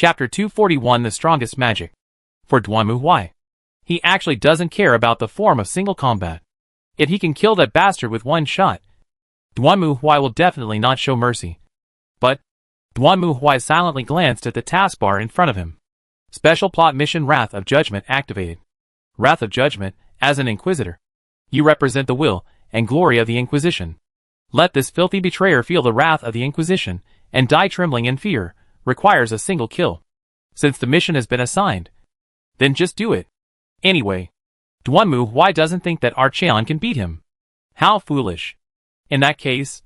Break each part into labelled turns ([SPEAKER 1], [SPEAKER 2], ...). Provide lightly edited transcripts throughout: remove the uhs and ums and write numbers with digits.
[SPEAKER 1] Chapter 241 The Strongest Magic. For Duanmu Huai. He actually doesn't care about the form of single combat. If he can kill that bastard with one shot, Duanmu Huai will definitely not show mercy. But Duanmu Huai silently glanced at the taskbar in front of him. Special plot mission Wrath of Judgment activated. Wrath of Judgment, as an Inquisitor. You represent the will and glory of the Inquisition. Let this filthy betrayer feel the wrath of the Inquisition and die trembling in fear. Requires a single kill. Since the mission has been assigned, then just do it. Anyway, Duanmu Huai doesn't think that Archeon can beat him. How foolish. In that case,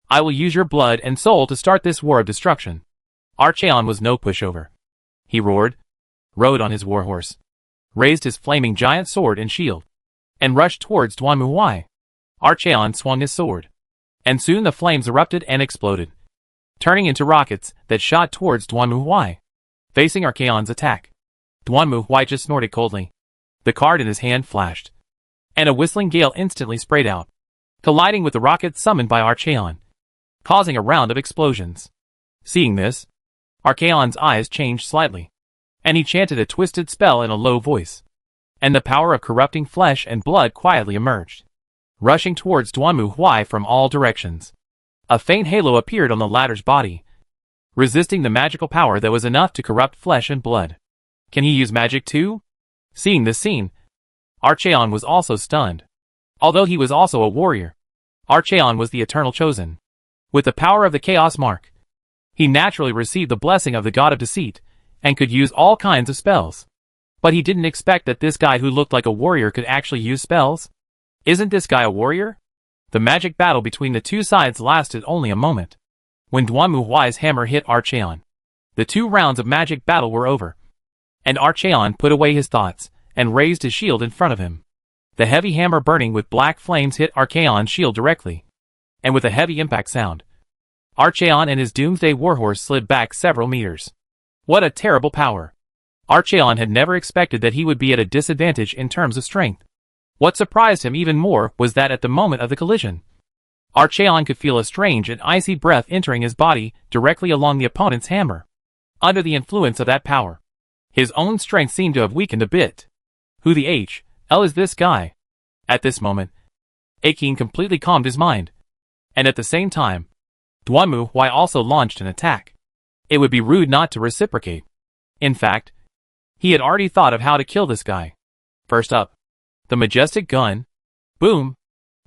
[SPEAKER 1] I will use your blood and soul to start this war of destruction. Archeon was no pushover. He roared, rode on his warhorse, raised his flaming giant sword and shield, and rushed towards Duanmu Huai. Archeon swung his sword, and soon the flames erupted and exploded, turning into rockets that shot towards Duanmu Huai. Facing Archeon's attack, Duanmu Huai just snorted coldly. The card in his hand flashed, and a whistling gale instantly sprayed out, colliding with the rocket summoned by Archeon, causing a round of explosions. Seeing this, Archeon's eyes changed slightly, and he chanted a twisted spell in a low voice, and the power of corrupting flesh and blood quietly emerged, rushing towards Duanmu Huai from all directions. A faint halo appeared on the latter's body, resisting the magical power that was enough to corrupt flesh and blood. Can he use magic too? Seeing this scene, Archeon was also stunned. Although he was also a warrior, Archeon was the Eternal Chosen. With the power of the Chaos Mark, he naturally received the blessing of the God of Deceit, and could use all kinds of spells. But he didn't expect that this guy who looked like a warrior could actually use spells. Isn't this guy a warrior? The magic battle between the two sides lasted only a moment. When Duanmu Huai's hammer hit Archeon, the 2 rounds of magic battle were over, and Archeon put away his thoughts and raised his shield in front of him. The heavy hammer burning with black flames hit Archeon's shield directly, and with a heavy impact sound, Archeon and his Doomsday Warhorse slid back several meters. What a terrible power! Archeon had never expected that he would be at a disadvantage in terms of strength. What surprised him even more was that at the moment of the collision, Archeon could feel a strange and icy breath entering his body directly along the opponent's hammer. Under the influence of that power, his own strength seemed to have weakened a bit. Who the hell is this guy? At this moment, Akin completely calmed his mind, and at the same time, Duanmu Huai also launched an attack. It would be rude not to reciprocate. In fact, he had already thought of how to kill this guy. First up, the majestic gun. Boom!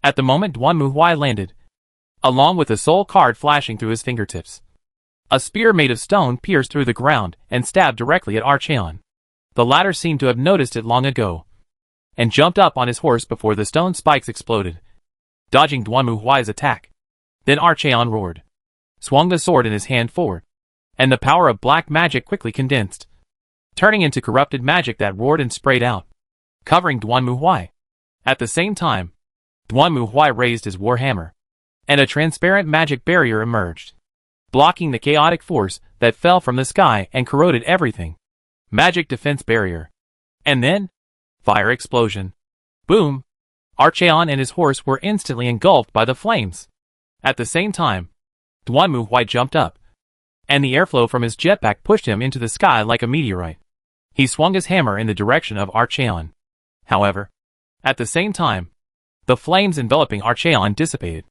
[SPEAKER 1] At the moment Duanmu Huai landed, along with the soul card flashing through his fingertips, a spear made of stone pierced through the ground and stabbed directly at Archeon. The latter seemed to have noticed it long ago, and jumped up on his horse before the stone spikes exploded, dodging Duanmu Huai's attack. Then Archeon roared, swung the sword in his hand forward, and the power of black magic quickly condensed, turning into corrupted magic that roared and sprayed out, covering Duanmu Huai. At the same time, Duanmu Huai raised his warhammer, and a transparent magic barrier emerged, blocking the chaotic force that fell from the sky and corroded everything. Magic defense barrier. And then, fire explosion. Boom! Archeon and his horse were instantly engulfed by the flames. At the same time, Duanmu Huai jumped up, and the airflow from his jetpack pushed him into the sky like a meteorite. He swung his hammer in the direction of Archeon. However, at the same time, the flames enveloping Archeon dissipated,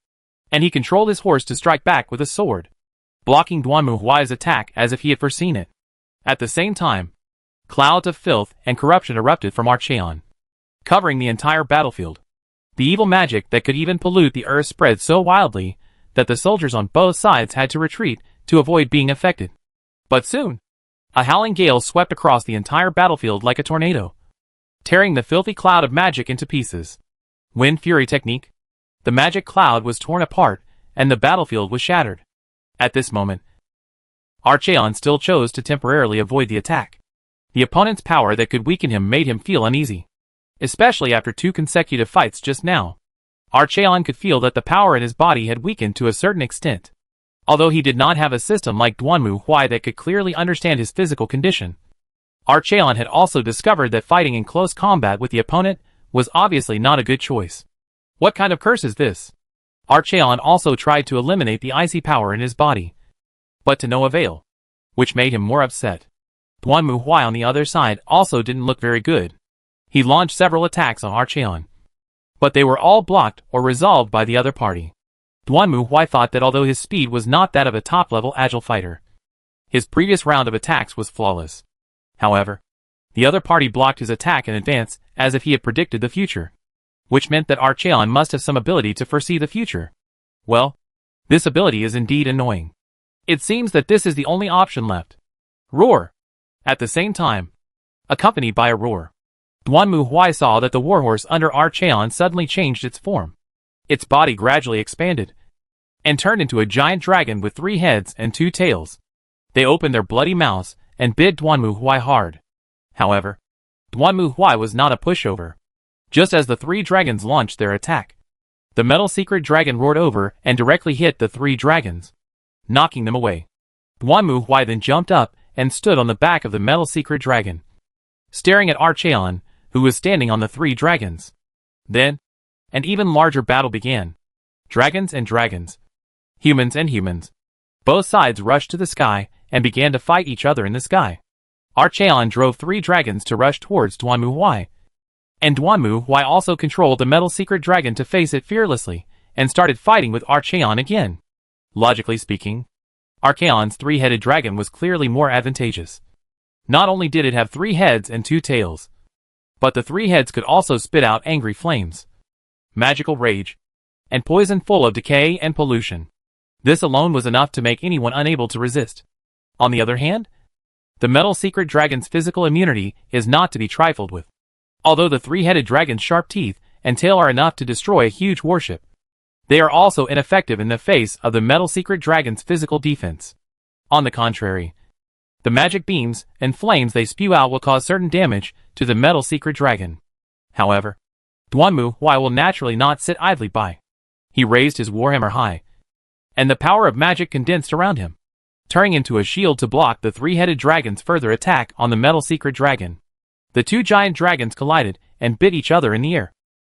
[SPEAKER 1] and he controlled his horse to strike back with a sword, blocking Duanmu Huai's attack as if he had foreseen it. At the same time, clouds of filth and corruption erupted from Archeon, covering the entire battlefield. The evil magic that could even pollute the earth spread so wildly that the soldiers on both sides had to retreat to avoid being affected. But soon, a howling gale swept across the entire battlefield like a tornado, tearing the filthy cloud of magic into pieces. Wind Fury technique. The magic cloud was torn apart, and the battlefield was shattered. At this moment, Archeon still chose to temporarily avoid the attack. The opponent's power that could weaken him made him feel uneasy, especially after 2 consecutive fights just now. Archeon could feel that the power in his body had weakened to a certain extent. Although he did not have a system like Duanmu Huai that could clearly understand his physical condition, Archeon had also discovered that fighting in close combat with the opponent was obviously not a good choice. What kind of curse is this? Archeon also tried to eliminate the icy power in his body, but to no avail, which made him more upset. Duanmu Huai on the other side also didn't look very good. He launched several attacks on Archeon, but they were all blocked or resolved by the other party. Duanmu Huai thought that although his speed was not that of a top-level agile fighter, his previous round of attacks was flawless. However, the other party blocked his attack in advance as if he had predicted the future, which meant that Archeon must have some ability to foresee the future. Well, this ability is indeed annoying. It seems that this is the only option left. Roar! At the same time, accompanied by a roar, Duanmu Huai saw that the warhorse under Archeon suddenly changed its form. Its body gradually expanded and turned into a giant dragon with 3 heads and 2 tails. They opened their bloody mouths and bit Duanmu Huai hard. However, Duanmu Huai was not a pushover. Just as the 3 dragons launched their attack, the metal secret dragon roared over and directly hit the 3 dragons, knocking them away. Duanmu Huai then jumped up and stood on the back of the metal secret dragon, staring at Archeon, who was standing on the 3 dragons. Then, an even larger battle began. Dragons and dragons, humans and humans. Both sides rushed to the sky and began to fight each other in the sky. Archeon drove 3 dragons to rush towards Duanmu Huai, and Duanmu Huai also controlled the metal secret dragon to face it fearlessly and started fighting with Archeon again. Logically speaking, Archeon's 3-headed dragon was clearly more advantageous. Not only did it have 3 heads and 2 tails, but the 3 heads could also spit out angry flames, magical rage, and poison full of decay and pollution. This alone was enough to make anyone unable to resist. On the other hand, the metal secret dragon's physical immunity is not to be trifled with. Although the 3-headed dragon's sharp teeth and tail are enough to destroy a huge warship, they are also ineffective in the face of the metal secret dragon's physical defense. On the contrary, the magic beams and flames they spew out will cause certain damage to the metal secret dragon. However, Duanmu Huai will naturally not sit idly by. He raised his warhammer high, and the power of magic condensed around him, turning into a shield to block the 3-headed dragon's further attack on the metal secret dragon. The 2 giant dragons collided and bit each other in the air,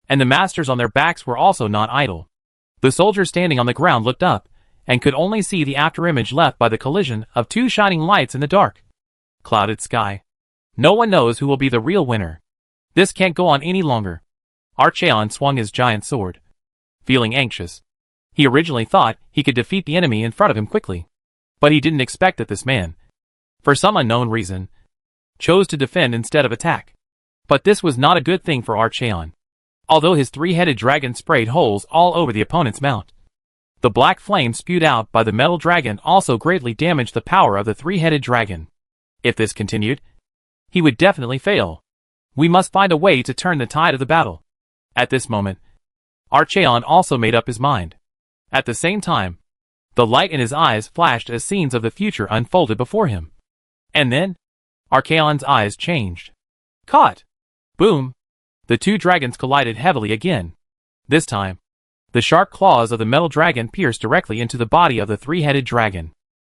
[SPEAKER 1] and the masters on their backs were also not idle. The soldiers standing on the ground looked up and could only see the afterimage left by the collision of 2 shining lights in the dark, clouded sky. No one knows who will be the real winner. This can't go on any longer. Archeon swung his giant sword, feeling anxious. He originally thought he could defeat the enemy in front of him quickly, but he didn't expect that this man, for some unknown reason, chose to defend instead of attack. But this was not a good thing for Archeon. Although his 3-headed dragon sprayed holes all over the opponent's mount, the black flame spewed out by the metal dragon also greatly damaged the power of the 3-headed dragon. If this continued, he would definitely fail. We must find a way to turn the tide of the battle. At this moment, Archeon also made up his mind. At the same time, the light in his eyes flashed as scenes of the future unfolded before him. And then, Archeon's eyes changed. Caught! Boom! The 2 dragons collided heavily again. This time, the sharp claws of the metal dragon pierced directly into the body of the 3-headed dragon.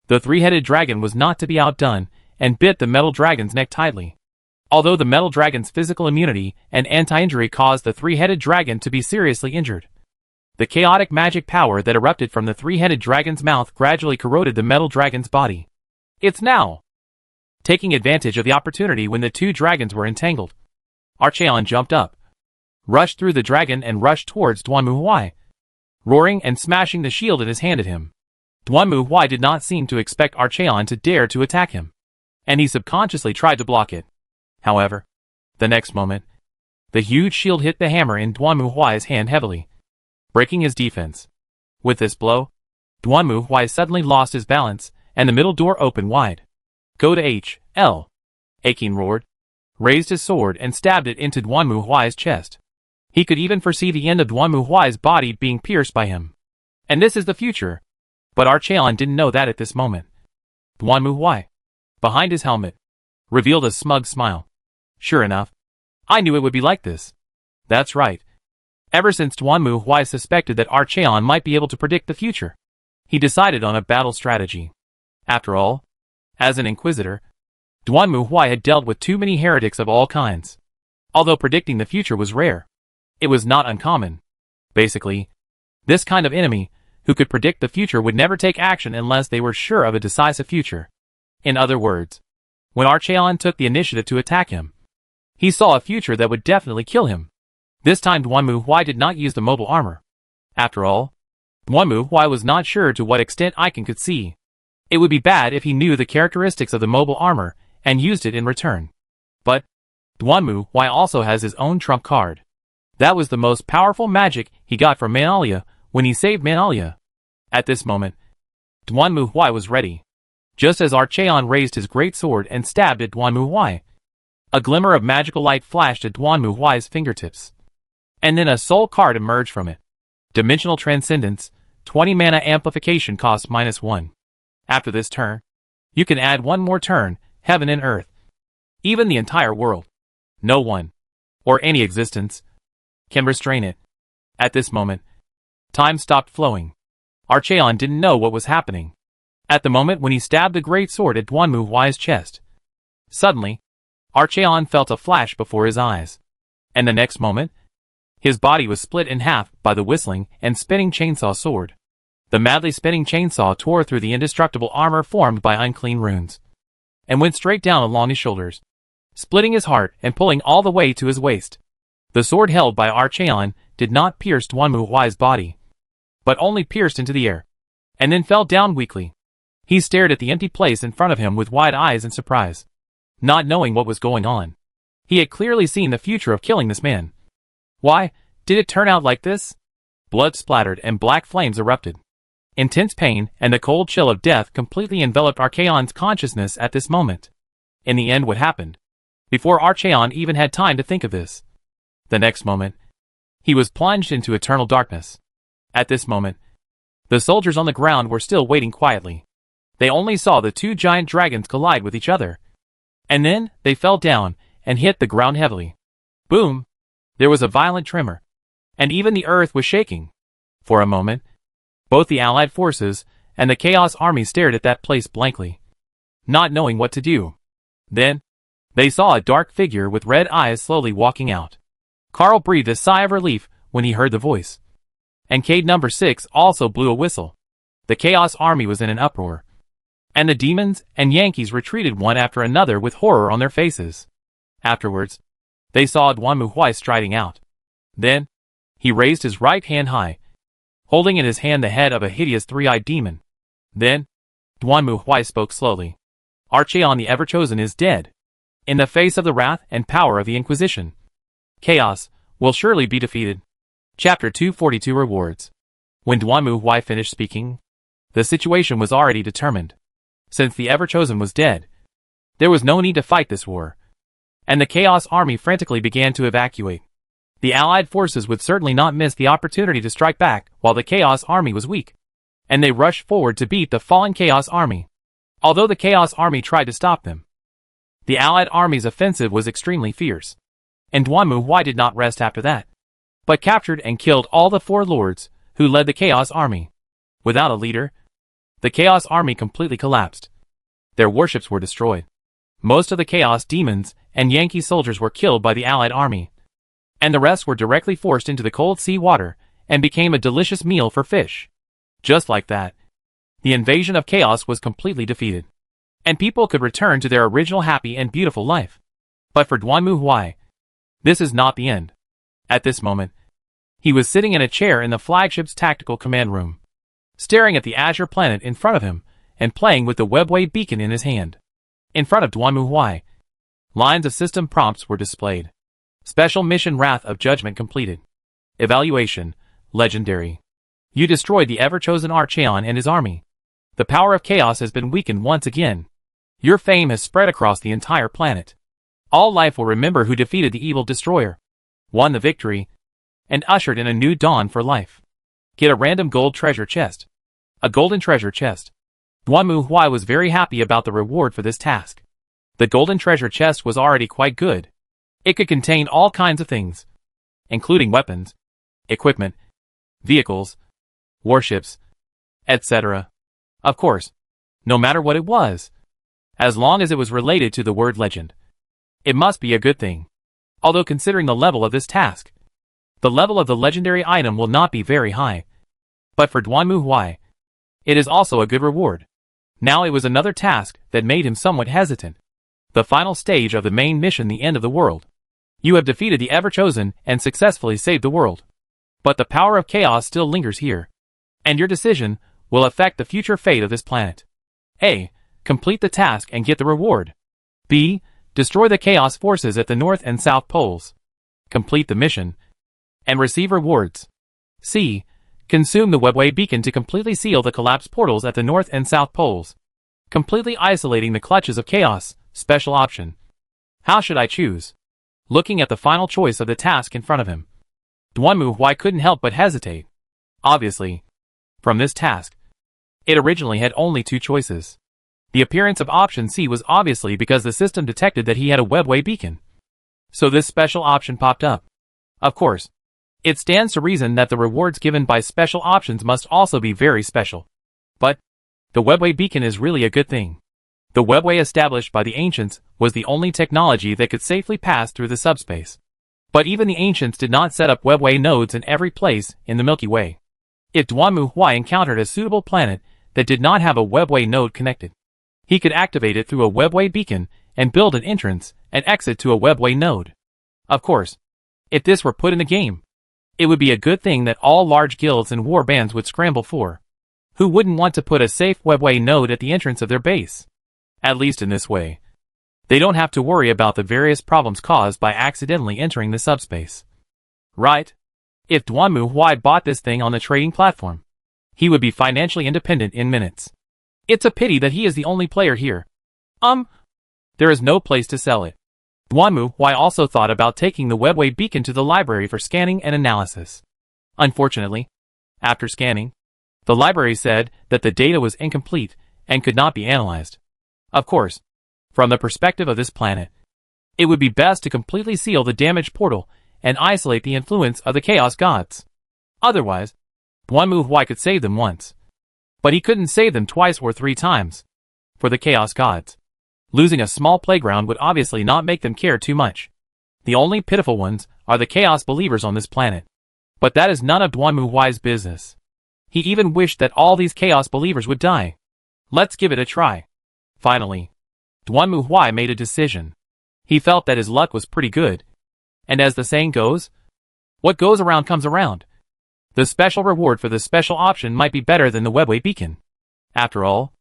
[SPEAKER 1] The 3-headed dragon was not to be outdone and bit the metal dragon's neck tightly. Although the metal dragon's physical immunity and anti-injury caused the 3-headed dragon to be seriously injured, the chaotic magic power that erupted from the 3-headed dragon's mouth gradually corroded the metal dragon's body. It's now! Taking advantage of the opportunity when the 2 dragons were entangled, Archeon jumped up, rushed through the dragon and rushed towards Duanmu Huai, roaring and smashing the shield in his hand at him. Duanmu Huai did not seem to expect Archeon to dare to attack him, and he subconsciously tried to block it. However, the next moment, the huge shield hit the hammer in Duanmu Huai's hand heavily, breaking his defense. With this blow, Duanmu Huai suddenly lost his balance, and the middle door opened wide. Go to H.L. Akin roared, raised his sword and stabbed it into Duanmu Huai's chest. He could even foresee the end of Duanmu Huai's body being pierced by him. And this is the future. But Archeon didn't know that at this moment. Duanmu Huai, behind his helmet, revealed a smug smile. Sure enough, I knew it would be like this. That's right. Ever since Duanmu Huai suspected that Archeon might be able to predict the future, he decided on a battle strategy. After all, as an inquisitor, Duanmu Huai had dealt with too many heretics of all kinds. Although predicting the future was rare, it was not uncommon. Basically, this kind of enemy, who could predict the future, would never take action unless they were sure of a decisive future. In other words, when Archeon took the initiative to attack him. He saw a future that would definitely kill him. This time Duanmu Huai did not use the mobile armor. After all, Duanmu Huai was not sure to what extent Icon could see. It would be bad if he knew the characteristics of the mobile armor and used it in return. But Duanmu Huai also has his own trump card. That was the most powerful magic he got from Manalia when he saved Manalia. At this moment, Duanmu Huai was ready. Just as Archeon raised his great sword and stabbed at Duanmu Huai, a glimmer of magical light flashed at Duanmu Huai's fingertips. And then a soul card emerged from it. Dimensional Transcendence, 20 mana amplification cost -1. After this turn, you can add one more turn, heaven and earth. Even the entire world. No one, or any existence, can restrain it. At this moment, time stopped flowing. Archeon didn't know what was happening. At the moment when he stabbed the great sword at Duanmu Huai's chest, suddenly, Archeon felt a flash before his eyes. And the next moment, his body was split in half by the whistling and spinning chainsaw sword. The madly spinning chainsaw tore through the indestructible armor formed by unclean runes, and went straight down along his shoulders, splitting his heart and pulling all the way to his waist. The sword held by Archeon did not pierce Duanmu Huai's body, but only pierced into the air, and then fell down weakly. He stared at the empty place in front of him with wide eyes in surprise, not knowing what was going on. He had clearly seen the future of killing this man. Why did it turn out like this? Blood splattered and black flames erupted. Intense pain and the cold chill of death completely enveloped Archeon's consciousness at this moment. In the end, what happened? Before Archeon even had time to think of this, the next moment, he was plunged into eternal darkness. At this moment, the soldiers on the ground were still waiting quietly. They only saw the two giant dragons collide with each other. And then, they fell down and hit the ground heavily. Boom! There was a violent tremor. And even the earth was shaking. For a moment, both the Allied forces and the Chaos Army stared at that place blankly, not knowing what to do. Then, they saw a dark figure with red eyes slowly walking out. Carl breathed a sigh of relief when he heard the voice. And Cade number 6 also blew a whistle. The Chaos Army was in an uproar. And the demons and Yankees retreated one after another with horror on their faces. Afterwards, they saw Duanmu Huai striding out. Then, he raised his right hand high, holding in his hand the head of a hideous three-eyed demon. Then, Duanmu Huai spoke slowly. Archeon the Ever-Chosen is dead. In the face of the wrath and power of the Inquisition, Chaos will surely be defeated. Chapter 242 Rewards. When Duanmu Huai finished speaking, the situation was already determined. Since the Ever-Chosen was dead, there was no need to fight this war. And the Chaos Army frantically began to evacuate. The Allied forces would certainly not miss the opportunity to strike back while the Chaos Army was weak. And they rushed forward to beat the fallen Chaos Army. Although the Chaos Army tried to stop them, the Allied Army's offensive was extremely fierce. And Duanmu Huai did not rest after that, but captured and killed all the 4 lords who led the Chaos Army. Without a leader, the Chaos Army completely collapsed. Their warships were destroyed. Most of the Chaos demons and Yankee soldiers were killed by the Allied Army, and the rest were directly forced into the cold sea water and became a delicious meal for fish. Just like that, the invasion of Chaos was completely defeated, and people could return to their original happy and beautiful life. But for Duanmu Huai, this is not the end. At this moment, he was sitting in a chair in the flagship's tactical command room, staring at the azure planet in front of him and playing with the webway beacon in his hand. In front of Duanmu Huai, lines of system prompts were displayed. Special mission Wrath of Judgment completed. Evaluation, Legendary. You destroyed the Ever-Chosen Archeon and his army. The power of Chaos has been weakened once again. Your fame has spread across the entire planet. All life will remember who defeated the evil destroyer, won the victory, and ushered in a new dawn for life. Get a random gold treasure chest. A golden treasure chest. Duanmu Huai was very happy about the reward for this task. The golden treasure chest was already quite good. It could contain all kinds of things, including weapons, equipment, vehicles, warships, etc. Of course, no matter what it was, as long as it was related to the word legend, it must be a good thing. Although considering the level of this task, the level of the legendary item will not be very high. But for Duanmu Huai, it is also a good reward. Now it was another task that made him somewhat hesitant. The final stage of the main mission, the end of the world. You have defeated the Ever-Chosen and successfully saved the world. But the power of chaos still lingers here. And your decision will affect the future fate of this planet. A. Complete the task and get the reward. B. Destroy the chaos forces at the North and South Poles. Complete the mission and receive rewards. C. Consume the webway beacon to completely seal the collapsed portals at the North and South Poles, completely isolating the clutches of chaos. Special option. How should I choose? Looking at the final choice of the task in front of him, Duanmu Huai couldn't help but hesitate. Obviously, from this task, it originally had only two choices. The appearance of option C was obviously because the system detected that he had a webway beacon. So this special option popped up. Of course, it stands to reason that the rewards given by special options must also be very special. But the webway beacon is really a good thing. The webway established by the ancients was the only technology that could safely pass through the subspace. But even the ancients did not set up webway nodes in every place in the Milky Way. If Duanmu Huai encountered a suitable planet that did not have a webway node connected, he could activate it through a webway beacon and build an entrance and exit to a webway node. Of course, if this were put in a game, it would be a good thing that all large guilds and war bands would scramble for. Who wouldn't want to put a safe webway node at the entrance of their base? At least in this way, they don't have to worry about the various problems caused by accidentally entering the subspace. Right? If Duanmu Huai bought this thing on the trading platform, he would be financially independent in minutes. It's a pity that he is the only player here. There is no place to sell it. Duanmu Huai also thought about taking the webway beacon to the library for scanning and analysis. Unfortunately, after scanning, the library said that the data was incomplete and could not be analyzed. Of course, from the perspective of this planet, it would be best to completely seal the damaged portal and isolate the influence of the Chaos Gods. Otherwise, Duanmu Huai could save them once, but he couldn't save them twice or three times. For the Chaos Gods, losing a small playground would obviously not make them care too much. The only pitiful ones are the Chaos believers on this planet. But that is none of Duanmu Huai's business. He even wished that all these Chaos believers would die. Let's give it a try. Finally, Duanmu Huai made a decision. He felt that his luck was pretty good. And as the saying goes, what goes around comes around. The special reward for the special option might be better than the webway beacon. After all,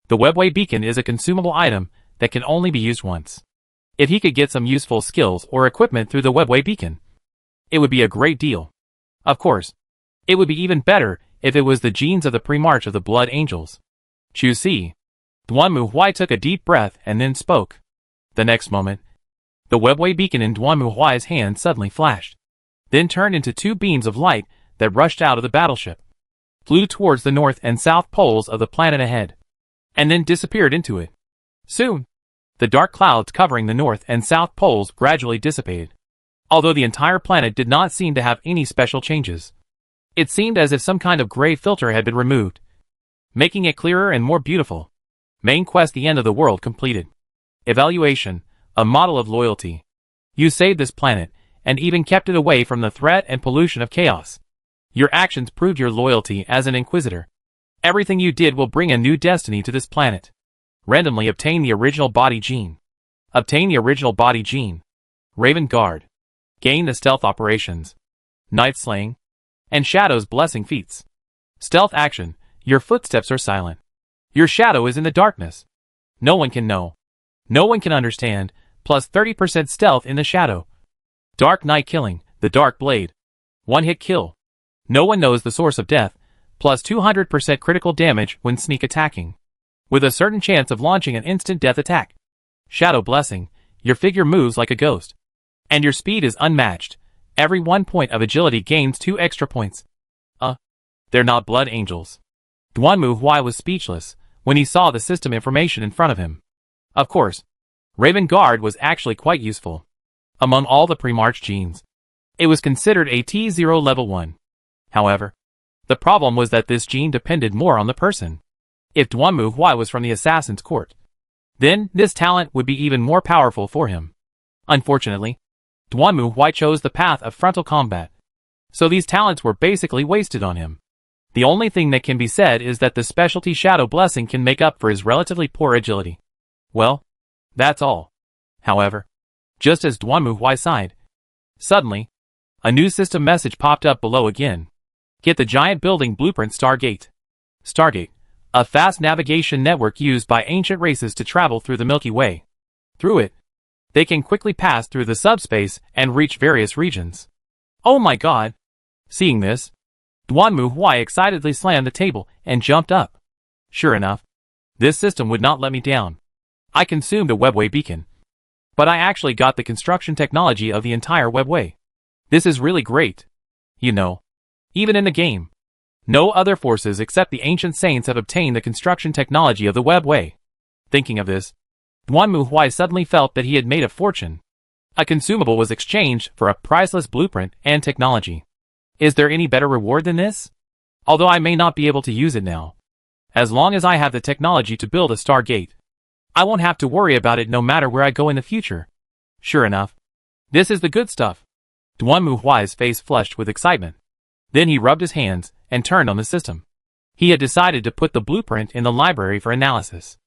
[SPEAKER 1] the webway beacon is a consumable item that can only be used once. If he could get some useful skills or equipment through the webway beacon, it would be a great deal. Of course, it would be even better if it was the genes of the pre-march of the Blood Angels. Choose C. Duanmu Huai took a deep breath and then spoke. The next moment, the webway beacon in Duanmu Huai's hand suddenly flashed, then turned into two beams of light that rushed out of the battleship, flew towards the north and south poles of the planet ahead, and then disappeared into it. Soon, the dark clouds covering the north and south poles gradually dissipated. Although the entire planet did not seem to have any special changes, it seemed as if some kind of gray filter had been removed, making it clearer and more beautiful. Main quest: the end of the world completed. Evaluation: a model of loyalty. You saved this planet, and even kept it away from the threat and pollution of chaos. Your actions proved your loyalty as an Inquisitor. Everything you did will bring a new destiny to this planet. Randomly obtain the original body gene. Obtain the original body gene. Raven Guard. Gain the stealth operations, night slaying, and Shadow's blessing feats. Stealth action: your footsteps are silent. Your shadow is in the darkness. No one can know. No one can understand, plus 30% stealth in the shadow. Dark Night Killing, the Dark Blade. One-hit kill. No one knows the source of death, plus 200% critical damage when sneak attacking, with a certain chance of launching an instant death attack. Shadow Blessing, your figure moves like a ghost, and your speed is unmatched. Every 1 point of agility gains 2 extra points. They're not Blood Angels. Duanmu Huai was speechless when he saw the system information in front of him. Of course, Raven Guard was actually quite useful. Among all the pre-march genes, it was considered a T0 level 1. However, the problem was that this gene depended more on the person. If Duanmu Huai was from the Assassin's Court, then this talent would be even more powerful for him. Unfortunately, Duanmu Huai chose the path of frontal combat, so these talents were basically wasted on him. The only thing that can be said is that the specialty Shadow Blessing can make up for his relatively poor agility. Well, That's all. However, just as Duanmu Huai sighed, suddenly, a new system message popped up below again. Get the giant building blueprint Stargate. Stargate, a fast navigation network used by ancient races to travel through the Milky Way. Through it, they can quickly pass through the subspace and reach various regions. Oh my god! Seeing this, Duanmu Huai excitedly slammed the table and jumped up. Sure enough, this system would not let me down. I consumed a webway beacon. But I actually got the construction technology of the entire webway. This is really great. You know, even in the game, no other forces except the ancient saints have obtained the construction technology of the webway. Thinking of this, Duanmu Huai suddenly felt that he had made a fortune. A consumable was exchanged for a priceless blueprint and technology. Is there any better reward than this? Although I may not be able to use it now. As long as I have the technology to build a Stargate, I won't have to worry about it no matter where I go in the future. Sure enough, this is the good stuff. Duanmu Huai's face flushed with excitement. Then he rubbed his hands and turned on the system. He had decided to put the blueprint in the library for analysis.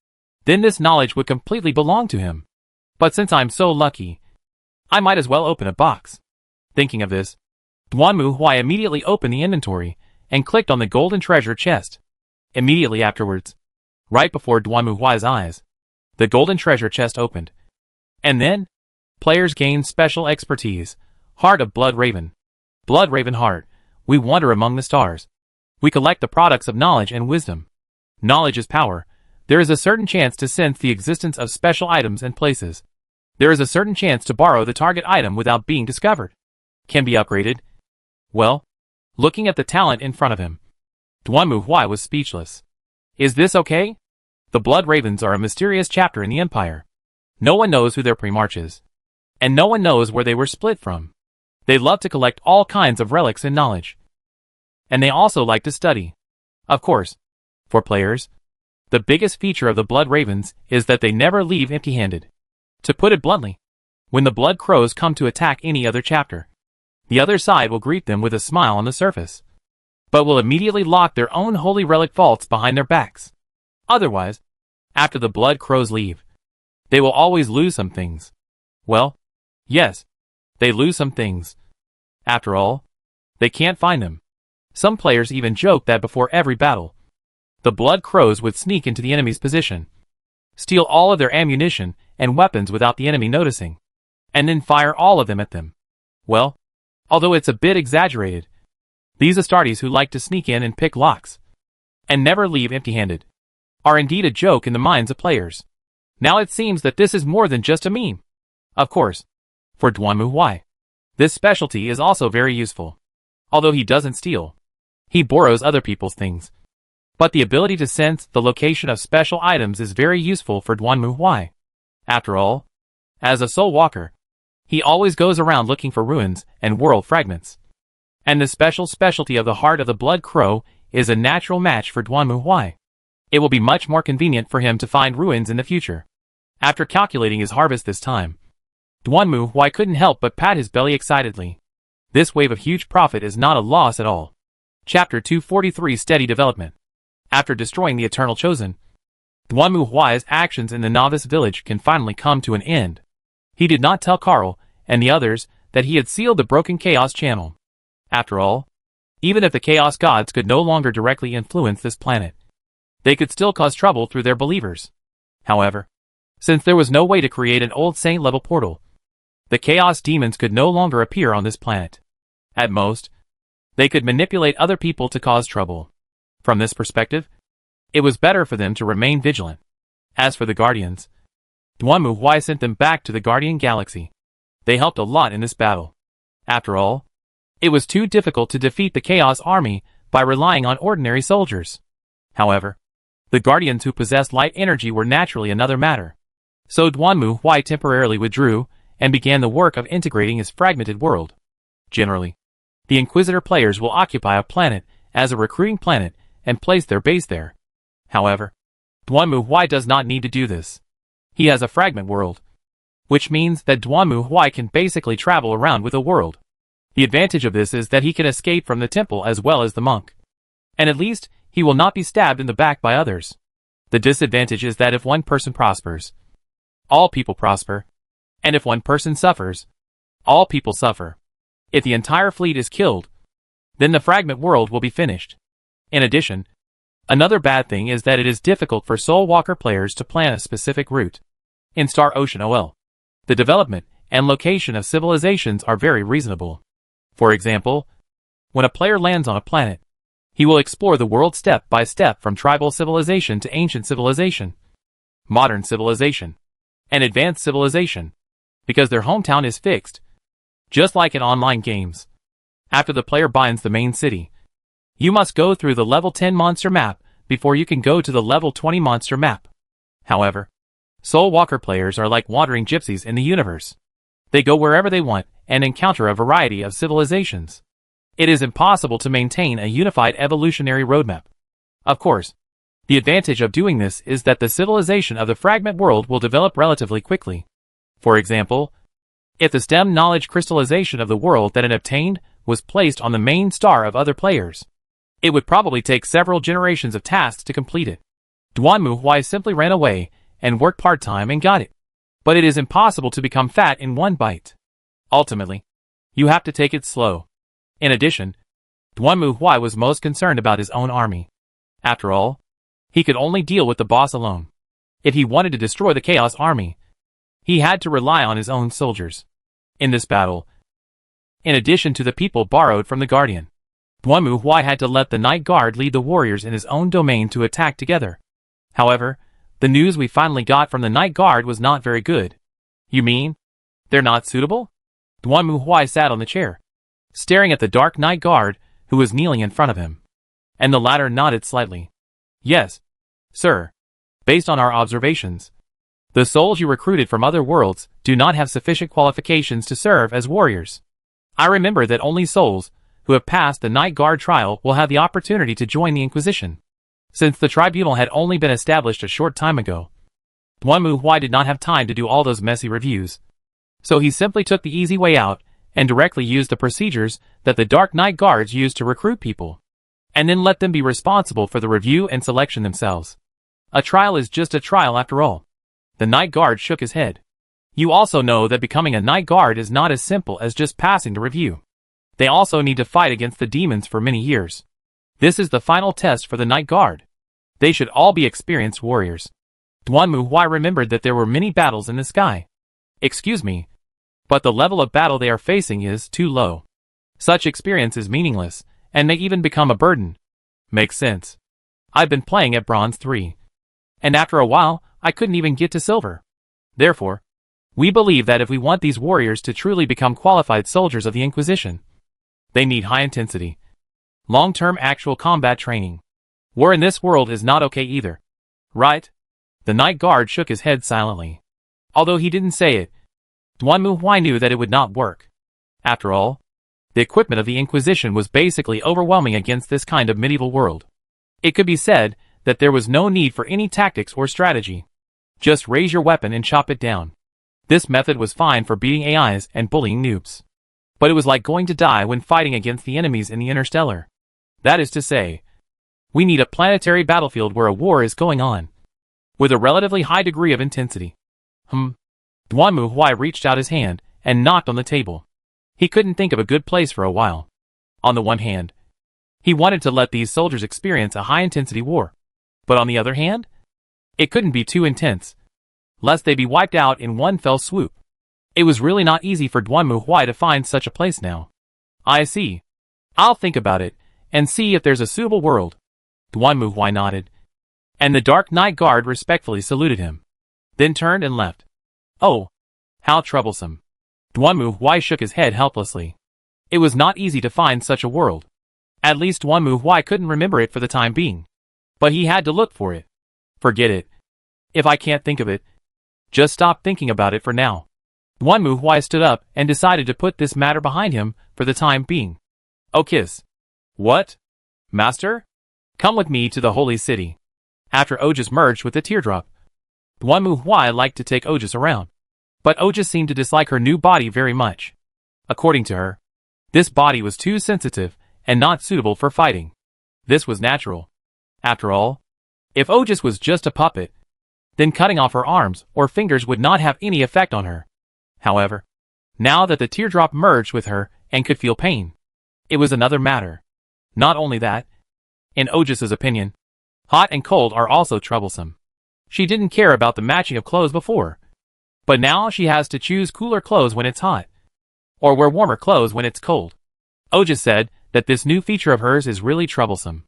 [SPEAKER 1] Then this knowledge would completely belong to him. But since I'm so lucky, I might as well open a box. Thinking of this, Duanmu Huai immediately opened the inventory and clicked on the golden treasure chest. Immediately afterwards, right before Duanmu Huai's eyes, the golden treasure chest opened. And then, players gained special expertise. Heart of Blood Raven. Blood Raven Heart. We wander among the stars. We collect the products of knowledge and wisdom. Knowledge is power. There is a certain chance to sense the existence of special items and places. There is a certain chance to borrow the target item without being discovered. Can be upgraded. Well, looking at the talent in front of him, Duanmu Huai was speechless. Is this okay? The Blood Ravens are a mysterious chapter in the Empire. No one knows who their Primarch is. And no one knows where they were split from. They love to collect all kinds of relics and knowledge. And they also like to study. Of course, for players, the biggest feature of the Blood Ravens is that they never leave empty-handed. To put it bluntly, when the Blood Crows come to attack any other chapter, the other side will greet them with a smile on the surface, but will immediately lock their own holy relic vaults behind their backs. Otherwise, after the Blood Crows leave, they will always lose some things. Well, yes, they lose some things. After all, they can't find them. Some players even joke that before every battle, the Blood Crows would sneak into the enemy's position, steal all of their ammunition and weapons without the enemy noticing, and then fire all of them at them. Well, although it's a bit exaggerated, these Astartes who like to sneak in and pick locks, and never leave empty-handed, are indeed a joke in the minds of players. Now it seems that this is more than just a meme. Of course, for Duanmu Huai, this specialty is also very useful. Although he doesn't steal, he borrows other people's things. But the ability to sense the location of special items is very useful for Duanmu Huai. After all, as a soul walker, he always goes around looking for ruins and world fragments. And the specialty of the Heart of the Blood Crow is a natural match for Duanmu Huai. It will be much more convenient for him to find ruins in the future. After calculating his harvest this time, Duanmu Huai couldn't help but pat his belly excitedly. This wave of huge profit is not a loss at all. Chapter 243 Steady Development. After destroying the Eternal Chosen, Duanmu Huai's actions in the novice village can finally come to an end. He did not tell Carl and the others that he had sealed the broken Chaos Channel. After all, even if the Chaos Gods could no longer directly influence this planet, they could still cause trouble through their believers. However, since there was no way to create an old saint-level portal, the Chaos Demons could no longer appear on this planet. At most, they could manipulate other people to cause trouble. From this perspective, it was better for them to remain vigilant. As for the Guardians, Duanmu Huai sent them back to the Guardian Galaxy. They helped a lot in this battle. After all, it was too difficult to defeat the Chaos Army by relying on ordinary soldiers. However, the Guardians who possessed light energy were naturally another matter. So Duanmu Huai temporarily withdrew and began the work of integrating his fragmented world. Generally, the Inquisitor players will occupy a planet as a recruiting planet and place their base there. However, Duanmu Huai does not need to do this. He has a fragment world, which means that Duanmu Huai can basically travel around with a world. The advantage of this is that he can escape from the temple as well as the monk. And at least, he will not be stabbed in the back by others. The disadvantage is that if one person prospers, all people prosper. And if one person suffers, all people suffer. If the entire fleet is killed, then the fragment world will be finished. In addition, another bad thing is that it is difficult for Soul Walker players to plan a specific route. In Star Ocean OL, the development and location of civilizations are very reasonable. For example, when a player lands on a planet, he will explore the world step by step from tribal civilization to ancient civilization, modern civilization, and advanced civilization, because their hometown is fixed, just like in online games. After the player binds the main city, you must go through the level 10 monster map before you can go to the level 20 monster map. However, Soul Walker players are like wandering gypsies in the universe. They go wherever they want and encounter a variety of civilizations. It is impossible to maintain a unified evolutionary roadmap. Of course, the advantage of doing this is that the civilization of the fragment world will develop relatively quickly. For example, if the stem knowledge crystallization of the world that it obtained was placed on the main star of other players, it would probably take several generations of tasks to complete it. Duanmu Huai simply ran away and worked part-time and got it. But it is impossible to become fat in one bite. Ultimately, you have to take it slow. In addition, Duanmu Huai was most concerned about his own army. After all, he could only deal with the boss alone. If he wanted to destroy the Chaos Army, he had to rely on his own soldiers. In this battle, in addition to the people borrowed from the Guardian, Duanmu Huai had to let the Night Guard lead the warriors in his own domain to attack together. However, the news we finally got from the Night Guard was not very good. You mean, they're not suitable? Duanmu Huai sat on the chair, staring at the Dark Night Guard, who was kneeling in front of him. And the latter nodded slightly. Yes, sir. Based on our observations, the souls you recruited from other worlds do not have sufficient qualifications to serve as warriors. I remember that only souls who have passed the Night Guard trial will have the opportunity to join the Inquisition. Since the tribunal had only been established a short time ago, Duanmu Huai did not have time to do all those messy reviews. So he simply took the easy way out and directly used the procedures that the Dark Night Guards use to recruit people, and then let them be responsible for the review and selection themselves. A trial is just a trial after all. The Night Guard shook his head. You also know that becoming a Night Guard is not as simple as just passing the review. They also need to fight against the demons for many years. This is the final test for the Night Guard. They should all be experienced warriors. Duanmu Huai remembered that there were many battles in the sky. Excuse me, but the level of battle they are facing is too low. Such experience is meaningless, and may even become a burden. Makes sense. I've been playing at Bronze 3. And after a while, I couldn't even get to Silver. Therefore, we believe that if we want these warriors to truly become qualified soldiers of the Inquisition, they need high-intensity, long-term actual combat training. War in this world is not okay either. Right? The Night Guard shook his head silently. Although he didn't say it, Duanmu Huai knew that it would not work. After all, the equipment of the Inquisition was basically overwhelming against this kind of medieval world. It could be said that there was no need for any tactics or strategy. Just raise your weapon and chop it down. This method was fine for beating AIs and bullying noobs. But it was like going to die when fighting against the enemies in the Interstellar. That is to say, we need a planetary battlefield where a war is going on, with a relatively high degree of intensity. Duanmu Huai reached out his hand and knocked on the table. He couldn't think of a good place for a while. On the one hand, he wanted to let these soldiers experience a high-intensity war. But on the other hand, it couldn't be too intense, lest they be wiped out in one fell swoop. It was really not easy for Duanmu Huai to find such a place now. I see. I'll think about it, and see if there's a suitable world. Duanmu Huai nodded, and the Dark Night Guard respectfully saluted him, then turned and left. Oh, how troublesome. Duanmu Huai shook his head helplessly. It was not easy to find such a world. At least Duanmu Huai couldn't remember it for the time being. But he had to look for it. Forget it. If I can't think of it, just stop thinking about it for now. Duanmu Huai stood up and decided to put this matter behind him for the time being. Oh, kiss. What? Master? Come with me to the Holy City. After Ojas merged with the Teardrop, Duanmu Huai liked to take Ojas around. But Ojas seemed to dislike her new body very much. According to her, this body was too sensitive and not suitable for fighting. This was natural. After all, if Ojas was just a puppet, then cutting off her arms or fingers would not have any effect on her. However, now that the teardrop merged with her and could feel pain, it was another matter. Not only that, in Ojus's opinion, hot and cold are also troublesome. She didn't care about the matching of clothes before, but now she has to choose cooler clothes when it's hot, or wear warmer clothes when it's cold. Ojus said that this new feature of hers is really troublesome,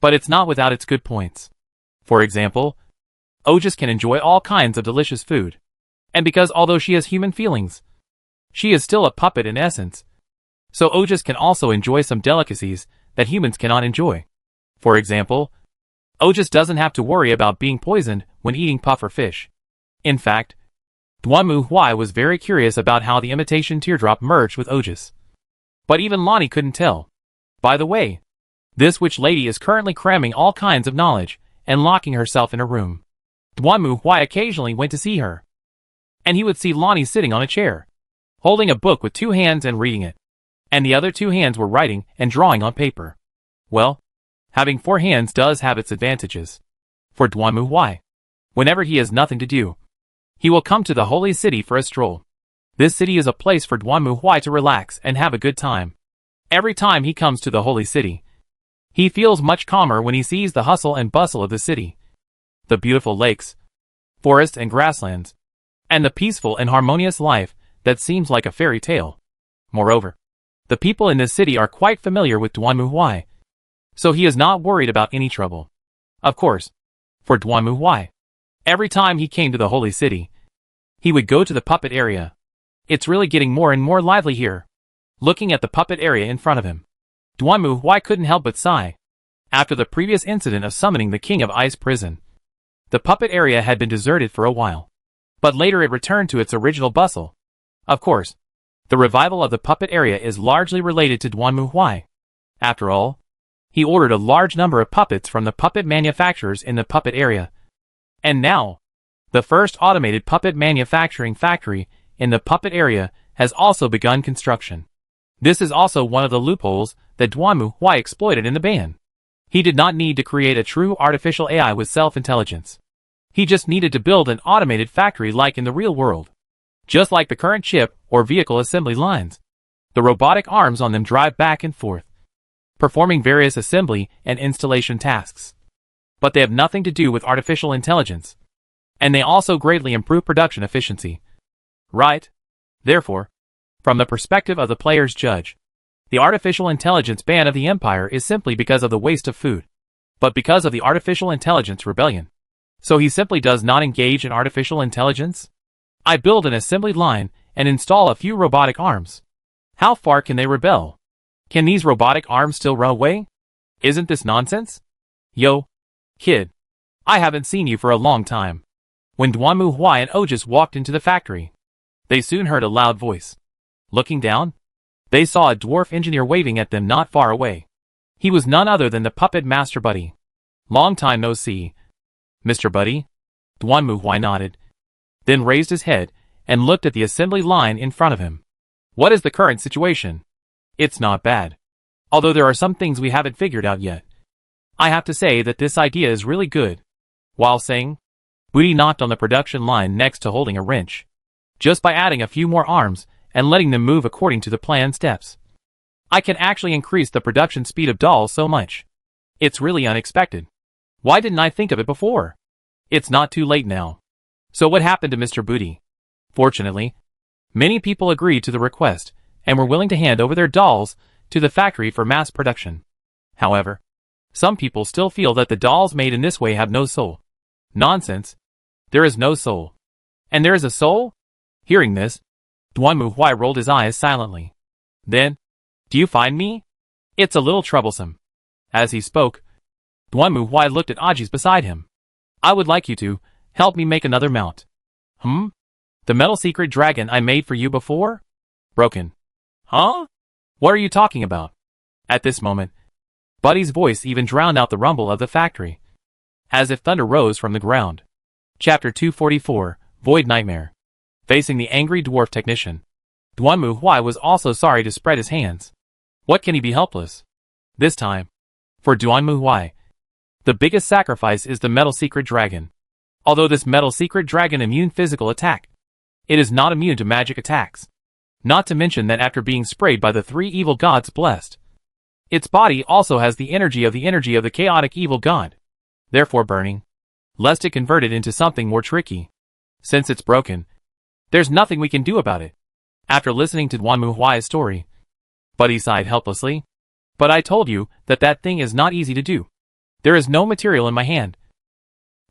[SPEAKER 1] but it's not without its good points. For example, Ojus can enjoy all kinds of delicious food, and because although she has human feelings, she is still a puppet in essence, so Ojus can also enjoy some delicacies that humans cannot enjoy. For example, Ojus doesn't have to worry about being poisoned when eating puffer fish. In fact, Duanmu Huai was very curious about how the imitation teardrop merged with Ojus. But even Lonnie couldn't tell. By the way, this witch lady is currently cramming all kinds of knowledge and locking herself in a room. Duanmu Huai occasionally went to see her, and he would see Lonnie sitting on a chair, holding a book with 2 hands and reading it, and the other 2 hands were writing and drawing on paper. Well, having 4 hands does have its advantages. For Duanmu Huai, whenever he has nothing to do, he will come to the holy city for a stroll. This city is a place for Duanmu Huai to relax and have a good time. Every time he comes to the holy city, he feels much calmer when he sees the hustle and bustle of the city, the beautiful lakes, forests and grasslands, and the peaceful and harmonious life that seems like a fairy tale. Moreover, the people in this city are quite familiar with Duanmu Huai, so he is not worried about any trouble. Of course, for Duanmu Huai, every time he came to the holy city, he would go to the puppet area. It's really getting more and more lively here. Looking at the puppet area in front of him, Duanmu Huai couldn't help but sigh. After the previous incident of summoning the King of Ice prison, the puppet area had been deserted for a while, but later it returned to its original bustle. Of course, the revival of the puppet area is largely related to Duanmu Huai. After all, he ordered a large number of puppets from the puppet manufacturers in the puppet area, and now, the first automated puppet manufacturing factory in the puppet area has also begun construction. This is also one of the loopholes that Duanmu Huai exploited in the ban. He did not need to create a true artificial AI with self-intelligence. He just needed to build an automated factory like in the real world. Just like the current chip or vehicle assembly lines, the robotic arms on them drive back and forth, performing various assembly and installation tasks. But they have nothing to do with artificial intelligence, and they also greatly improve production efficiency. Right? Therefore, from the perspective of the player's judge, the artificial intelligence ban of the Empire is simply because of the waste of food, but because of the artificial intelligence rebellion. So he simply does not engage in artificial intelligence? I build an assembly line and install a few robotic arms. How far can they rebel? Can these robotic arms still run away? Isn't this nonsense? Yo, kid, I haven't seen you for a long time. When Duanmu Huai and Ojus walked into the factory, they soon heard a loud voice. Looking down, they saw a dwarf engineer waving at them not far away. He was none other than the puppet master Buddy. Long time no see, Mr. Buddy. Duanmu Huai nodded, then raised his head and looked at the assembly line in front of him. What is the current situation? It's not bad, although there are some things we haven't figured out yet. I have to say that this idea is really good. While saying, Buddy knocked on the production line next to holding a wrench. Just by adding a few more arms and letting them move according to the planned steps, I can actually increase the production speed of dolls so much. It's really unexpected. Why didn't I think of it before? It's not too late now. So what happened to Mr. Buddy? Fortunately, many people agreed to the request and were willing to hand over their dolls to the factory for mass production. However, some people still feel that the dolls made in this way have no soul. Nonsense. There is no soul. And there is a soul? Hearing this, Duanmu Huai rolled his eyes silently. Then, do you find me? It's a little troublesome. As he spoke, Duanmu Huai looked at Ajis beside him. I would like you to help me make another mount. The metal secret dragon I made for you before? Broken. Huh? What are you talking about? At this moment, Buddy's voice even drowned out the rumble of the factory, as if thunder rose from the ground. Chapter 244, Void Nightmare. Facing the angry dwarf technician, Duanmu Huai was also sorry to spread his hands. What can he be helpless? This time, for Duanmu Huai, the biggest sacrifice is the metal secret dragon. Although this metal secret dragon immune physical attack, it is not immune to magic attacks. Not to mention that after being sprayed by the 3 evil gods blessed, its body also has the energy of the chaotic evil god, therefore burning, lest it convert it into something more tricky. Since it's broken, there's nothing we can do about it. After listening to Duanmu Huai's story, Buddy sighed helplessly. But I told you that that thing is not easy to do. There is no material in my hand.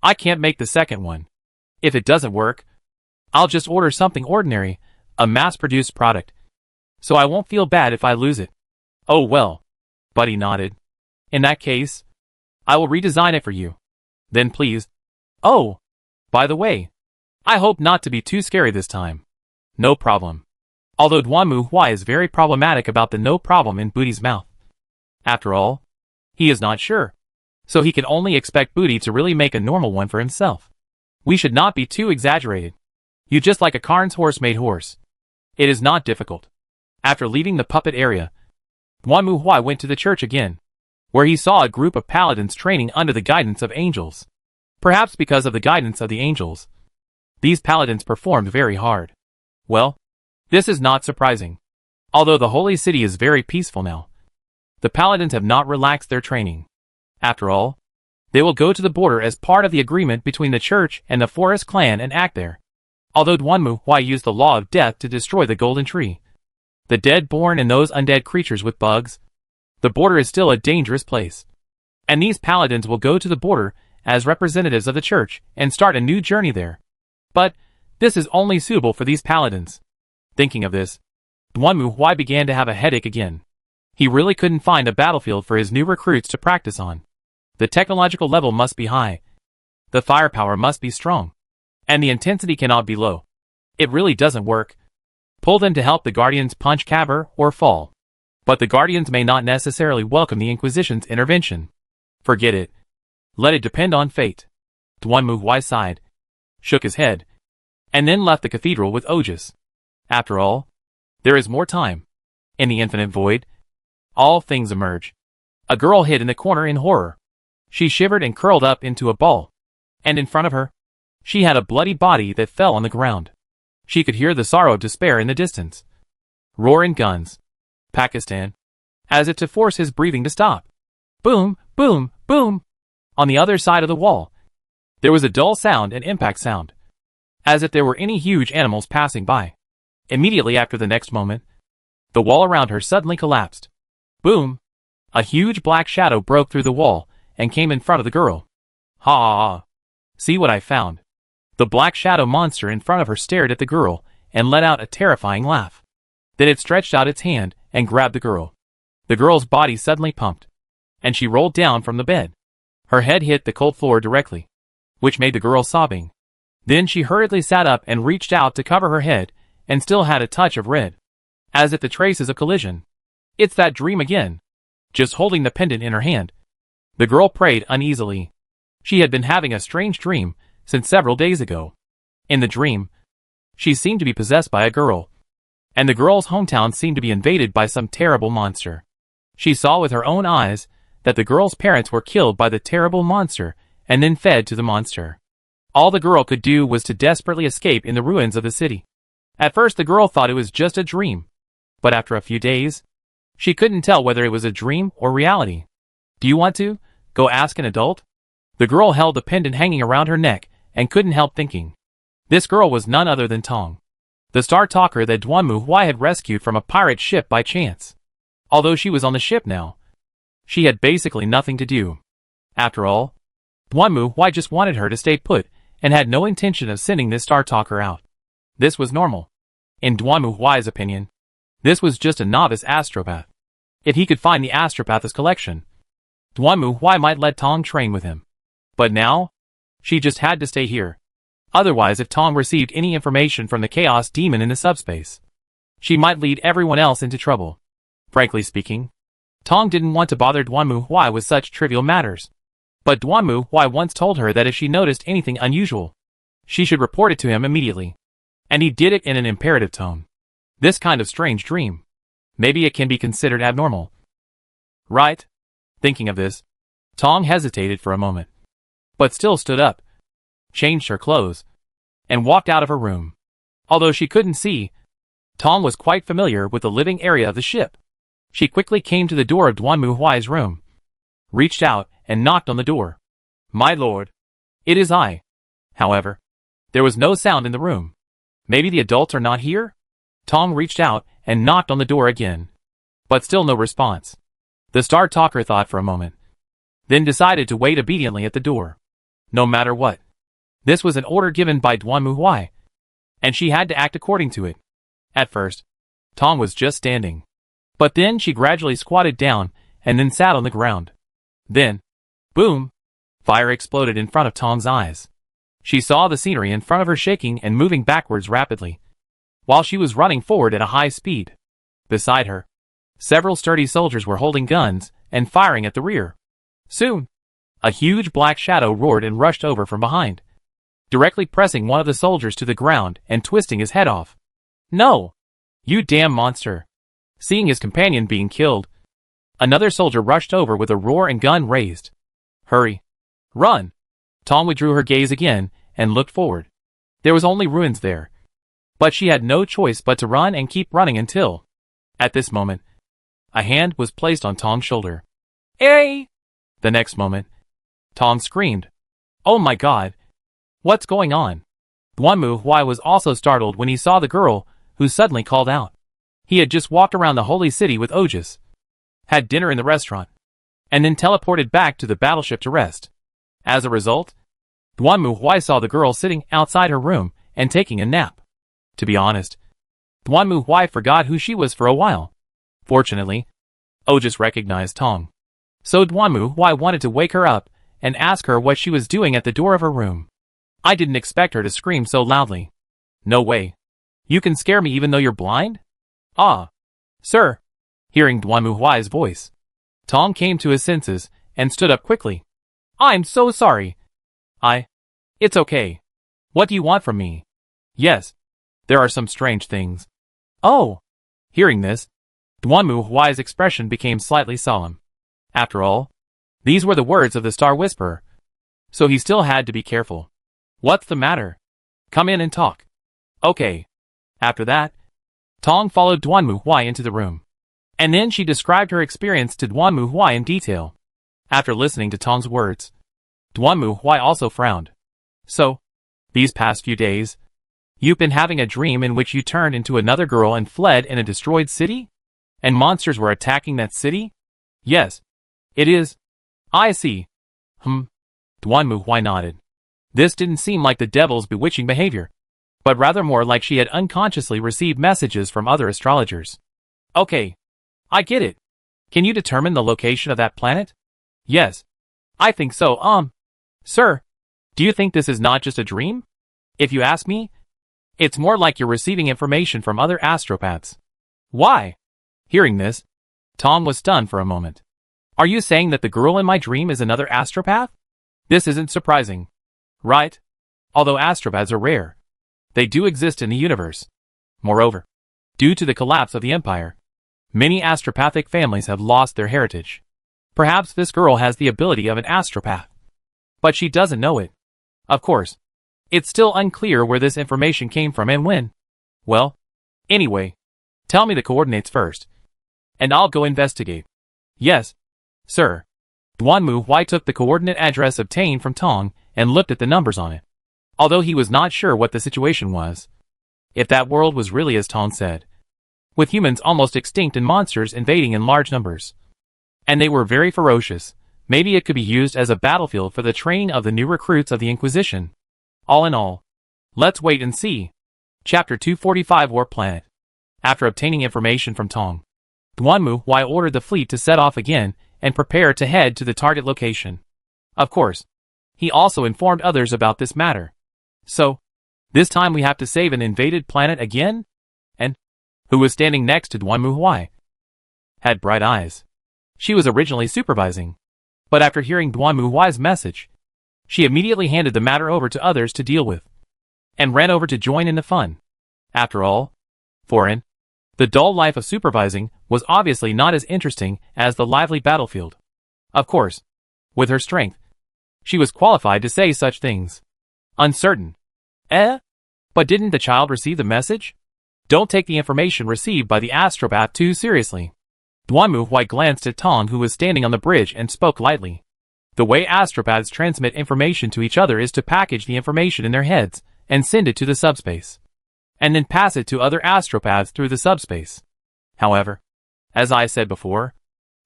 [SPEAKER 1] I can't make the second one. If it doesn't work, I'll just order something ordinary, a mass-produced product. So I won't feel bad if I lose it. Oh well. Buddy nodded. In that case, I will redesign it for you. Then please. Oh, by the way, I hope not to be too scary this time. No problem. Although Duanmu Huai is very problematic about the no problem in Booty's mouth. After all, he is not sure. So he can only expect Booty to really make a normal one for himself. We should not be too exaggerated. You just like a Karn's horse made horse. It is not difficult. After leaving the puppet area, Duanmu Huai went to the church again, where he saw a group of paladins training under the guidance of angels. Perhaps because of the guidance of the angels, these paladins performed very hard. Well, this is not surprising. Although the holy city is very peaceful now, the paladins have not relaxed their training. After all, they will go to the border as part of the agreement between the church and the forest clan and act there. Although Duanmu Huai used the law of death to destroy the golden tree, the dead born and those undead creatures with bugs, the border is still a dangerous place. And these paladins will go to the border as representatives of the church and start a new journey there. But this is only suitable for these paladins. Thinking of this, Duanmu Huai began to have a headache again. He really couldn't find a battlefield for his new recruits to practice on. The technological level must be high. The firepower must be strong. And the intensity cannot be low. It really doesn't work. Pull them to help the Guardians punch Caber or fall. But the Guardians may not necessarily welcome the Inquisition's intervention. Forget it. Let it depend on fate. Duanmu Huai sighed, shook his head, and then left the cathedral with Ojas. After all, there is more time. In the infinite void, all things emerge. A girl hid in the corner in horror. She shivered and curled up into a ball. And in front of her, she had a bloody body that fell on the ground. She could hear the sorrow of despair in the distance. Roaring guns. Pakistan. As if to force his breathing to stop. Boom, boom, boom. On the other side of the wall, there was a dull sound and impact sound. As if there were any huge animals passing by. Immediately after the next moment, the wall around her suddenly collapsed. Boom! A huge black shadow broke through the wall and came in front of the girl. Ha ha ha! See what I found. The black shadow monster in front of her stared at the girl and let out a terrifying laugh. Then it stretched out its hand and grabbed the girl. The girl's body suddenly pumped, and she rolled down from the bed. Her head hit the cold floor directly, which made the girl sobbing. Then she hurriedly sat up and reached out to cover her head and still had a touch of red, as if the traces of collision. It's that dream again. Just holding the pendant in her hand, the girl prayed uneasily. She had been having a strange dream since several days ago. In the dream, she seemed to be possessed by a girl, and the girl's hometown seemed to be invaded by some terrible monster. She saw with her own eyes that the girl's parents were killed by the terrible monster and then fed to the monster. All the girl could do was to desperately escape in the ruins of the city. At first the girl thought it was just a dream, but after a few days, she couldn't tell whether it was a dream or reality. Do you want to go ask an adult? The girl held the pendant hanging around her neck and couldn't help thinking. This girl was none other than Tong, the star talker that Duanmu Huai had rescued from a pirate ship by chance. Although she was on the ship now, she had basically nothing to do. After all, Duanmu Huai just wanted her to stay put and had no intention of sending this star talker out. This was normal. In Duanmu Huai's opinion, this was just a novice astropath. If he could find the astropath's collection, Duanmu Huai might let Tong train with him. But now, she just had to stay here. Otherwise, if Tong received any information from the chaos demon in the subspace, she might lead everyone else into trouble. Frankly speaking, Tong didn't want to bother Duanmu Huai with such trivial matters. But Duanmu Huai once told her that if she noticed anything unusual, she should report it to him immediately. And he did it in an imperative tone. This kind of strange dream. Maybe it can be considered abnormal. Right? Thinking of this, Tong hesitated for a moment, but still stood up. changed her clothes, and walked out of her room. Although she couldn't see, Tong was quite familiar with the living area of the ship. She quickly came to the door of Duanmu Huai's room, reached out, and knocked on the door. "My lord, it is I." However, there was no sound in the room. Maybe the adults are not here? Tong reached out and knocked on the door again. But still no response. The Star Talker thought for a moment, then decided to wait obediently at the door. No matter what. This was an order given by Duanmu Huai, and she had to act according to it. At first, Tong was just standing. But then she gradually squatted down and then sat on the ground. Then, boom! Fire exploded in front of Tong's eyes. She saw the scenery in front of her shaking and moving backwards rapidly, while she was running forward at a high speed. Beside her, several sturdy soldiers were holding guns and firing at the rear. Soon, a huge black shadow roared and rushed over from behind, directly pressing one of the soldiers to the ground and twisting his head off. "No! You damn monster!" Seeing his companion being killed, another soldier rushed over with a roar and gun raised. "Hurry! Run!" Tong withdrew her gaze again and looked forward. There was only ruins there. But she had no choice but to run and keep running until, at this moment, a hand was placed on Tong's shoulder. "Hey!" The next moment, Tong screamed. "Oh my god! What's going on?" Duanmu Huai was also startled when he saw the girl, who suddenly called out. He had just walked around the holy city with Ojas, had dinner in the restaurant, and then teleported back to the battleship to rest. As a result, Duanmu Huai saw the girl sitting outside her room and taking a nap. To be honest, Duanmu Huai forgot who she was for a while. Fortunately, Ojas recognized Tong. So Duanmu Huai wanted to wake her up and ask her what she was doing at the door of her room. "I didn't expect her to scream so loudly." "No way. You can scare me even though you're blind?" "Ah, sir." Hearing Duanmu Huai's voice, Tong came to his senses and stood up quickly. "I'm so sorry. It's okay. What do you want from me?" "Yes, there are some strange things." "Oh." Hearing this, Duanmu Huai's expression became slightly solemn. After all, these were the words of the Star Whisperer, so he still had to be careful. "What's the matter? Come in and talk." "Okay." After that, Tong followed Duanmu Huai into the room, and then she described her experience to Duanmu Huai in detail. After listening to Tong's words, Duanmu Huai also frowned. "So, these past few days, you've been having a dream in which you turned into another girl and fled in a destroyed city? And monsters were attacking that city?" "Yes, it is." "I see." Duanmu Huai nodded. This didn't seem like the devil's bewitching behavior, but rather more like she had unconsciously received messages from other astrologers. "Okay, I get it. Can you determine the location of that planet?" "Yes, I think so. Sir, do you think this is not just a dream? If you ask me, it's more like you're receiving information from other astropaths." "Why?" Hearing this, Tong was stunned for a moment. "Are you saying that the girl in my dream is another astropath?" This isn't surprising, right? Although astropaths are rare, they do exist in the universe. Moreover, due to the collapse of the Empire, many astropathic families have lost their heritage. Perhaps this girl has the ability of an astropath, but she doesn't know it. Of course, it's still unclear where this information came from and when. Well, anyway, tell me the coordinates first, and I'll go investigate. "Yes, sir." Duanmu Huai took the coordinate address obtained from Tong and looked at the numbers on it. Although he was not sure what the situation was, if that world was really as Tong said, with humans almost extinct and monsters invading in large numbers, and they were very ferocious, maybe it could be used as a battlefield for the training of the new recruits of the Inquisition. All in all, let's wait and see. Chapter 245 War Planet. After obtaining information from Tong, Duanmu Huai ordered the fleet to set off again and prepare to head to the target location. Of course, he also informed others about this matter. "So, this time we have to save an invaded planet again?" And, who was standing next to Duanmu Huai, had bright eyes. She was originally supervising, but after hearing Duanmu Huai's message, she immediately handed the matter over to others to deal with, and ran over to join in the fun. After all, foreign, the dull life of supervising was obviously not as interesting as the lively battlefield. Of course, with her strength, she was qualified to say such things. Uncertain. But didn't the child receive the message? Don't take the information received by the astropath too seriously. Duanmu Huai glanced at Tong, who was standing on the bridge, and spoke lightly. The way astropaths transmit information to each other is to package the information in their heads and send it to the subspace, and then pass it to other astropaths through the subspace. However, as I said before,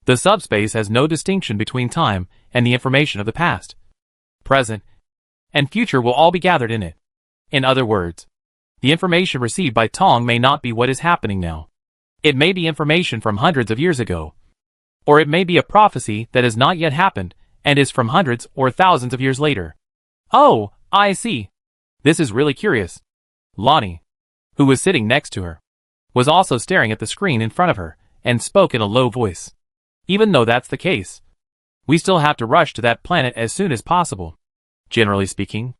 [SPEAKER 1] the subspace has no distinction between time and the information of the past, present, and future will all be gathered in it. In other words, the information received by Tong may not be what is happening now. It may be information from hundreds of years ago, or it may be a prophecy that has not yet happened and is from hundreds or thousands of years later. Oh, I see. This is really curious. Lonnie, who was sitting next to her, was also staring at the screen in front of her and spoke in a low voice. Even though that's the case, we still have to rush to that planet as soon as possible. Generally speaking,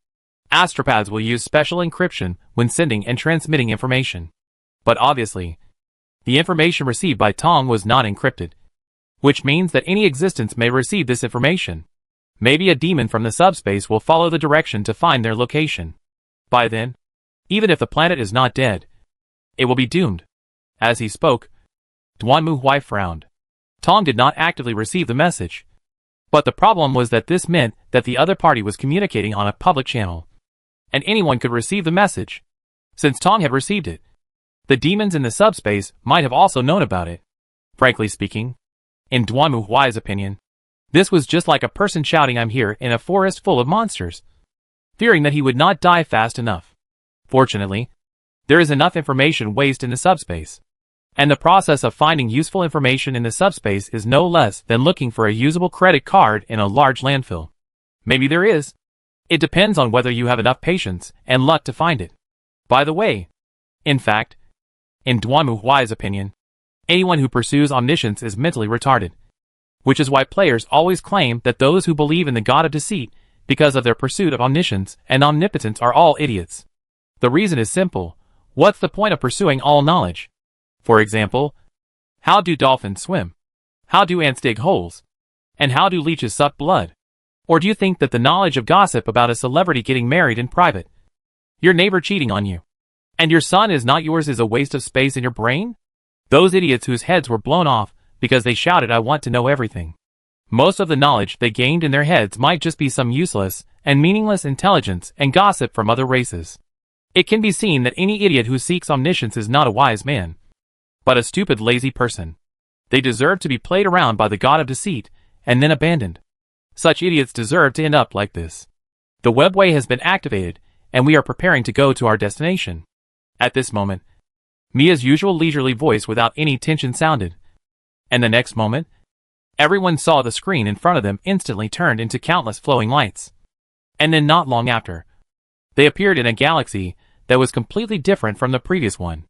[SPEAKER 1] astropaths will use special encryption when sending and transmitting information. But obviously, the information received by Tong was not encrypted, which means that any existence may receive this information. Maybe a demon from the subspace will follow the direction to find their location. By then, even if the planet is not dead, it will be doomed. As he spoke, Duanmu Huai frowned. Tong did not actively receive the message, but the problem was that this meant that the other party was communicating on a public channel, and anyone could receive the message. Since Tong had received it, the demons in the subspace might have also known about it. Frankly speaking, in Duanmu Huai's opinion, this was just like a person shouting, "I'm here," in a forest full of monsters, fearing that he would not die fast enough. Fortunately, there is enough information waste in the subspace, and the process of finding useful information in the subspace is no less than looking for a usable credit card in a large landfill. Maybe there is. It depends on whether you have enough patience and luck to find it. By the way, in fact, in Duanmu Huai's opinion, anyone who pursues omniscience is mentally retarded, which is why players always claim that those who believe in the god of deceit because of their pursuit of omniscience and omnipotence are all idiots. The reason is simple. What's the point of pursuing all knowledge? For example, how do dolphins swim? How do ants dig holes? And how do leeches suck blood? Or do you think that the knowledge of gossip about a celebrity getting married in private, your neighbor cheating on you, and your son is not yours is a waste of space in your brain? Those idiots whose heads were blown off because they shouted, "I want to know everything." Most of the knowledge they gained in their heads might just be some useless and meaningless intelligence and gossip from other races. It can be seen that any idiot who seeks omniscience is not a wise man, but a stupid, lazy person. They deserve to be played around by the god of deceit and then abandoned. Such idiots deserve to end up like this. The webway has been activated, and we are preparing to go to our destination. At this moment, Mia's usual leisurely voice without any tension sounded, and the next moment, everyone saw the screen in front of them instantly turned into countless flowing lights. And then not long after, they appeared in a galaxy that was completely different from the previous one.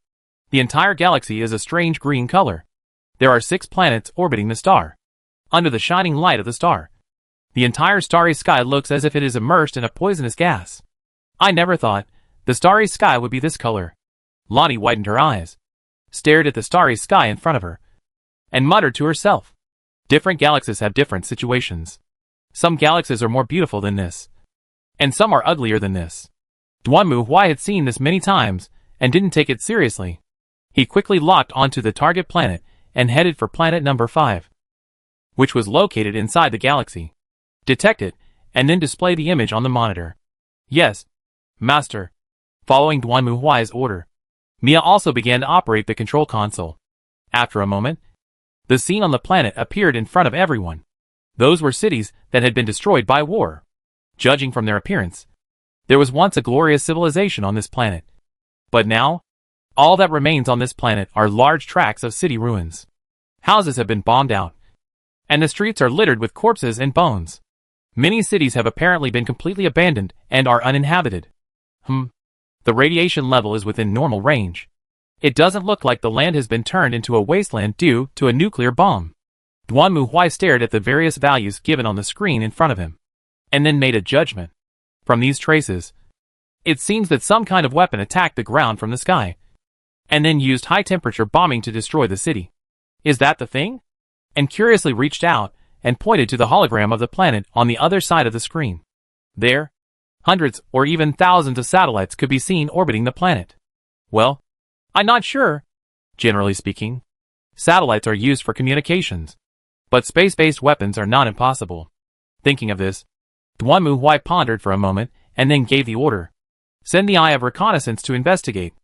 [SPEAKER 1] The entire galaxy is a strange green color. There are 6 planets orbiting the star. Under the shining light of the star, the entire starry sky looks as if it is immersed in a poisonous gas. I never thought the starry sky would be this color. Lonnie widened her eyes, stared at the starry sky in front of her, and muttered to herself. Different galaxies have different situations. Some galaxies are more beautiful than this, and some are uglier than this. Duanmu Huai had seen this many times and didn't take it seriously. He quickly locked onto the target planet and headed for planet number 5, which was located inside the galaxy. Detect it, and then display the image on the monitor. Yes, Master. Following Duanmu Huai's order, Mia also began to operate the control console. After a moment, the scene on the planet appeared in front of everyone. Those were cities that had been destroyed by war. Judging from their appearance, there was once a glorious civilization on this planet. But now, all that remains on this planet are large tracts of city ruins. Houses have been bombed out, and the streets are littered with corpses and bones. Many cities have apparently been completely abandoned and are uninhabited. The radiation level is within normal range. It doesn't look like the land has been turned into a wasteland due to a nuclear bomb. Duanmu Huai stared at the various values given on the screen in front of him, and then made a judgment. From these traces, it seems that some kind of weapon attacked the ground from the sky, and then used high-temperature bombing to destroy the city. Is that the thing? And curiously reached out and pointed to the hologram of the planet on the other side of the screen. There, Hundreds or even thousands of satellites could be seen orbiting the planet. Well, I'm not sure. Generally speaking, satellites are used for communications, but space-based weapons are not impossible. Thinking of this, Duanmu Huai pondered for a moment and then gave the order. Send the Eye of Reconnaissance to investigate,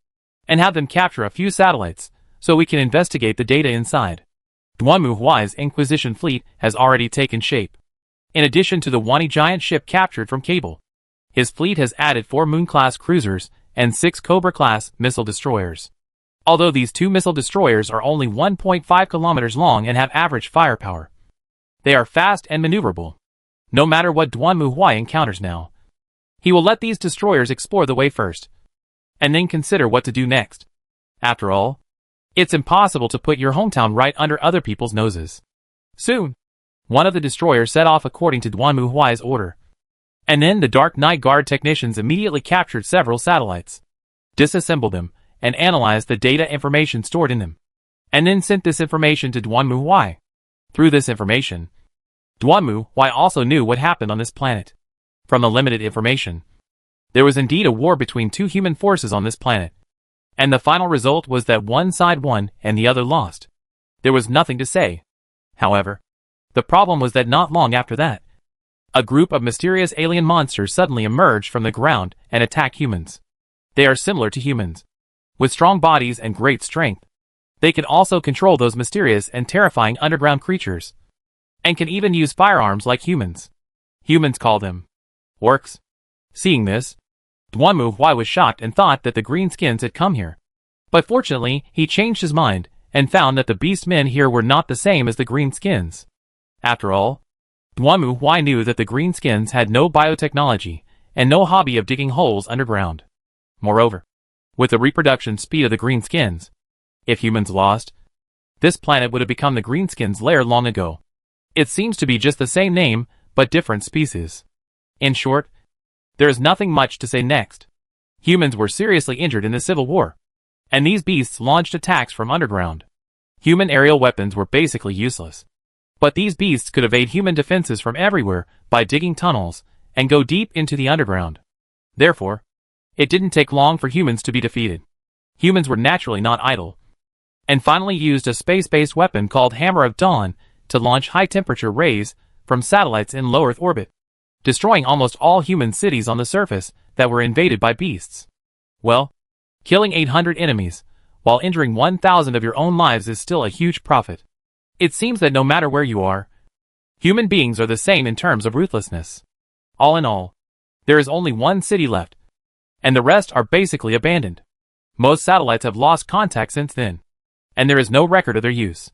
[SPEAKER 1] and have them capture a few satellites, so we can investigate the data inside. Duanmu Huai's Inquisition fleet has already taken shape. In addition to the Wani giant ship captured from Cable, his fleet has added 4 Moon-class cruisers and 6 Cobra-class missile destroyers. Although these 2 missile destroyers are only 1.5 kilometers long and have average firepower, they are fast and maneuverable. No matter what Duanmu Huai encounters now, he will let these destroyers explore the way first, and then consider what to do next. After all, it's impossible to put your hometown right under other people's noses. Soon, one of the destroyers set off according to Duanmu Huai's order. And then the Dark Night Guard technicians immediately captured several satellites, disassembled them, and analyzed the data information stored in them, and then sent this information to Duanmu Huai. Through this information, Duanmu Huai also knew what happened on this planet. From the limited information, there was indeed a war between 2 human forces on this planet, and the final result was that one side won and the other lost. There was nothing to say. However, the problem was that not long after that, a group of mysterious alien monsters suddenly emerged from the ground and attacked humans. They are similar to humans, with strong bodies and great strength. They can also control those mysterious and terrifying underground creatures, and can even use firearms like humans. Humans call them orcs. Seeing this, Duanmu Huai was shocked and thought that the greenskins had come here. But fortunately, he changed his mind, and found that the beast men here were not the same as the greenskins. After all, Duanmu Huai knew that the greenskins had no biotechnology, and no hobby of digging holes underground. Moreover, with the reproduction speed of the greenskins, if humans lost, this planet would have become the greenskins' lair long ago. It seems to be just the same name, but different species. In short, there is nothing much to say next. Humans were seriously injured in the Civil War, and these beasts launched attacks from underground. Human aerial weapons were basically useless. But these beasts could evade human defenses from everywhere by digging tunnels and go deep into the underground. Therefore, it didn't take long for humans to be defeated. Humans were naturally not idle, and finally used a space-based weapon called Hammer of Dawn to launch high-temperature rays from satellites in low Earth orbit, destroying almost all human cities on the surface that were invaded by beasts. Well, killing 800 enemies, while injuring 1,000 of your own lives is still a huge profit. It seems that no matter where you are, human beings are the same in terms of ruthlessness. All in all, there is only one city left, and the rest are basically abandoned. Most satellites have lost contact since then, and there is no record of their use.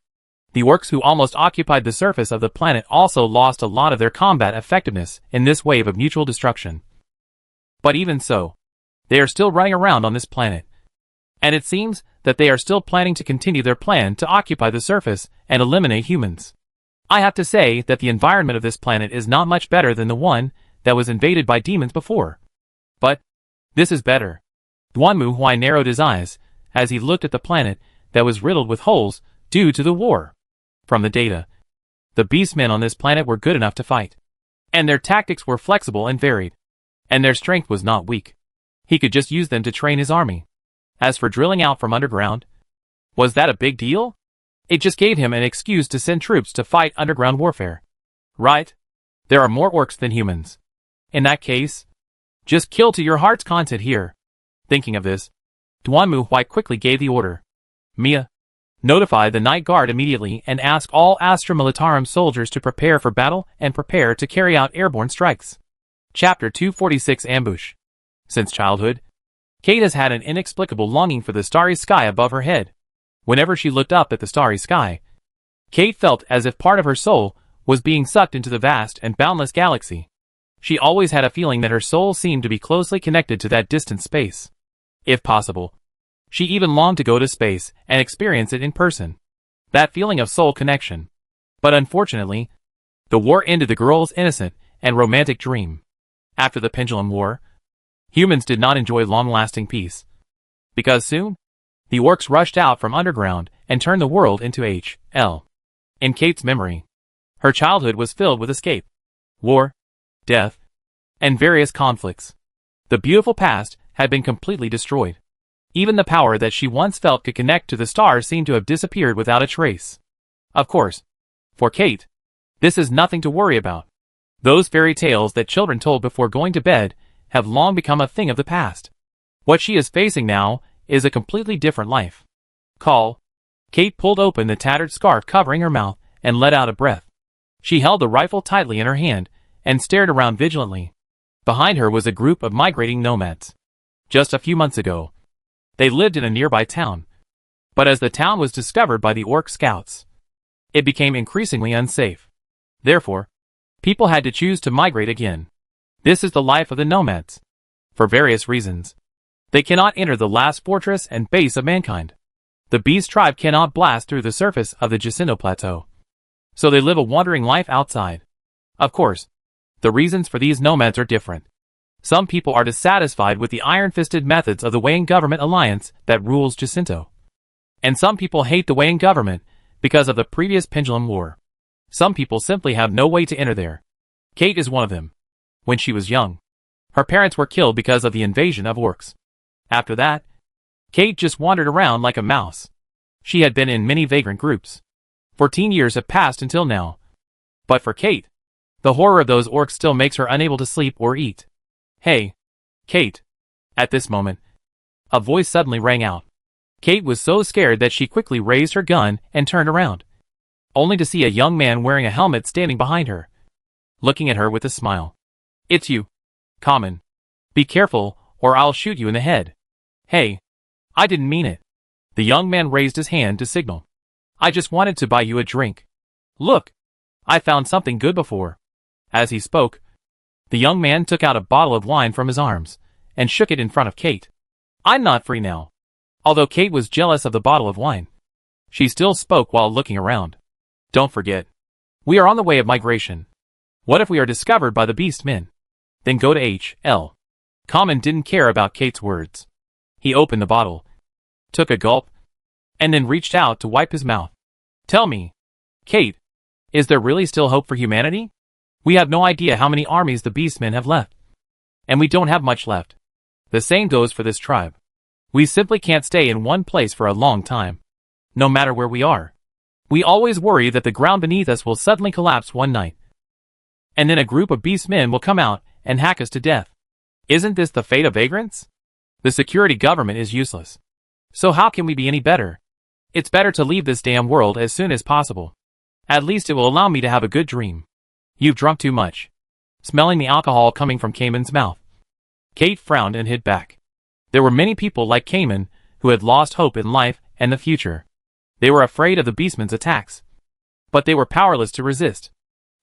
[SPEAKER 1] The orcs who almost occupied the surface of the planet also lost a lot of their combat effectiveness in this wave of mutual destruction. But even so, they are still running around on this planet, and it seems that they are still planning to continue their plan to occupy the surface and eliminate humans. I have to say that the environment of this planet is not much better than the one that was invaded by demons before. But this is better. Duanmu Huai narrowed his eyes as he looked at the planet that was riddled with holes due to the war. From the data, the beastmen on this planet were good enough to fight, and their tactics were flexible and varied, and their strength was not weak. He could just use them to train his army. As for drilling out from underground, was that a big deal? It just gave him an excuse to send troops to fight underground warfare. Right? There are more orcs than humans. In that case, just kill to your heart's content here. Thinking of this, Duanmu Huai quickly gave the order. Mia, notify the Night Guard immediately and ask all Astra Militarum soldiers to prepare for battle and prepare to carry out airborne strikes. Chapter 246 Ambush. Since childhood, Kate has had an inexplicable longing for the starry sky above her head. Whenever she looked up at the starry sky, Kate felt as if part of her soul was being sucked into the vast and boundless galaxy. She always had a feeling that her soul seemed to be closely connected to that distant space. If possible, she even longed to go to space and experience it in person. That feeling of soul connection. But unfortunately, the war ended the girl's innocent and romantic dream. After the Pendulum War, humans did not enjoy long-lasting peace, because soon, the orcs rushed out from underground and turned the world into hell. In Kate's memory, her childhood was filled with escape, war, death, and various conflicts. The beautiful past had been completely destroyed. Even the power that she once felt could connect to the stars seemed to have disappeared without a trace. Of course, for Kate, this is nothing to worry about. Those fairy tales that children told before going to bed have long become a thing of the past. What she is facing now is a completely different life. Call. Kate pulled open the tattered scarf covering her mouth and let out a breath. She held the rifle tightly in her hand and stared around vigilantly. Behind her was a group of migrating nomads. Just a few months ago, they lived in a nearby town. But as the town was discovered by the orc scouts, it became increasingly unsafe. Therefore, people had to choose to migrate again. This is the life of the nomads. For various reasons, they cannot enter the last fortress and base of mankind. The beast tribe cannot blast through the surface of the Jacinto Plateau, so they live a wandering life outside. Of course, the reasons for these nomads are different. Some people are dissatisfied with the iron-fisted methods of the Wayne government alliance that rules Jacinto. And some people hate the Wayne government because of the previous Pendulum War. Some people simply have no way to enter there. Kate is one of them. When she was young, her parents were killed because of the invasion of orcs. After that, Kate just wandered around like a mouse. She had been in many vagrant groups. 14 years have passed until now. But for Kate, the horror of those orcs still makes her unable to sleep or eat. Hey, Kate. At this moment, a voice suddenly rang out. Kate was so scared that she quickly raised her gun and turned around, only to see a young man wearing a helmet standing behind her, looking at her with a smile. It's you, Common. Be careful, or I'll shoot you in the head. Hey, I didn't mean it. The young man raised his hand to signal. I just wanted to buy you a drink. Look, I found something good before. As he spoke, the young man took out a bottle of wine from his arms and shook it in front of Kate. I'm not free now. Although Kate was jealous of the bottle of wine, she still spoke while looking around. Don't forget, we are on the way of migration. What if we are discovered by the beast men? Then go to H.L. Common didn't care about Kate's words. He opened the bottle, took a gulp, and then reached out to wipe his mouth. Tell me, Kate, is there really still hope for humanity? We have no idea how many armies the beastmen have left. And we don't have much left. The same goes for this tribe. We simply can't stay in one place for a long time. No matter where we are. We always worry that the ground beneath us will suddenly collapse one night. And then a group of beastmen will come out and hack us to death. Isn't this the fate of vagrants? The security government is useless. So how can we be any better? It's better to leave this damn world as soon as possible. At least it will allow me to have a good dream. You've drunk too much. Smelling the alcohol coming from Cayman's mouth, Kate frowned and hid back. There were many people like Cayman who had lost hope in life and the future. They were afraid of the beastmen's attacks. But they were powerless to resist.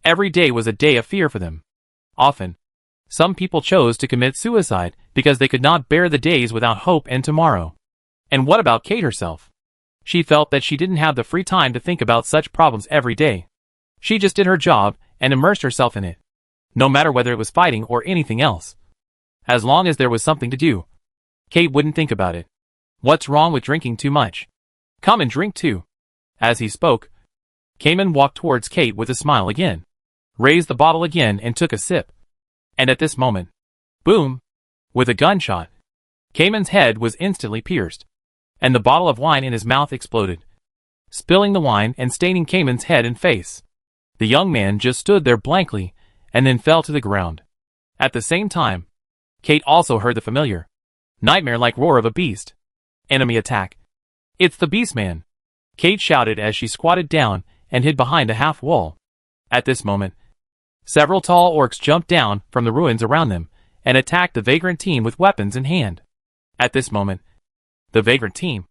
[SPEAKER 1] Every day was a day of fear for them. Often, some people chose to commit suicide because they could not bear the days without hope and tomorrow. And what about Kate herself? She felt that she didn't have the free time to think about such problems every day. She just did her job and immersed herself in it, no matter whether it was fighting or anything else. As long as there was something to do, Kate wouldn't think about it. What's wrong with drinking too much? Come and drink too. As he spoke, Cayman walked towards Kate with a smile again, raised the bottle again and took a sip. And at this moment, boom, with a gunshot, Cayman's head was instantly pierced, and the bottle of wine in his mouth exploded, spilling the wine and staining Cayman's head and face. The young man just stood there blankly and then fell to the ground. At the same time, Kate also heard the familiar, nightmare-like roar of a beast. Enemy attack. It's the beastman. Kate shouted as she squatted down and hid behind a half wall. At this moment, several tall orcs jumped down from the ruins around them and attacked the vagrant team with weapons in hand. At this moment, the vagrant team,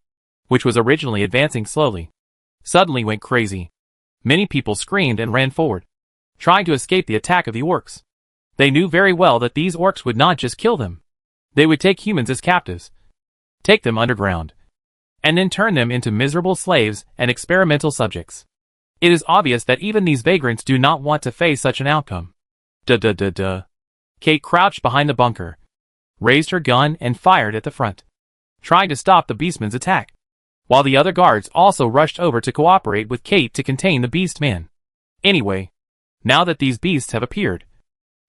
[SPEAKER 1] which was originally advancing slowly, suddenly went crazy. Many people screamed and ran forward, trying to escape the attack of the orcs. They knew very well that these orcs would not just kill them. They would take humans as captives, take them underground, and then turn them into miserable slaves and experimental subjects. It is obvious that even these vagrants do not want to face such an outcome. Duh. Kate crouched behind the bunker, raised her gun and fired at the front, trying to stop the beastman's attack, while the other guards also rushed over to cooperate with Kate to contain the beast man. Anyway, now that these beasts have appeared,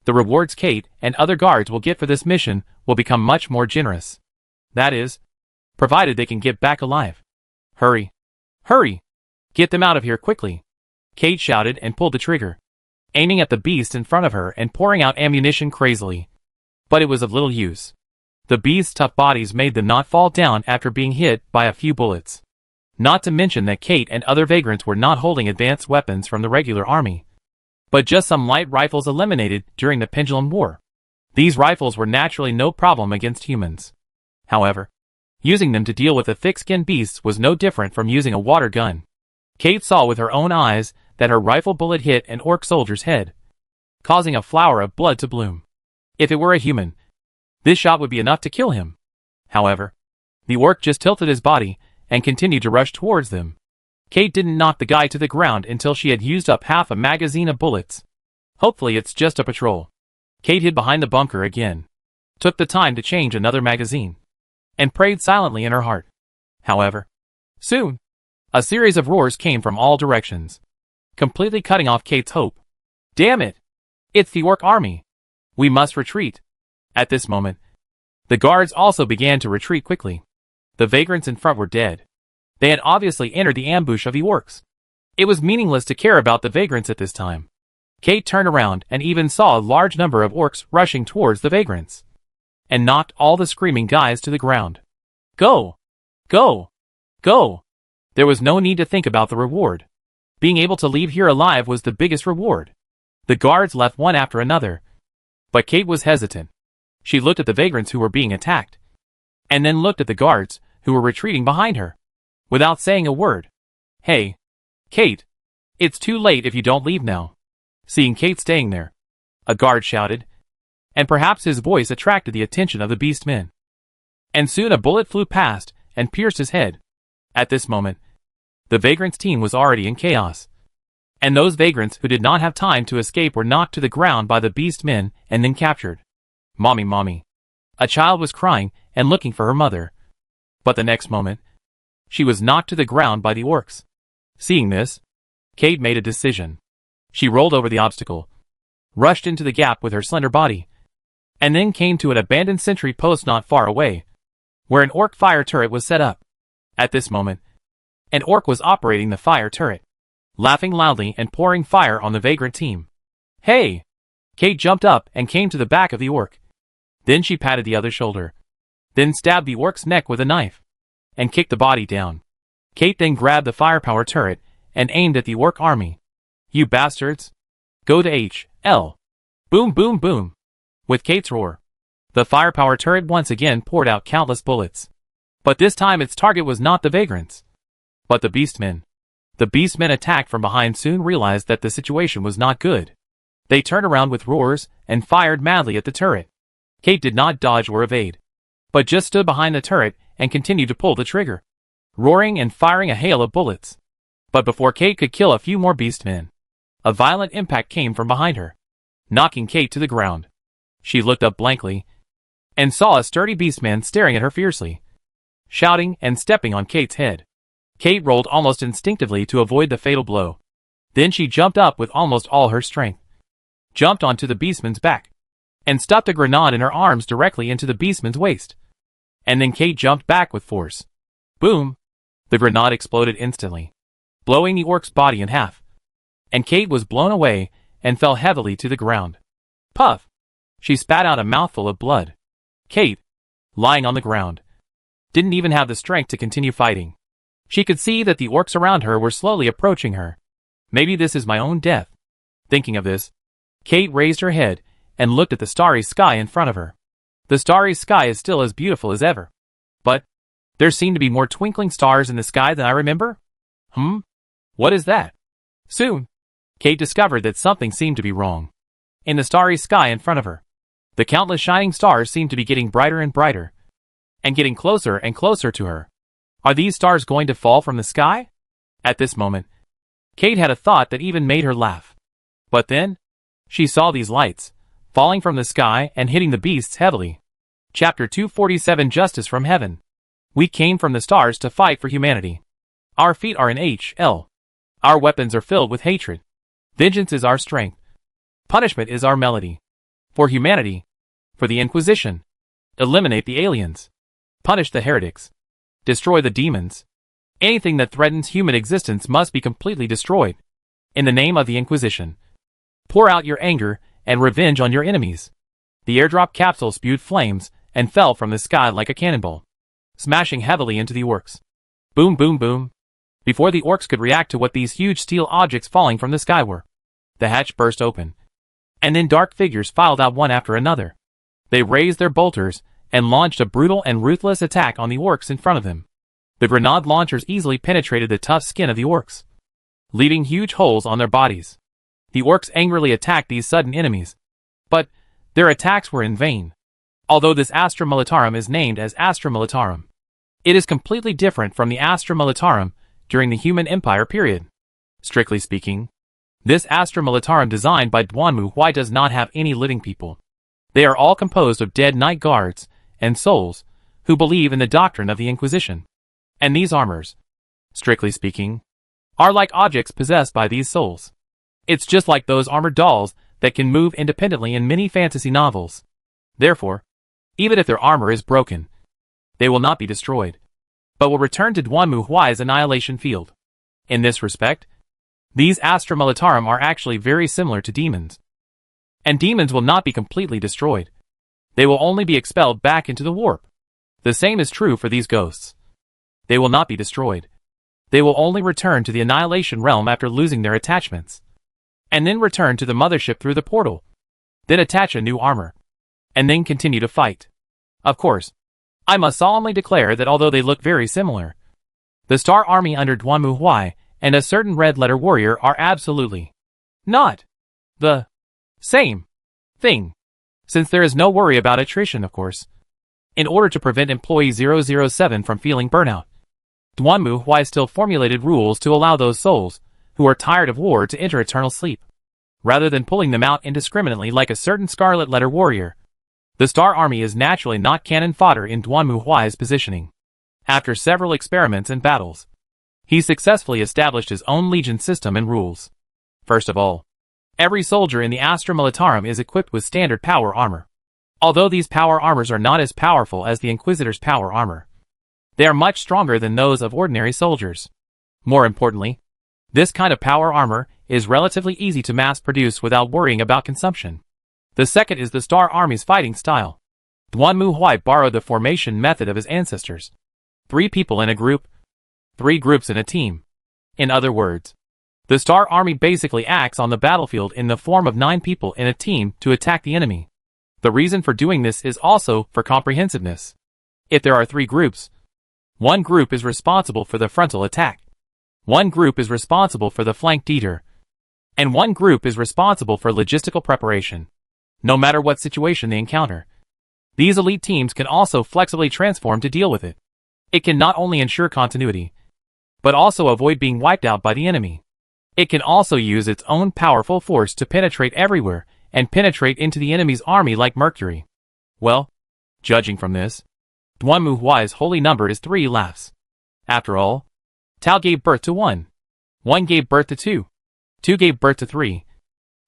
[SPEAKER 1] The rewards Kate and other guards will get for this mission will become much more generous. That is, provided they can get back alive. Hurry! Hurry! Get them out of here quickly! Kate shouted and pulled the trigger, aiming at the beast in front of her and pouring out ammunition crazily. But it was of little use. The beast's tough bodies made them not fall down after being hit by a few bullets. Not to mention that Kate and other vagrants were not holding advanced weapons from the regular army, but just some light rifles eliminated during the Pendulum War. These rifles were naturally no problem against humans. However, using them to deal with the thick-skinned beasts was no different from using a water gun. Kate saw with her own eyes that her rifle bullet hit an orc soldier's head, causing a flower of blood to bloom. If it were a human, this shot would be enough to kill him. However, the orc just tilted his body and continued to rush towards them. Kate didn't knock the guy to the ground until she had used up half a magazine of bullets. Hopefully it's just a patrol. Kate hid behind the bunker again, took the time to change another magazine, and prayed silently in her heart. However, soon, a series of roars came from all directions, completely cutting off Kate's hope. Damn it! It's the orc army! We must retreat! At this moment, the guards also began to retreat quickly. The vagrants in front were dead. They had obviously entered the ambush of the orcs. It was meaningless to care about the vagrants at this time. Kate turned around and even saw a large number of orcs rushing towards the vagrants, and knocked all the screaming guys to the ground. Go! Go! Go! There was no need to think about the reward. Being able to leave here alive was the biggest reward. The guards left one after another, but Kate was hesitant. She looked at the vagrants who were being attacked, and then looked at the guards who were retreating behind her, without saying a word. Hey, Kate, it's too late if you don't leave now. Seeing Kate staying there, a guard shouted, and perhaps his voice attracted the attention of the beast men. And soon a bullet flew past and pierced his head. At this moment, the vagrants' team was already in chaos, and those vagrants who did not have time to escape were knocked to the ground by the beast men and then captured. Mommy, mommy. A child was crying and looking for her mother. But the next moment, she was knocked to the ground by the orcs. Seeing this, Kate made a decision. She rolled over the obstacle, rushed into the gap with her slender body, and then came to an abandoned sentry post not far away, where an orc fire turret was set up. At this moment, an orc was operating the fire turret, laughing loudly and pouring fire on the vagrant team. Hey! Kate jumped up and came to the back of the orc. Then she patted the other shoulder, then stabbed the orc's neck with a knife, and kicked the body down. Kate then grabbed the firepower turret and aimed at the orc army. You bastards! Go to H.L. Boom, boom, boom! With Kate's roar, the firepower turret once again poured out countless bullets. But this time its target was not the vagrants, but the beastmen. The beastmen attacked from behind soon realized that the situation was not good. They turned around with roars and fired madly at the turret. Kate did not dodge or evade, but just stood behind the turret and continued to pull the trigger, roaring and firing a hail of bullets. But before Kate could kill a few more beastmen, a violent impact came from behind her, knocking Kate to the ground. She looked up blankly and saw a sturdy beastman staring at her fiercely, shouting and stepping on Kate's head. Kate rolled almost instinctively to avoid the fatal blow. Then she jumped up with almost all her strength, jumped onto the beastman's back, and stuffed a grenade in her arms directly into the beastman's waist. And then Kate jumped back with force. Boom! The grenade exploded instantly, blowing the orc's body in half, and Kate was blown away and fell heavily to the ground. Puff! She spat out a mouthful of blood. Kate, lying on the ground, didn't even have the strength to continue fighting. She could see that the orcs around her were slowly approaching her. Maybe this is my own death. Thinking of this, Kate raised her head and looked at the starry sky in front of her. The starry sky is still as beautiful as ever, but there seem to be more twinkling stars in the sky than I remember. What is that? Soon, Kate discovered that something seemed to be wrong. In the starry sky in front of her, the countless shining stars seemed to be getting brighter and brighter, and getting closer and closer to her. Are these stars going to fall from the sky? At this moment, Kate had a thought that even made her laugh. But then, she saw these lights, falling from the sky and hitting the beasts heavily. Chapter 247 Justice from Heaven. We came from the stars to fight for humanity. Our feet are in H.L. Our weapons are filled with hatred. Vengeance is our strength. Punishment is our melody. For humanity. For the Inquisition. Eliminate the aliens. Punish the heretics. Destroy the demons. Anything that threatens human existence must be completely destroyed. In the name of the Inquisition. Pour out your anger and revenge on your enemies. The airdrop capsule spewed flames and fell from the sky like a cannonball, smashing heavily into the orcs. Boom, boom, boom. Before the orcs could react to what these huge steel objects falling from the sky were, the hatch burst open. And then dark figures filed out one after another. They raised their bolters and launched a brutal and ruthless attack on the orcs in front of them. The grenade launchers easily penetrated the tough skin of the orcs, leaving huge holes on their bodies. The orcs angrily attacked these sudden enemies, but their attacks were in vain. Although this Astra Militarum is named as Astra Militarum, it is completely different from the Astra Militarum during the Human Empire period. Strictly speaking, this Astra Militarum designed by Duanmu Huai does not have any living people. They are all composed of dead knight guards and souls who believe in the doctrine of the Inquisition. And these armors, strictly speaking, are like objects possessed by these souls. It's just like those armored dolls that can move independently in many fantasy novels. Therefore, even if their armor is broken, they will not be destroyed, but will return to Duanmu Huai's annihilation field. In this respect, these Astra Militarum are actually very similar to demons. And demons will not be completely destroyed. They will only be expelled back into the warp. The same is true for these ghosts. They will not be destroyed. They will only return to the annihilation realm after losing their attachments, and then return to the mothership through the portal, then attach a new armor, and then continue to fight. Of course, I must solemnly declare that although they look very similar, the Star Army under Duanmu Huai and a certain red letter warrior are absolutely not the same thing, since there is no worry about attrition, of course. In order to prevent Employee 007 from feeling burnout, Duanmu Huai still formulated rules to allow those souls who are tired of war to enter eternal sleep, rather than pulling them out indiscriminately like a certain scarlet letter warrior. The Star Army is naturally not cannon fodder in Duanmu Huai's positioning. After several experiments and battles, he successfully established his own legion system and rules. First of all, every soldier in the Astra Militarum is equipped with standard power armor. Although these power armors are not as powerful as the Inquisitor's power armor, they are much stronger than those of ordinary soldiers. More importantly, this kind of power armor is relatively easy to mass produce without worrying about consumption. The second is the Star Army's fighting style. Duanmu Huai borrowed the formation method of his ancestors. 3 people in a group, 3 groups in a team. In other words, the Star Army basically acts on the battlefield in the form of 9 people in a team to attack the enemy. The reason for doing this is also for comprehensiveness. If there are 3 groups, one group is responsible for the frontal attack, one group is responsible for the flank deter, and one group is responsible for logistical preparation. No matter what situation they encounter, these elite teams can also flexibly transform to deal with it. It can not only ensure continuity, but also avoid being wiped out by the enemy. It can also use its own powerful force to penetrate everywhere and penetrate into the enemy's army like mercury. Well, judging from this, Duanmu Huai's holy number is 3 laughs. After all, Tao gave birth to 1. 1 gave birth to 2. 2 gave birth to 3.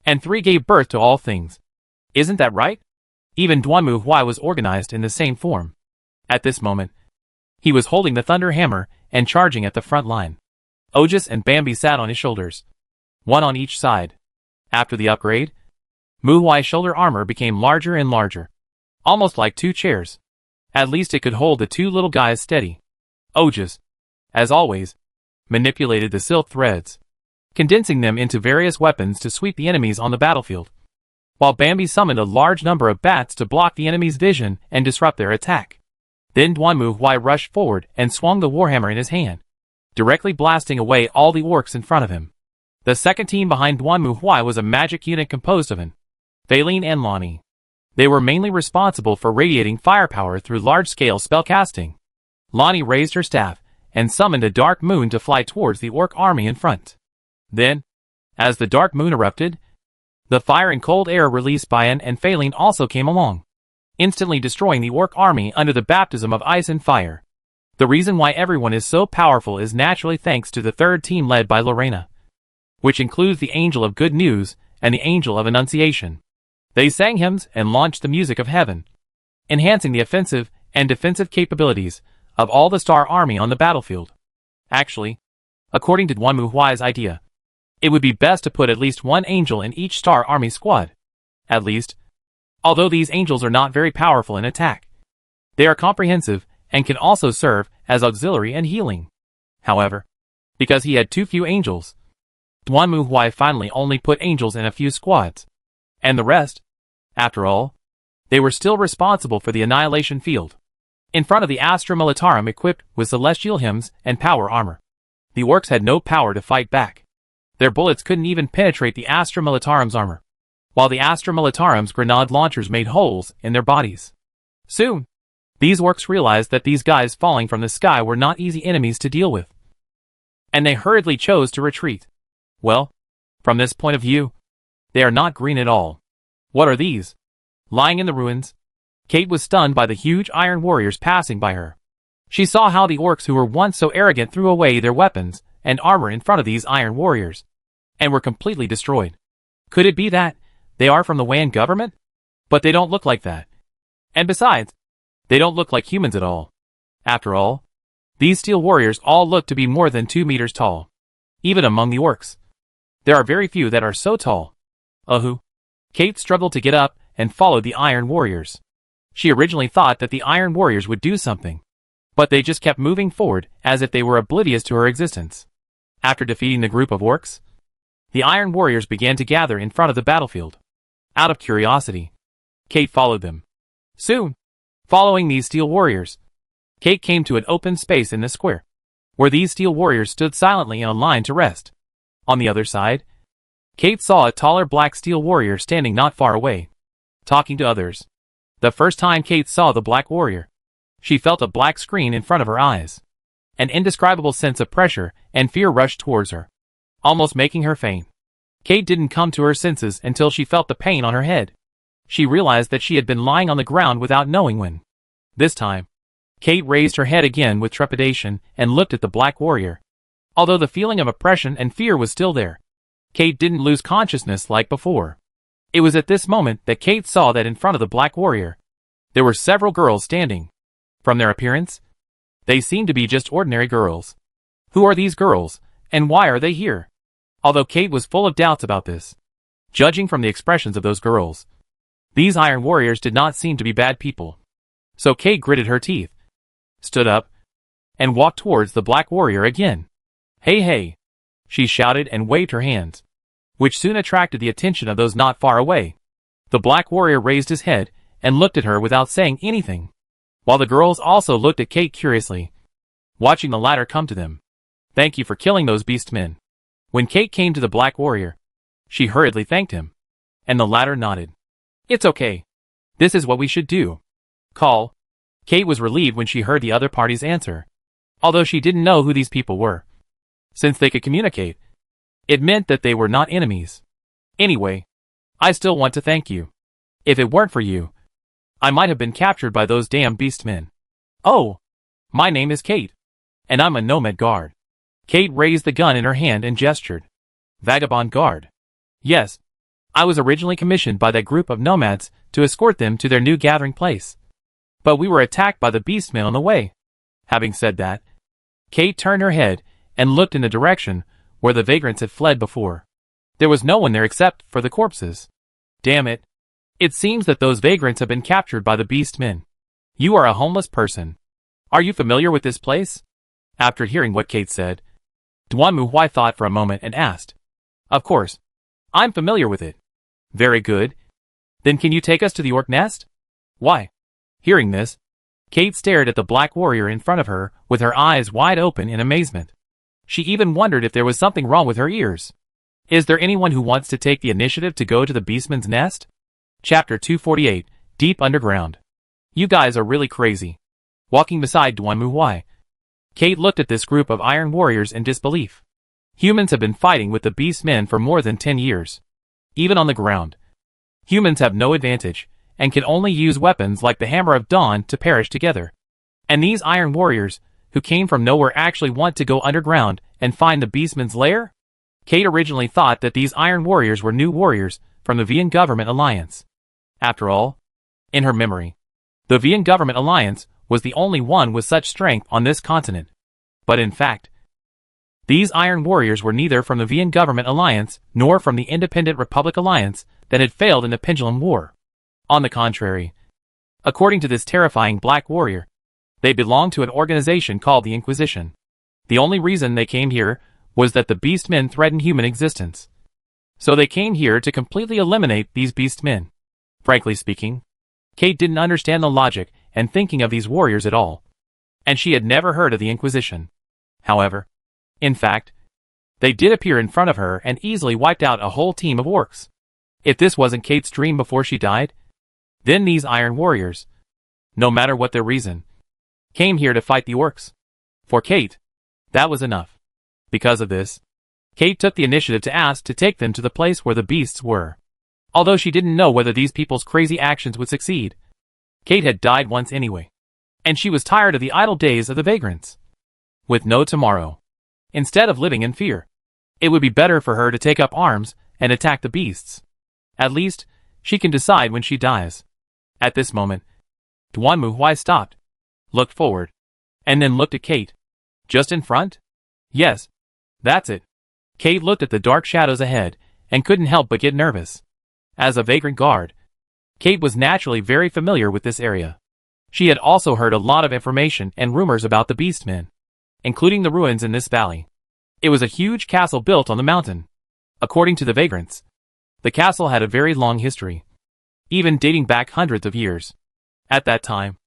[SPEAKER 1] And 3 gave birth to all things. Isn't that right? Even Duanmu Huai was organized in the same form. At this moment, he was holding the thunder hammer and charging at the front line. Ogus and Bambi sat on his shoulders, one on each side. After the upgrade, Mu Huai's shoulder armor became larger and larger, almost like 2 chairs. At least it could hold the 2 little guys steady. Ogus, as always, manipulated the silk threads, condensing them into various weapons to sweep the enemies on the battlefield, while Bambi summoned a large number of bats to block the enemy's vision and disrupt their attack. Then Duanmu Huai rushed forward and swung the warhammer in his hand, directly blasting away all the orcs in front of him. The second team behind Duanmu Huai was a magic unit composed of an Faline and Lonnie. They were mainly responsible for radiating firepower through large-scale spellcasting. Lonnie raised her staff and summoned a dark moon to fly towards the orc army in front. Then, as the dark moon erupted, the fire and cold air released by An and Faline also came along, instantly destroying the orc army under the baptism of ice and fire. The reason why everyone is so powerful is naturally thanks to the third team led by Lorena, which includes the Angel of Good News and the Angel of Annunciation. They sang hymns and launched the music of heaven, enhancing the offensive and defensive capabilities of all the Star Army on the battlefield. Actually, according to Duanmu Huai's idea, it would be best to put at least one angel in each Star Army squad. At least, although these angels are not very powerful in attack, they are comprehensive and can also serve as auxiliary and healing. However, because he had too few angels, Duanmu Huai finally only put angels in a few squads. And the rest, after all, they were still responsible for the annihilation field, in front of the Astra Militarum equipped with celestial hymns and power armor. The orcs had no power to fight back. Their bullets couldn't even penetrate the Astra Militarum's armor, while the Astra Militarum's grenade launchers made holes in their bodies. Soon, these orcs realized that these guys falling from the sky were not easy enemies to deal with, and they hurriedly chose to retreat. Well, from this point of view, they are not green at all. What are these? Lying in the ruins, Kate was stunned by the huge iron warriors passing by her. She saw how the orcs who were once so arrogant threw away their weapons and armor in front of these iron warriors, and were completely destroyed. Could it be that they are from the Wan government? But they don't look like that. And besides, they don't look like humans at all. After all, these steel warriors all look to be more than 2 meters tall. Even among the orcs, there are very few that are so tall. Kate struggled to get up and followed the iron warriors. She originally thought that the iron warriors would do something, but they just kept moving forward as if they were oblivious to her existence. After defeating the group of orcs, the iron warriors began to gather in front of the battlefield. Out of curiosity, Kate followed them. Soon, following these steel warriors, Kate came to an open space in the square, where these steel warriors stood silently in a line to rest. On the other side, Kate saw a taller black steel warrior standing not far away, talking to others. The first time Kate saw the black warrior, she felt a black screen in front of her eyes. An indescribable sense of pressure and fear rushed towards her, almost making her faint. Kate didn't come to her senses until she felt the pain on her head. She realized that she had been lying on the ground without knowing when. This time, Kate raised her head again with trepidation and looked at the black warrior. Although the feeling of oppression and fear was still there, Kate didn't lose consciousness like before. It was at this moment that Kate saw that in front of the black warrior, there were several girls standing. From their appearance, they seemed to be just ordinary girls. Who are these girls, and why are they here? Although Kate was full of doubts about this, judging from the expressions of those girls, these iron warriors did not seem to be bad people. So Kate gritted her teeth, stood up, and walked towards the black warrior again. Hey hey! She shouted and waved her hands, which soon attracted the attention of those not far away. The black warrior raised his head and looked at her without saying anything, while the girls also looked at Kate curiously, watching the latter come to them. Thank you for killing those beast men. When Kate came to the black warrior, she hurriedly thanked him, and the latter nodded. It's okay. This is what we should do. Call. Kate was relieved when she heard the other party's answer, although she didn't know who these people were. Since they could communicate, it meant that they were not enemies. Anyway, I still want to thank you. If it weren't for you, I might have been captured by those damn beast men. Oh, my name is Kate, and I'm a nomad guard. Kate raised the gun in her hand and gestured. Vagabond guard. Yes, I was originally commissioned by that group of nomads to escort them to their new gathering place. But we were attacked by the beast men on the way. Having said that, Kate turned her head and looked in the direction where the vagrants had fled before. There was no one there except for the corpses. Damn it. It seems that those vagrants have been captured by the beast men. You are a homeless person. Are you familiar with this place? After hearing what Kate said, Duanmu Huai thought for a moment and asked. Of course. I'm familiar with it. Very good. Then can you take us to the orc nest? Why? Hearing this, Kate stared at the black warrior in front of her with her eyes wide open in amazement. She even wondered if there was something wrong with her ears. Is there anyone who wants to take the initiative to go to the beastman's nest? Chapter 248, Deep Underground. You guys are really crazy. Walking beside Duanmu Huai, Kate looked at this group of iron warriors in disbelief. Humans have been fighting with the beast men for more than 10 years. Even on the ground, humans have no advantage, and can only use weapons like the Hammer of Dawn to perish together. And these iron warriors, who came from nowhere, actually want to go underground and find the beastman's lair? Kate originally thought that these iron warriors were new warriors from the Vian government alliance. After all, in her memory, the Vian government alliance was the only one with such strength on this continent. But in fact, these Iron Warriors were neither from the Vian government alliance nor from the Independent Republic alliance that had failed in the Pendulum War. On the contrary, according to this terrifying Black Warrior, they belonged to an organization called the Inquisition. The only reason they came here was that the Beastmen threatened human existence. So they came here to completely eliminate these Beastmen. Frankly speaking, Kate didn't understand the logic and thinking of these warriors at all. And she had never heard of the Inquisition. However, in fact, they did appear in front of her and easily wiped out a whole team of orcs. If this wasn't Kate's dream before she died, then these Iron Warriors, no matter what their reason, came here to fight the orcs. For Kate, that was enough. Because of this, Kate took the initiative to ask to take them to the place where the beasts were. Although she didn't know whether these people's crazy actions would succeed. Kate had died once anyway. And she was tired of the idle days of the vagrants. With no tomorrow. Instead of living in fear, it would be better for her to take up arms and attack the beasts. At least, she can decide when she dies. At this moment, Duanmu Huai stopped, looked forward, and then looked at Kate. Just in front? Yes, that's it. Kate looked at the dark shadows ahead and couldn't help but get nervous. As a vagrant guard, Kate was naturally very familiar with this area. She had also heard a lot of information and rumors about the Beastmen, including the ruins in this valley. It was a huge castle built on the mountain. According to the vagrants, the castle had a very long history, even dating back hundreds of years. At that time,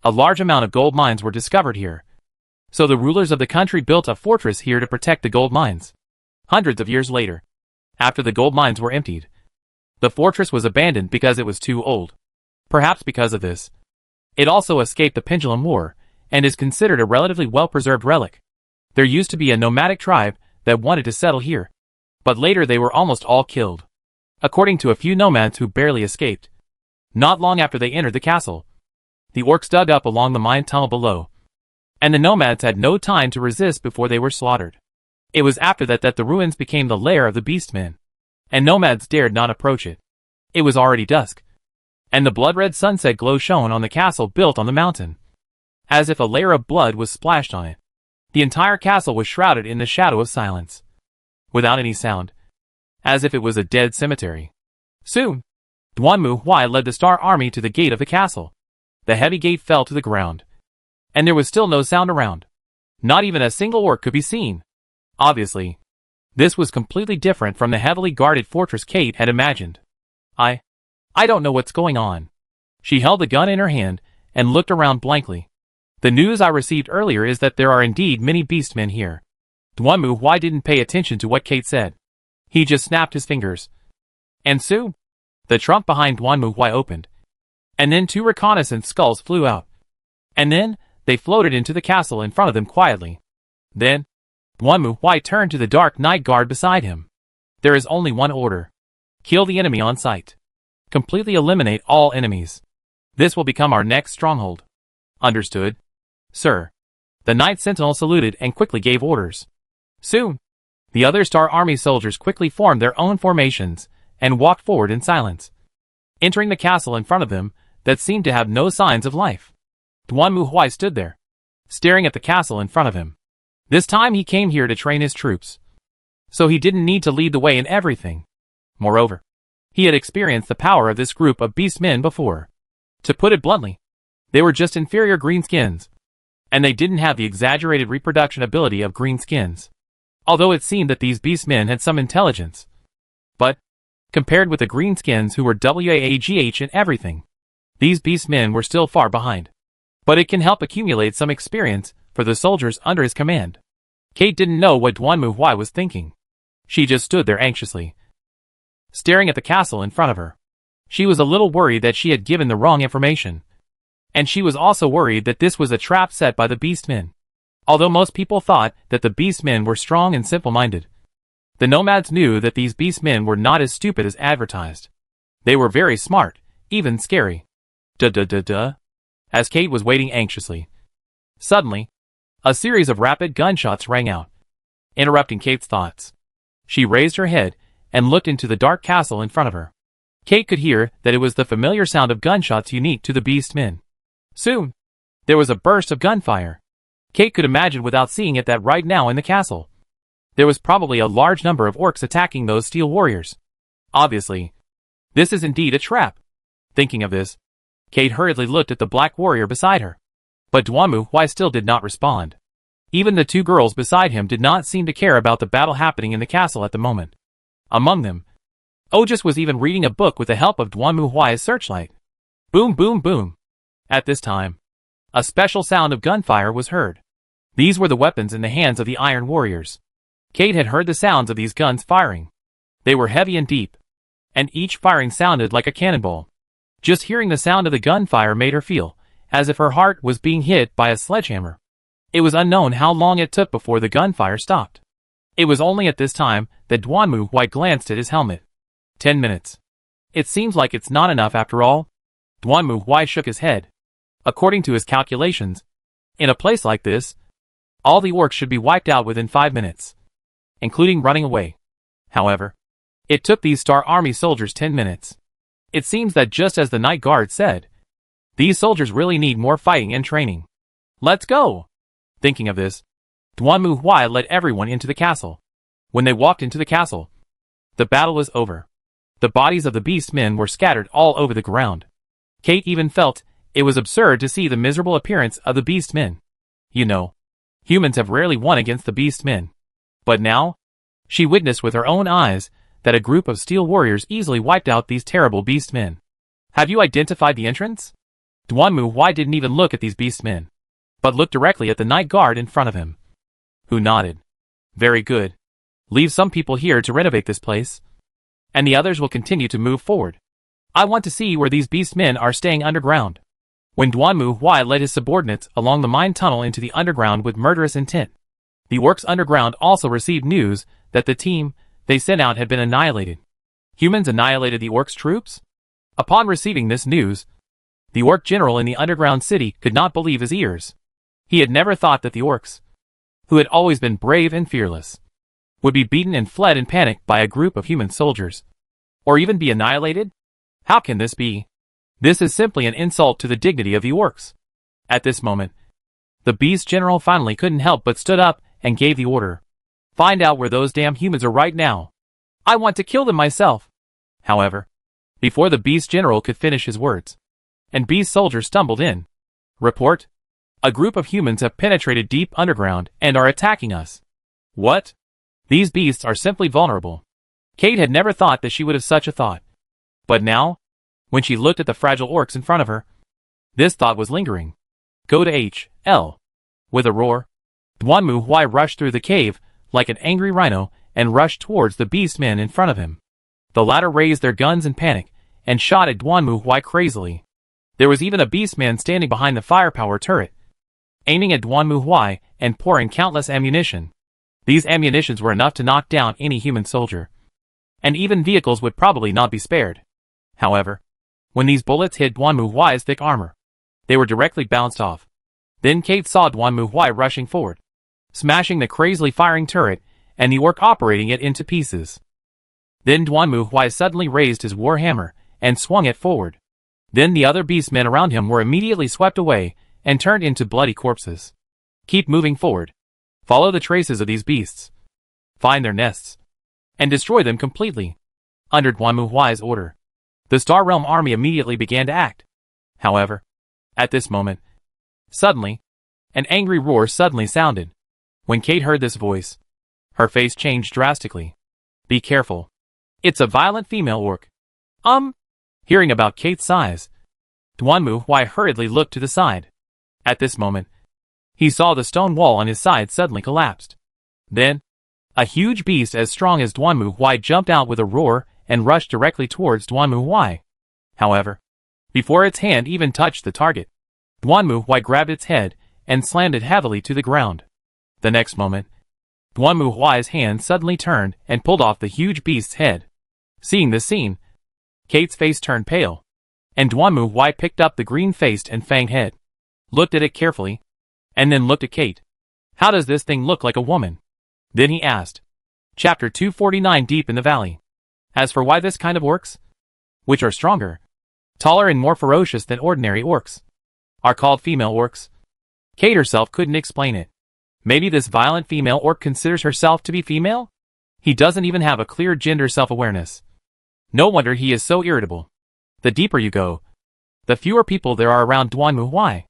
[SPEAKER 1] a large amount of gold mines were discovered here. So the rulers of the country built a fortress here to protect the gold mines. Hundreds of years later, after the gold mines were emptied, the fortress was abandoned because it was too old. Perhaps because of this, it also escaped the Pendulum War and is considered a relatively well-preserved relic. There used to be a nomadic tribe that wanted to settle here, but later they were almost all killed. According to a few nomads who barely escaped. Not long after they entered the castle, the orcs dug up along the mine tunnel below, and the nomads had no time to resist before they were slaughtered. It was after that that the ruins became the lair of the Beastmen, and nomads dared not approach it. It was already dusk, and the blood-red sunset glow shone on the castle built on the mountain, as if a layer of blood was splashed on it. The entire castle was shrouded in the shadow of silence, without any sound, as if it was a dead cemetery. Soon, Duanmu Huai led the Star Army to the gate of the castle. The heavy gate fell to the ground, and there was still no sound around. Not even a single orc could be seen. Obviously, this was completely different from the heavily guarded fortress Kate had imagined. I don't know what's going on. She held the gun in her hand and looked around blankly. The news I received earlier is that there are indeed many beastmen here. Duanmu Huai didn't pay attention to what Kate said. He just snapped his fingers. And soon, the trunk behind Duanmu Huai opened. And then 2 reconnaissance skulls flew out. And then, they floated into the castle in front of them quietly. Then, Duanmu Huai turned to the dark night guard beside him. There is only one order. Kill the enemy on sight. Completely eliminate all enemies. This will become our next stronghold. Understood, sir. The Night Sentinel saluted and quickly gave orders. Soon, the other Star Army soldiers quickly formed their own formations and walked forward in silence, entering the castle in front of them that seemed to have no signs of life. Duanmu Huai stood there, staring at the castle in front of him. This time he came here to train his troops, so he didn't need to lead the way in everything. Moreover, he had experienced the power of this group of beastmen before. To put it bluntly, they were just inferior greenskins, and they didn't have the exaggerated reproduction ability of greenskins. Although it seemed that these beastmen had some intelligence. But, compared with the greenskins who were WAGH in everything, these beastmen were still far behind. But it can help accumulate some experience for the soldiers under his command. Kate didn't know what Duanmu Huai was thinking. She just stood there anxiously, staring at the castle in front of her. She was a little worried that she had given the wrong information. And she was also worried that this was a trap set by the beastmen. Although most people thought that the beastmen were strong and simple-minded, the nomads knew that these beastmen were not as stupid as advertised. They were very smart, even scary. Duh. As Kate was waiting anxiously, suddenly, a series of rapid gunshots rang out, interrupting Kate's thoughts. She raised her head and looked into the dark castle in front of her. Kate could hear that it was the familiar sound of gunshots unique to the beastmen. Soon, there was a burst of gunfire. Kate could imagine without seeing it that right now in the castle, there was probably a large number of orcs attacking those steel warriors. Obviously, this is indeed a trap. Thinking of this, Kate hurriedly looked at the black warrior beside her. But Duanmu still did not respond. Even the two girls beside him did not seem to care about the battle happening in the castle at the moment. Among them, Ojas was even reading a book with the help of Duanmu's searchlight. Boom, boom, boom. At this time, a special sound of gunfire was heard. These were the weapons in the hands of the iron warriors. Kate had heard the sounds of these guns firing. They were heavy and deep, and each firing sounded like a cannonball. Just hearing the sound of the gunfire made her feel as if her heart was being hit by a sledgehammer. It was unknown how long it took before the gunfire stopped. It was only at this time that Duanmu glanced at his helmet. 10 minutes. It seems like it's not enough after all. Duanmu shook his head. According to his calculations, in a place like this, all the orcs should be wiped out within 5 minutes, including running away. However, it took these Star Army soldiers 10 minutes. It seems that just as the Night Guard said, these soldiers really need more fighting and training. Let's go! Thinking of this, Duanmu led everyone into the castle. When they walked into the castle, the battle was over. The bodies of the beastmen were scattered all over the ground. Kate even felt it was absurd to see the miserable appearance of the beastmen. You know, humans have rarely won against the beastmen. But now, she witnessed with her own eyes that a group of steel warriors easily wiped out these terrible beastmen. Have you identified the entrance? Duanmu didn't even look at these beastmen, but looked directly at the Night Guard in front of him, who nodded. Very good. Leave some people here to renovate this place, and the others will continue to move forward. I want to see where these beastmen are staying underground. When Duanmu led his subordinates along the mine tunnel into the underground with murderous intent, the orcs underground also received news that the team they sent out had been annihilated. Humans annihilated the orcs' troops? Upon receiving this news, the orc general in the underground city could not believe his ears. He had never thought that the orcs, who had always been brave and fearless, would be beaten and fled in panic by a group of human soldiers, or even be annihilated? How can this be? This is simply an insult to the dignity of the orcs. At this moment, the beast general finally couldn't help but stood up and gave the order. Find out where those damn humans are right now. I want to kill them myself. However, before the beast general could finish his words, and beast soldiers stumbled in. Report. A group of humans have penetrated deep underground and are attacking us. What? These beasts are simply vulnerable. Kate had never thought that she would have such a thought. But now, when she looked at the fragile orcs in front of her, this thought was lingering. Go to H.L. With a roar, Duanmu rushed through the cave like an angry rhino and rushed towards the beastmen in front of him. The latter raised their guns in panic and shot at Duanmu crazily. There was even a beastman standing behind the firepower turret, aiming at Duanmu and pouring countless ammunition. These ammunitions were enough to knock down any human soldier, and even vehicles would probably not be spared. However, when these bullets hit Duanmu's thick armor, they were directly bounced off. Then Kate saw Duanmu rushing forward, smashing the crazily firing turret and the orc operating it into pieces. Then Duanmu suddenly raised his war hammer and swung it forward. Then the other beastmen around him were immediately swept away and turned into bloody corpses. Keep moving forward. Follow the traces of these beasts. Find their nests, and destroy them completely. Under Duanmu's order, the Star Realm army immediately began to act. However, at this moment, suddenly, an angry roar suddenly sounded. When Kate heard this voice, her face changed drastically. Be careful. It's a violent female orc. Hearing about Kate's size, Duanmu hurriedly looked to the side. At this moment, he saw the stone wall on his side suddenly collapsed. Then, a huge beast as strong as Duanmu jumped out with a roar and rushed directly towards Duanmu. However, before its hand even touched the target, Duanmu grabbed its head and slammed it heavily to the ground. The next moment, Duanmu's hand suddenly turned and pulled off the huge beast's head. Seeing this scene, Kate's face turned pale, and Duanmu picked up the green-faced and fanged head, looked at it carefully, and then looked at Kate. How does this thing look like a woman? Then he asked. Chapter 249 Deep in the Valley. As for why this kind of works, which are stronger, taller and more ferocious than ordinary orcs, are called female orcs. Kate herself couldn't explain it. Maybe this violent female orc considers herself to be female? He doesn't even have a clear gender self-awareness. No wonder he is so irritable. The deeper you go, the fewer people there are around Duanmu. Why?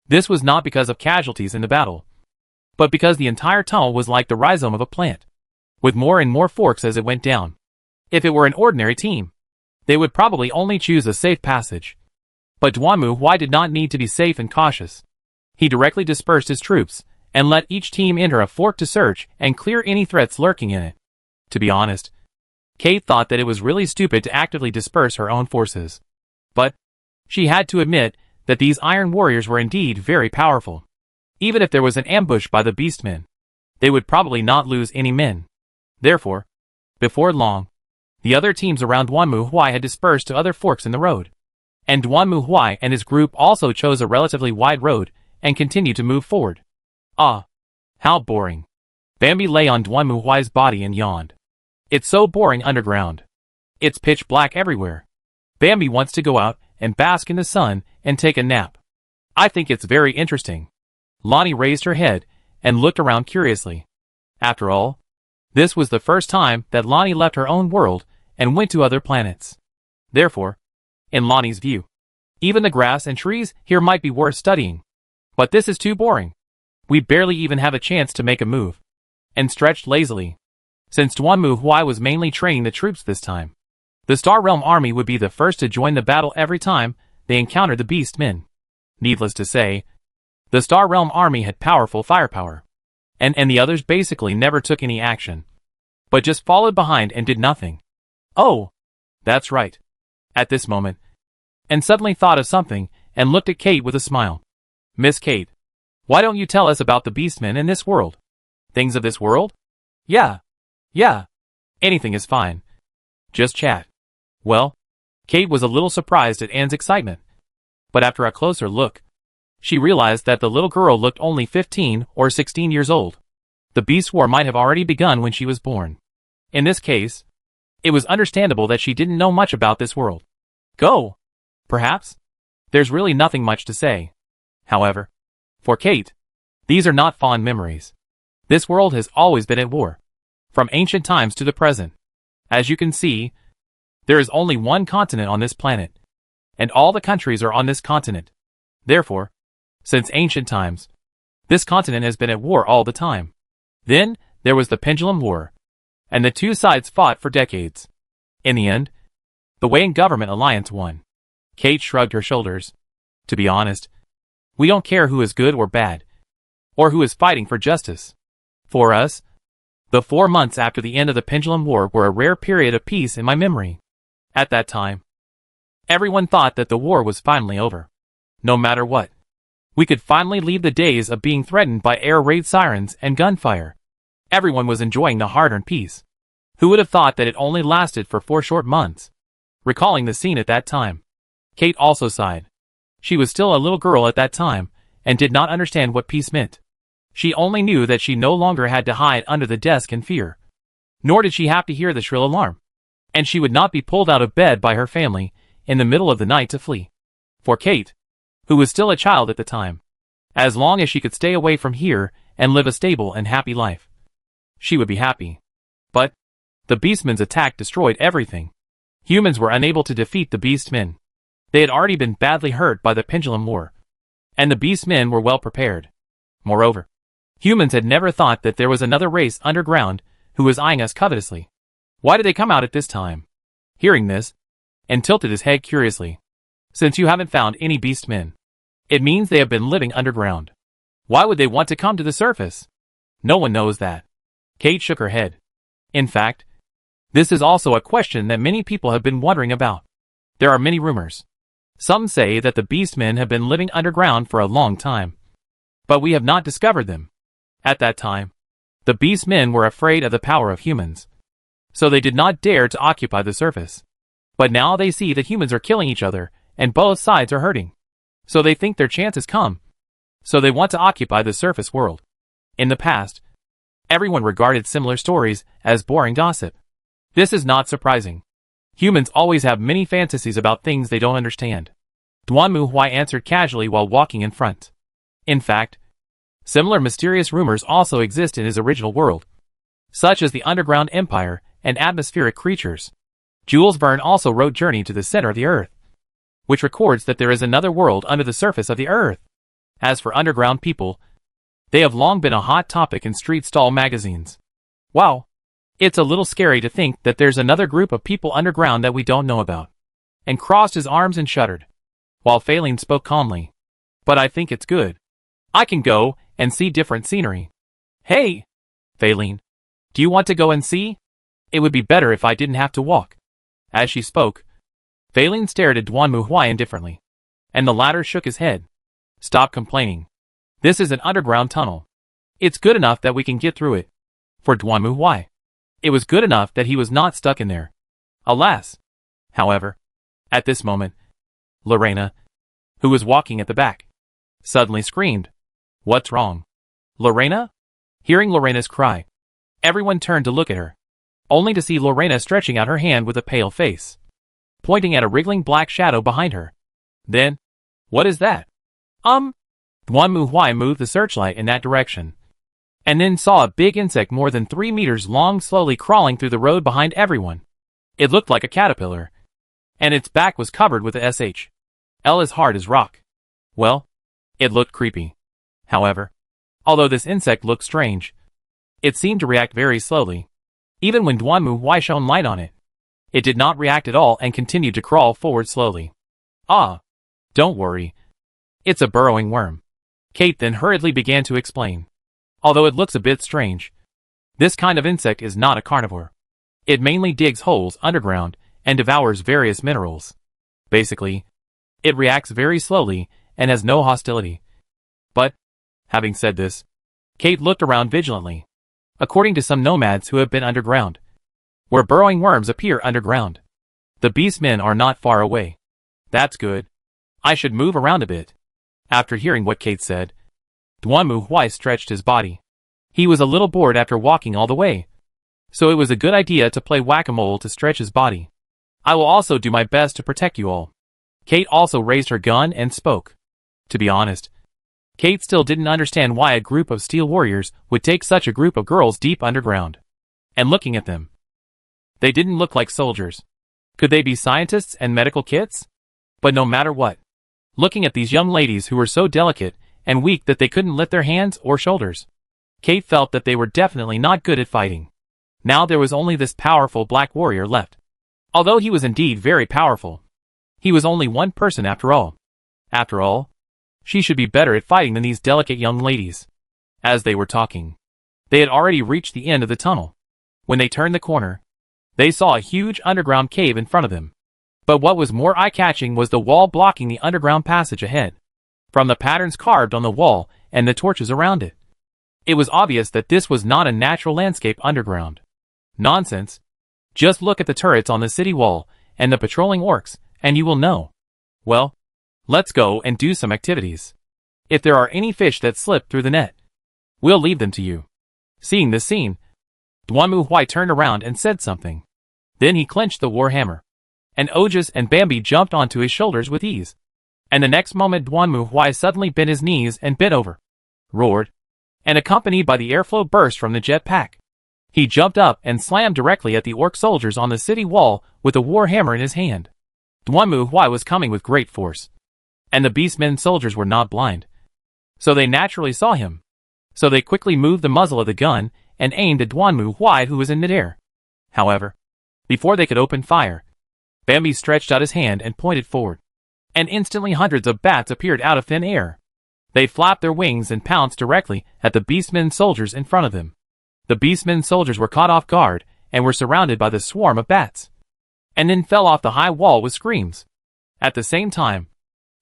[SPEAKER 1] This was not because of casualties in the battle, but because the entire tunnel was like the rhizome of a plant, with more and more forks as it went down. If it were an ordinary team, they would probably only choose a safe passage. But Duanmu did not need to be safe and cautious. He directly dispersed his troops, and let each team enter a fork to search and clear any threats lurking in it. To be honest, Kate thought that it was really stupid to actively disperse her own forces. But she had to admit that these iron warriors were indeed very powerful. Even if there was an ambush by the beastmen, they would probably not lose any men. Therefore, before long, the other teams around Duanmu had dispersed to other forks in the road. And Duanmu and his group also chose a relatively wide road and continued to move forward. Ah, how boring. Bambi lay on Duanmu's body and yawned. It's so boring underground. It's pitch black everywhere. Bambi wants to go out and bask in the sun and take a nap. I think it's very interesting. Lonnie raised her head and looked around curiously. After all, this was the first time that Lonnie left her own world and went to other planets. Therefore, in Lonnie's view, even the grass and trees here might be worth studying. But this is too boring. We barely even have a chance to make a move. And stretched lazily. Since Duanmu was mainly training the troops this time, the Star Realm army would be the first to join the battle every time they encountered the beast men. Needless to say, the Star Realm army had powerful firepower. And the others basically never took any action, but just followed behind and did nothing. Oh, that's right. At this moment, and suddenly thought of something and looked at Kate with a smile. Miss Kate, why don't you tell us about the beastmen in this world? Things of this world? Yeah. Anything is fine. Just chat. Well, Kate was a little surprised at Anne's excitement. But after a closer look, she realized that the little girl looked only 15 or 16 years old. The beast war might have already begun when she was born. In this case, it was understandable that she didn't know much about this world. Go! Perhaps? There's really nothing much to say. However, for Kate, these are not fond memories. This world has always been at war, from ancient times to the present. As you can see, there is only one continent on this planet, and all the countries are on this continent. Therefore, since ancient times, this continent has been at war all the time. Then, there was the Pendulum War, and the two sides fought for decades. In the end, the Wayne government alliance won. Kate shrugged her shoulders. To be honest, we don't care who is good or bad, or who is fighting for justice. For us, the 4 months after the end of the Pendulum War were a rare period of peace in my memory. At that time, everyone thought that the war was finally over. No matter what, we could finally leave the days of being threatened by air raid sirens and gunfire. Everyone was enjoying the hard-earned peace. Who would have thought that it only lasted for 4 short months? Recalling the scene at that time, Kate also sighed. She was still a little girl at that time, and did not understand what peace meant. She only knew that she no longer had to hide under the desk in fear. Nor did she have to hear the shrill alarm. And she would not be pulled out of bed by her family in the middle of the night to flee. For Kate, who was still a child at the time, as long as she could stay away from here and live a stable and happy life, she would be happy. But the beastmen's attack destroyed everything. Humans were unable to defeat the beastmen. They had already been badly hurt by the Pendulum War, and the beastmen were well prepared. Moreover, humans had never thought that there was another race underground who was eyeing us covetously. Why did they come out at this time? Hearing this, and tilted his head curiously. Since you haven't found any beastmen, it means they have been living underground. Why would they want to come to the surface? No one knows that. Kate shook her head. In fact, this is also a question that many people have been wondering about. There are many rumors. Some say that the beastmen have been living underground for a long time, but we have not discovered them. At that time, the beastmen were afraid of the power of humans, so they did not dare to occupy the surface. But now they see that humans are killing each other, and both sides are hurting. So they think their chance has come. So they want to occupy the surface world. In the past, everyone regarded similar stories as boring gossip. This is not surprising. Humans always have many fantasies about things they don't understand. Duanmu Huai answered casually while walking in front. In fact, similar mysterious rumors also exist in his original world, such as the underground empire and atmospheric creatures. Jules Verne also wrote Journey to the Center of the Earth, which records that there is another world under the surface of the Earth. As for underground people, they have long been a hot topic in street stall magazines. Wow, it's a little scary to think that there's another group of people underground that we don't know about. And crossed his arms and shuddered, while Faline spoke calmly. But I think it's good. I can go and see different scenery. Hey, Faline, do you want to go and see? It would be better if I didn't have to walk. As she spoke, Faline stared at Duanmu Huai indifferently, and the latter shook his head. Stop complaining. This is an underground tunnel. It's good enough that we can get through it. For Duanmu Huai, it was good enough that he was not stuck in there. Alas! However, at this moment, Lorena, who was walking at the back, suddenly screamed. What's wrong? Lorena? Hearing Lorena's cry, everyone turned to look at her, only to see Lorena stretching out her hand with a pale face, pointing at a wriggling black shadow behind her. Then, what is that? Duanmu Huai moved the searchlight in that direction, and then saw a big insect more than 3 meters long slowly crawling through the road behind everyone. It looked like a caterpillar, and its back was covered with a shell as hard as rock. Well, it looked creepy. However, although this insect looked strange, it seemed to react very slowly. Even when Duanmu Huai shone light on it, it did not react at all and continued to crawl forward slowly. Ah, don't worry. It's a burrowing worm. Kate then hurriedly began to explain. Although it looks a bit strange, this kind of insect is not a carnivore. It mainly digs holes underground and devours various minerals. Basically, it reacts very slowly and has no hostility. But, having said this, Kate looked around vigilantly. According to some nomads who have been underground, where burrowing worms appear underground, the beastmen are not far away. That's good. I should move around a bit. After hearing what Kate said, Duanmu Huai stretched his body. He was a little bored after walking all the way, so it was a good idea to play whack-a-mole to stretch his body. I will also do my best to protect you all. Kate also raised her gun and spoke. To be honest, Kate still didn't understand why a group of steel warriors would take such a group of girls deep underground. And looking at them, they didn't look like soldiers. Could they be scientists and medical kits? But no matter what, looking at these young ladies who were so delicate and weak that they couldn't lift their hands or shoulders, Kate felt that they were definitely not good at fighting. Now there was only this powerful black warrior left. Although he was indeed very powerful, he was only one person after all. After all, she should be better at fighting than these delicate young ladies. As they were talking, they had already reached the end of the tunnel. When they turned the corner, they saw a huge underground cave in front of them. But what was more eye-catching was the wall blocking the underground passage ahead. From the patterns carved on the wall and the torches around it, it was obvious that this was not a natural landscape underground. Nonsense. Just look at the turrets on the city wall and the patrolling orcs, and you will know. Well, let's go and do some activities. If there are any fish that slip through the net, we'll leave them to you. Seeing this scene, Duanmu Huai turned around and said something. Then he clenched the war hammer, and Ojas and Bambi jumped onto his shoulders with ease. And the next moment Duanmu Huai suddenly bent his knees and bent over, roared, and accompanied by the airflow burst from the jetpack, he jumped up and slammed directly at the orc soldiers on the city wall with a war hammer in his hand. Duanmu Huai was coming with great force, and the beastmen soldiers were not blind, so they naturally saw him. So they quickly moved the muzzle of the gun and aimed at Duanmu Huai, who was in midair. However, before they could open fire, Bambi stretched out his hand and pointed forward, and instantly hundreds of bats appeared out of thin air. They flapped their wings and pounced directly at the beastmen soldiers in front of them. The beastmen soldiers were caught off guard and were surrounded by the swarm of bats, and then fell off the high wall with screams. At the same time,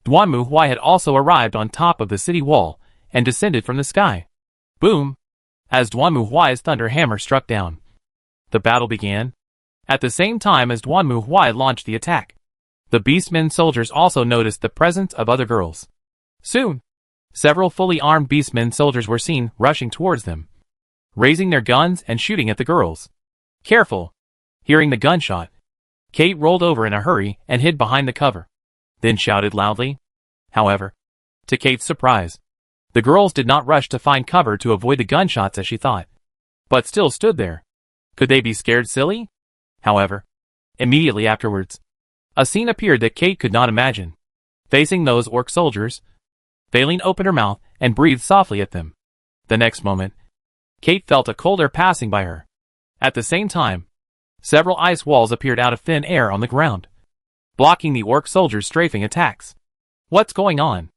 [SPEAKER 1] Duanmu Huai had also arrived on top of the city wall and descended from the sky. Boom! As Duanmu Huai's thunder hammer struck down, the battle began. At the same time as Duanmu Huai launched the attack, the beastmen soldiers also noticed the presence of other girls. Soon, several fully armed beastmen soldiers were seen rushing towards them, raising their guns and shooting at the girls. Careful! Hearing the gunshot, Kate rolled over in a hurry and hid behind the cover, then shouted loudly. However, to Kate's surprise, the girls did not rush to find cover to avoid the gunshots as she thought, but still stood there. Could they be scared silly? However, immediately afterwards, a scene appeared that Kate could not imagine. Facing those orc soldiers, Valine opened her mouth and breathed softly at them. The next moment, Kate felt a cold air passing by her. At the same time, several ice walls appeared out of thin air on the ground, blocking the orc soldiers' strafing attacks. What's going on?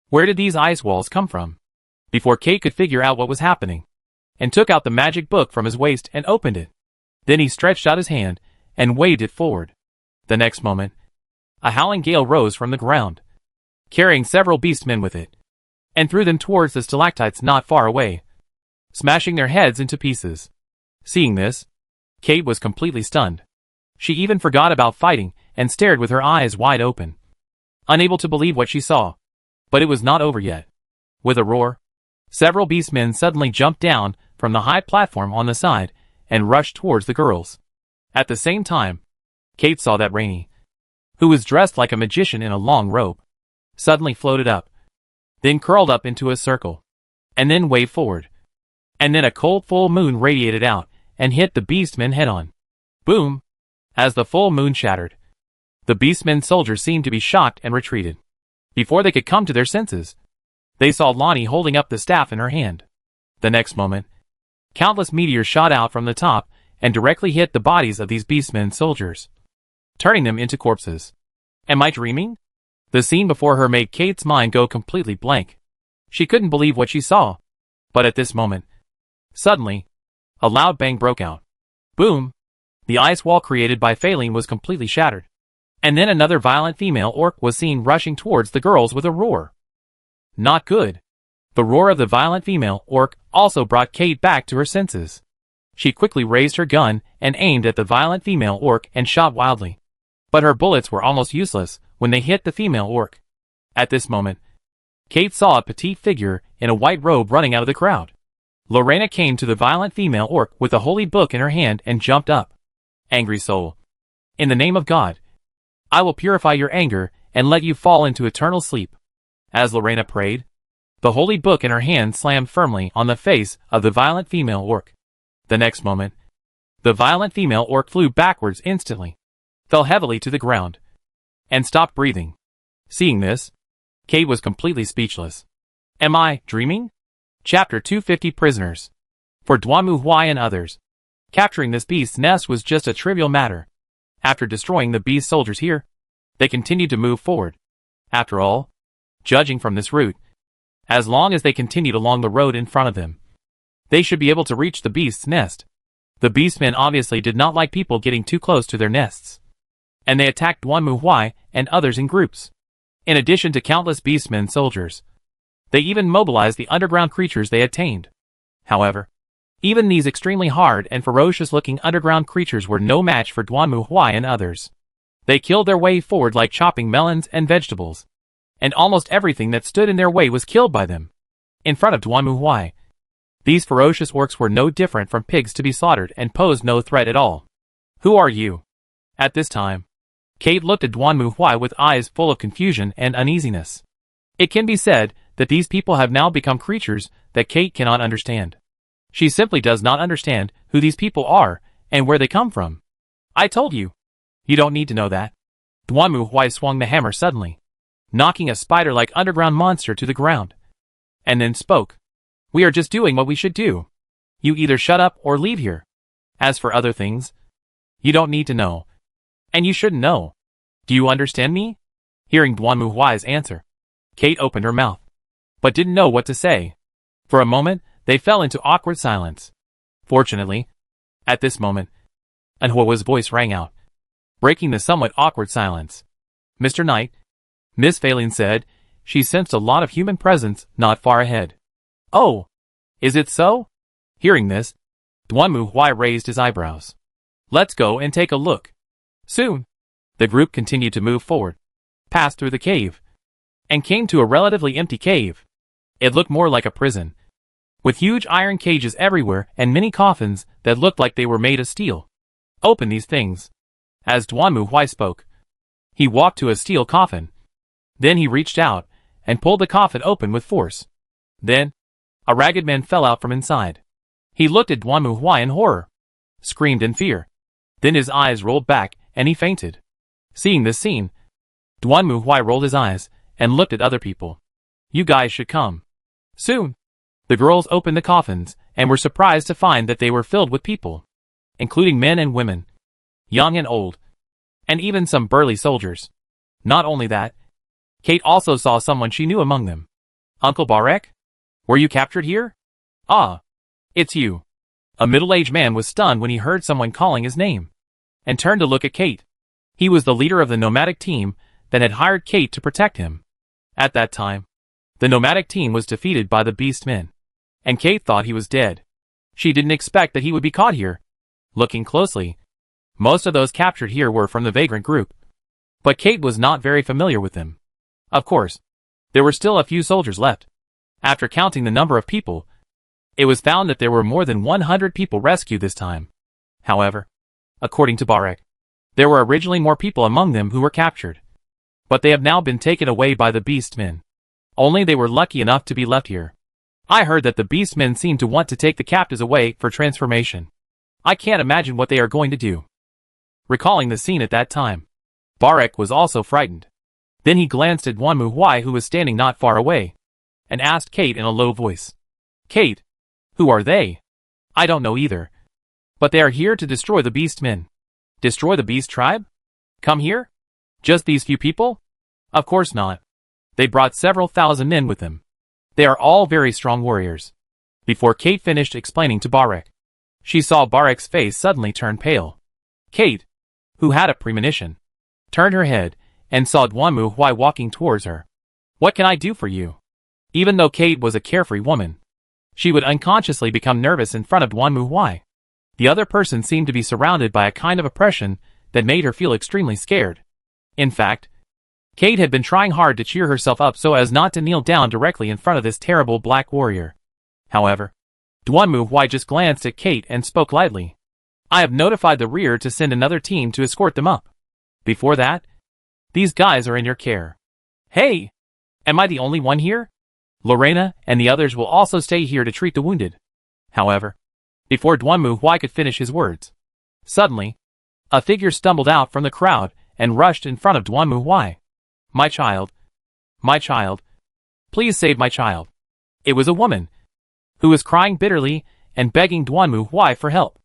[SPEAKER 1] Where did these ice walls come from? Before Kate could figure out what was happening, and took out the magic book from his waist and opened it. Then he stretched out his hand and waved it forward. The next moment, a howling gale rose from the ground, carrying several beastmen with it, and threw them towards the stalactites not far away, smashing their heads into pieces. Seeing this, Kate was completely stunned. She even forgot about fighting and stared with her eyes wide open, unable to believe what she saw. But it was not over yet. With a roar, several beastmen suddenly jumped down from the high platform on the side and rushed towards the girls. At the same time, Kate saw that Rainey, who was dressed like a magician in a long robe, suddenly floated up, then curled up into a circle, and then waved forward. And then a cold full moon radiated out and hit the beastmen head-on. Boom! As the full moon shattered, the beastmen soldiers seemed to be shocked and retreated. Before they could come to their senses, they saw Lonnie holding up the staff in her hand. The next moment, countless meteors shot out from the top and directly hit the bodies of these beastmen soldiers, turning them into corpses. Am I dreaming? The scene before her made Kate's mind go completely blank. She couldn't believe what she saw. But at this moment, suddenly, a loud bang broke out. Boom! The ice wall created by Valine was completely shattered. And then another violent female orc was seen rushing towards the girls with a roar. Not good. The roar of the violent female orc also brought Kate back to her senses. She quickly raised her gun and aimed at the violent female orc and shot wildly. But her bullets were almost useless when they hit the female orc. At this moment, Kate saw a petite figure in a white robe running out of the crowd. Lorena came to the violent female orc with a holy book in her hand and jumped up. Angry soul, in the name of God, I will purify your anger and let you fall into eternal sleep. As Lorena prayed, the holy book in her hand slammed firmly on the face of the violent female orc. The next moment, the violent female orc flew backwards instantly, fell heavily to the ground, and stopped breathing. Seeing this, Kate was completely speechless. Am I dreaming? Chapter 250 Prisoners. For Dwamu Huai and others, capturing this beast's nest was just a trivial matter. After destroying the beast soldiers here, they continued to move forward. After all, judging from this route, as long as they continued along the road in front of them, they should be able to reach the beast's nest. The beastmen obviously did not like people getting too close to their nests, and they attacked Dwamu Huai and others in groups. In addition to countless beastmen soldiers, they even mobilized the underground creatures they had tamed. However, even these extremely hard and ferocious-looking underground creatures were no match for Dwamu Huai and others. They killed their way forward like chopping melons and vegetables, and almost everything that stood in their way was killed by them. In front of Dwamu Huai, these ferocious orcs were no different from pigs to be slaughtered and posed no threat at all. Who are you? At this time, Kate looked at Dwamu Huai with eyes full of confusion and uneasiness. It can be said that these people have now become creatures that Kate cannot understand. She simply does not understand who these people are and where they come from. I told you. You don't need to know that. Dwamu Huai swung the hammer suddenly, knocking a spider-like underground monster to the ground, and then spoke. We are just doing what we should do. You either shut up or leave here. As for other things, you don't need to know. And you shouldn't know. Do you understand me? Hearing Dwamu Huai's answer, Kate opened her mouth, but didn't know what to say. For a moment, they fell into awkward silence. Fortunately, at this moment, Anhua's voice rang out, breaking the somewhat awkward silence. Mr. Knight, Miss Valine said she sensed a lot of human presence not far ahead. Oh, is it so? Hearing this, Dwamu Huai raised his eyebrows. Let's go and take a look. Soon, the group continued to move forward, passed through the cave, and came to a relatively empty cave. It looked more like a prison, with huge iron cages everywhere and many coffins that looked like they were made of steel. Open these things. As Duanmu Huai spoke, he walked to a steel coffin. Then he reached out and pulled the coffin open with force. Then, a ragged man fell out from inside. He looked at Duanmu Huai in horror, screamed in fear. Then his eyes rolled back and he fainted. Seeing this scene, Duanmu Huai rolled his eyes and looked at other people. You guys should come. Soon, the girls opened the coffins and were surprised to find that they were filled with people, including men and women, young and old, and even some burly soldiers. Not only that, Kate also saw someone she knew among them. Uncle Barek? Were you captured here? Ah, it's you. A middle-aged man was stunned when he heard someone calling his name, and turned to look at Kate. He was the leader of the nomadic team that had hired Kate to protect him. At that time, the nomadic team was defeated by the beast men, and Kate thought he was dead. She didn't expect that he would be caught here. Looking closely, most of those captured here were from the vagrant group, but Kate was not very familiar with them. Of course, there were still a few soldiers left. After counting the number of people, it was found that there were more than 100 people rescued this time. However, according to Barek, there were originally more people among them who were captured, but they have now been taken away by the beast men. Only they were lucky enough to be left here. I heard that the beast men seem to want to take the captives away for transformation. I can't imagine what they are going to do. Recalling the scene at that time, Barek was also frightened. Then he glanced at Duanmu Huai, who was standing not far away, and asked Kate in a low voice. Kate, who are they? I don't know either. But they are here to destroy the beast men. Destroy the beast tribe? Come here? Just these few people? Of course not. They brought several thousand men with them. They are all very strong warriors. Before Kate finished explaining to Barek, she saw Barek's face suddenly turn pale. Kate, who had a premonition, turned her head and saw Duanmu Huai walking towards her. What can I do for you? Even though Kate was a carefree woman, she would unconsciously become nervous in front of Duanmu Huai. The other person seemed to be surrounded by a kind of oppression that made her feel extremely scared. In fact, Kate had been trying hard to cheer herself up so as not to kneel down directly in front of this terrible black warrior. However, Duanmu Huai just glanced at Kate and spoke lightly. I have notified the rear to send another team to escort them up. Before that, these guys are in your care. Hey! Am I the only one here? Lorena and the others will also stay here to treat the wounded. However, before Duanmu Huai could finish his words, suddenly, a figure stumbled out from the crowd and rushed in front of Duanmu Huai. My child. My child. Please save my child. It was a woman, who was crying bitterly and begging Duanmu Huai for help.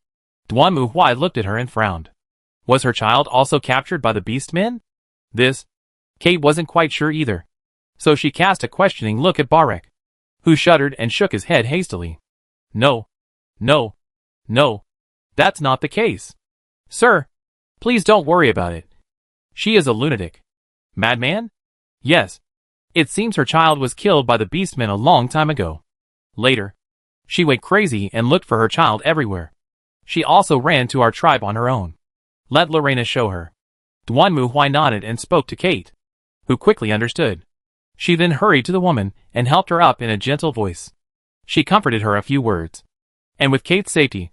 [SPEAKER 1] Duanmu Huai looked at her and frowned. Was her child also captured by the beast men? This, Kate wasn't quite sure either. So she cast a questioning look at Barek, who shuddered and shook his head hastily. No. No. No. That's not the case. Sir, please don't worry about it. She is a lunatic. Madman? Yes. It seems her child was killed by the beastmen a long time ago. Later, she went crazy and looked for her child everywhere. She also ran to our tribe on her own. Let Lorena show her. Duanmu Huai nodded and spoke to Kate, who quickly understood. She then hurried to the woman and helped her up in a gentle voice. She comforted her a few words. And with Kate's safety,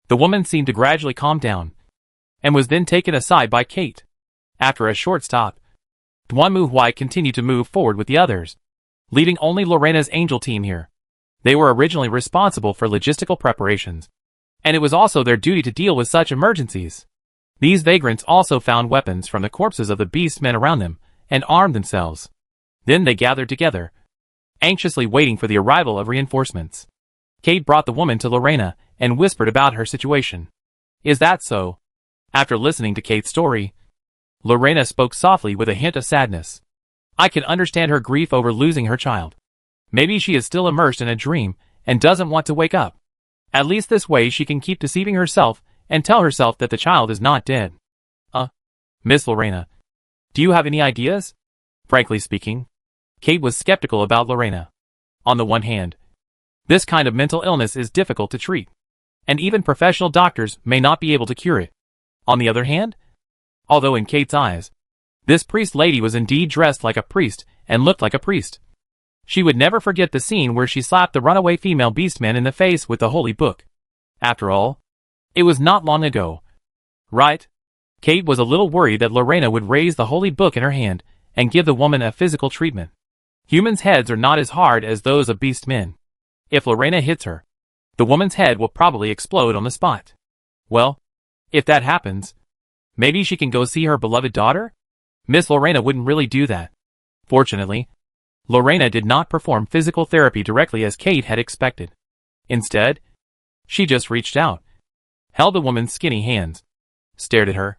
[SPEAKER 1] the woman seemed to gradually calm down, and was then taken aside by Kate. After a short stop, Duanmu Huai continued to move forward with the others, leaving only Lorena's angel team here. They were originally responsible for logistical preparations, and it was also their duty to deal with such emergencies. These vagrants also found weapons from the corpses of the beast men around them, and armed themselves. Then they gathered together, anxiously waiting for the arrival of reinforcements. Kate brought the woman to Lorena and whispered about her situation. Is that so? After listening to Kate's story, Lorena spoke softly with a hint of sadness. I can understand her grief over losing her child. Maybe she is still immersed in a dream and doesn't want to wake up. At least this way she can keep deceiving herself and tell herself that the child is not dead. Miss Lorena, do you have any ideas? Frankly speaking, Kate was skeptical about Lorena. On the one hand, this kind of mental illness is difficult to treat, and even professional doctors may not be able to cure it. On the other hand, although in Kate's eyes, this priest lady was indeed dressed like a priest and looked like a priest, she would never forget the scene where she slapped the runaway female beastman in the face with the holy book. After all, it was not long ago. Right? Kate was a little worried that Lorena would raise the holy book in her hand and give the woman a physical treatment. Humans' heads are not as hard as those of beast men. If Lorena hits her, the woman's head will probably explode on the spot. Well, if that happens, maybe she can go see her beloved daughter? Miss Lorena wouldn't really do that. Fortunately, Lorena did not perform physical therapy directly as Kate had expected. Instead, she just reached out, held the woman's skinny hands, stared at her,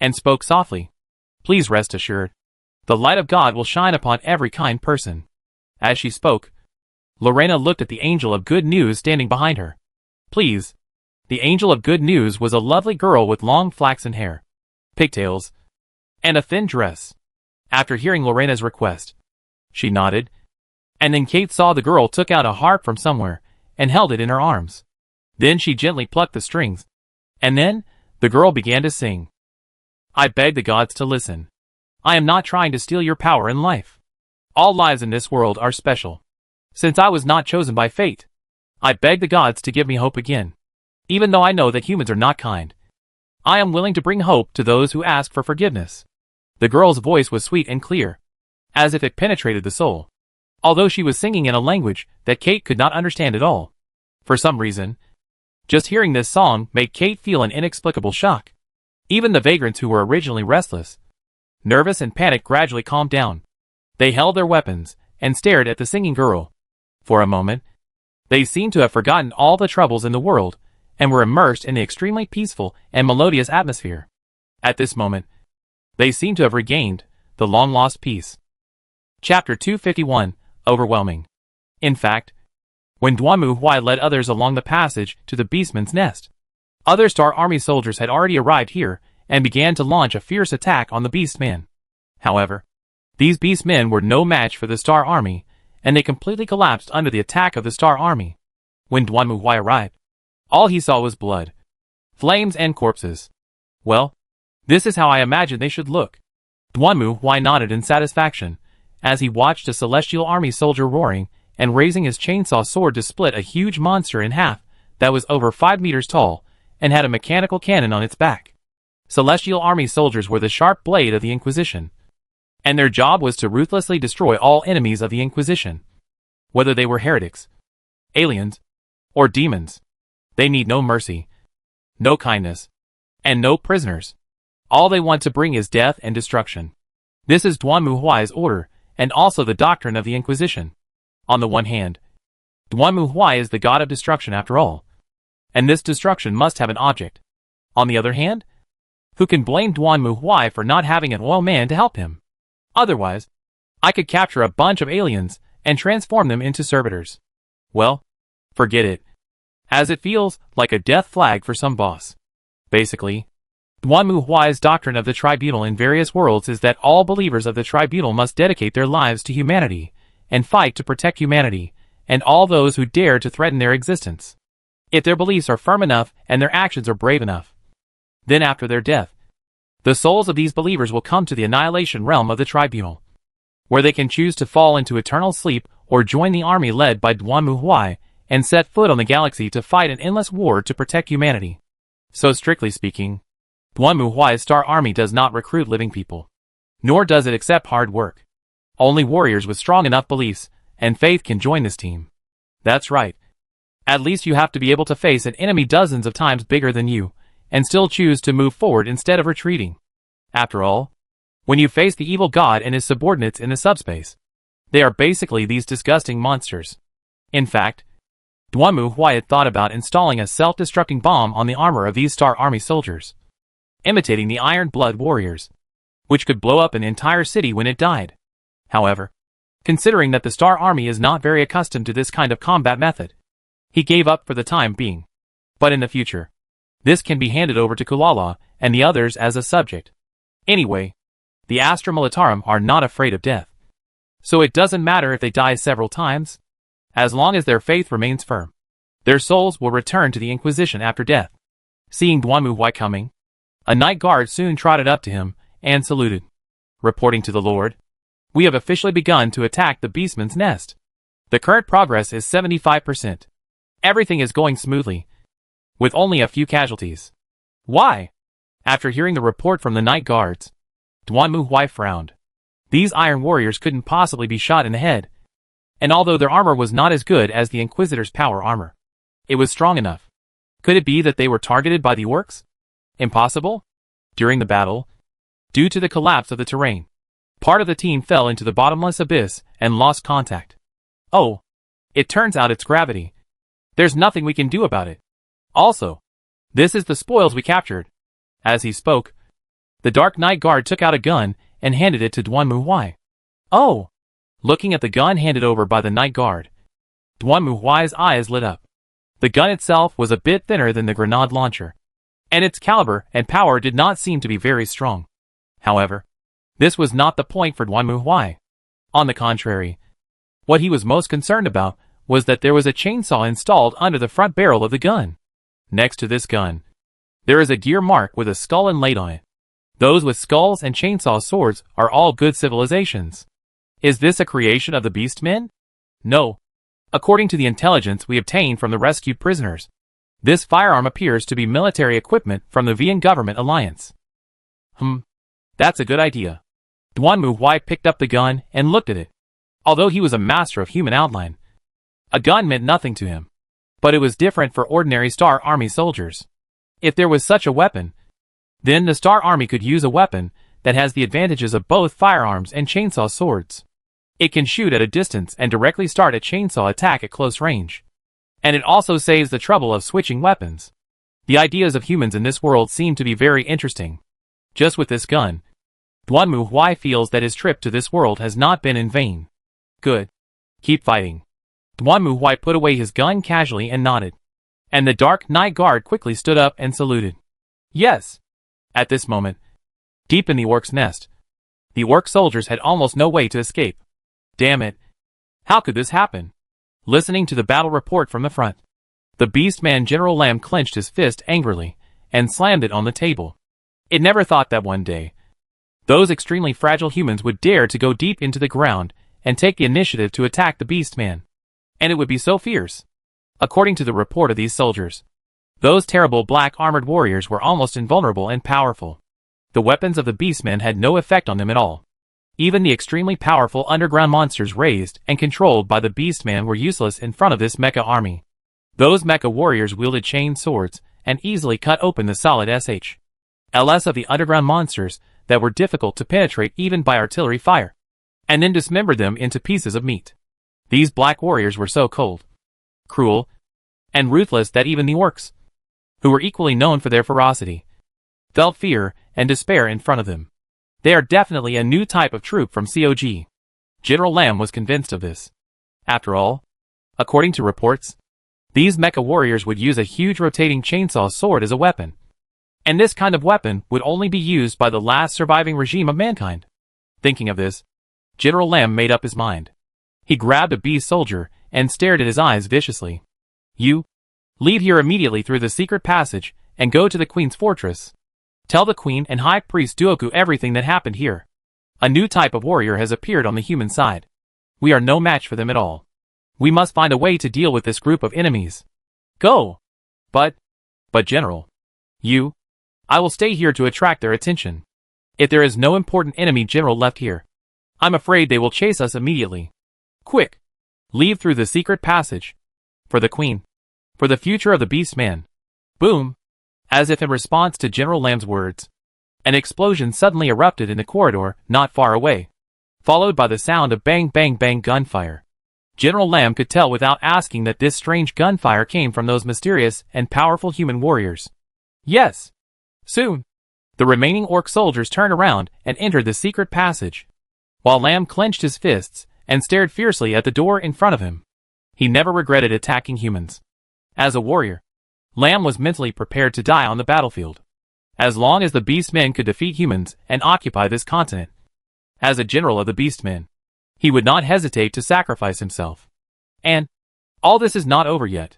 [SPEAKER 1] and spoke softly. Please rest assured, the light of God will shine upon every kind person. As she spoke, Lorena looked at the angel of good news standing behind her. Please. The angel of good news was a lovely girl with long flaxen hair, pigtails, and a thin dress. After hearing Lorena's request, she nodded, and then Kate saw the girl took out a harp from somewhere and held it in her arms. Then she gently plucked the strings, and then the girl began to sing. I beg the gods to listen. I am not trying to steal your power in life. All lives in this world are special. Since I was not chosen by fate, I beg the gods to give me hope again. Even though I know that humans are not kind, I am willing to bring hope to those who ask for forgiveness. The girl's voice was sweet and clear, as if it penetrated the soul, although she was singing in a language that Kate could not understand at all. For some reason, just hearing this song made Kate feel an inexplicable shock. Even the vagrants who were originally restless, nervous and panicked gradually calmed down. They held their weapons and stared at the singing girl. For a moment, they seemed to have forgotten all the troubles in the world and were immersed in the extremely peaceful and melodious atmosphere. At this moment, they seemed to have regained the long-lost peace. Chapter 251, Overwhelming. In fact, when Duanmu Huai led others along the passage to the beastman's nest, other Star Army soldiers had already arrived here and began to launch a fierce attack on the beastmen. However, these beastmen were no match for the Star Army, and they completely collapsed under the attack of the Star Army. When Duanmu Huai arrived, all he saw was blood, flames and corpses. Well, this is how I imagined they should look. Duanmu Huai nodded in satisfaction, as he watched a celestial army soldier roaring and raising his chainsaw sword to split a huge monster in half that was over 5 meters tall and had a mechanical cannon on its back. Celestial army soldiers were the sharp blade of the Inquisition, and their job was to ruthlessly destroy all enemies of the Inquisition. Whether they were heretics, aliens, or demons, they need no mercy, no kindness, and no prisoners. All they want to bring is death and destruction. This is Duanmu Huai's order, and also the doctrine of the Inquisition. On the one hand, Duanmu Huai is the god of destruction after all, and this destruction must have an object. On the other hand, who can blame Duanmu Huai for not having an oil man to help him? Otherwise, I could capture a bunch of aliens and transform them into servitors. Well, forget it, as it feels like a death flag for some boss. Basically, Duanmu Huai's doctrine of the tribunal in various worlds is that all believers of the tribunal must dedicate their lives to humanity and fight to protect humanity and all those who dare to threaten their existence. If their beliefs are firm enough and their actions are brave enough, then after their death, the souls of these believers will come to the annihilation realm of the tribunal, where they can choose to fall into eternal sleep or join the army led by Duanmu Huai and set foot on the galaxy to fight an endless war to protect humanity. So strictly speaking, Duanmu Huai's Star Army does not recruit living people, nor does it accept hard work. Only warriors with strong enough beliefs and faith can join this team. That's right. At least you have to be able to face an enemy dozens of times bigger than you, and still choose to move forward instead of retreating. After all, when you face the evil god and his subordinates in the subspace, they are basically these disgusting monsters. In fact, Duanmu Huai had thought about installing a self-destructing bomb on the armor of these Star Army soldiers, imitating the Iron Blood warriors, which could blow up an entire city when it died. However, considering that the Star Army is not very accustomed to this kind of combat method, he gave up for the time being. But in the future, this can be handed over to Kulala and the others as a subject. Anyway, the Astra Militarum are not afraid of death, so it doesn't matter if they die several times. As long as their faith remains firm, their souls will return to the Inquisition after death. Seeing Duanmu Huai coming, a night guard soon trotted up to him and saluted. Reporting to the Lord, we have officially begun to attack the Beastman's nest. The current progress is 75%. Everything is going smoothly, with only a few casualties. Why? After hearing the report from the night guards, Duanmu Huai frowned. These iron warriors couldn't possibly be shot in the head. And although their armor was not as good as the Inquisitor's power armor, it was strong enough. Could it be that they were targeted by the orcs? Impossible? During the battle, due to the collapse of the terrain, part of the team fell into the bottomless abyss and lost contact. Oh, it turns out it's gravity. There's nothing we can do about it. Also, this is the spoils we captured. As he spoke, the Dark Knight guard took out a gun and handed it to Duanmu Huai. Oh! Looking at the gun handed over by the night guard, Duanmu Huai's eyes lit up. The gun itself was a bit thinner than the grenade launcher, and its caliber and power did not seem to be very strong. However, this was not the point for Duanmu Huai. On the contrary, what he was most concerned about was that there was a chainsaw installed under the front barrel of the gun. Next to this gun, there is a gear mark with a skull inlaid on it. Those with skulls and chainsaw swords are all good civilizations. Is this a creation of the Beastmen? No. According to the intelligence we obtained from the rescued prisoners, this firearm appears to be military equipment from the Vian government alliance. That's a good idea. Duanmu Huai picked up the gun and looked at it. Although he was a master of human outline, a gun meant nothing to him. But it was different for ordinary Star Army soldiers. If there was such a weapon, then the Star Army could use a weapon that has the advantages of both firearms and chainsaw swords. It can shoot at a distance and directly start a chainsaw attack at close range. And it also saves the trouble of switching weapons. The ideas of humans in this world seem to be very interesting. Just with this gun, Duanmu Huai feels that his trip to this world has not been in vain. Good. Keep fighting. Duanmu Huai put away his gun casually and nodded. And the Dark Knight guard quickly stood up and saluted. Yes. At this moment, deep in the orc's nest, the orc soldiers had almost no way to escape. Damn it. How could this happen? Listening to the battle report from the front, the Beastman General Lamb clenched his fist angrily and slammed it on the table. It never thought that one day, those extremely fragile humans would dare to go deep into the ground and take the initiative to attack the Beastman. And it would be so fierce. According to the report of these soldiers, those terrible black armored warriors were almost invulnerable and powerful. The weapons of the Beastmen had no effect on them at all. Even the extremely powerful underground monsters raised and controlled by the Beastman were useless in front of this mecha army. Those mecha warriors wielded chain swords and easily cut open the solid LS of the underground monsters that were difficult to penetrate even by artillery fire, and then dismembered them into pieces of meat. These black warriors were so cold, cruel, and ruthless that even the orcs, who were equally known for their ferocity, felt fear and despair in front of them. They are definitely a new type of troop from COG. General Lamb was convinced of this. After all, according to reports, these mecha warriors would use a huge rotating chainsaw sword as a weapon. And this kind of weapon would only be used by the last surviving regime of mankind. Thinking of this, General Lamb made up his mind. He grabbed a beast soldier and stared at his eyes viciously. You, leave here immediately through the secret passage and go to the Queen's fortress. Tell the Queen and High Priest Duoku everything that happened here. A new type of warrior has appeared on the human side. We are no match for them at all. We must find a way to deal with this group of enemies. Go! But General, I will stay here to attract their attention. If there is no important enemy general left here, I'm afraid they will chase us immediately. Quick! Leave through the secret passage. For the Queen. For the future of the Beastman. Boom! As if in response to General Lamb's words, an explosion suddenly erupted in the corridor not far away, followed by the sound of bang bang bang gunfire. General Lamb could tell without asking that this strange gunfire came from those mysterious and powerful human warriors. Yes! Soon, the remaining orc soldiers turned around and entered the secret passage, while Lamb clenched his fists and stared fiercely at the door in front of him. He never regretted attacking humans. As a warrior, Lamb was mentally prepared to die on the battlefield, as long as the Beastmen could defeat humans and occupy this continent. As a general of the Beastmen, he would not hesitate to sacrifice himself. And all this is not over yet.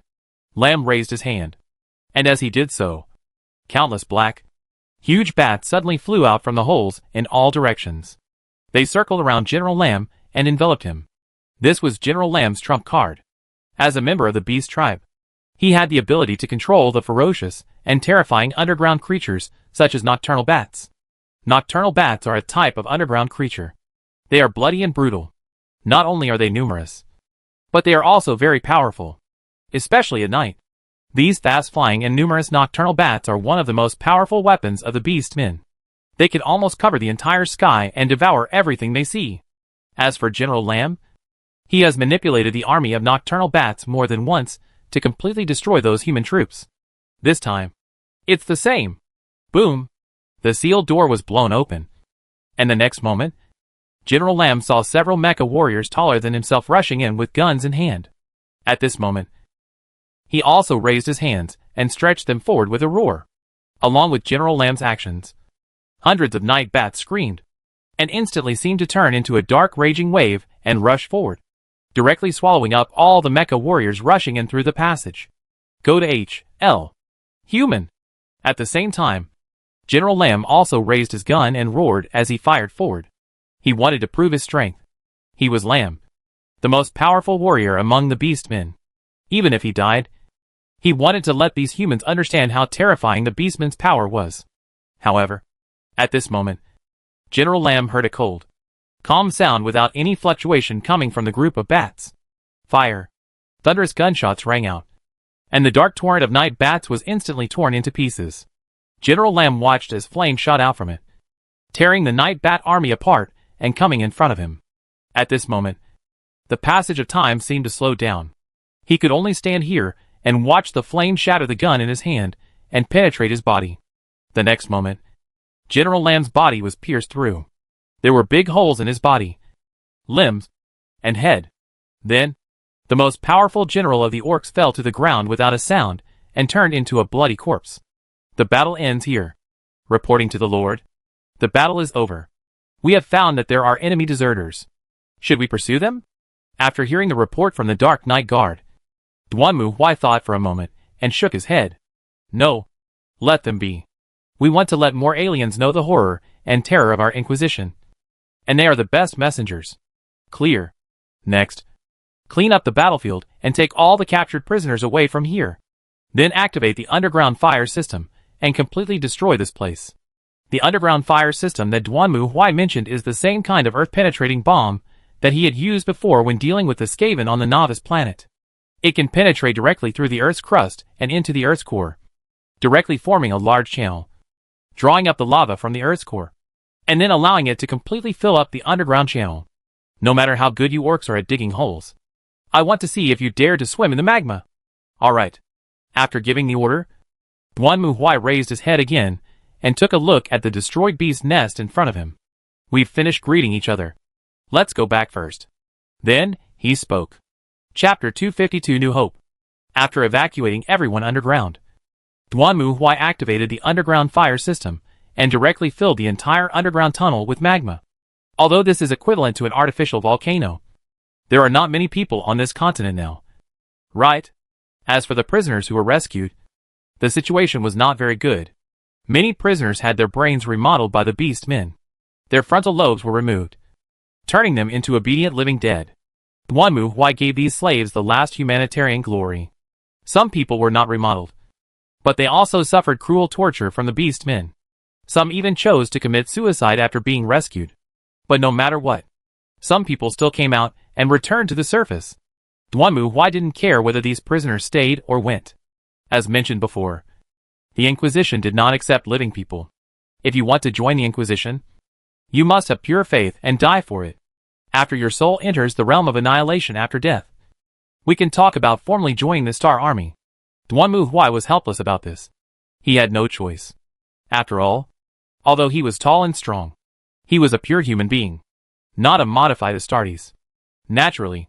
[SPEAKER 1] Lamb raised his hand, and as he did so, countless black, huge bats suddenly flew out from the holes in all directions. They circled around General Lamb and enveloped him. This was General Lamb's trump card. As a member of the Beast tribe, He had the ability to control the ferocious and terrifying underground creatures such as nocturnal bats. Nocturnal bats are a type of underground creature. They are bloody and brutal. Not only are they numerous, but they are also very powerful, especially at night. These fast-flying and numerous nocturnal bats are one of the most powerful weapons of the beastmen. They can almost cover the entire sky and devour everything they see. As for General Lamb, he has manipulated the army of nocturnal bats more than once to completely destroy those human troops. This time, it's the same. Boom! The sealed door was blown open. And the next moment, General Lamb saw several mecha warriors taller than himself rushing in with guns in hand. At this moment, he also raised his hands and stretched them forward with a roar. Along with General Lamb's actions, hundreds of night bats screamed, and instantly seemed to turn into a dark raging wave and rush forward, directly swallowing up all the mecha warriors rushing in through the passage. Go to H.L. Human. At the same time, General Lamb also raised his gun and roared as he fired forward. He wanted to prove his strength. He was Lamb, the most powerful warrior among the beastmen. Even if he died, he wanted to let these humans understand how terrifying the beastmen's power was. However, at this moment, General Lamb heard a cold, calm sound without any fluctuation coming from the group of bats. Fire. Thunderous gunshots rang out, and the dark torrent of night bats was instantly torn into pieces. General Lamb watched as flames shot out from it, tearing the night bat army apart and coming in front of him. At this moment, the passage of time seemed to slow down. He could only stand here and watch the flame shatter the gun in his hand and penetrate his body. The next moment, General Lamb's body was pierced through. There were big holes in his body, limbs, and head. Then, the most powerful general of the orcs fell to the ground without a sound and turned into a bloody corpse. The battle ends here. Reporting to the Lord, the battle is over. We have found that there are enemy deserters. Should we pursue them? After hearing the report from the Dark Knight Guard, Duanmu Huai thought for a moment and shook his head. No. Let them be. We want to let more aliens know the horror and terror of our Inquisition. And they are the best messengers. Clear. Next, clean up the battlefield and take all the captured prisoners away from here. Then activate the underground fire system and completely destroy this place. The underground fire system that Duanmu Huai mentioned is the same kind of earth-penetrating bomb that he had used before when dealing with the Skaven on the Novice planet. It can penetrate directly through the Earth's crust and into the Earth's core, directly forming a large channel, drawing up the lava from the Earth's core, and then allowing it to completely fill up the underground channel. No matter how good you orcs are at digging holes, I want to see if you dare to swim in the magma. Alright. After giving the order, Duanmu Huai raised his head again and took a look at the destroyed beast nest in front of him. We've finished greeting each other. Let's go back first. Then, he spoke. Chapter 252 New Hope. After evacuating everyone underground, Duanmu Huai activated the underground fire system and directly filled the entire underground tunnel with magma. Although this is equivalent to an artificial volcano, there are not many people on this continent now. Right? As for the prisoners who were rescued, the situation was not very good. Many prisoners had their brains remodeled by the beast men. Their frontal lobes were removed, turning them into obedient living dead. Duanmu Huai gave these slaves the last humanitarian glory. Some people were not remodeled, but they also suffered cruel torture from the beast men. Some even chose to commit suicide after being rescued. But no matter what, some people still came out and returned to the surface. Duanmu Huai didn't care whether these prisoners stayed or went. As mentioned before, the Inquisition did not accept living people. If you want to join the Inquisition, you must have pure faith and die for it. After your soul enters the realm of annihilation after death, we can talk about formally joining the Star Army. Duanmu Huai was helpless about this. He had no choice. After all, although he was tall and strong, he was a pure human being, not a modified Astartes. Naturally,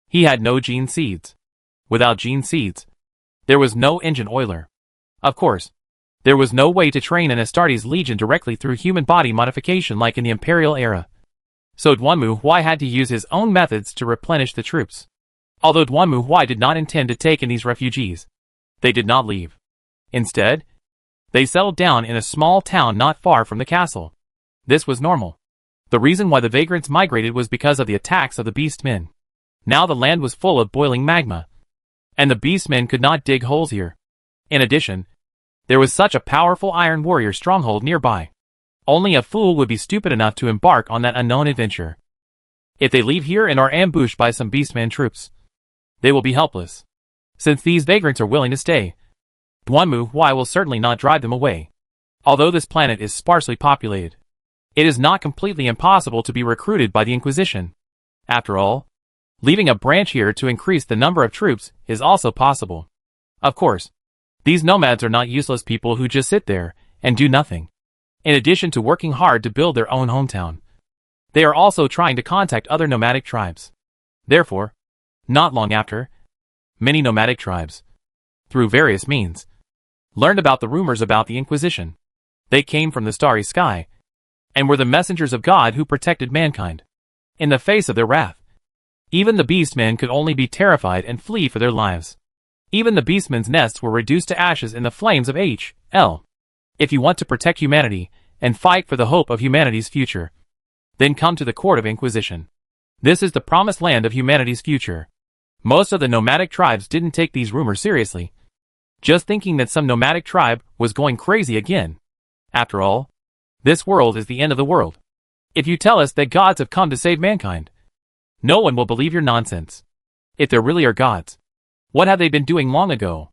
[SPEAKER 1] he had no gene seeds. Without gene seeds, there was no engine oiler. Of course, there was no way to train an Astartes legion directly through human body modification like in the Imperial era. So Duanmu Huai had to use his own methods to replenish the troops. Although Duanmu Huai did not intend to take in these refugees, they did not leave. Instead, they settled down in a small town not far from the castle. This was normal. The reason why the vagrants migrated was because of the attacks of the beast men. Now the land was full of boiling magma, and the beastmen could not dig holes here. In addition, there was such a powerful iron warrior stronghold nearby. Only a fool would be stupid enough to embark on that unknown adventure. If they leave here and are ambushed by some beastman troops, they will be helpless. Since these vagrants are willing to stay, Duanmu Huai will certainly not drive them away. Although this planet is sparsely populated, it is not completely impossible to be recruited by the Inquisition. After all, leaving a branch here to increase the number of troops is also possible. Of course, these nomads are not useless people who just sit there and do nothing. In addition to working hard to build their own hometown, they are also trying to contact other nomadic tribes. Therefore, not long after, many nomadic tribes, through various means, learned about the rumors about the Inquisition. They came from the starry sky, and were the messengers of God who protected mankind. In the face of their wrath, even the beastmen could only be terrified and flee for their lives. Even the beastmen's nests were reduced to ashes in the flames of H.L. If you want to protect humanity and fight for the hope of humanity's future, then come to the Court of Inquisition. This is the promised land of humanity's future. Most of the nomadic tribes didn't take these rumors seriously, just thinking that some nomadic tribe was going crazy again. After all, this world is the end of the world. If you tell us that gods have come to save mankind, no one will believe your nonsense. If there really are gods, what have they been doing long ago?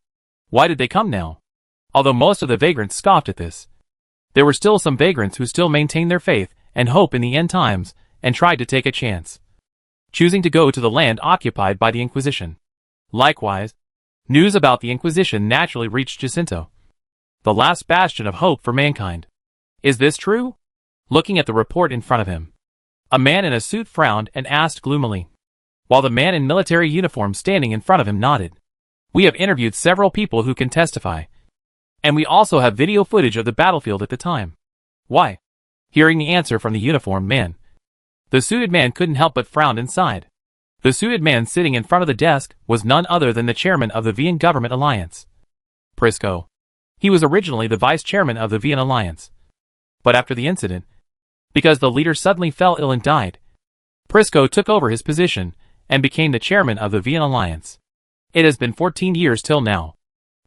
[SPEAKER 1] Why did they come now? Although most of the vagrants scoffed at this, there were still some vagrants who still maintained their faith and hope in the end times and tried to take a chance, choosing to go to the land occupied by the Inquisition. Likewise, news about the Inquisition naturally reached Jacinto, the last bastion of hope for mankind. Is this true? Looking at the report in front of him, a man in a suit frowned and asked gloomily, while the man in military uniform standing in front of him nodded. We have interviewed several people who can testify, and we also have video footage of the battlefield at the time. Why? Hearing the answer from the uniformed man, the suited man couldn't help but frown inside. The suited man sitting in front of the desk was none other than the chairman of the Vian Government Alliance, Prisco. He was originally the vice chairman of the Vian Alliance, but after the incident, because the leader suddenly fell ill and died, Prisco took over his position and became the chairman of the Vian Alliance. It has been 14 years till now.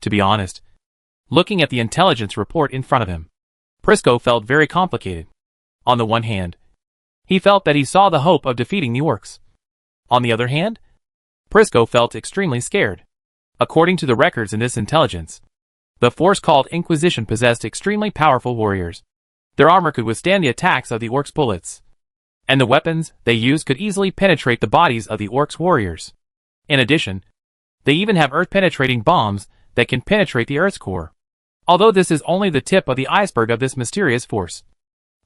[SPEAKER 1] To be honest, looking at the intelligence report in front of him, Prisco felt very complicated. On the one hand, he felt that he saw the hope of defeating the orcs. On the other hand, Prisco felt extremely scared. According to the records in this intelligence, the force called Inquisition possessed extremely powerful warriors. Their armor could withstand the attacks of the orcs' bullets, and the weapons they used could easily penetrate the bodies of the orcs' warriors. In addition, they even have earth-penetrating bombs that can penetrate the Earth's core. Although this is only the tip of the iceberg of this mysterious force,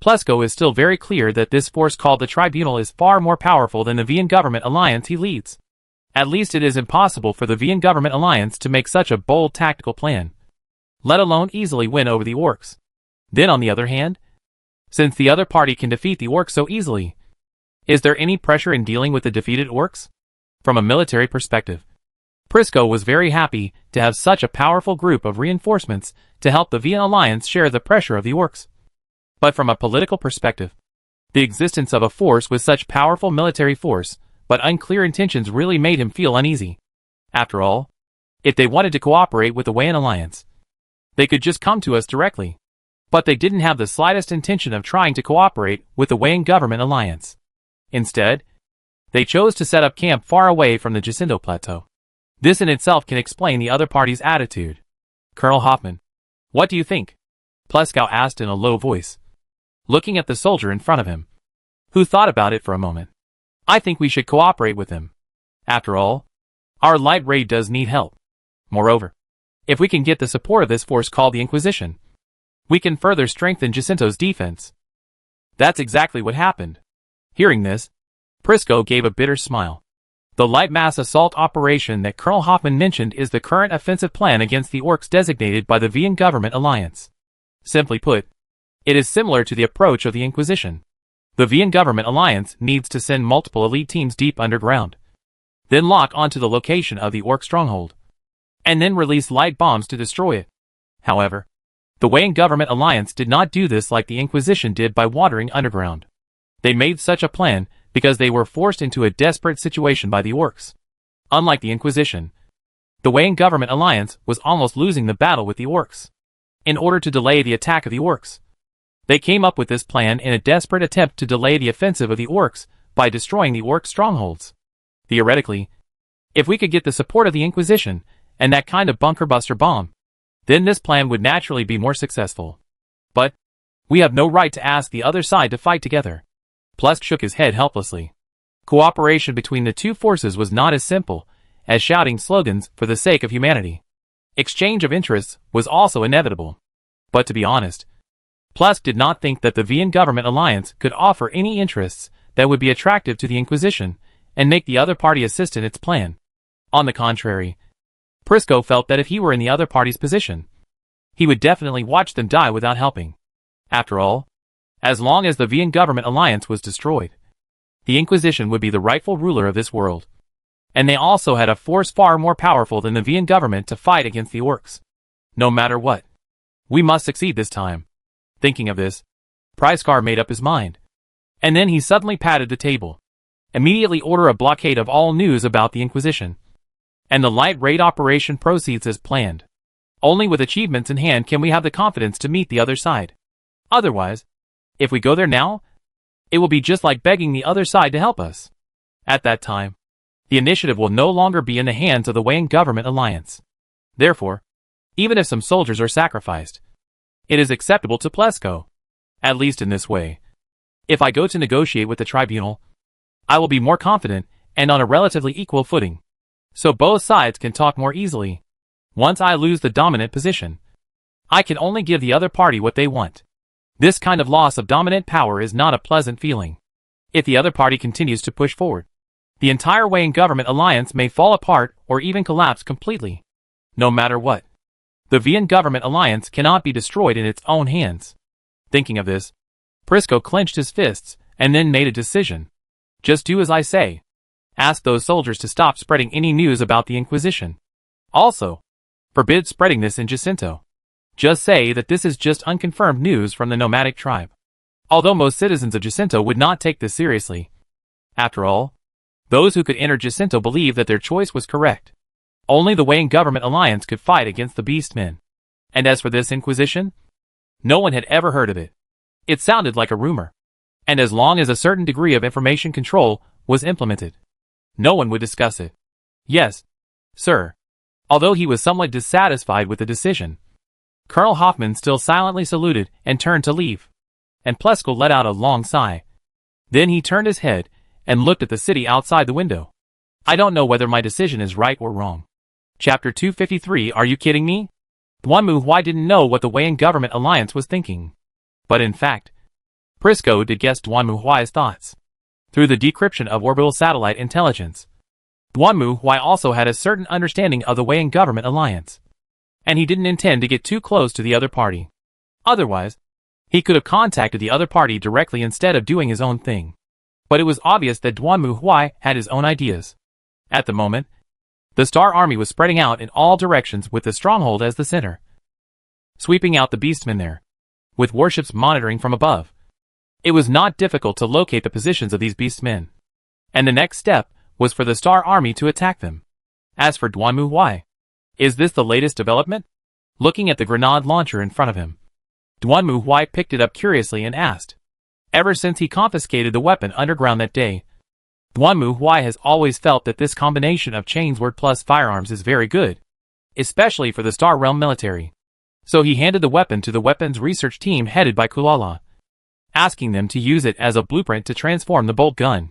[SPEAKER 1] Plesko is still very clear that this force called the Tribunal is far more powerful than the Vian Government Alliance he leads. At least it is impossible for the Vian Government Alliance to make such a bold tactical plan, let alone easily win over the orcs. Then on the other hand, since the other party can defeat the orcs so easily, is there any pressure in dealing with the defeated orcs? From a military perspective, Prisco was very happy to have such a powerful group of reinforcements to help the Vian Alliance share the pressure of the orcs. But from a political perspective, the existence of a force with such powerful military force but unclear intentions really made him feel uneasy. After all, if they wanted to cooperate with the Wayne Alliance, they could just come to us directly. But they didn't have the slightest intention of trying to cooperate with the Wayne Government Alliance. Instead, they chose to set up camp far away from the Jacinto Plateau. This in itself can explain the other party's attitude. Colonel Hoffman, what do you think? Pleskow asked in a low voice, looking at the soldier in front of him, who thought about it for a moment. I think we should cooperate with him. After all, our light raid does need help. Moreover, if we can get the support of this force called the Inquisition, we can further strengthen Jacinto's defense. That's exactly what happened. Hearing this, Prisco gave a bitter smile. The light mass assault operation that Colonel Hoffman mentioned is the current offensive plan against the orcs designated by the Vian Government Alliance. Simply put, it is similar to the approach of the Inquisition. The Vian Government Alliance needs to send multiple elite teams deep underground, then lock onto the location of the orc stronghold, and then release light bombs to destroy it. However, the Wayne Government Alliance did not do this like the Inquisition did by wandering underground. They made such a plan because they were forced into a desperate situation by the orcs. Unlike the Inquisition, The Wayne government alliance was almost losing the battle with the orcs. In order to delay the attack of the orcs, they came up with this plan in a desperate attempt to delay the offensive of the orcs by destroying the orc strongholds. Theoretically, if we could get the support of the Inquisition and that kind of bunker buster bomb, then this plan would naturally be more successful. But we have no right to ask the other side to fight together. Plesk shook his head helplessly. Cooperation between the two forces was not as simple as shouting slogans for the sake of humanity. Exchange of interests was also inevitable. But to be honest, Plesk did not think that the Vian government alliance could offer any interests that would be attractive to the Inquisition and make the other party assist in its plan. On the contrary, Prisco felt that if he were in the other party's position, he would definitely watch them die without helping. After all, as long as the Vian government alliance was destroyed, the Inquisition would be the rightful ruler of this world. And they also had a force far more powerful than the Vian government to fight against the orcs. No matter what, we must succeed this time. Thinking of this, Priskar made up his mind. And then he suddenly patted the table. Immediately order a blockade of all news about the Inquisition. And the light raid operation proceeds as planned. Only with achievements in hand can we have the confidence to meet the other side. Otherwise, if we go there now, it will be just like begging the other side to help us. At that time, the initiative will no longer be in the hands of the Wayne government alliance. Therefore, even if some soldiers are sacrificed, it is acceptable to Plesko. At least in this way. If I go to negotiate with the tribunal, I will be more confident and on a relatively equal footing. So both sides can talk more easily. Once I lose the dominant position, I can only give the other party what they want. This kind of loss of dominant power is not a pleasant feeling. If the other party continues to push forward, the entire Wayne government alliance may fall apart or even collapse completely. No matter what, the Vian government alliance cannot be destroyed in its own hands. Thinking of this, Prisco clenched his fists and then made a decision. Just do as I say. Ask those soldiers to stop spreading any news about the Inquisition. Also, forbid spreading this in Jacinto. Just say that this is just unconfirmed news from the nomadic tribe. Although most citizens of Jacinto would not take this seriously. After all, those who could enter Jacinto believed that their choice was correct. Only the Wayne government alliance could fight against the Beastmen. And as for this Inquisition, no one had ever heard of it. It sounded like a rumor. And as long as a certain degree of information control was implemented, no one would discuss it. Yes, sir. Although he was somewhat dissatisfied with the decision, Colonel Hoffman still silently saluted and turned to leave. And Plesko let out a long sigh. Then he turned his head and looked at the city outside the window. I don't know whether my decision is right or wrong. Chapter 253. Are you kidding me? Duanmu Huai didn't know what the Wayne government alliance was thinking. But in fact, Prisco did guess Duanmu Huai's thoughts. Through the decryption of orbital satellite intelligence, Duanmu Huai also had a certain understanding of the Wayne government alliance. And he didn't intend to get too close to the other party. Otherwise, he could have contacted the other party directly instead of doing his own thing. But it was obvious that Duanmu Huai had his own ideas. At the moment, the Star Army was spreading out in all directions with the stronghold as the center, sweeping out the beastmen there, with warships monitoring from above. It was not difficult to locate the positions of these beastmen, and the next step was for the Star Army to attack them. As for Duanmu Huai, is this the latest development? Looking at the grenade launcher in front of him, Duanmu Huai picked it up curiously and asked. Ever since he confiscated the weapon underground that day, Duanmu Huai has always felt that this combination of chainsword plus firearms is very good, especially for the Star Realm military. So he handed the weapon to the weapons research team headed by Kulala, asking them to use it as a blueprint to transform the bolt gun.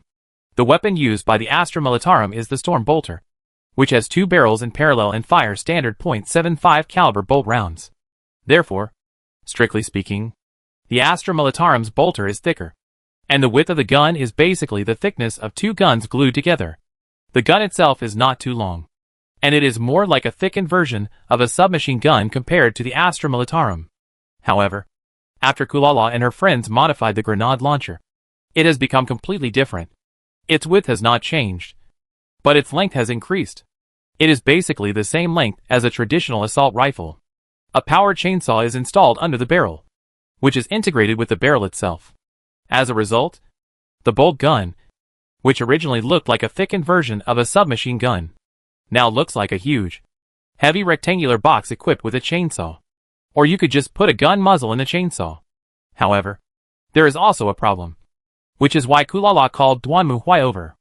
[SPEAKER 1] The weapon used by the Astra Militarum is the Storm Bolter, which has 2 barrels in parallel and fire standard .75 caliber bolt rounds. Therefore, strictly speaking, the Astra Militarum's bolter is thicker, and the width of the gun is basically the thickness of 2 guns glued together. The gun itself is not too long, and it is more like a thickened version of a submachine gun compared to the Astra Militarum. However, after Kulala and her friends modified the grenade launcher, it has become completely different. Its width has not changed, but its length has increased. It is basically the same length as a traditional assault rifle. A powered chainsaw is installed under the barrel, which is integrated with the barrel itself. As a result, the bolt gun, which originally looked like a thickened version of a submachine gun, now looks like a huge, Heavy rectangular box equipped with a chainsaw. Or you could just put a gun muzzle in the chainsaw. However, there is also a problem. Which is why Kulala called Duanmu Huai over.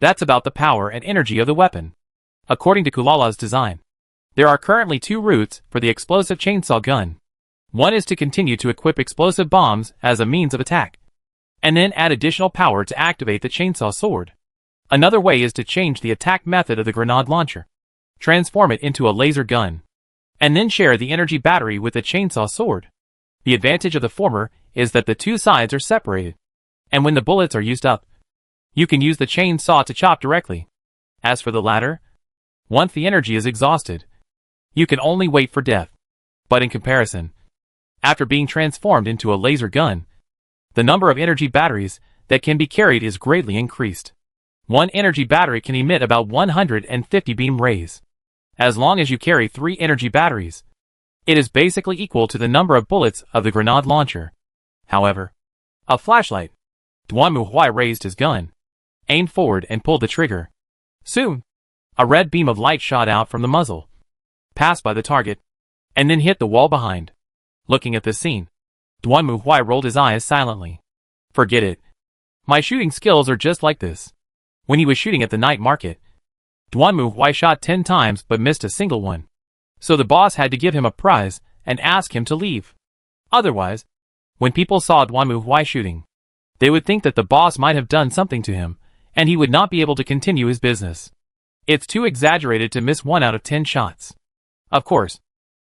[SPEAKER 1] That's about the power and energy of the weapon. According to Kulala's design, there are currently 2 routes for the explosive chainsaw gun. One is to continue to equip explosive bombs as a means of attack, and then add additional power to activate the chainsaw sword. Another way is to change the attack method of the grenade launcher, transform it into a laser gun, and then share the energy battery with the chainsaw sword. The advantage of the former is that the 2 sides are separated, and when the bullets are used up, you can use the chainsaw to chop directly. As for the latter, once the energy is exhausted, you can only wait for death. But in comparison, after being transformed into a laser gun, the number of energy batteries that can be carried is greatly increased. One energy battery can emit about 150 beam rays. As long as you carry 3 energy batteries, it is basically equal to the number of bullets of the grenade launcher. However, a flashlight. Duanmu Huai raised his gun, aimed forward and pulled the trigger. Soon, a red beam of light shot out from the muzzle, passed by the target, and then hit the wall behind. Looking at this scene, Duanmu Huai rolled his eyes silently. Forget it. My shooting skills are just like this. When he was shooting at the night market, Duanmu Huai shot 10 times but missed a single one. So the boss had to give him a prize and ask him to leave. Otherwise, when people saw Duanmu Huai shooting, they would think that the boss might have done something to him, and he would not be able to continue his business. It's too exaggerated to miss 1 out of 10 shots. Of course,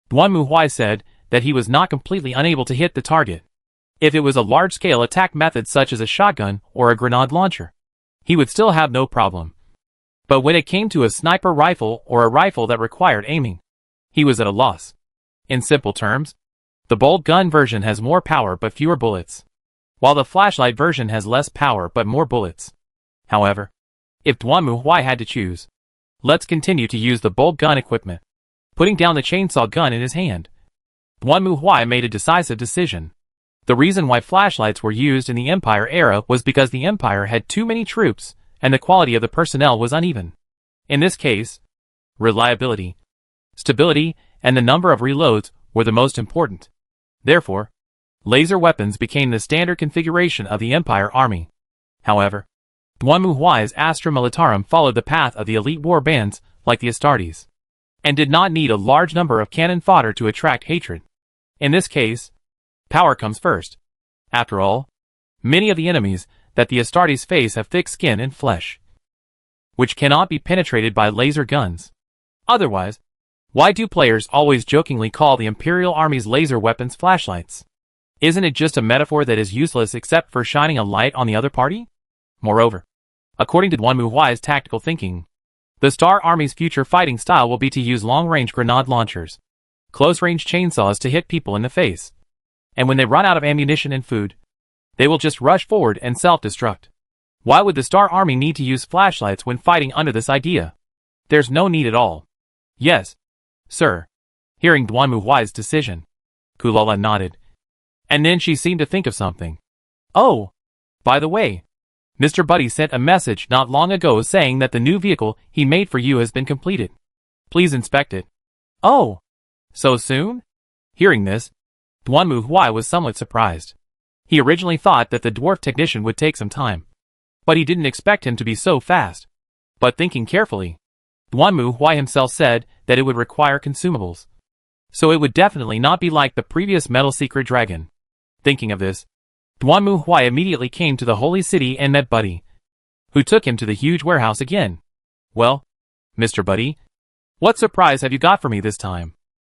[SPEAKER 1] Duanmu Huai said that he was not completely unable to hit the target. If it was a large-scale attack method such as a shotgun or a grenade launcher, he would still have no problem. But when it came to a sniper rifle or a rifle that required aiming, he was at a loss. In simple terms, the bolt gun version has more power but fewer bullets, while the flashlight version has less power but more bullets. However, if Duanmu Huai had to choose, let's continue to use the bolt gun equipment. Putting down the chainsaw gun in his hand, Duanmu Huai made a decisive decision. The reason why flashlights were used in the Empire era was because the Empire had too many troops and the quality of the personnel was uneven. In this case, reliability, stability, and the number of reloads were the most important. Therefore, laser weapons became the standard configuration of the Empire army. However, Duanmu Huai's Astra Militarum followed the path of the elite war bands like the Astartes, and did not need a large number of cannon fodder to attract hatred. In this case, power comes first. After all, many of the enemies that the Astartes face have thick skin and flesh, which cannot be penetrated by laser guns. Otherwise, why do players always jokingly call the Imperial Army's laser weapons flashlights? Isn't it just a metaphor that is useless except for shining a light on the other party? Moreover, according to Duanmu Huai's tactical thinking, the Star Army's future fighting style will be to use long-range grenade launchers, close-range chainsaws to hit people in the face, and when they run out of ammunition and food, they will just rush forward and self-destruct. Why would the Star Army need to use flashlights when fighting under this idea? There's no need at all. Yes, sir. Hearing Duanmu Huai's decision, Kulala nodded, and then she seemed to think of something. Oh, by the way, Mr. Buddy sent a message not long ago saying that the new vehicle he made for you has been completed. Please inspect it. Oh, so soon? Hearing this, Duanmu Huai was somewhat surprised. He originally thought that the dwarf technician would take some time, but he didn't expect him to be so fast. But thinking carefully, Duanmu Huai himself said that it would require consumables, so it would definitely not be like the previous Metal Secret Dragon. Thinking of this, Duanmu Huai immediately came to the Holy City and met Buddy, who took him to the huge warehouse again. Well, Mr. Buddy, what surprise have you got for me this time?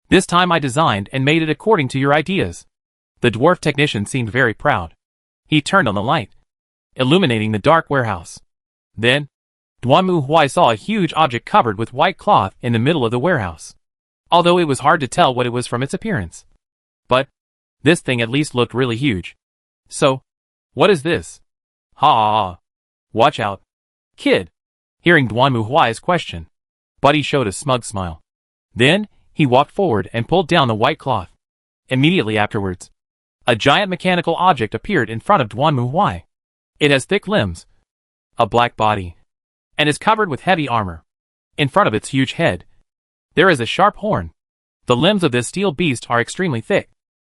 [SPEAKER 1] This time I designed and made it according to your ideas. The dwarf technician seemed very proud. He turned on the light, illuminating the dark warehouse. Then, Duanmu Huai saw a huge object covered with white cloth in the middle of the warehouse, although it was hard to tell what it was from its appearance. But, this thing at least looked really huge. So, what is this? Ha! Watch out, kid. Hearing Duanmu Huai's question, Buddy showed a smug smile. Then, he walked forward and pulled down the white cloth. Immediately afterwards, a giant mechanical object appeared in front of Duanmu Huai. It has thick limbs, a black body, and is covered with heavy armor. In front of its huge head, There is a sharp horn. The limbs of this steel beast are extremely thick.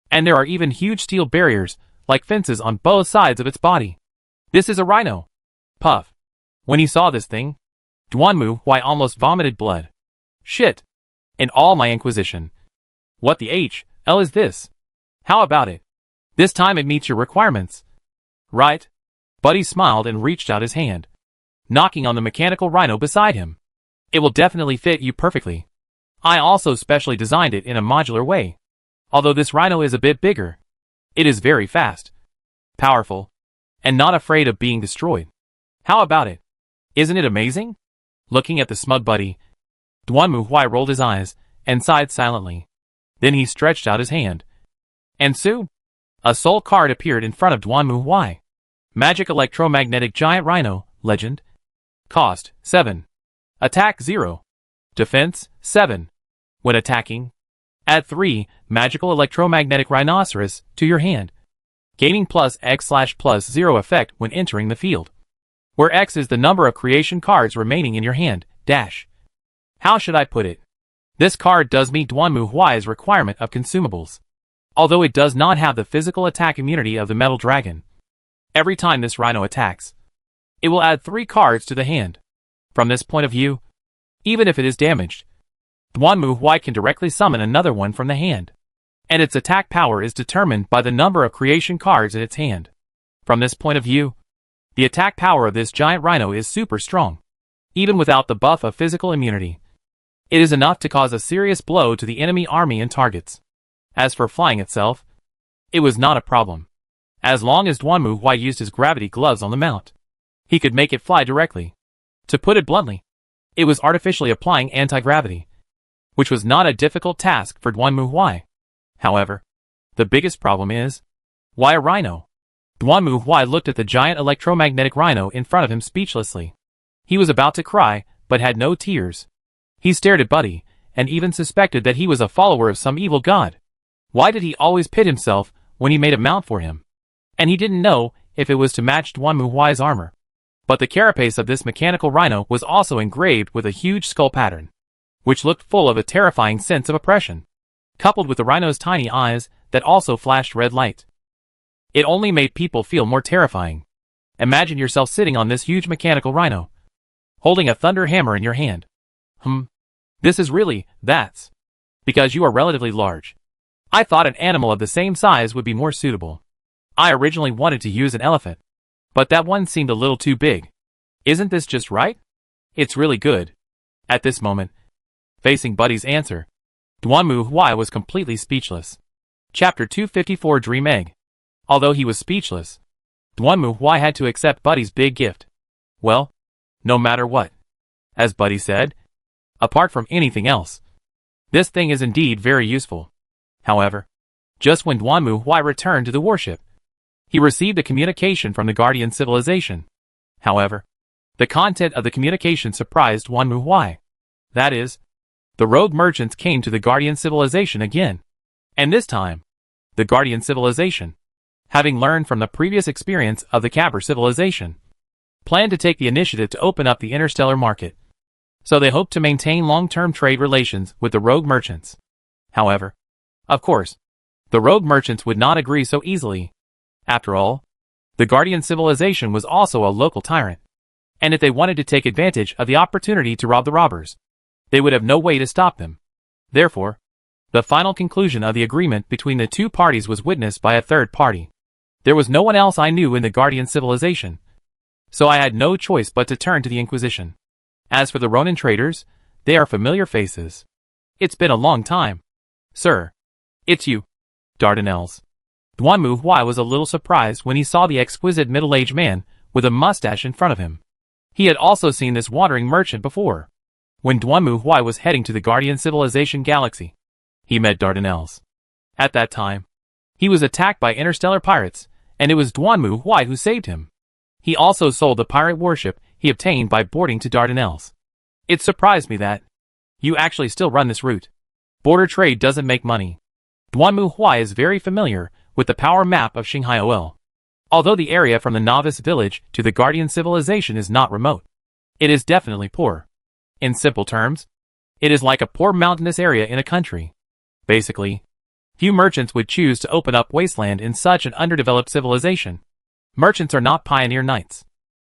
[SPEAKER 1] And there are even huge steel barriers, like fences on both sides of its body. This is a rhino. Puff. When he saw this thing, Duanmu Huai almost vomited blood. Shit. In all my inquisition. What the hell is this? How about it? This time it meets your requirements. Right? Buddy smiled and reached out his hand, knocking on the mechanical rhino beside him. It will definitely fit you perfectly. I also specially designed it in a modular way. Although this rhino is a bit bigger, it is very fast, powerful, and not afraid of being destroyed. How about it? Isn't it amazing? Looking at the smug buddy, Duanmu Huai rolled his eyes and sighed silently. Then he stretched out his hand. And soon, a soul card appeared in front of Duanmu Huai. Magic Electromagnetic Giant Rhino, Legend. Cost, 7. Attack 0. Defense, 7. When attacking, add 3 Magical Electromagnetic Rhinoceros to your hand, gaining plus X/+0 effect when entering the field, where X is the number of creation cards remaining in your hand, dash. How should I put it? This card does meet Duanmu Huai's requirement of consumables, although it does not have the physical attack immunity of the Metal Dragon. Every time this rhino attacks, it will add 3 cards to the hand. From this point of view, even if it is damaged, Duanmu Huai can directly summon another one from the hand, and its attack power is determined by the number of creation cards in its hand. From this point of view, the attack power of this giant rhino is super strong, even without the buff of physical immunity. It is enough to cause a serious blow to the enemy army and targets. As for flying itself, it was not a problem. As long as Duanmu Huai used his gravity gloves on the mount, he could make it fly directly. To put it bluntly, it was artificially applying anti-gravity, which was not a difficult task for Duanmu Huai. However, the biggest problem is, why a rhino? Duanmu Huai looked at the giant electromagnetic rhino in front of him speechlessly. He was about to cry, but had no tears. He stared at Buddy, and even suspected that he was a follower of some evil god. Why did he always pit himself when he made a mount for him? And he didn't know if it was to match Duanmu Huai's armor. But the carapace of this mechanical rhino was also engraved with a huge skull pattern, which looked full of a terrifying sense of oppression, coupled with the rhino's tiny eyes that also flashed red light. It only made people feel more terrifying. Imagine yourself sitting on this huge mechanical rhino, holding a thunder hammer in your hand. This is really, that's because you are relatively large. I thought an animal of the same size would be more suitable. I originally wanted to use an elephant, but that one seemed a little too big. Isn't this just right? It's really good. At this moment, facing Buddy's answer, Duanmu Huai was completely speechless. Chapter 254 Dream Egg. Although he was speechless, Duanmu Huai had to accept Buddy's big gift. Well, no matter what. As Buddy said, apart from anything else, this thing is indeed very useful. However, just when Duanmu Huai returned to the warship, he received a communication from the Guardian civilization. However, the content of the communication surprised Duanmu Huai. That is, the rogue merchants came to the Guardian civilization again. And this time, the Guardian civilization, having learned from the previous experience of the Cabr civilization, planned to take the initiative to open up the interstellar market. So they hoped to maintain long-term trade relations with the rogue merchants. However, of course, the rogue merchants would not agree so easily. After all, the Guardian civilization was also a local tyrant, and if they wanted to take advantage of the opportunity to rob the robbers, they would have no way to stop them. Therefore, the final conclusion of the agreement between the two parties was witnessed by a third party. There was no one else I knew in the Guardian civilization, so I had no choice but to turn to the Inquisition. As for the Ronin traders, they are familiar faces. It's been a long time. Sir, it's you, Dardanelles. Duanmu Huai was a little surprised when he saw the exquisite middle-aged man with a mustache in front of him. He had also seen this wandering merchant before, when Duanmu Huai was heading to the Guardian civilization galaxy. He met Dardanelles. At that time, he was attacked by interstellar pirates, and it was Duanmu Huai who saved him. He also sold the pirate warship he obtained by boarding to Dardanelles. It surprised me that you actually still run this route. Border trade doesn't make money. Duanmu Huai is very familiar with the power map of Xinghaiol. Although the area from the novice village to the Guardian civilization is not remote, it is definitely poor. In simple terms, It is like a poor mountainous area in a country. Basically, few merchants would choose to open up wasteland in such an underdeveloped civilization. Merchants are not pioneer knights.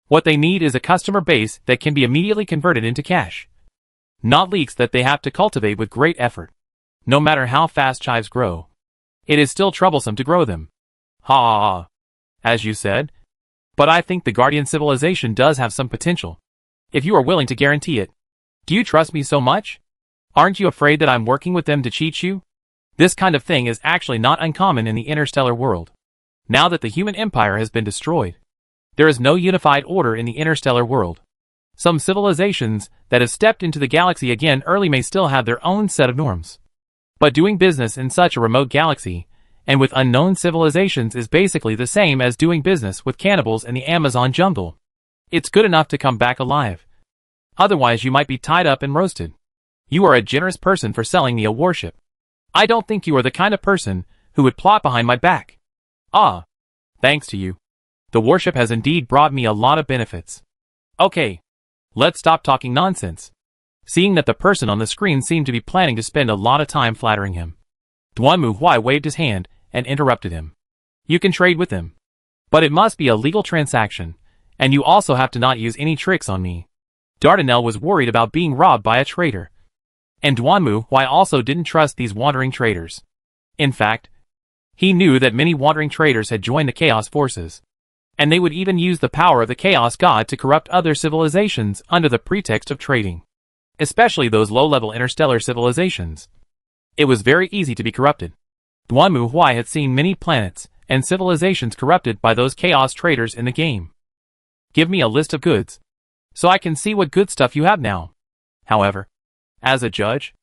[SPEAKER 1] What they need is a customer base that can be immediately converted into cash. Not leaks that they have to cultivate with great effort. No matter how fast chives grow, it is still troublesome to grow them. Ha ha ha. As you said. But I think the Guardian civilization does have some potential. If you are willing to guarantee it. Do you trust me so much? Aren't you afraid that I'm working with them to cheat you? This kind of thing is actually not uncommon in the interstellar world. Now that the human empire has been destroyed, there is no unified order in the interstellar world. Some civilizations that have stepped into the galaxy again early may still have their own set of norms. But doing business in such a remote galaxy, and with unknown civilizations is basically the same as doing business with cannibals in the Amazon jungle. It's good enough to come back alive. Otherwise you might be tied up and roasted. You are a generous person for selling me a warship. I don't think you are the kind of person who would plot behind my back. Ah, thanks to you. The warship has indeed brought me a lot of benefits. Okay, let's stop talking nonsense. Seeing that the person on the screen seemed to be planning to spend a lot of time flattering him, Duanmu Huai waved his hand and interrupted him. You can trade with him. But it must be a legal transaction, and you also have to not use any tricks on me. Dardanelle was worried about being robbed by a traitor. And Duanmu Huai also didn't trust these wandering traitors. In fact, he knew that many wandering traitors had joined the Chaos Forces, and they would even use the power of the Chaos God to corrupt other civilizations under the pretext of trading. Especially those low-level interstellar civilizations. It was very easy to be corrupted. Duanmu Huai had seen many planets and civilizations corrupted by those chaos traders in the game. Give me a list of goods, so I can see what good stuff you have now. However, as a judge,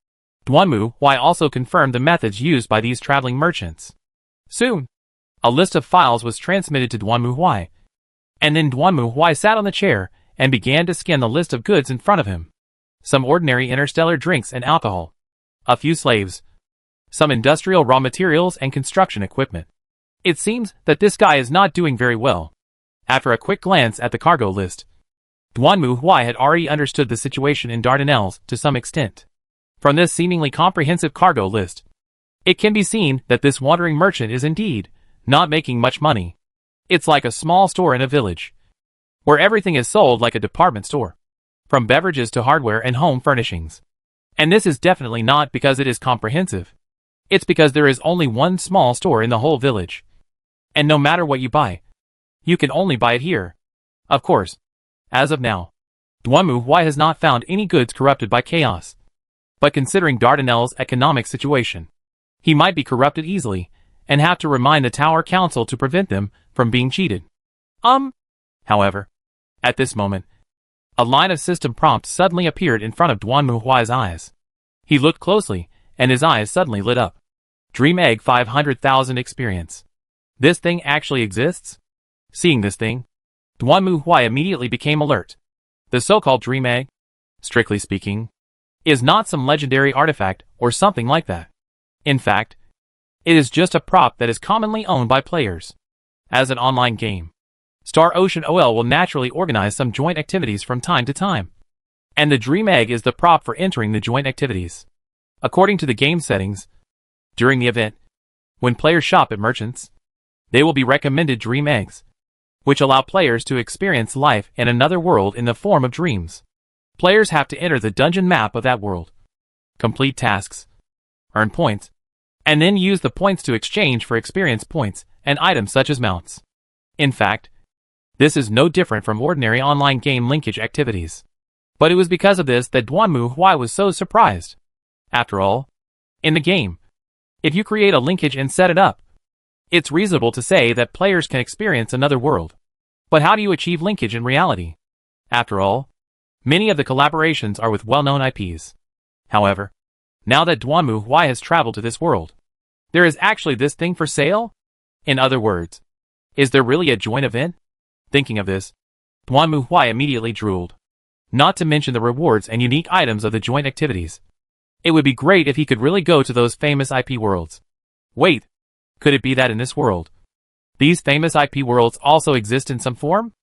[SPEAKER 1] Duanmu Huai also confirmed the methods used by these traveling merchants. Soon, a list of files was transmitted to Duanmu Huai, and then Duanmu Huai sat on the chair and began to scan the list of goods in front of him. Some ordinary interstellar drinks and alcohol, a few slaves, some industrial raw materials and construction equipment. It seems that this guy is not doing very well. After a quick glance at the cargo list, Duanmu Huai had already understood the situation in Dardanelles to some extent. From this seemingly comprehensive cargo list, it can be seen that this wandering merchant is indeed not making much money. It's like a small store in a village, where everything is sold like a department store, from beverages to hardware and home furnishings. And this is definitely not because it is comprehensive. It's because there is only one small store in the whole village. And no matter what you buy, you can only buy it here. Of course, as of now, Duanmu Huai has not found any goods corrupted by chaos. But considering Dardanelle's economic situation, he might be corrupted easily, and have to remind the Tower Council to prevent them from being cheated. However, at this moment, a line of system prompts suddenly appeared in front of Duanmu Huai's eyes. He looked closely, and his eyes suddenly lit up. Dream Egg 500,000 experience. This thing actually exists? Seeing this thing, Duanmu Huai immediately became alert. The so-called Dream Egg, strictly speaking, is not some legendary artifact or something like that. In fact, it is just a prop that is commonly owned by players. As an online game, Star Ocean OL will naturally organize some joint activities from time to time. And the Dream Egg is the prop for entering the joint activities. According to the game settings, during the event, when players shop at merchants, they will be recommended Dream Eggs, which allow players to experience life in another world in the form of dreams. Players have to enter the dungeon map of that world, complete tasks, earn points, and then use the points to exchange for experience points and items such as mounts. In fact, this is no different from ordinary online game linkage activities. But it was because of this that Duanmu Huai was so surprised. After all, in the game, if you create a linkage and set it up, it's reasonable to say that players can experience another world. But how do you achieve linkage in reality? After all, many of the collaborations are with well-known IPs. However, now that Duanmu Huai has traveled to this world, there is actually this thing for sale? In other words, is there really a joint event? Thinking of this, Duanmu Huai immediately drooled. Not to mention the rewards and unique items of the joint activities. It would be great if he could really go to those famous IP worlds. Wait, could it be that in this world, these famous IP worlds also exist in some form?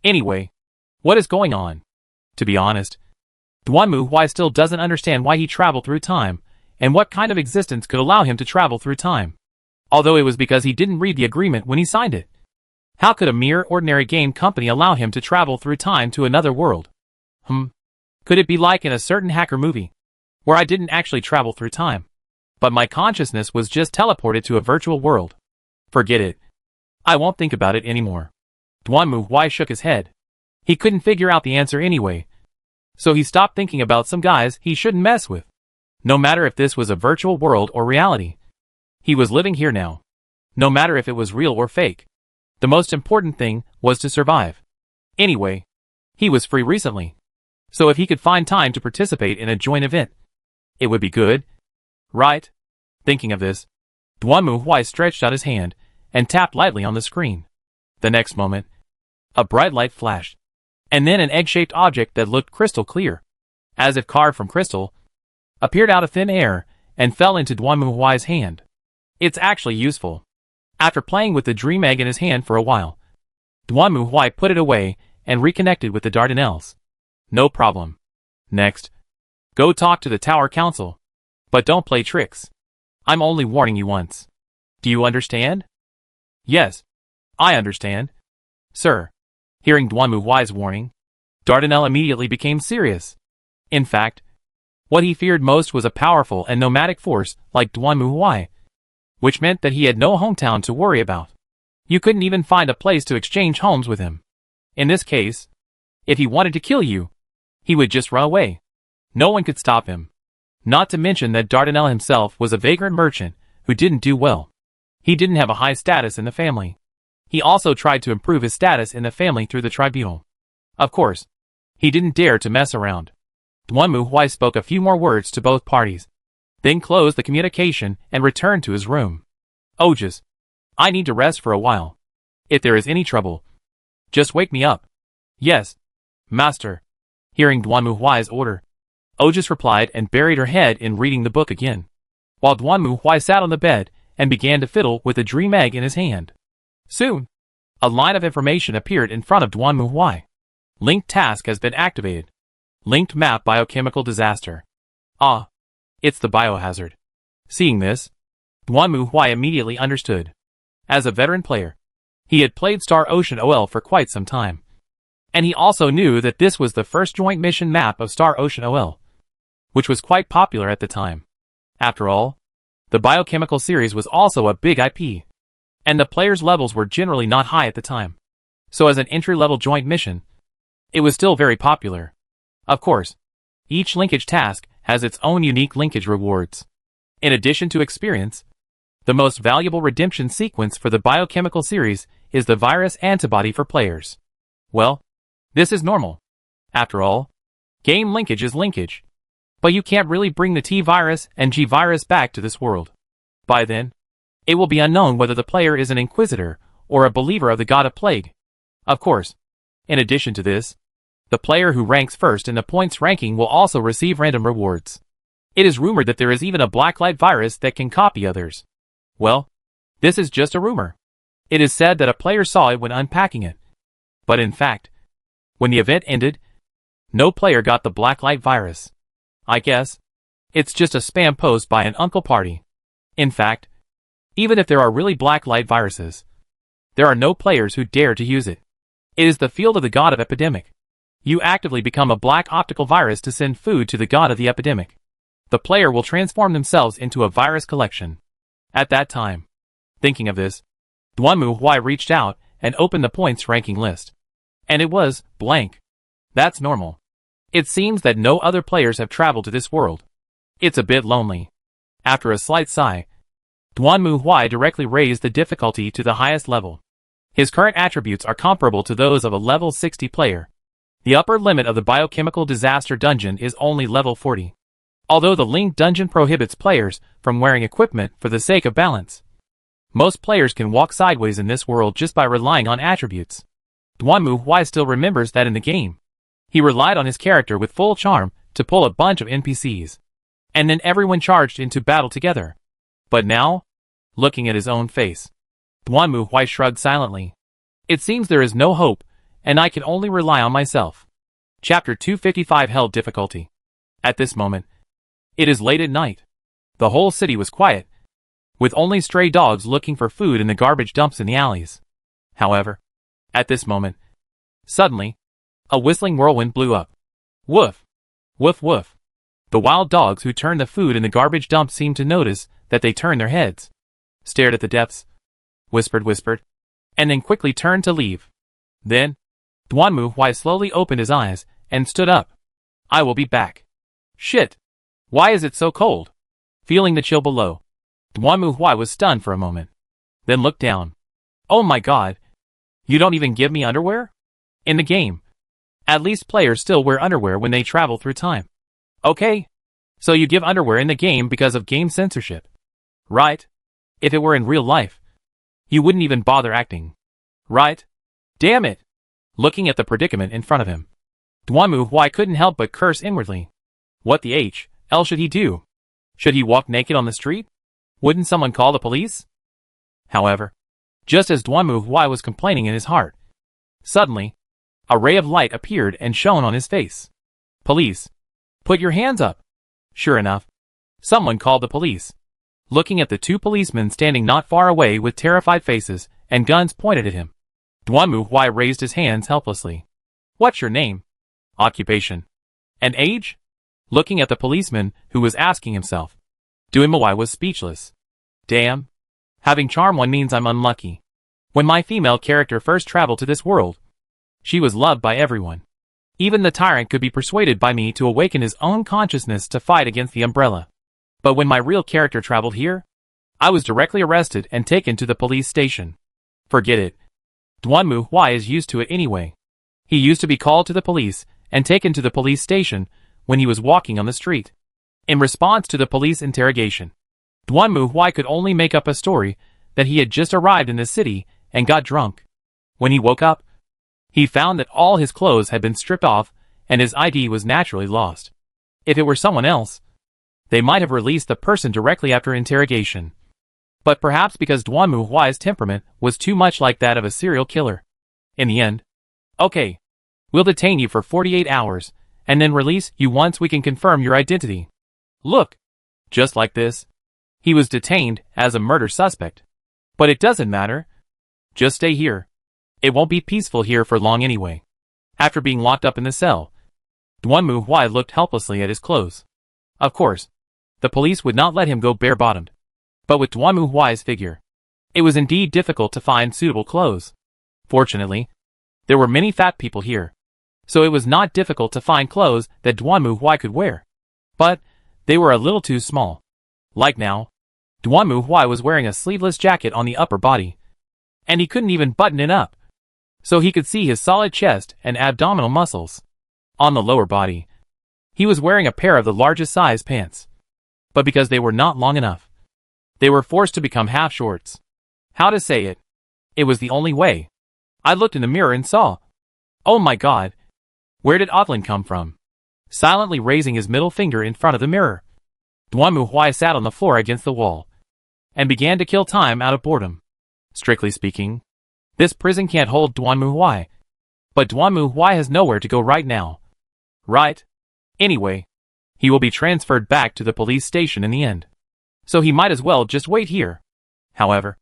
[SPEAKER 1] Anyway, what is going on? To be honest, Duanmu Huai still doesn't understand why he traveled through time, and what kind of existence could allow him to travel through time. Although it was because he didn't read the agreement when he signed it. How could a mere ordinary game company allow him to travel through time to another world? Could it be like in a certain hacker movie, where I didn't actually travel through time, but my consciousness was just teleported to a virtual world? Forget it. I won't think about it anymore. Duanmu Huai shook his head. He couldn't figure out the answer anyway, so he stopped thinking about some guys he shouldn't mess with. No matter if this was a virtual world or reality. He was living here now. No matter if it was real or fake. The most important thing was to survive. Anyway, he was free recently. So if he could find time to participate in a joint event, it would be good. Right? Thinking of this, Duanmu Huai stretched out his hand and tapped lightly on the screen. The next moment, a bright light flashed, and then an egg-shaped object that looked crystal clear, as if carved from crystal, appeared out of thin air and fell into Duanmu Huai's hand. It's actually useful. After playing with the dream egg in his hand for a while, Duanmu Huai put it away and reconnected with the Dardanelles. No problem. Next, go talk to the Tower Council. But don't play tricks. I'm only warning you once. Do you understand? Yes, I understand. Sir. Hearing Duanmu Huai's warning, Dardanelle immediately became serious. In fact, what he feared most was a powerful and nomadic force like Duanmu Huai, which meant that he had no hometown to worry about. You couldn't even find a place to exchange homes with him. In this case, if he wanted to kill you, he would just run away. No one could stop him. Not to mention that Dardanelle himself was a vagrant merchant who didn't do well. He didn't have a high status in the family. He also tried to improve his status in the family through the tribunal. Of course, he didn't dare to mess around. Duanmu Huai spoke a few more words to both parties, then closed the communication and returned to his room. Ojas, I need to rest for a while. If there is any trouble, just wake me up. Yes, master. Hearing Duanmu Huai's order, Ojas replied and buried her head in reading the book again, while Duanmu Huai sat on the bed and began to fiddle with the dream egg in his hand. Soon, a line of information appeared in front of Duanmu Huai. Linked task has been activated. Linked map biochemical disaster. Ah, it's the biohazard. Seeing this, Duanmu Huai immediately understood. As a veteran player, he had played Star Ocean OL for quite some time. And he also knew that this was the first joint mission map of Star Ocean OL, which was quite popular at the time. After all, the biochemical series was also a big IP, and the players' levels were generally not high at the time. So as an entry-level joint mission, it was still very popular. Of course, each linkage task has its own unique linkage rewards. In addition to experience, the most valuable redemption sequence for the biochemical series is the virus antibody for players. Well, this is normal. After all, game linkage is linkage. But you can't really bring the T-virus and G-virus back to this world. By then, it will be unknown whether the player is an Inquisitor or a believer of the God of Plague. Of course, in addition to this, the player who ranks first in the points ranking will also receive random rewards. It is rumored that there is even a blacklight virus that can copy others. Well, this is just a rumor. It is said that a player saw it when unpacking it. But in fact, when the event ended, no player got the blacklight virus. I guess it's just a spam post by an uncle party. In fact, even if there are really blacklight viruses, there are no players who dare to use it. It is the field of the god of epidemic. You actively become a black optical virus to send food to the god of the epidemic. The player will transform themselves into a virus collection. At that time, thinking of this, Duanmu Huai reached out and opened the points ranking list. And it was blank. That's normal. It seems that no other players have traveled to this world. It's a bit lonely. After a slight sigh, Duanmu Huai directly raised the difficulty to the highest level. His current attributes are comparable to those of a level 60 player. The upper limit of the biochemical disaster dungeon is only level 40. Although the linked dungeon prohibits players from wearing equipment for the sake of balance, most players can walk sideways in this world just by relying on attributes. Duanmu Huai still remembers that in the game, he relied on his character with full charm to pull a bunch of NPCs. And then everyone charged into battle together. But now, looking at his own face, Duanmu Huai shrugged silently. It seems there is no hope, and I can only rely on myself. Chapter 255 Hell Difficulty. At this moment, it is late at night. The whole city was quiet, with only stray dogs looking for food in the garbage dumps in the alleys. However, at this moment, suddenly, a whistling whirlwind blew up. Woof! Woof woof! The wild dogs who turned the food in the garbage dump seemed to notice that they turned their heads, stared at the depths, whispered, and then quickly turned to leave. Then, Duanmu Huai slowly opened his eyes and stood up. I will be back. Shit! Why is it so cold? Feeling the chill below, Duanmu Huai was stunned for a moment, then looked down. Oh my god! You don't even give me underwear? In the game, at least players still wear underwear when they travel through time. Okay. So you give underwear in the game because of game censorship. Right? If it were in real life, you wouldn't even bother acting. Right? Damn it! Looking at the predicament in front of him, Duanmu Huai couldn't help but curse inwardly. What the hell should he do? Should he walk naked on the street? Wouldn't someone call the police? However, just as Duanmu Huai was complaining in his heart, suddenly, a ray of light appeared and shone on his face. Police! Put your hands up! Sure enough, someone called the police. Looking at the two policemen standing not far away with terrified faces and guns pointed at him, Duanmu Huai raised his hands helplessly. What's your name? Occupation? And age? Looking at the policeman who was asking himself, Duanmu Huai was speechless. Damn. Having charm one means I'm unlucky. When my female character first traveled to this world, she was loved by everyone. Even the tyrant could be persuaded by me to awaken his own consciousness to fight against the umbrella. But when my real character traveled here, I was directly arrested and taken to the police station. Forget it. Duanmu Huai is used to it anyway. He used to be called to the police and taken to the police station when he was walking on the street. In response to the police interrogation, Duanmu Huai could only make up a story that he had just arrived in the city and got drunk. When he woke up, he found that all his clothes had been stripped off and his ID was naturally lost. If it were someone else, they might have released the person directly after interrogation. But perhaps because Duanmu Huai's temperament was too much like that of a serial killer. In the end, okay, we'll detain you for 48 hours and then release you once we can confirm your identity. Look, just like this, he was detained as a murder suspect. But it doesn't matter. Just stay here. It won't be peaceful here for long anyway. After being locked up in the cell, Duanmu Huai looked helplessly at his clothes. Of course, the police would not let him go bare-bottomed. But with Duanmu Huai's figure, it was indeed difficult to find suitable clothes. Fortunately, there were many fat people here, so it was not difficult to find clothes that Duanmu Huai could wear. But they were a little too small. Like now, Duanmu Huai was wearing a sleeveless jacket on the upper body, and he couldn't even button it up, so he could see his solid chest and abdominal muscles. On the lower body, he was wearing a pair of the largest size pants. But because they were not long enough, they were forced to become half shorts. How to say it? It was the only way. I looked in the mirror and saw. Oh my god. Where did Otlin come from? Silently raising his middle finger in front of the mirror, Duanmu Huai sat on the floor against the wall and began to kill time out of boredom. Strictly speaking, this prison can't hold Duanmu Huai. But Duanmu Huai has nowhere to go right now. Right? Anyway, he will be transferred back to the police station in the end. So he might as well just wait here. However,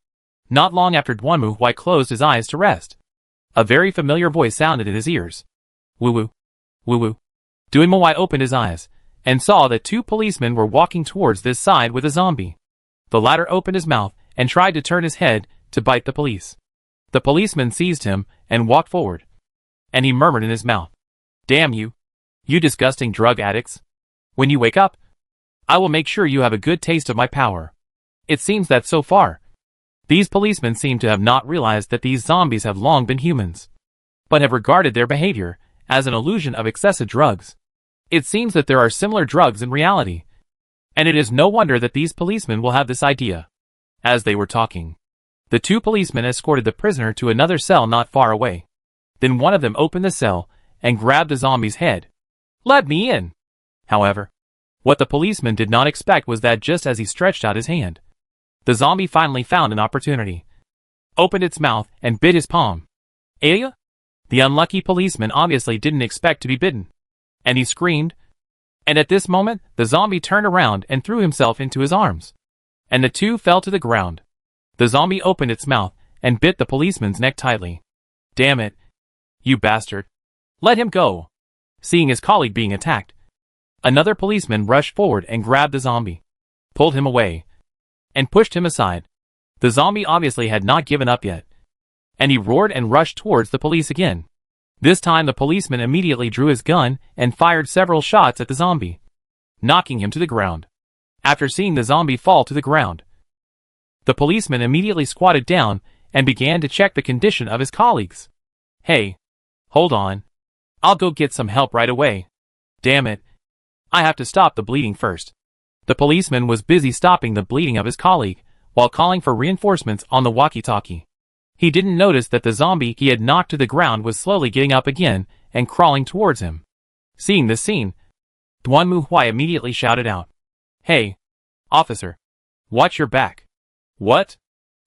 [SPEAKER 1] not long after Duanmu Huai closed his eyes to rest, a very familiar voice sounded in his ears. Woo-woo. Woo-woo. Duanmu Huai opened his eyes and saw that two policemen were walking towards this side with a zombie. The latter opened his mouth and tried to turn his head to bite the police. The policeman seized him and walked forward, and he murmured in his mouth, Damn you, you disgusting drug addicts. When you wake up, I will make sure you have a good taste of my power. It seems that so far, these policemen seem to have not realized that these zombies have long been humans, but have regarded their behavior as an illusion of excessive drugs. It seems that there are similar drugs in reality, and it is no wonder that these policemen will have this idea. As they were talking, the two policemen escorted the prisoner to another cell not far away. Then one of them opened the cell and grabbed the zombie's head. Let me in! However, what the policeman did not expect was that just as he stretched out his hand, the zombie finally found an opportunity, opened its mouth and bit his palm. Aya? The unlucky policeman obviously didn't expect to be bitten, and he screamed And at this moment, the zombie turned around and threw himself into his arms. And the two fell to the ground. The zombie opened its mouth and bit the policeman's neck tightly. Damn it. You bastard. Let him go. Seeing his colleague being attacked, another policeman rushed forward and grabbed the zombie, pulled him away, and pushed him aside. The zombie obviously had not given up yet, and he roared and rushed towards the police again. This time the policeman immediately drew his gun and fired several shots at the zombie, knocking him to the ground. After seeing the zombie fall to the ground, the policeman immediately squatted down and began to check the condition of his colleagues. Hey, hold on. I'll go get some help right away. Damn it. I have to stop the bleeding first. The policeman was busy stopping the bleeding of his colleague while calling for reinforcements on the walkie-talkie. He didn't notice that the zombie he had knocked to the ground was slowly getting up again and crawling towards him. Seeing this scene, Duan Mu Huai immediately shouted out, Hey, officer, watch your back. What?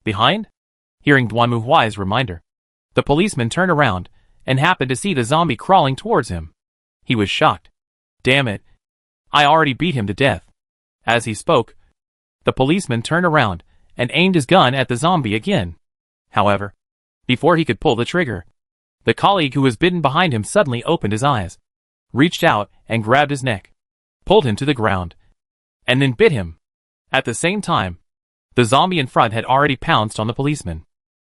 [SPEAKER 1] Behind? Hearing Duan Mu Huai's reminder, the policeman turned around and happened to see the zombie crawling towards him. He was shocked. Damn it. I already beat him to death. As he spoke, the policeman turned around and aimed his gun at the zombie again. However, before he could pull the trigger, the colleague who was bitten behind him suddenly opened his eyes, reached out and grabbed his neck, pulled him to the ground, and then bit him. At the same time, the zombie in front had already pounced on the policeman.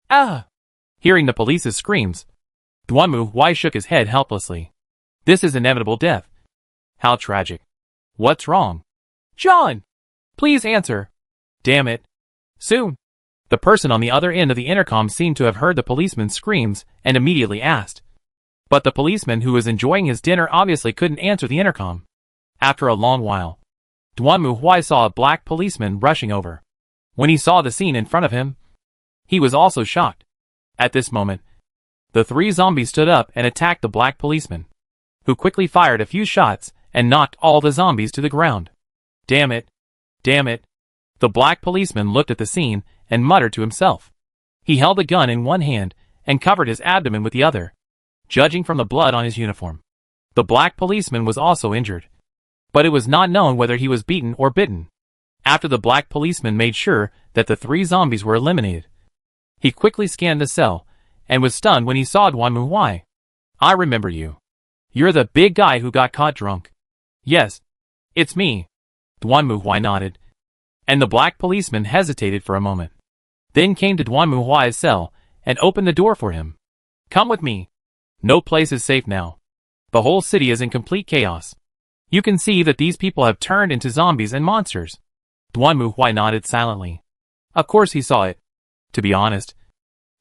[SPEAKER 1] Ah! Hearing the police's screams, Duan Mu Huai shook his head helplessly. This is inevitable death. How tragic. What's wrong? John! Please answer. Damn it. Soon. The person on the other end of the intercom seemed to have heard the policeman's screams and immediately asked. But the policeman who was enjoying his dinner obviously couldn't answer the intercom. After a long while, Duan Mu Huai saw a black policeman rushing over. When he saw the scene in front of him, he was also shocked. At this moment, the three zombies stood up and attacked the black policeman, who quickly fired a few shots and knocked all the zombies to the ground. Damn it. Damn it. The black policeman looked at the scene and muttered to himself. He held the gun in one hand and covered his abdomen with the other, judging from the blood on his uniform. The black policeman was also injured, but it was not known whether he was beaten or bitten. After the black policeman made sure that the three zombies were eliminated, he quickly scanned the cell and was stunned when he saw Duan Mu Huai. I remember you. You're the big guy who got caught drunk. Yes, it's me. Duan Mu Huai nodded, and the black policeman hesitated for a moment, then came to Duan Mu Huai's cell and opened the door for him. Come with me. No place is safe now. The whole city is in complete chaos. You can see that these people have turned into zombies and monsters. Duan Mu Huai nodded silently. Of course he saw it. To be honest,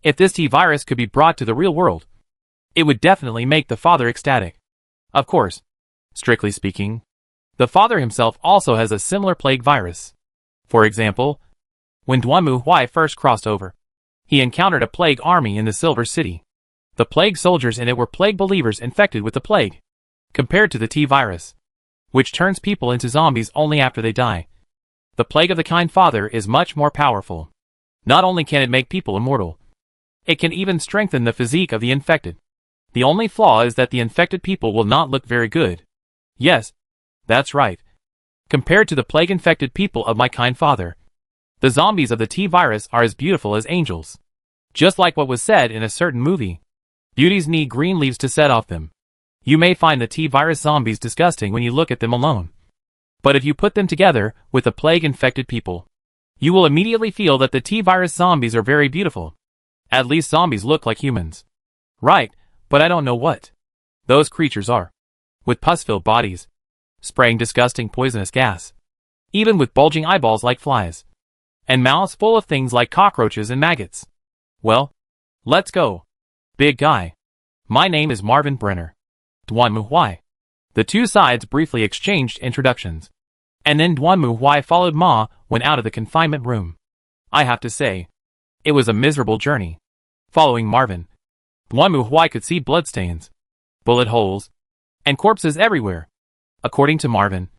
[SPEAKER 1] if this T-virus could be brought to the real world, it would definitely make the father ecstatic. Of course, strictly speaking, the father himself also has a similar plague virus. For example, when Duan Mu Huai first crossed over, he encountered a plague army in the Silver City. The plague soldiers in it were plague believers infected with the plague, compared to the T-virus, which turns people into zombies only after they die. The plague of the kind father is much more powerful. Not only can it make people immortal, it can even strengthen the physique of the infected. The only flaw is that the infected people will not look very good. Yes, that's right. Compared to the plague-infected people of my kind father, the zombies of the T-virus are as beautiful as angels. Just like what was said in a certain movie, beauties need green leaves to set off them. You may find the T-virus zombies disgusting when you look at them alone, but if you put them together with the plague-infected people, you will immediately feel that the T-virus zombies are very beautiful. At least zombies look like humans. Right, but I don't know what those creatures are. With pus-filled bodies, spraying disgusting poisonous gas, even with bulging eyeballs like flies, and mouths full of things like cockroaches and maggots. Well, let's go. Big guy. My name is Marvin Brenner. Duan Mu Huai. The two sides briefly exchanged introductions, and then Duan Mu Huai followed Ma went out of the confinement room. I have to say, it was a miserable journey. Following Marvin, Duan Mu Huai could see bloodstains, bullet holes, and corpses everywhere. According to Marvin,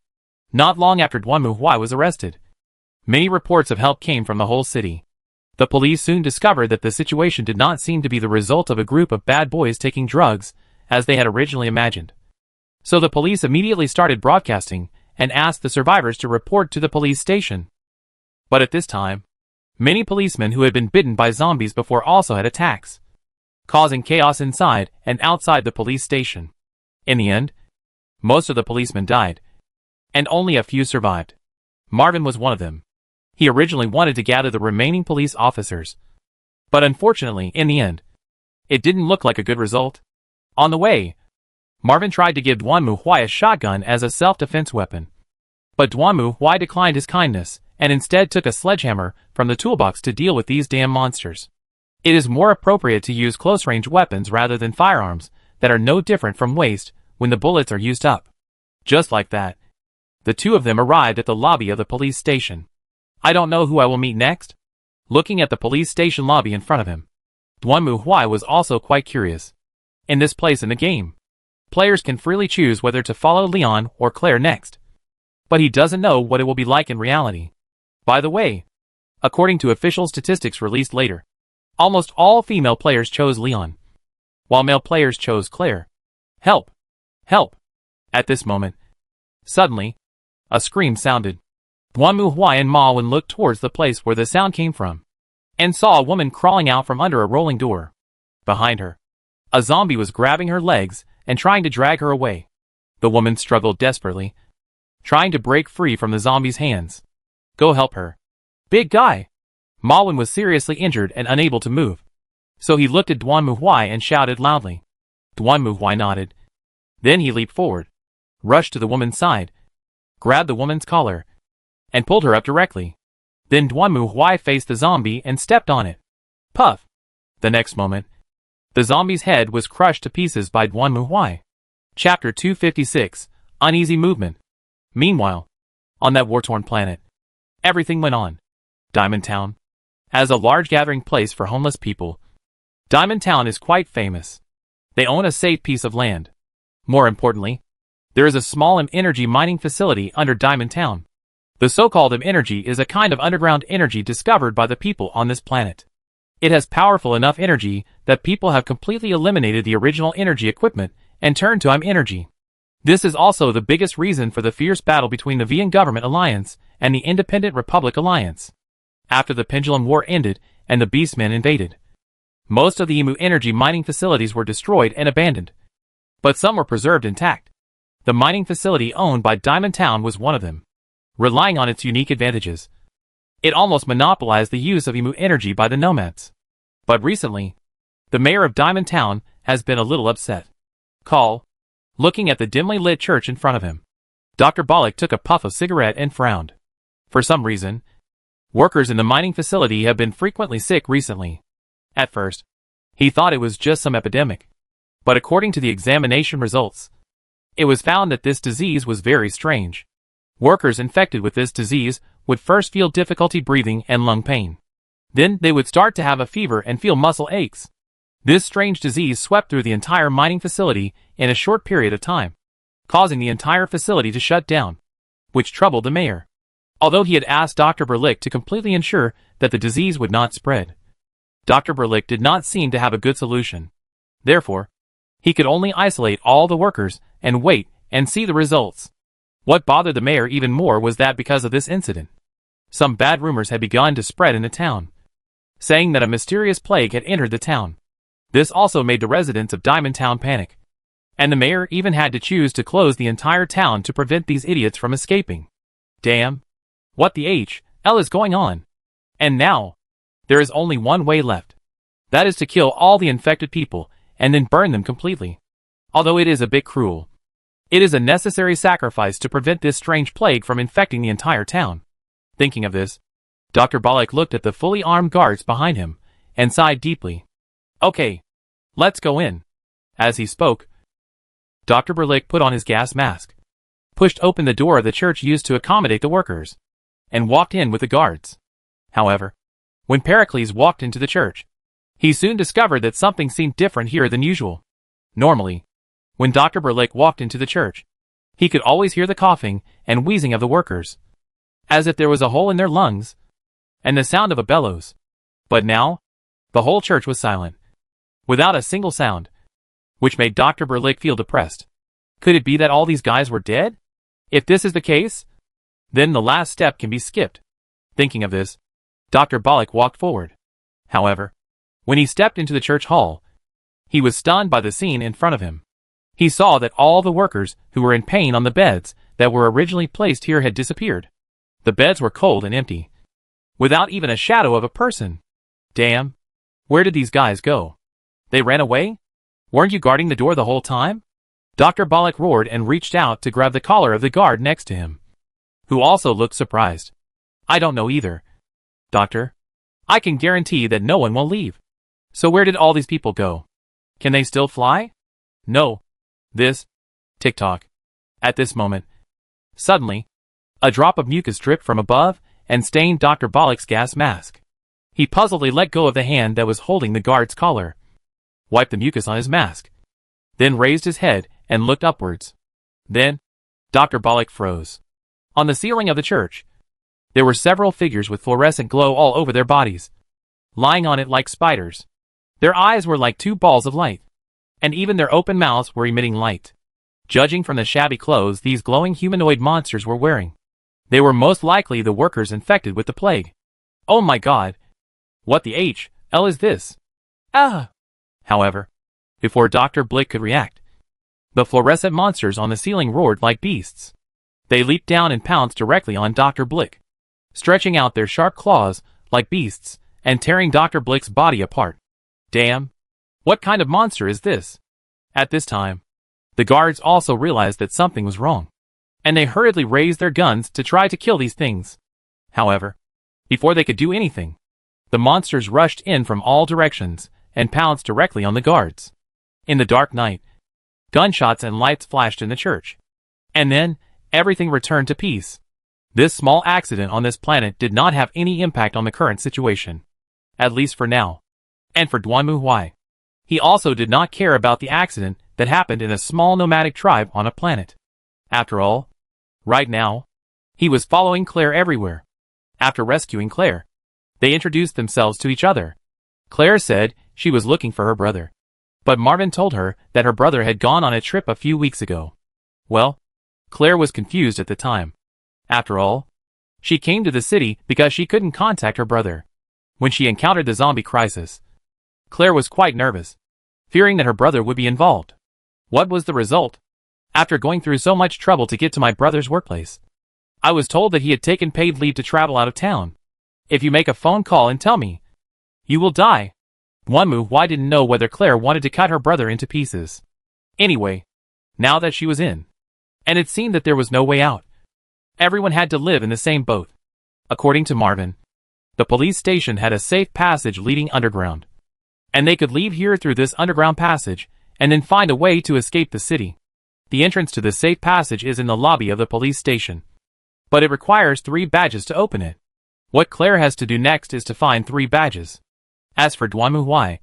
[SPEAKER 1] not long after Duan Mu Huai was arrested, many reports of help came from the whole city. The police soon discovered that the situation did not seem to be the result of a group of bad boys taking drugs, as they had originally imagined. So the police immediately started broadcasting and asked the survivors to report to the police station. But at this time, many policemen who had been bitten by zombies before also had attacks, causing chaos inside and outside the police station. In the end, most of the policemen died, and only a few survived. Marvin was one of them. He originally wanted to gather the remaining police officers, but unfortunately, in the end, it didn't look like a good result. On the way, Marvin tried to give Duanmu Huai a shotgun as a self-defense weapon, but Duanmu Huai declined his kindness and instead took a sledgehammer from the toolbox to deal with these damn monsters. It is more appropriate to use close-range weapons rather than firearms that are no different from waste when the bullets are used up. Just like that, the two of them arrived at the lobby of the police station. I don't know who I will meet next. Looking at the police station lobby in front of him, Duanmu Huai was also quite curious. In this place in the game, players can freely choose whether to follow Leon or Claire next, but he doesn't know what it will be like in reality. By the way, according to official statistics released later, almost all female players chose Leon, while male players chose Claire. Help! Help! At this moment, suddenly, a scream sounded. Duanmu Huai and Ma Wen looked towards the place where the sound came from, and saw a woman crawling out from under a rolling door. Behind her, a zombie was grabbing her legs and trying to drag her away. The woman struggled desperately, trying to break free from the zombie's hands. Go help her. Big guy! Ma Wen was seriously injured and unable to move, so he looked at Duanmu Huai and shouted loudly. Duanmu Huai nodded. Then he leaped forward, rushed to the woman's side, grabbed the woman's collar, and pulled her up directly. Then Duanmu Huai faced the zombie and stepped on it. Puff! The next moment, the zombie's head was crushed to pieces by Duanmu Huai. Chapter 256, Uneasy Movement. Meanwhile, on that war-torn planet, everything went on. Diamond Town. As a large gathering place for homeless people, Diamond Town is quite famous. They own a safe piece of land. More importantly, there is a small energy mining facility under Diamond Town. The so-called energy is a kind of underground energy discovered by the people on this planet. It has powerful enough energy that people have completely eliminated the original energy equipment and turned to energy. This is also the biggest reason for the fierce battle between the Vian Government Alliance and the Independent Republic Alliance. After the Pendulum War ended and the Beastmen invaded, most of the Emu energy mining facilities were destroyed and abandoned, but some were preserved intact. The mining facility owned by Diamond Town was one of them. Relying on its unique advantages, it almost monopolized the use of Emu energy by the nomads. But recently, the mayor of Diamond Town has been a little upset. Looking at the dimly lit church in front of him, Dr. Bollock took a puff of cigarette and frowned. For some reason, workers in the mining facility have been frequently sick recently. At first, he thought it was just some epidemic, but according to the examination results, it was found that this disease was very strange. Workers infected with this disease would first feel difficulty breathing and lung pain. Then they would start to have a fever and feel muscle aches. This strange disease swept through the entire mining facility in a short period of time, causing the entire facility to shut down, which troubled the mayor. Although he had asked Dr. Berlick to completely ensure that the disease would not spread, Dr. Berlick did not seem to have a good solution. Therefore, he could only isolate all the workers and wait and see the results. What bothered the mayor even more was that because of this incident, some bad rumors had begun to spread in the town, saying that a mysterious plague had entered the town. This also made the residents of Diamond Town panic, and the mayor even had to choose to close the entire town to prevent these idiots from escaping. Damn! What the hell is going on? And now, there is only one way left. That is to kill all the infected people and then burn them completely. Although it is a bit cruel, it is a necessary sacrifice to prevent this strange plague from infecting the entire town. Thinking of this, Dr. Bollock looked at the fully armed guards behind him and sighed deeply. Okay, let's go in. As he spoke, Dr. Berlick put on his gas mask, pushed open the door of the church used to accommodate the workers, and walked in with the guards. However, when Pericles walked into the church, he soon discovered that something seemed different here than usual. Normally, when Dr. Berlick walked into the church, he could always hear the coughing and wheezing of the workers, as if there was a hole in their lungs, and the sound of a bellows. But now, the whole church was silent, without a single sound, which made Dr. Berlick feel depressed. Could it be that all these guys were dead? If this is the case, then the last step can be skipped. Thinking of this, Dr. Bollock walked forward. However, when he stepped into the church hall, he was stunned by the scene in front of him. He saw that all the workers who were in pain on the beds that were originally placed here had disappeared. The beds were cold and empty, without even a shadow of a person. Damn! Where did these guys go? They ran away? Weren't you guarding the door the whole time? Dr. Bollock roared and reached out to grab the collar of the guard next to him, who also looked surprised. I don't know either, Doctor. I can guarantee that no one will leave. So where did all these people go? Can they still fly? No. Tick-tock. At this moment, suddenly, a drop of mucus dripped from above and stained Dr. Bollock's gas mask. He puzzledly let go of the hand that was holding the guard's collar, wiped the mucus on his mask, then raised his head and looked upwards. Then, Dr. Bollock froze. On the ceiling of the church, there were several figures with fluorescent glow all over their bodies, lying on it like spiders. Their eyes were like two balls of light, and even their open mouths were emitting light. Judging from the shabby clothes these glowing humanoid monsters were wearing, they were most likely the workers infected with the plague. Oh my god! What the hell is this? Ah! However, before Dr. Blick could react, the fluorescent monsters on the ceiling roared like beasts. They leaped down and pounced directly on Dr. Blick, stretching out their sharp claws like beasts and tearing Dr. Blick's body apart. Damn! What kind of monster is this? At this time, the guards also realized that something was wrong, and they hurriedly raised their guns to try to kill these things. However, before they could do anything, the monsters rushed in from all directions and pounced directly on the guards. In the dark night, gunshots and lights flashed in the church, and then everything returned to peace. This small accident on this planet did not have any impact on the current situation, at least for now. And for Duanmu Huai, he also did not care about the accident that happened in a small nomadic tribe on a planet. After all, right now, he was following Claire everywhere. After rescuing Claire, they introduced themselves to each other. Claire said she was looking for her brother, but Marvin told her that her brother had gone on a trip a few weeks ago. Well, Claire was confused at the time. After all, she came to the city because she couldn't contact her brother. When she encountered the zombie crisis, Claire was quite nervous, fearing that her brother would be involved. What was the result? After going through so much trouble to get to my brother's workplace, I was told that he had taken paid leave to travel out of town. If you make a phone call and tell me, you will die. Duanmu Huai didn't know whether Claire wanted to cut her brother into pieces. Anyway, now that she was in, and it seemed that there was no way out, everyone had to live in the same boat. According to Marvin, the police station had a safe passage leading underground, and they could leave here through this underground passage and then find a way to escape the city. The entrance to the safe passage is in the lobby of the police station, but it requires 3 badges to open it. What Claire has to do next is to find 3 badges. As for Duanmu Huai,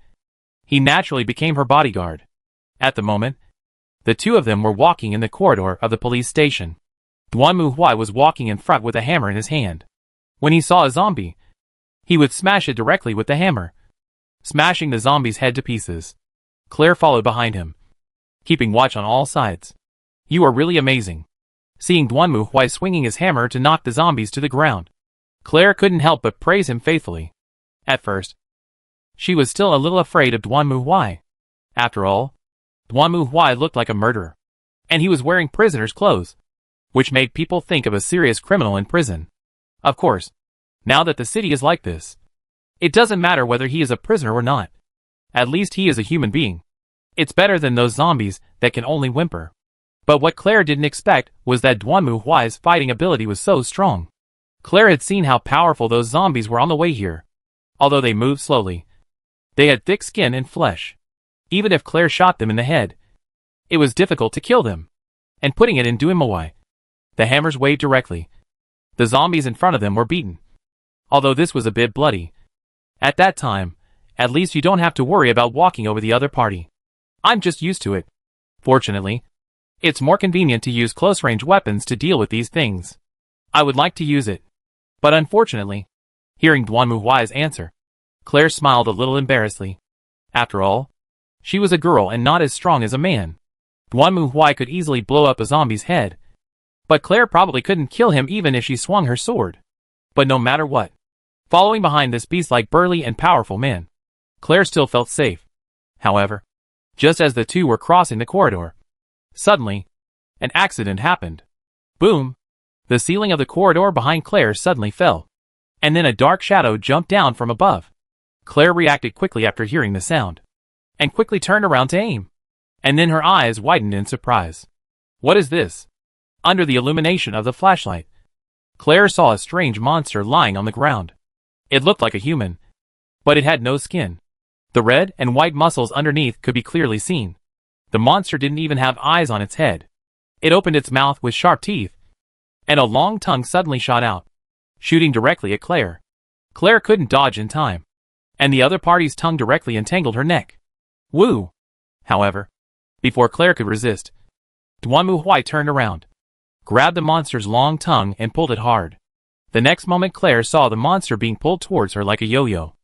[SPEAKER 1] he naturally became her bodyguard. At the moment, the two of them were walking in the corridor of the police station. Duanmu Huai was walking in front with a hammer in his hand. When he saw a zombie, he would smash it directly with the hammer, smashing the zombie's head to pieces. Claire followed behind him, keeping watch on all sides. You are really amazing. Seeing Duanmu Huai swinging his hammer to knock the zombies to the ground, Claire couldn't help but praise him faithfully. At first, she was still a little afraid of Duanmu Huai. After all, Duanmu Huai looked like a murderer, and he was wearing prisoner's clothes, which made people think of a serious criminal in prison. Of course, now that the city is like this, it doesn't matter whether he is a prisoner or not. At least he is a human being. It's better than those zombies that can only whimper. But what Claire didn't expect was that Duanmu Huai's fighting ability was so strong. Claire had seen how powerful those zombies were on the way here. Although they moved slowly, they had thick skin and flesh. Even if Claire shot them in the head, it was difficult to kill them. And putting it in Duanmu Huai, the hammers weighed directly. The zombies in front of them were beaten, although this was a bit bloody. At that time, at least you don't have to worry about walking over the other party. I'm just used to it. Fortunately, it's more convenient to use close-range weapons to deal with these things. I would like to use it, but unfortunately, hearing Duanmu Huai's answer, Claire smiled a little embarrassedly. After all, she was a girl and not as strong as a man. Duanmu Huai could easily blow up a zombie's head, but Claire probably couldn't kill him even if she swung her sword. But no matter what, following behind this beast-like burly and powerful man, Claire still felt safe. However, just as the two were crossing the corridor, suddenly, an accident happened. Boom! The ceiling of the corridor behind Claire suddenly fell, and then a dark shadow jumped down from above. Claire reacted quickly after hearing the sound, and quickly turned around to aim. And then her eyes widened in surprise. What is this? Under the illumination of the flashlight, Claire saw a strange monster lying on the ground. It looked like a human, but it had no skin. The red and white muscles underneath could be clearly seen. The monster didn't even have eyes on its head. It opened its mouth with sharp teeth, and a long tongue suddenly shot out, shooting directly at Claire. Claire couldn't dodge in time, and the other party's tongue directly entangled her neck. Woo! However, before Claire could resist, Duanmu Huai turned around, grabbed the monster's long tongue and pulled it hard. The next moment Claire saw the monster being pulled towards her like a yo-yo.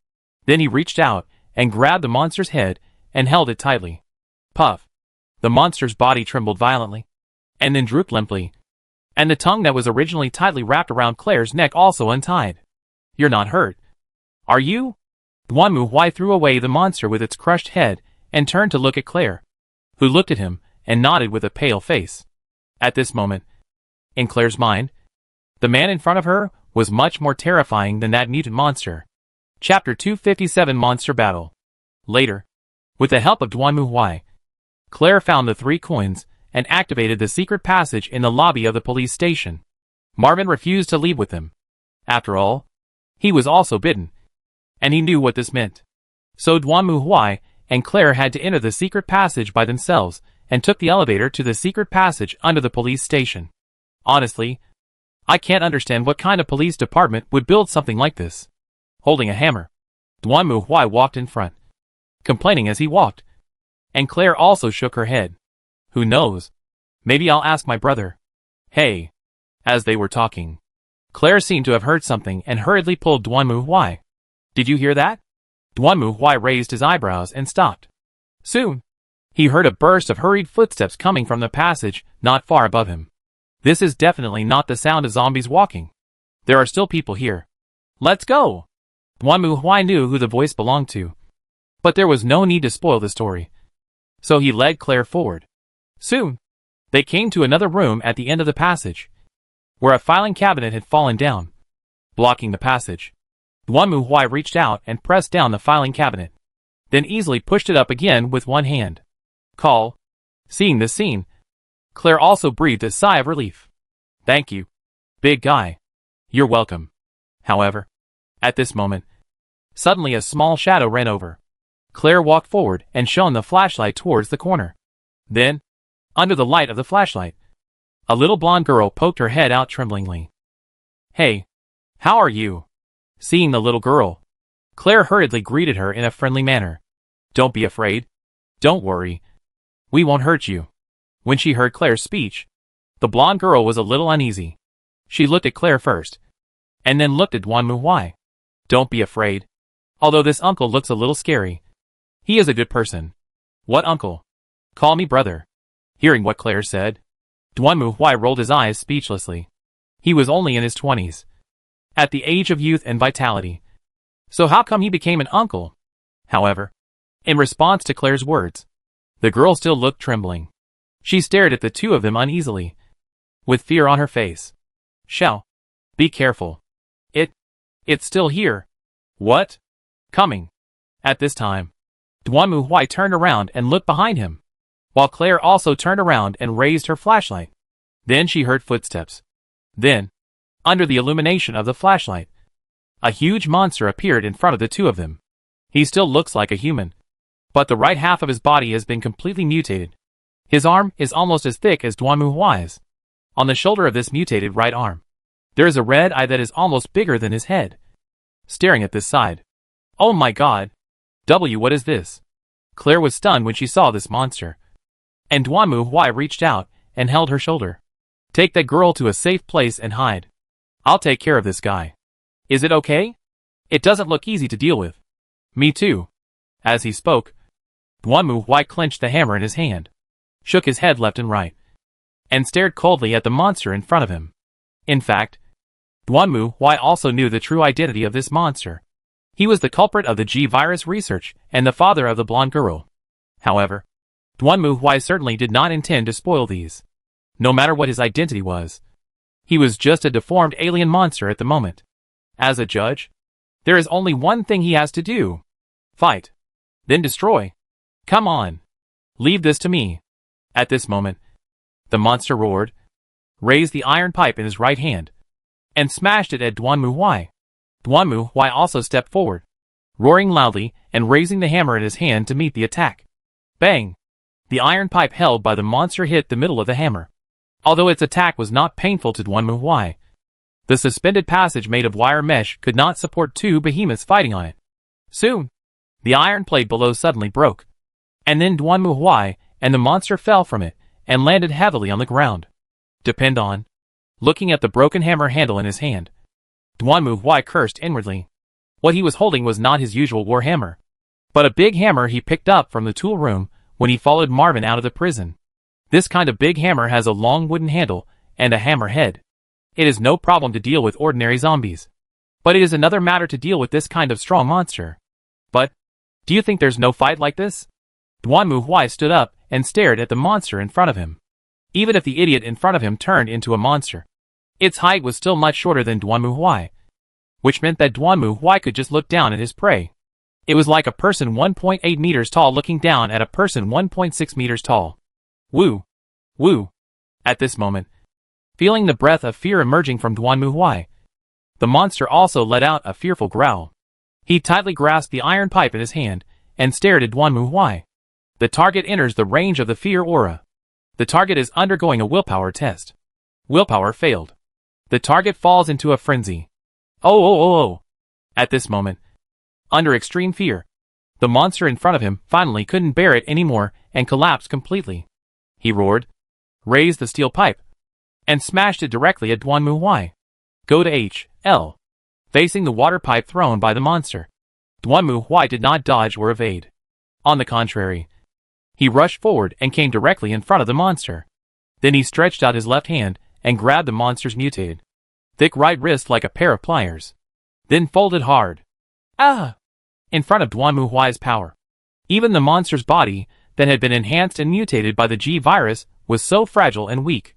[SPEAKER 1] Then he reached out and grabbed the monster's head and held it tightly. Puff! The monster's body trembled violently, and then drooped limply, and the tongue that was originally tightly wrapped around Claire's neck also untied. You're not hurt, are you? Duanmu Huai threw away the monster with its crushed head and turned to look at Claire, who looked at him and nodded with a pale face. At this moment, in Claire's mind, the man in front of her was much more terrifying than that mutant monster. Chapter 257 Monster Battle. Later, with the help of Duanmu Huai, Claire found the 3 coins and activated the secret passage in the lobby of the police station. Marvin refused to leave with them. After all, he was also bitten, and he knew what this meant. So Duanmu Huai and Claire had to enter the secret passage by themselves and took the elevator to the secret passage under the police station. Honestly, I can't understand what kind of police department would build something like this. Holding a hammer, Duanmu Huai walked in front, complaining as he walked, and Claire also shook her head. Who knows? Maybe I'll ask my brother. Hey! As they were talking, Claire seemed to have heard something and hurriedly pulled Duanmu Huai. Did you hear that? Duanmu Huai raised his eyebrows and stopped. Soon, he heard a burst of hurried footsteps coming from the passage not far above him. This is definitely not the sound of zombies walking. There are still people here. Let's go! Duanmu Huai knew who the voice belonged to, but there was no need to spoil the story, so he led Claire forward. Soon, they came to another room at the end of the passage, where a filing cabinet had fallen down, blocking the passage. Duanmu Huai reached out and pressed down the filing cabinet, then easily pushed it up again with one hand. Call. Seeing this scene, Claire also breathed a sigh of relief. Thank you, big guy. You're welcome. However, at this moment, suddenly a small shadow ran over. Claire walked forward and shone the flashlight towards the corner. Then, under the light of the flashlight, a little blonde girl poked her head out tremblingly. Hey, how are you? Seeing the little girl, Claire hurriedly greeted her in a friendly manner. Don't be afraid. Don't worry. We won't hurt you. When she heard Claire's speech, the blonde girl was a little uneasy. She looked at Claire first, and then looked at Duanmu Huai. Don't be afraid. Although this uncle looks a little scary, he is a good person. What uncle? Call me brother. Hearing what Claire said, Duanmu Huai rolled his eyes speechlessly. He was only in his 20s, at the age of youth and vitality. So how come he became an uncle? However, in response to Claire's words, the girl still looked trembling. She stared at the two of them uneasily, with fear on her face. Shall. Be careful. It's still here. What? Coming. At this time, Duanmu Huai turned around and looked behind him, while Claire also turned around and raised her flashlight. Then she heard footsteps. Then, under the illumination of the flashlight, a huge monster appeared in front of the two of them. He still looks like a human, but the right half of his body has been completely mutated. His arm is almost as thick as Duanmu Huai's. On the shoulder of this mutated right arm, there is a red eye that is almost bigger than his head. Staring at this side. Oh my god. What is this? Claire was stunned when she saw this monster, and Duanmu Huai reached out and held her shoulder. Take that girl to a safe place and hide. I'll take care of this guy. Is it okay? It doesn't look easy to deal with. Me too. As he spoke, Duanmu Huai clenched the hammer in his hand. shook his head left and right, and stared coldly at the monster in front of him. In fact, Duanmu also knew the true identity of this monster. He was the culprit of the G-virus research and the father of the blonde girl. However, Duanmu certainly did not intend to spoil these. No matter what his identity was, he was just a deformed alien monster at the moment. As a judge, there is only one thing he has to do. Fight. Then destroy. Come on. Leave this to me. At this moment, the monster roared, raised the iron pipe in his right hand, and smashed it at Duanmu. Duanmu also stepped forward, roaring loudly and raising the hammer in his hand to meet the attack. Bang! The iron pipe held by the monster hit the middle of the hammer. Although its attack was not painful to Duanmu, the suspended passage made of wire mesh could not support two behemoths fighting on it. Soon, the iron plate below suddenly broke, and then Duanmu and the monster fell from it and landed heavily on the ground. Depend on. Looking at the broken hammer handle in his hand, Duanmu cursed inwardly. What he was holding was not his usual war hammer, but a big hammer he picked up from the tool room when he followed Marvin out of the prison. This kind of big hammer has a long wooden handle and a hammer head. It is no problem to deal with ordinary zombies, but it is another matter to deal with this kind of strong monster. But, do you think there's no fight like this? Duanmu stood up and stared at the monster in front of him. Even if the idiot in front of him turned into a monster, its height was still much shorter than Duanmu, which meant that Duanmu could just look down at his prey. It was like a person 1.8 meters tall looking down at a person 1.6 meters tall. Woo! Woo! At this moment, feeling the breath of fear emerging from Duanmu, the monster also let out a fearful growl. He tightly grasped the iron pipe in his hand and stared at Duanmu. The target enters the range of the fear aura. The target is undergoing a willpower test. Willpower failed. The target falls into a frenzy. Oh! At this moment, under extreme fear, the monster in front of him finally couldn't bear it anymore and collapsed completely. He roared, raised the steel pipe, and smashed it directly at Duanmu. Go to H.L. Facing the water pipe thrown by the monster, Duanmu did not dodge or evade. On the contrary, he rushed forward and came directly in front of the monster. Then he stretched out his left hand and grabbed the monster's mutated, thick right wrist like a pair of pliers. Then folded hard. Ah! In front of Duanmu power. Even the monster's body, that had been enhanced and mutated by the G-virus, was so fragile and weak.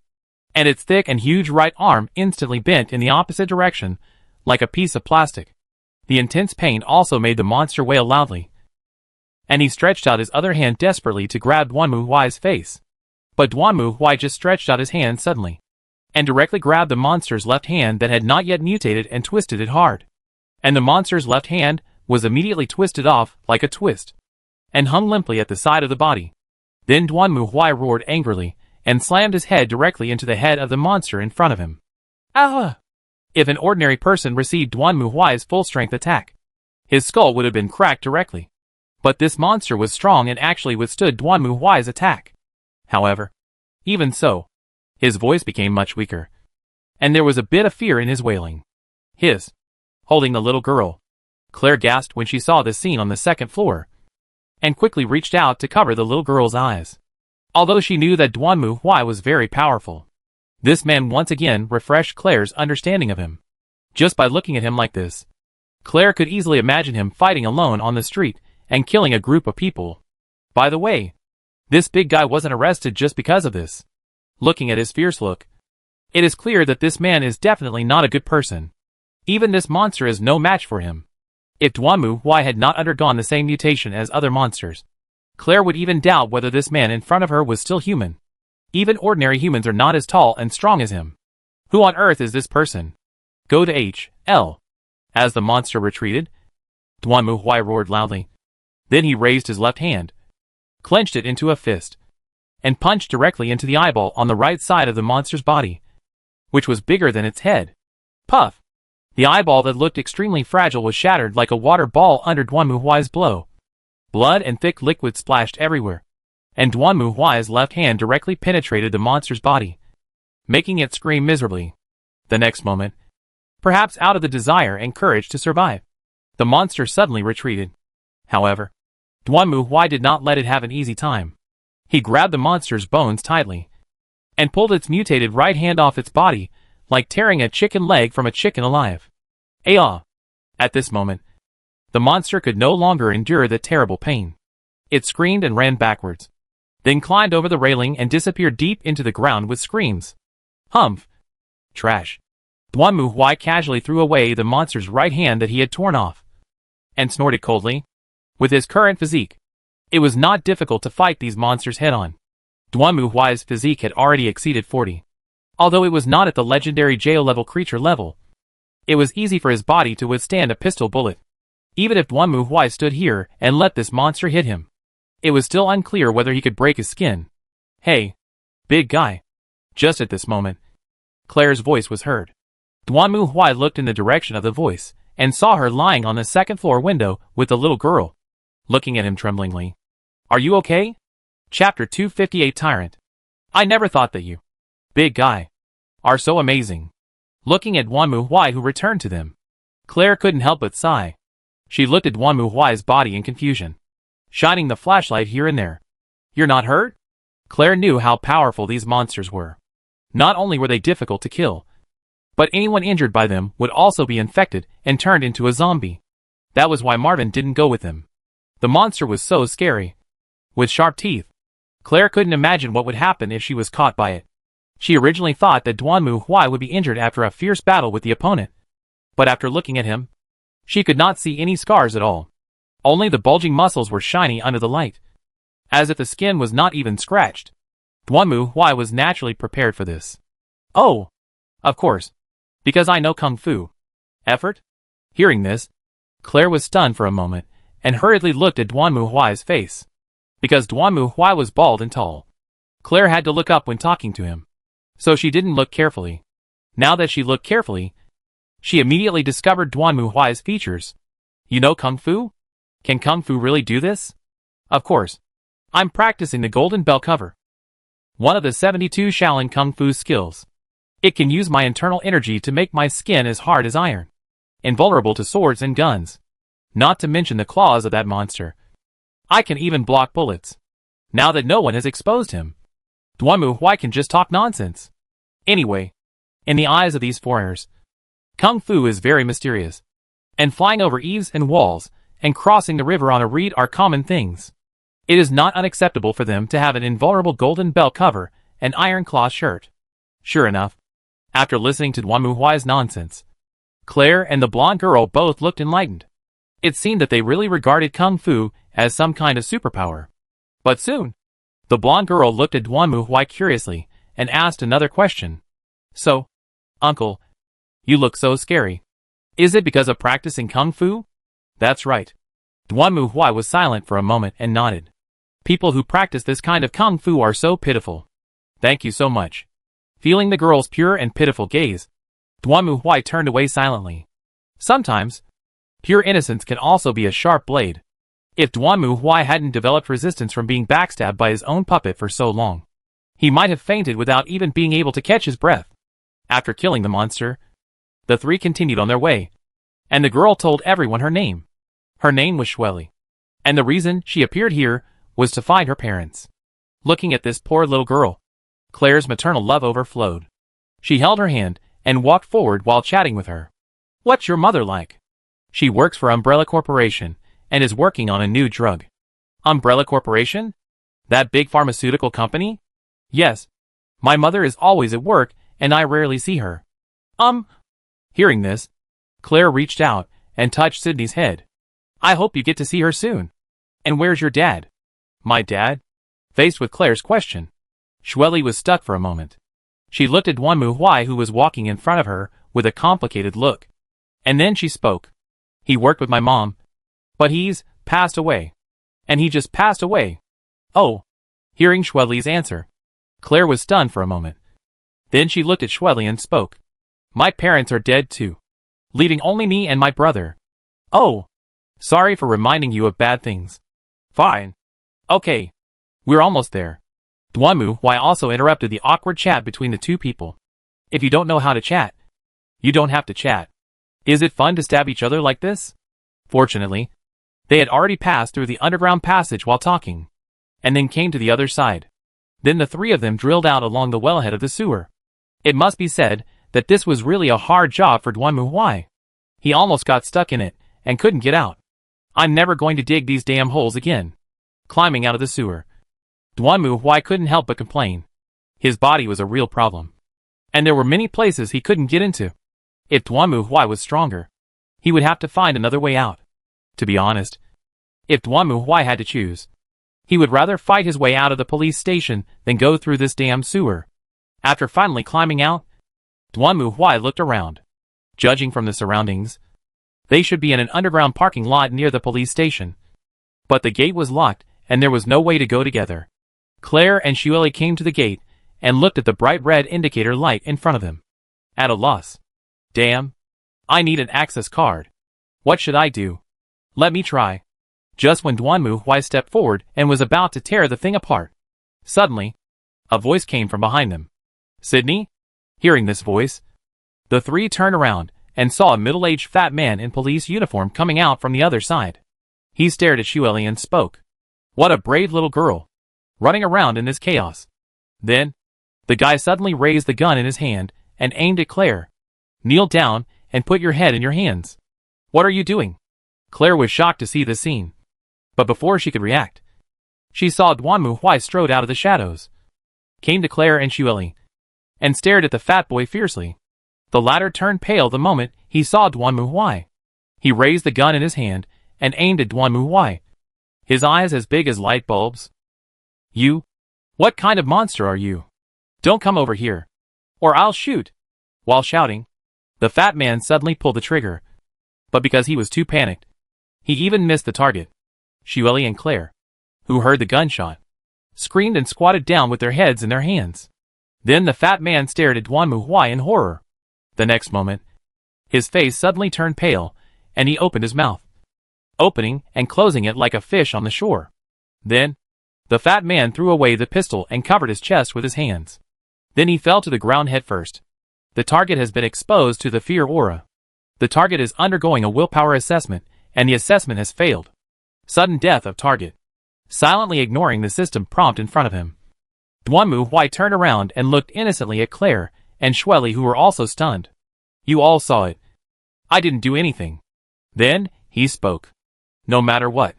[SPEAKER 1] And its thick and huge right arm instantly bent in the opposite direction, like a piece of plastic. The intense pain also made the monster wail loudly, and he stretched out his other hand desperately to grab Duanmu face. But Duanmu just stretched out his hand suddenly, and directly grabbed the monster's left hand that had not yet mutated and twisted it hard. And the monster's left hand was immediately twisted off like a twist, and hung limply at the side of the body. Then Duanmu roared angrily, and slammed his head directly into the head of the monster in front of him. Ah! If an ordinary person received Duanmu full-strength attack, his skull would have been cracked directly. But this monster was strong and actually withstood Duanmu attack. However, even so, his voice became much weaker, and there was a bit of fear in his wailing. Holding the little girl, Claire gasped when she saw this scene on the second floor, and quickly reached out to cover the little girl's eyes. Although she knew that Duanmu was very powerful, this man once again refreshed Claire's understanding of him. Just by looking at him like this, Claire could easily imagine him fighting alone on the street and killing a group of people. By the way, this big guy wasn't arrested just because of this. Looking at his fierce look, it is clear that this man is definitely not a good person. Even this monster is no match for him. If Duanmu had not undergone the same mutation as other monsters, Claire would even doubt whether this man in front of her was still human. Even ordinary humans are not as tall and strong as him. Who on earth is this person? Go to H.L. As the monster retreated, Duanmu roared loudly. Then he raised his left hand, clenched it into a fist, and punched directly into the eyeball on the right side of the monster's body, which was bigger than its head. Puff! The eyeball that looked extremely fragile was shattered like a water ball under Duanmu's blow. Blood and thick liquid splashed everywhere, and Duanmu's left hand directly penetrated the monster's body, making it scream miserably. The next moment, perhaps out of the desire and courage to survive, the monster suddenly retreated. However, Duanmu did not let it have an easy time. He grabbed the monster's bones tightly and pulled its mutated right hand off its body, like tearing a chicken leg from a chicken alive. Ah! At this moment, the monster could no longer endure the terrible pain. It screamed and ran backwards, then climbed over the railing and disappeared deep into the ground with screams. Humph! Trash! Duanmu Huai casually threw away the monster's right hand that he had torn off, and snorted coldly. With his current physique, it was not difficult to fight these monsters head-on. Duanmu Huai's physique had already exceeded 40. Although it was not at the legendary Jao-level creature level, it was easy for his body to withstand a pistol bullet. Even if Duanmu Huai stood here and let this monster hit him, it was still unclear whether he could break his skin. Hey, big guy. Just at this moment, Claire's voice was heard. Duanmu Huai looked in the direction of the voice, and saw her lying on the second-floor window with the little girl, looking at him tremblingly. Are you okay? Chapter 258 Tyrant. I never thought that you, big guy, are so amazing. Looking at Duanmu Huai who returned to them, Claire couldn't help but sigh. She looked at Duanmu Huai's body in confusion, shining the flashlight here and there. You're not hurt? Claire knew how powerful these monsters were. Not only were they difficult to kill, but anyone injured by them would also be infected and turned into a zombie. That was why Marvin didn't go with them. The monster was so scary. With sharp teeth, Claire couldn't imagine what would happen if she was caught by it. She originally thought that Duanmu Huai would be injured after a fierce battle with the opponent. But after looking at him, she could not see any scars at all. Only the bulging muscles were shiny under the light, as if the skin was not even scratched. Duanmu Huai was naturally prepared for this. Oh! Of course. Because I know Kung Fu. Effort? Hearing this, Claire was stunned for a moment, and hurriedly looked at Duanmu Huai's face. Because Duanmu Huai was bald and tall, Claire had to look up when talking to him. So she didn't look carefully. Now that she looked carefully, she immediately discovered Duanmu Huai's features. You know Kung Fu? Can Kung Fu really do this? Of course. I'm practicing the Golden Bell cover, one of the 72 Shaolin Kung Fu skills. It can use my internal energy to make my skin as hard as iron, invulnerable to swords and guns. Not to mention the claws of that monster. I can even block bullets. Now that no one has exposed him, Duanmu Huai can just talk nonsense. Anyway, in the eyes of these foreigners, Kung Fu is very mysterious, and flying over eaves and walls, and crossing the river on a reed are common things. It is not unacceptable for them to have an invulnerable golden bell cover and iron claw shirt. Sure enough, after listening to Duanmu Huai's nonsense, Claire and the blonde girl both looked enlightened. It seemed that they really regarded Kung Fu as some kind of superpower. But soon, the blonde girl looked at Duanmu Huai curiously and asked another question. So, Uncle, you look so scary. Is it because of practicing Kung Fu? That's right. Duanmu Huai was silent for a moment and nodded. People who practice this kind of Kung Fu are so pitiful. Thank you so much. Feeling the girl's pure and pitiful gaze, Duanmu Huai turned away silently. Sometimes, pure innocence can also be a sharp blade. If Duanmu Huai hadn't developed resistance from being backstabbed by his own puppet for so long, he might have fainted without even being able to catch his breath. After killing the monster, the three continued on their way, and the girl told everyone her name. Her name was Shueli, and the reason she appeared here was to find her parents. Looking at this poor little girl, Claire's maternal love overflowed. She held her hand and walked forward while chatting with her. What's your mother like? She works for Umbrella Corporation and is working on a new drug. Umbrella Corporation? That big pharmaceutical company? Yes. My mother is always at work and I rarely see her. Hearing this, Claire reached out and touched Sydney's head. I hope you get to see her soon. And where's your dad? My dad? Faced with Claire's question, Shueli was stuck for a moment. She looked at Duanmu Huai who was walking in front of her with a complicated look. And then she spoke. He worked with my mom, but he's passed away. And he just passed away. Oh. Hearing Shueli's answer, Claire was stunned for a moment. Then she looked at Shueli and spoke. My parents are dead too, leaving only me and my brother. Oh. Sorry for reminding you of bad things. Fine. Okay. We're almost there. Duanmu Huai also interrupted the awkward chat between the two people. If you don't know how to chat, you don't have to chat. Is it fun to stab each other like this? Fortunately, they had already passed through the underground passage while talking. and then came to the other side. Then the three of them drilled out along the wellhead of the sewer. It must be said that this was really a hard job for Dwanmu. He almost got stuck in it and couldn't get out. I'm never going to dig these damn holes again. Climbing out of the sewer, Dwanmu couldn't help but complain. His body was a real problem, and there were many places he couldn't get into. If Dwanmu was stronger, he would have to find another way out. To be honest, if Dwanmu had to choose, he would rather fight his way out of the police station than go through this damn sewer. After finally climbing out, Dwanmu looked around. Judging from the surroundings, they should be in an underground parking lot near the police station. But the gate was locked, and there was no way to go together. Claire and Shueli came to the gate and looked at the bright red indicator light in front of them. At a loss. Damn. I need an access card. What should I do? Let me try. Just when Dwanmu stepped forward and was about to tear the thing apart, suddenly, a voice came from behind them. Sydney? Hearing this voice, the three turned around and saw a middle-aged fat man in police uniform coming out from the other side. He stared at Shueli and spoke. What a brave little girl, running around in this chaos. Then, the guy suddenly raised the gun in his hand and aimed at Claire. Kneel down and put your head in your hands. What are you doing? Claire was shocked to see the scene. But before she could react, she saw Dwanmu strode out of the shadows, came to Claire and Shueli, and stared at the fat boy fiercely. The latter turned pale the moment he saw Dwanmu. He raised the gun in his hand and aimed at Dwanmu, his eyes as big as light bulbs. You? What kind of monster are you? Don't come over here, or I'll shoot. While shouting, the fat man suddenly pulled the trigger. But because he was too panicked, he even missed the target. Shueli and Claire, who heard the gunshot, screamed and squatted down with their heads in their hands. Then the fat man stared at Dwanmu in horror. The next moment, his face suddenly turned pale, and he opened his mouth, opening and closing it like a fish on the shore. Then, the fat man threw away the pistol and covered his chest with his hands. Then he fell to the ground headfirst. The target has been exposed to the fear aura. The target is undergoing a willpower assessment, and the assessment has failed. Sudden death of target. Silently ignoring the system prompt in front of him, Dwanmu turned around and looked innocently at Claire and Shueli, who were also stunned. You all saw it. I didn't do anything. Then, he spoke. No matter what,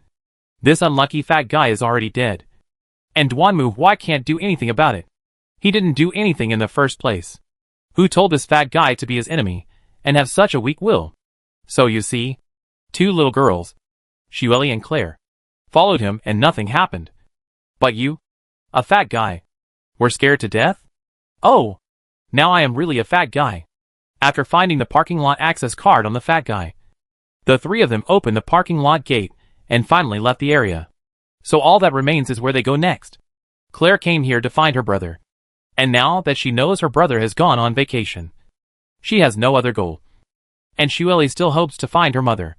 [SPEAKER 1] this unlucky fat guy is already dead. And Dwanmu can't do anything about it. He didn't do anything in the first place. Who told this fat guy to be his enemy and have such a weak will? So you see, two little girls, Shueli and Claire, followed him and nothing happened. But you, a fat guy, were scared to death? Oh, now I am really a fat guy. After finding the parking lot access card on the fat guy, the three of them opened the parking lot gate and finally left the area. So all that remains is where they go next. Claire came here to find her brother. And now that she knows her brother has gone on vacation, she has no other goal. And Shueli still hopes to find her mother.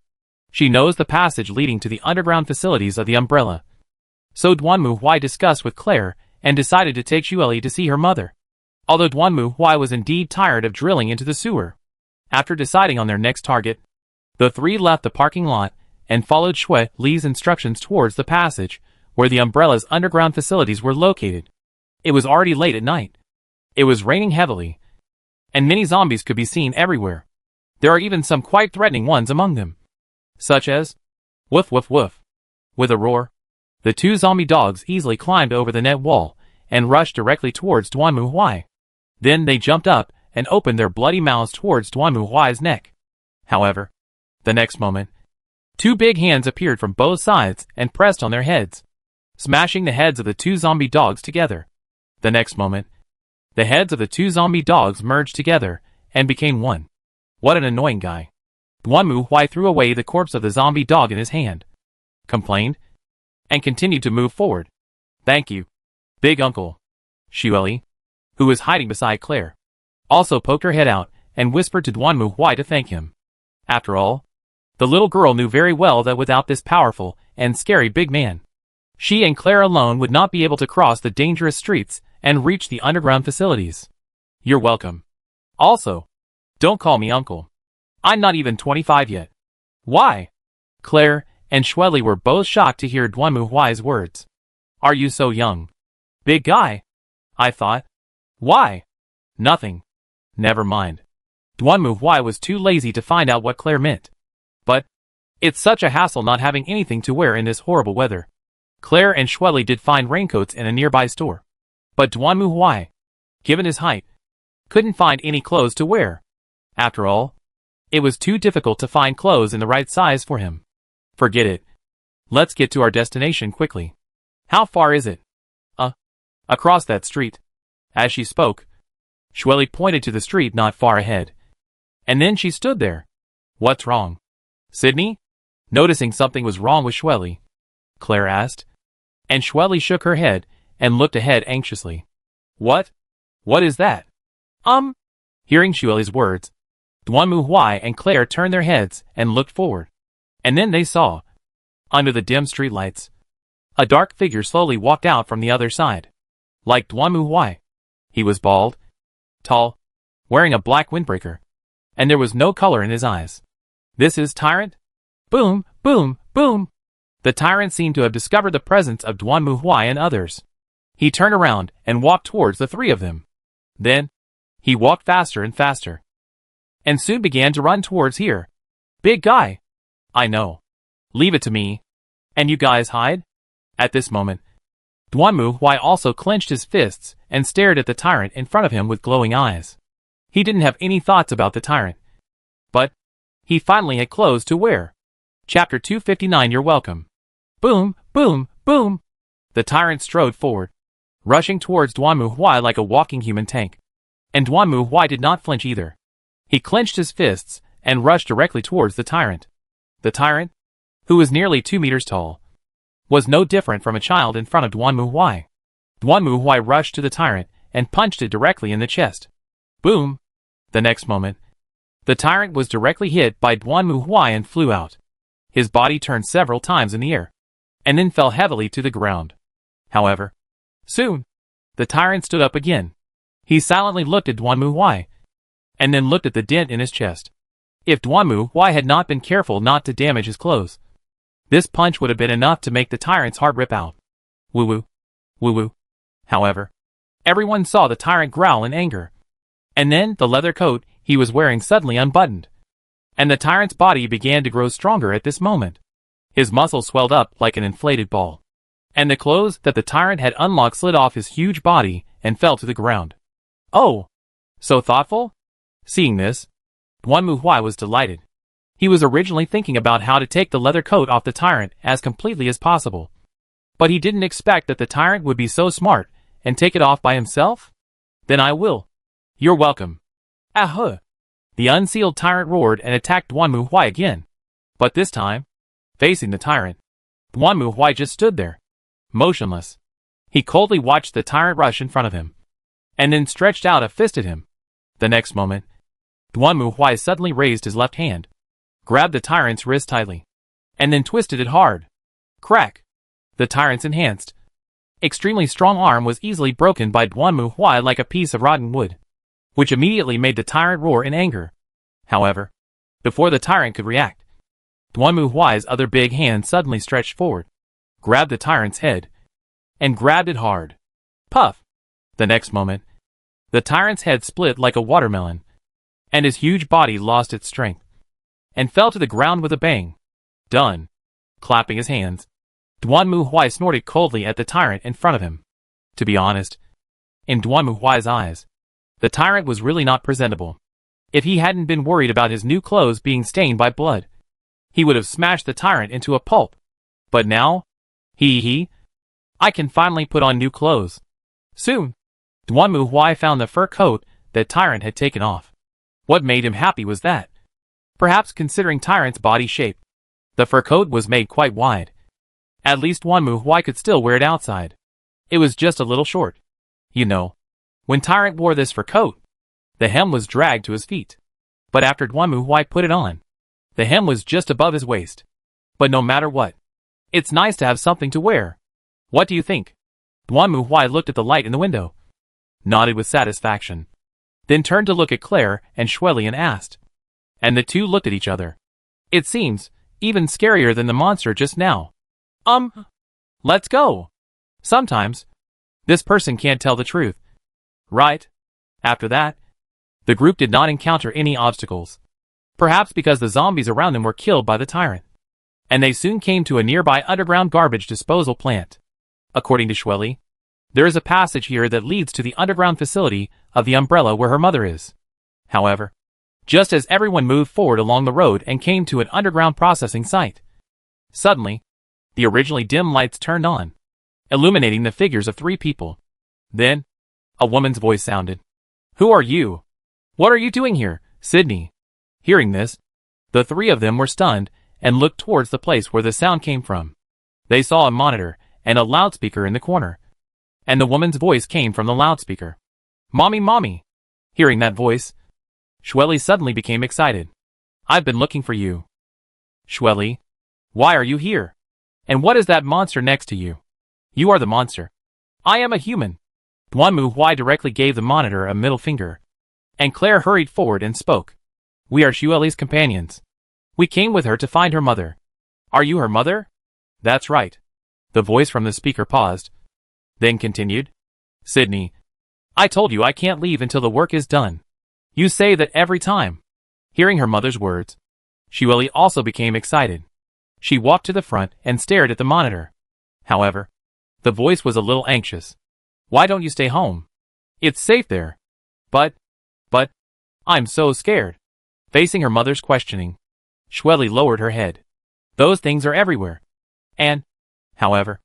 [SPEAKER 1] She knows the passage leading to the underground facilities of the Umbrella. So Dwanmu discussed with Claire and decided to take Shueli to see her mother. Although Dwanmu was indeed tired of drilling into the sewer. After deciding on their next target, the three left the parking lot and followed Shueli's instructions towards the passage where the Umbrella's underground facilities were located. It was already late at night. It was raining heavily, and many zombies could be seen everywhere. There are even some quite threatening ones among them, such as woof woof woof. With a roar, the two zombie dogs easily climbed over the net wall and rushed directly towards Dwanmu. Then they jumped up and opened their bloody mouths towards Dwanmu's neck. However, the next moment, two big hands appeared from both sides and pressed on their heads, smashing the heads of the two zombie dogs together. The next moment, the heads of the two zombie dogs merged together and became one. What an annoying guy. Dwanmu threw away the corpse of the zombie dog in his hand, complained, and continued to move forward. Thank you, big uncle. Shueli, who was hiding beside Claire, also poked her head out and whispered to Dwanmu to thank him. After all, the little girl knew very well that without this powerful and scary big man, she and Claire alone would not be able to cross the dangerous streets and reach the underground facilities. You're welcome. Also, don't call me uncle. I'm not even 25 yet. Why? Claire and Shueli were both shocked to hear Dwanmu's words. Are you so young? Big guy, I thought. Why? Nothing. Never mind. Duanmu was too lazy to find out what Claire meant. But it's such a hassle not having anything to wear in this horrible weather. Claire and Shueli did find raincoats in a nearby store. But Duanmu, given his height, couldn't find any clothes to wear. After all, it was too difficult to find clothes in the right size for him. Forget it. Let's get to our destination quickly. How far is it? Across that street. As she spoke, Shueli pointed to the street not far ahead. And then she stood there. What's wrong? Sydney? Noticing something was wrong with Shueli, Claire asked. And Shueli shook her head and looked ahead anxiously. What? What is that? Hearing Shueli's words, Duanmu and Claire turned their heads and looked forward. And then they saw, under the dim streetlights, a dark figure slowly walked out from the other side. Like Duanmu, he was bald, tall, wearing a black windbreaker, and there was no color in his eyes. This is Tyrant? Boom, boom, boom! The Tyrant seemed to have discovered the presence of Duanmu and others. He turned around and walked towards the three of them. Then, he walked faster and faster, and soon began to run towards here. Big guy! I know. Leave it to me. And you guys hide? At this moment, Duanmu also clenched his fists and stared at the Tyrant in front of him with glowing eyes. He didn't have any thoughts about the Tyrant. But he finally had clothes to wear. Chapter 259. You're welcome. Boom, boom, boom! The Tyrant strode forward, rushing towards Duanmu like a walking human tank. And Duanmu did not flinch either. He clenched his fists and rushed directly towards the Tyrant. The Tyrant, who was nearly 2 meters tall, was no different from a child in front of Duanmu. Duanmu rushed to the Tyrant and punched it directly in the chest. Boom! The next moment, the Tyrant was directly hit by Duanmu and flew out. His body turned several times in the air, and then fell heavily to the ground. However, soon, the Tyrant stood up again. He silently looked at Duanmu and then looked at the dent in his chest. If Duanmu had not been careful not to damage his clothes, this punch would have been enough to make the Tyrant's heart rip out. Woo-woo. Woo-woo. However, everyone saw the Tyrant growl in anger. And then the leather coat he was wearing suddenly unbuttoned. And the Tyrant's body began to grow stronger at this moment. His muscles swelled up like an inflated ball. And the clothes that the Tyrant had unlocked slid off his huge body and fell to the ground. Oh! So thoughtful? Seeing this, Duanmu was delighted. He was originally thinking about how to take the leather coat off the Tyrant as completely as possible. But he didn't expect that the Tyrant would be so smart and take it off by himself. Then I will. You're welcome. Ah-huh. The unsealed Tyrant roared and attacked Duanmu again. But this time, facing the Tyrant, Duanmu just stood there, motionless. He coldly watched the Tyrant rush in front of him, and then stretched out a fist at him. The next moment, Duanmu suddenly raised his left hand, grabbed the Tyrant's wrist tightly, and then twisted it hard. Crack! The Tyrant's enhanced, extremely strong arm was easily broken by Duanmu like a piece of rotten wood, which immediately made the Tyrant roar in anger. However, before the Tyrant could react, Duanmu other big hand suddenly stretched forward, grabbed the Tyrant's head, and grabbed it hard. Puff! The next moment, the Tyrant's head split like a watermelon, and his huge body lost its strength, and fell to the ground with a bang. Done. Clapping his hands, Duanmu snorted coldly at the Tyrant in front of him. To be honest, in Duanmu eyes, the Tyrant was really not presentable. If he hadn't been worried about his new clothes being stained by blood, he would have smashed the Tyrant into a pulp. But now, I can finally put on new clothes. Soon, Duanmu found the fur coat that Tyrant had taken off. What made him happy was that, perhaps considering Tyrant's body shape, the fur coat was made quite wide. At least Duanmu could still wear it outside. It was just a little short. You know, when Tyrant wore this fur coat, the hem was dragged to his feet. But after Duanmu put it on, the hem was just above his waist. But no matter what, it's nice to have something to wear. What do you think? Duanmu looked at the light in the window, nodded with satisfaction, then turned to look at Claire and Shueli and asked. And the two looked at each other. It seems even scarier than the monster just now. Let's go. Sometimes, this person can't tell the truth. Right? After that, the group did not encounter any obstacles. Perhaps because the zombies around them were killed by the tyrant. And they soon came to a nearby underground garbage disposal plant. According to Shweli, there is a passage here that leads to the underground facility of the umbrella where her mother is. However, just as everyone moved forward along the road and came to an underground processing site, suddenly, the originally dim lights turned on, illuminating the figures of 3 people. Then, a woman's voice sounded. "Who are you? What are you doing here, Sydney?" Hearing this, the 3 of them were stunned and looked towards the place where the sound came from. They saw a monitor and a loudspeaker in the corner, and the woman's voice came from the loudspeaker. "Mommy, mommy!" Hearing that voice, Shweli suddenly became excited. "I've been looking for you." "Shweli, why are you here? And what is that monster next to you?" "You are the monster. I am a human." Duanmu Huai directly gave the monitor a middle finger, and Claire hurried forward and spoke. "We are Shweli's companions. We came with her to find her mother." "Are you her mother?" "That's right." The voice from the speaker paused, then continued. "Sydney, I told you I can't leave until the work is done. You say that every time." Hearing her mother's words, Shweli also became excited. She walked to the front and stared at the monitor. However, the voice was a little anxious. "Why don't you stay home? It's safe there." But, I'm so scared." Facing her mother's questioning, Shweli lowered her head. "Those things are everywhere." And, however,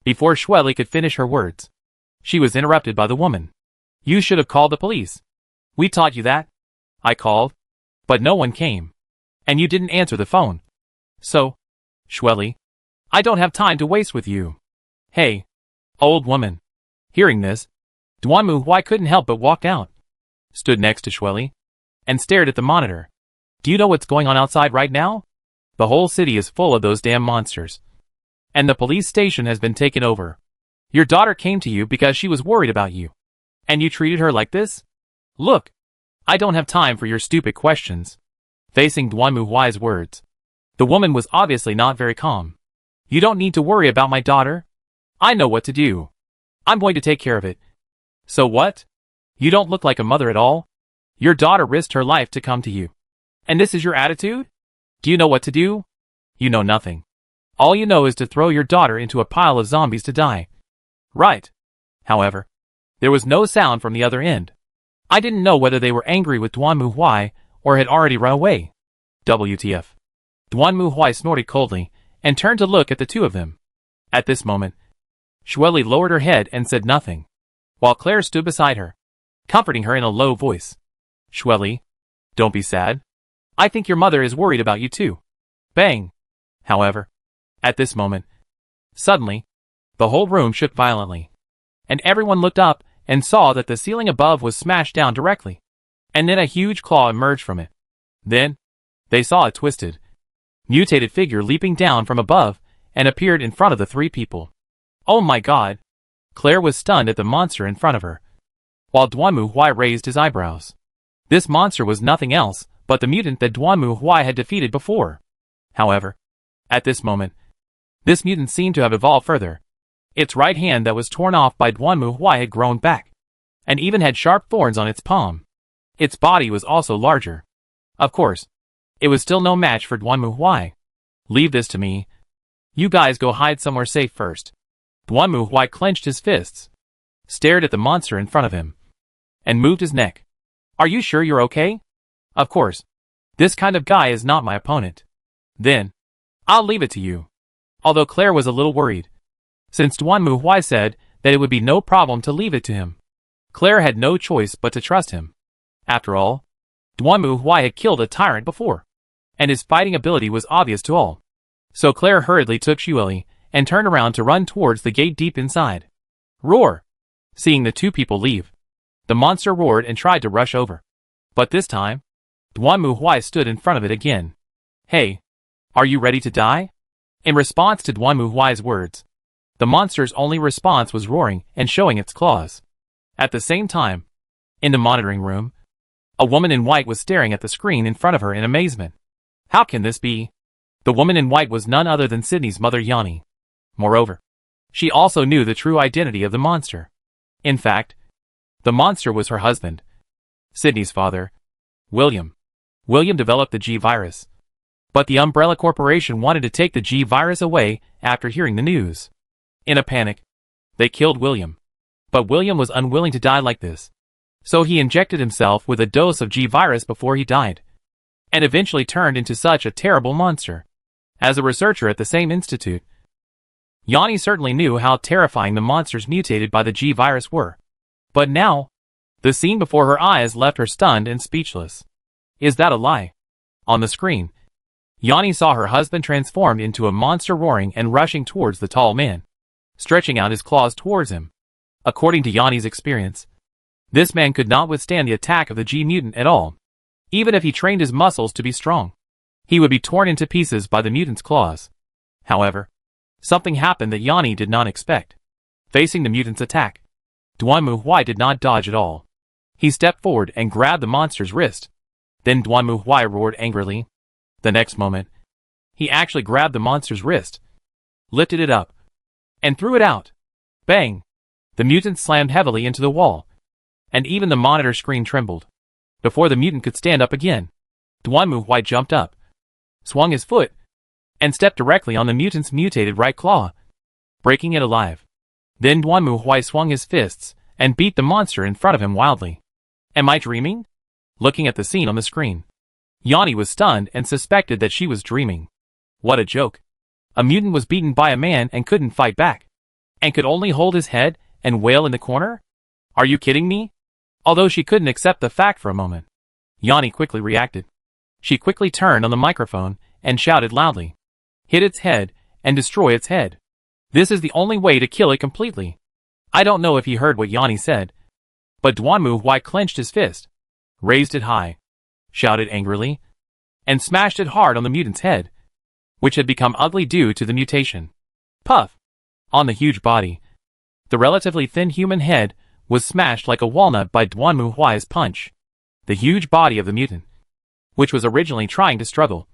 [SPEAKER 1] before Shweli could finish her words, she was interrupted by the woman. "You should have called the police. We taught you that." "I called, but no one came. And you didn't answer the phone. So, Shweli, I don't have time to waste with you." "Hey, old woman." Hearing this, Duanmu Huai couldn't help but walk out, stood next to Shweli, and stared at the monitor. "Do you know what's going on outside right now? The whole city is full of those damn monsters. And the police station has been taken over. Your daughter came to you because she was worried about you. And you treated her like this? Look, I don't have time for your stupid questions." Facing Duanmu Huai's words, the woman was obviously not very calm. "You don't need to worry about my daughter. I know what to do. I'm going to take care of it." "So what? You don't look like a mother at all. Your daughter risked her life to come to you. And this is your attitude? Do you know what to do? You know nothing. All you know is to throw your daughter into a pile of zombies to die." "Right." However, there was no sound from the other end. I didn't know whether they were angry with Duanmu Huai or had already run away. WTF. Duanmu Huai snorted coldly and turned to look at the 2 of them. At this moment, Shweli lowered her head and said nothing, while Claire stood beside her, comforting her in a low voice. "Shweli, don't be sad. I think your mother is worried about you too." Bang! However, at this moment, suddenly, the whole room shook violently, and everyone looked up and saw that the ceiling above was smashed down directly, and then a huge claw emerged from it. Then, they saw a twisted, mutated figure leaping down from above and appeared in front of the 3 people. "Oh my god!" Claire was stunned at the monster in front of her, while Duanmu Huai raised his eyebrows. This monster was nothing else but the mutant that Duanmu Huai had defeated before. However, at this moment, this mutant seemed to have evolved further. Its right hand that was torn off by Duanmu Huai had grown back, and even had sharp thorns on its palm. Its body was also larger. Of course, it was still no match for Duanmu Huai. "Leave this to me. You guys go hide somewhere safe first." Duanmu Huai clenched his fists, stared at the monster in front of him, and moved his neck. "Are you sure you're okay? Of course. This kind of guy is not my opponent." "Then, I'll leave it to you." Although Claire was a little worried, since Duanmu Huai said that it would be no problem to leave it to him. Claire had no choice but to trust him. After all, Duanmu Huai had killed a tyrant before, and his fighting ability was obvious to all. So Claire hurriedly took Shweli and turned around to run towards the gate deep inside. Roar! Seeing the 2 people leave, the monster roared and tried to rush over. But this time, Duanmu Huai stood in front of it again. "Hey, are you ready to die?" In response to Duanmu Huai's words, the monster's only response was roaring and showing its claws. At the same time, in the monitoring room, a woman in white was staring at the screen in front of her in amazement. How can this be? The woman in white was none other than Sydney's mother Yanni. Moreover, She also knew the true identity of the monster. In fact, the monster was her husband, Sydney's father, William. William developed the G virus. But the Umbrella Corporation wanted to take the G virus away after hearing the news. In a panic, they killed William. But William was unwilling to die like this. So he injected himself with a dose of G virus before he died, and eventually turned into such a terrible monster. As a researcher at the same institute, Yanni certainly knew how terrifying the monsters mutated by the G virus were. But now, the scene before her eyes left her stunned and speechless. Is that a lie? On the screen, Yanni saw her husband transformed into a monster, roaring and rushing towards the tall man, stretching out his claws towards him. According to Yanni's experience, this man could not withstand the attack of the G mutant at all. Even if he trained his muscles to be strong, he would be torn into pieces by the mutant's claws. However, something happened that Yanni did not expect. Facing the mutant's attack, Duanmu Huai did not dodge at all. He stepped forward and grabbed the monster's wrist. Then Duanmu Huai roared angrily. The next moment, he actually grabbed the monster's wrist, lifted it up, and threw it out. Bang! The mutant slammed heavily into the wall, and even the monitor screen trembled. Before the mutant could stand up again, Duanmu Huai jumped up, swung his foot, and stepped directly on the mutant's mutated right claw, breaking it alive. Then Duanmu Huai swung his fists and beat the monster in front of him wildly. Am I dreaming? Looking at the scene on the screen, Yanni was stunned and suspected that she was dreaming. What a joke. A mutant was beaten by a man and couldn't fight back, and could only hold his head and wail in the corner? Are you kidding me? Although she couldn't accept the fact for a moment, Yanni quickly reacted. She quickly turned on the microphone and shouted loudly, "Hit its head and destroy its head. This is the only way to kill it completely." I don't know if he heard what Yanni said, but Duanmu Huai clenched his fist, raised it high, shouted angrily, and smashed it hard on the mutant's head, which had become ugly due to the mutation. Puff! On the huge body, the relatively thin human head was smashed like a walnut by Duanmu Huai's punch. The huge body of the mutant, which was originally trying to struggle,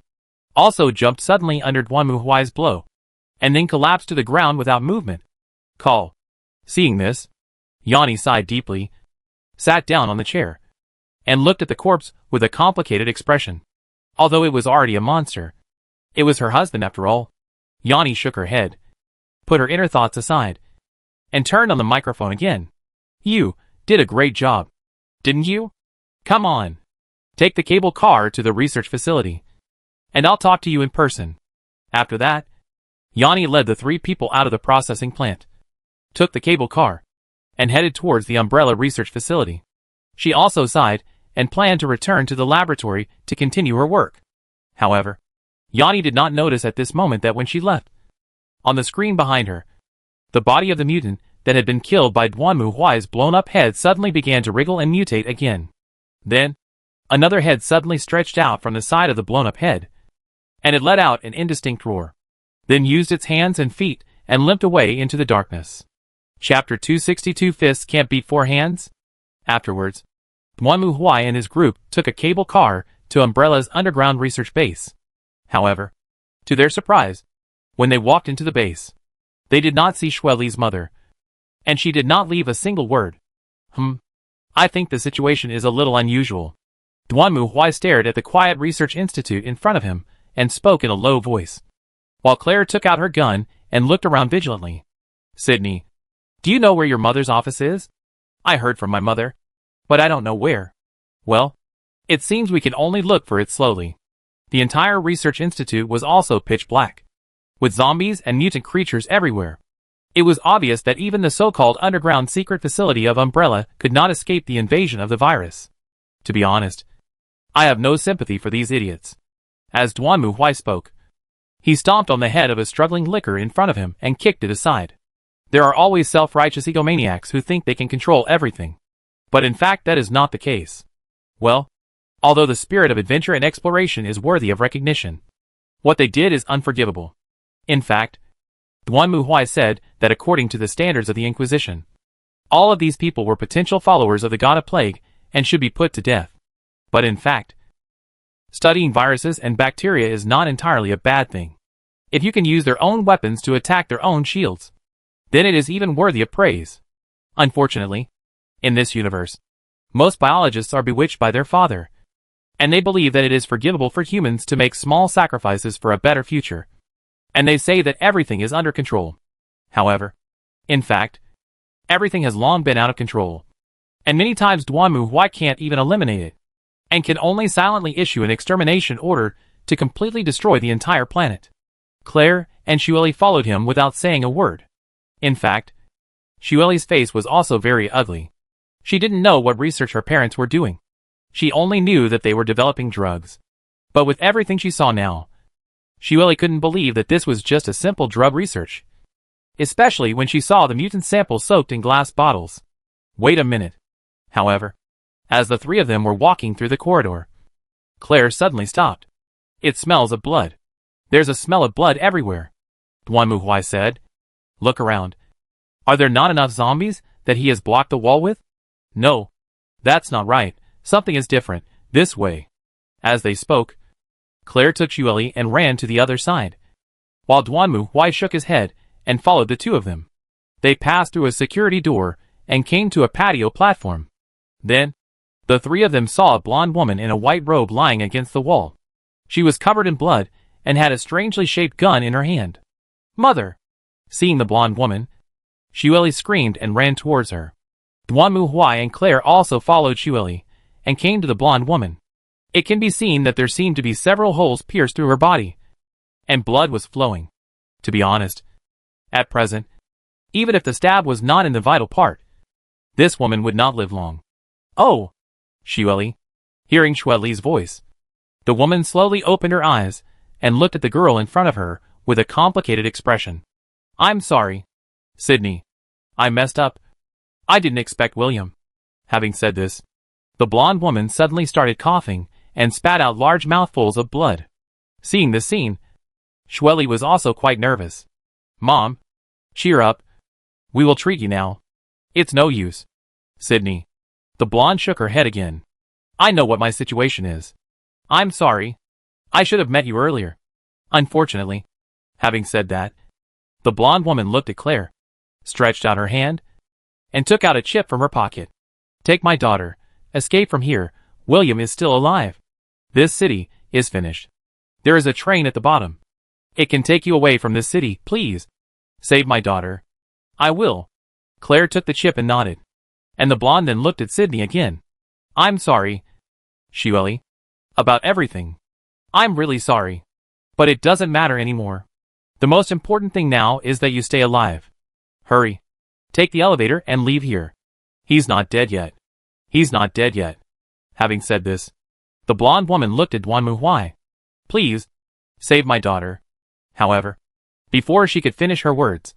[SPEAKER 1] also jumped suddenly under Duanmu Huai's blow, and then collapsed to the ground without movement. Call. Seeing this, Yanni sighed deeply, sat down on the chair, and looked at the corpse with a complicated expression. Although it was already a monster, it was her husband after all. Yanni shook her head, put her inner thoughts aside, and turned on the microphone again. You did a great job, didn't you? Come on. Take the cable car to the research facility, and I'll talk to you in person. After that, Yanni led the three people out of the processing plant, took the cable car, and headed towards the Umbrella research facility. She also sighed and planned to return to the laboratory to continue her work. However, Yanni did not notice at this moment that when she left, on the screen behind her, the body of the mutant that had been killed by Duanmu Huai's blown-up head suddenly began to wriggle and mutate again. Then, another head suddenly stretched out from the side of the blown-up head, and it let out an indistinct roar, then used its hands and feet and limped away into the darkness. Chapter 262. Fists Can't Beat Four Hands? Afterwards, Duanmu Huai and his group took a cable car to Umbrella's underground research base. However, to their surprise, when they walked into the base, they did not see Shueli's mother, and she did not leave a single word. I think the situation is a little unusual. Duanmu Huai stared at the quiet research institute in front of him and spoke in a low voice, while Claire took out her gun and looked around vigilantly. Sydney, do you know where your mother's office is? I heard from my mother, but I don't know where. Well, it seems we can only look for it slowly. The entire research institute was also pitch black, with zombies and mutant creatures everywhere. It was obvious that even the so-called underground secret facility of Umbrella could not escape the invasion of the virus. To be honest, I have no sympathy for these idiots. As Duanmu Huai spoke, he stomped on the head of a struggling licker in front of him and kicked it aside. There are always self-righteous egomaniacs who think they can control everything. But in fact that is not the case. Well, although the spirit of adventure and exploration is worthy of recognition, what they did is unforgivable. In fact, Duanmu Huai said that according to the standards of the Inquisition, all of these people were potential followers of the God of Plague and should be put to death. But in fact, studying viruses and bacteria is not entirely a bad thing, if you can use their own weapons to attack their own shields. then it is even worthy of praise. Unfortunately, in this universe, most biologists are bewitched by their father, and they believe that it is forgivable for humans to make small sacrifices for a better future. And they say that everything is under control. However, in fact, everything has long been out of control. And many times Duanmu Huai can't even eliminate it, and can only silently issue an extermination order to completely destroy the entire planet. Claire and Xueli followed him without saying a word. In fact, Xueli's face was also very ugly. She didn't know what research her parents were doing. She only knew that they were developing drugs. But with everything she saw now, Xueli couldn't believe that this was just a simple drug research. Especially when she saw the mutant samples soaked in glass bottles. Wait a minute. However, as the three of them were walking through the corridor, Claire suddenly stopped. It smells of blood. There's a smell of blood everywhere, Duanmu Huai said. Look around. Are there not enough zombies that he has blocked the wall with? No. That's not right. Something is different. This way. As they spoke, Claire took Xueli and ran to the other side, while Duanmu Huai shook his head and followed the two of them. They passed through a security door and came to a patio platform. Then, the three of them saw a blonde woman in a white robe lying against the wall. She was covered in blood and had a strangely shaped gun in her hand. Mother! Seeing the blonde woman, Xueli screamed and ran towards her. Duanmu Huai and Claire also followed Xueli and came to the blonde woman. It can be seen that there seemed to be several holes pierced through her body, and blood was flowing. To be honest, at present, even if the stab was not in the vital part, this woman would not live long. Oh! Xueli. Hearing Xueli's voice, the woman slowly opened her eyes and looked at the girl in front of her with a complicated expression. I'm sorry, Sydney. I messed up. I didn't expect William. Having said this, the blonde woman suddenly started coughing and spat out large mouthfuls of blood. Seeing this scene, Xueli was also quite nervous. Mom, cheer up. We will treat you now. It's no use. Sydney. The blonde shook her head again. I know what my situation is. I'm sorry. I should have met you earlier. Unfortunately. Having said that, the blonde woman looked at Claire, stretched out her hand, and took out a chip from her pocket. Take my daughter. Escape from here. William is still alive. This city is finished. There is a train at the bottom. It can take you away from this city, please. Save my daughter. I will. Claire took the chip and nodded. And the blonde then looked at Sydney again. I'm sorry, Xueli, about everything. I'm really sorry. But it doesn't matter anymore. The most important thing now is that you stay alive. Hurry. Take the elevator and leave here. He's not dead yet. He's not dead yet. Having said this, the blonde woman looked at Duanmu Huai. Please, save my daughter. However, before she could finish her words,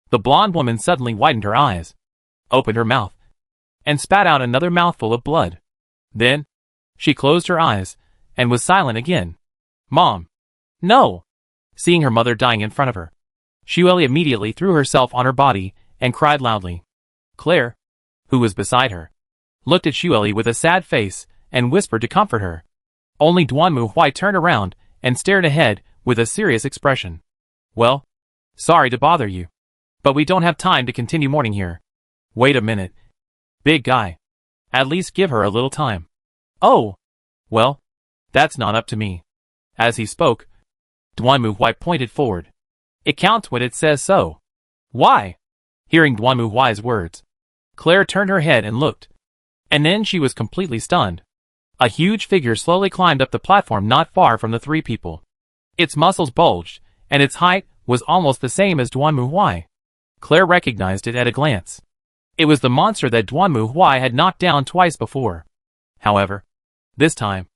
[SPEAKER 1] the blonde woman suddenly widened her eyes, opened her mouth, and spat out another mouthful of blood. Then, she closed her eyes and was silent again. Mom! No! Seeing her mother dying in front of her, Xueli immediately threw herself on her body and cried loudly. Claire, who was beside her, looked at Xueli with a sad face and whispered to comfort her. Only Duanmu Huai turned around and stared ahead with a serious expression. Well, sorry to bother you, but we don't have time to continue mourning here. Wait a minute. Big guy. At least give her a little time. Oh! Well, that's not up to me. As he spoke, Duanmu Huai pointed forward. It counts when it says so. Why? Hearing Duanmu Huai's words, Claire turned her head and looked. And then she was completely stunned. A huge figure slowly climbed up the platform not far from the three people. Its muscles bulged, and its height was almost the same as Duanmu Huai. Claire recognized it at a glance. It was the monster that Duanmu Huai had knocked down twice before. However, this time,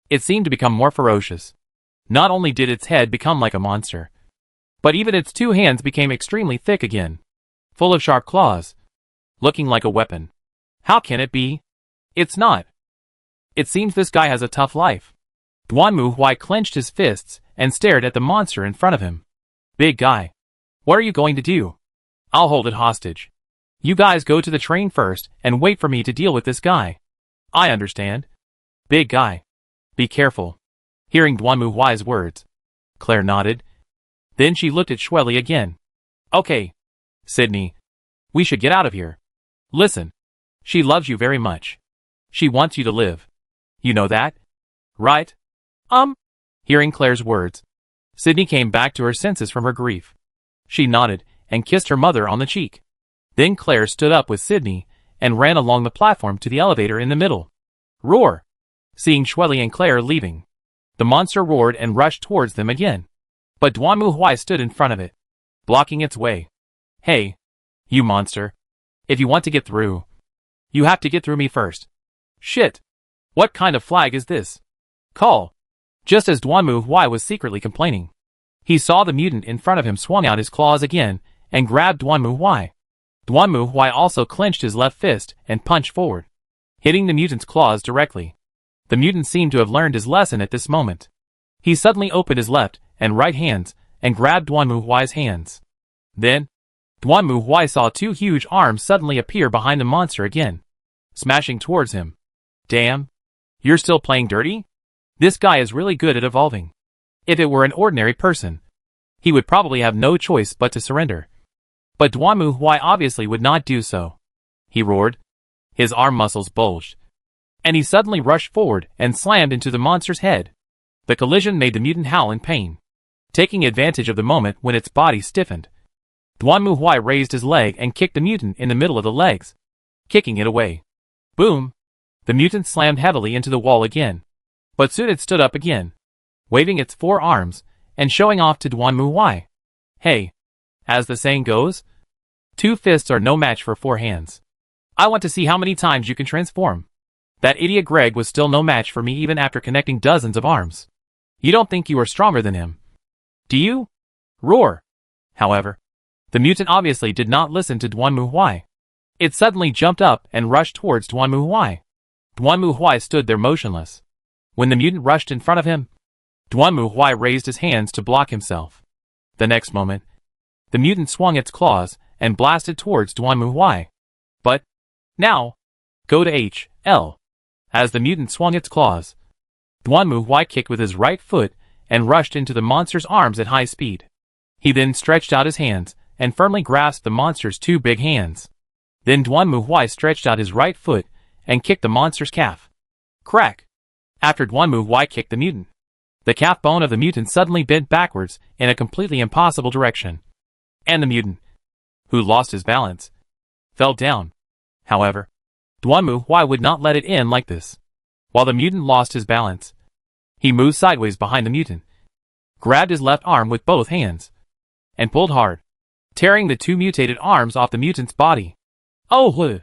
[SPEAKER 1] it seemed to become more ferocious. Not only did its head become like a monster, but even its two hands became extremely thick again, full of sharp claws, looking like a weapon. How can it be? It's not. It seems this guy has a tough life. Duanmu Huai clenched his fists and stared at the monster in front of him. Big guy. What are you going to do? I'll hold it hostage. You guys go to the train first and wait for me to deal with this guy. I understand. Big guy. Be careful. Hearing Duanmu Huai's words, Claire nodded. Then she looked at Xueli again. Okay. Sydney, we should get out of here. Listen. She loves you very much. She wants you to live. You know that? Right? Hearing Claire's words, Sydney came back to her senses from her grief. She nodded and kissed her mother on the cheek. Then Claire stood up with Sydney and ran along the platform to the elevator in the middle. Roar! Seeing Shweli and Claire leaving, the monster roared and rushed towards them again. But Duan Muhui stood in front of it, blocking its way. Hey, you monster. If you want to get through, you have to get through me first. Shit. What kind of flag is this? Call. Just as Duan Muhui was secretly complaining, he saw the mutant in front of him swung out his claws again and grabbed Duan Muhui. Duan Muhui also clenched his left fist and punched forward, hitting the mutant's claws directly. The mutant seemed to have learned his lesson at this moment. He suddenly opened his left and right hands and grabbed Duan Muhui's hands. Then, Duan Muhui saw two huge arms suddenly appear behind the monster again, smashing towards him. Damn! You're still playing dirty? This guy is really good at evolving. If it were an ordinary person, he would probably have no choice but to surrender. But Duan Muhui obviously would not do so. He roared. His arm muscles bulged, and he suddenly rushed forward and slammed into the monster's head. The collision made the mutant howl in pain. Taking advantage of the moment when its body stiffened, Duan Muhui raised his leg and kicked the mutant in the middle of the legs, kicking it away. Boom! The mutant slammed heavily into the wall again. But soon it stood up again, waving its four arms and showing off to Duan Muhui. Hey, as the saying goes, two fists are no match for four hands. I want to see how many times you can transform. That idiot Greg was still no match for me even after connecting dozens of arms. You don't think you are stronger than him, do you? Roar! However, the mutant obviously did not listen to Duan Muhui. It suddenly jumped up and rushed towards Duan Muhui. Duan Muhui stood there motionless. When the mutant rushed in front of him, Duan Muhui raised his hands to block himself. The next moment, the mutant swung its claws and blasted towards Duan Muhui. But, now, go to H.L. As the mutant swung its claws, Duan Muhui kicked with his right foot and rushed into the monster's arms at high speed. He then stretched out his hands and firmly grasped the monster's two big hands. Then Duan Muhui stretched out his right foot and kicked the monster's calf. Crack! After Duan Muhui kicked the mutant, the calf bone of the mutant suddenly bent backwards in a completely impossible direction. And the mutant, who lost his balance, fell down. However, Duan Muhui would not let it end like this. While the mutant lost his balance, he moved sideways behind the mutant, grabbed his left arm with both hands, and pulled hard, tearing the two mutated arms off the mutant's body. Oh!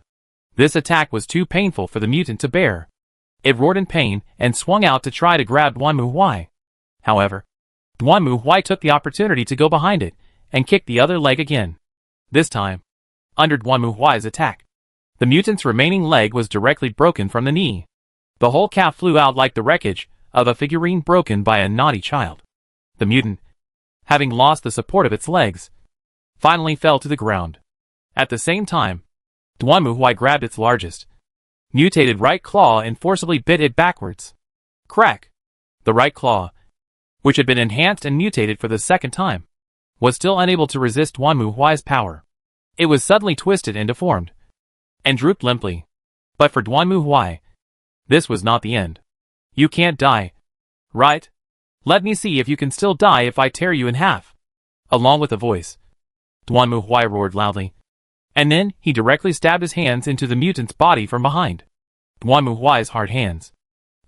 [SPEAKER 1] This attack was too painful for the mutant to bear. It roared in pain and swung out to try to grab Duan Muhui. However, Duan Muhui took the opportunity to go behind it and kick the other leg again. This time, under Duan Muhui's attack, the mutant's remaining leg was directly broken from the knee. The whole calf flew out like the wreckage of a figurine broken by a naughty child. The mutant, having lost the support of its legs, finally fell to the ground. At the same time, Duan Muhui grabbed its largest, mutated right claw and forcibly bit it backwards. Crack! The right claw, which had been enhanced and mutated for the second time, was still unable to resist Duan Muhui's power. It was suddenly twisted and deformed, and drooped limply. But for Duan Muhui, this was not the end. You can't die, right? Let me see if you can still die if I tear you in half. Along with a voice, Duan Muhui roared loudly, and then he directly stabbed his hands into the mutant's body from behind. Duan Muhui's hard hands,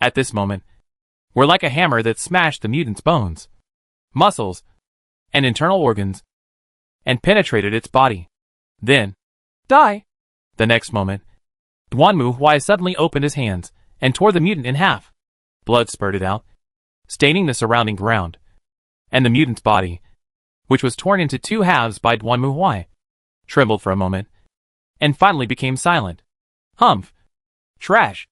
[SPEAKER 1] at this moment, were like a hammer that smashed the mutant's bones, muscles, and internal organs, and penetrated its body. Then, die! The next moment, Duan Muhui suddenly opened his hands and tore the mutant in half. Blood spurted out, staining the surrounding ground, and the mutant's body, which was torn into two halves by Duan Muhui, trembled for a moment, and finally became silent. Humph! Trash!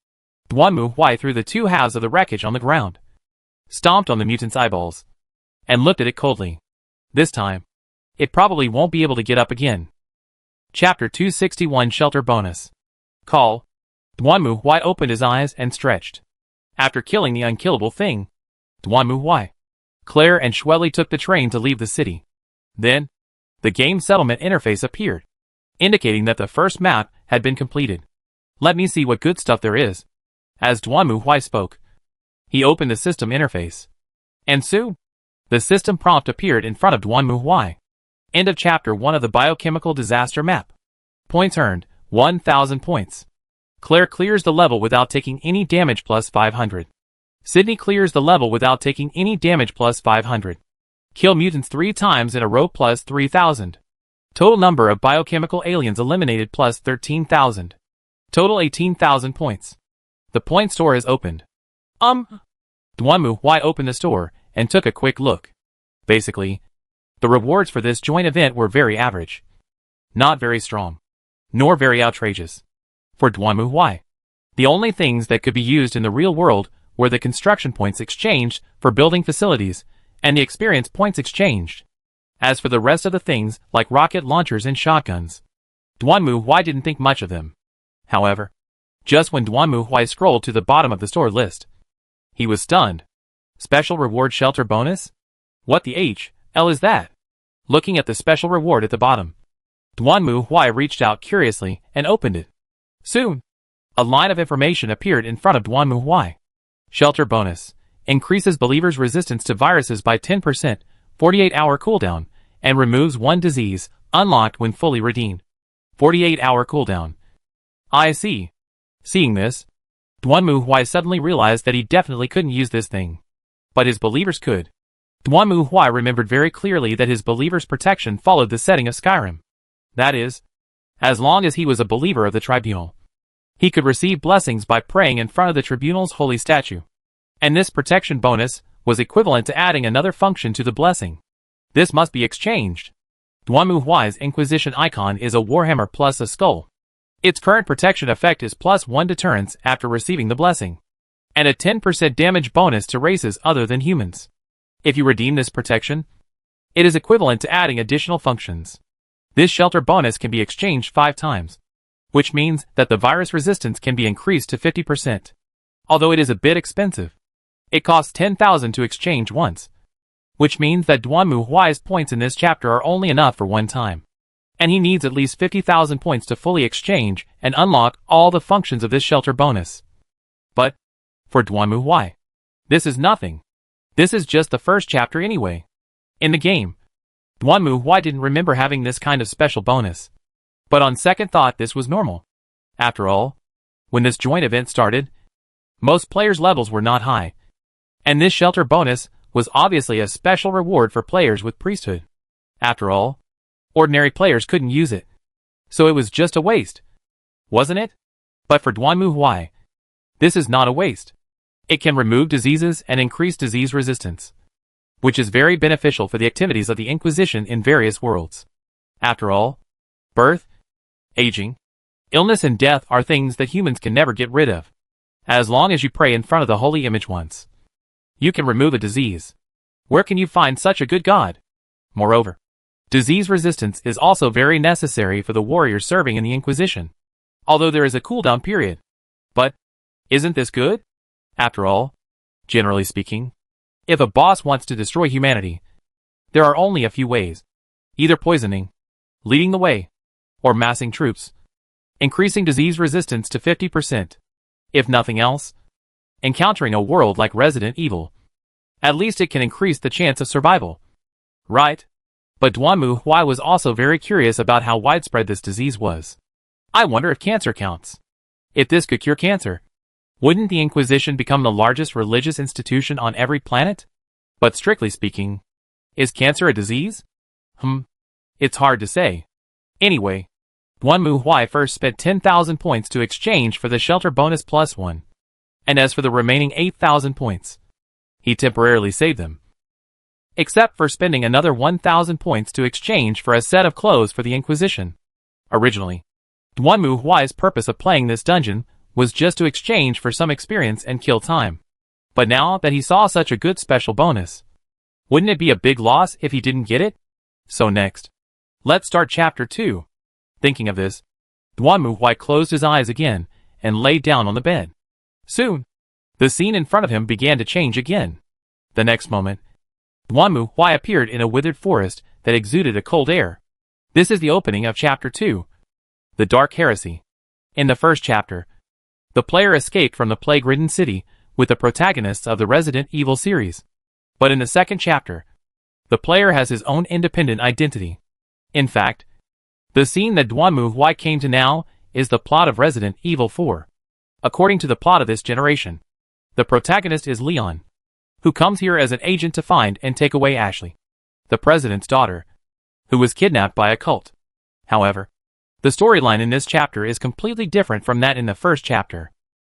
[SPEAKER 1] Duan Muhui threw the two halves of the wreckage on the ground, stomped on the mutant's eyeballs, and looked at it coldly. This time, it probably won't be able to get up again. Chapter 261 Shelter Bonus. Call. Duan Muhui opened his eyes and stretched. After killing the unkillable thing, Duan Muhui, Claire and Shweli took the train to leave the city. Then, The game settlement interface appeared, indicating that the first map had been completed. Let me see what good stuff there is. As Duanmu Huai spoke, he opened the system interface. And soon, the system prompt appeared in front of Duanmu Huai. End of Chapter 1 of the Biochemical Disaster Map. Points earned, 1,000 points. Claire clears the level without taking any damage plus 500. Sydney clears the level without taking any damage plus 500. Kill mutants 3 times in a row plus 3,000. Total number of biochemical aliens eliminated plus 13,000. Total 18,000 points. The point store is opened. Duanmu Huai opened the store and took a quick look. Basically, the rewards for this joint event were very average. Not very strong. Nor very outrageous. For Duanmu Huai, the only things that could be used in the real world were the construction points exchanged for building facilities, and the experience points exchanged. As for the rest of the things, like rocket launchers and shotguns, Duanmu Huai didn't think much of them. However, just when Duanmu Huai scrolled to the bottom of the store list, he was stunned. Special reward shelter bonus? What the hell is that? Looking at the special reward at the bottom, Duanmu Huai reached out curiously and opened it. Soon, a line of information appeared in front of Duanmu Huai. Shelter bonus. Increases believers' resistance to viruses by 10%, 48-hour cooldown, and removes 1 disease, unlocked when fully redeemed. 48-hour cooldown. I see. Seeing this, Duanmu Huai suddenly realized that he definitely couldn't use this thing. But his believers could. Duanmu Huai remembered very clearly that his believers' protection followed the setting of Skyrim. That is, as long as he was a believer of the tribunal, he could receive blessings by praying in front of the tribunal's holy statue. And this protection bonus was equivalent to adding another function to the blessing. This must be exchanged. Duanmu Huai's Inquisition icon is a warhammer plus a skull. Its current protection effect is plus 1 deterrence after receiving the blessing, and a 10% damage bonus to races other than humans. If you redeem this protection, it is equivalent to adding additional functions. This shelter bonus can be exchanged 5 times, which means that the virus resistance can be increased to 50%. Although it is a bit expensive, it costs 10,000 to exchange once, which means that Duanmu Huai's points in this chapter are only enough for one time, and he needs at least 50,000 points to fully exchange and unlock all the functions of this shelter bonus. But, for Duanmu Huai, this is nothing. This is just the first chapter anyway. In the game, Duanmu Huai didn't remember having this kind of special bonus. But on second thought, this was normal. After all, when this joint event started, most players' levels were not high, and this shelter bonus was obviously a special reward for players with priesthood. After all, ordinary players couldn't use it, so it was just a waste, wasn't it? But for Duanmu Huai, this is not a waste. It can remove diseases and increase disease resistance, which is very beneficial for the activities of the Inquisition in various worlds. After all, birth, aging, illness and death are things that humans can never get rid of. As long as you pray in front of the holy image once, you can remove a disease. Where can you find such a good god? Moreover, disease resistance is also very necessary for the warriors serving in the Inquisition, although there is a cooldown period. But, isn't this good? After all, generally speaking, if a boss wants to destroy humanity, there are only a few ways. Either poisoning, leading the way, or massing troops, increasing disease resistance to 50%. If nothing else, encountering a world like Resident Evil, at least it can increase the chance of survival. Right? But Duanmu Huai was also very curious about how widespread this disease was. I wonder if cancer counts. If this could cure cancer, wouldn't the Inquisition become the largest religious institution on every planet? But strictly speaking, is cancer a disease? It's hard to say. Anyway, Duanmu Huai first spent 10,000 points to exchange for the shelter bonus plus 1. And as for the remaining 8,000 points, he temporarily saved them. Except for spending another 1,000 points to exchange for a set of clothes for the Inquisition. Originally, Duanmu Huai's purpose of playing this dungeon was just to exchange for some experience and kill time. But now that he saw such a good special bonus, wouldn't it be a big loss if he didn't get it? So next, let's start chapter 2. Thinking of this, Duanmu Huai closed his eyes again and lay down on the bed. Soon, the scene in front of him began to change again. The next moment, Duanmu Huai appeared in a withered forest that exuded a cold air. This is the opening of Chapter 2, The Dark Heresy. In the first chapter, the player escaped from the plague-ridden city with the protagonists of the Resident Evil series. But in the second chapter, the player has his own independent identity. In fact, the scene that Dwanmu Huai came to now is the plot of Resident Evil 4. According to the plot of this generation, the protagonist is Leon, who comes here as an agent to find and take away Ashley, the president's daughter, who was kidnapped by a cult. However, the storyline in this chapter is completely different from that in the first chapter.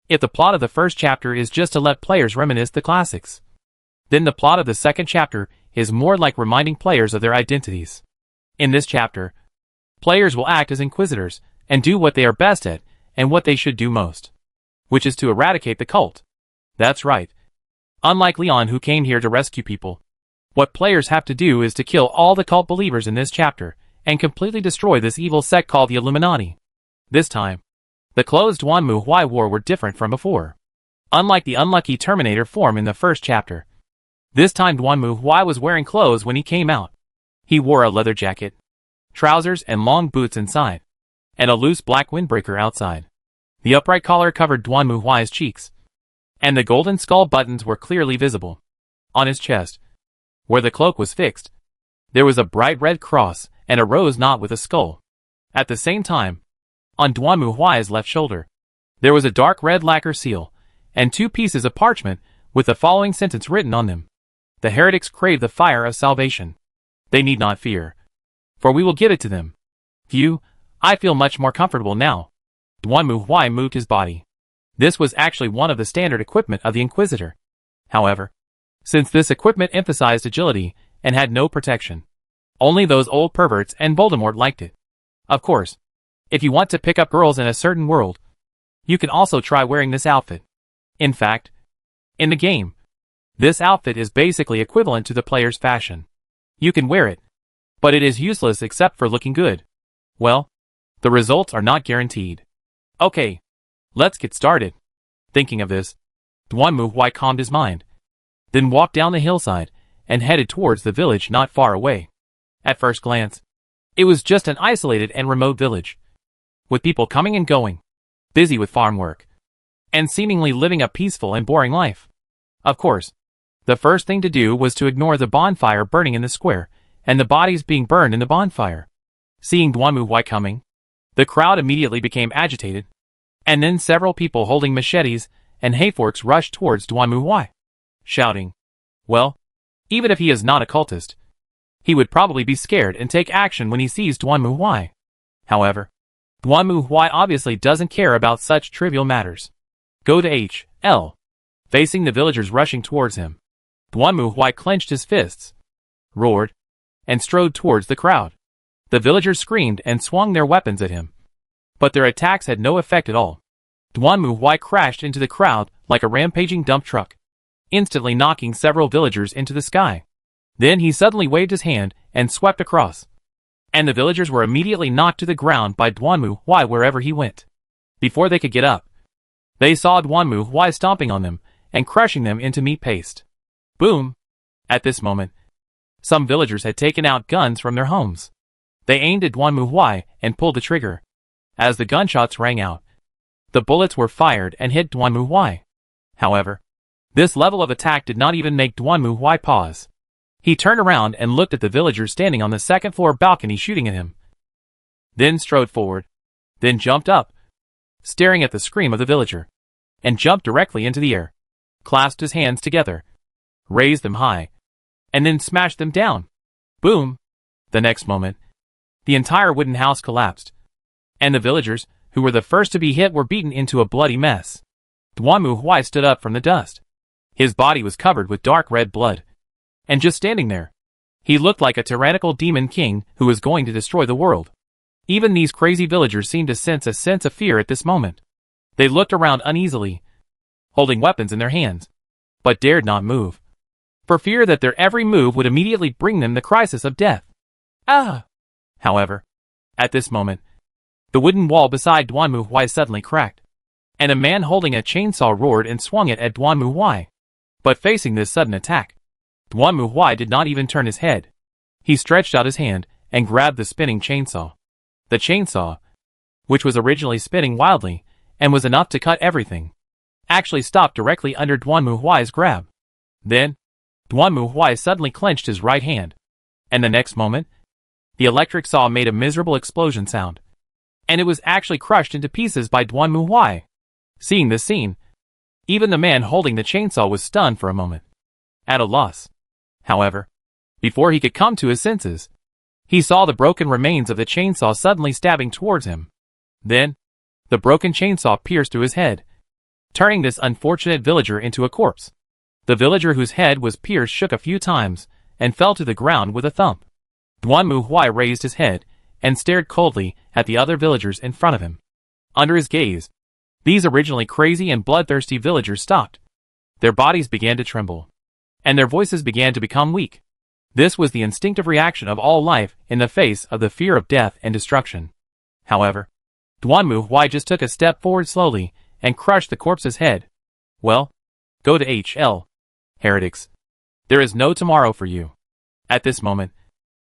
[SPEAKER 1] If the plot of the first chapter is just to let players reminisce the classics, then the plot of the second chapter is more like reminding players of their identities. In this chapter, players will act as inquisitors and do what they are best at and what they should do most, which is to eradicate the cult. That's right. Unlike Leon, who came here to rescue people, what players have to do is to kill all the cult believers in this chapter and completely destroy this evil sect called the Illuminati. This time, the clothes Dwanmu Huai wore were different from before. Unlike the unlucky Terminator form in the first chapter, this time Dwanmu Huai was wearing clothes when he came out. He wore a leather jacket, trousers and long boots inside, and a loose black windbreaker outside. The upright collar covered Dwanmu Huai's cheeks, and the golden skull buttons were clearly visible. On his chest, where the cloak was fixed, there was a bright red cross and a rose knot with a skull. At the same time, on Dwanmu Huai's left shoulder, there was a dark red lacquer seal and 2 pieces of parchment with the following sentence written on them: "The heretics crave the fire of salvation. They need not fear, for we will give it to them." Phew, I feel much more comfortable now. Dwanmu Huai moved his body. This was actually one of the standard equipment of the Inquisitor. However, since this equipment emphasized agility and had no protection, only those old perverts and Voldemort liked it. Of course, if you want to pick up girls in a certain world, you can also try wearing this outfit. In fact, in the game, this outfit is basically equivalent to the player's fashion. You can wear it, but it is useless except for looking good. Well, the results are not guaranteed. Okay, let's get started. Thinking of this, Dwanmu Huai calmed his mind, then walked down the hillside and headed towards the village not far away. At first glance, it was just an isolated and remote village, with people coming and going, busy with farm work, and seemingly living a peaceful and boring life. Of course, the first thing to do was to ignore the bonfire burning in the square and the bodies being burned in the bonfire. Seeing Dwanmu Huai coming, the crowd immediately became agitated, and then several people holding machetes and hayforks rushed towards Dwanmu Huai, shouting, well, even if he is not a cultist, he would probably be scared and take action when he sees Dwanmu Huai. However, Dwanmu Huai obviously doesn't care about such trivial matters. Go to H.L. Facing the villagers rushing towards him, Dwanmu Huai clenched his fists, roared, and strode towards the crowd. The villagers screamed and swung their weapons at him, but their attacks had no effect at all. Dwanmu Huai crashed into the crowd like a rampaging dump truck, instantly knocking several villagers into the sky. Then he suddenly waved his hand and swept across, and the villagers were immediately knocked to the ground by Dwanmu Huai wherever he went. Before they could get up, they saw Dwanmu Huai stomping on them and crushing them into meat paste. Boom! At this moment, some villagers had taken out guns from their homes. They aimed at Dwanmu Huai and pulled the trigger. As the gunshots rang out, the bullets were fired and hit Dwanmu Huai. However, this level of attack did not even make Dwanmu Huai pause. He turned around and looked at the villagers standing on the second-floor balcony shooting at him. Then strode forward, then jumped up, staring at the scream of the villager, and jumped directly into the air, clasped his hands together, raised them high, and then smashed them down. Boom! The next moment, the entire wooden house collapsed, and the villagers, who were the first to be hit, were beaten into a bloody mess. Dwanmu Huai stood up from the dust. His body was covered with dark red blood, and just standing there, he looked like a tyrannical demon king who was going to destroy the world. Even these crazy villagers seemed to sense a sense of fear at this moment. They looked around uneasily, holding weapons in their hands, but dared not move, for fear that their every move would immediately bring them the crisis of death. Ah! However, at this moment, the wooden wall beside Dwanmu Huai suddenly cracked, and a man holding a chainsaw roared and swung it at Dwanmu Huai. But facing this sudden attack, Dwanmu Huai did not even turn his head. He stretched out his hand and grabbed the spinning chainsaw. The chainsaw, which was originally spinning wildly and was enough to cut everything, actually stopped directly under Duanmu Huai's grab. Then, Duanmu Huai suddenly clenched his right hand, and the next moment, the electric saw made a miserable explosion sound, and it was actually crushed into pieces by Duanmu Huai. Seeing this scene, even the man holding the chainsaw was stunned for a moment, at a loss. However, before he could come to his senses, he saw the broken remains of the chainsaw suddenly stabbing towards him. Then, the broken chainsaw pierced through his head, turning this unfortunate villager into a corpse. The villager whose head was pierced shook a few times and fell to the ground with a thump. Duanmu Huai raised his head and stared coldly at the other villagers in front of him. Under his gaze, these originally crazy and bloodthirsty villagers stopped. Their bodies began to tremble, and their voices began to become weak. This was the instinctive reaction of all life in the face of the fear of death and destruction. However, Duanmu Huai just took a step forward slowly and crushed the corpse's head. Well, go to HL, heretics. There is no tomorrow for you. At this moment,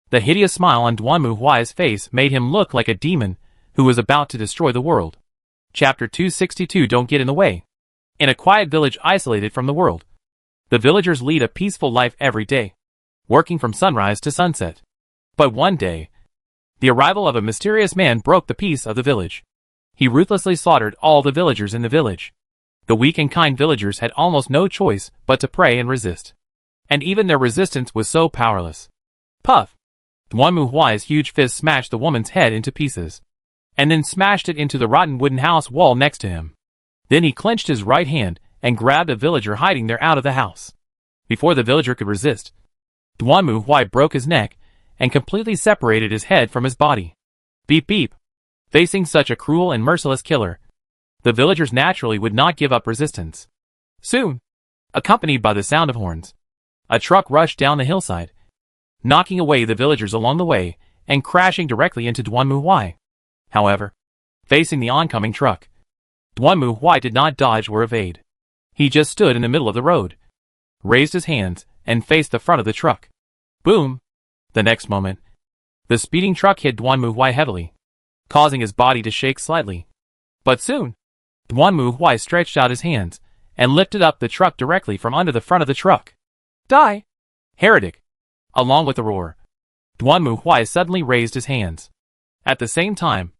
[SPEAKER 1] the hideous smile on Duanmu Huai's face made him look like a demon who was about to destroy the world. Chapter 262. Don't get in the way. In a quiet village isolated from the world, the villagers lead a peaceful life every day, working from sunrise to sunset. But one day, the arrival of a mysterious man broke the peace of the village. He ruthlessly slaughtered all the villagers in the village. The weak and kind villagers had almost no choice but to pray and resist. And even their resistance was so powerless. Puff! Duanmu Huai's huge fist smashed the woman's head into pieces, and then smashed it into the rotten wooden house wall next to him. Then he clenched his right hand and grabbed a villager hiding there out of the house. Before the villager could resist, Duanmu Huai broke his neck and completely separated his head from his body. Beep beep. Facing such a cruel and merciless killer, the villagers naturally would not give up resistance. Soon, accompanied by the sound of horns, a truck rushed down the hillside, knocking away the villagers along the way and crashing directly into Duanmu Huai. However, facing the oncoming truck, Duanmu Huai did not dodge or evade. He just stood in the middle of the road, raised his hands, and faced the front of the truck. Boom! The next moment, the speeding truck hit Duanmu Huai heavily, causing his body to shake slightly. But soon, Duanmu Huai stretched out his hands and lifted up the truck directly from under the front of the truck. Die! Heretic! Along with a roar, Duanmu Huai suddenly raised his hands. At the same time,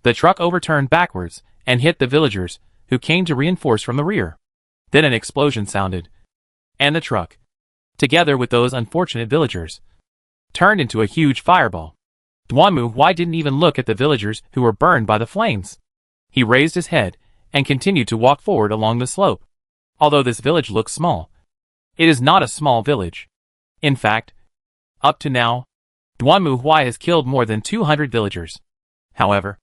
[SPEAKER 1] the truck overturned backwards and hit the villagers, who came to reinforce from the rear. Then an explosion sounded, and the truck, together with those unfortunate villagers, turned into a huge fireball. Duanmu Huai didn't even look at the villagers who were burned by the flames. He raised his head and continued to walk forward along the slope. Although this village looks small, it is not a small village. In fact, up to now, Duanmu Huai has killed more than 200 villagers. However,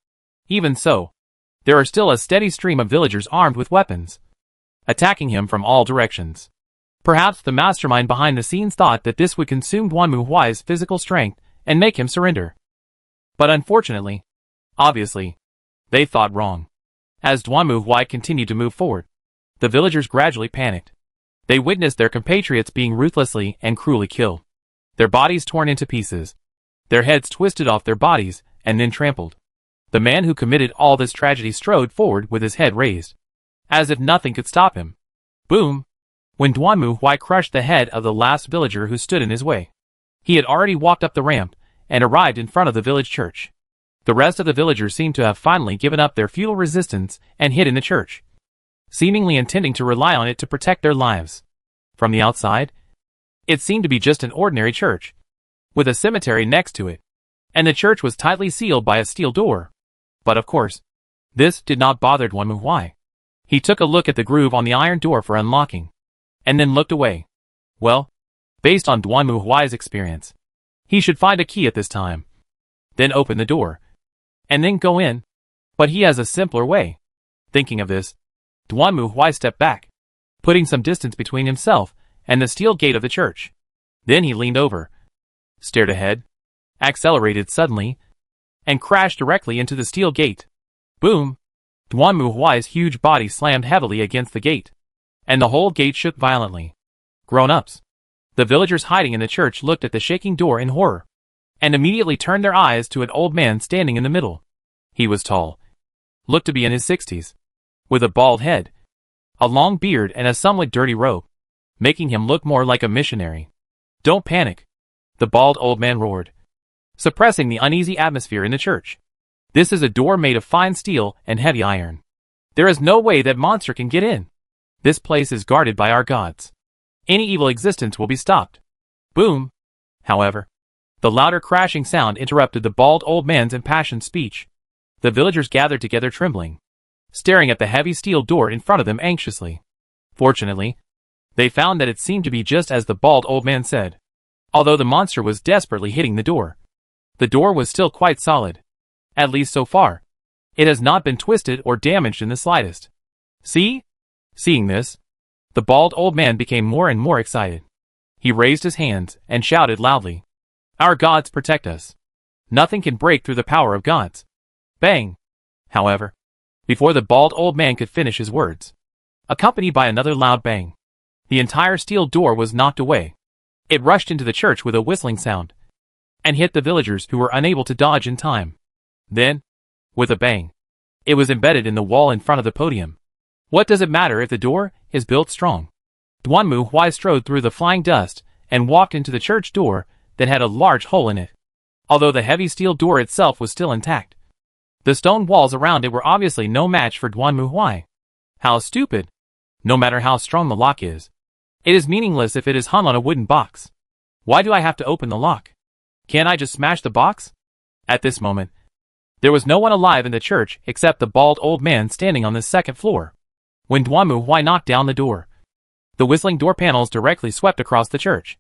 [SPEAKER 1] even so, there are still a steady stream of villagers armed with weapons, attacking him from all directions. Perhaps the mastermind behind the scenes thought that this would consume Duanmu Huai's physical strength and make him surrender. But unfortunately, obviously, they thought wrong. As Duanmu Huai continued to move forward, the villagers gradually panicked. They witnessed their compatriots being ruthlessly and cruelly killed, their bodies torn into pieces, their heads twisted off their bodies and then trampled. The man who committed all this tragedy strode forward with his head raised, as if nothing could stop him. Boom! When Duanmu Huai crushed the head of the last villager who stood in his way, he had already walked up the ramp and arrived in front of the village church. The rest of the villagers seemed to have finally given up their futile resistance and hid in the church, seemingly intending to rely on it to protect their lives. From the outside, it seemed to be just an ordinary church, with a cemetery next to it, and the church was tightly sealed by a steel door. But of course, this did not bother Duanmu Huai. He took a look at the groove on the iron door for unlocking, and then looked away. Well, based on Duanmu Huai's experience, he should find a key at this time, then open the door, and then go in. But he has a simpler way. Thinking of this, Duanmu Huai stepped back, putting some distance between himself and the steel gate of the church. Then he leaned over, stared ahead, accelerated suddenly, and crashed directly into the steel gate. Boom! Duanmu Huai's huge body slammed heavily against the gate, and the whole gate shook violently. Grown-ups. The villagers hiding in the church looked at the shaking door in horror. and immediately turned their eyes to an old man standing in the middle. He was tall, looked to be in his 60s, with a bald head, a long beard and a somewhat dirty robe, making him look more like a missionary. "Don't panic," the bald old man roared, suppressing the uneasy atmosphere in the church. "This is a door made of fine steel and heavy iron. There is no way that monster can get in. This place is guarded by our gods. Any evil existence will be stopped." Boom! However, the louder crashing sound interrupted the bald old man's impassioned speech. The villagers gathered together trembling, staring at the heavy steel door in front of them anxiously. Fortunately, they found that it seemed to be just as the bald old man said. Although the monster was desperately hitting the door was still quite solid. At least so far. It has not been twisted or damaged in the slightest. "See?" Seeing this, the bald old man became more and more excited. He raised his hands and shouted loudly, "Our gods protect us. Nothing can break through the power of gods." Bang! However, before the bald old man could finish his words, accompanied by another loud bang, the entire steel door was knocked away. It rushed into the church with a whistling sound, and hit the villagers who were unable to dodge in time. Then, with a bang, it was embedded in the wall in front of the podium. What does it matter if the door is built strong? Duanmu Huai strode through the flying dust and walked into the church door that had a large hole in it. Although the heavy steel door itself was still intact, the stone walls around it were obviously no match for Duanmu Huai. How stupid! No matter how strong the lock is, it is meaningless if it is hung on a wooden box. Why do I have to open the lock? Can't I just smash the box? At this moment, there was no one alive in the church except the bald old man standing on the second floor. When Duanmu Huai knocked down the door, the whistling door panels directly swept across the church,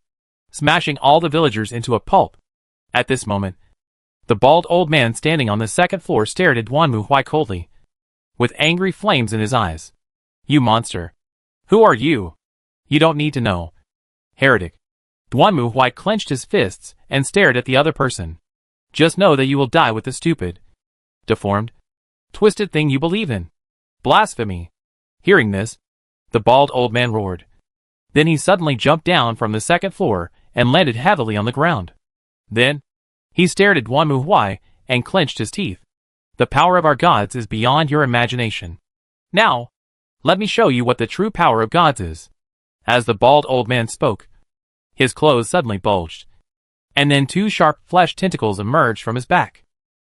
[SPEAKER 1] smashing all the villagers into a pulp. At this moment, the bald old man standing on the second floor stared at Duanmu Huai coldly, with angry flames in his eyes. "You monster! Who are you? You don't need to know." "Heretic." Duanmu Huai clenched his fists and stared at the other person. "Just know that you will die with the stupid, deformed, twisted thing you believe in. Blasphemy." Hearing this, the bald old man roared. Then he suddenly jumped down from the second floor and landed heavily on the ground. Then, he stared at Duanmu Huai and clenched his teeth. "The power of our gods is beyond your imagination. Now, let me show you what the true power of gods is." As the bald old man spoke, his clothes suddenly bulged, and then two sharp flesh tentacles emerged from his back.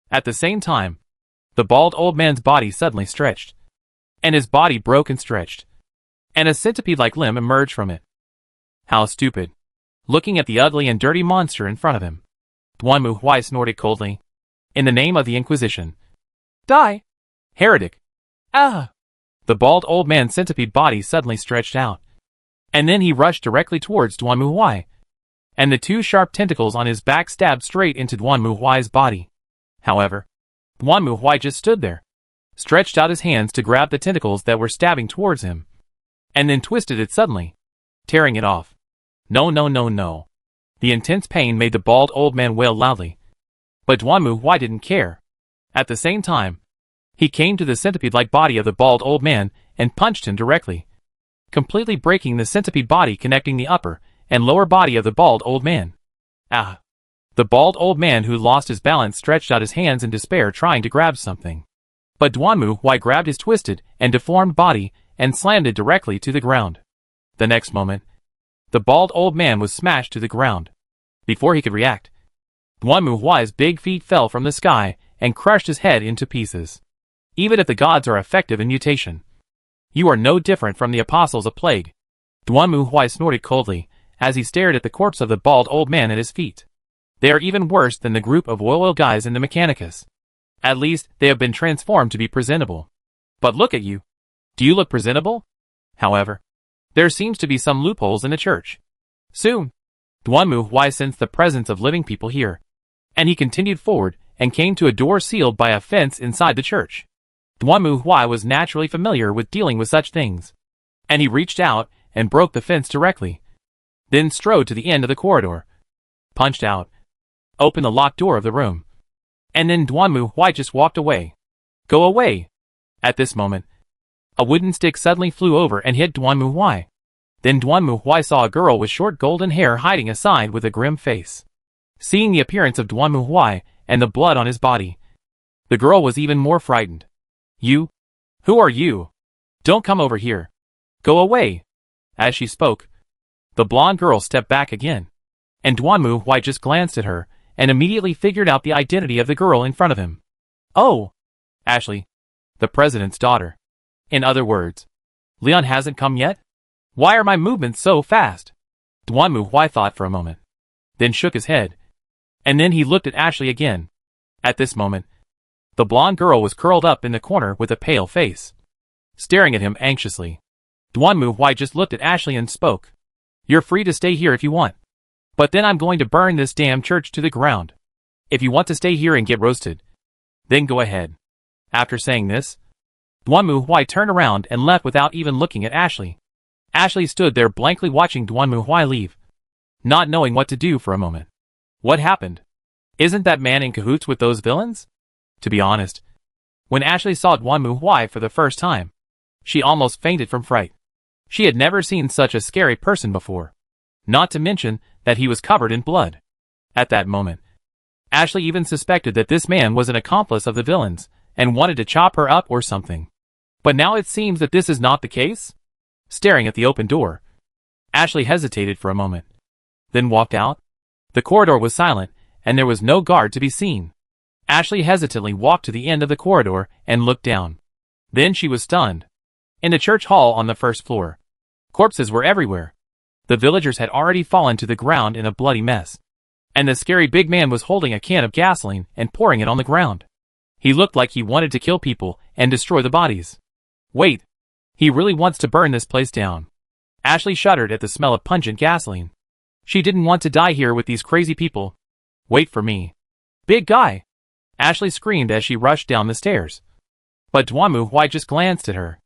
[SPEAKER 1] At the same time, the bald old man's body suddenly stretched, and his body broke and stretched, and a centipede-like limb emerged from it. How stupid! Looking at the ugly and dirty monster in front of him, Duanmu Huai snorted coldly. "In the name of the Inquisition, die, heretic!" "Ah!" The bald old man's centipede body suddenly stretched out, and then he rushed directly towards Duanmu Huai, and the two sharp tentacles on his back stabbed straight into Duanmu Huai's body. However, Duanmu Huai just stood there, stretched out his hands to grab the tentacles that were stabbing towards him, and then twisted it suddenly, tearing it off. "No, no, no, no." The intense pain made the bald old man wail loudly, but Duanmu Huai didn't care. At the same time, he came to the centipede-like body of the bald old man and punched him directly, completely breaking the centipede body connecting the upper and lower body of the bald old man. Ah! The bald old man who lost his balance stretched out his hands in despair trying to grab something. But Duanmu Huai grabbed his twisted and deformed body and slammed it directly to the ground. The next moment, the bald old man was smashed to the ground. Before he could react, Duanmu Huai's big feet fell from the sky and crushed his head into pieces. Even if the gods are effective in mutation, you are no different from the apostles of plague. Duanmu Huai snorted coldly as he stared at the corpse of the bald old man at his feet. They are even worse than the group of oil guys in the Mechanicus. At least, they have been transformed to be presentable. But look at you. Do you look presentable? However, there seems to be some loopholes in the church. Soon, Duanmu Huai sensed the presence of living people here, and he continued forward and came to a door sealed by a fence inside the church. Duanmu Huai was naturally familiar with dealing with such things, and he reached out and broke the fence directly, then strode to the end of the corridor, punched out, opened the locked door of the room, and then Duanmu Huai just walked away. "Go away!" At this moment, a wooden stick suddenly flew over and hit Duanmu Huai. Then Duanmu Huai saw a girl with short golden hair hiding aside with a grim face. Seeing the appearance of Duan Muhuai and the blood on his body, the girl was even more frightened. You? Who are you? Don't come over here. Go away. As she spoke, the blonde girl stepped back again, and Duan Muhuai just glanced at her and immediately figured out the identity of the girl in front of him. Oh! Ashley, the president's daughter. In other words, Leon hasn't come yet? Why are my movements so fast? Duan Muhuai thought for a moment, then shook his head, and then he looked at Ashley again. At this moment, the blonde girl was curled up in the corner with a pale face, staring at him anxiously. Duan Muhuai just looked at Ashley and spoke. You're free to stay here if you want. But then I'm going to burn this damn church to the ground. If you want to stay here and get roasted, then go ahead. After saying this, Duan Muhuai turned around and left without even looking at Ashley. Ashley stood there blankly watching Duan Muhuai leave, not knowing what to do for a moment. What happened? Isn't that man in cahoots with those villains? To be honest, when Ashley saw Duan Muhuai for the first time, she almost fainted from fright. She had never seen such a scary person before, not to mention that he was covered in blood. At that moment, Ashley even suspected that this man was an accomplice of the villains and wanted to chop her up or something. But now it seems that this is not the case. Staring at the open door, Ashley hesitated for a moment, then walked out. The corridor was silent, and there was no guard to be seen. Ashley hesitantly walked to the end of the corridor and looked down. Then she was stunned. In the church hall on the first floor, corpses were everywhere. The villagers had already fallen to the ground in a bloody mess, and the scary big man was holding a can of gasoline and pouring it on the ground. He looked like he wanted to kill people and destroy the bodies. Wait, he really wants to burn this place down. Ashley shuddered at the smell of pungent gasoline. She didn't want to die here with these crazy people. Wait for me. Big guy! Ashley screamed as she rushed down the stairs. But Duan Muhuai just glanced at her.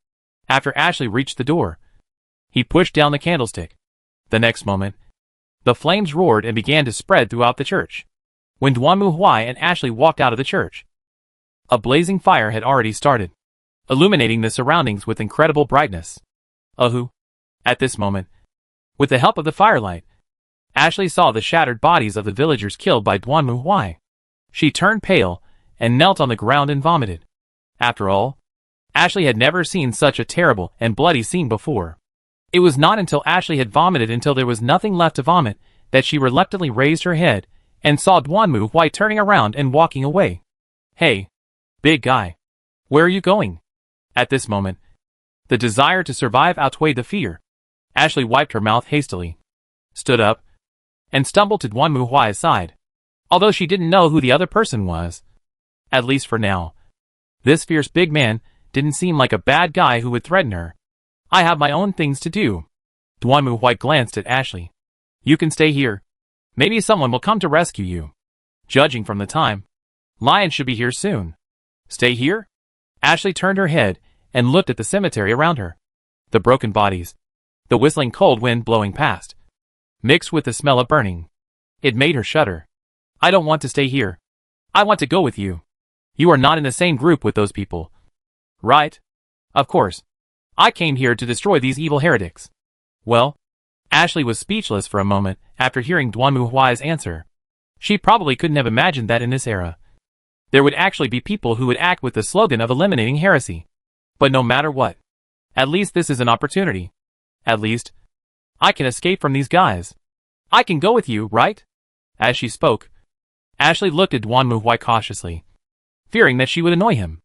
[SPEAKER 1] After Ashley reached the door, he pushed down the candlestick. The next moment, the flames roared and began to spread throughout the church. When Duan Muhuai and Ashley walked out of the church, a blazing fire had already started, illuminating the surroundings with incredible brightness. At this moment, with the help of the firelight, Ashley saw the shattered bodies of the villagers killed by Duan Muhuai. She turned pale and knelt on the ground and vomited. After all, Ashley had never seen such a terrible and bloody scene before. It was not until Ashley had vomited until there was nothing left to vomit that she reluctantly raised her head and saw Duan Muhuai turning around and walking away. Hey, big guy, where are you going? At this moment, the desire to survive outweighed the fear. Ashley wiped her mouth hastily, stood up, and stumbled to Duan Muhuai's side. Although she didn't know who the other person was, at least for now, this fierce big man didn't seem like a bad guy who would threaten her. I have my own things to do. Duan Muhuai glanced at Ashley. You can stay here. Maybe someone will come to rescue you. Judging from the time, Lion should be here soon. Stay here? Ashley turned her head and looked at the cemetery around her. The broken bodies, the whistling cold wind blowing past, mixed with the smell of burning. It made her shudder. I don't want to stay here. I want to go with you. You are not in the same group with those people. Right? Of course. I came here to destroy these evil heretics. Well, Ashley was speechless for a moment after hearing Duan Muhuai's answer. She probably couldn't have imagined that in this era there would actually be people who would act with the slogan of eliminating heresy. But no matter what, at least this is an opportunity. At least, I can escape from these guys. I can go with you, right? As she spoke, Ashley looked at Duan Muhuai cautiously, fearing that she would annoy him.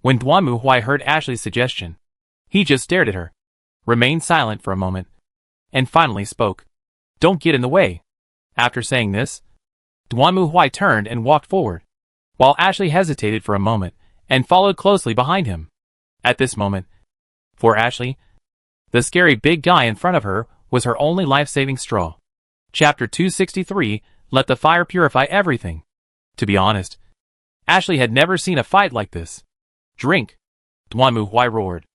[SPEAKER 1] When Duan Muhuai heard Ashley's suggestion, he just stared at her, remained silent for a moment, and finally spoke. Don't get in the way. After saying this, Duan Muhuai turned and walked forward, while Ashley hesitated for a moment and followed closely behind him. At this moment, for Ashley, the scary big guy in front of her was her only life-saving straw. Chapter 263, Let the Fire Purify Everything. To be honest, Ashley had never seen a fight like this. Drink! Duan Muhuai roared,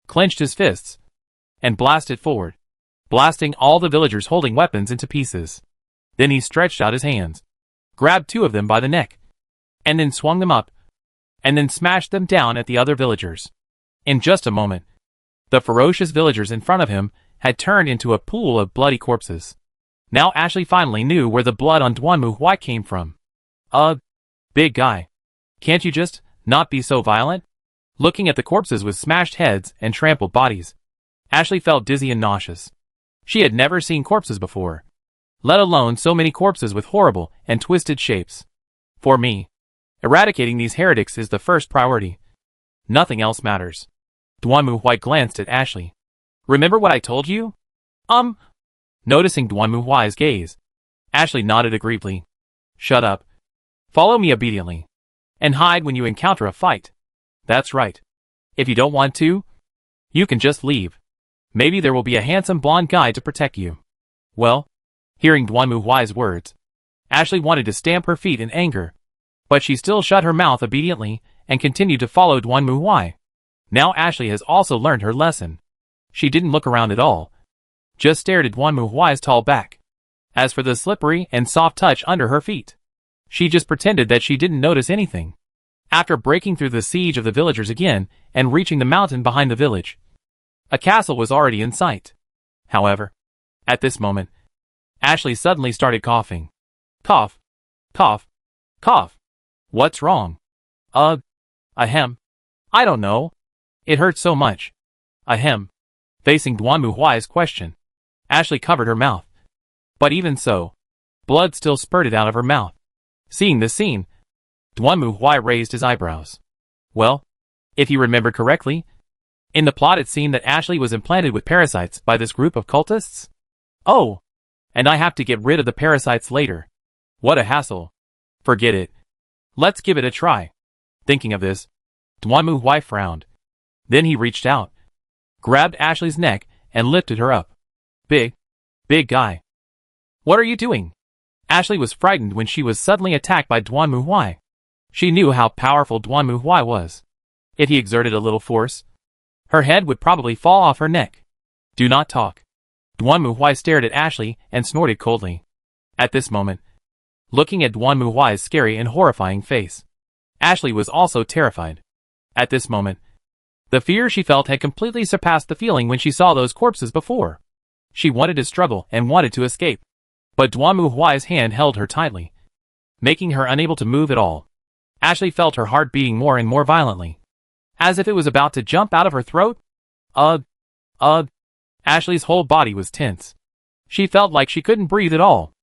[SPEAKER 1] clenched his fists, and blasted forward, blasting all the villagers holding weapons into pieces. Then he stretched out his hands, grabbed two of them by the neck, and then swung them up, and then smashed them down at the other villagers. In just a moment, the ferocious villagers in front of him had turned into a pool of bloody corpses. Now Ashley finally knew where the blood on Dwanmu Hwai came from. Ugh. Big guy. Can't you just not be so violent? Looking at the corpses with smashed heads and trampled bodies, Ashley felt dizzy and nauseous. She had never seen corpses before, let alone so many corpses with horrible and twisted shapes. For me, eradicating these heretics is the first priority. Nothing else matters. Dwanmu Hwai glanced at Ashley. Remember what I told you? Noticing Dwanmu Hwai's gaze, Ashley nodded agreeably. Shut up. Follow me obediently. And hide when you encounter a fight. That's right. If you don't want to, you can just leave. Maybe there will be a handsome blonde guy to protect you. Well, hearing Dwanmu Hwai's words, Ashley wanted to stamp her feet in anger. But she still shut her mouth obediently and continued to follow Dwanmu Hwai. Now Ashley has also learned her lesson. She didn't look around at all, just stared at Dwanmu Hwai's tall back. As for the slippery and soft touch under her feet, she just pretended that she didn't notice anything. After breaking through the siege of the villagers again and reaching the mountain behind the village, a castle was already in sight. However, at this moment, Ashley suddenly started coughing. Cough. Cough. Cough. What's wrong? Ahem. I don't know. It hurts so much. Ahem. Facing Dwanmu Hwai's question, Ashley covered her mouth. But even so, blood still spurted out of her mouth. Seeing this scene, Dwanmu Hwai raised his eyebrows. Well, if you remember correctly, in the plot it seemed that Ashley was implanted with parasites by this group of cultists? Oh, and I have to get rid of the parasites later. What a hassle. Forget it. Let's give it a try. Thinking of this, Dwanmu Hwai frowned. Then he reached out, grabbed Ashley's neck, and lifted her up. Big guy. What are you doing? Ashley was frightened when she was suddenly attacked by Dwanmu Hwai. She knew how powerful Dwanmu Hwai was. If he exerted a little force, her head would probably fall off her neck. Do not talk. Dwanmu Hwai stared at Ashley and snorted coldly. At this moment, looking at Dwanmu Hwai's scary and horrifying face, Ashley was also terrified. At this moment, the fear she felt had completely surpassed the feeling when she saw those corpses before. She wanted to struggle and wanted to escape, but Dwanmu Hwai's hand held her tightly, making her unable to move at all. Ashley felt her heart beating more and more violently, as if it was about to jump out of her throat. Ugh. Ashley's whole body was tense. She felt like she couldn't breathe at all.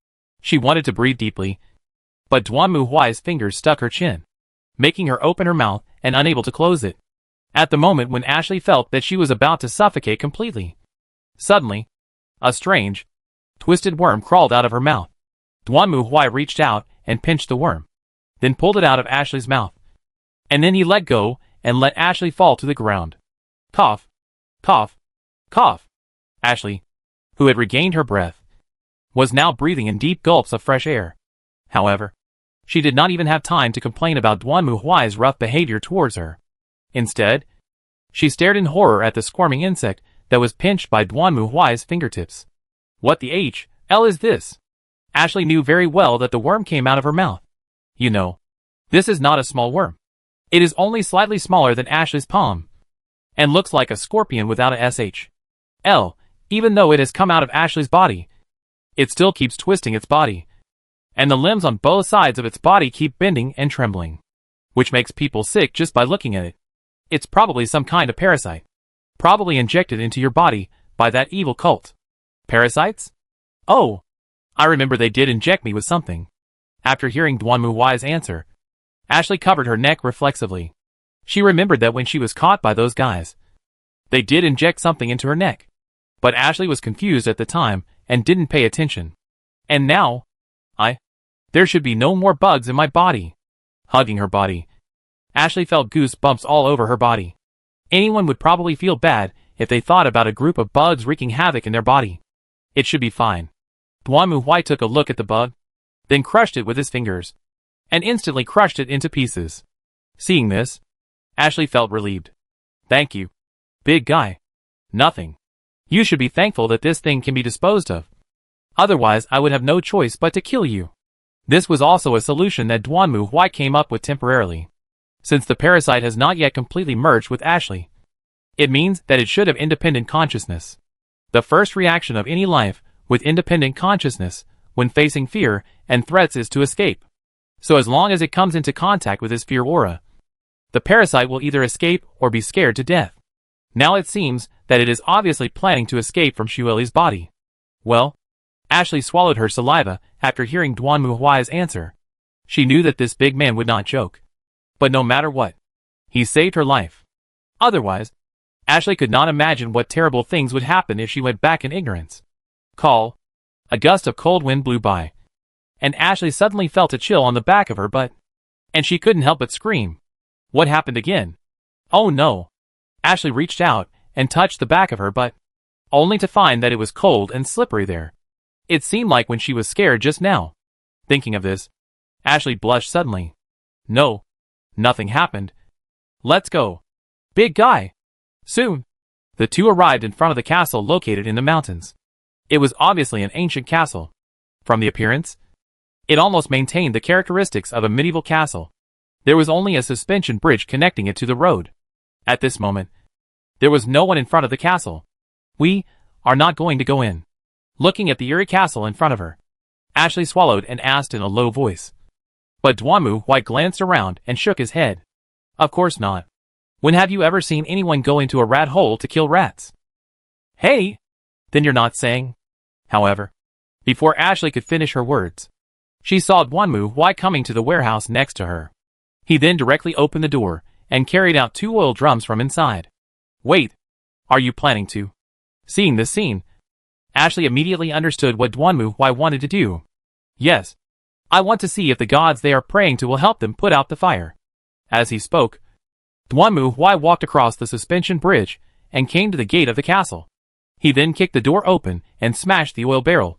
[SPEAKER 1] She wanted to breathe deeply, but Dwanmu Hwai's fingers stuck her chin, making her open her mouth and unable to close it. At the moment when Ashley felt that she was about to suffocate completely, suddenly, a strange, twisted worm crawled out of her mouth. Dwanmu Hwai reached out and pinched the worm, then pulled it out of Ashley's mouth. And then he let go and let Ashley fall to the ground. Cough. Cough. Cough. Ashley, who had regained her breath, was now breathing in deep gulps of fresh air. However, she did not even have time to complain about Dwanmu Hwai's rough behavior towards her. Instead, she stared in horror at the squirming insect that was pinched by Dwanmu Hwai's fingertips. What the hell is this? Ashley knew very well that the worm came out of her mouth. You know, this is not a small worm. It is only slightly smaller than Ashley's palm, and looks like a scorpion without a SH. Even though it has come out of Ashley's body, it still keeps twisting its body, and the limbs on both sides of its body keep bending and trembling, which makes people sick just by looking at it. It's probably some kind of parasite, probably injected into your body by that evil cult. Parasites? Oh, I remember they did inject me with something. After hearing Dwanmu Hwai's answer, Ashley covered her neck reflexively. She remembered that when she was caught by those guys, they did inject something into her neck. But Ashley was confused at the time and didn't pay attention. And now, there should be no more bugs in my body. Hugging her body, Ashley felt goosebumps all over her body. Anyone would probably feel bad if they thought about a group of bugs wreaking havoc in their body. It should be fine. Dwanmu Hwai took a look at the bug, then crushed it with his fingers, and instantly crushed it into pieces. Seeing this, Ashley felt relieved. Thank you, big guy. Nothing. You should be thankful that this thing can be disposed of. Otherwise I would have no choice but to kill you. This was also a solution that Dwanmu Hwai came up with temporarily. Since the parasite has not yet completely merged with Ashley, it means that it should have independent consciousness. The first reaction of any life with independent consciousness, when facing fear and threats is to escape. So as long as it comes into contact with his fear aura, the parasite will either escape or be scared to death. Now it seems that it is obviously planning to escape from Xueli's body. Well, Ashley swallowed her saliva after hearing Duan Muhuai's answer. She knew that this big man would not joke. But no matter what, he saved her life. Otherwise, Ashley could not imagine what terrible things would happen if she went back in ignorance. Call. A gust of cold wind blew by, and Ashley suddenly felt a chill on the back of her butt. And she couldn't help but scream. What happened again? Oh no. Ashley reached out and touched the back of her butt, only to find that it was cold and slippery there. It seemed like when she was scared just now. Thinking of this, Ashley blushed suddenly. No. Nothing happened. Let's go. Big guy. Soon, the two arrived in front of the castle located in the mountains. It was obviously an ancient castle. From the appearance, it almost maintained the characteristics of a medieval castle. There was only a suspension bridge connecting it to the road. At this moment, there was no one in front of the castle. We are not going to go in. Looking at the eerie castle in front of her, Ashley swallowed and asked in a low voice. But Duan Muhuai glanced around and shook his head. Of course not. When have you ever seen anyone go into a rat hole to kill rats? Hey! Then you're not saying? However, before Ashley could finish her words, she saw Duan Muhuai coming to the warehouse next to her. He then directly opened the door and carried out 2 oil drums from inside. Wait, are you planning to? Seeing this scene, Ashley immediately understood what Duan Muhuai wanted to do. Yes, I want to see if the gods they are praying to will help them put out the fire. As he spoke, Duan Muhuai walked across the suspension bridge and came to the gate of the castle. He then kicked the door open and smashed the oil barrel,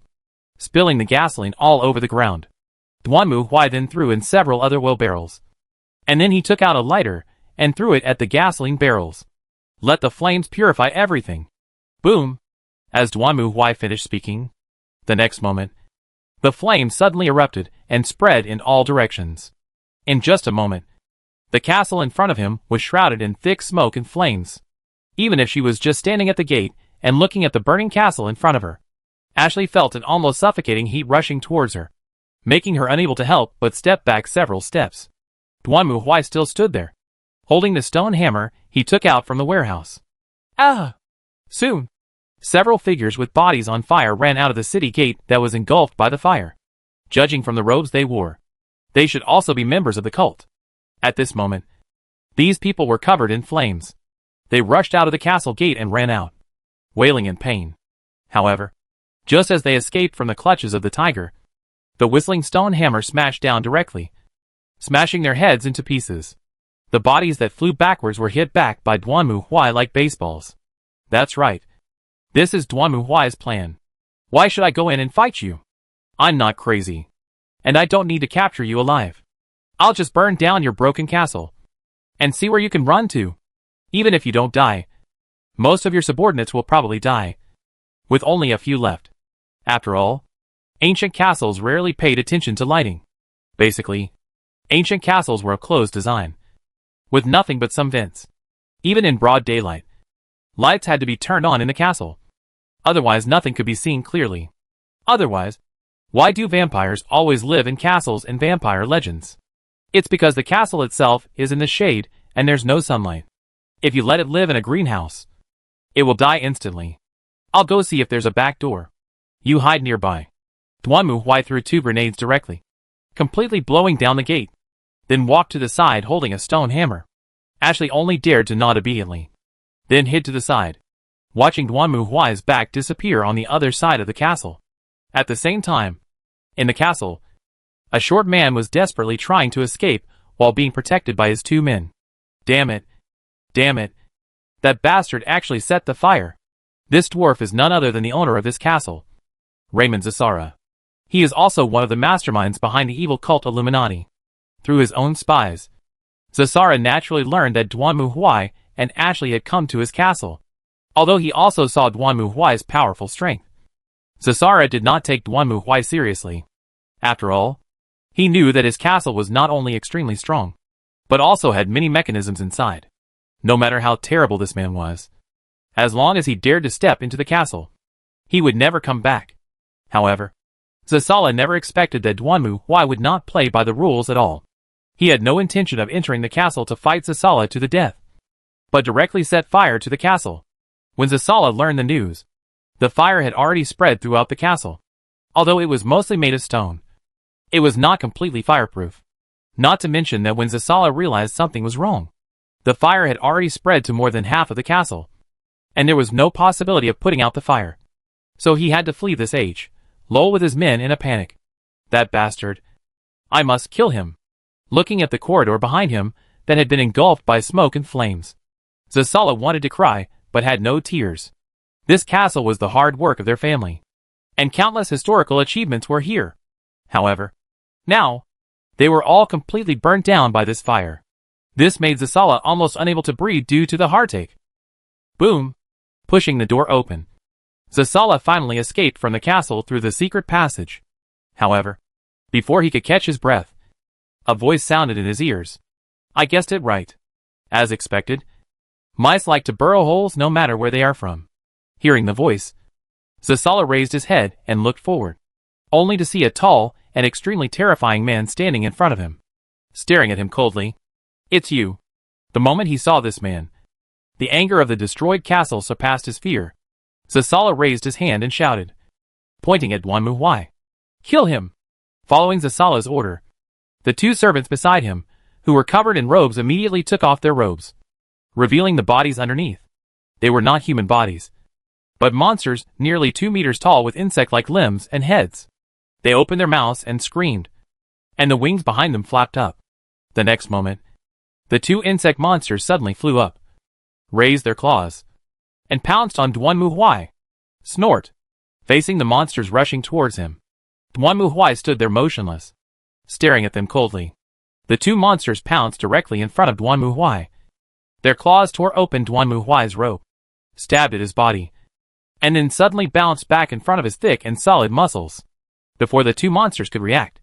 [SPEAKER 1] spilling the gasoline all over the ground. Duan Muhuai then threw in several other oil barrels. And then he took out a lighter and threw it at the gasoline barrels. Let the flames purify everything. Boom! As Duan Muhuai finished speaking, the next moment, the flames suddenly erupted and spread in all directions. In just a moment, the castle in front of him was shrouded in thick smoke and flames. Even if she was just standing at the gate and looking at the burning castle in front of her, Ashley felt an almost suffocating heat rushing towards her, making her unable to help but step back several steps. Duan Muhuai still stood there, holding the stone hammer he took out from the warehouse. Ah! Soon, several figures with bodies on fire ran out of the city gate that was engulfed by the fire. Judging from the robes they wore, they should also be members of the cult. At this moment, these people were covered in flames. They rushed out of the castle gate and ran out, wailing in pain. However, just as they escaped from the clutches of the tiger, the whistling stone hammer smashed down directly, smashing their heads into pieces. The bodies that flew backwards were hit back by Duan Muhuai like baseballs. That's right. This is Duan Muhuai's plan. Why should I go in and fight you? I'm not crazy. And I don't need to capture you alive. I'll just burn down your broken castle and see where you can run to. Even if you don't die, most of your subordinates will probably die, with only a few left. After all, ancient castles rarely paid attention to lighting. Basically, ancient castles were a closed design, with nothing but some vents. Even in broad daylight, lights had to be turned on in the castle. Otherwise nothing could be seen clearly. Otherwise, why do vampires always live in castles in vampire legends? It's because the castle itself is in the shade and there's no sunlight. If you let it live in a greenhouse, it will die instantly. I'll go see if there's a back door. You hide nearby. Duan Muhuai threw 2 grenades directly, completely blowing down the gate, then walked to the side holding a stone hammer. Ashley only dared to nod obediently, then hid to the side, watching Duan Muhuai's back disappear on the other side of the castle. At the same time, in the castle, a short man was desperately trying to escape while being protected by his 2 men. Damn it. Damn it. That bastard actually set the fire. This dwarf is none other than the owner of this castle, Raymond Zasara. He is also one of the masterminds behind the evil cult Illuminati. Through his own spies, Zasara naturally learned that Duan Muhuai and Ashley had come to his castle, although he also saw Duan Muhuai's powerful strength. Zasara did not take Duan Muhuai seriously. After all, he knew that his castle was not only extremely strong, but also had many mechanisms inside. No matter how terrible this man was, as long as he dared to step into the castle, he would never come back. However, Zasala never expected that Duanmu Huai would not play by the rules at all. He had no intention of entering the castle to fight Zasala to the death, but directly set fire to the castle. When Zasala learned the news, the fire had already spread throughout the castle. Although it was mostly made of stone, it was not completely fireproof. Not to mention that when Zasala realized something was wrong, the fire had already spread to more than half of the castle, and there was no possibility of putting out the fire. So he had to flee this age, Lowell with his men in a panic. That bastard. I must kill him. Looking at the corridor behind him that had been engulfed by smoke and flames, Zasala wanted to cry, but had no tears. This castle was the hard work of their family, and countless historical achievements were here. However, now, they were all completely burnt down by this fire. This made Zasala almost unable to breathe due to the heartache. Boom! Pushing the door open, Zasala finally escaped from the castle through the secret passage. However, before he could catch his breath, a voice sounded in his ears. I guessed it right. As expected, mice like to burrow holes no matter where they are from. Hearing the voice, Zasala raised his head and looked forward, only to see a tall and extremely terrifying man standing in front of him, staring at him coldly. It's you. The moment he saw this man, the anger of the destroyed castle surpassed his fear. Zasala raised his hand and shouted, pointing at Duanmu Huai. Kill him! Following Zasala's order, the two servants beside him, who were covered in robes, immediately took off their robes, revealing the bodies underneath. They were not human bodies, but monsters nearly 2 meters tall with insect-like limbs and heads. They opened their mouths and screamed, and the wings behind them flapped up. The next moment, the two insect monsters suddenly flew up, raised their claws, and pounced on Duanmu Huai. Snort! Facing the monsters rushing towards him, Duanmu Huai stood there motionless, staring at them coldly. The two monsters pounced directly in front of Duanmu Huai. Their claws tore open Duanmu Huai's robe, stabbed at his body, and then suddenly bounced back in front of his thick and solid muscles. Before the two monsters could react,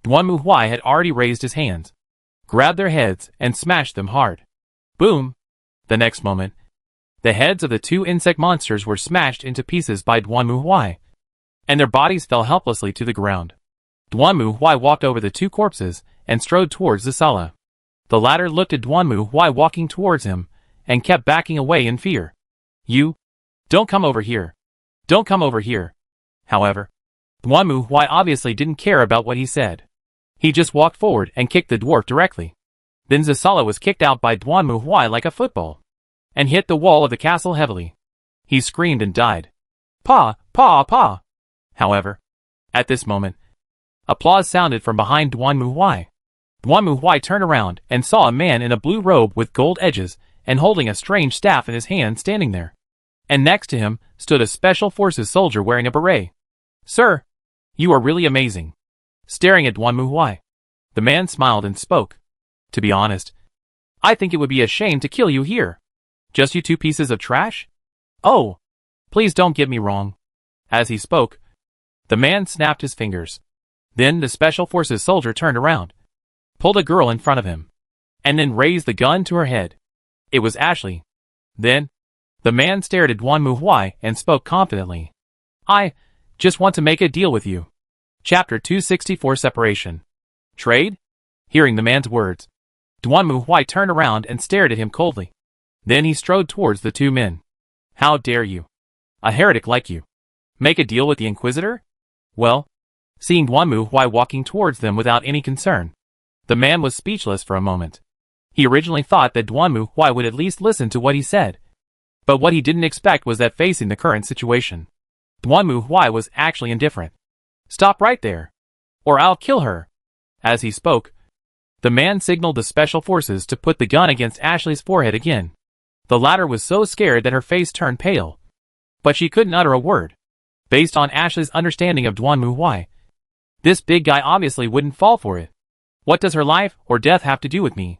[SPEAKER 1] Duanmu Huai had already raised his hands, grabbed their heads, and smashed them hard. Boom! The next moment, the heads of the two insect monsters were smashed into pieces by Duanmu Huai, and their bodies fell helplessly to the ground. Duanmu Huai walked over the two corpses and strode towards Zasala. The latter looked at Duanmu Huai walking towards him, and kept backing away in fear. You! Don't come over here! Don't come over here! However, Duanmu Huai obviously didn't care about what he said. He just walked forward and kicked the dwarf directly. Then Zasala was kicked out by Duanmu Huai like a football, and hit the wall of the castle heavily. He screamed and died. Pa! Pa! Pa! However, at this moment, applause sounded from behind Duanmu Huai. Duanmu Huai turned around and saw a man in a blue robe with gold edges and holding a strange staff in his hand standing there. And next to him stood a special forces soldier wearing a beret. Sir, you are really amazing. Staring at Duanmu Huai, the man smiled and spoke. To be honest, I think it would be a shame to kill you here. Just you two pieces of trash? Oh, please don't get me wrong. As he spoke, the man snapped his fingers. Then the special forces soldier turned around, pulled a girl in front of him, and then raised the gun to her head. It was Ashley. Then, the man stared at Duanmu Huai and spoke confidently. I just want to make a deal with you. Chapter 264 Separation. Trade? Hearing the man's words, Duanmu Huai turned around and stared at him coldly. Then he strode towards the two men. How dare you? A heretic like you. Make a deal with the Inquisitor? Well, seeing Duanmu Huai walking towards them without any concern, the man was speechless for a moment. He originally thought that Duanmu Huai would at least listen to what he said, but what he didn't expect was that facing the current situation, Duanmu Huai was actually indifferent. Stop right there, or I'll kill her. As he spoke, the man signaled the special forces to put the gun against Ashley's forehead again. The latter was so scared that her face turned pale, but she couldn't utter a word. Based on Ashley's understanding of Duanmu Huai, this big guy obviously wouldn't fall for it. What does her life or death have to do with me?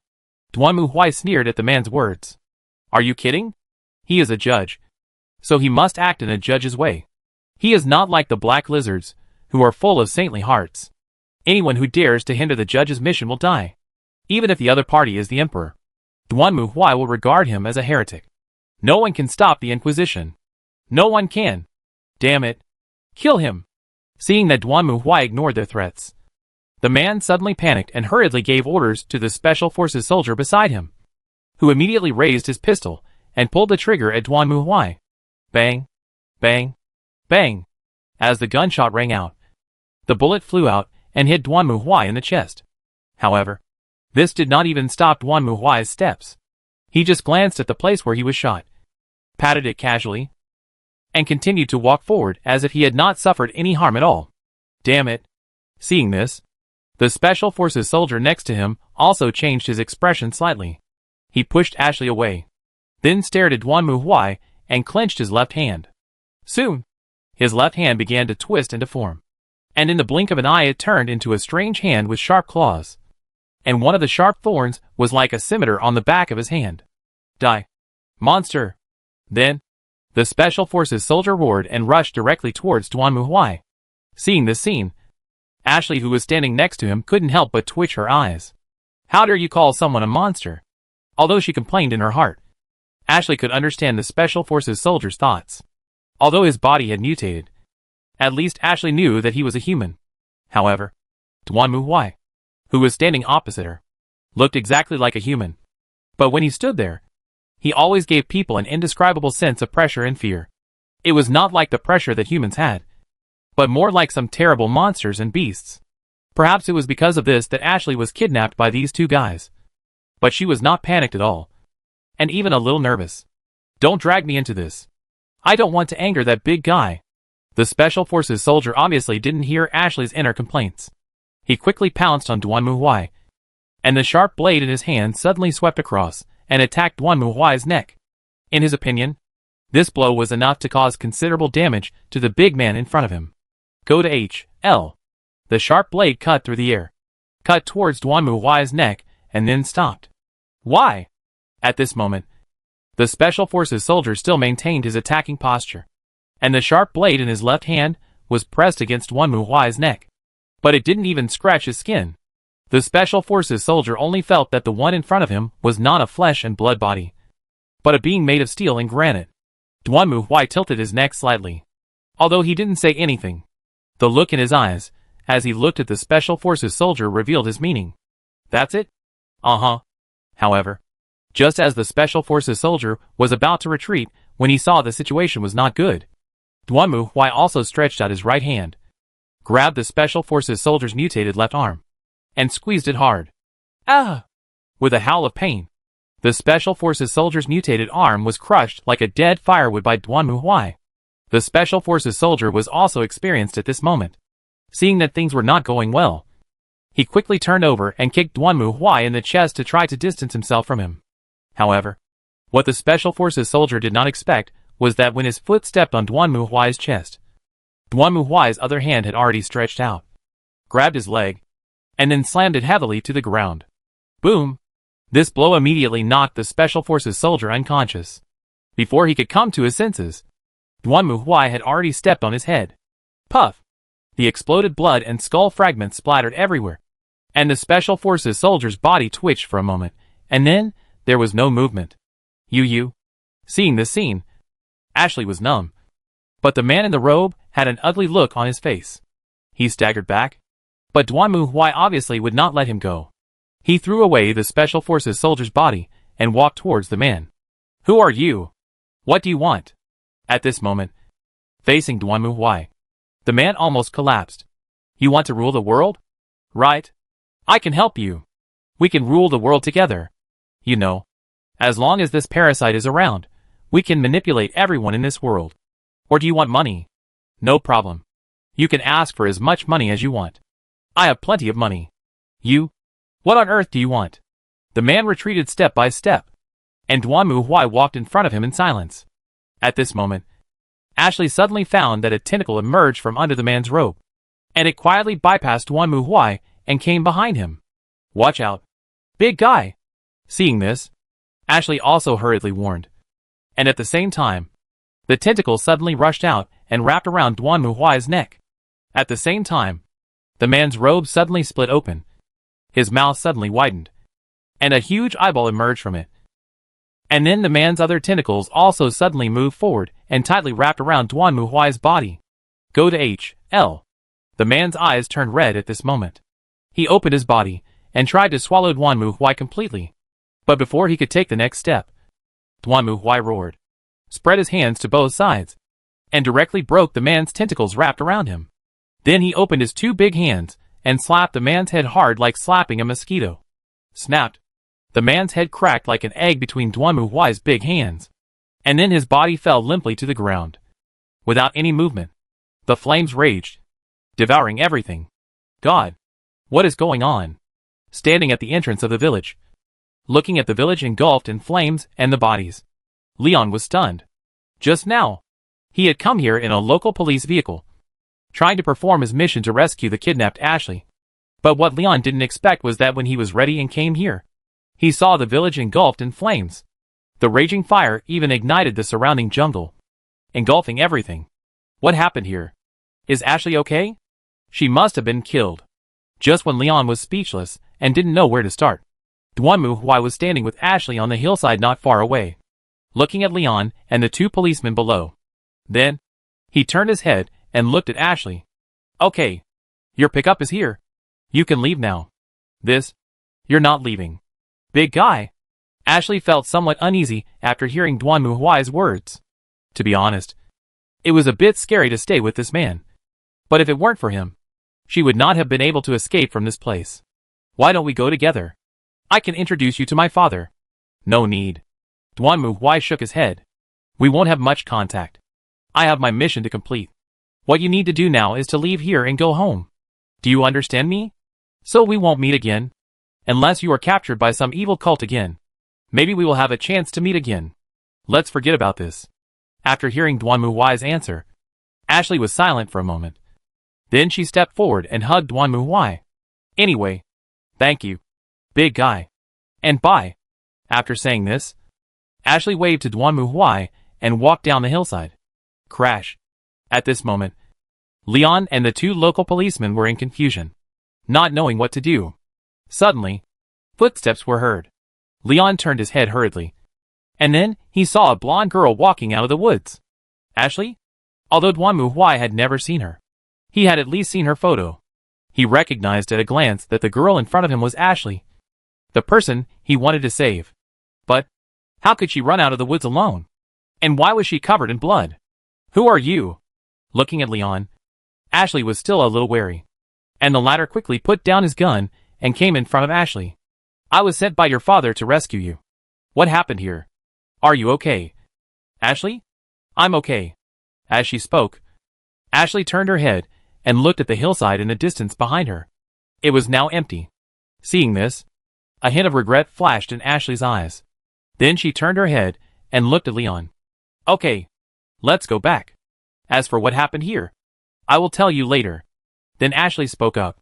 [SPEAKER 1] Duanmu Huai sneered at the man's words. Are you kidding? He is a judge, so he must act in a judge's way. He is not like the black lizards, who are full of saintly hearts. Anyone who dares to hinder the judge's mission will die. Even if the other party is the emperor, Duanmu Huai will regard him as a heretic. No one can stop the Inquisition. No one can. Damn it. Kill him. Seeing that Duan Muhui ignored their threats, the man suddenly panicked and hurriedly gave orders to the Special Forces soldier beside him, who immediately raised his pistol and pulled the trigger at Duan Muhui. Bang! Bang! Bang! As the gunshot rang out, the bullet flew out and hit Duan Muhui in the chest. However, this did not even stop Duan Muhui's steps. He just glanced at the place where he was shot, patted it casually, and continued to walk forward as if he had not suffered any harm at all. Damn it! Seeing this, the Special Forces soldier next to him also changed his expression slightly. He pushed Ashley away, then stared at Duan Muhui and clenched his left hand. Soon, his left hand began to twist and deform, and in the blink of an eye it turned into a strange hand with sharp claws, and one of the sharp thorns was like a scimitar on the back of his hand. Die, monster! Then, the Special Forces soldier roared and rushed directly towards Duan Muhui. Seeing this scene, Ashley, who was standing next to him, couldn't help but twitch her eyes. How dare you call someone a monster? Although she complained in her heart, Ashley could understand the Special Forces soldier's thoughts. Although his body had mutated, at least Ashley knew that he was a human. However, Duan Muhui, who was standing opposite her, looked exactly like a human. But when he stood there, he always gave people an indescribable sense of pressure and fear. It was not like the pressure that humans had, but more like some terrible monsters and beasts. Perhaps it was because of this that Ashley was kidnapped by these two guys. But she was not panicked at all, and even a little nervous. Don't drag me into this. I don't want to anger that big guy. The Special Forces soldier obviously didn't hear Ashley's inner complaints. He quickly pounced on Duan Muhui, and the sharp blade in his hand suddenly swept across and attacked Duan Muhui's neck. In his opinion, this blow was enough to cause considerable damage to the big man in front of him. Go to H.L. The sharp blade cut through the air, cut towards Duan Muhui's neck, and then stopped. Why? At this moment, the Special Forces soldier still maintained his attacking posture, and the sharp blade in his left hand was pressed against Duan Muhui's neck. But it didn't even scratch his skin. The Special Forces soldier only felt that the one in front of him was not a flesh and blood body, but a being made of steel and granite. Duan Muhui tilted his neck slightly, although he didn't say anything. The look in his eyes, as he looked at the Special Forces soldier, revealed his meaning. That's it? Uh-huh. However, just as the Special Forces soldier was about to retreat when he saw the situation was not good, Duan Muhui also stretched out his right hand, grabbed the Special Forces soldier's mutated left arm, and squeezed it hard. Ah! With a howl of pain, the Special Forces soldier's mutated arm was crushed like a dead firewood by Duan Muhui. The Special Forces soldier was also experienced at this moment. Seeing that things were not going well, he quickly turned over and kicked Duan Muhui in the chest to try to distance himself from him. However, what the Special Forces soldier did not expect was that when his foot stepped on Duan Muhui's chest, Duan Muhui's other hand had already stretched out, grabbed his leg, and then slammed it heavily to the ground. Boom! This blow immediately knocked the Special Forces soldier unconscious. Before he could come to his senses, Duan Muhui had already stepped on his head. Puff! The exploded blood and skull fragments splattered everywhere, and the Special Forces soldier's body twitched for a moment, and then there was no movement. You. Seeing this scene, Ashley was numb. But the man in the robe had an ugly look on his face. He staggered back, but Duan Muhui obviously would not let him go. He threw away the Special Forces soldier's body and walked towards the man. Who are you? What do you want? At this moment, facing Duan Muhui, the man almost collapsed. You want to rule the world? Right. I can help you. We can rule the world together. You know, as long as this parasite is around, we can manipulate everyone in this world. Or do you want money? No problem. You can ask for as much money as you want. I have plenty of money. You? What on earth do you want? The man retreated step by step, and Duan Muhui walked in front of him in silence. At this moment, Ashley suddenly found that a tentacle emerged from under the man's robe, and it quietly bypassed Duan Muhui and came behind him. Watch out, big guy! Seeing this, Ashley also hurriedly warned, and at the same time, the tentacle suddenly rushed out and wrapped around Duan Muhui's neck. At the same time, the man's robe suddenly split open, his mouth suddenly widened, and a huge eyeball emerged from it. And then the man's other tentacles also suddenly moved forward and tightly wrapped around Duan Muhui's body. Go to H.L. The man's eyes turned red at this moment. He opened his body and tried to swallow Duanmu Huai completely. But before he could take the next step, Duanmu Huai roared, spread his hands to both sides, and directly broke the man's tentacles wrapped around him. Then he opened his two big hands and slapped the man's head hard like slapping a mosquito. Snapped. The man's head cracked like an egg between Duanmu Huai's big hands, and then his body fell limply to the ground. Without any movement, the flames raged, devouring everything. God, what is going on? Standing at the entrance of the village, looking at the village engulfed in flames and the bodies, Leon was stunned. Just now, he had come here in a local police vehicle, trying to perform his mission to rescue the kidnapped Ashley. But what Leon didn't expect was that when he was ready and came here, he saw the village engulfed in flames. The raging fire even ignited the surrounding jungle, engulfing everything. What happened here? Is Ashley okay? She must have been killed. Just when Leon was speechless and didn't know where to start, Duanmu Huai was standing with Ashley on the hillside not far away, looking at Leon and the two policemen below. Then, he turned his head and looked at Ashley. Okay. Your pickup is here. You can leave now. You're not leaving. Big guy. Ashley felt somewhat uneasy after hearing Duanmu Huai's words. To be honest, it was a bit scary to stay with this man. But if it weren't for him, she would not have been able to escape from this place. Why don't we go together? I can introduce you to my father. No need. Duanmu Huai shook his head. We won't have much contact. I have my mission to complete. What you need to do now is to leave here and go home. Do you understand me? So we won't meet again. Unless you are captured by some evil cult again. Maybe we will have a chance to meet again. Let's forget about this. After hearing Duanmu Huai's answer, Ashley was silent for a moment. Then she stepped forward and hugged Duanmu Huai. Anyway, thank you, big guy. And bye. After saying this, Ashley waved to Duanmu Huai and walked down the hillside. Crash. At this moment, Leon and the two local policemen were in confusion, not knowing what to do. Suddenly, footsteps were heard. Leon turned his head hurriedly, and then he saw a blonde girl walking out of the woods. Ashley? Although Duanmu Huai had never seen her, he had at least seen her photo. He recognized at a glance that the girl in front of him was Ashley, the person he wanted to save. But how could she run out of the woods alone? And why was she covered in blood? Who are you? Looking at Leon, Ashley was still a little wary, and the latter quickly put down his gun and came in front of Ashley. I was sent by your father to rescue you. What happened here? Are you okay? Ashley? I'm okay. As she spoke, Ashley turned her head and looked at the hillside in the distance behind her. It was now empty. Seeing this, a hint of regret flashed in Ashley's eyes. Then she turned her head and looked at Leon. Okay, let's go back. As for what happened here, I will tell you later. Then Ashley spoke up.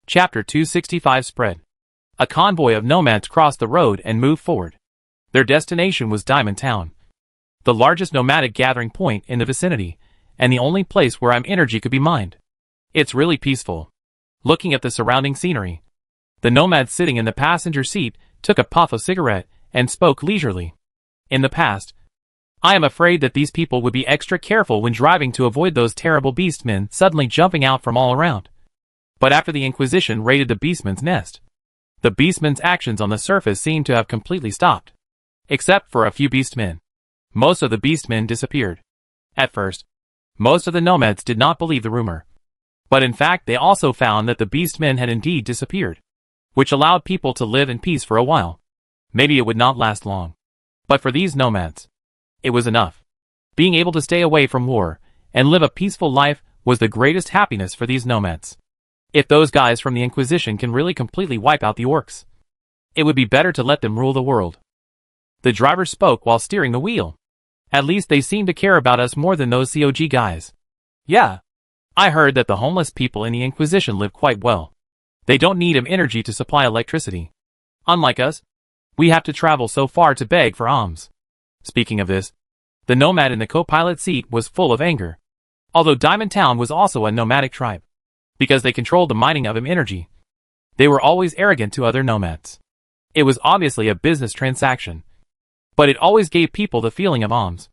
[SPEAKER 1] Chapter 265 spread. A convoy of nomads crossed the road and moved forward. Their destination was Diamond Town, the largest nomadic gathering point in the vicinity, and the only place where energy could be mined. It's really peaceful. Looking at the surrounding scenery, the nomad sitting in the passenger seat took a puff of cigarette and spoke leisurely. In the past, I am afraid that these people would be extra careful when driving to avoid those terrible beastmen suddenly jumping out from all around. But after the Inquisition raided the beastmen's nest, the beastmen's actions on the surface seemed to have completely stopped. Except for a few beastmen. Most of the beastmen disappeared. At first, most of the nomads did not believe the rumor. But in fact they also found that the beastmen had indeed disappeared, which allowed people to live in peace for a while. Maybe it would not last long. But for these nomads, it was enough. Being able to stay away from war and live a peaceful life was the greatest happiness for these nomads. If those guys from the Inquisition can really completely wipe out the orcs, it would be better to let them rule the world. The driver spoke while steering the wheel. At least they seem to care about us more than those COG guys. Yeah. I heard that the homeless people in the Inquisition live quite well. They don't need energy to supply electricity. Unlike us, we have to travel so far to beg for alms. Speaking of this, the nomad in the co-pilot seat was full of anger. Although Diamond Town was also a nomadic tribe, because they controlled the mining of energy, they were always arrogant to other nomads. It was obviously a business transaction, but it always gave people the feeling of alms,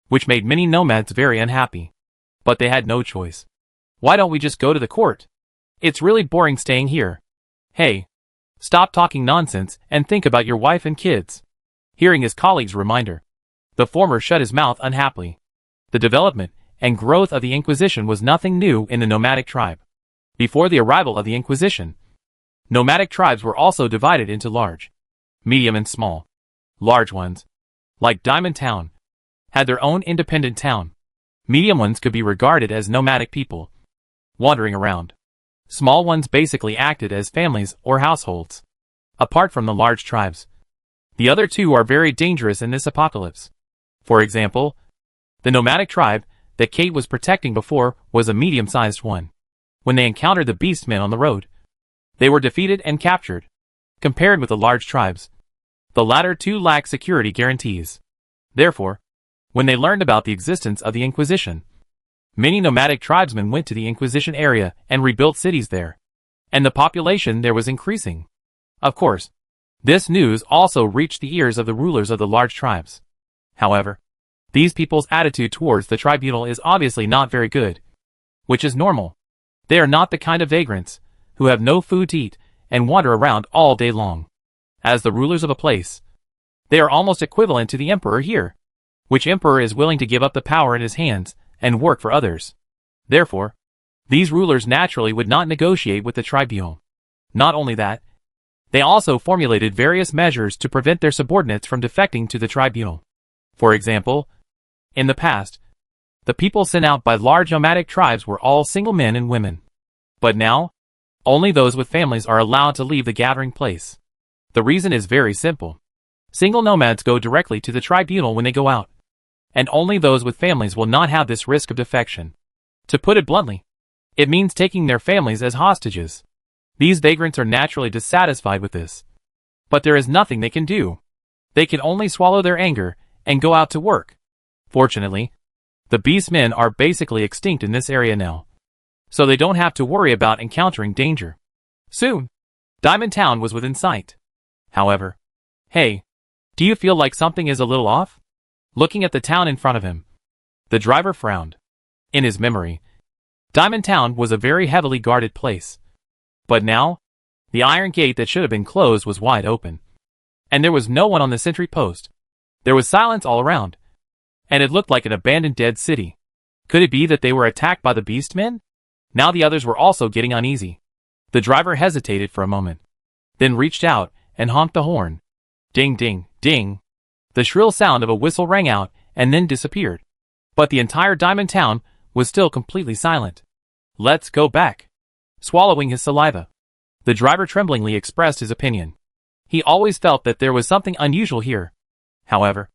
[SPEAKER 1] which made many nomads very unhappy. But they had no choice. Why don't we just go to the court? It's really boring staying here. Hey, stop talking nonsense and think about your wife and kids. Hearing his colleague's reminder, the former shut his mouth unhappily. The development and growth of the Inquisition was nothing new in the nomadic tribe. Before the arrival of the Inquisition, nomadic tribes were also divided into large, medium and small. Large ones, like Diamond Town, had their own independent town. Medium ones could be regarded as nomadic people, wandering around. Small ones basically acted as families or households. Apart from the large tribes, the other two are very dangerous in this apocalypse. For example, the nomadic tribe that Kate was protecting before was a medium-sized one. When they encountered the beastmen on the road, they were defeated and captured. Compared with the large tribes, the latter two lack security guarantees. Therefore, when they learned about the existence of the Inquisition, many nomadic tribesmen went to the Inquisition area and rebuilt cities there. And the population there was increasing. Of course, this news also reached the ears of the rulers of the large tribes. However, these people's attitude towards the tribunal is obviously not very good. Which is normal. They are not the kind of vagrants who have no food to eat and wander around all day long. As the rulers of a place, they are almost equivalent to the emperor here. Which emperor is willing to give up the power in his hands and work for others? Therefore, these rulers naturally would not negotiate with the tribunal. Not only that, they also formulated various measures to prevent their subordinates from defecting to the tribunal. For example, in the past, the people sent out by large nomadic tribes were all single men and women. But now, only those with families are allowed to leave the gathering place. The reason is very simple. Single nomads go directly to the tribunal when they go out. And only those with families will not have this risk of defection. To put it bluntly, it means taking their families as hostages. These vagrants are naturally dissatisfied with this. But there is nothing they can do. They can only swallow their anger and go out to work. Fortunately, the beastmen are basically extinct in this area now, so they don't have to worry about encountering danger. Soon, Diamond Town was within sight. However, hey, do you feel like something is a little off? Looking at the town in front of him, the driver frowned. In his memory, Diamond Town was a very heavily guarded place. But now, the iron gate that should have been closed was wide open. And there was no one on the sentry post. There was silence all around. And it looked like an abandoned dead city. Could it be that they were attacked by the beastmen? Now the others were also getting uneasy. The driver hesitated for a moment, then reached out and honked the horn. Ding ding, ding. The shrill sound of a whistle rang out and then disappeared. But the entire Diamond Town was still completely silent. Let's go back. Swallowing his saliva, the driver tremblingly expressed his opinion. He always felt that there was something unusual here. However,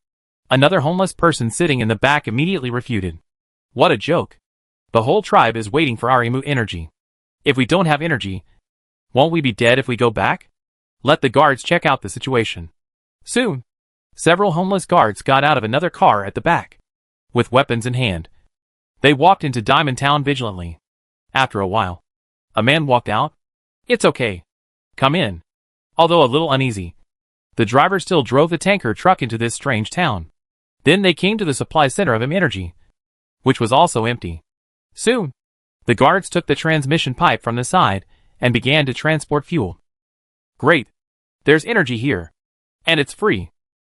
[SPEAKER 1] another homeless person sitting in the back immediately refuted. What a joke. The whole tribe is waiting for our Imu energy. If we don't have energy, won't we be dead if we go back? Let the guards check out the situation. Soon, several homeless guards got out of another car at the back. With weapons in hand, they walked into Diamond Town vigilantly. After a while, a man walked out. It's okay. Come in. Although a little uneasy, the driver still drove the tanker truck into this strange town. Then they came to the supply center of Imu energy, which was also empty. Soon, the guards took the transmission pipe from the side and began to transport fuel. Great. There's energy here. And it's free.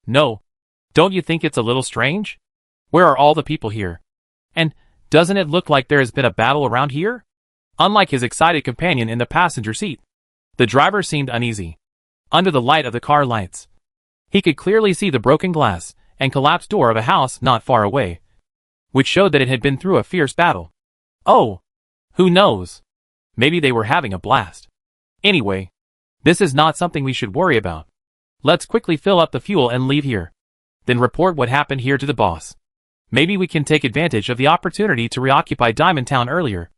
[SPEAKER 1] No. Don't you think it's a little strange? Where are all the people here? And doesn't it look like there has been a battle around here? Unlike his excited companion in the passenger seat, the driver seemed uneasy. Under the light of the car lights, he could clearly see the broken glass and collapsed door of a house not far away, which showed that it had been through a fierce battle. Oh, who knows? Maybe they were having a blast. Anyway, this is not something we should worry about. Let's quickly fill up the fuel and leave here. Then report what happened here to the boss. Maybe we can take advantage of the opportunity to reoccupy Diamond Town earlier.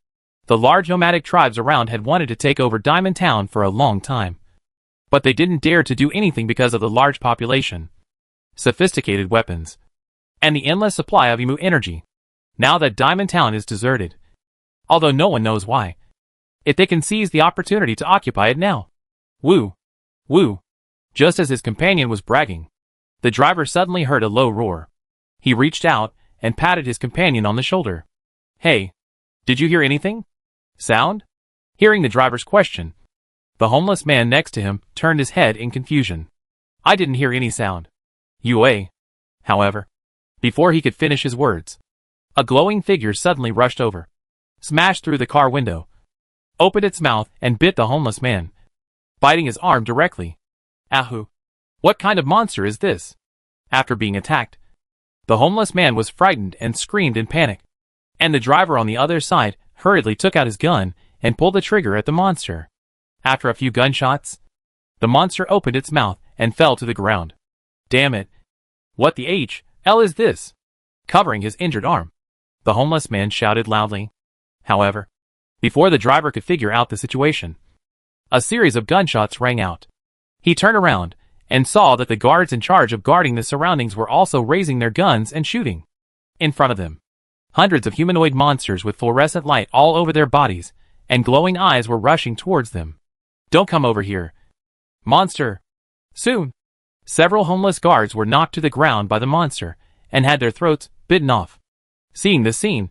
[SPEAKER 1] The large nomadic tribes around had wanted to take over Diamond Town for a long time. But they didn't dare to do anything because of the large population, sophisticated weapons, and the endless supply of Imu energy. Now that Diamond Town is deserted, although no one knows why, if they can seize the opportunity to occupy it now. Woo! Woo! Just as his companion was bragging, the driver suddenly heard a low roar. He reached out and patted his companion on the shoulder. Hey, did you hear anything? Sound? Hearing the driver's question, the homeless man next to him turned his head in confusion. I didn't hear any sound. However, before he could finish his words, a glowing figure suddenly rushed over, smashed through the car window, opened its mouth and bit the homeless man, biting his arm directly. Ahoo! What kind of monster is this? After being attacked, the homeless man was frightened and screamed in panic, and the driver on the other side hurriedly took out his gun and pulled the trigger at the monster. After a few gunshots, the monster opened its mouth and fell to the ground. Damn it! What the hell is this? Covering his injured arm, the homeless man shouted loudly. However, before the driver could figure out the situation, a series of gunshots rang out. He turned around and saw that the guards in charge of guarding the surroundings were also raising their guns and shooting. In front of them, hundreds of humanoid monsters with fluorescent light all over their bodies and glowing eyes were rushing towards them. Don't come over here, monster! Soon, several homeless guards were knocked to the ground by the monster and had their throats bitten off. Seeing this scene,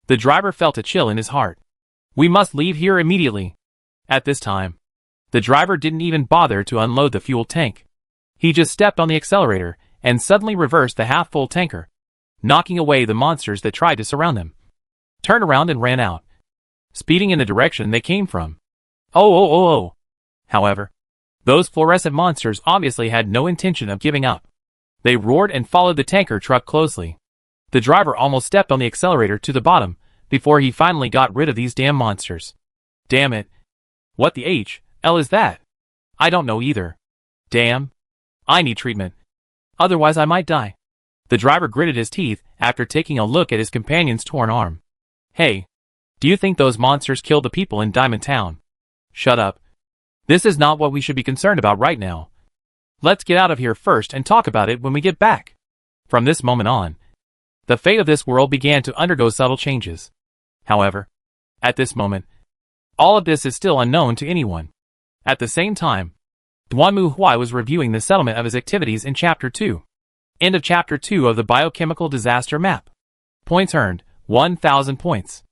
[SPEAKER 1] the driver felt a chill in his heart. We must leave here immediately. At this time, the driver didn't even bother to unload the fuel tank. He just stepped on the accelerator and suddenly reversed the half-full tanker, knocking away the monsters that tried to surround them. Turned around and ran out, speeding in the direction they came from. However, those fluorescent monsters obviously had no intention of giving up. They roared and followed the tanker truck closely. The driver almost stepped on the accelerator to the bottom before he finally got rid of these damn monsters. Damn it. What the hell is that? I don't know either. Damn. I need treatment. Otherwise I might die. The driver gritted his teeth after taking a look at his companion's torn arm. Hey, do you think those monsters killed the people in Diamond Town? Shut up. This is not what we should be concerned about right now. Let's get out of here first and talk about it when we get back. From this moment on, the fate of this world began to undergo subtle changes. However, at this moment, all of this is still unknown to anyone. At the same time, Duanmu Huai was reviewing the settlement of his activities in Chapter 2. End of Chapter 2 of the Biochemical Disaster Map. Points earned, 1,000 points.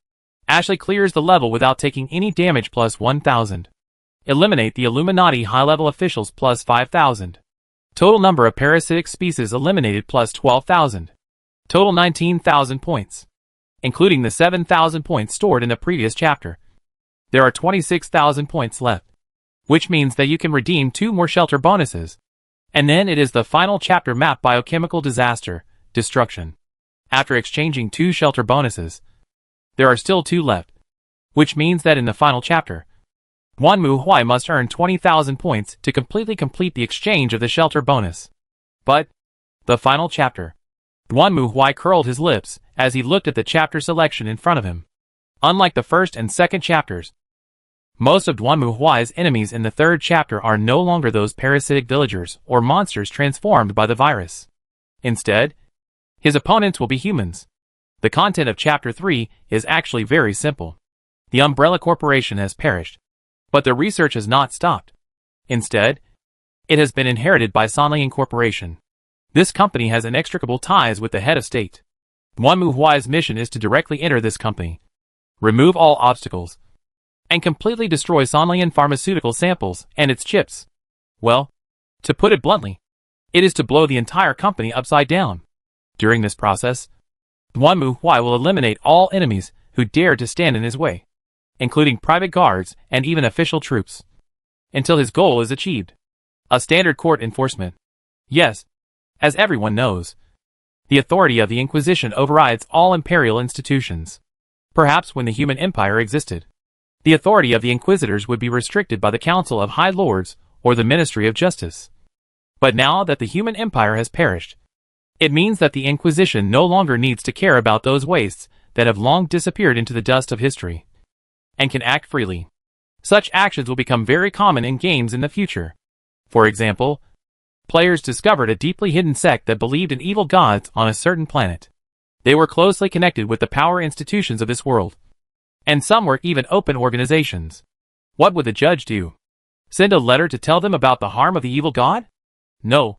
[SPEAKER 1] Ashley clears the level without taking any damage plus 1,000. Eliminate the Illuminati high-level officials plus 5,000. Total number of parasitic species eliminated plus 12,000. Total 19,000 points, including the 7,000 points stored in the previous chapter. There are 26,000 points left, which means that you can redeem 2 more shelter bonuses. And then it is the final chapter map Biochemical Disaster, Destruction. After exchanging 2 shelter bonuses, there are still 2 left, which means that in the final chapter, Duanmu Huai must earn 20,000 points to completely complete the exchange of the shelter bonus. But, the final chapter. Duanmu Huai curled his lips as he looked at the chapter selection in front of him. Unlike the first and second chapters, most of Duanmu Huai's enemies in the third chapter are no longer those parasitic villagers or monsters transformed by the virus. Instead, his opponents will be humans. The content of Chapter 3 is actually very simple. The Umbrella Corporation has perished, but the research has not stopped. Instead, it has been inherited by Sanlian Corporation. This company has inextricable ties with the head of state. Duanmu Huai's mission is to directly enter this company, remove all obstacles, and completely destroy Sanlian pharmaceutical samples and its chips. Well, to put it bluntly, it is to blow the entire company upside down. During this process, Duanmu Huai will eliminate all enemies who dare to stand in his way, including private guards and even official troops, until his goal is achieved. A standard court enforcement. Yes, as everyone knows, the authority of the Inquisition overrides all imperial institutions. Perhaps when the human empire existed, the authority of the Inquisitors would be restricted by the Council of High Lords or the Ministry of Justice. But now that the human empire has perished, it means that the Inquisition no longer needs to care about those wastes that have long disappeared into the dust of history, and can act freely. Such actions will become very common in games in the future. For example, players discovered a deeply hidden sect that believed in evil gods on a certain planet. They were closely connected with the power institutions of this world, and some were even open organizations. What would the judge do? Send a letter to tell them about the harm of the evil god? No.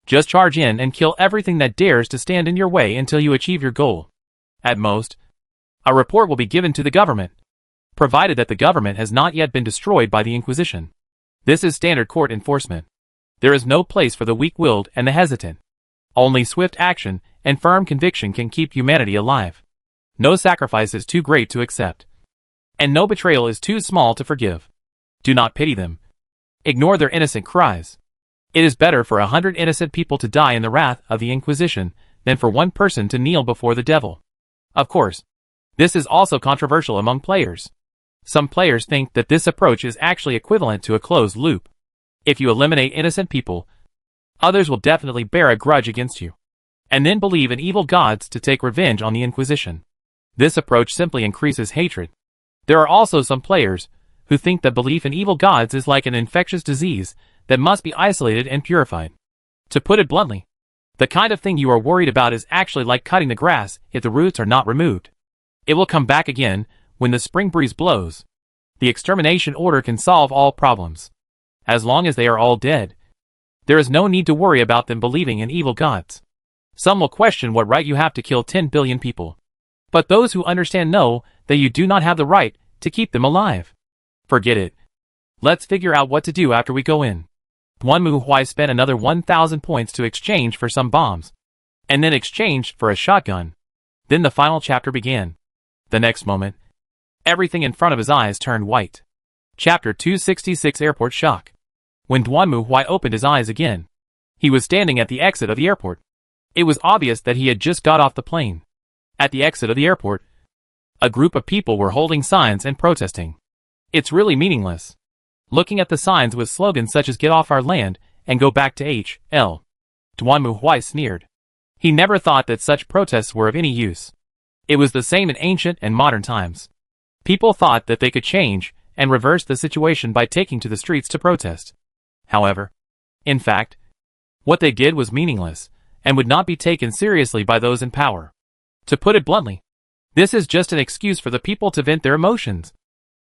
[SPEAKER 1] Just charge in and kill everything that dares to stand in your way until you achieve your goal. At most, a report will be given to the government. provided that the government has not yet been destroyed by the Inquisition. This is standard court enforcement. There is no place for the weak-willed and the hesitant. Only swift action and firm conviction can keep humanity alive. No sacrifice is too great to accept. And no betrayal is too small to forgive. Do not pity them. Ignore their innocent cries. It is better for 100 innocent people to die in the wrath of the Inquisition than for one person to kneel before the devil. Of course, this is also controversial among players. Some players think that this approach is actually equivalent to a closed loop. If you eliminate innocent people, others will definitely bear a grudge against you, and then believe in evil gods to take revenge on the Inquisition. This approach simply increases hatred. There are also some players who think that belief in evil gods is like an infectious disease that must be isolated and purified. To put it bluntly, the kind of thing you are worried about is actually like cutting the grass if the roots are not removed. It will come back again when the spring breeze blows. The extermination order can solve all problems. As long as they are all dead, there is no need to worry about them believing in evil gods. Some will question what right you have to kill 10 billion people. But those who understand know that you do not have the right to keep them alive. Forget it. Let's figure out what to do after we go in. Duanmu Huai spent another 1,000 points to exchange for some bombs, and then exchanged for a shotgun. Then the final chapter began. The next moment, everything in front of his eyes turned white. Chapter 266 Airport Shock. When Duanmu Huai opened his eyes again, he was standing at the exit of the airport. It was obvious that he had just got off the plane. At the exit of the airport, a group of people were holding signs and protesting. It's really meaningless. Looking at the signs with slogans such as "Get off our land" and "Go back to H.L." Duanmu Huai sneered. He never thought that such protests were of any use. It was the same in ancient and modern times. People thought that they could change and reverse the situation by taking to the streets to protest. However, in fact, what they did was meaningless and would not be taken seriously by those in power. To put it bluntly, this is just an excuse for the people to vent their emotions.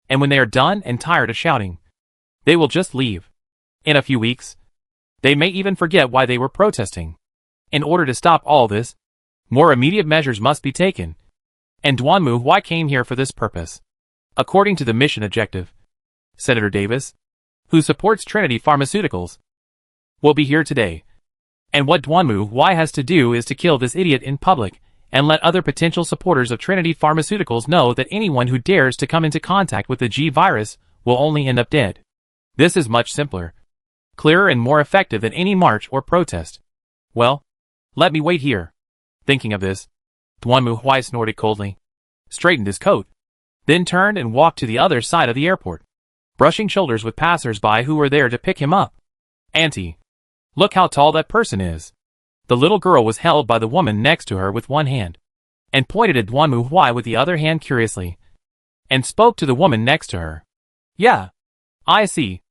[SPEAKER 1] And when they are done and tired of shouting, they will just leave. In a few weeks, they may even forget why they were protesting. In order to stop all this, more immediate measures must be taken. And Duanmu Huai came here for this purpose. According to the mission objective, Senator Davis, who supports Trinity Pharmaceuticals, will be here today. And what Duanmu Huai has to do is to kill this idiot in public and let other potential supporters of Trinity Pharmaceuticals know that anyone who dares to come into contact with the G virus will only end up dead. This is much simpler, clearer and more effective than any march or protest. Well, let me wait here. Thinking of this, Duanmu Huai snorted coldly, straightened his coat, then turned and walked to the other side of the airport, brushing shoulders with passers-by who were there to pick him up. "Auntie, look how tall that person is." The little girl was held by the woman next to her with one hand, and pointed at Duanmu Huai with the other hand curiously, and spoke to the woman next to her. "Yeah, I see.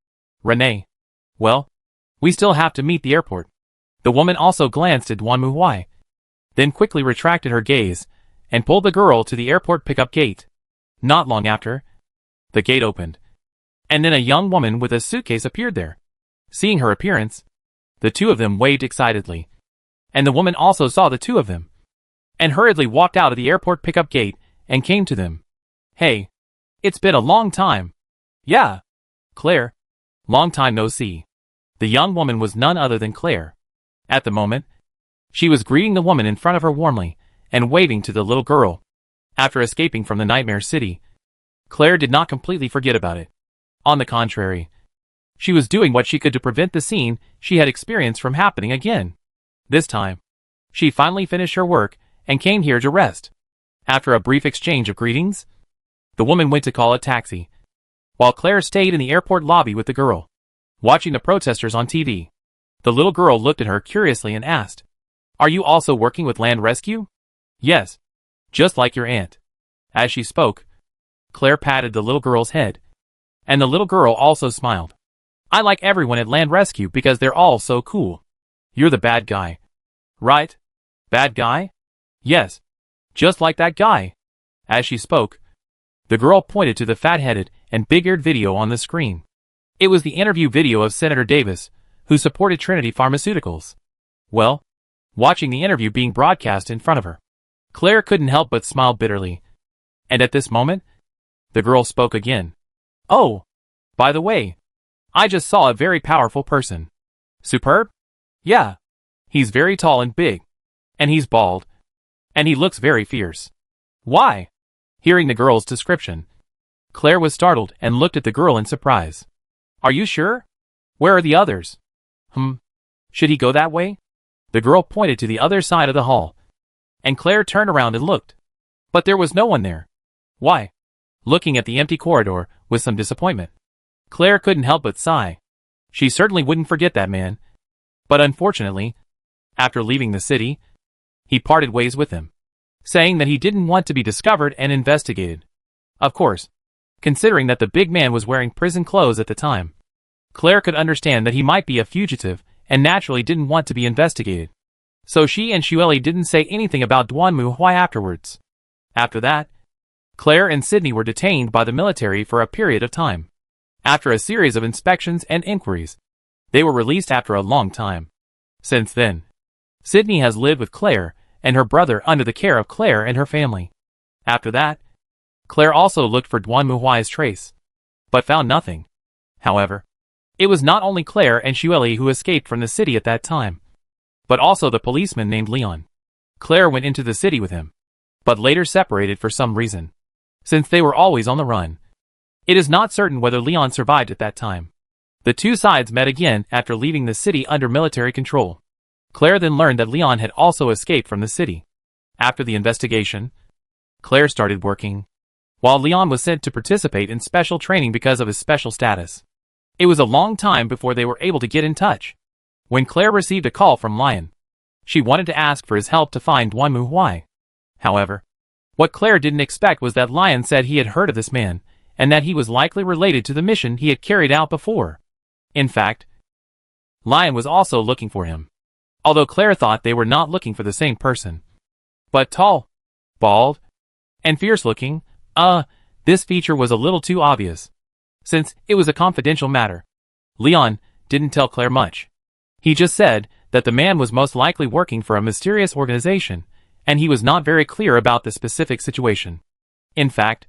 [SPEAKER 1] Renee. Well, we still have to meet the airport." The woman also glanced at Duanmu Huai, then quickly retracted her gaze, and pulled the girl to the airport pickup gate. Not long after, the gate opened, and then a young woman with a suitcase appeared there. Seeing her appearance, the two of them waved excitedly, and the woman also saw the two of them, and hurriedly walked out of the airport pickup gate and came to them. "Hey, it's been a long time." "Yeah, Claire. Long time no see." The young woman was none other than Claire. At the moment, she was greeting the woman in front of her warmly and waving to the little girl. After escaping from the nightmare city, Claire did not completely forget about it. On the contrary, she was doing what she could to prevent the scene she had experienced from happening again. This time, she finally finished her work and came here to rest. After a brief exchange of greetings, the woman went to call a taxi, while Claire stayed in the airport lobby with the girl, watching the protesters on TV. The little girl looked at her curiously and asked, "Are you also working with land rescue?" "Yes, just like your aunt." As she spoke, Claire patted the little girl's head, and the little girl also smiled. "I like everyone at land rescue because they're all so cool." "You're the bad guy, right?" "Bad guy?" "Yes, just like that guy." As she spoke, the girl pointed to the fat-headed and big-eared video on the screen. It was the interview video of Senator Davis, who supported Trinity Pharmaceuticals. Well, watching the interview being broadcast in front of her, Claire couldn't help but smile bitterly. And at this moment, The girl spoke again. Oh, by the way, I just saw a very powerful person. Superb? Yeah. He's very tall and big. And he's bald. And he looks very fierce. Why? Hearing the girl's description, Claire was startled and looked at the girl in surprise. Are you sure? Where are the others? Should he go that way? The girl pointed to the other side of the hall. And Claire turned around and looked. But there was no one there. Why? Looking at the empty corridor with some disappointment, Claire couldn't help but sigh. She certainly wouldn't forget that man. But unfortunately, after leaving the city, he parted ways with him, saying that he didn't want to be discovered and investigated. Of course, considering that the big man was wearing prison clothes at the time, Claire could understand that he might be a fugitive and naturally didn't want to be investigated. So she and Xueli didn't say anything about Duanmu Huai afterwards. After that, Claire and Sydney were detained by the military for a period of time. After a series of inspections and inquiries, they were released after a long time. Since then, Sydney has lived with Claire and her brother under the care of Claire and her family. After that, Claire also looked for Duanmu Huai's trace, but found nothing. However, it was not only Claire and Xueli who escaped from the city at that time, but also the policeman named Leon. Claire went into the city with him, but later separated for some reason. Since they were always on the run, it is not certain whether Leon survived at that time. The two sides met again after leaving the city under military control. Claire then learned that Leon had also escaped from the city. After the investigation, Claire started working, while Leon was sent to participate in special training because of his special status. It was a long time before they were able to get in touch. When Claire received a call from Lion, she wanted to ask for his help to find Duanmu Huai. However, what Claire didn't expect was that Lion said he had heard of this man, and that he was likely related to the mission he had carried out before. In fact, Lion was also looking for him, although Claire thought they were not looking for the same person. But tall, bald, and fierce-looking, this feature was a little too obvious. Since it was a confidential matter, Leon didn't tell Claire much. He just said that the man was most likely working for a mysterious organization, and he was not very clear about the specific situation. In fact,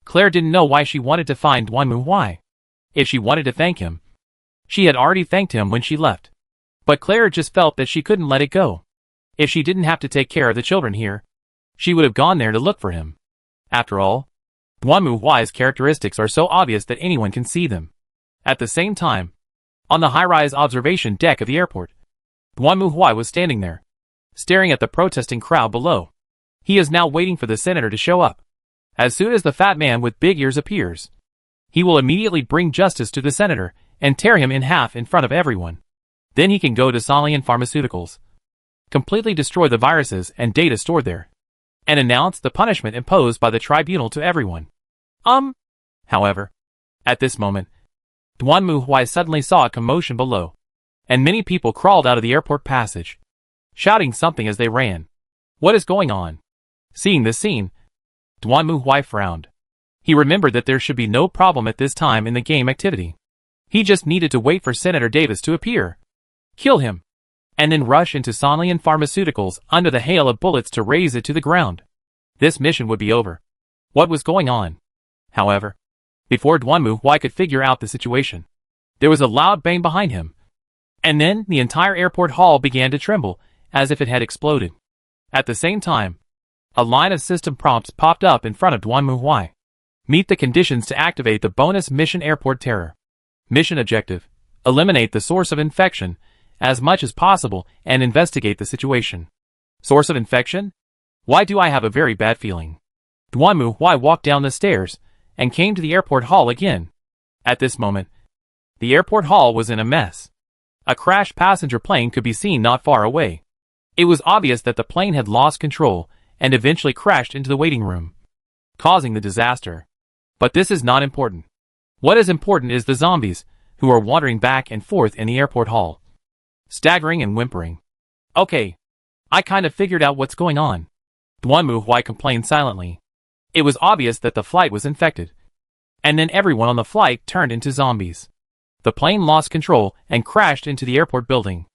[SPEAKER 1] Claire didn't know why she wanted to find Duanmu Huai. If she wanted to thank him, she had already thanked him when she left. But Claire just felt that she couldn't let it go. If she didn't have to take care of the children here, she would have gone there to look for him. After all, Duanmu Huai's characteristics are so obvious that anyone can see them. At the same time, on the high-rise observation deck of the airport, Duanmu Huai was standing there, staring at the protesting crowd below. He is now waiting for the senator to show up. As soon as the fat man with big ears appears, he will immediately bring justice to the senator and tear him in half in front of everyone. Then he can go to Sonlian Pharmaceuticals, completely destroy the viruses and data stored there, and announce the punishment imposed by the tribunal to everyone. However, at this moment, Duanmu Huai suddenly saw a commotion below, and many people crawled out of the airport passage, shouting something as they ran. What is going on? Seeing this scene, Duanmu Huai frowned. He remembered that there should be no problem at this time in the game activity. He just needed to wait for Senator Davis to appear, kill him, and then rush into Sonlian Pharmaceuticals under the hail of bullets to raze it to the ground. This mission would be over. What was going on? However, before Duanmu Huai could figure out the situation, there was a loud bang behind him, and then the entire airport hall began to tremble as if it had exploded. At the same time, a line of system prompts popped up in front of Duanmu Huai. Meet the conditions to activate the bonus mission Airport Terror. Mission objective: eliminate the source of infection as much as possible and investigate the situation. Source of infection? Why do I have a very bad feeling? Duanmu Huai walked down the stairs and came to the airport hall again. At this moment, the airport hall was in a mess. A crashed passenger plane could be seen not far away. It was obvious that the plane had lost control and eventually crashed into the waiting room, causing the disaster. But this is not important. What is important is the zombies, who are wandering back and forth in the airport hall, staggering and whimpering. Okay, I kind of figured out what's going on. Duanmu Huai complained silently. It was obvious that the flight was infected. And then everyone on the flight turned into zombies. The plane lost control and crashed into the airport building,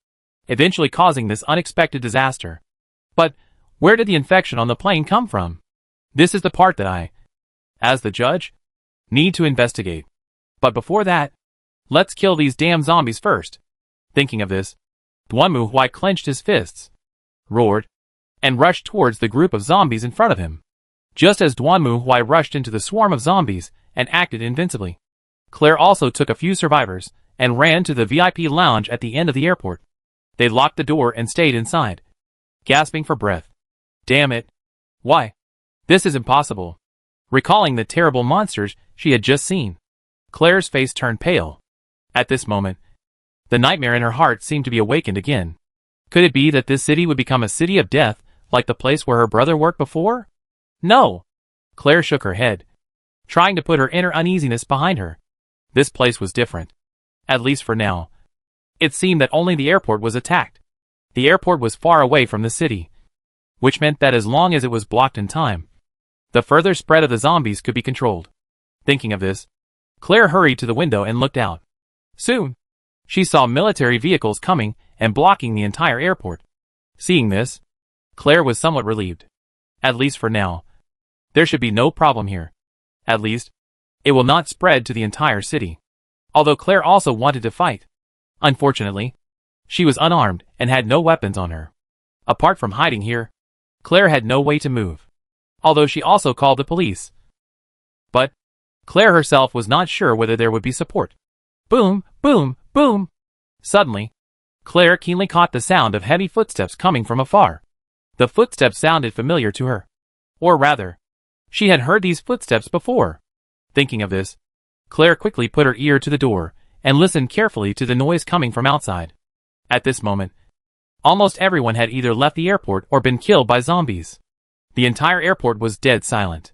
[SPEAKER 1] eventually causing this unexpected disaster. But where did the infection on the plane come from? This is the part that I, as the judge, Need to investigate. But before that, let's kill these damn zombies first. Thinking of this, Dwanmu Huai clenched his fists, roared, and rushed towards the group of zombies in front of him. Just as Dwanmu Huai rushed into the swarm of zombies and acted invincibly, Claire also took a few survivors and ran to the VIP lounge at the end of the airport. They locked the door and stayed inside, gasping for breath. Damn it. Why? This is impossible. Recalling the terrible monsters she had just seen, Claire's face turned pale. At this moment, the nightmare in her heart seemed to be awakened again. Could it be that this city would become a city of death, like the place where her brother worked before? No! Claire shook her head, trying to put her inner uneasiness behind her. This place was different. At least for now. It seemed that only the airport was attacked. The airport was far away from the city, which meant that as long as it was blocked in time, the further spread of the zombies could be controlled. Thinking of this, Claire hurried to the window and looked out. Soon, she saw military vehicles coming and blocking the entire airport. Seeing this, Claire was somewhat relieved. At least for now. There should be no problem here. At least, it will not spread to the entire city. Although Claire also wanted to fight. Unfortunately, she was unarmed and had no weapons on her. Apart from hiding here, Claire had no way to move. Although she also called the police. But Claire herself was not sure whether there would be support. Boom, boom, boom. Suddenly, Claire keenly caught the sound of heavy footsteps coming from afar. The footsteps sounded familiar to her. Or rather, she had heard these footsteps before. Thinking of this, Claire quickly put her ear to the door and listened carefully to the noise coming from outside. At this moment, almost everyone had either left the airport or been killed by zombies. The entire airport was dead silent.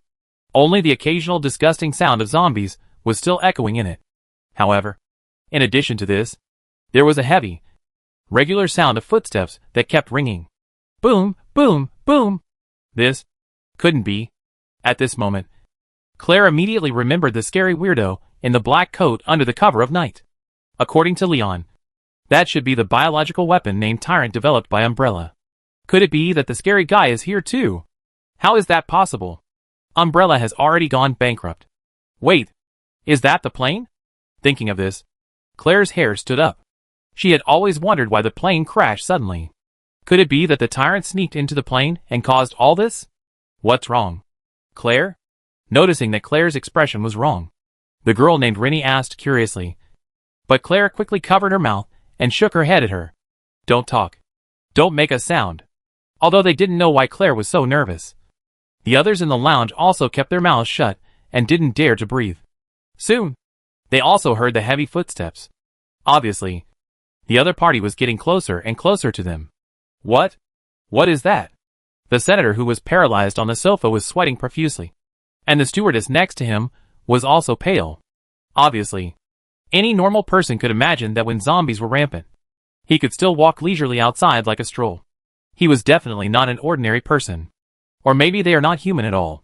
[SPEAKER 1] Only the occasional disgusting sound of zombies was still echoing in it. However, in addition to this, there was a heavy, regular sound of footsteps that kept ringing. Boom, boom, boom. This couldn't be. At this moment, Claire immediately remembered the scary weirdo in the black coat under the cover of night. According to Leon, that should be the biological weapon named Tyrant developed by Umbrella. Could it be that the scary guy is here too? How is that possible? Umbrella has already gone bankrupt. Wait, is that the plane? Thinking of this, Claire's hair stood up. She had always wondered why the plane crashed suddenly. Could it be that the tyrant sneaked into the plane and caused all this? What's wrong? Claire? Noticing that Claire's expression was wrong, the girl named Rennie asked curiously. But Claire quickly covered her mouth and shook her head at her. Don't talk. Don't make a sound. Although they didn't know why Claire was so nervous. The others in the lounge also kept their mouths shut and didn't dare to breathe. Soon, they also heard the heavy footsteps. Obviously, the other party was getting closer and closer to them. What? What is that? The senator who was paralyzed on the sofa was sweating profusely. And the stewardess next to him was also pale. Obviously, any normal person could imagine that when zombies were rampant, he could still walk leisurely outside like a stroll. He was definitely not an ordinary person. Or maybe they are not human at all.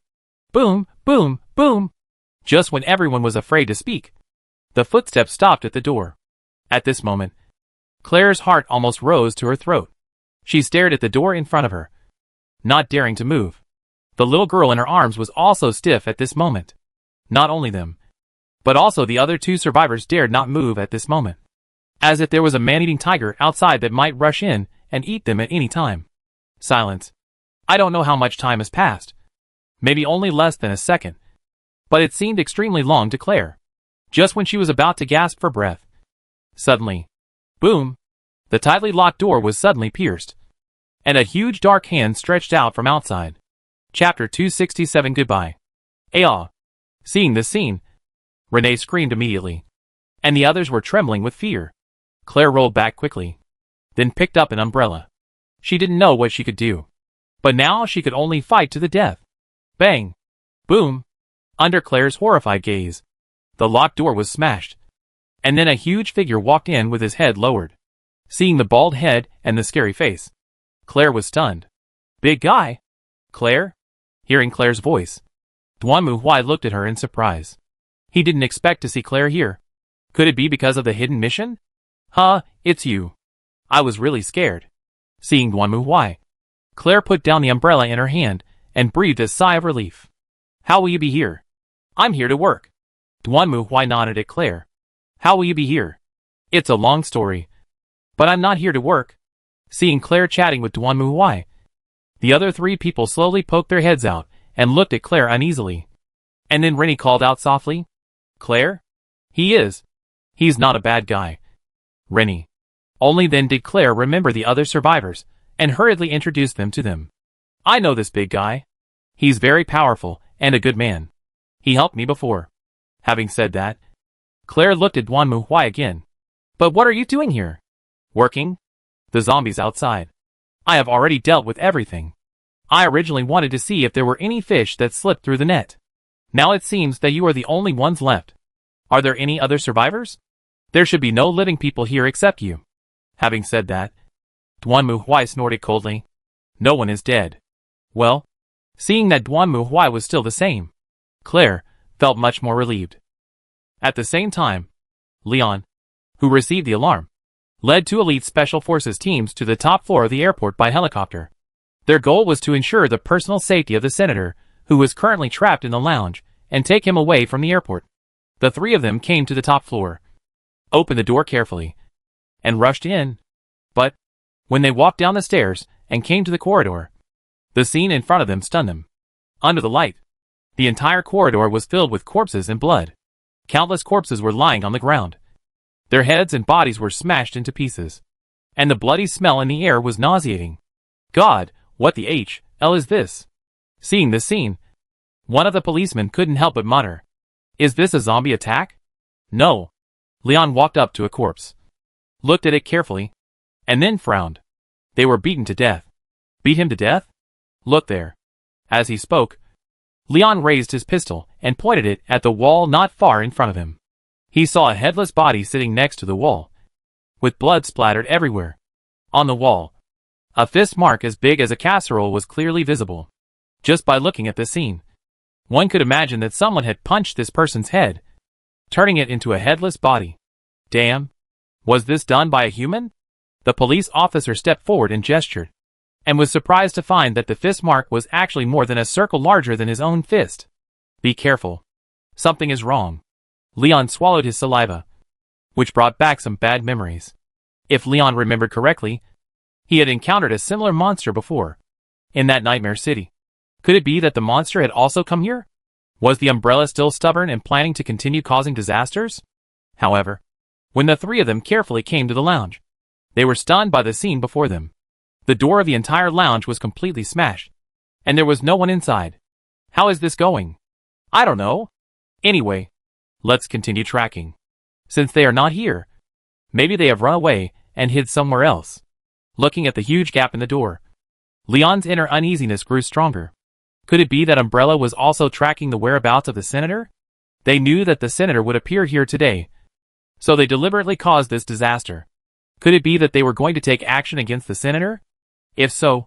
[SPEAKER 1] Boom, boom, boom. Just when everyone was afraid to speak, the footsteps stopped at the door. At this moment, Claire's heart almost rose to her throat. She stared at the door in front of her, not daring to move. The little girl in her arms was also stiff at this moment. Not only them, but also the other two survivors dared not move at this moment. As if there was a man-eating tiger outside that might rush in and eat them at any time. Silence. I don't know how much time has passed. Maybe only less than a second. But it seemed extremely long to Claire. Just when she was about to gasp for breath. Suddenly, boom, the tightly locked door was suddenly pierced. And a huge dark hand stretched out from outside. Chapter 267 Goodbye. Aah. Seeing this scene, Renee screamed immediately. And the others were trembling with fear. Claire rolled back quickly. Then picked up an umbrella. She didn't know what she could do. But now she could only fight to the death. Bang. Boom. Under Claire's horrified gaze, the locked door was smashed. And then a huge figure walked in with his head lowered. Seeing the bald head and the scary face, Claire was stunned. Big guy? Claire? Hearing Claire's voice, Dwanmu Huai looked at her in surprise. He didn't expect to see Claire here. Could it be because of the hidden mission? Huh, it's you. I was really scared. Seeing Dwanmu Huai, Claire put down the umbrella in her hand and breathed a sigh of relief. How will you be here? I'm here to work. Duanmu nodded at Claire. How will you be here? It's a long story. But I'm not here to work. Seeing Claire chatting with Duanmu, the other three people slowly poked their heads out and looked at Claire uneasily. And then Rennie called out softly, Claire? He is. He's not a bad guy. Rennie. Only then did Claire remember the other survivors and hurriedly introduced them to them. I know this big guy. He's very powerful and a good man. He helped me before. Having said that, Claire looked at Duanmu again. But what are you doing here? Working? The zombies outside. I have already dealt with everything. I originally wanted to see if there were any fish that slipped through the net. Now it seems that you are the only ones left. Are there any other survivors? There should be no living people here except you. Having said that, Duanmu snorted coldly. No one is dead. Well, seeing that Duanmu was still the same, Claire felt much more relieved. At the same time, Leon, who received the alarm, led two elite special forces teams to the top floor of the airport by helicopter. Their goal was to ensure the personal safety of the senator, who was currently trapped in the lounge, and take him away from the airport. The three of them came to the top floor, opened the door carefully, and rushed in. But when they walked down the stairs and came to the corridor, the scene in front of them stunned them. Under the light, the entire corridor was filled with corpses and blood. Countless corpses were lying on the ground. Their heads and bodies were smashed into pieces, and the bloody smell in the air was nauseating. God, what the hell is this? Seeing this scene, one of the policemen couldn't help but mutter, Is this a zombie attack? No. Leon walked up to a corpse, looked at it carefully, and then frowned. They were beaten to death. Beat him to death? Look there. As he spoke, Leon raised his pistol and pointed it at the wall not far in front of him. He saw a headless body sitting next to the wall, with blood splattered everywhere. On the wall, a fist mark as big as a casserole was clearly visible. Just by looking at the scene, one could imagine that someone had punched this person's head, turning it into a headless body. Damn. Was this done by a human? The police officer stepped forward and gestured, and was surprised to find that the fist mark was actually more than a circle larger than his own fist. Be careful. Something is wrong. Leon swallowed his saliva, which brought back some bad memories. If Leon remembered correctly, he had encountered a similar monster before, in that nightmare city. Could it be that the monster had also come here? Was the umbrella still stubborn and planning to continue causing disasters? However, when the three of them carefully came to the lounge, they were stunned by the scene before them. The door of the entire lounge was completely smashed, and there was no one inside. How is this going? I don't know. Anyway, let's continue tracking. Since they are not here, maybe they have run away and hid somewhere else. Looking at the huge gap in the door, Leon's inner uneasiness grew stronger. Could it be that Umbrella was also tracking the whereabouts of the senator? They knew that the senator would appear here today, so they deliberately caused this disaster. Could it be that they were going to take action against the senator? If so,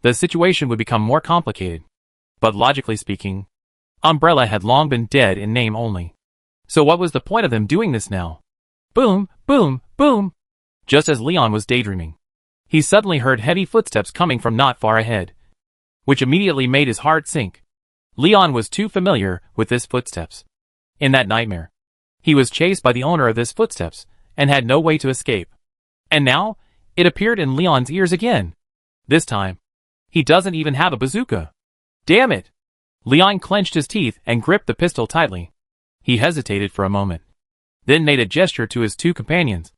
[SPEAKER 1] the situation would become more complicated. But logically speaking, Umbrella had long been dead in name only. So what was the point of them doing this now? Boom, boom, boom! Just as Leon was daydreaming, he suddenly heard heavy footsteps coming from not far ahead, which immediately made his heart sink. Leon was too familiar with this footsteps. In that nightmare, he was chased by the owner of this footsteps and had no way to escape. And now, it appeared in Leon's ears again. This time, he doesn't even have a bazooka. Damn it! Leon clenched his teeth and gripped the pistol tightly. He hesitated for a moment, then made a gesture to his two companions,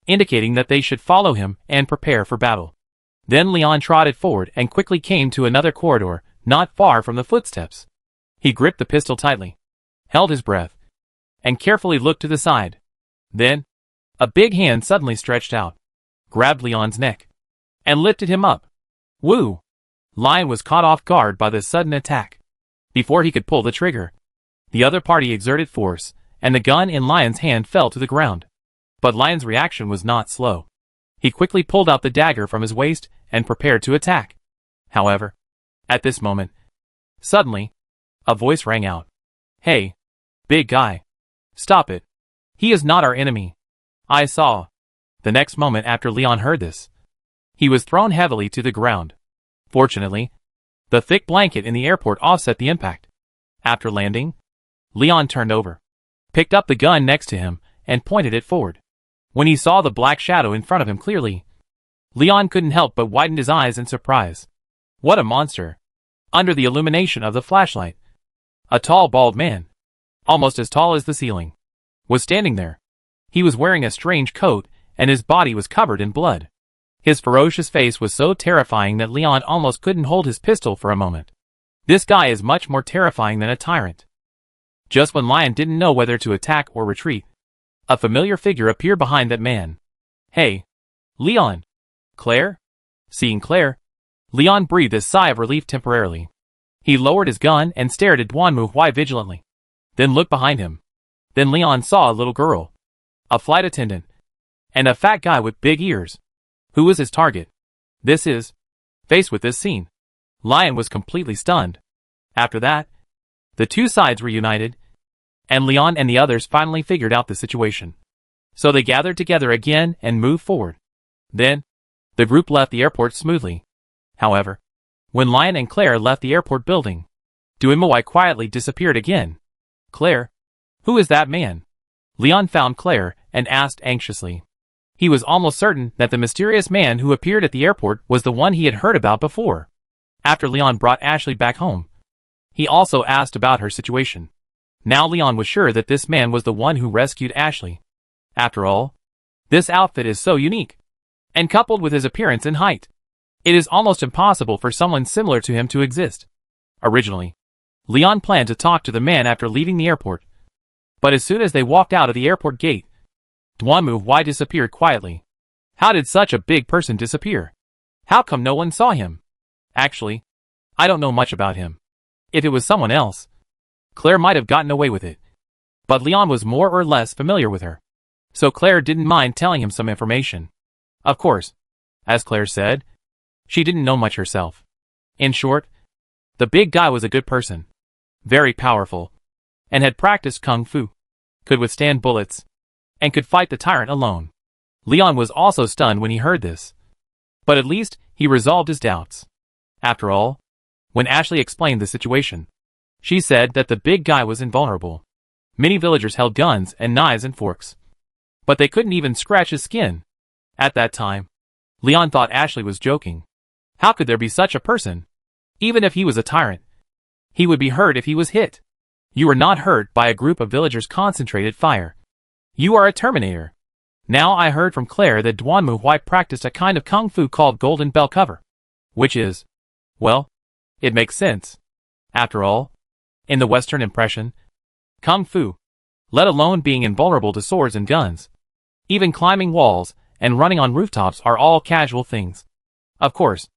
[SPEAKER 1] indicating that they should follow him and prepare for battle. Then Leon trotted forward and quickly came to another corridor, not far from the footsteps. He gripped the pistol tightly, held his breath, and carefully looked to the side. Then, a big hand suddenly stretched out, grabbed Leon's neck, and lifted him up. Woo! Lion was caught off guard by this sudden attack. Before he could pull the trigger, the other party exerted force, and the gun in Lion's hand fell to the ground. But Lion's reaction was not slow. He quickly pulled out the dagger from his waist and prepared to attack. However, at this moment, suddenly, a voice rang out. Hey, big guy. Stop it. He is not our enemy. I saw. The next moment after Leon heard this, he was thrown heavily to the ground. Fortunately, the thick blanket in the airport offset the impact. After landing, Leon turned over, picked up the gun next to him, and pointed it forward. When he saw the black shadow in front of him clearly, Leon couldn't help but widen his eyes in surprise. What a monster! Under the illumination of the flashlight, a tall bald man, almost as tall as the ceiling, was standing there. He was wearing a strange coat, and his body was covered in blood. His ferocious face was so terrifying that Leon almost couldn't hold his pistol for a moment. This guy is much more terrifying than a tyrant. Just when Leon didn't know whether to attack or retreat, a familiar figure appeared behind that man. Hey, Leon. Claire? Seeing Claire, Leon breathed a sigh of relief temporarily. He lowered his gun and stared at Duanmu Huai vigilantly, then looked behind him. Then Leon saw a little girl, a flight attendant, and a fat guy with big ears. Who was his target? Faced with this scene, Leon was completely stunned. After that, the two sides were united, and Leon and the others finally figured out the situation. So they gathered together again and moved forward. Then, the group left the airport smoothly. However, when Leon and Claire left the airport building, Duanmu quietly disappeared again. Claire? Who is that man? Leon found Claire and asked anxiously. He was almost certain that the mysterious man who appeared at the airport was the one he had heard about before. After Leon brought Ashley back home, he also asked about her situation. Now Leon was sure that this man was the one who rescued Ashley. After all, this outfit is so unique, and coupled with his appearance and height, it is almost impossible for someone similar to him to exist. Originally, Leon planned to talk to the man after leaving the airport, but as soon as they walked out of the airport gate, Duanmu Huai disappeared quietly. How did such a big person disappear? How come no one saw him? Actually, I don't know much about him. If it was someone else, Claire might have gotten away with it. But Leon was more or less familiar with her, so Claire didn't mind telling him some information. Of course, as Claire said, she didn't know much herself. In short, the big guy was a good person, very powerful, and had practiced kung fu, could withstand bullets, and could fight the tyrant alone. Leon was also stunned when he heard this, but at least he resolved his doubts. After all, when Ashley explained the situation, she said that the big guy was invulnerable. Many villagers held guns and knives and forks, but they couldn't even scratch his skin. At that time, Leon thought Ashley was joking. How could there be such a person? Even if he was a tyrant, he would be hurt if he was hit. You are not hurt by a group of villagers' concentrated fire. You are a Terminator. Now I heard from Claire that Duanmu Huai practiced a kind of kung fu called Golden Bell Cover, which is, well, it makes sense. After all, in the Western impression, kung fu, let alone being invulnerable to swords and guns, even climbing walls and running on rooftops are all casual things. Of course,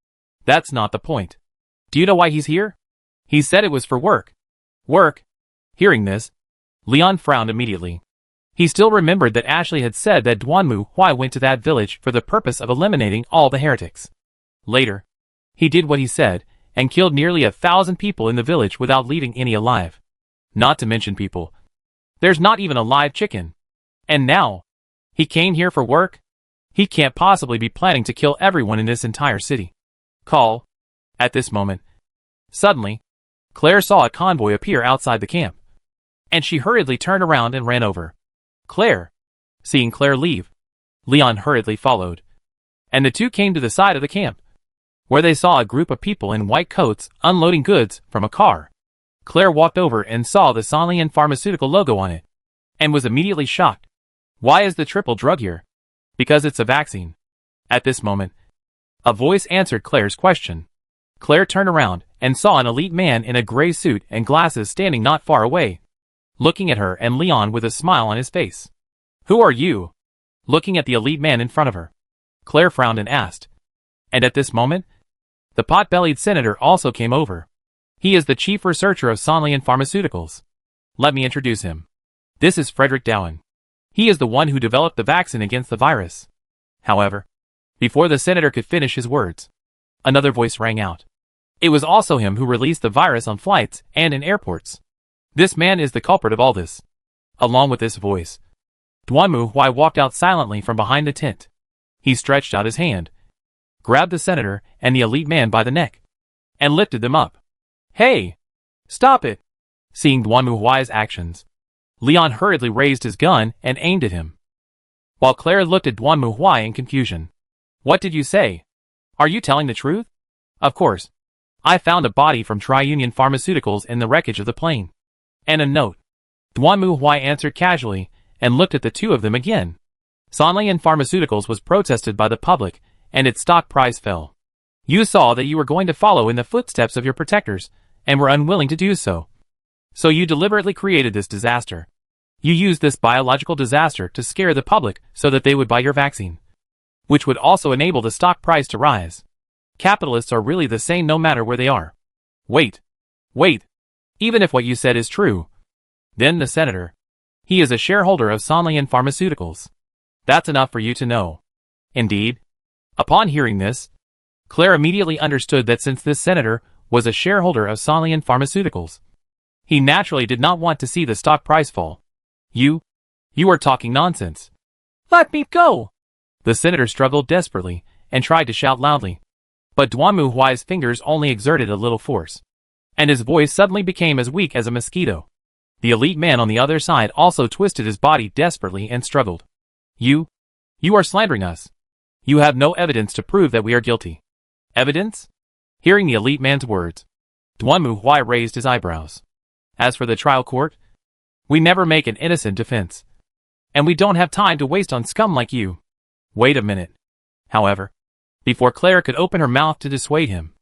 [SPEAKER 1] that's not the point. Do you know why he's here? He said it was for work. Work? Hearing this, Leon frowned immediately. He still remembered that Ashley had said that Duanmu Huai went to that village for the purpose of eliminating all the heretics. Later, he did what he said, and killed nearly 1,000 people in the village without leaving any alive. Not to mention people. There's not even a live chicken. And now, he came here for work? He can't possibly be planning to kill everyone in this entire city. Call. At this moment, suddenly, Claire saw a convoy appear outside the camp, and she hurriedly turned around and ran over. Claire. Seeing Claire leave, Leon hurriedly followed, and the two came to the side of the camp, where they saw a group of people in white coats unloading goods from a car. Claire walked over and saw the Sanlian Pharmaceutical logo on it, and was immediately shocked. Why is the triple drug here? Because it's a vaccine. At this moment, a voice answered Claire's question. Claire turned around and saw an elite man in a gray suit and glasses standing not far away, looking at her and Leon with a smile on his face. Who are you? Looking at the elite man in front of her, Claire frowned and asked. And at this moment, the pot-bellied senator also came over. He is the chief researcher of Sanlian Pharmaceuticals. Let me introduce him. This is Frederick Dowen. He is the one who developed the vaccine against the virus. However, before the senator could finish his words, another voice rang out. It was also him who released the virus on flights and in airports. This man is the culprit of all this. Along with this voice, Duanmu Huai walked out silently from behind the tent. He stretched out his hand, grabbed the senator and the elite man by the neck, and lifted them up. Hey! Stop it! Seeing Duanmu Huai's actions, Leon hurriedly raised his gun and aimed at him, while Claire looked at Duanmu Huai in confusion. What did you say? Are you telling the truth? Of course. I found a body from Tri-Union Pharmaceuticals in the wreckage of the plane. And a note. Duanmu Huai answered casually and looked at the two of them again. Sanlian Pharmaceuticals was protested by the public and its stock price fell. You saw that you were going to follow in the footsteps of your protectors and were unwilling to do so. So you deliberately created this disaster. You used this biological disaster to scare the public so that they would buy your vaccine, which would also enable the stock price to rise. Capitalists are really the same no matter where they are. Wait. Even if what you said is true. Then the senator. He is a shareholder of Sanlian Pharmaceuticals. That's enough for you to know. Indeed. Upon hearing this, Claire immediately understood that since this senator was a shareholder of Sanlian Pharmaceuticals, he naturally did not want to see the stock price fall. You are talking nonsense. Let me go! The senator struggled desperately and tried to shout loudly. But Duanmu Huai's fingers only exerted a little force, and his voice suddenly became as weak as a mosquito. The elite man on the other side also twisted his body desperately and struggled. You are slandering us. You have no evidence to prove that we are guilty. Evidence? Hearing the elite man's words, Duanmu Huai raised his eyebrows. As for the trial court, we never make an innocent defense. And we don't have time to waste on scum like you. Wait a minute. However, before Claire could open her mouth to dissuade him,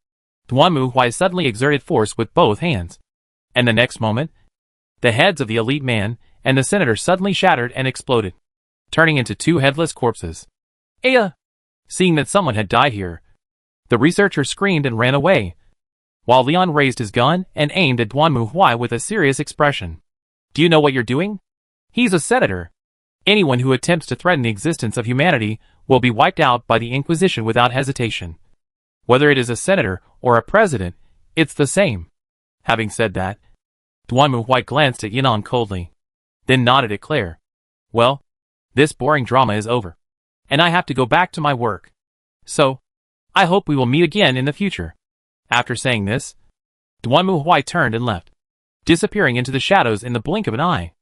[SPEAKER 1] Duanmu Huai suddenly exerted force with both hands. And the next moment, the heads of the elite man and the senator suddenly shattered and exploded, turning into two headless corpses. Aya! Seeing that someone had died here, the researcher screamed and ran away, while Leon raised his gun and aimed at Duanmu Huai with a serious expression. Do you know what you're doing? He's a senator. Anyone who attempts to threaten the existence of humanity will be wiped out by the Inquisition without hesitation. Whether it is a senator or a president, it's the same. Having said that, Duanmu Huai glanced at Yinan coldly, then nodded at Claire. Well, this boring drama is over, and I have to go back to my work. So, I hope we will meet again in the future. After saying this, Duanmu Huai turned and left, disappearing into the shadows in the blink of an eye.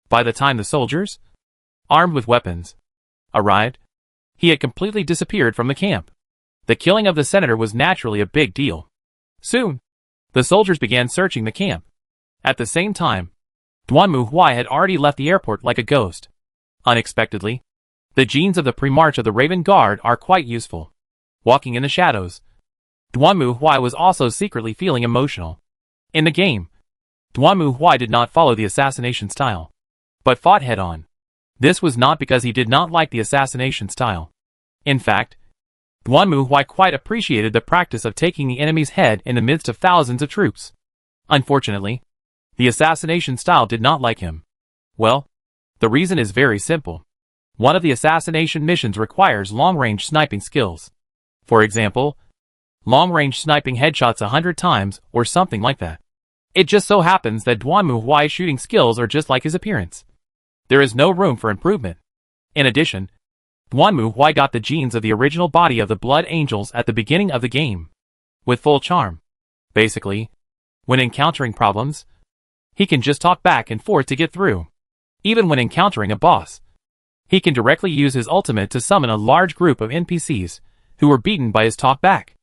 [SPEAKER 1] By the time the soldiers, armed with weapons, arrived, he had completely disappeared from the camp. The killing of the senator was naturally a big deal. Soon, the soldiers began searching the camp. At the same time, Duanmu Huai had already left the airport like a ghost. Unexpectedly, the genes of the pre-march of the Raven Guard are quite useful. Walking in the shadows, Duanmu Huai was also secretly feeling emotional. In the game, Duanmu Huai did not follow the assassination style, but fought head-on. This was not because he did not like the assassination style. In fact, Duanmu Huai quite appreciated the practice of taking the enemy's head in the midst of thousands of troops. Unfortunately, the assassination style did not like him. Well, the reason is very simple. One of the assassination missions requires long-range sniping skills. For example, long-range sniping headshots 100 times or something like that. It just so happens that Duanmu Huai's shooting skills are just like his appearance. There is no room for improvement. In addition, Duanmu Huai got the genes of the original body of the Blood Angels at the beginning of the game, with full charm. Basically, when encountering problems, he can just talk back and forth to get through. Even when encountering a boss, he can directly use his ultimate to summon a large group of NPCs who were beaten by his talk back.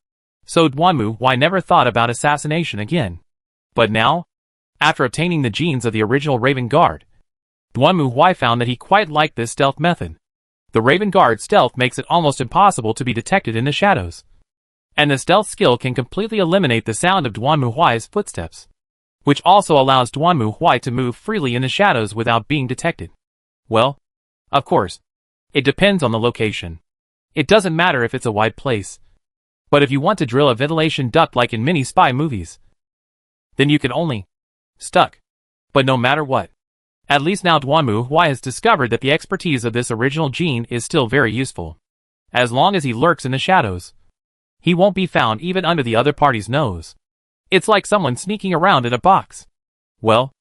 [SPEAKER 1] So Duanmu Huai never thought about assassination again. But now, after obtaining the genes of the original Raven Guard, Duanmu Huai found that he quite liked this stealth method. The Raven Guard stealth makes it almost impossible to be detected in the shadows. And the stealth skill can completely eliminate the sound of Duanmu Huai's footsteps, which also allows Duanmu Huai to move freely in the shadows without being detected. Well, of course, it depends on the location. It doesn't matter if it's a wide place. But if you want to drill a ventilation duct like in many spy movies, then you can only stuck. But no matter what, at least now Duanmu Huai has discovered that the expertise of this original gene is still very useful. As long as he lurks in the shadows, he won't be found even under the other party's nose. It's like someone sneaking around in a box. Well,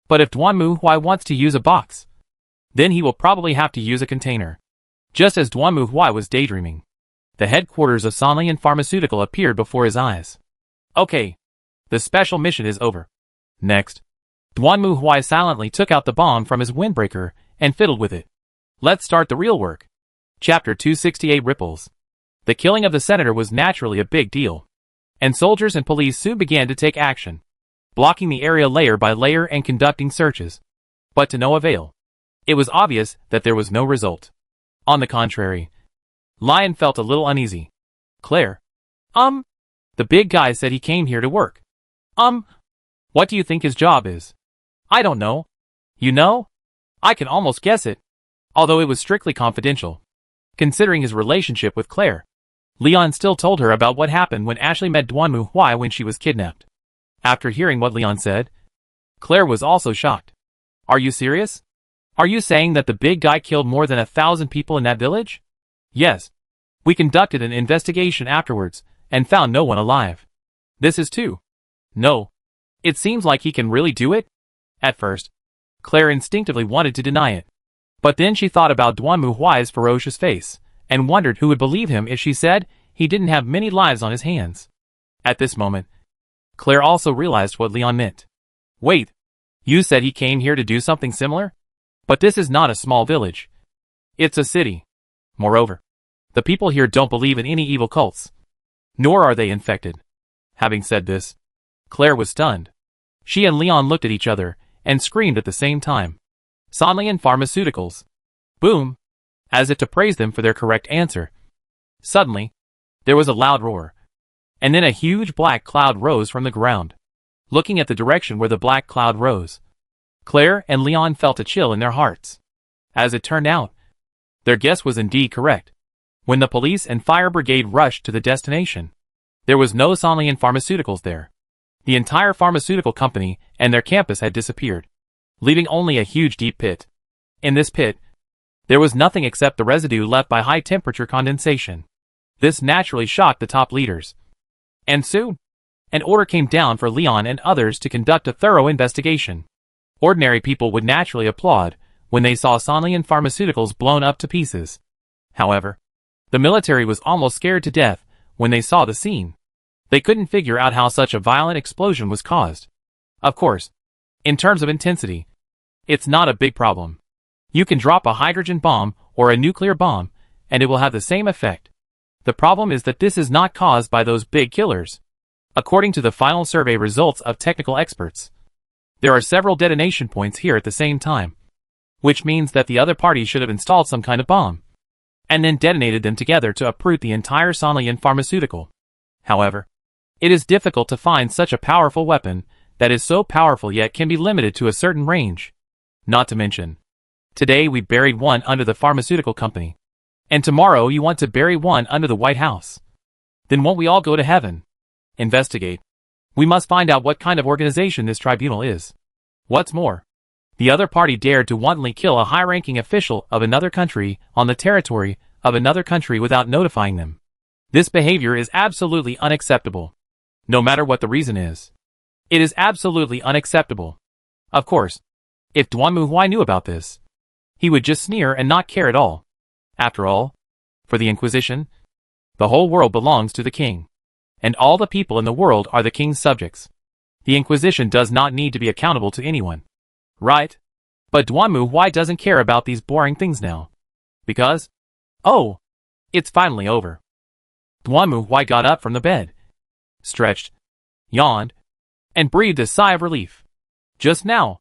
[SPEAKER 1] but if Duanmu Huai wants to use a box, then he will probably have to use a container. Just as Duanmu Huai was daydreaming, the headquarters of Sanlian Pharmaceutical appeared before his eyes. Okay, the special mission is over. Next, Duanmu Huai silently took out the bomb from his windbreaker and fiddled with it. Let's start the real work. Chapter 268 Ripples. The killing of the senator was naturally a big deal, and soldiers and police soon began to take action, blocking the area layer by layer and conducting searches. But to no avail. It was obvious that there was no result. On the contrary, Lion felt a little uneasy. Claire. The big guy said he came here to work. What do you think his job is? I don't know. You know? I can almost guess it. Although it was strictly confidential. Considering his relationship with Claire, Leon still told her about what happened when Ashley met Duanmu Huai when she was kidnapped. After hearing what Leon said, Claire was also shocked. Are you serious? Are you saying that the big guy killed more than 1,000 people in that village? Yes. We conducted an investigation afterwards and found no one alive. This is too. No. It seems like he can really do it? At first, Claire instinctively wanted to deny it. But then she thought about Duanmu Huai's ferocious face and wondered who would believe him if she said he didn't have many lives on his hands. At this moment, Claire also realized what Leon meant. Wait, you said he came here to do something similar? But this is not a small village. It's a city. Moreover, the people here don't believe in any evil cults. Nor are they infected. Having said this, Claire was stunned. She and Leon looked at each other and screamed at the same time. Sonlian Pharmaceuticals. Boom! As if to praise them for their correct answer. Suddenly, there was a loud roar. And then a huge black cloud rose from the ground. Looking at the direction where the black cloud rose, Claire and Leon felt a chill in their hearts. As it turned out, their guess was indeed correct. When the police and fire brigade rushed to the destination, there was no Sonlian Pharmaceuticals there. The entire pharmaceutical company and their campus had disappeared, leaving only a huge deep pit. In this pit, there was nothing except the residue left by high-temperature condensation. This naturally shocked the top leaders. And soon, an order came down for Leon and others to conduct a thorough investigation. Ordinary people would naturally applaud when they saw Sonlian Pharmaceuticals blown up to pieces. However, the military was almost scared to death when they saw the scene. They couldn't figure out how such a violent explosion was caused. Of course, in terms of intensity, it's not a big problem. You can drop a hydrogen bomb or a nuclear bomb, and it will have the same effect. The problem is that this is not caused by those big killers. According to the final survey results of technical experts, there are several detonation points here at the same time, which means that the other party should have installed some kind of bomb, and then detonated them together to uproot the entire Sonlian pharmaceutical. However, it is difficult to find such a powerful weapon that is so powerful yet can be limited to a certain range. Not to mention, today we buried one under the pharmaceutical company, and tomorrow you want to bury one under the White House. Then won't we all go to heaven? Investigate. We must find out what kind of organization this tribunal is. What's more, the other party dared to wantonly kill a high-ranking official of another country on the territory of another country without notifying them. This behavior is absolutely unacceptable. No matter what the reason is. It is absolutely unacceptable. Of course, if Duanmu Huai knew about this, he would just sneer and not care at all. After all, for the Inquisition, the whole world belongs to the king, and all the people in the world are the king's subjects. The Inquisition does not need to be accountable to anyone. Right? But Duanmu Huai doesn't care about these boring things now. Because, oh, it's finally over. Duanmu Huai got up from the bed, stretched, yawned, and breathed a sigh of relief. Just now,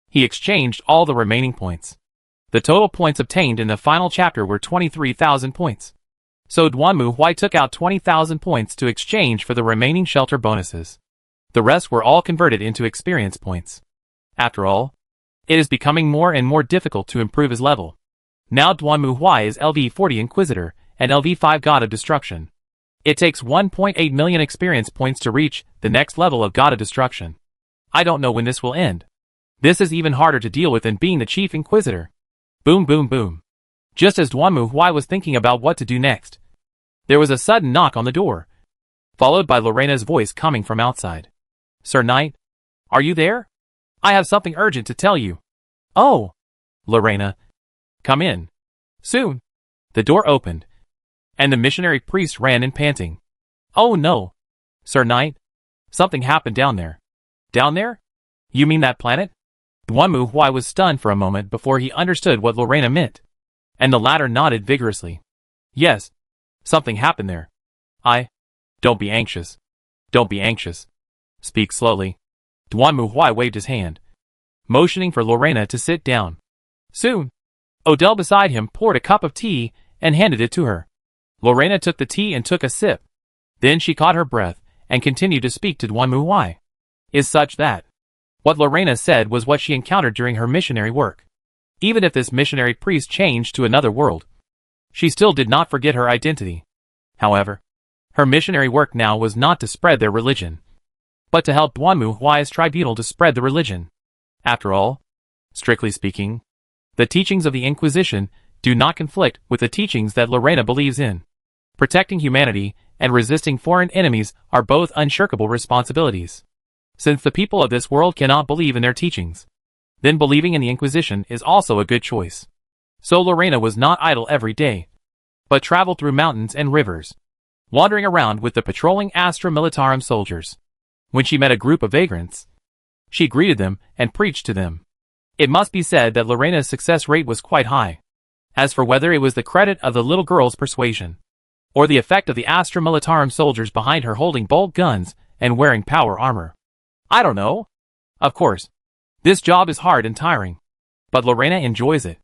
[SPEAKER 1] he exchanged all the remaining points. The total points obtained in the final chapter were 23,000 points. So Duanmu Huai took out 20,000 points to exchange for the remaining shelter bonuses. The rest were all converted into experience points. After all, it is becoming more and more difficult to improve his level. Now Duanmu Huai is LV40 Inquisitor and LV5 God of Destruction. It takes 1.8 million experience points to reach the next level of God of Destruction. I don't know when this will end. This is even harder to deal with than being the Chief Inquisitor. Boom boom boom. Just as Duanmu Huai was thinking about what to do next, there was a sudden knock on the door, followed by Lorena's voice coming from outside. Sir Knight, are you there? I have something urgent to tell you. Oh, Lorena, come in. Soon. The door opened, and the missionary priest ran in panting. Oh no, Sir Knight, something happened down there. Down there? You mean that planet? Duanmu Huai was stunned for a moment before he understood what Lorena meant, and the latter nodded vigorously. Yes, something happened there. Don't be anxious. Don't be anxious. Speak slowly. Duanmu Huai waved his hand, motioning for Lorena to sit down. Soon, Odell beside him poured a cup of tea and handed it to her. Lorena took the tea and took a sip. Then she caught her breath and continued to speak to Duanmu Huai. Is such that what Lorena said was what she encountered during her missionary work. Even if this missionary priest changed to another world, she still did not forget her identity. However, her missionary work now was not to spread their religion, but to help Duanmu Huai's tribunal to spread the religion. After all, strictly speaking, the teachings of the Inquisition do not conflict with the teachings that Lorena believes in. Protecting humanity and resisting foreign enemies are both unshirkable responsibilities. Since the people of this world cannot believe in their teachings, then believing in the Inquisition is also a good choice. So Lorena was not idle every day, but traveled through mountains and rivers, wandering around with the patrolling Astra Militarum soldiers. When she met a group of vagrants, she greeted them and preached to them. It must be said that Lorena's success rate was quite high. As for whether it was the credit of the little girl's persuasion, or the effect of the Astra Militarum soldiers behind her holding bolt guns and wearing power armor, I don't know. Of course, this job is hard and tiring, but Lorena enjoys it.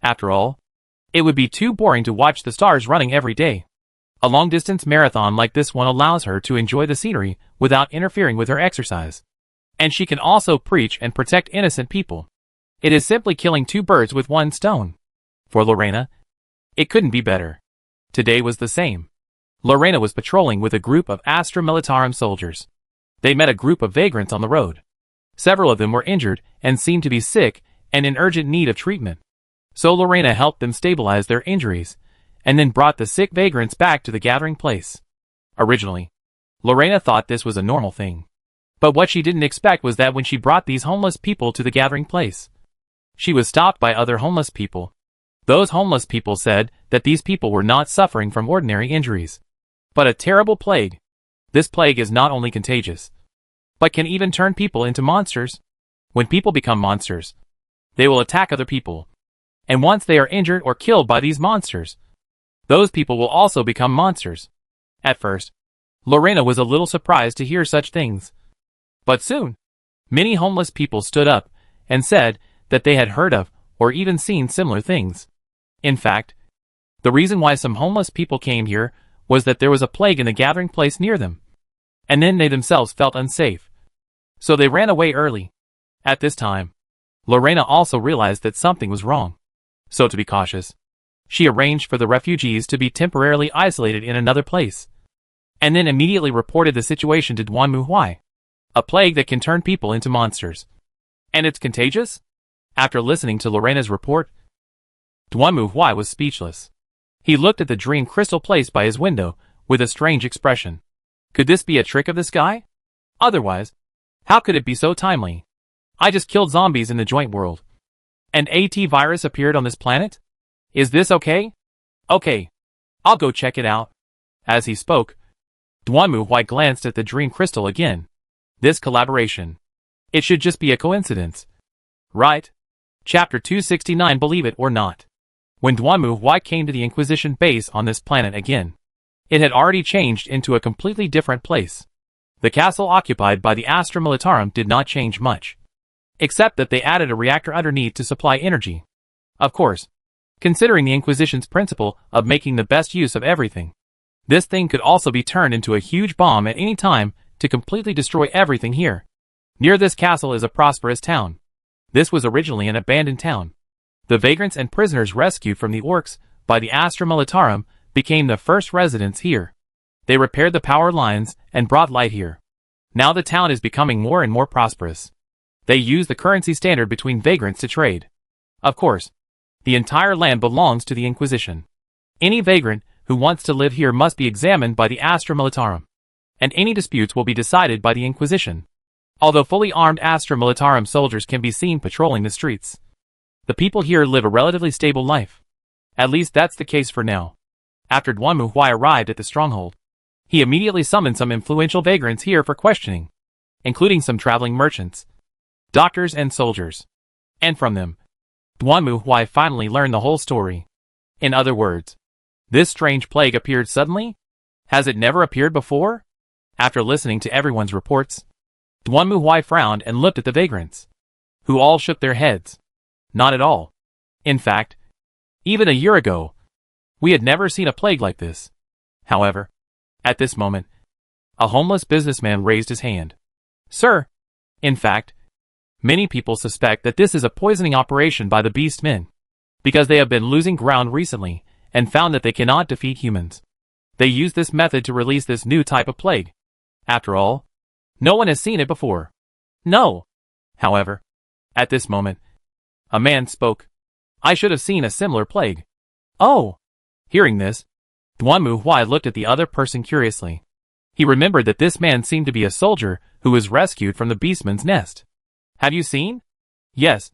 [SPEAKER 1] After all, it would be too boring to watch the stars running every day. A long-distance marathon like this one allows her to enjoy the scenery without interfering with her exercise. And she can also preach and protect innocent people. It is simply killing two birds with one stone. For Lorena, it couldn't be better. Today was the same. Lorena was patrolling with a group of Astra Militarum soldiers. They met a group of vagrants on the road. Several of them were injured and seemed to be sick and in urgent need of treatment. So Lorena helped them stabilize their injuries, and then brought the sick vagrants back to the gathering place. Originally, Lorena thought this was a normal thing. But what she didn't expect was that when she brought these homeless people to the gathering place, she was stopped by other homeless people. Those homeless people said that these people were not suffering from ordinary injuries, but a terrible plague. This plague is not only contagious, but can even turn people into monsters. When people become monsters, they will attack other people. And once they are injured or killed by these monsters, those people will also become monsters. At first, Lorena was a little surprised to hear such things. But soon, many homeless people stood up and said that they had heard of or even seen similar things. In fact, the reason why some homeless people came here was that there was a plague in the gathering place near them, and then they themselves felt unsafe. So they ran away early. At this time, Lorena also realized that something was wrong. So to be cautious, she arranged for the refugees to be temporarily isolated in another place, and then immediately reported the situation to Duanmu Huai. A plague that can turn people into monsters. And it's contagious? After listening to Lorena's report, Duanmu Huai was speechless. He looked at the dream crystal placed by his window with a strange expression. Could this be a trick of the sky? Otherwise, how could it be so timely? I just killed zombies in the joint world. An AT virus appeared on this planet? Is this okay? Okay. I'll go check it out. As he spoke, Duanmu Huai glanced at the dream crystal again. This collaboration. It should just be a coincidence. Right? Chapter 269. Believe it or not. When Duanmu Huai came to the Inquisition base on this planet again, it had already changed into a completely different place. The castle occupied by the Astra Militarum did not change much, except that they added a reactor underneath to supply energy. Of course, considering the Inquisition's principle of making the best use of everything, this thing could also be turned into a huge bomb at any time to completely destroy everything here. Near this castle is a prosperous town. This was originally an abandoned town. The vagrants and prisoners rescued from the orcs by the Astra Militarum became the first residents here. They repaired the power lines and brought light here. Now the town is becoming more and more prosperous. They use the currency standard between vagrants to trade. Of course, the entire land belongs to the Inquisition. Any vagrant who wants to live here must be examined by the Astra Militarum, and any disputes will be decided by the Inquisition. Although fully armed Astra Militarum soldiers can be seen patrolling the streets, the people here live a relatively stable life. At least that's the case for now. After Duanmu Huai arrived at the stronghold, he immediately summoned some influential vagrants here for questioning, including some traveling merchants, doctors and soldiers. And from them, Duanmu Huai finally learned the whole story. In other words, this strange plague appeared suddenly? Has it never appeared before? After listening to everyone's reports, Duanmu Huai frowned and looked at the vagrants, who all shook their heads. Not at all. In fact, even a year ago, we had never seen a plague like this. However, at this moment, a homeless businessman raised his hand. Sir, in fact, many people suspect that this is a poisoning operation by the beast men, because they have been losing ground recently and found that they cannot defeat humans. They use this method to release this new type of plague. After all, no one has seen it before. No. However, at this moment, a man spoke. I should have seen a similar plague. Oh! Hearing this, Duanmu Huai looked at the other person curiously. He remembered that this man seemed to be a soldier who was rescued from the beastman's nest. Have you seen? Yes.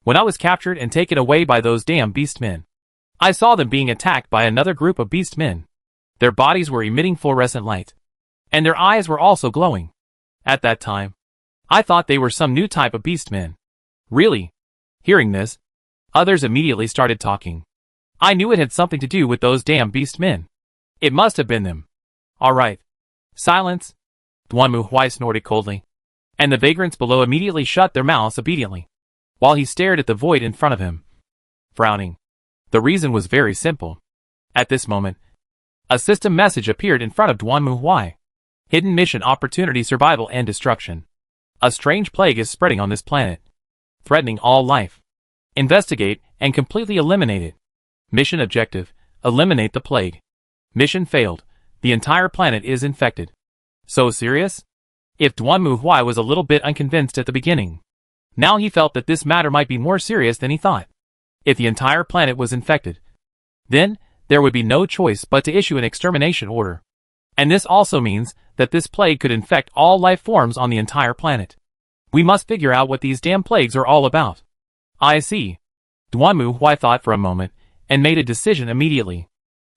[SPEAKER 1] When I was captured and taken away by those damn beastmen, I saw them being attacked by another group of beastmen. Their bodies were emitting fluorescent light, and their eyes were also glowing. At that time, I thought they were some new type of beastmen. Really? Hearing this, others immediately started talking. I knew it had something to do with those damn beastmen. It must have been them. All right. Silence. Duanmu Huai snorted coldly, and the vagrants below immediately shut their mouths obediently, while he stared at the void in front of him, frowning. The reason was very simple. At this moment, a system message appeared in front of Duanmu Huai. Hidden mission opportunity survival and destruction. A strange plague is spreading on this planet, threatening all life. Investigate and completely eliminate it. Mission objective, eliminate the plague. Mission failed. The entire planet is infected. So serious? If Duanmu Huai was a little bit unconvinced at the beginning, now he felt that this matter might be more serious than he thought. If the entire planet was infected, then there would be no choice but to issue an extermination order. And this also means that this plague could infect all life forms on the entire planet. We must figure out what these damn plagues are all about. I see. Duanmu Huai thought for a moment and made a decision immediately.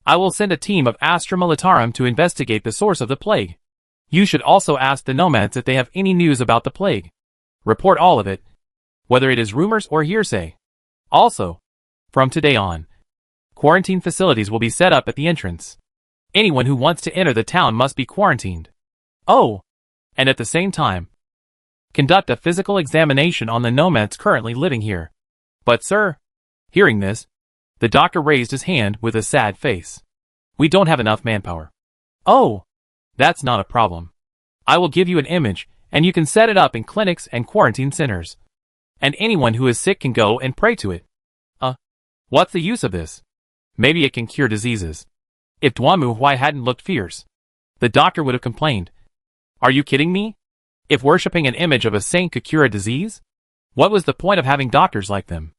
[SPEAKER 1] I will send a team of Astra Militarum to investigate the source of the plague. You should also ask the nomads if they have any news about the plague. Report all of it, whether it is rumors or hearsay. Also, from today on, quarantine facilities will be set up at the entrance. Anyone who wants to enter the town must be quarantined. Oh, and at the same time, conduct a physical examination on the nomads currently living here. But sir, hearing this, the doctor raised his hand with a sad face. We don't have enough manpower. Oh, that's not a problem. I will give you an image, and you can set it up in clinics and quarantine centers. And anyone who is sick can go and pray to it. What's the use of this? Maybe it can cure diseases. If Duanmu Huai hadn't looked fierce, the doctor would have complained. Are you kidding me? If worshipping an image of a saint could cure a disease, what was the point of having doctors like them?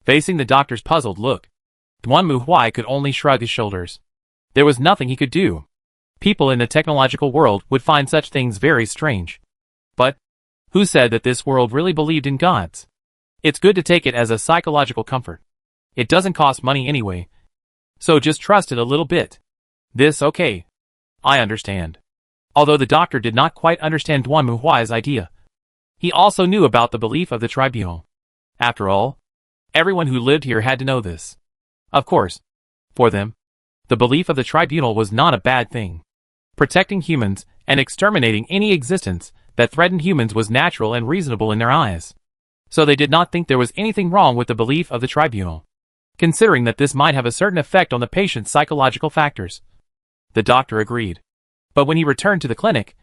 [SPEAKER 1] Facing the doctor's puzzled look, Duanmu Huai could only shrug his shoulders. There was nothing he could do. People in the technological world would find such things very strange. But who said that this world really believed in gods? It's good to take it as a psychological comfort. It doesn't cost money anyway. So just trust it a little bit. This okay. I understand. Although the doctor did not quite understand Duanmu Huai's idea, he also knew about the belief of the tribunal. After all, everyone who lived here had to know this. Of course, for them, the belief of the tribunal was not a bad thing. Protecting humans and exterminating any existence that threatened humans was natural and reasonable in their eyes. So they did not think there was anything wrong with the belief of the tribunal, considering that this might have a certain effect on the patient's psychological factors. The doctor agreed. But when he returned to the clinic,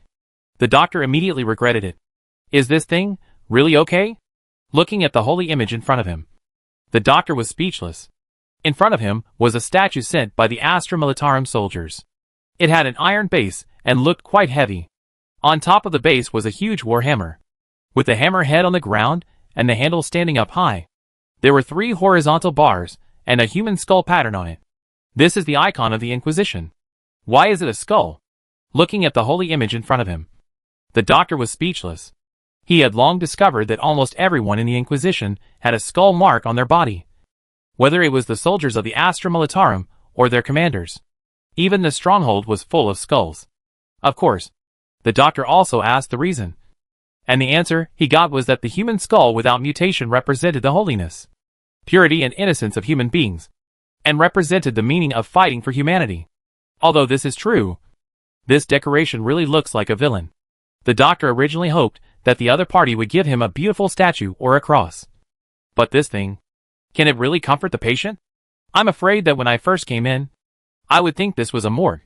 [SPEAKER 1] the doctor immediately regretted it. Is this thing really okay? Looking at the holy image in front of him, the doctor was speechless. In front of him was a statue sent by the Astra Militarum soldiers. It had an iron base and looked quite heavy. On top of the base was a huge war hammer, with the hammer head on the ground and the handle standing up high. There were 3 horizontal bars and a human skull pattern on it. This is the icon of the Inquisition. Why is it a skull? Looking at the holy image in front of him, the doctor was speechless. He had long discovered that almost everyone in the Inquisition had a skull mark on their body, whether it was the soldiers of the Astra Militarum or their commanders. Even the stronghold was full of skulls. Of course, the doctor also asked the reason. And the answer he got was that the human skull without mutation represented the holiness, purity and innocence of human beings, and represented the meaning of fighting for humanity. Although this is true, this decoration really looks like a villain. The doctor originally hoped that the other party would give him a beautiful statue or a cross. But this thing, can it really comfort the patient? I'm afraid that when I first came in, I would think this was a morgue.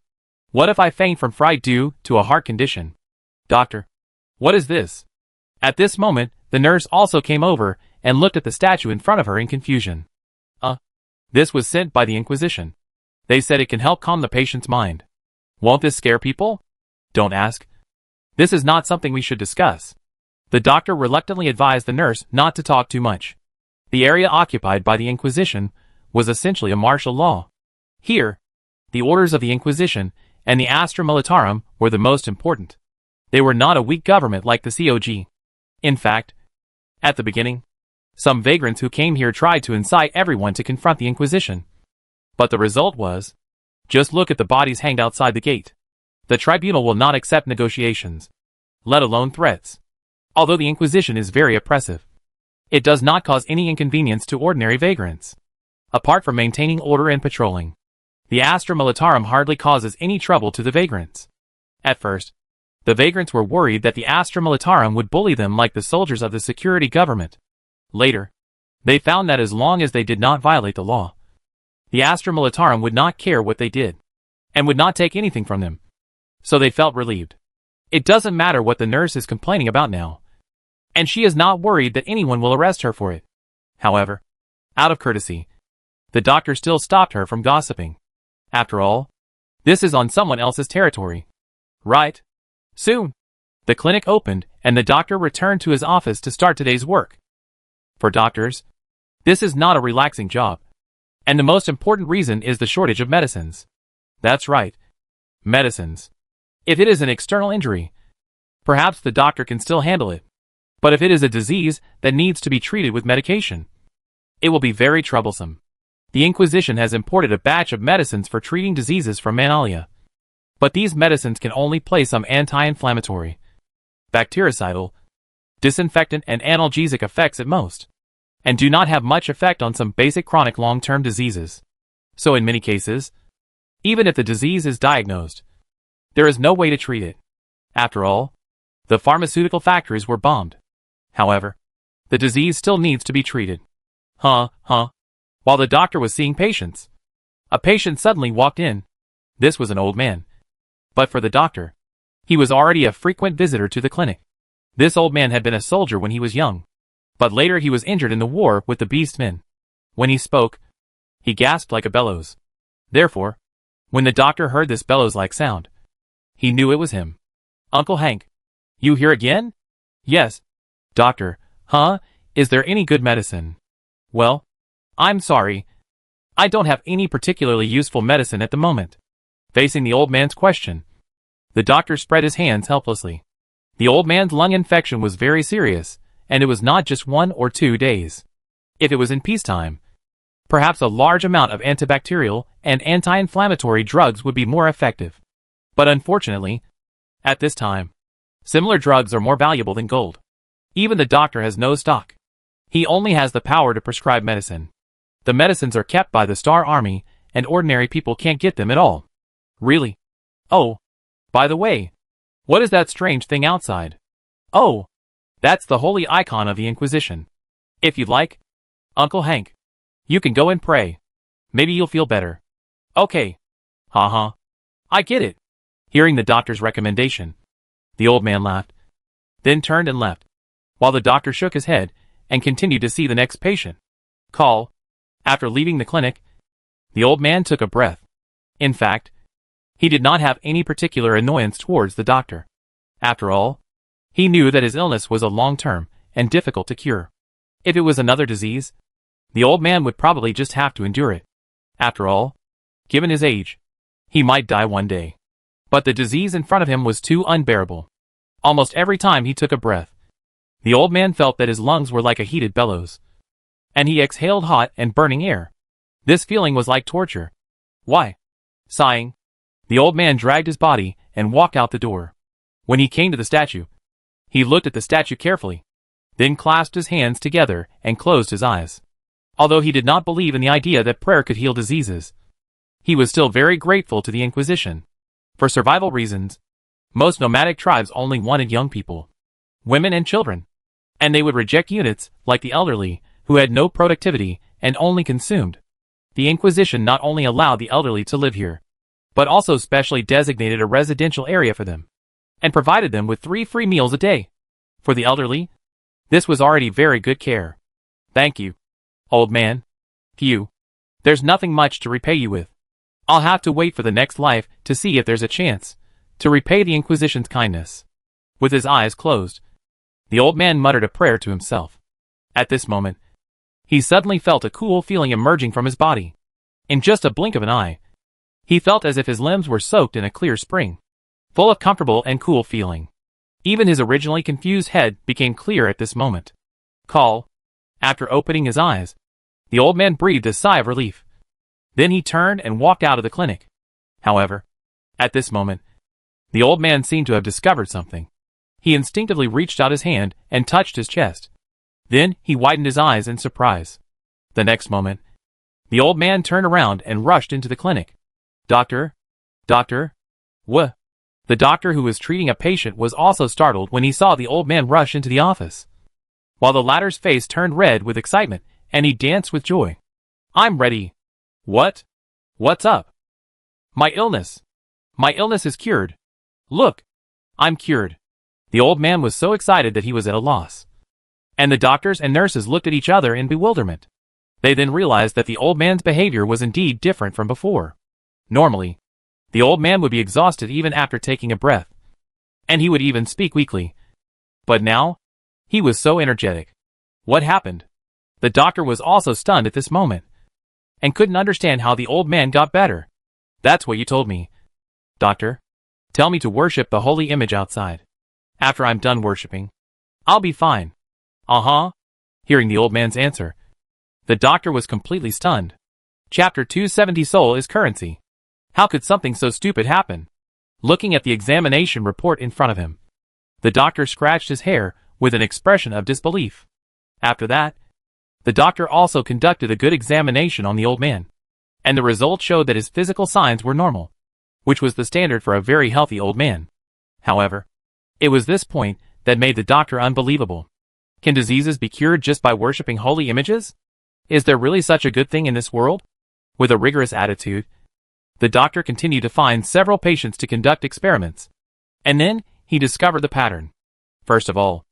[SPEAKER 1] What if I faint from fright due to a heart condition? Doctor, what is this? At this moment, the nurse also came over and looked at the statue in front of her in confusion. This was sent by the Inquisition. They said it can help calm the patient's mind. Won't this scare people? Don't ask. This is not something we should discuss. The doctor reluctantly advised the nurse not to talk too much. The area occupied by the Inquisition was essentially a martial law. Here, the orders of the Inquisition and the Astra Militarum were the most important. They were not a weak government like the COG. In fact, at the beginning, some vagrants who came here tried to incite everyone to confront the Inquisition. But the result was, just look at the bodies hanged outside the gate. The tribunal will not accept negotiations, let alone threats. Although the Inquisition is very oppressive, it does not cause any inconvenience to ordinary vagrants. Apart from maintaining order and patrolling, the Astra Militarum hardly causes any trouble to the vagrants. At first, the vagrants were worried that the Astra Militarum would bully them like the soldiers of the security government. Later, they found that as long as they did not violate the law, the Astra Militarum would not care what they did, and would not take anything from them. So they felt relieved. It doesn't matter what the nurse is complaining about now, and she is not worried that anyone will arrest her for it. However, out of courtesy, the doctor still stopped her from gossiping. After all, this is on someone else's territory. Right? Soon, the clinic opened and the doctor returned to his office to start today's work. For doctors, this is not a relaxing job. And the most important reason is the shortage of medicines. That's right. Medicines. If it is an external injury, perhaps the doctor can still handle it. But if it is a disease that needs to be treated with medication, it will be very troublesome. The Inquisition has imported a batch of medicines for treating diseases from Manalia. But these medicines can only play some anti-inflammatory, bactericidal, disinfectant and analgesic effects at most, and do not have much effect on some basic chronic long-term diseases. So in many cases, even if the disease is diagnosed, there is no way to treat it. After all, the pharmaceutical factories were bombed. However, the disease still needs to be treated. While the doctor was seeing patients, a patient suddenly walked in. This was an old man. But for the doctor, he was already a frequent visitor to the clinic. This old man had been a soldier when he was young, but later he was injured in the war with the Beastmen. When he spoke, he gasped like a bellows. Therefore, when the doctor heard this bellows-like sound, he knew it was him. Uncle Hank, you here again? Yes. Doctor, is there any good medicine? Well, I'm sorry. I don't have any particularly useful medicine at the moment. Facing the old man's question, the doctor spread his hands helplessly. The old man's lung infection was very serious, and it was not just 1 or 2 days. If it was in peacetime, perhaps a large amount of antibacterial and anti-inflammatory drugs would be more effective. But unfortunately, at this time, similar drugs are more valuable than gold. Even the doctor has no stock. He only has the power to prescribe medicine. The medicines are kept by the Star Army, and ordinary people can't get them at all. Really? Oh, by the way, what is that strange thing outside? Oh, that's the holy icon of the Inquisition. If you'd like, Uncle Hank, you can go and pray. Maybe you'll feel better. Okay. I get it. Hearing the doctor's recommendation, the old man laughed, then turned and left, while the doctor shook his head and continued to see the next patient. After leaving the clinic, the old man took a breath. In fact, he did not have any particular annoyance towards the doctor. After all, he knew that his illness was a long-term and difficult to cure. If it was another disease, the old man would probably just have to endure it. After all, given his age, he might die one day. But the disease in front of him was too unbearable. Almost every time he took a breath, the old man felt that his lungs were like a heated bellows, and he exhaled hot and burning air. This feeling was like torture. Why? Sighing, the old man dragged his body and walked out the door. When he came to the statue, He looked at the statue carefully, then clasped his hands together and closed his eyes. Although he did not believe in the idea that prayer could heal diseases, he was still very grateful to the Inquisition. For survival reasons, most nomadic tribes only wanted young people, women and children, and they would reject units like the elderly, who had no productivity and only consumed. The Inquisition not only allowed the elderly to live here, but also specially designated a residential area for them, and provided them with 3 free meals a day. For the elderly, this was already very good care. Thank you, old man. Phew. There's nothing much to repay you with. I'll have to wait for the next life to see if there's a chance to repay the Inquisition's kindness. With his eyes closed, the old man muttered a prayer to himself. At this moment, he suddenly felt a cool feeling emerging from his body. In just a blink of an eye, he felt as if his limbs were soaked in a clear spring, full of comfortable and cool feeling. Even his originally confused head became clear at this moment. After opening his eyes, the old man breathed a sigh of relief. Then he turned and walked out of the clinic. However, at this moment, the old man seemed to have discovered something. He instinctively reached out his hand and touched his chest. Then he widened his eyes in surprise. The next moment, the old man turned around and rushed into the clinic. Doctor? What? The doctor who was treating a patient was also startled when he saw the old man rush into the office, while the latter's face turned red with excitement and he danced with joy. I'm ready. What? What's up? My illness is cured. Look, I'm cured. The old man was so excited that he was at a loss. And the doctors and nurses looked at each other in bewilderment. They then realized that the old man's behavior was indeed different from before. Normally, the old man would be exhausted even after taking a breath, and he would even speak weakly. But now, he was so energetic. What happened? The doctor was also stunned at this moment, and couldn't understand how the old man got better. That's what you told me. Doctor, tell me to worship the holy image outside. After I'm done worshipping, I'll be fine. Hearing the old man's answer, the doctor was completely stunned. Chapter 270 Soul is currency. How could something so stupid happen? Looking at the examination report in front of him, the doctor scratched his hair with an expression of disbelief. After that, the doctor also conducted a good examination on the old man, and the results showed that his physical signs were normal, which was the standard for a very healthy old man. However, it was this point that made the doctor unbelievable. Can diseases be cured just by worshipping holy images? Is there really such a good thing in this world? With a rigorous attitude, the doctor continued to find several patients to conduct experiments. And then, he discovered the pattern. First of all,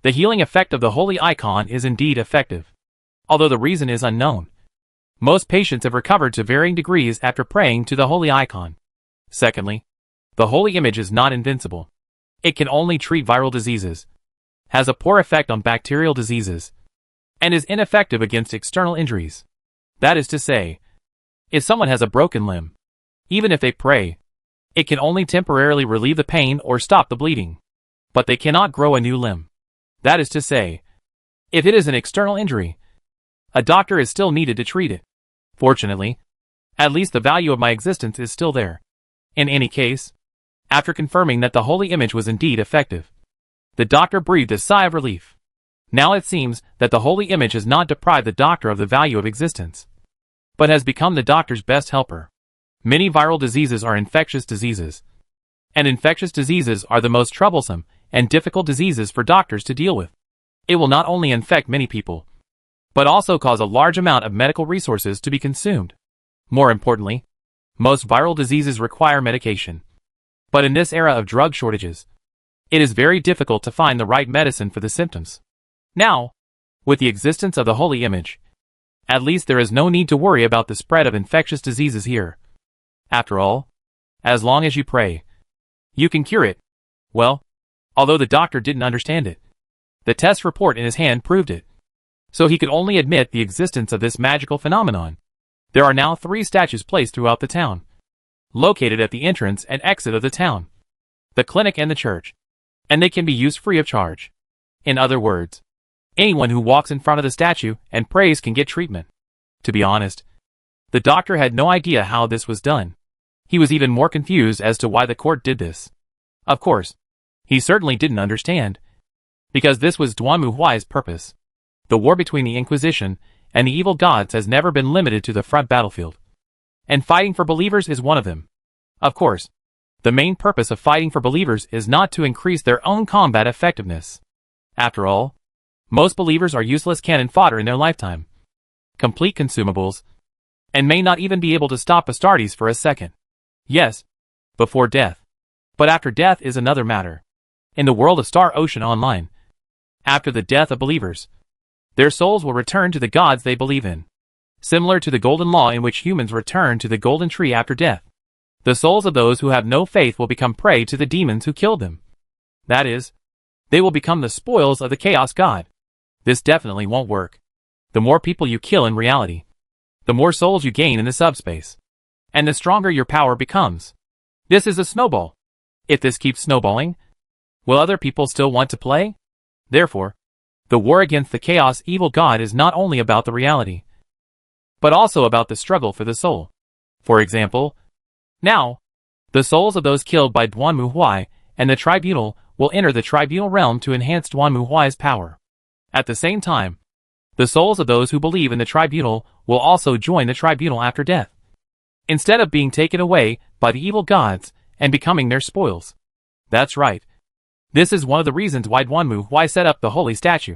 [SPEAKER 1] the healing effect of the holy icon is indeed effective, although the reason is unknown. Most patients have recovered to varying degrees after praying to the holy icon. Secondly, the holy image is not invincible. It can only treat viral diseases, has a poor effect on bacterial diseases, and is ineffective against external injuries. That is to say, if someone has a broken limb, even if they pray, it can only temporarily relieve the pain or stop the bleeding, but they cannot grow a new limb. That is to say, if it is an external injury, a doctor is still needed to treat it. Fortunately, at least the value of my existence is still there. In any case, after confirming that the holy image was indeed effective, the doctor breathed a sigh of relief. Now it seems that the holy image has not deprived the doctor of the value of existence, but has become the doctor's best helper. Many viral diseases are infectious diseases, and infectious diseases are the most troublesome and difficult diseases for doctors to deal with. It will not only infect many people, but also cause a large amount of medical resources to be consumed. More importantly, most viral diseases require medication. But in this era of drug shortages, it is very difficult to find the right medicine for the symptoms. Now, with the existence of the holy image, at least there is no need to worry about the spread of infectious diseases here. After all, as long as you pray, you can cure it. Well, although the doctor didn't understand it, the test report in his hand proved it. So he could only admit the existence of this magical phenomenon. There are now 3 statues placed throughout the town, located at the entrance and exit of the town, the clinic and the church, and they can be used free of charge. In other words, anyone who walks in front of the statue and prays can get treatment. To be honest, the doctor had no idea how this was done. He was even more confused as to why the court did this. Of course, he certainly didn't understand, because this was Duanmu Huai's purpose. The war between the Inquisition and the evil gods has never been limited to the front battlefield. And fighting for believers is one of them. Of course, the main purpose of fighting for believers is not to increase their own combat effectiveness. After all, most believers are useless cannon fodder in their lifetime, complete consumables, and may not even be able to stop Astartes for a second. Yes, before death. But after death is another matter. In the world of Star Ocean Online, after the death of believers, their souls will return to the gods they believe in. Similar to the golden law in which humans return to the golden tree after death, the souls of those who have no faith will become prey to the demons who killed them. That is, they will become the spoils of the Chaos God. This definitely won't work. The more people you kill in reality, the more souls you gain in the subspace, and the stronger your power becomes. This is a snowball. If this keeps snowballing, will other people still want to play? Therefore, the war against the Chaos Evil God is not only about the reality, but also about the struggle for the soul. For example, now, the souls of those killed by Duanmu Huai and the Tribunal will enter the Tribunal realm to enhance Duanmu Huai's power. At the same time, the souls of those who believe in the Tribunal will also join the Tribunal after death, instead of being taken away by the evil gods and becoming their spoils. That's right. This is one of the reasons why Duanmu Huai set up the holy statue.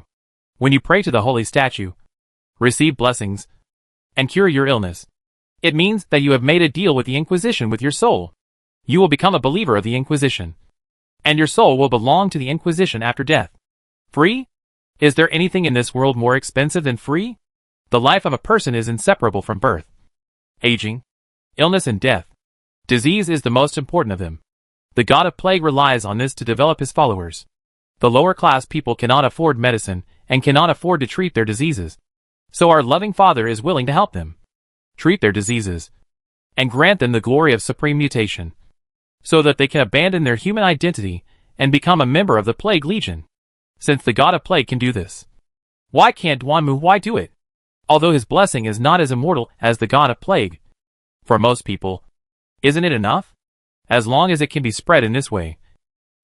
[SPEAKER 1] When you pray to the holy statue, receive blessings, and cure your illness, it means that you have made a deal with the Inquisition with your soul. You will become a believer of the Inquisition, and your soul will belong to the Inquisition after death. Free? Is there anything in this world more expensive than free? The life of a person is inseparable from birth, aging, illness and death. Disease is the most important of them. The god of plague relies on this to develop his followers. The lower class people cannot afford medicine and cannot afford to treat their diseases. So our loving Father is willing to help them treat their diseases and grant them the glory of supreme mutation, so that they can abandon their human identity and become a member of the Plague Legion. Since the god of plague can do this, why can't Duanmu Huai do it? Although his blessing is not as immortal as the god of plague, for most people, isn't it enough? As long as it can be spread in this way,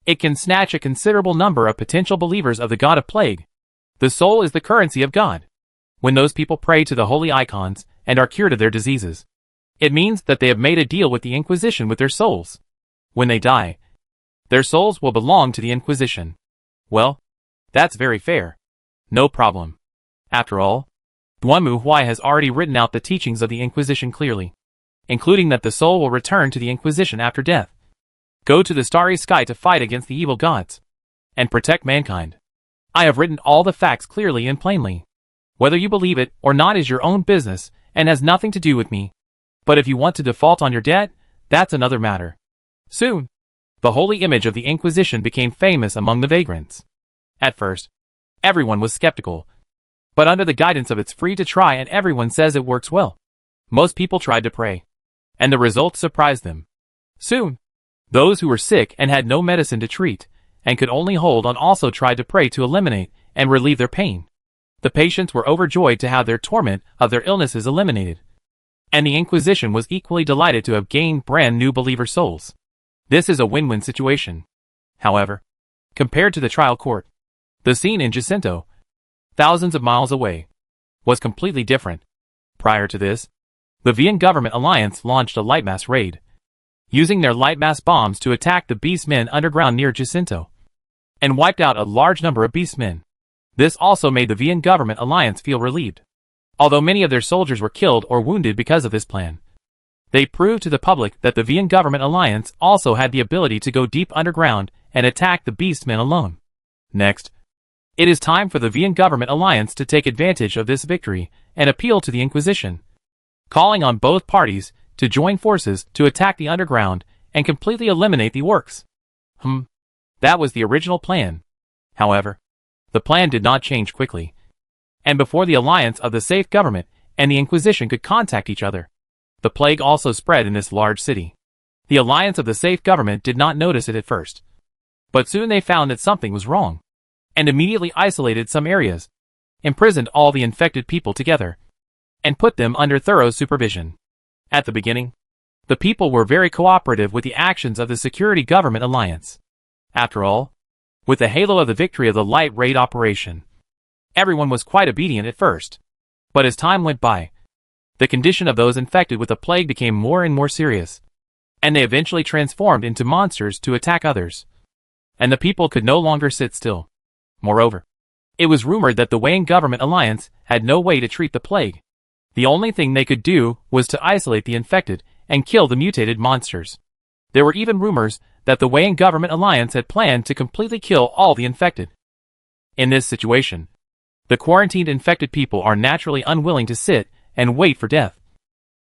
[SPEAKER 1] it can snatch a considerable number of potential believers of the god of plague. The soul is the currency of God. When those people pray to the holy icons and are cured of their diseases, it means that they have made a deal with the Inquisition with their souls. When they die, their souls will belong to the Inquisition. Well, that's very fair. No problem. After all, Duanmu Huai has already written out the teachings of the Inquisition clearly, including that the soul will return to the Inquisition after death, go to the starry sky to fight against the evil gods, and protect mankind. I have written all the facts clearly and plainly. Whether you believe it or not is your own business and has nothing to do with me. But if you want to default on your debt, that's another matter. Soon, the holy image of the Inquisition became famous among the vagrants. At first, everyone was skeptical, but under the guidance of it's free to try and everyone says it works well. Most people tried to pray, and the results surprised them. Soon, those who were sick and had no medicine to treat, and could only hold on also tried to pray to eliminate and relieve their pain. The patients were overjoyed to have their torment of their illnesses eliminated, and the Inquisition was equally delighted to have gained brand new believer souls. This is a win-win situation. However, compared to the trial court, the scene in Jacinto, thousands of miles away, was completely different. Prior to this, the Vian government alliance launched a lightmass raid, using their lightmass bombs to attack the beastmen underground near Jacinto, and wiped out a large number of beastmen. This also made the Vian government alliance feel relieved. Although many of their soldiers were killed or wounded because of this plan, they proved to the public that the Vian government alliance also had the ability to go deep underground and attack the beastmen alone. Next, it is time for the Vian government alliance to take advantage of this victory and appeal to the Inquisition, calling on both parties to join forces to attack the underground and completely eliminate the orcs. That was the original plan. However, the plan did not change quickly, and before the alliance of the safe government and the Inquisition could contact each other, the plague also spread in this large city. The alliance of the safe government did not notice it at first, but soon they found that something was wrong, and immediately isolated some areas, imprisoned all the infected people together, and put them under thorough supervision. At the beginning, the people were very cooperative with the actions of the security government alliance. After all, with the halo of the victory of the light raid operation. Everyone was quite obedient at first. But as time went by, the condition of those infected with the plague became more and more serious, and they eventually transformed into monsters to attack others. And the people could no longer sit still. Moreover, it was rumored that the Wayne government alliance had no way to treat the plague. The only thing they could do was to isolate the infected and kill the mutated monsters. There were even rumors that the Wayne government alliance had planned to completely kill all the infected. In this situation, the quarantined infected people are naturally unwilling to sit and wait for death.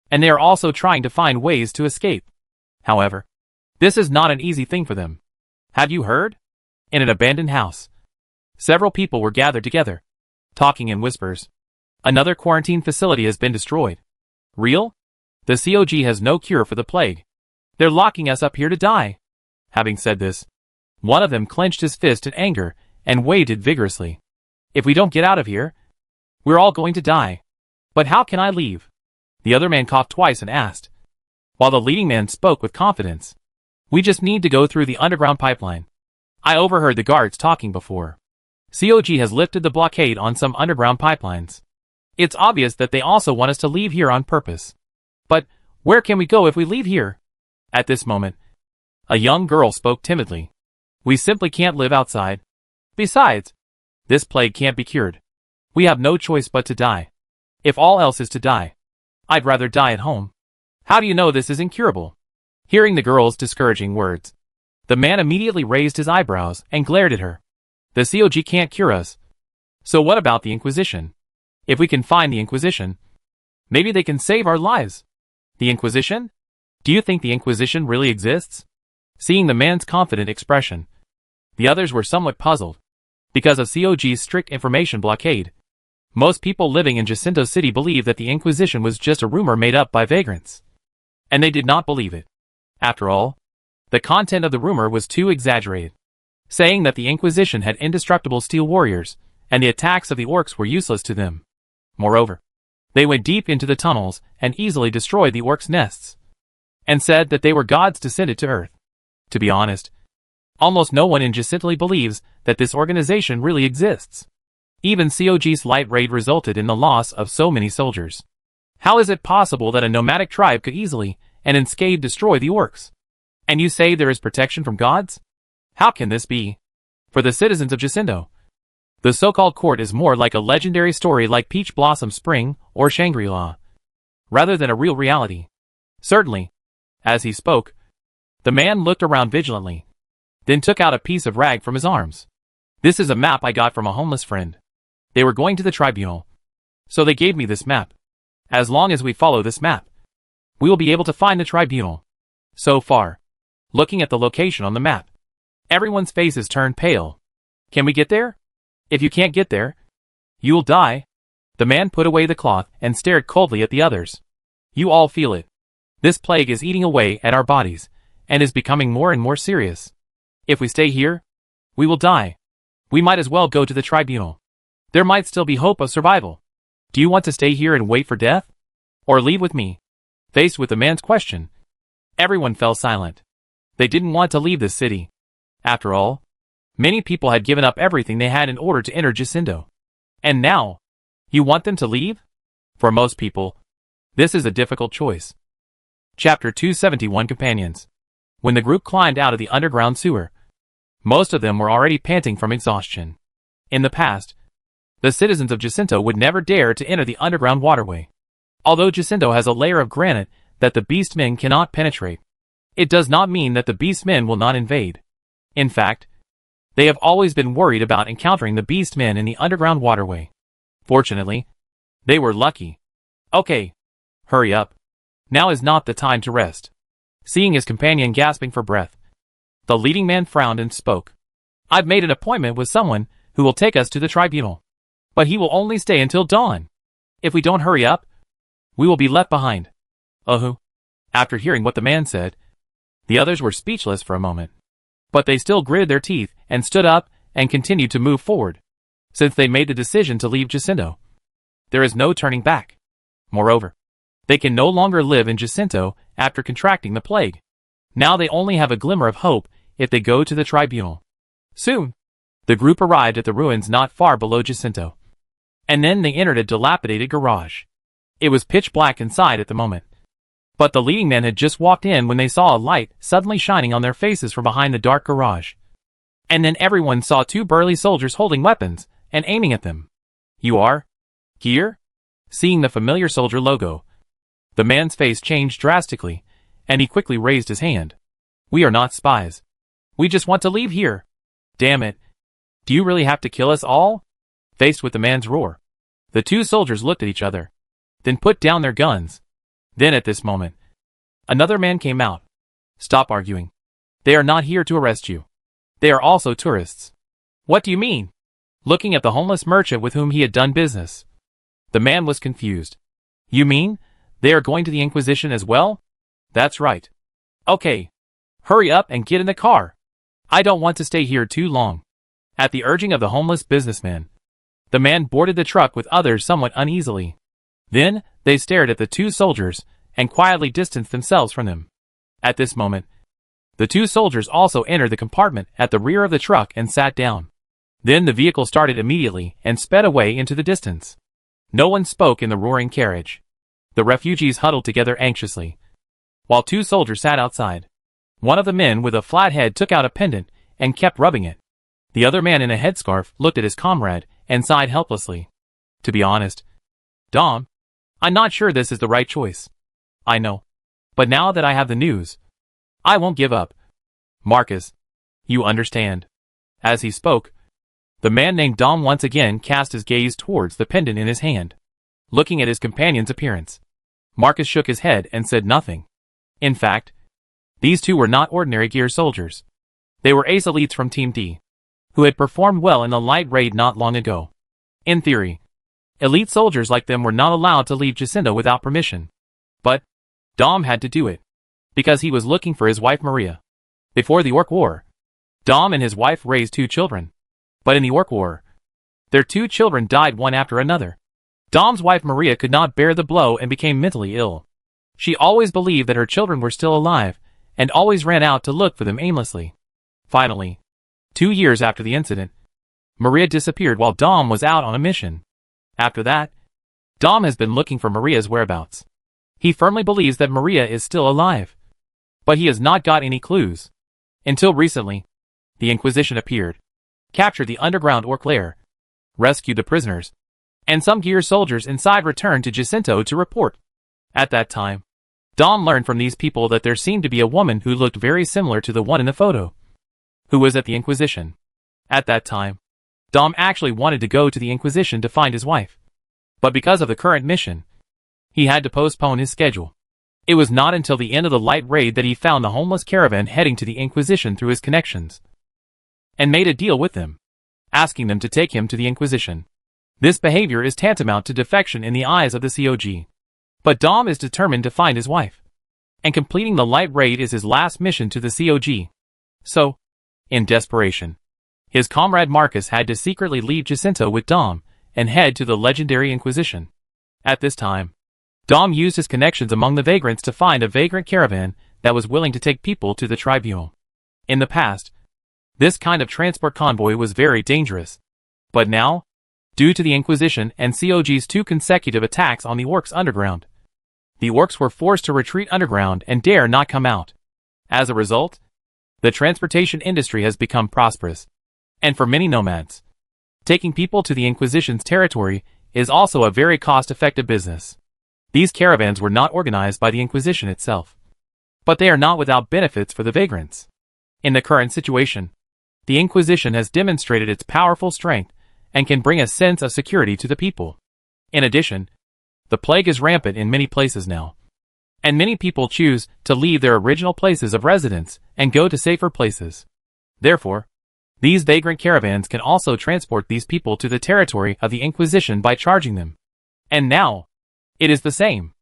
[SPEAKER 1] And they are also trying to find ways to escape. However, this is not an easy thing for them. Have you heard? In an abandoned house, several people were gathered together, talking in whispers. Another quarantine facility has been destroyed. Real? The COG has no cure for the plague. They're locking us up here to die. Having said this, one of them clenched his fist in anger and waved it vigorously. If we don't get out of here, we're all going to die. But how can I leave? The other man coughed twice and asked, while the leading man spoke with confidence. We just need to go through the underground pipeline. I overheard the guards talking before. COG has lifted the blockade on some underground pipelines. It's obvious that they also want us to leave here on purpose. But where can we go if we leave here? At this moment, a young girl spoke timidly. We simply can't live outside. Besides, this plague can't be cured. We have no choice but to die. If all else is to die, I'd rather die at home. How do you know this is incurable? Hearing the girl's discouraging words, the man immediately raised his eyebrows and glared at her. The COG can't cure us. So what about the Inquisition? If we can find the Inquisition, maybe they can save our lives. The Inquisition? Do you think the Inquisition really exists? Seeing the man's confident expression, the others were somewhat puzzled. Because of COG's strict information blockade, most people living in Jacinto City believed that the Inquisition was just a rumor made up by vagrants. And they did not believe it. After all, the content of the rumor was too exaggerated, saying that the Inquisition had indestructible steel warriors, and the attacks of the orcs were useless to them. Moreover, they went deep into the tunnels and easily destroyed the orcs' nests, and said that they were gods descended to Earth. To be honest, almost no one in Jacinto believes that this organization really exists. Even COG's light raid resulted in the loss of so many soldiers. How is it possible that a nomadic tribe could easily and unscathed destroy the orcs? And you say there is protection from gods? How can this be? For the citizens of Jacinto, the so-called court is more like a legendary story like Peach Blossom Spring or Shangri-La, rather than a real reality. Certainly. As he spoke, the man looked around vigilantly, then took out a piece of rag from his arms. This is a map I got from a homeless friend. They were going to the tribunal, so they gave me this map. As long as we follow this map, we will be able to find the tribunal. So far, looking at the location on the map, everyone's faces turned pale. Can we get there? If you can't get there, you'll die. The man put away the cloth and stared coldly at the others. You all feel it. This plague is eating away at our bodies, and is becoming more and more serious. If we stay here, we will die. We might as well go to the tribunal. There might still be hope of survival. Do you want to stay here and wait for death? Or leave with me? Faced with the man's question, everyone fell silent. They didn't want to leave this city. After all, many people had given up everything they had in order to enter Jacinto. And now, you want them to leave? For most people, this is a difficult choice. Chapter 271 Companions. When the group climbed out of the underground sewer, most of them were already panting from exhaustion. In the past, the citizens of Jacinto would never dare to enter the underground waterway. Although Jacinto has a layer of granite that the beastmen cannot penetrate, it does not mean that the beastmen will not invade. In fact, they have always been worried about encountering the beastmen in the underground waterway. Fortunately, they were lucky. Okay, hurry up. Now is not the time to rest. Seeing his companion gasping for breath, the leading man frowned and spoke. I've made an appointment with someone who will take us to the tribunal. But he will only stay until dawn. If we don't hurry up, we will be left behind. After hearing what the man said, the others were speechless for a moment. But they still gritted their teeth and stood up and continued to move forward. Since they made the decision to leave Jacinto, there is no turning back. Moreover, they can no longer live in Jacinto after contracting the plague. Now they only have a glimmer of hope if they go to the tribunal. Soon, The group arrived at the ruins not far below Jacinto. And then they entered a dilapidated garage. It was pitch black inside at the moment. But the leading men had just walked in when they saw a light suddenly shining on their faces from behind the dark garage. And then everyone saw two burly soldiers holding weapons and aiming at them. "You are here?" Seeing the familiar soldier logo, the man's face changed drastically, and he quickly raised his hand. "We are not spies. We just want to leave here." "Damn it. Do you really have to kill us all?" Faced with the man's roar, the two soldiers looked at each other, then put down their guns. Then at this moment, another man came out. "Stop arguing. They are not here to arrest you. They are also tourists." "What do you mean?" Looking at the homeless merchant with whom he had done business, the man was confused. "You mean they are going to the Inquisition as well?" "That's right." "Okay. Hurry up and get in the car. I don't want to stay here too long." At the urging of the homeless businessman, the man boarded the truck with others somewhat uneasily. Then, they stared at the two soldiers and quietly distanced themselves from them. At this moment, the two soldiers also entered the compartment at the rear of the truck and sat down. Then the vehicle started immediately and sped away into the distance. No one spoke in the roaring carriage. The refugees huddled together anxiously, while two soldiers sat outside. One of the men with a flat head took out a pendant and kept rubbing it. The other man in a headscarf looked at his comrade and sighed helplessly. "To be honest, Dom, I'm not sure this is the right choice. I know. But now that I have the news, I won't give up. Marcus, you understand." As he spoke, the man named Dom once again cast his gaze towards the pendant in his hand. Looking at his companion's appearance, Marcus shook his head and said nothing. In fact, these two were not ordinary gear soldiers. They were ace elites from Team D, who had performed well in the light raid not long ago. In theory, elite soldiers like them were not allowed to leave Jacinto without permission. But Dom had to do it, because he was looking for his wife Maria. Before the Orc War, Dom and his wife raised two children. But in the Orc War, their two children died one after another. Dom's wife Maria could not bear the blow and became mentally ill. She always believed that her children were still alive, and always ran out to look for them aimlessly. Finally, 2 years after the incident, Maria disappeared while Dom was out on a mission. After that, Dom has been looking for Maria's whereabouts. He firmly believes that Maria is still alive, but he has not got any clues. Until recently, the Inquisition appeared, captured the underground Orc lair, rescued the prisoners, and some gear soldiers inside returned to Jacinto to report. At that time, Dom learned from these people that there seemed to be a woman who looked very similar to the one in the photo, who was at the Inquisition. At that time, Dom actually wanted to go to the Inquisition to find his wife. But because of the current mission, he had to postpone his schedule. It was not until the end of the light raid that he found the homeless caravan heading to the Inquisition through his connections, and made a deal with them, asking them to take him to the Inquisition. This behavior is tantamount to defection in the eyes of the COG. But Dom is determined to find his wife, and completing the light raid is his last mission to the COG. So, in desperation, his comrade Marcus had to secretly leave Jacinto with Dom and head to the legendary Inquisition. At this time, Dom used his connections among the vagrants to find a vagrant caravan that was willing to take people to the tribunal. In the past, this kind of transport convoy was very dangerous. But now, due to the Inquisition and COG's 2 consecutive attacks on the Orcs underground, the Orcs were forced to retreat underground and dare not come out. As a result, the transportation industry has become prosperous. And for many nomads, taking people to the Inquisition's territory is also a very cost-effective business. These caravans were not organized by the Inquisition itself, but they are not without benefits for the vagrants. In the current situation, the Inquisition has demonstrated its powerful strength and can bring a sense of security to the people. In addition, the plague is rampant in many places now, and many people choose to leave their original places of residence and go to safer places. Therefore, these vagrant caravans can also transport these people to the territory of the Inquisition by charging them. And now, it is the same.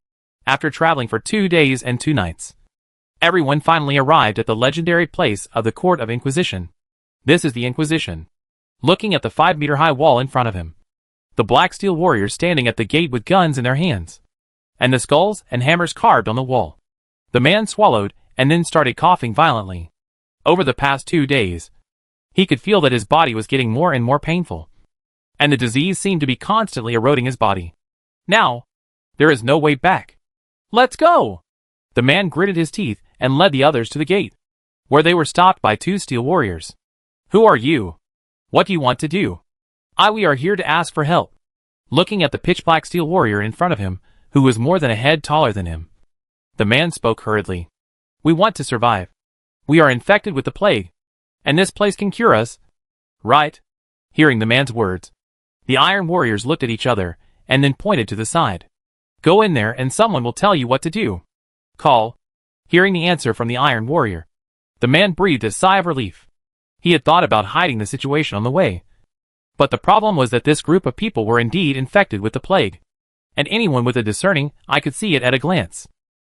[SPEAKER 1] After traveling for 2 days and 2 nights, everyone finally arrived at the legendary place of the Court of Inquisition. This is the Inquisition. Looking at the 5-meter-high wall in front of him, the black steel warriors standing at the gate with guns in their hands, and the skulls and hammers carved on the wall. The man swallowed and then started coughing violently. Over the past 2 days, He could feel that his body was getting more and more painful, and the disease seemed to be constantly eroding his body. Now, there is no way back. Let's go! The man gritted his teeth and led the others to the gate, where they were stopped by two steel warriors. Who are you? What do you want to do? We are here to ask for help. Looking at the pitch-black steel warrior in front of him, who was more than a head taller than him, the man spoke hurriedly. We want to survive. We are infected with the plague, and this place can cure us. Right? Hearing the man's words, the iron warriors looked at each other and then pointed to the side. Go in there and someone will tell you what to do. Call. Hearing the answer from the iron warrior, the man breathed a sigh of relief. He had thought about hiding the situation on the way, but the problem was that this group of people were indeed infected with the plague, and anyone with a discerning eye could see it at a glance.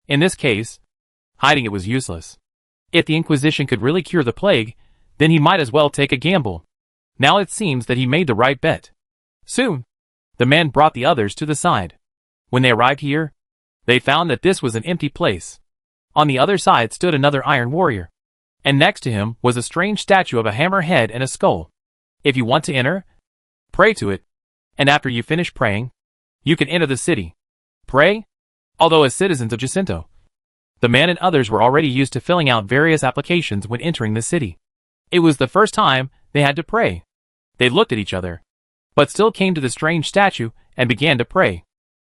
[SPEAKER 1] In this case, hiding it was useless. If the Inquisition could really cure the plague, then he might as well take a gamble. Now it seems that he made the right bet. Soon, the man brought the others to the side. When they arrived here, they found that this was an empty place. On the other side stood another iron warrior, and next to him was a strange statue of a hammer head and a skull. If you want to enter, pray to it, and after you finish praying, you can enter the city. Pray? Although as citizens of Jacinto, the man and others were already used to filling out various applications when entering the city. It was the first time they had to pray. They looked at each other, but still came to the strange statue and began to pray.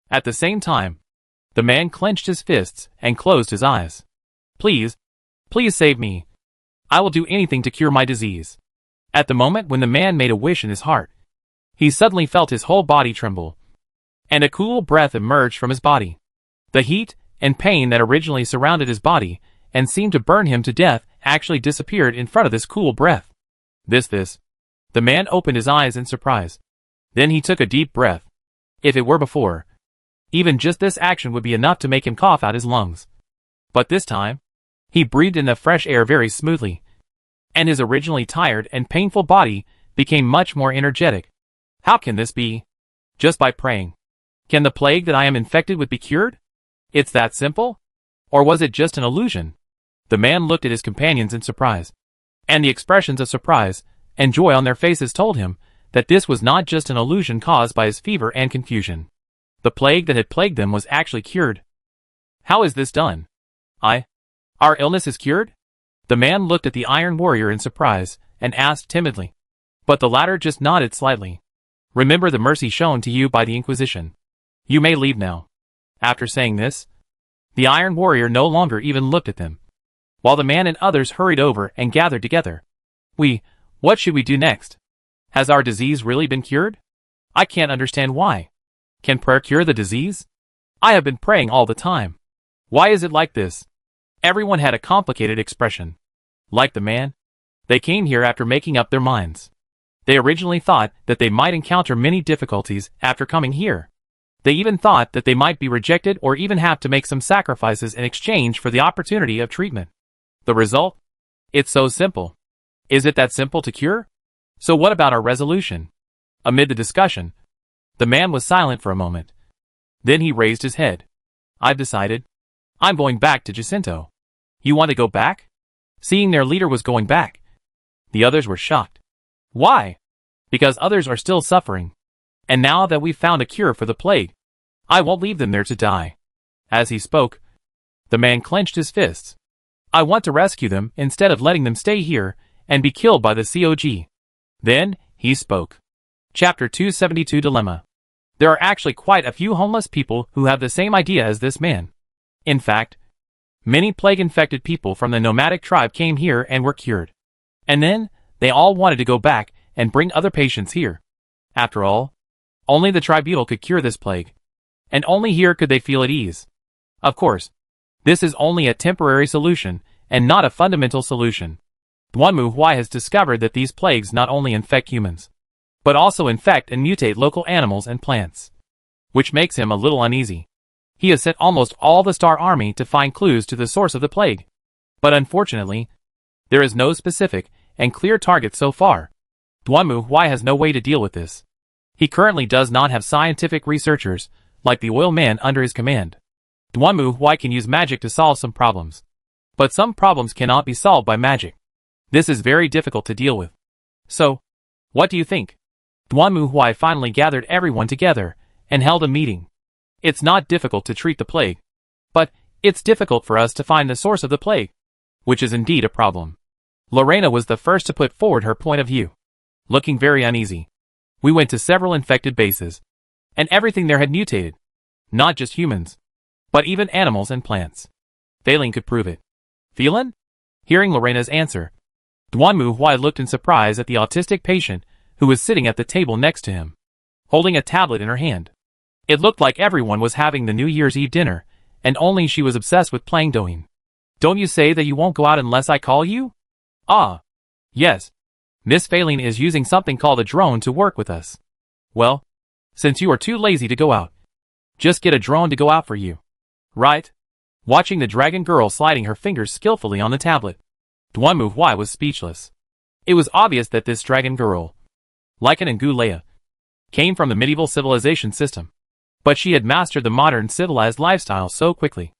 [SPEAKER 1] At the same time, the man clenched his fists and closed his eyes. Please, please save me. I will do anything to cure my disease. At the moment when the man made a wish in his heart, he suddenly felt his whole body tremble, and a cool breath emerged from his body. The heat and pain that originally surrounded his body and seemed to burn him to death actually disappeared in front of this cool breath. This. The man opened his eyes in surprise. Then he took a deep breath. If it were before, even just this action would be enough to make him cough out his lungs. But this time, he breathed in the fresh air very smoothly, and his originally tired and painful body became much more energetic. How can this be? Just by praying. Can the plague that I am infected with be cured? It's that simple? Or was it just an illusion? The man looked at his companions in surprise, and the expressions of surprise and joy on their faces told him that this was not just an illusion caused by his fever and confusion. The plague that had plagued them was actually cured. How is this done? Our illness is cured? The man looked at the iron warrior in surprise and asked timidly, but the latter just nodded slightly. Remember the mercy shown to you by the Inquisition. You may leave now. After saying this, the iron warrior no longer even looked at them, while the man and others hurried over and gathered together. What should we do next? Has our disease really been cured? I can't understand why. Can prayer cure the disease? I have been praying all the time. Why is it like this? Everyone had a complicated expression. Like the man, they came here after making up their minds. They originally thought that they might encounter many difficulties after coming here. They even thought that they might be rejected or even have to make some sacrifices in exchange for the opportunity of treatment. The result? It's so simple. Is it that simple to cure? So what about our resolution? Amid the discussion, the man was silent for a moment. Then he raised his head. I've decided. I'm going back to Jacinto. You want to go back? Seeing their leader was going back, the others were shocked. Why? Because others are still suffering. And now that we've found a cure for the plague, I won't leave them there to die. As he spoke, the man clenched his fists. I want to rescue them instead of letting them stay here and be killed by the COG. Then, he spoke. Chapter 272 Dilemma. There are actually quite a few homeless people who have the same idea as this man. In fact, many plague-infected people from the nomadic tribe came here and were cured. And then, they all wanted to go back and bring other patients here. After all, only the tribunal could cure this plague. And only here could they feel at ease. Of course, this is only a temporary solution and not a fundamental solution. Duanmu Huai has discovered that these plagues not only infect humans, but also infect and mutate local animals and plants, which makes him a little uneasy. He has sent almost all the Star Army to find clues to the source of the plague. But unfortunately, there is no specific and clear target so far. Duanmu Huai has no way to deal with this. He currently does not have scientific researchers like the oil man under his command. Duanmu Huai can use magic to solve some problems, but some problems cannot be solved by magic. This is very difficult to deal with. So, what do you think? Duanmu Huai finally gathered everyone together and held a meeting. It's not difficult to treat the plague, but it's difficult for us to find the source of the plague, which is indeed a problem. Lorena was the first to put forward her point of view. Looking very uneasy, we went to several infected bases, and everything there had mutated. Not just humans, but even animals and plants. Failing could prove it. Phelan? Hearing Lorena's answer, Duanmu Huai looked in surprise at the autistic patient who was sitting at the table next to him, holding a tablet in her hand. It looked like everyone was having the New Year's Eve dinner, and only she was obsessed with playing Douyin. Don't you say that you won't go out unless I call you? Ah. Yes. Miss Phelan is using something called a drone to work with us. Well, since you are too lazy to go out, just get a drone to go out for you. Right? Watching the dragon girl sliding her fingers skillfully on the tablet, Duanmu Huai was speechless. It was obvious that this dragon girl, like an Angulea, came from the medieval civilization system. But she had mastered the modern civilized lifestyle so quickly.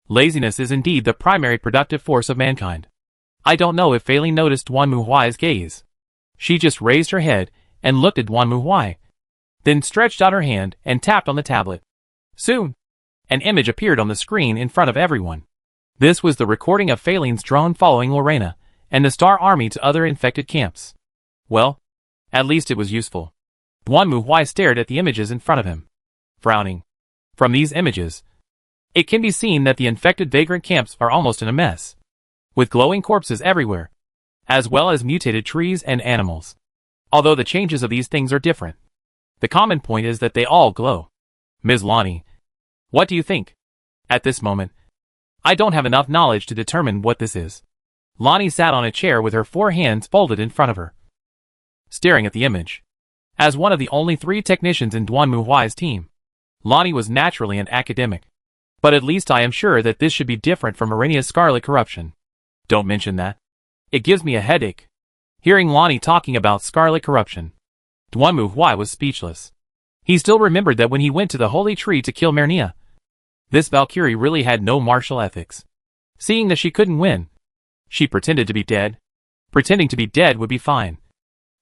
[SPEAKER 1] Laziness is indeed the primary productive force of mankind. I don't know if Phelan noticed Duanmu Huai's gaze. She just raised her head and looked at Duanmu Huai, then stretched out her hand and tapped on the tablet. Soon, an image appeared on the screen in front of everyone. This was the recording of Phelan's drone following Lorena and the Star Army to other infected camps. Well, at least it was useful. Duanmu Huai stared at the images in front of him, frowning. From these images, it can be seen that the infected vagrant camps are almost in a mess, with glowing corpses everywhere, as well as mutated trees and animals. Although the changes of these things are different, the common point is that they all glow. Ms. Lonnie, what do you think? At this moment, I don't have enough knowledge to determine what this is. Lonnie sat on a chair with her 4 hands folded in front of her, staring at the image. As one of the only 3 technicians in Duanmu Huai's team, Lonnie was naturally an academic. But at least I am sure that this should be different from Arenia's scarlet corruption. Don't mention that. It gives me a headache. Hearing Lonnie talking about scarlet corruption, Duanmu Huai was speechless. He still remembered that when he went to the holy tree to kill Mernia, this Valkyrie really had no martial ethics. Seeing that she couldn't win, she pretended to be dead. Pretending to be dead would be fine.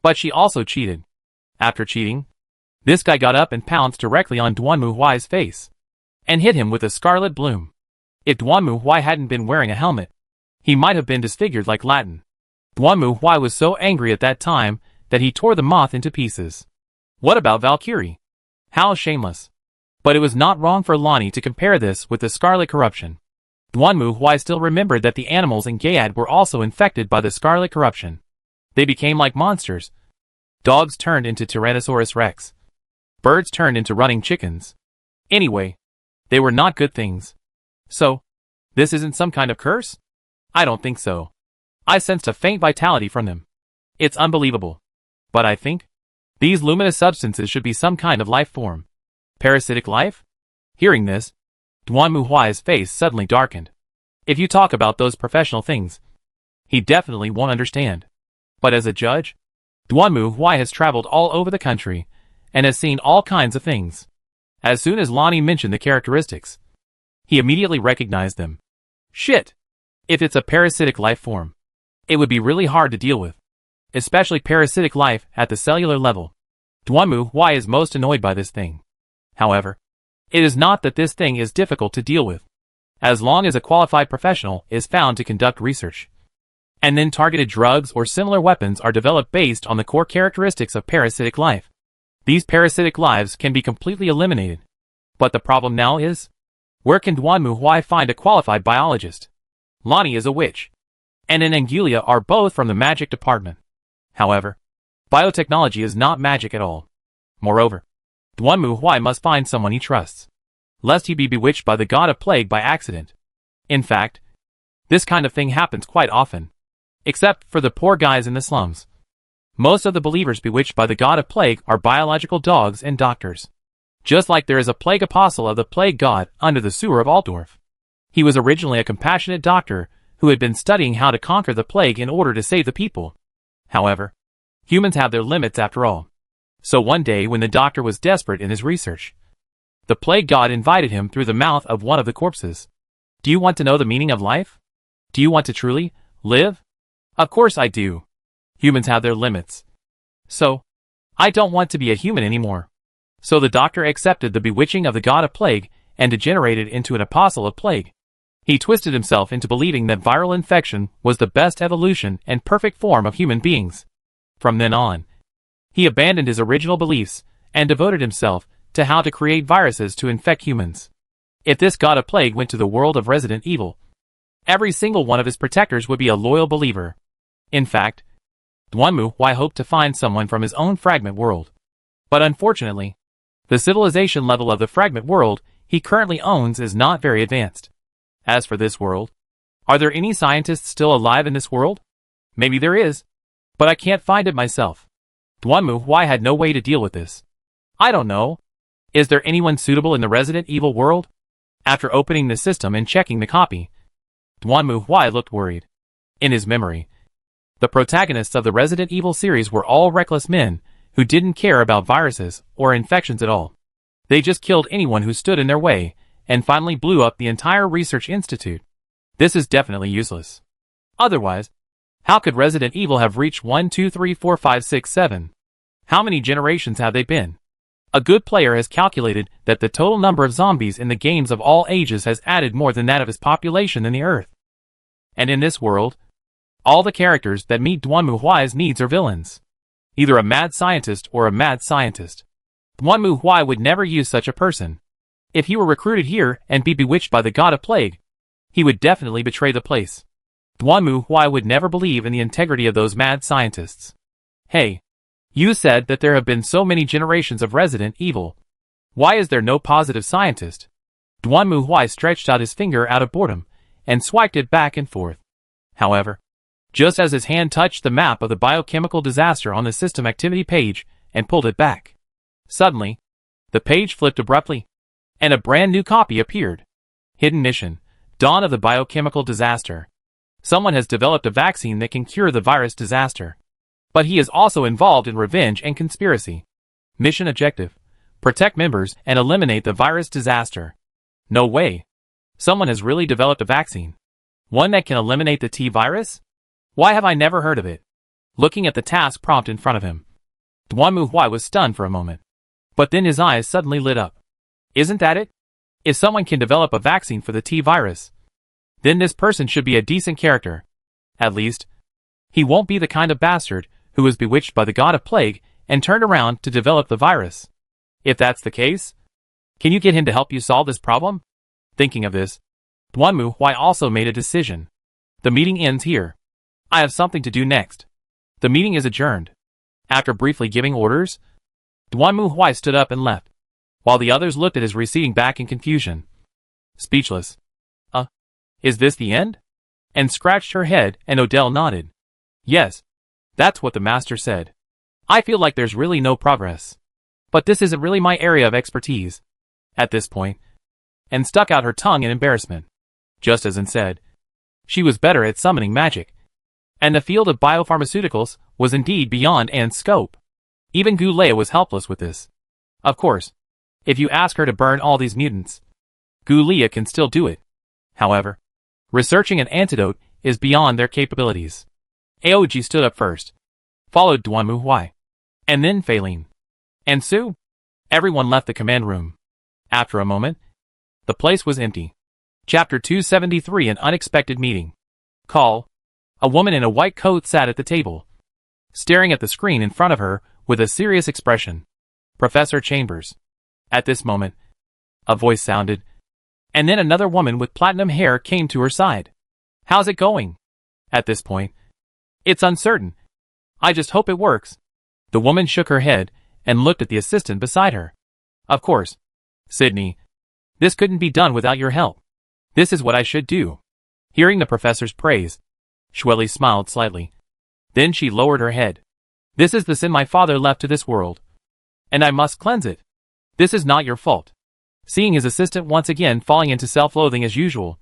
[SPEAKER 1] But she also cheated. After cheating, this guy got up and pounced directly on Duanmu Huai's face, and hit him with a scarlet bloom. If Duanmu Huai hadn't been wearing a helmet, he might have been disfigured like Latin. Duanmu Huai was so angry at that time that he tore the moth into pieces. What about Valkyrie? How shameless. But it was not wrong for Lonnie to compare this with the scarlet corruption. Duanmu Huai still remembered that the animals in Gaiad were also infected by the scarlet corruption. They became like monsters. Dogs turned into Tyrannosaurus Rex. Birds turned into running chickens. Anyway, they were not good things. So, this isn't some kind of curse? I don't think so. I sensed a faint vitality from them. It's unbelievable. But I think these luminous substances should be some kind of life form. Parasitic life? Hearing this, Duanmu Huai's face suddenly darkened. If you talk about those professional things, he definitely won't understand. But as a judge, Duanmu Huai has traveled all over the country and has seen all kinds of things. As soon as Lonnie mentioned the characteristics, he immediately recognized them. Shit! If it's a parasitic life form, it would be really hard to deal with, especially parasitic life at the cellular level. Duanmu Huai is most annoyed by this thing. However, it is not that this thing is difficult to deal with, as long as a qualified professional is found to conduct research, and then targeted drugs or similar weapons are developed based on the core characteristics of parasitic life. These parasitic lives can be completely eliminated. But the problem now is, where can Duanmu Huai find a qualified biologist? Lonnie is a witch, and an Angulia are both from the magic department. However, biotechnology is not magic at all. Moreover, Duanmu Huai must find someone he trusts, lest he be bewitched by the god of plague by accident. In fact, this kind of thing happens quite often, except for the poor guys in the slums. Most of the believers bewitched by the god of plague are biological dogs and doctors. Just like there is a plague apostle of the plague god under the sewer of Altdorf. He was originally a compassionate doctor who had been studying how to conquer the plague in order to save the people. However, humans have their limits after all. So one day when the doctor was desperate in his research, the plague god invited him through the mouth of one of the corpses. Do you want to know the meaning of life? Do you want to truly live? Of course I do. Humans have their limits. So, I don't want to be a human anymore. So the doctor accepted the bewitching of the god of plague and degenerated into an apostle of plague. He twisted himself into believing that viral infection was the best evolution and perfect form of human beings. From then on, he abandoned his original beliefs and devoted himself to how to create viruses to infect humans. If this god of plague went to the world of Resident Evil, every single one of his protectors would be a loyal believer. In fact, Duanmu hoped to find someone from his own fragment world. But unfortunately, the civilization level of the fragment world he currently owns is not very advanced. As for this world, are there any scientists still alive in this world? Maybe there is, but I can't find it myself. Duanmu had no way to deal with this. I don't know. Is there anyone suitable in the Resident Evil world? After opening the system and checking the copy, Duanmu looked worried. In his memory, the protagonists of the Resident Evil series were all reckless men who didn't care about viruses or infections at all. They just killed anyone who stood in their way and finally blew up the entire research institute. This is definitely useless. Otherwise, how could Resident Evil have reached 1, 2, 3, 4, 5, 6, 7? How many generations have they been? A good player has calculated that the total number of zombies in the games of all ages has added more than that of his population in the Earth. And in this world, all the characters that meet Duanmu's needs are villains. Either a mad scientist or a mad scientist. Duanmu would never use such a person. If he were recruited here and be bewitched by the god of plague, he would definitely betray the place. Duanmu would never believe in the integrity of those mad scientists. Hey, you said that there have been so many generations of Resident Evil. Why is there no positive scientist? Duanmu stretched out his finger out of boredom and swiped it back and forth. However, just as his hand touched the map of the biochemical disaster on the system activity page and pulled it back, suddenly, the page flipped abruptly, and a brand new copy appeared. Hidden mission, Dawn of the Biochemical Disaster. Someone has developed a vaccine that can cure the virus disaster. But he is also involved in revenge and conspiracy. Mission objective, protect members and eliminate the virus disaster. No way. Someone has really developed a vaccine. One that can eliminate the T-virus? Why have I never heard of it? Looking at the task prompt in front of him, Duanmu was stunned for a moment. But then his eyes suddenly lit up. Isn't that it? If someone can develop a vaccine for the T-virus, then this person should be a decent character. At least, he won't be the kind of bastard who was bewitched by the god of plague and turned around to develop the virus. If that's the case, can you get him to help you solve this problem? Thinking of this, Duanmu also made a decision. The meeting ends here. I have something to do next. The meeting is adjourned. After briefly giving orders, Duanmu stood up and left, while the others looked at his receding back in confusion. Speechless. Is this the end? And scratched her head, and Odell nodded. Yes, that's what the master said. I feel like there's really no progress. But this isn't really my area of expertise. At this point, and stuck out her tongue in embarrassment. Just as Anne said, she was better at summoning magic. And the field of biopharmaceuticals was indeed beyond Anne's scope. Even Goulet was helpless with this. Of course, if you ask her to burn all these mutants, Goulet can still do it. However, researching an antidote is beyond their capabilities. Aoji stood up first, followed Duanmu, and then Feilin. And Sue? Everyone left the command room. After a moment, the place was empty. Chapter 273, An Unexpected Meeting. Call. A woman in a white coat sat at the table, staring at the screen in front of her with a serious expression. Professor Chambers. At this moment, a voice sounded, and then another woman with platinum hair came to her side. How's it going? At this point, it's uncertain. I just hope it works. The woman shook her head and looked at the assistant beside her. Of course, Sydney. This couldn't be done without your help. This is what I should do. Hearing the professor's praise, Shweli smiled slightly. Then she lowered her head. This is the sin my father left to this world, and I must cleanse it. This is not your fault. Seeing his assistant once again falling into self-loathing as usual,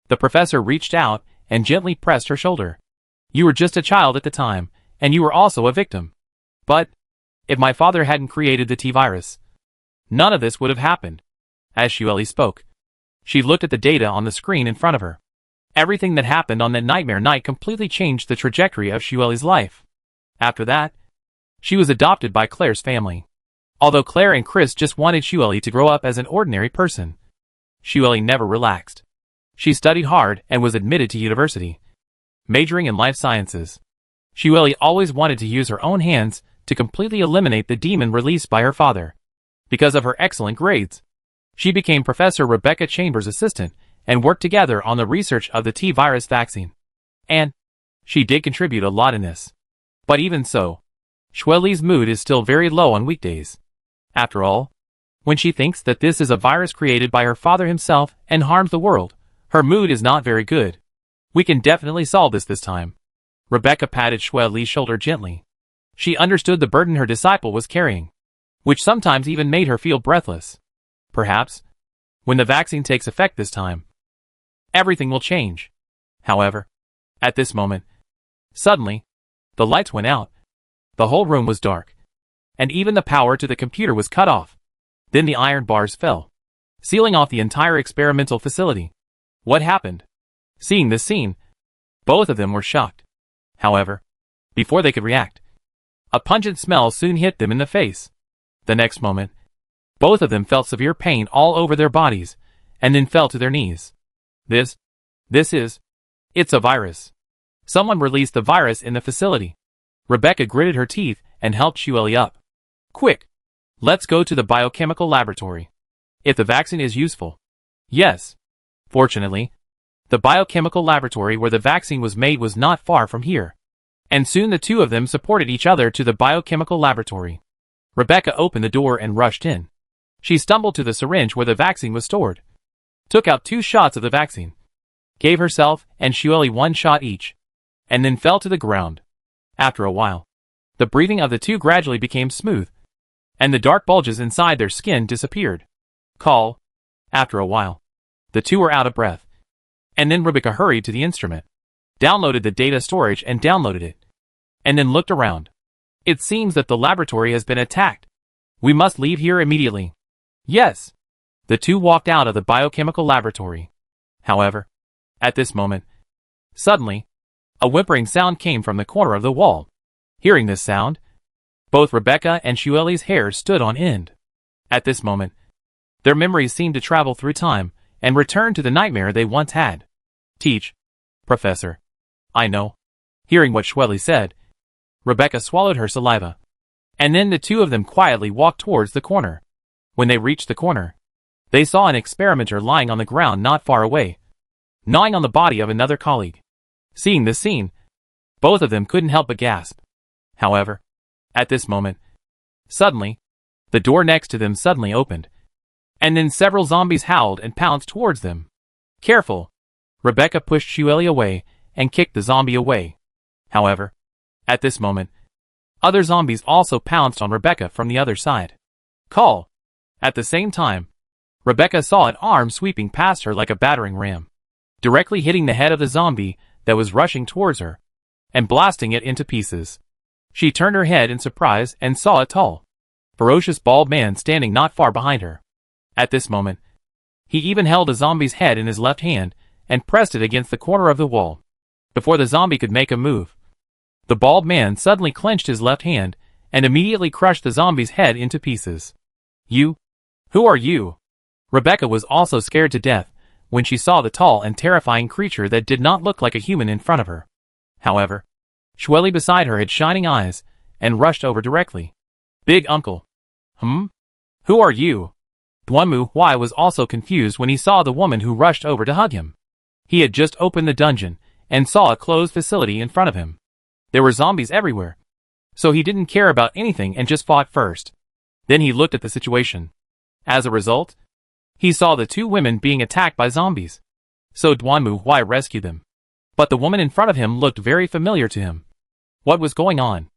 [SPEAKER 1] the professor reached out and gently pressed her shoulder. You were just a child at the time, and you were also a victim. But, if my father hadn't created the T-virus, none of this would have happened. As Shweli spoke, she looked at the data on the screen in front of her. Everything that happened on that nightmare night completely changed the trajectory of Shweli's life. After that, She was adopted by Claire's family. Although Claire and Chris just wanted Xueli to grow up as an ordinary person, Xueli never relaxed. She studied hard and was admitted to university, majoring in life sciences. Xueli always wanted to use her own hands to completely eliminate the demon released by her father. Because of her excellent grades, she became Professor Rebecca Chambers' assistant and worked together on the research of the T-virus vaccine. And she did contribute a lot in this. But even so, Xueli's mood is still very low on weekdays. After all, when she thinks that this is a virus created by her father himself and harms the world, her mood is not very good. We can definitely solve this time. Rebecca patted Xueli's shoulder gently. She understood the burden her disciple was carrying, which sometimes even made her feel breathless. Perhaps, when the vaccine takes effect this time, everything will change. However, at this moment, suddenly, the lights went out. The whole room was dark, and even the power to the computer was cut off. Then the iron bars fell, sealing off the entire experimental facility. What happened? Seeing this scene, both of them were shocked. However, before they could react, a pungent smell soon hit them in the face. The next moment, both of them felt severe pain all over their bodies, and then fell to their knees. It's a virus. Someone released the virus in the facility. Rebecca gritted her teeth and helped Xueli up. Quick! Let's go to the biochemical laboratory. If the vaccine is useful. Yes. Fortunately, the biochemical laboratory where the vaccine was made was not far from here. And soon the two of them supported each other to the biochemical laboratory. Rebecca opened the door and rushed in. She stumbled to the syringe where the vaccine was stored, took out 2 shots of the vaccine, gave herself and Xueli 1 shot each, and then fell to the ground. After a while, the breathing of the two gradually became smooth, and the dark bulges inside their skin disappeared. After a while, the two were out of breath. And then Rebecca hurried to the instrument, downloaded the data storage and downloaded it, and then looked around. It seems that the laboratory has been attacked. We must leave here immediately. Yes. The two walked out of the biochemical laboratory. However, at this moment, suddenly, a whimpering sound came from the corner of the wall. Hearing this sound, both Rebecca and Xueli's hair stood on end. At this moment, their memories seemed to travel through time and return to the nightmare they once had. Teach, Professor. I know. Hearing what Xueli said, Rebecca swallowed her saliva. And then the two of them quietly walked towards the corner. When they reached the corner, they saw an experimenter lying on the ground not far away, gnawing on the body of another colleague. Seeing this scene, both of them couldn't help but gasp. However, at this moment, suddenly, the door next to them suddenly opened, and then several zombies howled and pounced towards them. Careful! Rebecca pushed Xueli away and kicked the zombie away. However, at this moment, other zombies also pounced on Rebecca from the other side. At the same time, Rebecca saw an arm sweeping past her like a battering ram, directly hitting the head of the zombie that was rushing towards her, and blasting it into pieces. She turned her head in surprise and saw a tall, ferocious bald man standing not far behind her. At this moment, he even held a zombie's head in his left hand and pressed it against the corner of the wall. Before the zombie could make a move, the bald man suddenly clenched his left hand and immediately crushed the zombie's head into pieces. Who are you? Rebecca was also scared to death when she saw the tall and terrifying creature that did not look like a human in front of her. However, Xueli beside her had shining eyes and rushed over directly. Big uncle. Who are you? Duanmu Huai was also confused when he saw the woman who rushed over to hug him. He had just opened the dungeon and saw a closed facility in front of him. There were zombies everywhere, so he didn't care about anything and just fought first. Then he looked at the situation. As a result, he saw the two women being attacked by zombies. So Duanmu Huai rescued them. But the woman in front of him looked very familiar to him. What was going on?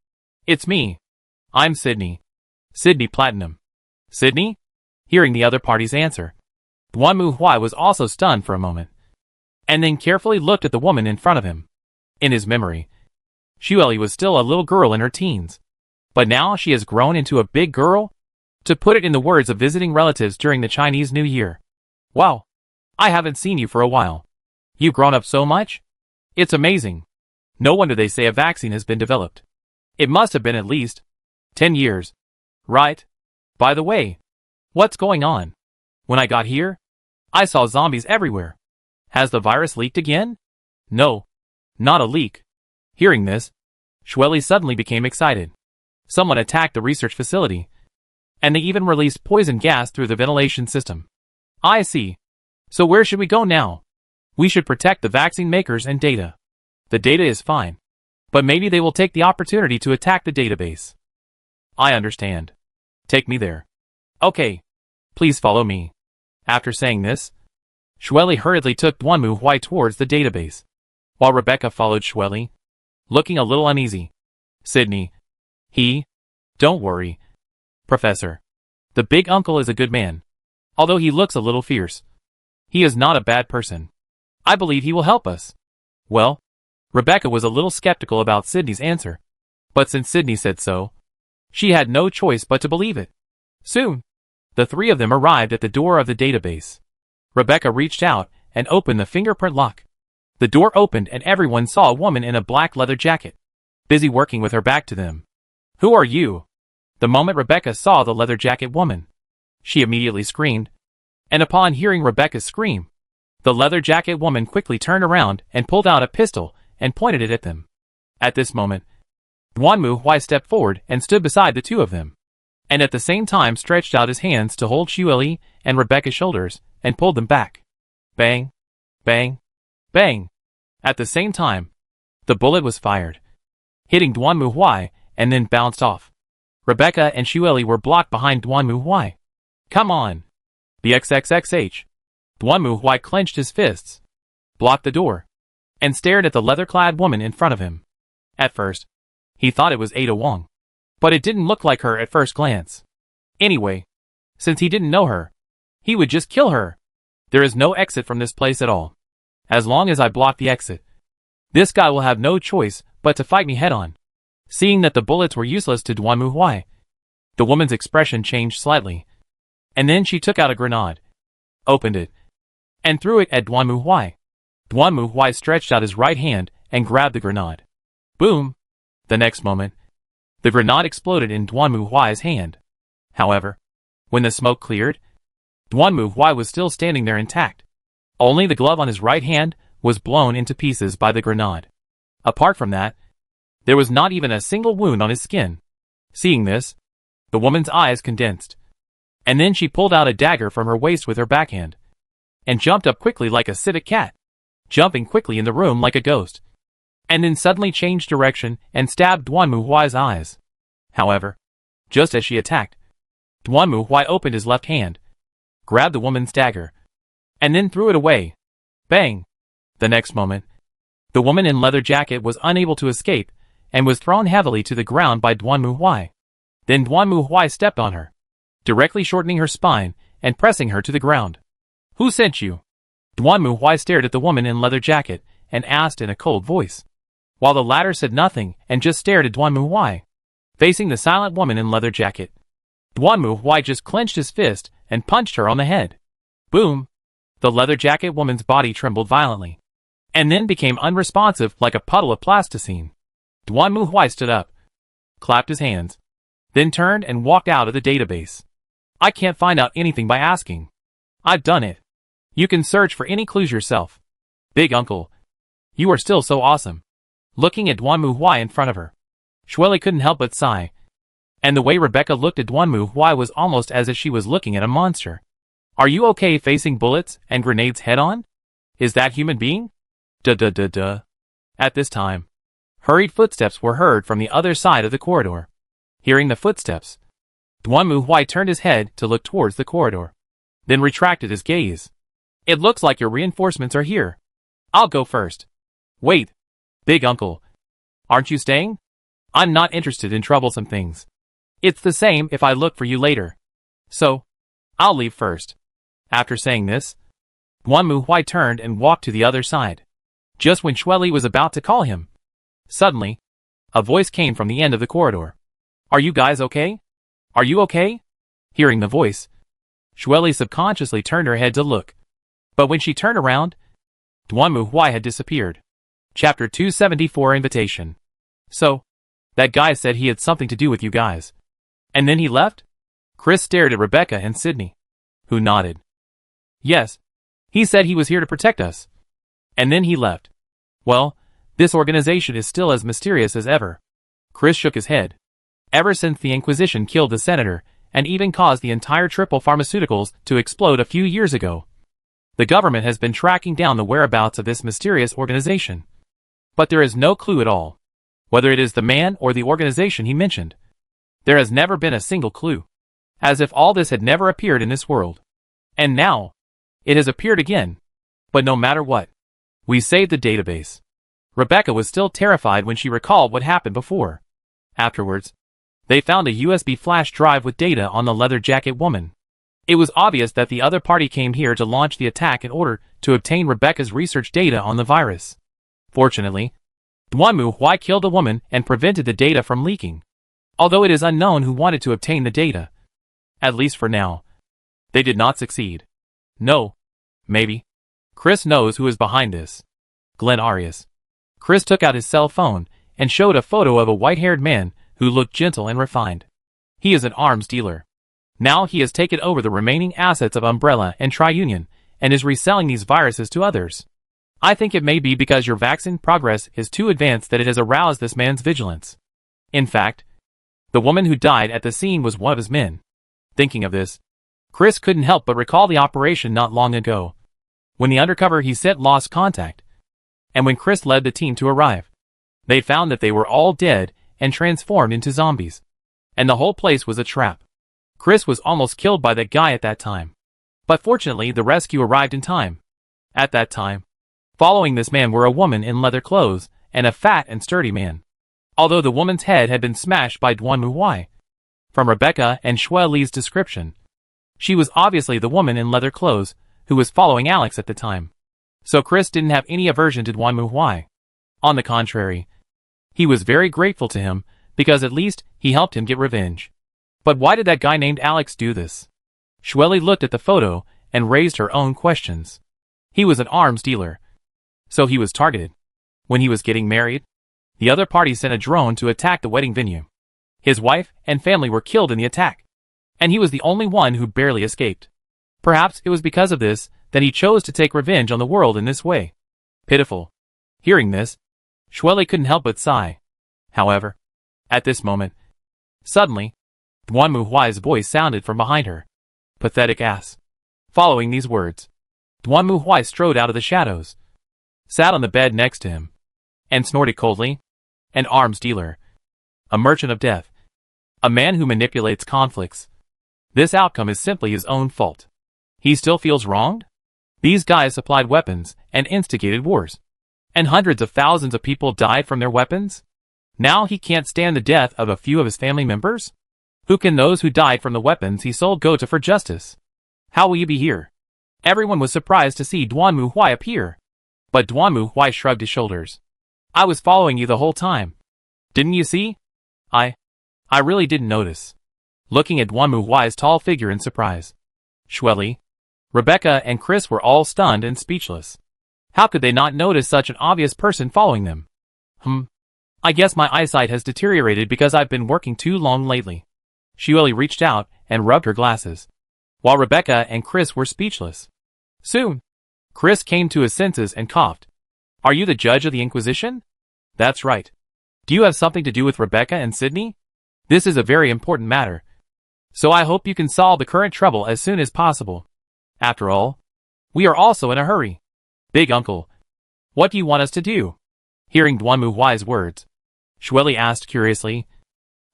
[SPEAKER 1] It's me. I'm Sydney. Sydney Platinum. Sydney? Hearing the other party's answer, Duanmu Huai was also stunned for a moment, and then carefully looked at the woman in front of him. In his memory, Xueli was still a little girl in her teens, but now she has grown into a big girl? To put it in the words of visiting relatives during the Chinese New Year. Wow! I haven't seen you for a while. You've grown up so much? It's amazing. No wonder they say a vaccine has been developed. It must have been at least 10 years. Right. By the way, what's going on? When I got here, I saw zombies everywhere. Has the virus leaked again? No. Not a leak. Hearing this, Shweli suddenly became excited. Someone attacked the research facility, and they even released poison gas through the ventilation system. I see. So where should we go now? We should protect the vaccine makers and data. The data is fine, but maybe they will take the opportunity to attack the database. I understand. Take me there. Okay. Please follow me. After saying this, Shweli hurriedly took Duanmu Huai towards the database, while Rebecca followed Shweli, looking a little uneasy. Sydney. Don't worry, Professor. The big uncle is a good man, although he looks a little fierce. He is not a bad person. I believe he will help us. Well, Rebecca was a little skeptical about Sydney's answer, but since Sydney said so, she had no choice but to believe it. Soon, the three of them arrived at the door of the database. Rebecca reached out and opened the fingerprint lock. The door opened and everyone saw a woman in a black leather jacket, busy working with her back to them. Who are you? The moment Rebecca saw the leather jacket woman, she immediately screamed. And upon hearing Rebecca's scream, the leather jacket woman quickly turned around and pulled out a pistol and pointed it at them. At this moment, Duanmu Huai stepped forward and stood beside the two of them, and at the same time stretched out his hands to hold Shweli and Rebecca's shoulders and pulled them back. Bang! Bang! Bang! At the same time, the bullet was fired, hitting Duanmu Huai and then bounced off. Rebecca and Shweli were blocked behind Duanmu Huai. Come on! BXXXH! Duanmu Huai clenched his fists, blocked the door, and stared at the leather-clad woman in front of him. At first, he thought it was Ada Wong, but it didn't look like her at first glance. Anyway, since he didn't know her, he would just kill her. There is no exit from this place at all. As long as I block the exit, this guy will have no choice but to fight me head-on. Seeing that the bullets were useless to Duanmu Huai, the woman's expression changed slightly, and then she took out a grenade, opened it, and threw it at Duanmu Huai. Duanmu Huai stretched out his right hand and grabbed the grenade. Boom! The next moment, the grenade exploded in Duanmu Huai's hand. However, when the smoke cleared, Duanmu Huai was still standing there intact. Only the glove on his right hand was blown into pieces by the grenade. Apart from that, there was not even a single wound on his skin. Seeing this, the woman's eyes condensed, and then she pulled out a dagger from her waist with her backhand, and jumped up quickly like a civet cat, jumping quickly in the room like a ghost, and then suddenly changed direction and stabbed Duanmu Huai's eyes. However, just as she attacked, Duanmu Huai opened his left hand, grabbed the woman's dagger, and then threw it away. Bang! The next moment, the woman in leather jacket was unable to escape and was thrown heavily to the ground by Duanmu Huai. Then Duanmu Huai stepped on her, directly shortening her spine and pressing her to the ground. Who sent you? Duanmu Huai stared at the woman in leather jacket and asked in a cold voice, while the latter said nothing and just stared at Duanmu Huai. Facing the silent woman in leather jacket, Duanmu Huai just clenched his fist and punched her on the head. Boom! The leather jacket woman's body trembled violently, and then became unresponsive like a puddle of plasticine. Duanmu Huai stood up, clapped his hands, then turned and walked out of the database. I can't find out anything by asking. I've done it. You can search for any clues yourself. Big uncle, you are still so awesome. Looking at Duanmu Huai in front of her, Shweli couldn't help but sigh, and the way Rebecca looked at Duanmu Huai was almost as if she was looking at a monster. Are you okay facing bullets and grenades head-on? Is that human being? Duh. At this time, hurried footsteps were heard from the other side of the corridor. Hearing the footsteps, Duanmu Huai turned his head to look towards the corridor, then retracted his gaze. It looks like your reinforcements are here. I'll go first. Wait, big uncle. Aren't you staying? I'm not interested in troublesome things. It's the same if I look for you later. So, I'll leave first. After saying this, Duanmu Huai turned and walked to the other side. Just when Shweli was about to call him, suddenly, a voice came from the end of the corridor. Are you guys okay? Are you okay? Hearing the voice, Shweli subconsciously turned her head to look. But when she turned around, Duanmu Huai had disappeared. Chapter 274 Invitation. So, that guy said he had something to do with you guys. And then he left? Chris stared at Rebecca and Sydney, who nodded. Yes. He said he was here to protect us. And then he left. Well, this organization is still as mysterious as ever. Chris shook his head. Ever since the Inquisition killed the senator, and even caused the entire Triple Pharmaceuticals to explode a few years ago, the government has been tracking down the whereabouts of this mysterious organization. But there is no clue at all. Whether it is the man or the organization he mentioned. There has never been a single clue. As if all this had never appeared in this world. And now, it has appeared again. But no matter what, we saved the database. Rebecca was still terrified when she recalled what happened before. Afterwards, they found a USB flash drive with data on the leather jacket woman. It was obvious that the other party came here to launch the attack in order to obtain Rebecca's research data on the virus. Fortunately, Duanmu Huai killed the woman and prevented the data from leaking. Although it is unknown who wanted to obtain the data. At least for now. They did not succeed. No. Maybe. Chris knows who is behind this. Glenn Arias. Chris took out his cell phone and showed a photo of a white-haired man who looked gentle and refined. He is an arms dealer. Now he has taken over the remaining assets of Umbrella and TriUnion and is reselling these viruses to others. I think it may be because your vaccine progress is too advanced that it has aroused this man's vigilance. In fact, the woman who died at the scene was one of his men. Thinking of this, Chris couldn't help but recall the operation not long ago, when the undercover he sent lost contact, and when Chris led the team to arrive. They found that they were all dead and transformed into zombies, and the whole place was a trap. Chris was almost killed by that guy at that time. But fortunately the rescue arrived in time. At that time, following this man were a woman in leather clothes and a fat and sturdy man. Although the woman's head had been smashed by Duanmu Huai. From Rebecca and Shui Li's description, she was obviously the woman in leather clothes who was following Alex at the time. So Chris didn't have any aversion to Duanmu Huai. On the contrary, he was very grateful to him because at least he helped him get revenge. But why did that guy named Alex do this? Shui Li looked at the photo and raised her own questions. He was an arms dealer. So he was targeted. When he was getting married, the other party sent a drone to attack the wedding venue. His wife and family were killed in the attack. And he was the only one who barely escaped. Perhaps it was because of this that he chose to take revenge on the world in this way. Pitiful. Hearing this, Shui Li couldn't help but sigh. However, at this moment, suddenly, Duanmu Huai's voice sounded from behind her. Pathetic ass. Following these words, Duanmu Huai strode out of the shadows, sat on the bed next to him, and snorted coldly. An arms dealer. A merchant of death. A man who manipulates conflicts. This outcome is simply his own fault. He still feels wronged? These guys supplied weapons and instigated wars. And hundreds of thousands of people died from their weapons? Now he can't stand the death of a few of his family members? Who can those who died from the weapons he sold go to for justice? How will you be here? Everyone was surprised to see Duanmu Huai appear. But Duanmu Huai shrugged his shoulders. I was following you the whole time. Didn't you see? I really didn't notice. Looking at Duanmu Huai's tall figure in surprise, Shui Li, Rebecca and Chris were all stunned and speechless. How could they not notice such an obvious person following them? I guess my eyesight has deteriorated because I've been working too long lately. Shui Li reached out and rubbed her glasses, while Rebecca and Chris were speechless. Soon, Chris came to his senses and coughed. Are you the judge of the Inquisition? That's right. Do you have something to do with Rebecca and Sydney? This is a very important matter. So I hope you can solve the current trouble as soon as possible. After all, we are also in a hurry. Big uncle, what do you want us to do? Hearing Duanmu Huai's words, Shui Li asked curiously,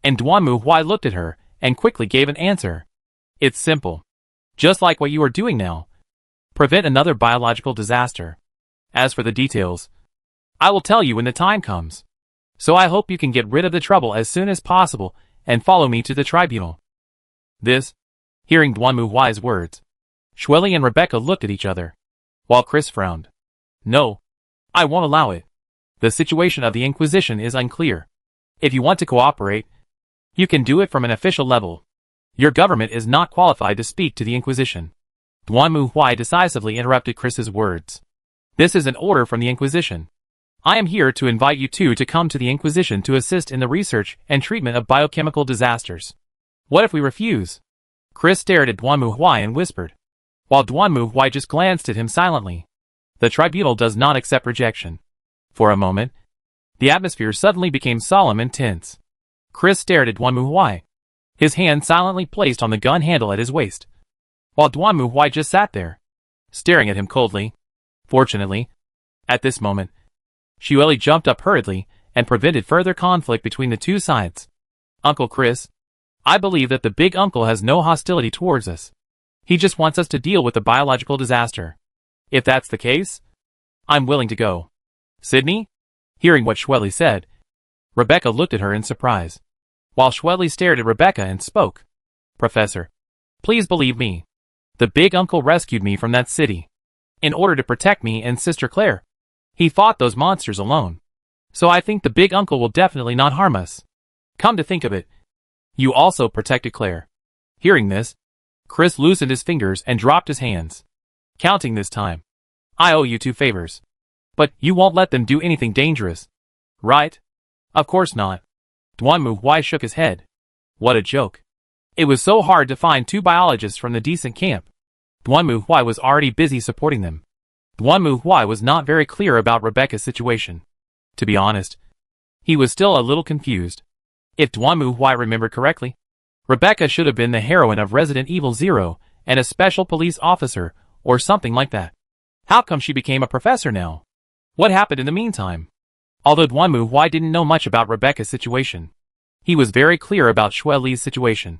[SPEAKER 1] and Duanmu Huai looked at her and quickly gave an answer. It's simple. Just like what you are doing now. Prevent another biological disaster. As for the details, I will tell you when the time comes. So I hope you can get rid of the trouble as soon as possible and follow me to the tribunal. This, hearing Duanmu Huai's words, Shui Li and Rebecca looked at each other, while Chris frowned. No, I won't allow it. The situation of the Inquisition is unclear. If you want to cooperate, you can do it from an official level. Your government is not qualified to speak to the Inquisition. Duanmu Huai decisively interrupted Chris's words. This is an order from the Inquisition. I am here to invite you two to come to the Inquisition to assist in the research and treatment of biochemical disasters. What if we refuse? Chris stared at Duanmu and whispered, while Duanmu just glanced at him silently. The tribunal does not accept rejection. For a moment, the atmosphere suddenly became solemn and tense. Chris stared at Duanmu, his hand silently placed on the gun handle at his waist, while Duanmu just sat there, staring at him coldly. Fortunately, at this moment, Xueli jumped up hurriedly and prevented further conflict between the two sides. Uncle Chris, I believe that the big uncle has no hostility towards us. He just wants us to deal with the biological disaster. If that's the case, I'm willing to go. Sydney? Hearing what Xueli said, Rebecca looked at her in surprise, while Xueli stared at Rebecca and spoke. Professor, please believe me. The big uncle rescued me from that city in order to protect me and Sister Claire. He fought those monsters alone. So I think the big uncle will definitely not harm us. Come to think of it, you also protected Claire. Hearing this, Chris loosened his fingers and dropped his hands, counting this time. I owe you 2 favors. But you won't let them do anything dangerous, right? Of course not. Duanmu shook his head. What a joke. It was so hard to find 2 biologists from the decent camp. Duanmu was already busy supporting them. Duanmu was not very clear about Rebecca's situation. To be honest, he was still a little confused. If Duanmu remembered correctly, Rebecca should have been the heroine of Resident Evil 0 and a special police officer or something like that. How come she became a professor now? What happened in the meantime? Although Duanmu didn't know much about Rebecca's situation, he was very clear about Xueli's situation.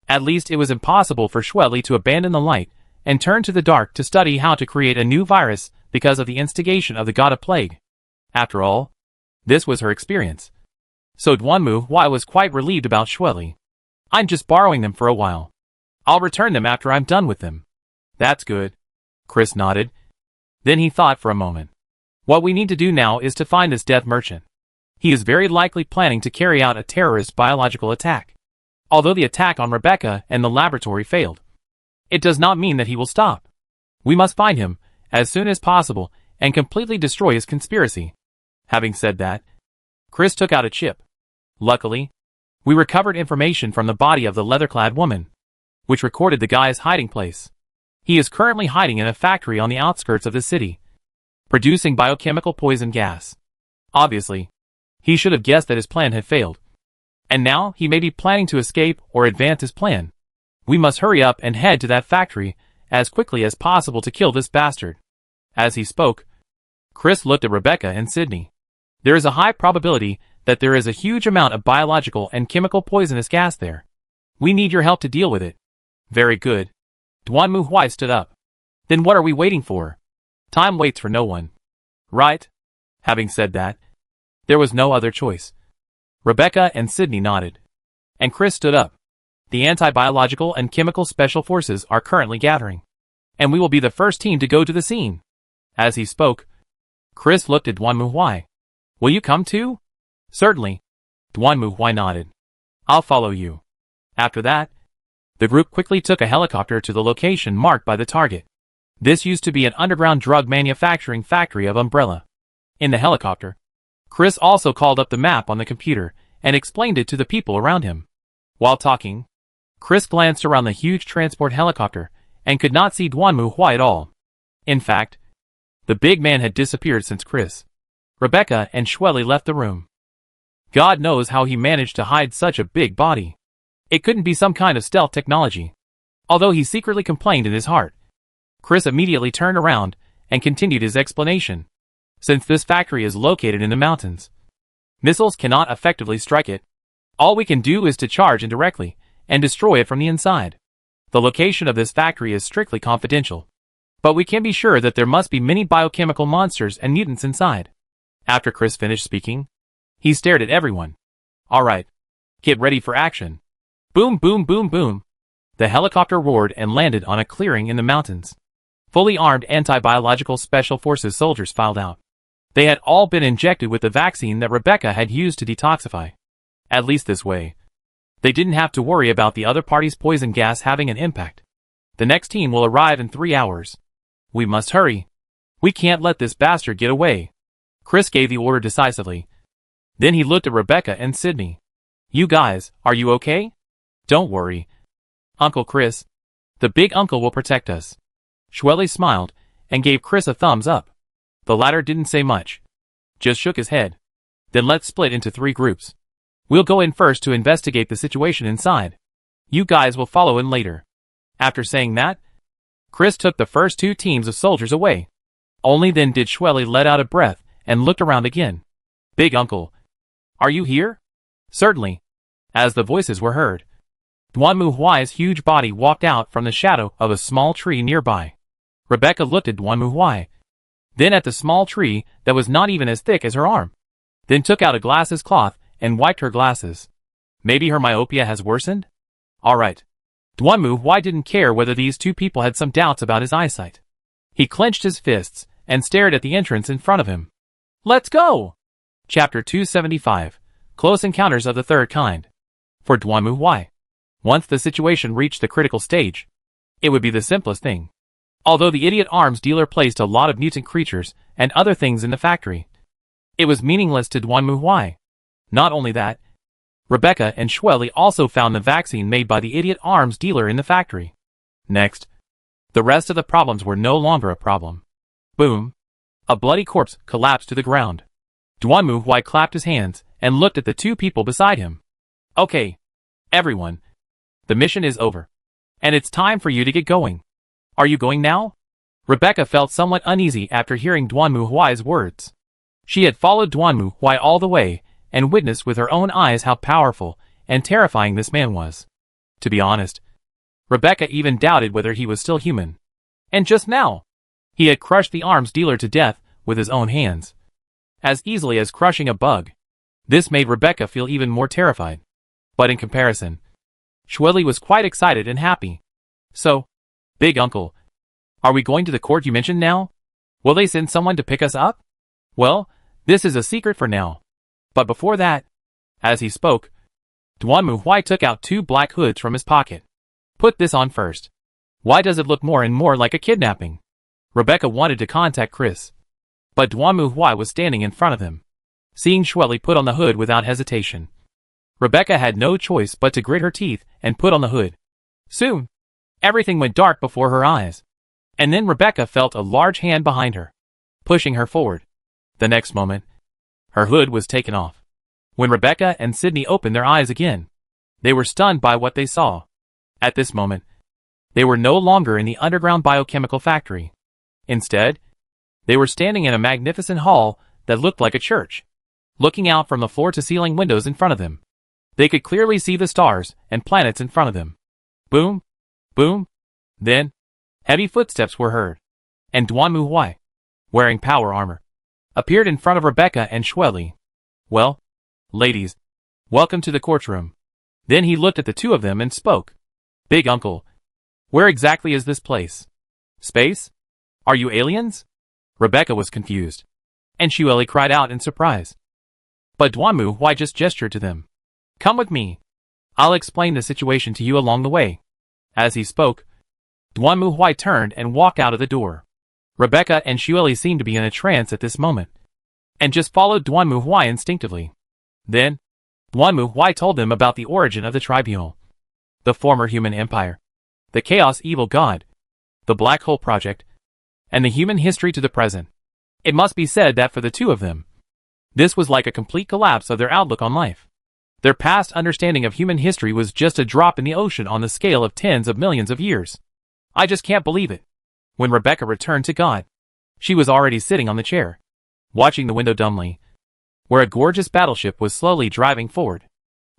[SPEAKER 1] At least it was impossible for Xueli to abandon the light and turn to the dark to study how to create a new virus because of the instigation of the god of plague. After all, this was her experience. So Duanmu was quite relieved about Xueli. I'm just borrowing them for a while. I'll return them after I'm done with them. That's good. Chris nodded. Then he thought for a moment. What we need to do now is to find this death merchant. He is very likely planning to carry out a terrorist biological attack. Although the attack on Rebecca and the laboratory failed, it does not mean that he will stop. We must find him as soon as possible and completely destroy his conspiracy. Having said that, Chris took out a chip. Luckily, we recovered information from the body of the leather-clad woman, which recorded the guy's hiding place. He is currently hiding in a factory on the outskirts of the city, producing biochemical poison gas. Obviously, he should have guessed that his plan had failed. And now he may be planning to escape or advance his plan. We must hurry up and head to that factory as quickly as possible to kill this bastard. As he spoke, Chris looked at Rebecca and Sydney. There is a high probability that there is a huge amount of biological and chemical poisonous gas there. We need your help to deal with it. Very good. Duanmu stood up. Then what are we waiting for? Time waits for no one. Right? Having said that, there was no other choice. Rebecca and Sydney nodded. And Chris stood up. The anti-biological and chemical special forces are currently gathering. And we will be the first team to go to the scene. As he spoke, Chris looked at Duanmu. Will you come too? Certainly. Duanmu nodded. I'll follow you. After that, the group quickly took a helicopter to the location marked by the target. This used to be an underground drug manufacturing factory of Umbrella. In the helicopter, Chris also called up the map on the computer and explained it to the people around him. While talking, Chris glanced around the huge transport helicopter and could not see Duanmu at all. In fact, the big man had disappeared since Chris, Rebecca and Xueli left the room. God knows how he managed to hide such a big body. It couldn't be some kind of stealth technology. Although he secretly complained in his heart, Chris immediately turned around and continued his explanation. Since this factory is located in the mountains, missiles cannot effectively strike it. All we can do is to charge indirectly and destroy it from the inside. The location of this factory is strictly confidential, but we can be sure that there must be many biochemical monsters and mutants inside. After Chris finished speaking, he stared at everyone. All right, get ready for action. Boom, boom, boom, boom. The helicopter roared and landed on a clearing in the mountains. Fully armed anti-biological special forces soldiers filed out. They had all been injected with the vaccine that Rebecca had used to detoxify. At least this way, they didn't have to worry about the other party's poison gas having an impact. The next team will arrive in 3 hours. We must hurry. We can't let this bastard get away. Chris gave the order decisively. Then he looked at Rebecca and Sydney. You guys, are you okay? Don't worry, Uncle Chris. The big uncle will protect us. Shweli smiled and gave Chris a thumbs up. The latter didn't say much, just shook his head. Then let's split into 3 groups. We'll go in first to investigate the situation inside. You guys will follow in later. After saying that, Chris took the first 2 teams of soldiers away. Only then did Shweli let out a breath and looked around again. Big uncle, are you here? Certainly. As the voices were heard, Duanmu Huai's huge body walked out from the shadow of a small tree nearby. Rebecca looked at Duanmu Huai, then at the small tree that was not even as thick as her arm, then took out a glasses cloth and wiped her glasses. Maybe her myopia has worsened? Alright. Duanmu Huai didn't care whether these 2 people had some doubts about his eyesight. He clenched his fists and stared at the entrance in front of him. Let's go! Chapter 275. Close Encounters of the Third Kind. For Duanmu Huai, once the situation reached the critical stage, it would be the simplest thing. Although the idiot arms dealer placed a lot of mutant creatures and other things in the factory, it was meaningless to Duanmu Huai. Not only that, Rebecca and Shweli also found the vaccine made by the idiot arms dealer in the factory. Next, the rest of the problems were no longer a problem. Boom! A bloody corpse collapsed to the ground. Duanmu Huai clapped his hands and looked at the 2 people beside him. Okay, everyone. The mission is over. And it's time for you to get going. Are you going now? Rebecca felt somewhat uneasy after hearing Duanmu Huai's words. She had followed Duanmu Huai all the way and witnessed with her own eyes how powerful and terrifying this man was. To be honest, Rebecca even doubted whether he was still human. And just now, he had crushed the arms dealer to death with his own hands, as easily as crushing a bug. This made Rebecca feel even more terrified. But in comparison, Shweli was quite excited and happy. So, Big Uncle, are we going to the court you mentioned now? Will they send someone to pick us up? Well, this is a secret for now. But before that, as he spoke, Duanmu Huai took out 2 black hoods from his pocket. Put this on first. Why does it look more and more like a kidnapping? Rebecca wanted to contact Chris, but Duanmu Huai was standing in front of him. Seeing Shweli put on the hood without hesitation, Rebecca had no choice but to grit her teeth and put on the hood. Soon, everything went dark before her eyes. And then Rebecca felt a large hand behind her, pushing her forward. The next moment, her hood was taken off. When Rebecca and Sydney opened their eyes again, they were stunned by what they saw. At this moment, they were no longer in the underground biochemical factory. Instead, they were standing in a magnificent hall that looked like a church. Looking out from the floor-to-ceiling windows in front of them, they could clearly see the stars and planets in front of them. Boom! Boom! Then, heavy footsteps were heard, and Duanmu Huai, wearing power armor, appeared in front of Rebecca and Shweli. Well, ladies, welcome to the courtroom. Then he looked at the 2 of them and spoke. Big Uncle, where exactly is this place? Space? Are you aliens? Rebecca was confused, and Shweli cried out in surprise. But Duanmu Huai just gestured to them. Come with me. I'll explain the situation to you along the way. As he spoke, Duanmu Huai turned and walked out of the door. Rebecca and Shweli seemed to be in a trance at this moment, and just followed Duanmu Huai instinctively. Then, Duanmu Huai told them about the origin of the tribunal, the former human empire, the chaos evil god, the black hole project, and the human history to the present. It must be said that for the 2 of them, this was like a complete collapse of their outlook on life. Their past understanding of human history was just a drop in the ocean on the scale of tens of millions of years. I just can't believe it. When Rebecca returned to God, she was already sitting on the chair, watching the window dumbly, where a gorgeous battleship was slowly driving forward.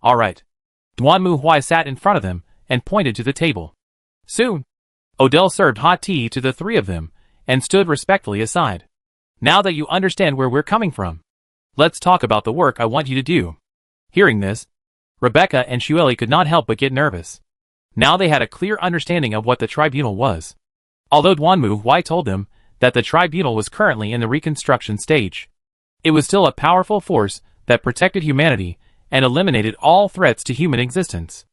[SPEAKER 1] Alright. Duanmu Huai sat in front of them and pointed to the table. Soon, Odell served hot tea to the 3 of them and stood respectfully aside. Now that you understand where we're coming from, let's talk about the work I want you to do. Hearing this, Rebecca and Shweli could not help but get nervous. Now they had a clear understanding of what the tribunal was. Although Duanmu Huai told them that the tribunal was currently in the reconstruction stage, it was still a powerful force that protected humanity and eliminated all threats to human existence.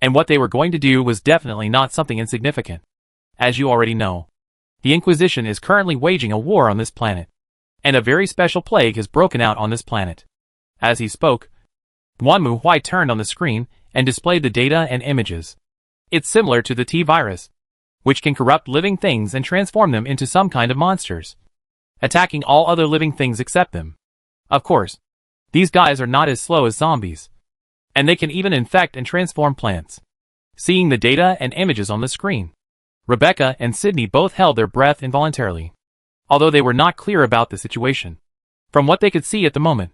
[SPEAKER 1] And what they were going to do was definitely not something insignificant. As you already know, the Inquisition is currently waging a war on this planet, and a very special plague has broken out on this planet. As he spoke, Duanmu Huai turned on the screen and displayed the data and images. It's similar to the T-virus, which can corrupt living things and transform them into some kind of monsters, attacking all other living things except them. Of course, these guys are not as slow as zombies, and they can even infect and transform plants. Seeing the data and images on the screen, Rebecca and Sydney both held their breath involuntarily, although they were not clear about the situation. From what they could see at the moment,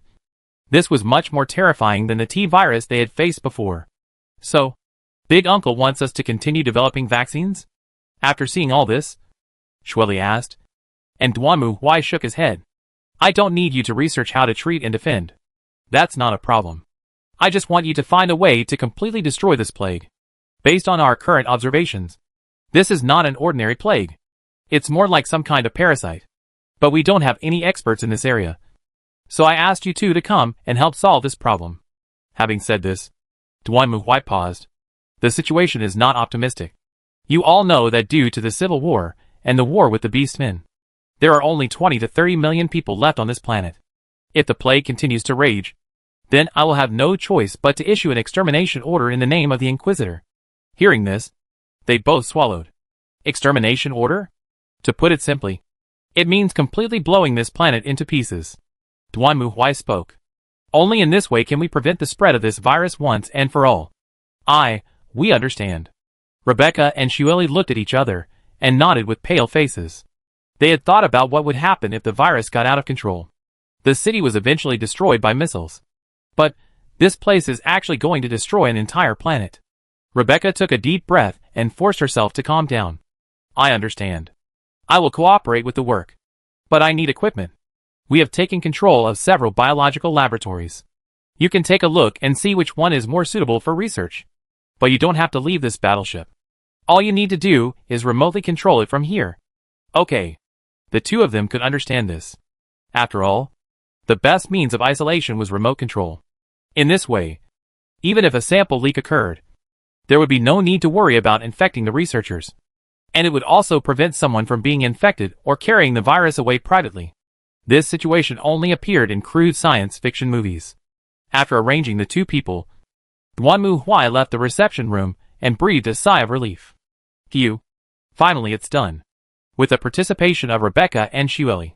[SPEAKER 1] this was much more terrifying than the T-virus they had faced before. So, Big Uncle wants us to continue developing vaccines? After seeing all this? Shweli asked, and Dwanmu Huai shook his head. I don't need you to research how to treat and defend. That's not a problem. I just want you to find a way to completely destroy this plague. Based on our current observations, this is not an ordinary plague. It's more like some kind of parasite. But we don't have any experts in this area. So I asked you two to come and help solve this problem. Having said this, Dwanmu Huai paused. The situation is not optimistic. You all know that due to the civil war and the war with the beastmen, there are only 20 to 30 million people left on this planet. If the plague continues to rage, then I will have no choice but to issue an extermination order in the name of the Inquisitor. Hearing this, they both swallowed. Extermination order? To put it simply, it means completely blowing this planet into pieces. Dwanmu Huai spoke. Only in this way can we prevent the spread of this virus once and for all. We understand. Rebecca and Shweli looked at each other and nodded with pale faces. They had thought about what would happen if the virus got out of control. The city was eventually destroyed by missiles. But this place is actually going to destroy an entire planet. Rebecca took a deep breath and forced herself to calm down. I understand. I will cooperate with the work. But I need equipment. We have taken control of several biological laboratories. You can take a look and see which one is more suitable for research. But you don't have to leave this battleship. All you need to do is remotely control it from here. Okay. The two of them could understand this. After all, the best means of isolation was remote control. In this way, even if a sample leak occurred, there would be no need to worry about infecting the researchers. And it would also prevent someone from being infected or carrying the virus away privately. This situation only appeared in crude science fiction movies. After arranging the two people, Dwanmu Huai left the reception room and breathed a sigh of relief. Phew. Finally it's done. With the participation of Rebecca and Shweli,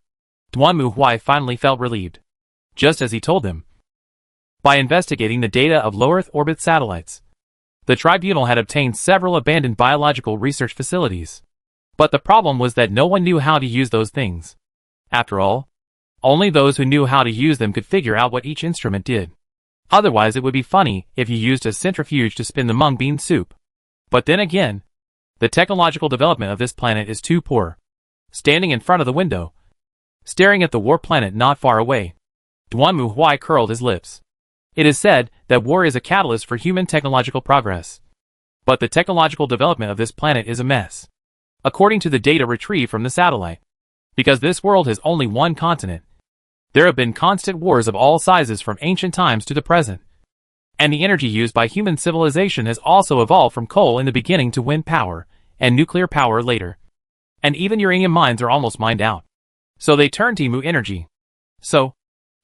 [SPEAKER 1] Dwanmu Huai finally felt relieved. Just as he told them. By investigating the data of low Earth orbit satellites, the tribunal had obtained several abandoned biological research facilities. But the problem was that no one knew how to use those things. After all, only those who knew how to use them could figure out what each instrument did. Otherwise it would be funny if you used a centrifuge to spin the mung bean soup. But then again, the technological development of this planet is too poor. Standing in front of the window, staring at the war planet not far away, Dwanmu Huai curled his lips. It is said that war is a catalyst for human technological progress. But the technological development of this planet is a mess. According to the data retrieved from the satellite, because this world has only one continent, there have been constant wars of all sizes from ancient times to the present. And the energy used by human civilization has also evolved from coal in the beginning to wind power, and nuclear power later. And even uranium mines are almost mined out. So they turn to mu energy. So,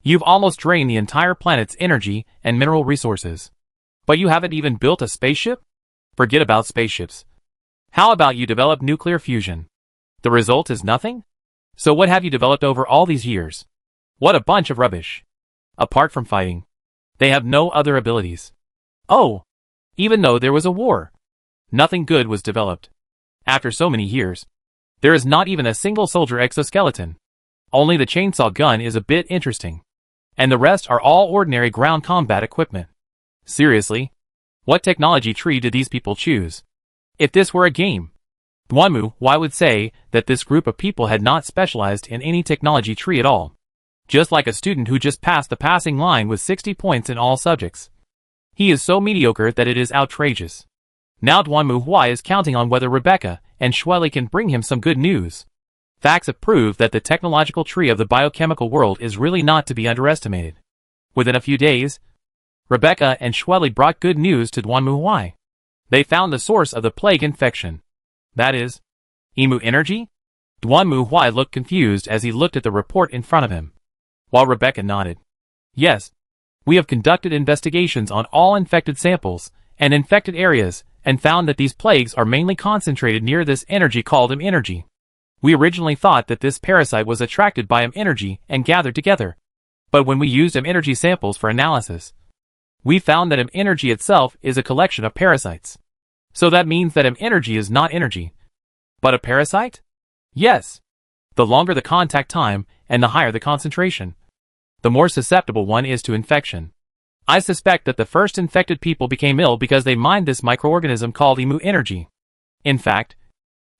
[SPEAKER 1] you've almost drained the entire planet's energy and mineral resources. But you haven't even built a spaceship? Forget about spaceships. How about you develop nuclear fusion? The result is nothing? So what have you developed over all these years? What a bunch of rubbish. Apart from fighting, they have no other abilities. Oh, even though there was a war, nothing good was developed. After so many years, there is not even a single soldier exoskeleton. Only the chainsaw gun is a bit interesting. And the rest are all ordinary ground combat equipment. Seriously? What technology tree did these people choose? If this were a game, Dwanmu Huai would say that this group of people had not specialized in any technology tree at all. Just like a student who just passed the passing line with 60 points in all subjects. He is so mediocre that it is outrageous. Now Dwanmu Huai is counting on whether Rebecca and Shweli can bring him some good news. Facts have proved that the technological tree of the biochemical world is really not to be underestimated. Within a few days, Rebecca and Shweli brought good news to Dwanmu Huai. They found the source of the plague infection. That is, Emu energy? Dwanmu Huai looked confused as he looked at the report in front of him, while Rebecca nodded. Yes, we have conducted investigations on all infected samples and infected areas, and found that these plagues are mainly concentrated near this energy called energy. We originally thought that this parasite was attracted by energy and gathered together. But when we used energy samples for analysis, we found that energy itself is a collection of parasites. So that means that energy is not energy, but a parasite? Yes. The longer the contact time and the higher the concentration, the more susceptible one is to infection. I suspect that the first infected people became ill because they mined this microorganism called energy. In fact,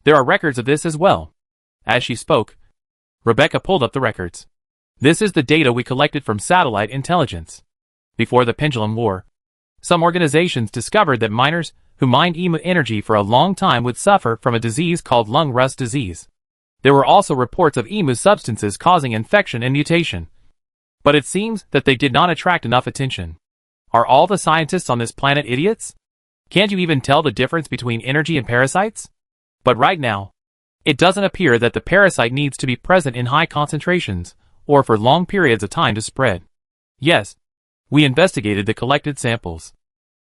[SPEAKER 1] there are records of this as well. As she spoke, Rebecca pulled up the records. This is the data we collected from satellite intelligence. Before the Pendulum War, some organizations discovered that miners who mined energy for a long time would suffer from a disease called lung rust disease. There were also reports of substances causing infection and mutation. But it seems that they did not attract enough attention. Are all the scientists on this planet idiots? Can't you even tell the difference between energy and parasites? But right now, it doesn't appear that the parasite needs to be present in high concentrations, or for long periods of time to spread. Yes, we investigated the collected samples.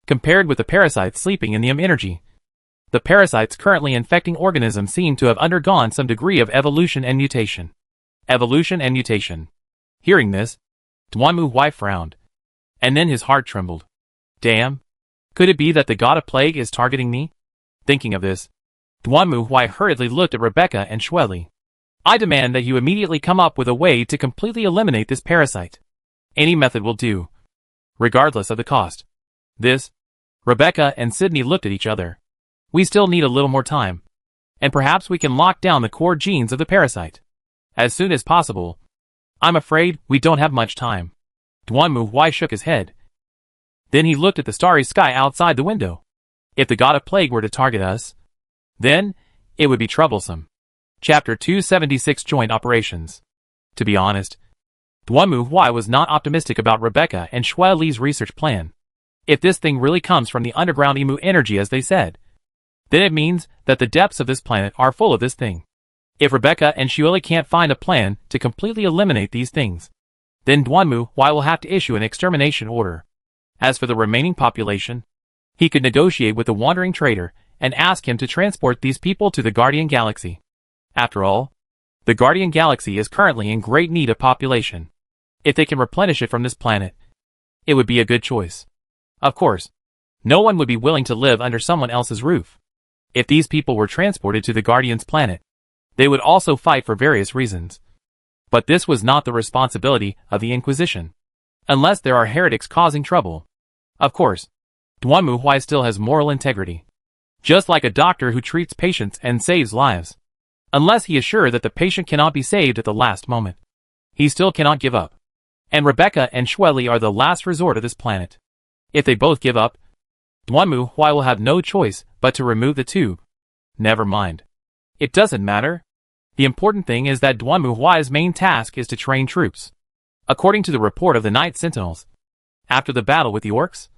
[SPEAKER 1] Compared with the parasites sleeping in the energy, the parasites currently infecting organisms seem to have undergone some degree of evolution and mutation. Evolution and mutation. Hearing this, Duanmu Huai frowned, and then his heart trembled. Damn! Could it be that the god of plague is targeting me? Thinking of this, Duanmu Huai hurriedly looked at Rebecca and Shueli. I demand that you immediately come up with a way to completely eliminate this parasite. Any method will do, regardless of the cost. This, Rebecca and Sydney looked at each other. We still need a little more time, and perhaps we can lock down the core genes of the parasite as soon as possible. I'm afraid we don't have much time. Duanmu Huai shook his head. Then he looked at the starry sky outside the window. If the god of plague were to target us, then it would be troublesome. Chapter 276 Joint Operations. To be honest, Duanmu Huai was not optimistic about Rebecca and Shuai Li's research plan. If this thing really comes from the underground energy as they said, then it means that the depths of this planet are full of this thing. If Rebecca and Shueli can't find a plan to completely eliminate these things, then Duanmu Huai will have to issue an extermination order. As for the remaining population, he could negotiate with the wandering trader and ask him to transport these people to the Guardian Galaxy. After all, the Guardian Galaxy is currently in great need of population. If they can replenish it from this planet, it would be a good choice. Of course, no one would be willing to live under someone else's roof. If these people were transported to the Guardian's planet, they would also fight for various reasons. But this was not the responsibility of the Inquisition, unless there are heretics causing trouble. Of course, Duanmu Huai still has moral integrity. Just like a doctor who treats patients and saves lives. Unless he is sure that the patient cannot be saved at the last moment, he still cannot give up. And Rebecca and Shueli are the last resort of this planet. If they both give up, Duanmu Huai will have no choice but to remove the tube. Never mind. It doesn't matter. The important thing is that Duanmu Huai's main task is to train troops. According to the report of the Night Sentinels, after the battle with the orcs,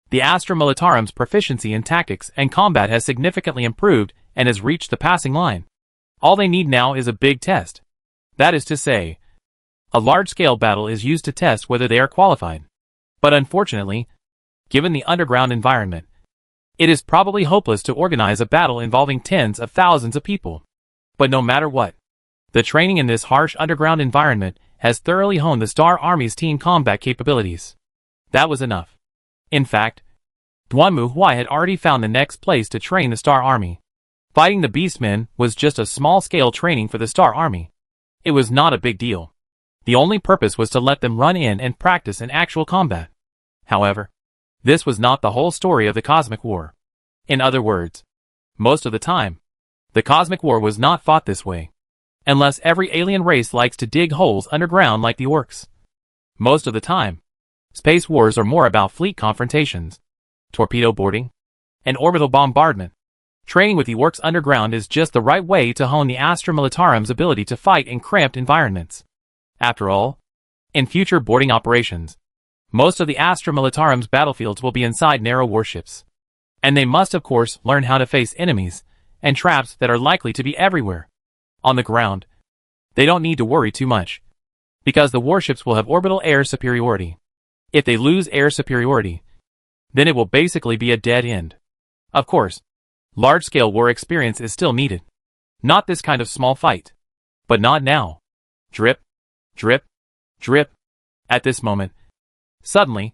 [SPEAKER 1] the Astra Militarum's proficiency in tactics and combat has significantly improved and has reached the passing line. All they need now is a big test. That is to say, a large-scale battle is used to test whether they are qualified. But unfortunately, given the underground environment, it is probably hopeless to organize a battle involving tens of thousands of people. But no matter what, the training in this harsh underground environment has thoroughly honed the Star Army's team combat capabilities. That was enough. In fact, Duanmu Huai had already found the next place to train the Star Army. Fighting the Beastmen was just a small-scale training for the Star Army. It was not a big deal. The only purpose was to let them run in and practice in actual combat. However, this was not the whole story of the Cosmic War. In other words, most of the time, the Cosmic War was not fought this way. Unless every alien race likes to dig holes underground like the orcs. Most of the time, space wars are more about fleet confrontations, torpedo boarding, and orbital bombardment. Training with the orcs underground is just the right way to hone the Astra Militarum's ability to fight in cramped environments. After all, in future boarding operations, most of the Astra Militarum's battlefields will be inside narrow warships. And they must of course learn how to face enemies and traps that are likely to be everywhere. On the ground, they don't need to worry too much, because the warships will have orbital air superiority. If they lose air superiority, then it will basically be a dead end. Of course, large-scale war experience is still needed. Not this kind of small fight. But not now. Drip, drip, drip. At this moment, suddenly,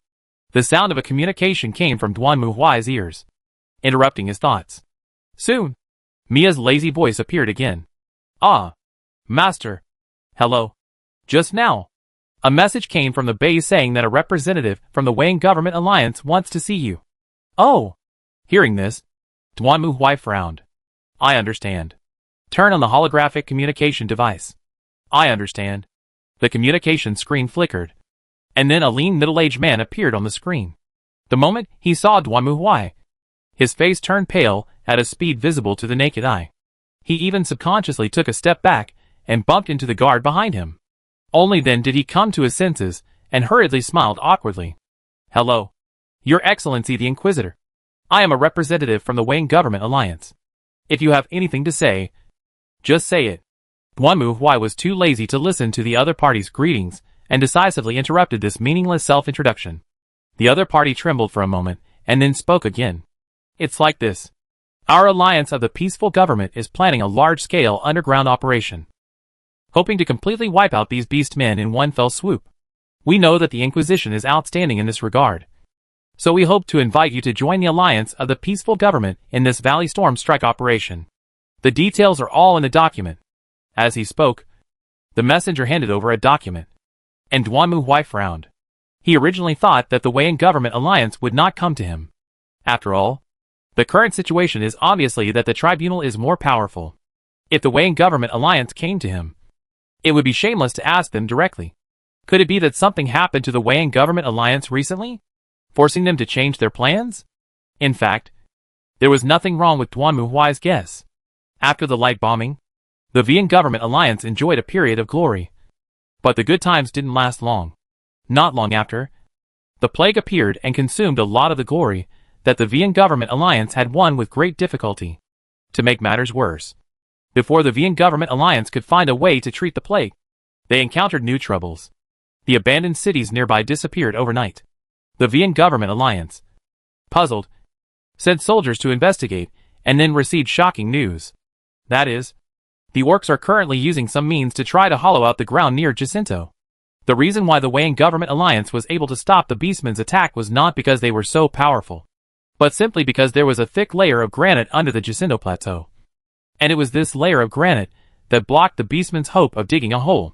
[SPEAKER 1] the sound of a communication came from Duanmu Huai's ears, interrupting his thoughts. Soon, Mia's lazy voice appeared again. Ah, master. Hello. Just now, a message came from the base saying that a representative from the Wayne Government Alliance wants to see you. Oh. Hearing this, Duanmu Huai frowned. I understand. Turn on the holographic communication device. I understand. The communication screen flickered, and then a lean middle-aged man appeared on the screen. The moment he saw Duanmu Huai, his face turned pale at a speed visible to the naked eye. He even subconsciously took a step back and bumped into the guard behind him. Only then did he come to his senses and hurriedly smiled awkwardly. Hello. Your Excellency the Inquisitor. I am a representative from the Wayne Government Alliance. If you have anything to say, just say it. Duanmu Huai was too lazy to listen to the other party's greetings and decisively interrupted this meaningless self-introduction. The other party trembled for a moment and then spoke again. It's like this. Our alliance of the peaceful government is planning a large-scale underground operation, hoping to completely wipe out these beast men in one fell swoop. We know that the Inquisition is outstanding in this regard, so we hope to invite you to join the alliance of the peaceful government in this Valley Storm Strike operation. The details are all in the document. As he spoke, the messenger handed over a document, and Duanmu Huai frowned. He originally thought that the Wayne Government Alliance would not come to him. After all, the current situation is obviously that the tribunal is more powerful. If the Wayne Government Alliance came to him, it would be shameless to ask them directly. Could it be that something happened to the Wayne Government Alliance recently, forcing them to change their plans? In fact, there was nothing wrong with Duanmu Huai's guess. After the light bombing, the Vian Government Alliance enjoyed a period of glory. But the good times didn't last long. Not long after, the plague appeared and consumed a lot of the glory that the Vian Government Alliance had won with great difficulty. To make matters worse, before the Vian Government Alliance could find a way to treat the plague, they encountered new troubles. The abandoned cities nearby disappeared overnight. The Vian Government Alliance, puzzled, sent soldiers to investigate and then received shocking news. That is, the orcs are currently using some means to try to hollow out the ground near Jacinto. The reason why the Wayne Government Alliance was able to stop the beastmen's attack was not because they were so powerful, but simply because there was a thick layer of granite under the Jacinto Plateau. And it was this layer of granite that blocked the beastmen's hope of digging a hole.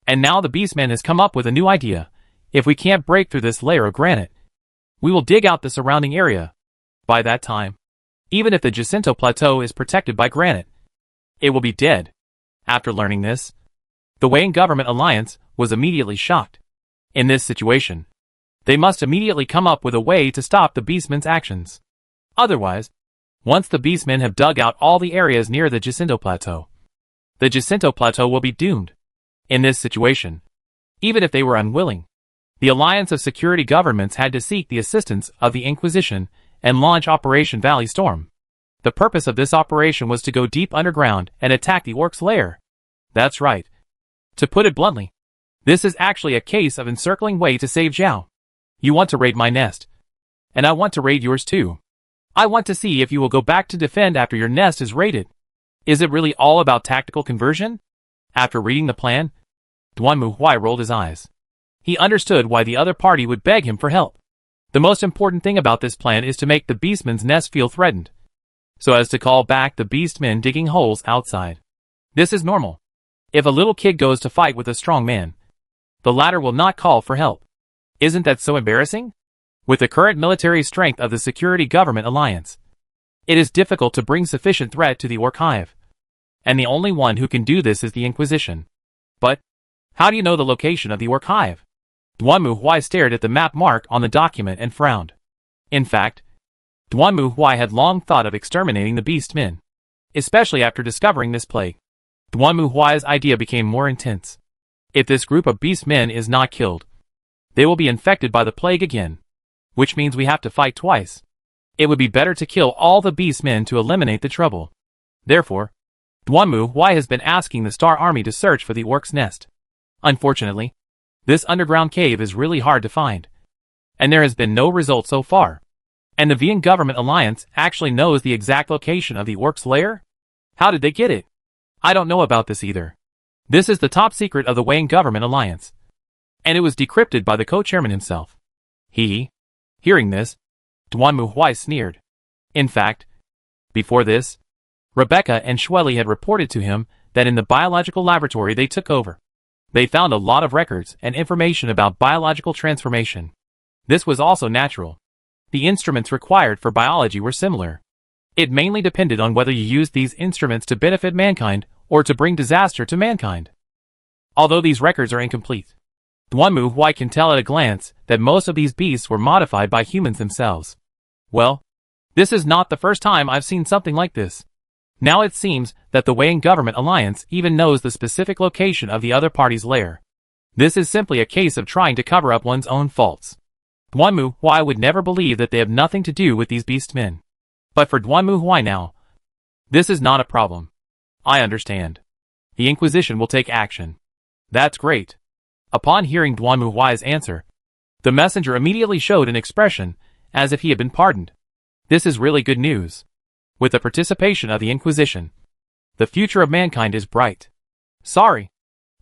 [SPEAKER 1] And now the beastman has come up with a new idea. If we can't break through this layer of granite, we will dig out the surrounding area. By that time, even if the Jacinto Plateau is protected by granite, it will be dead. After learning this, the Wayne Government Alliance was immediately shocked. In this situation, they must immediately come up with a way to stop the beastmen's actions. Otherwise, once the beastmen have dug out all the areas near the Jacinto Plateau, the Jacinto Plateau will be doomed. In this situation, even if they were unwilling, the Alliance of Security Governments had to seek the assistance of the Inquisition and launch Operation Valley Storm. The purpose of this operation was to go deep underground and attack the orcs' lair. That's right. To put it bluntly, this is actually a case of encircling Wei to save Zhao. You want to raid my nest, and I want to raid yours too. I want to see if you will go back to defend after your nest is raided. Is it really all about tactical conversion? After reading the plan, Duanmu Huai rolled his eyes. He understood why the other party would beg him for help. The most important thing about this plan is to make the beastmen's nest feel threatened, so as to call back the beastmen digging holes outside. This is normal. If a little kid goes to fight with a strong man, the latter will not call for help. Isn't that so embarrassing? With the current military strength of the Security Government Alliance, it is difficult to bring sufficient threat to the Orc Hive. And the only one who can do this is the Inquisition. But, how do you know the location of the Orc Hive? Duanmu Huai stared at the map mark on the document and frowned. In fact, Duanmu Huai had long thought of exterminating the beast men, especially after discovering this plague. Duanmu Huai's idea became more intense. If this group of beast men is not killed, they will be infected by the plague again, which means we have to fight twice. It would be better to kill all the beast men to eliminate the trouble. Therefore, Duanmu Huai has been asking the Star Army to search for the orc's nest. Unfortunately, this underground cave is really hard to find, and there has been no result so far. And the Vian government alliance actually knows the exact location of the orcs' lair? How did they get it? I don't know about this either. This is the top secret of the Wayne government alliance. And it was decrypted by the co-chairman himself. Hearing this, Duanmu Huai sneered. In fact, before this, Rebecca and Shweli had reported to him that in the biological laboratory they took over, they found a lot of records and information about biological transformation. This was also natural. The instruments required for biology were similar. It mainly depended on whether you used these instruments to benefit mankind or to bring disaster to mankind. Although these records are incomplete, Duanmu Huai can tell at a glance that most of these beasts were modified by humans themselves. Well, this is not the first time I've seen something like this. Now it seems that the Wayne government alliance even knows the specific location of the other party's lair. This is simply a case of trying to cover up one's own faults. Duanmu Huai would never believe that they have nothing to do with these beast men. But for Duanmu Huai now, this is not a problem. I understand. The Inquisition will take action. That's great. Upon hearing Duanmu Huai's answer, the messenger immediately showed an expression as if he had been pardoned. This is really good news. With the participation of the Inquisition, the future of mankind is bright. Sorry.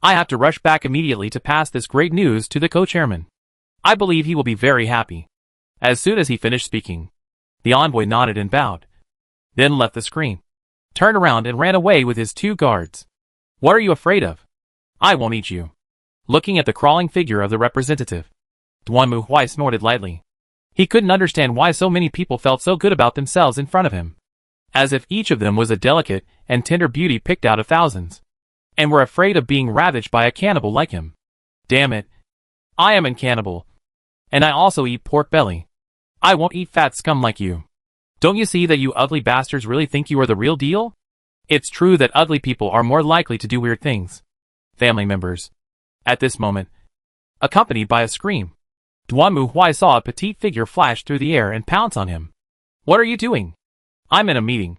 [SPEAKER 1] I have to rush back immediately to pass this great news to the co-chairman. I believe he will be very happy. As soon as he finished speaking, the envoy nodded and bowed, then left the screen, turned around and ran away with his 2 guards. What are you afraid of? I won't eat you. Looking at the crawling figure of the representative, Duanmu Huai snorted lightly. He couldn't understand why so many people felt so good about themselves in front of him, as if each of them was a delicate and tender beauty picked out of thousands, and were afraid of being ravaged by a cannibal like him. Damn it. I am a cannibal, and I also eat pork belly. I won't eat fat scum like you. Don't you see that you ugly bastards really think you are the real deal? It's true that ugly people are more likely to do weird things. Family members. At this moment, accompanied by a scream, Duanmu Huai saw a petite figure flash through the air and pounce on him. What are you doing? I'm in a meeting.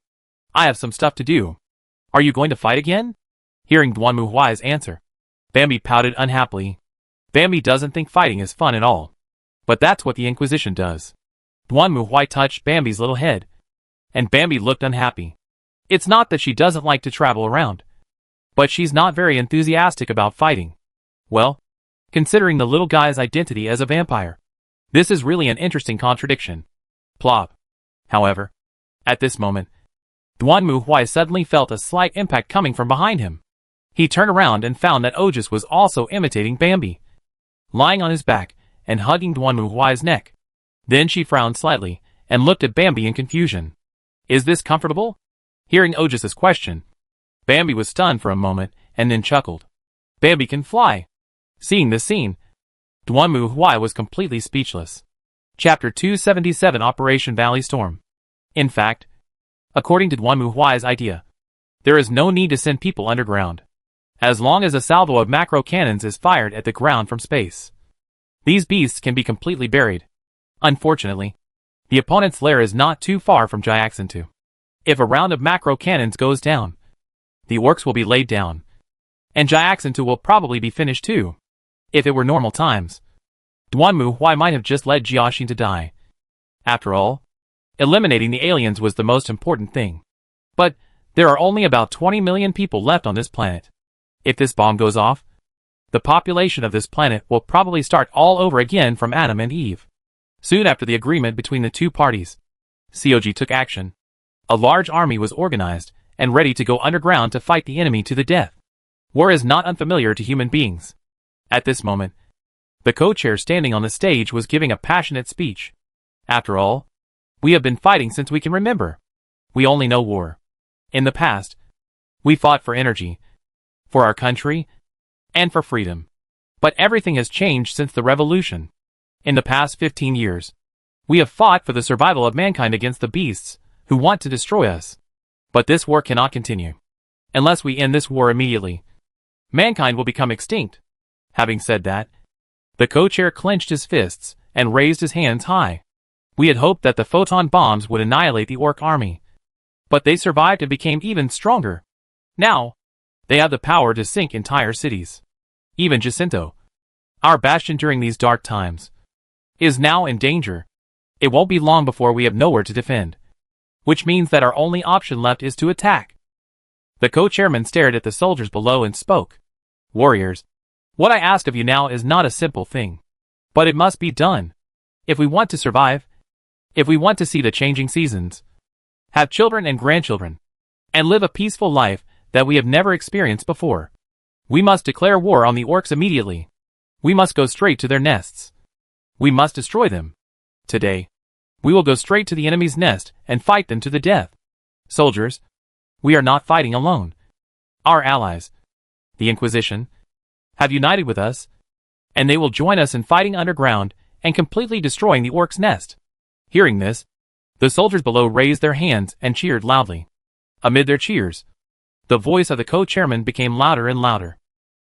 [SPEAKER 1] I have some stuff to do. Are you going to fight again? Hearing Duanmu Huai's answer, Bambi pouted unhappily. Bambi doesn't think fighting is fun at all. But that's what the Inquisition does. Duanmu Huai touched Bambi's little head, and Bambi looked unhappy. It's not that she doesn't like to travel around, but she's not very enthusiastic about fighting. Well, considering the little guy's identity as a vampire, this is really an interesting contradiction. Plop. However, at this moment, Duanmu Huai suddenly felt a slight impact coming from behind him. He turned around and found that Ogus was also imitating Bambi, lying on his back and hugging Duanmu Huai's neck. Then she frowned slightly and looked at Bambi in confusion. Is this comfortable? Hearing Ogus's question, Bambi was stunned for a moment and then chuckled. Bambi can fly. Seeing this scene, Duanmu Huai was completely speechless. Chapter 277 Operation Valley Storm. In fact, according to Duanmu Huai's idea, there is no need to send people underground, as long as a salvo of macro cannons is fired at the ground from space. These beasts can be completely buried. Unfortunately, the opponent's lair is not too far from Jiaxintu. If a round of macro cannons goes down, the orcs will be laid down, and Jiaxintu will probably be finished too. If it were normal times, Duanmu Huai might have just let Jiaxin to die. After all, eliminating the aliens was the most important thing. But there are only about 20 million people left on this planet. If this bomb goes off, the population of this planet will probably start all over again from Adam and Eve. Soon after the agreement between the 2 parties, COG took action. A large army was organized and ready to go underground to fight the enemy to the death. War is not unfamiliar to human beings. At this moment, the co-chair standing on the stage was giving a passionate speech. After all, we have been fighting since we can remember. We only know war. In the past, we fought for energy, for our country, and for freedom. But everything has changed since the revolution. In the past 15 years, we have fought for the survival of mankind against the beasts who want to destroy us. But this war cannot continue. Unless we end this war immediately, mankind will become extinct. Having said that, the co-chair clenched his fists and raised his hands high. We had hoped that the photon bombs would annihilate the orc army, but they survived and became even stronger. Now, they have the power to sink entire cities. Even Jacinto, our bastion during these dark times, is now in danger. It won't be long before we have nowhere to defend. Which means that our only option left is to attack. The co-chairman stared at the soldiers below and spoke. Warriors, what I ask of you now is not a simple thing. But it must be done. If we want to survive, if we want to see the changing seasons, have children and grandchildren, and live a peaceful life that we have never experienced before, we must declare war on the orcs immediately. We must go straight to their nests. We must destroy them. Today, we will go straight to the enemy's nest and fight them to the death. Soldiers, we are not fighting alone. Our allies, the Inquisition, have united with us, and they will join us in fighting underground and completely destroying the orcs' nest. Hearing this, the soldiers below raised their hands and cheered loudly. Amid their cheers, the voice of the co-chairman became louder and louder.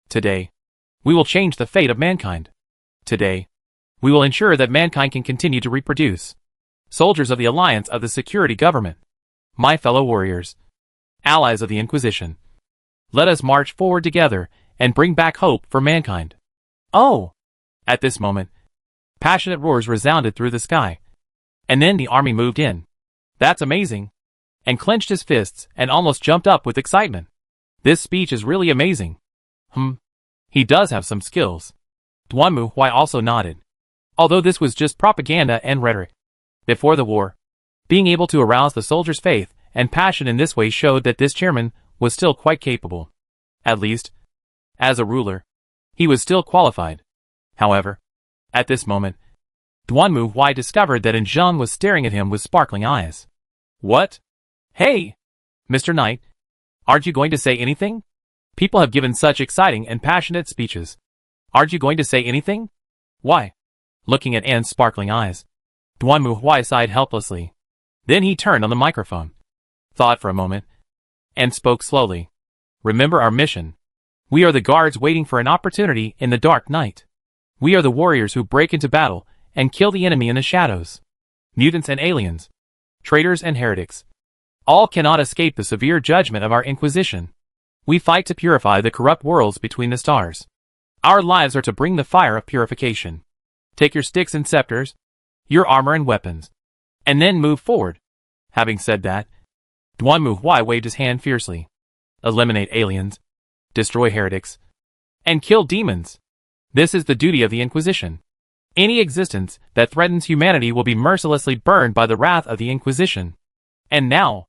[SPEAKER 1] Today, we will change the fate of mankind. Today, we will ensure that mankind can continue to reproduce. Soldiers of the Alliance of the Security Government, my fellow warriors, allies of the Inquisition, let us march forward together and bring back hope for mankind. Oh! At this moment, passionate roars resounded through the sky. And then the army moved in. That's amazing. And clenched his fists and almost jumped up with excitement. This speech is really amazing. He does have some skills. Duanmu Huai also nodded. Although this was just propaganda and rhetoric. Before the war, being able to arouse the soldiers' faith and passion in this way showed that this chairman was still quite capable. At least, as a ruler, he was still qualified. However, at this moment, Duanmu Huai discovered that Zhang was staring at him with sparkling eyes. What? Hey! Mr. Knight, aren't you going to say anything? People have given such exciting and passionate speeches. Aren't you going to say anything? Why? Looking at Anne's sparkling eyes, Duanmu Huai sighed helplessly. Then he turned on the microphone, thought for a moment, and spoke slowly. Remember our mission. We are the guards waiting for an opportunity in the dark night. We are the warriors who break into battle and kill the enemy in the shadows. Mutants and aliens, traitors and heretics, all cannot escape the severe judgment of our Inquisition. We fight to purify the corrupt worlds between the stars. Our lives are to bring the fire of purification. Take your sticks and scepters, your armor and weapons, and then move forward. Having said that, Duanmu Huai waved his hand fiercely. Eliminate aliens, destroy heretics, and kill demons. This is the duty of the Inquisition. Any existence that threatens humanity will be mercilessly burned by the wrath of the Inquisition. And now,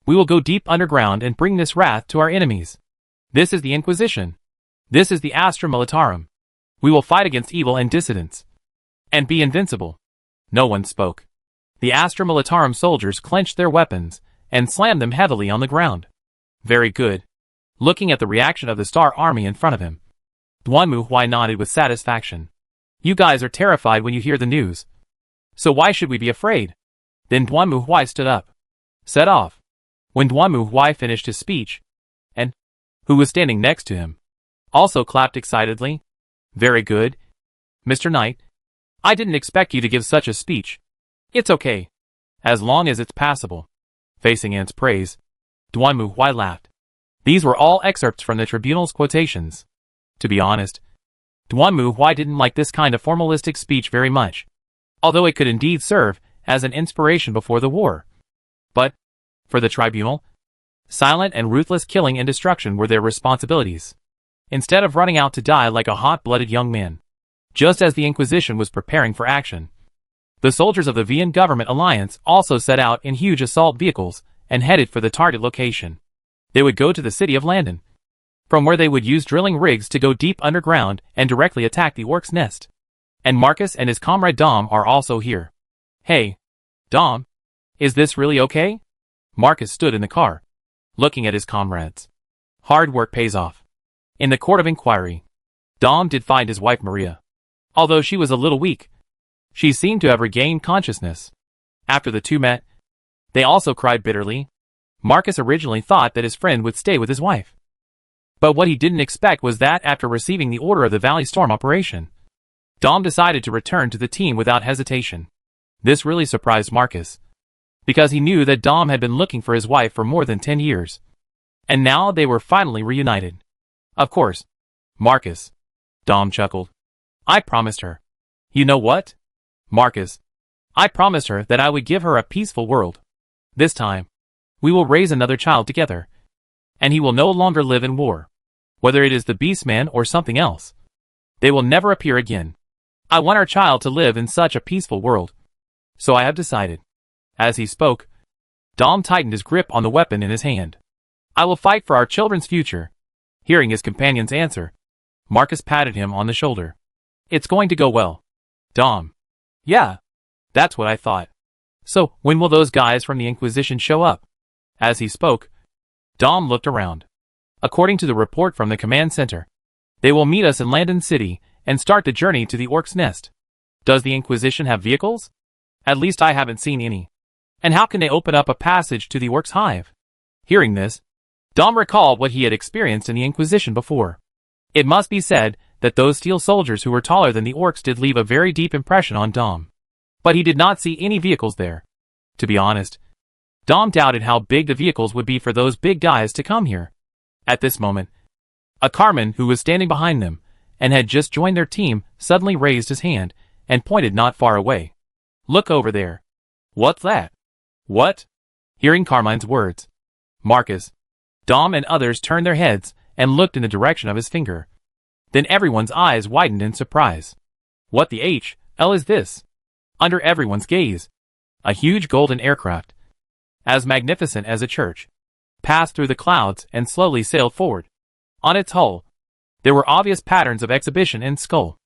[SPEAKER 1] we will go deep underground and bring this wrath to our enemies. This is the Inquisition. This is the Astra Militarum. We will fight against evil and dissidents, and be invincible. No one spoke. The Astra Militarum soldiers clenched their weapons and slammed them heavily on the ground. Very good. Looking at the reaction of the Star Army in front of him, Duanmu Huai nodded with satisfaction. You guys are terrified when you hear the news. So why should we be afraid? Then Duanmu Huai stood up. Set off. When Duanmu Huai finished his speech, and who was standing next to him, also clapped excitedly. Very good. Mr. Knight, I didn't expect you to give such a speech. It's okay, as long as it's passable. Facing Ant's praise, Duanmu Huai laughed. These were all excerpts from the tribunal's quotations. To be honest, Duanmu Huai didn't like this kind of formalistic speech very much, although it could indeed serve as an inspiration before the war. But, for the tribunal, silent and ruthless killing and destruction were their responsibilities. Instead of running out to die like a hot-blooded young man, just as the Inquisition was preparing for action, the soldiers of the Vian Government Alliance also set out in huge assault vehicles and headed for the target location. They would go to the city of Landon, from where they would use drilling rigs to go deep underground and directly attack the orc's nest. And Marcus and his comrade Dom are also here. Hey, Dom, is this really okay? Marcus stood in the car, looking at his comrades. Hard work pays off. In the court of inquiry, Dom did find his wife Maria. Although she was a little weak, she seemed to have regained consciousness. After the two met, they also cried bitterly. Marcus originally thought that his friend would stay with his wife. But what he didn't expect was that after receiving the order of the Valley Storm operation, Dom decided to return to the team without hesitation. This really surprised Marcus, because he knew that Dom had been looking for his wife for more than 10 years. And now they were finally reunited. Of course, Marcus. Dom chuckled. I promised her. You know what? Marcus, I promised her that I would give her a peaceful world. This time, we will raise another child together, and he will no longer live in war. Whether it is the Beastman or something else, they will never appear again. I want our child to live in such a peaceful world. So I have decided. As he spoke, Dom tightened his grip on the weapon in his hand. I will fight for our children's future. Hearing his companion's answer, Marcus patted him on the shoulder. It's going to go well. Dom. Yeah. That's what I thought. So, when will those guys from the Inquisition show up? As he spoke, Dom looked around. According to the report from the command center, they will meet us in Landon City and start the journey to the Orc's Nest. Does the Inquisition have vehicles? At least I haven't seen any. And how can they open up a passage to the Orc's hive? Hearing this, Dom recalled what he had experienced in the Inquisition before. It must be said that those steel soldiers who were taller than the Orcs did leave a very deep impression on Dom. But he did not see any vehicles there. To be honest, Dom doubted how big the vehicles would be for those big guys to come here. At this moment, a carman who was standing behind them and had just joined their team suddenly raised his hand and pointed not far away. Look over there. What's that? What? Hearing Carmine's words, Marcus, Dom and others turned their heads and looked in the direction of his finger. Then everyone's eyes widened in surprise. What the hell is this? Under everyone's gaze, a huge golden aircraft, as magnificent as a church, passed through the clouds and slowly sailed forward. On its hull, there were obvious patterns of exhibition and skull.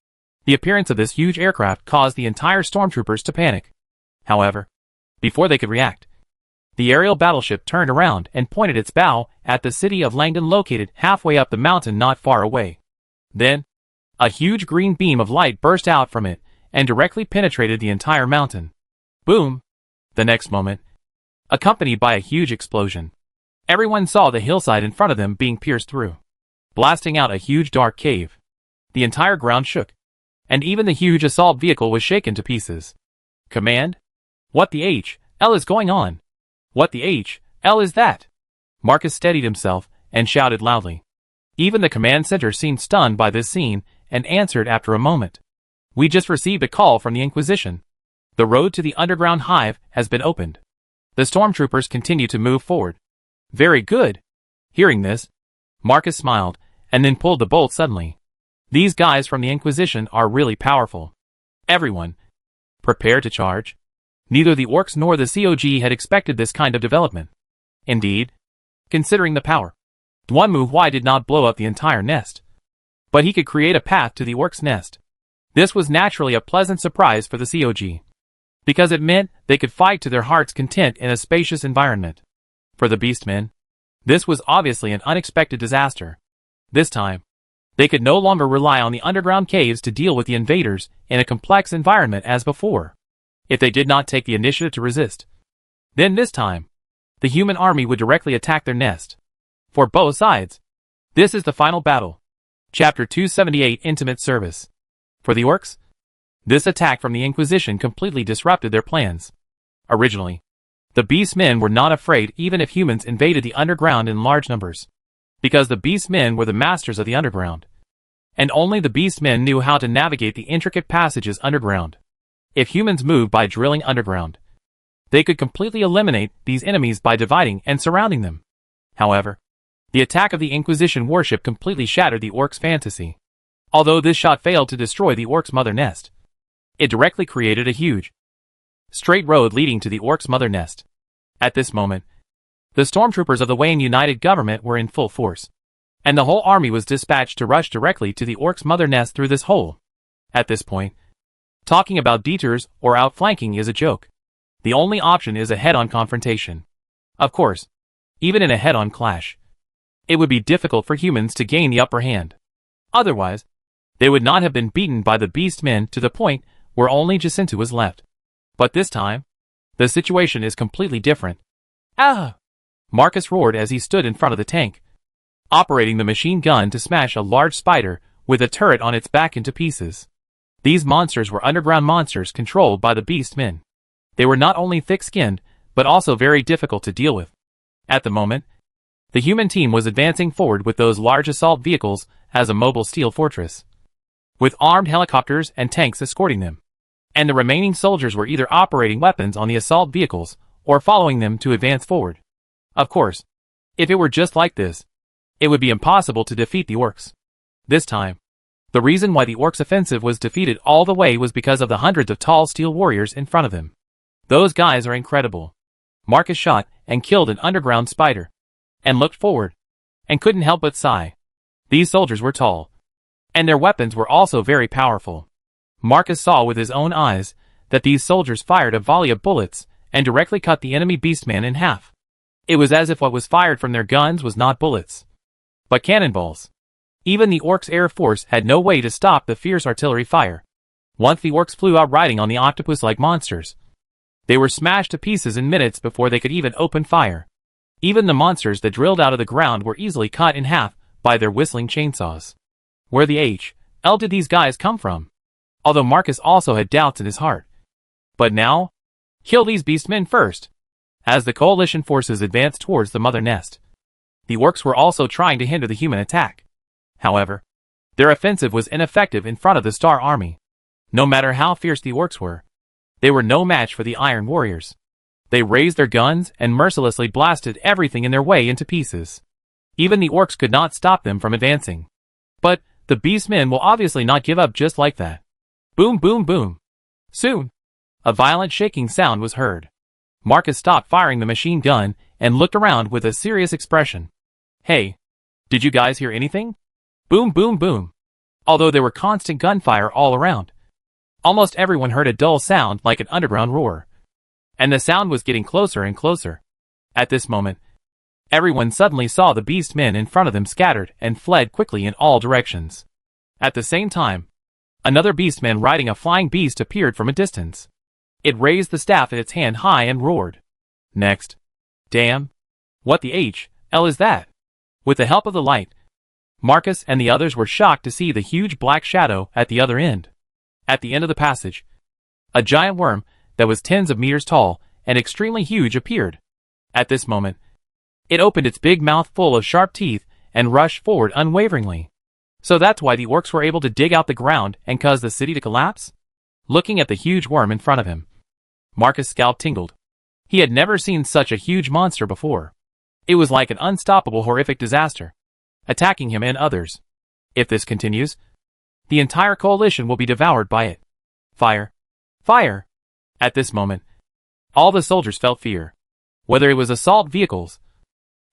[SPEAKER 1] The appearance of this huge aircraft caused the entire stormtroopers to panic. However, before they could react, the aerial battleship turned around and pointed its bow at the city of Langdon located halfway up the mountain not far away. Then, a huge green beam of light burst out from it and directly penetrated the entire mountain. Boom! The next moment, accompanied by a huge explosion, everyone saw the hillside in front of them being pierced through, blasting out a huge dark cave. The entire ground shook, and even the huge assault vehicle was shaken to pieces. Command? What the hell is going on? What the hell is that? Marcus steadied himself and shouted loudly. Even the command center seemed stunned by this scene and answered after a moment. We just received a call from the Inquisition. The road to the underground hive has been opened. The stormtroopers continue to move forward. Very good. Hearing this, Marcus smiled and then pulled the bolt suddenly. These guys from the Inquisition are really powerful. Everyone, prepare to charge. Neither the Orcs nor the COG had expected this kind of development. Indeed, considering the power, Dwanmu Huai did not blow up the entire nest, but he could create a path to the Orc's Nest. This was naturally a pleasant surprise for the COG, because it meant they could fight to their heart's content in a spacious environment. For the Beastmen, this was obviously an unexpected disaster. This time, they could no longer rely on the underground caves to deal with the invaders in a complex environment as before. If they did not take the initiative to resist, then this time, the human army would directly attack their nest. For both sides, this is the final battle. Chapter 278 Intimate Service. For the Orcs, this attack from the Inquisition completely disrupted their plans. Originally, the Beastmen were not afraid even if humans invaded the underground in large numbers, because the Beastmen were the masters of the underground, and only the Beastmen knew how to navigate the intricate passages underground. If humans moved by drilling underground, they could completely eliminate these enemies by dividing and surrounding them. However, the attack of the Inquisition warship completely shattered the Orcs' fantasy. Although this shot failed to destroy the Orcs' mother nest, it directly created a huge, straight road leading to the Orcs' mother nest. At this moment, the stormtroopers of the Wayne United Government were in full force, and the whole army was dispatched to rush directly to the Orcs' mother nest through this hole. At this point, talking about detours or outflanking is a joke. The only option is a head-on confrontation. Of course, even in a head-on clash, it would be difficult for humans to gain the upper hand. Otherwise, they would not have been beaten by the Beastmen to the point where only Jacinta was left. But this time, the situation is completely different. Ah! Marcus roared as he stood in front of the tank, operating the machine gun to smash a large spider with a turret on its back into pieces. These monsters were underground monsters controlled by the Beastmen. They were not only thick-skinned, but also very difficult to deal with. At the moment, the human team was advancing forward with those large assault vehicles as a mobile steel fortress, with armed helicopters and tanks escorting them. and the remaining soldiers were either operating weapons on the assault vehicles or following them to advance forward. Of course, if it were just like this, it would be impossible to defeat the orcs. This time, the reason why the orcs' offensive was defeated all the way was because of the hundreds of tall steel warriors in front of them. Those guys are incredible. Marcus shot and killed an underground spider, and looked forward, and couldn't help but sigh. These soldiers were tall, and their weapons were also very powerful. Marcus saw with his own eyes that these soldiers fired a volley of bullets and directly cut the enemy beastman in half. It was as if what was fired from their guns was not bullets, but cannonballs. Even the orcs' air force had no way to stop the fierce artillery fire. Once the orcs flew out riding on the octopus-like monsters, they were smashed to pieces in minutes before they could even open fire. Even the monsters that drilled out of the ground were easily cut in half by their whistling chainsaws. Where the hell did these guys come from? Although Marcus also had doubts in his heart. But now, kill these beastmen first. As the coalition forces advanced towards the mother nest, the orcs were also trying to hinder the human attack. However, their offensive was ineffective in front of the Star Army. No matter how fierce the orcs were, they were no match for the Iron Warriors. They raised their guns and mercilessly blasted everything in their way into pieces. Even the orcs could not stop them from advancing. But the beastmen will obviously not give up just like that. Boom, boom, boom. Soon, a violent shaking sound was heard. Marcus stopped firing the machine gun and looked around with a serious expression. Hey, did you guys hear anything? Boom, boom, boom. Although there were constant gunfire all around, almost everyone heard a dull sound like an underground roar. And the sound was getting closer and closer. At this moment, everyone suddenly saw the beastmen in front of them scattered and fled quickly in all directions. At the same time, another beastman riding a flying beast appeared from a distance. It raised the staff in its hand high and roared. Next. Damn. What the hell is that? With the help of the light, Marcus and the others were shocked to see the huge black shadow at the other end. At the end of the passage, a giant worm that was tens of meters tall and extremely huge appeared. At this moment, it opened its big mouth full of sharp teeth and rushed forward unwaveringly. So that's why the orcs were able to dig out the ground and cause the city to collapse? Looking at the huge worm in front of him, Marcus' scalp tingled. He had never seen such a huge monster before. It was like an unstoppable horrific disaster, attacking him and others. If this continues, the entire coalition will be devoured by it. Fire! Fire! At this moment, all the soldiers felt fear. Whether it was assault vehicles,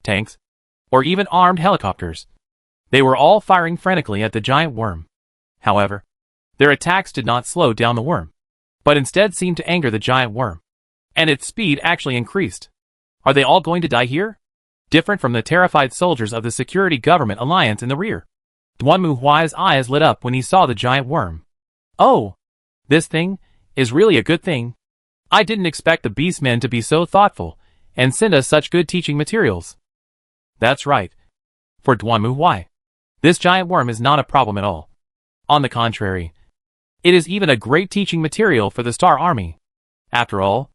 [SPEAKER 1] tanks, or even armed helicopters, they were all firing frantically at the giant worm. However, their attacks did not slow down the worm, but instead seemed to anger the giant worm, and its speed actually increased. Are they all going to die here? Different from the terrified soldiers of the Security Government Alliance in the rear, Duanmu Huai's eyes lit up when he saw the giant worm. Oh! This thing is really a good thing. I didn't expect the beastmen to be so thoughtful and send us such good teaching materials. That's right. For Duanmu Huai, this giant worm is not a problem at all. On the contrary, it is even a great teaching material for the Star Army. After all,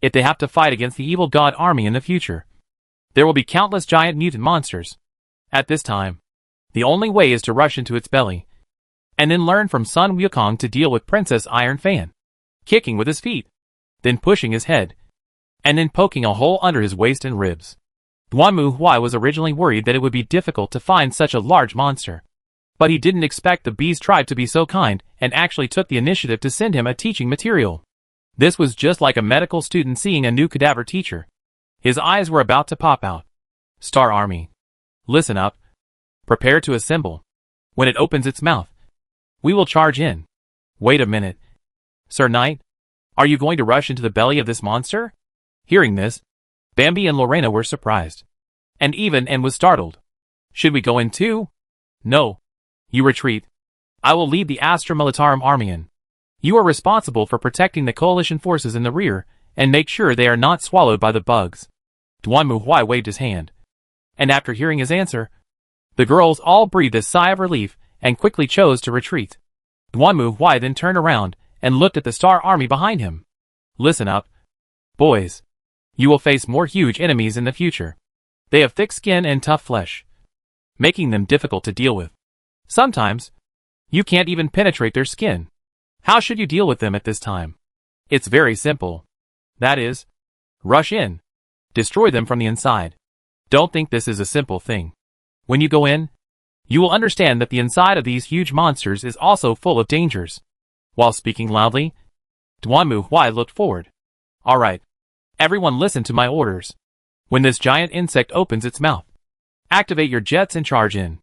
[SPEAKER 1] if they have to fight against the evil god army in the future, there will be countless giant mutant monsters. At this time, the only way is to rush into its belly, and then learn from Sun Wukong to deal with Princess Iron Fan, kicking with his feet, then pushing his head, and then poking a hole under his waist and ribs. Duanmu Huai was originally worried that it would be difficult to find such a large monster, but he didn't expect the beast tribe to be so kind and actually took the initiative to send him a teaching material. This was just like a medical student seeing a new cadaver teacher. His eyes were about to pop out. Star Army, listen up. Prepare to assemble. When it opens its mouth, we will charge in. Wait a minute. Sir Knight, are you going to rush into the belly of this monster? Hearing this, Bambi and Lorena were surprised. And even Anne was startled. Should we go in too? No. You retreat. I will lead the Astra Militarum Army in. You are responsible for protecting the coalition forces in the rear and make sure they are not swallowed by the bugs. Duanmu Huai waved his hand. And after hearing his answer, the girls all breathed a sigh of relief and quickly chose to retreat. Duanmu Huai then turned around and looked at the Star Army behind him. Listen up, boys. You will face more huge enemies in the future. They have thick skin and tough flesh, making them difficult to deal with. Sometimes, you can't even penetrate their skin. How should you deal with them at this time? It's very simple. That is, rush in. Destroy them from the inside. Don't think this is a simple thing. When you go in, you will understand that the inside of these huge monsters is also full of dangers. While speaking loudly, Duanmu Huai looked forward. Alright. Everyone listen to my orders. When this giant insect opens its mouth, activate your jets and charge in.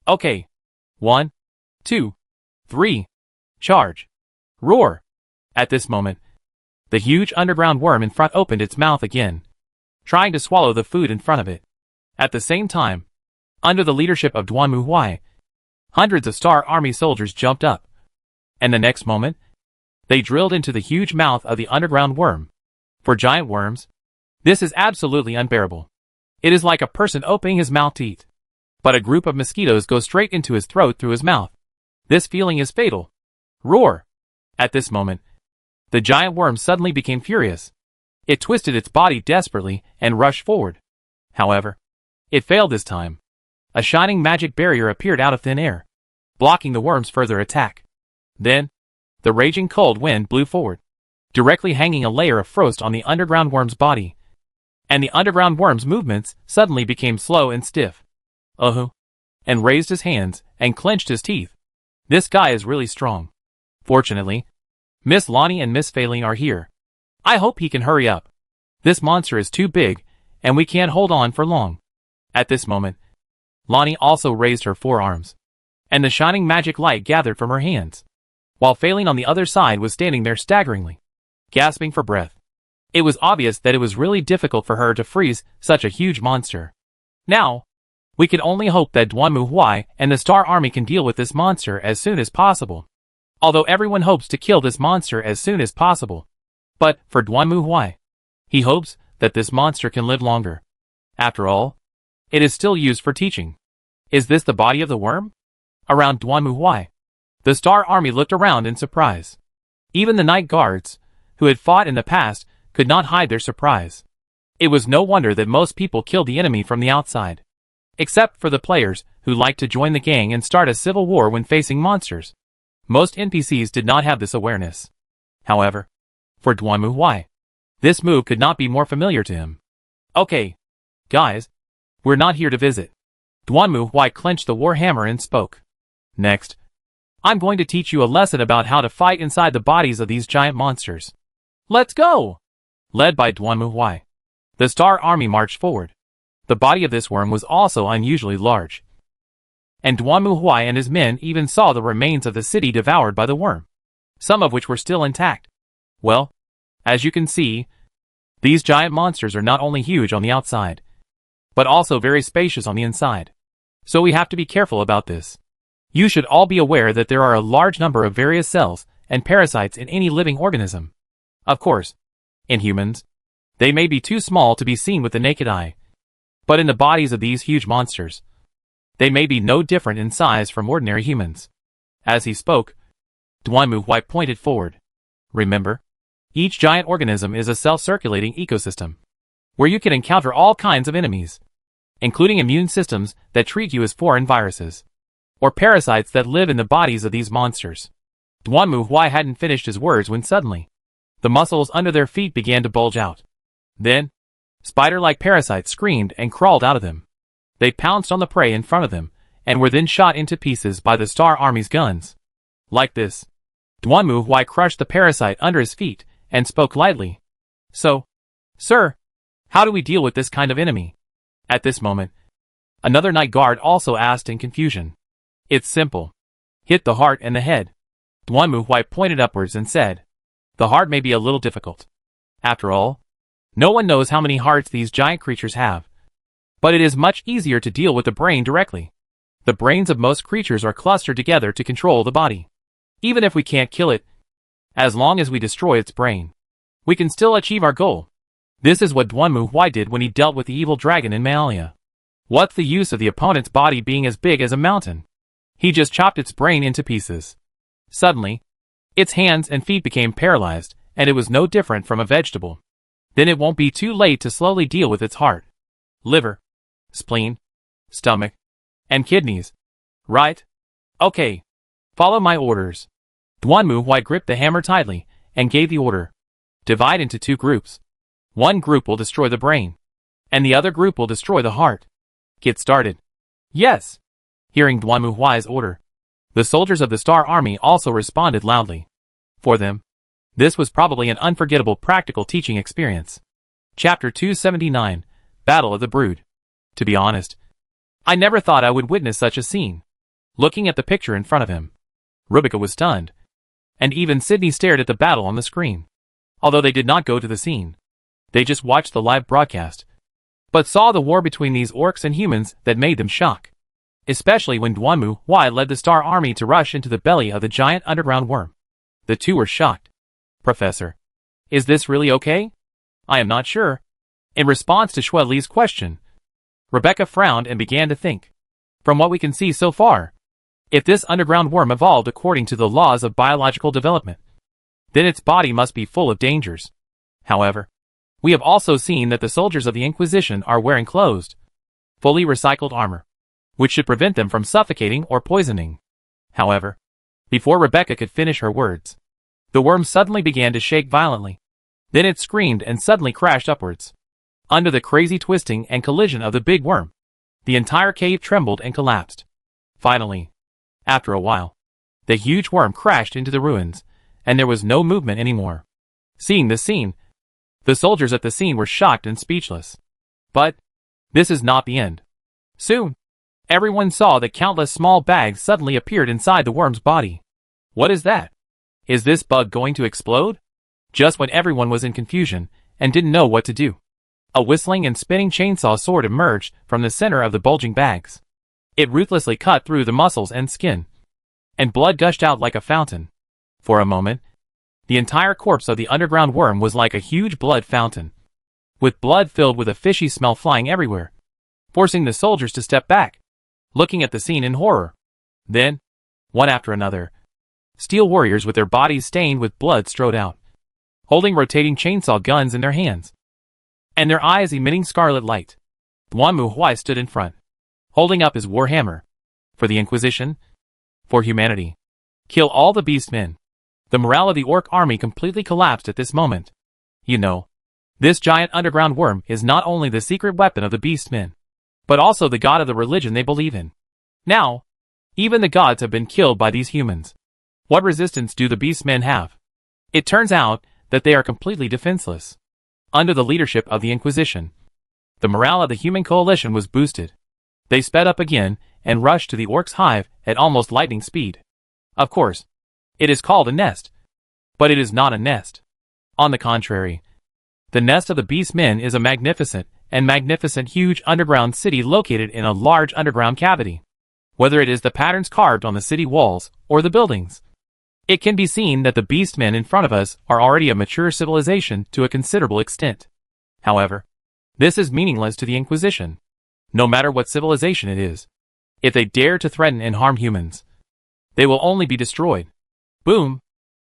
[SPEAKER 1] Okay. 1, 2, 3. Charge. Roar. At this moment, the huge underground worm in front opened its mouth again, trying to swallow the food in front of it. At the same time, under the leadership of Duanmu Huai, hundreds of Star Army soldiers jumped up. And the next moment, they drilled into the huge mouth of the underground worm. For giant worms, this is absolutely unbearable. It is like a person opening his mouth to eat. But a group of mosquitoes go straight into his throat through his mouth. This feeling is fatal. Roar! At this moment, the giant worm suddenly became furious. It twisted its body desperately and rushed forward. However, it failed this time. A shining magic barrier appeared out of thin air, blocking the worm's further attack. Then, the raging cold wind blew forward, directly hanging a layer of frost on the underground worm's body. And the underground worm's movements suddenly became slow and stiff. And raised his hands and clenched his teeth. This guy is really strong. Fortunately, Miss Lonnie and Miss Failing are here. I hope he can hurry up. This monster is too big, and we can't hold on for long. At this moment, Lonnie also raised her forearms, and the shining magic light gathered from her hands, while Failing on the other side was standing there staggeringly, gasping for breath. It was obvious that it was really difficult for her to freeze such a huge monster. Now, we can only hope that Duanmu Huai and the Star Army can deal with this monster as soon as possible. Although everyone hopes to kill this monster as soon as possible. But, for Duanmu Huai, he hopes that this monster can live longer. After all, it is still used for teaching. Is this the body of the worm? Around Duanmu Huai, the Star Army looked around in surprise. Even the Night Guards, who had fought in the past, could not hide their surprise. It was no wonder that most people killed the enemy from the outside. Except for the players, who liked to join the gang and start a civil war when facing monsters. Most NPCs did not have this awareness. However, for Duanmu Huai, this move could not be more familiar to him. Okay, guys, we're not here to visit. Duanmu Huai clenched the war hammer and spoke. Next, I'm going to teach you a lesson about how to fight inside the bodies of these giant monsters. Let's go! Led by Duanmu Huai, the Star Army marched forward. The body of this worm was also unusually large. And Duanmu Huai and his men even saw the remains of the city devoured by the worm, some of which were still intact. Well, as you can see, these giant monsters are not only huge on the outside, but also very spacious on the inside. So we have to be careful about this. You should all be aware that there are a large number of various cells and parasites in any living organism. Of course, in humans, they may be too small to be seen with the naked eye. But in the bodies of these huge monsters, they may be no different in size from ordinary humans. As he spoke, Duanmu Huai pointed forward. Remember, each giant organism is a self-circulating ecosystem, where you can encounter all kinds of enemies, including immune systems that treat you as foreign viruses, or parasites that live in the bodies of these monsters. Duanmu Huai hadn't finished his words when suddenly, the muscles under their feet began to bulge out. Then, spider-like parasites screamed and crawled out of them. They pounced on the prey in front of them, and were then shot into pieces by the Star Army's guns. Like this, Duanmu Huai crushed the parasite under his feet, and spoke lightly. So, sir, how do we deal with this kind of enemy? At this moment, another night guard also asked in confusion. It's simple. Hit the heart and the head. Duanmu Huai pointed upwards and said, the heart may be a little difficult. After all, no one knows how many hearts these giant creatures have. But it is much easier to deal with the brain directly. The brains of most creatures are clustered together to control the body. Even if we can't kill it, as long as we destroy its brain, we can still achieve our goal. This is what Duanmu Huai did when he dealt with the evil dragon in Maalia. What's the use of the opponent's body being as big as a mountain? He just chopped its brain into pieces. Suddenly, its hands and feet became paralyzed, and it was no different from a vegetable. Then it won't be too late to slowly deal with its heart, liver, spleen, stomach, and kidneys. Right? Okay. Follow my orders. Duanmu Huai gripped the hammer tightly and gave the order. Divide into 2 groups. One group will destroy the brain, and the other group will destroy the heart. Get started. Yes. Hearing Duanmu Huai's order, the soldiers of the Star Army also responded loudly. For them, this was probably an unforgettable practical teaching experience. Chapter 279, Battle of the Brood. To be honest, I never thought I would witness such a scene. Looking at the picture in front of him, Rebecca was stunned, and even Sydney stared at the battle on the screen. Although they did not go to the scene, they just watched the live broadcast, but saw the war between these orcs and humans that made them shock. Especially when Duanmu Huai led the Star Army to rush into the belly of the giant underground worm. The two were shocked. Professor, is this really okay? I am not sure. In response to Xue Li's question, Rebecca frowned and began to think. From what we can see so far, if this underground worm evolved according to the laws of biological development, then its body must be full of dangers. However, we have also seen that the soldiers of the Inquisition are wearing closed, fully recycled armor, which should prevent them from suffocating or poisoning. However, before Rebecca could finish her words, the worm suddenly began to shake violently. Then it screamed and suddenly crashed upwards. Under the crazy twisting and collision of the big worm, the entire cave trembled and collapsed. Finally, after a while, the huge worm crashed into the ruins, and there was no movement anymore. Seeing this scene, the soldiers at the scene were shocked and speechless. But this is not the end. Soon, everyone saw that countless small bags suddenly appeared inside the worm's body. What is that? Is this bug going to explode? Just when everyone was in confusion and didn't know what to do, a whistling and spinning chainsaw sword emerged from the center of the bulging bags. It ruthlessly cut through the muscles and skin, and blood gushed out like a fountain. For a moment, the entire corpse of the underground worm was like a huge blood fountain, with blood filled with a fishy smell flying everywhere, forcing the soldiers to step back, looking at the scene in horror. Then, one after another, steel warriors with their bodies stained with blood strode out, holding rotating chainsaw guns in their hands, and their eyes emitting scarlet light. Duanmu Huai stood in front, holding up his warhammer. For the Inquisition, for humanity, kill all the beast men. The morale of the orc army completely collapsed at this moment. You know, this giant underground worm is not only the secret weapon of the beast men, but also the god of the religion they believe in. Now, even the gods have been killed by these humans. What resistance do the beast men have? It turns out that they are completely defenseless. Under the leadership of the Inquisition, the morale of the human coalition was boosted. They sped up again and rushed to the orcs' hive at almost lightning speed. Of course, it is called a nest, but it is not a nest. On the contrary, the nest of the beast men is a magnificent huge underground city located in a large underground cavity. Whether it is the patterns carved on the city walls or the buildings, it can be seen that the beast men in front of us are already a mature civilization to a considerable extent. However, this is meaningless to the Inquisition, no matter what civilization it is. If they dare to threaten and harm humans, they will only be destroyed. Boom!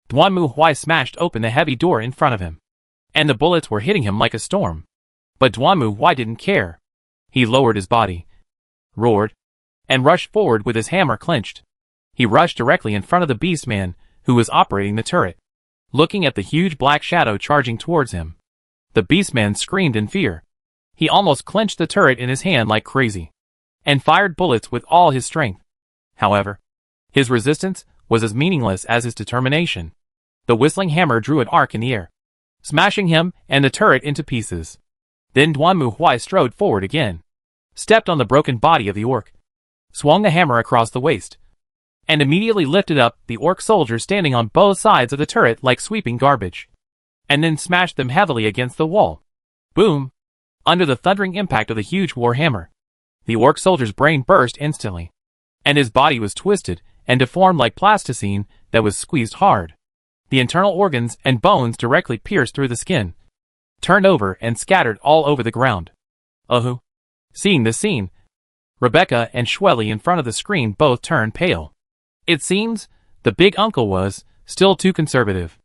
[SPEAKER 1] Duanmu Huai smashed open the heavy door in front of him, and the bullets were hitting him like a storm. But Duanmu Huai didn't care. He lowered his body, roared, and rushed forward with his hammer clenched. He rushed directly in front of the beast man, who was operating the turret. Looking at the huge black shadow charging towards him, the beast man screamed in fear. He almost clenched the turret in his hand like crazy, and fired bullets with all his strength. However, his resistance was as meaningless as his determination. The whistling hammer drew an arc in the air, smashing him and the turret into pieces. Then Duanmu Huai strode forward again, stepped on the broken body of the orc, swung the hammer across the waist, and immediately lifted up the orc soldiers standing on both sides of the turret like sweeping garbage, and then smashed them heavily against the wall. Boom! Under the thundering impact of the huge war hammer, the orc soldier's brain burst instantly, and his body was twisted and deformed like plasticine that was squeezed hard. The internal organs and bones directly pierced through the skin, turned over and scattered all over the ground. Seeing this scene, Rebecca and Xue Li in front of the screen both turned pale. It seems the big uncle was still too conservative.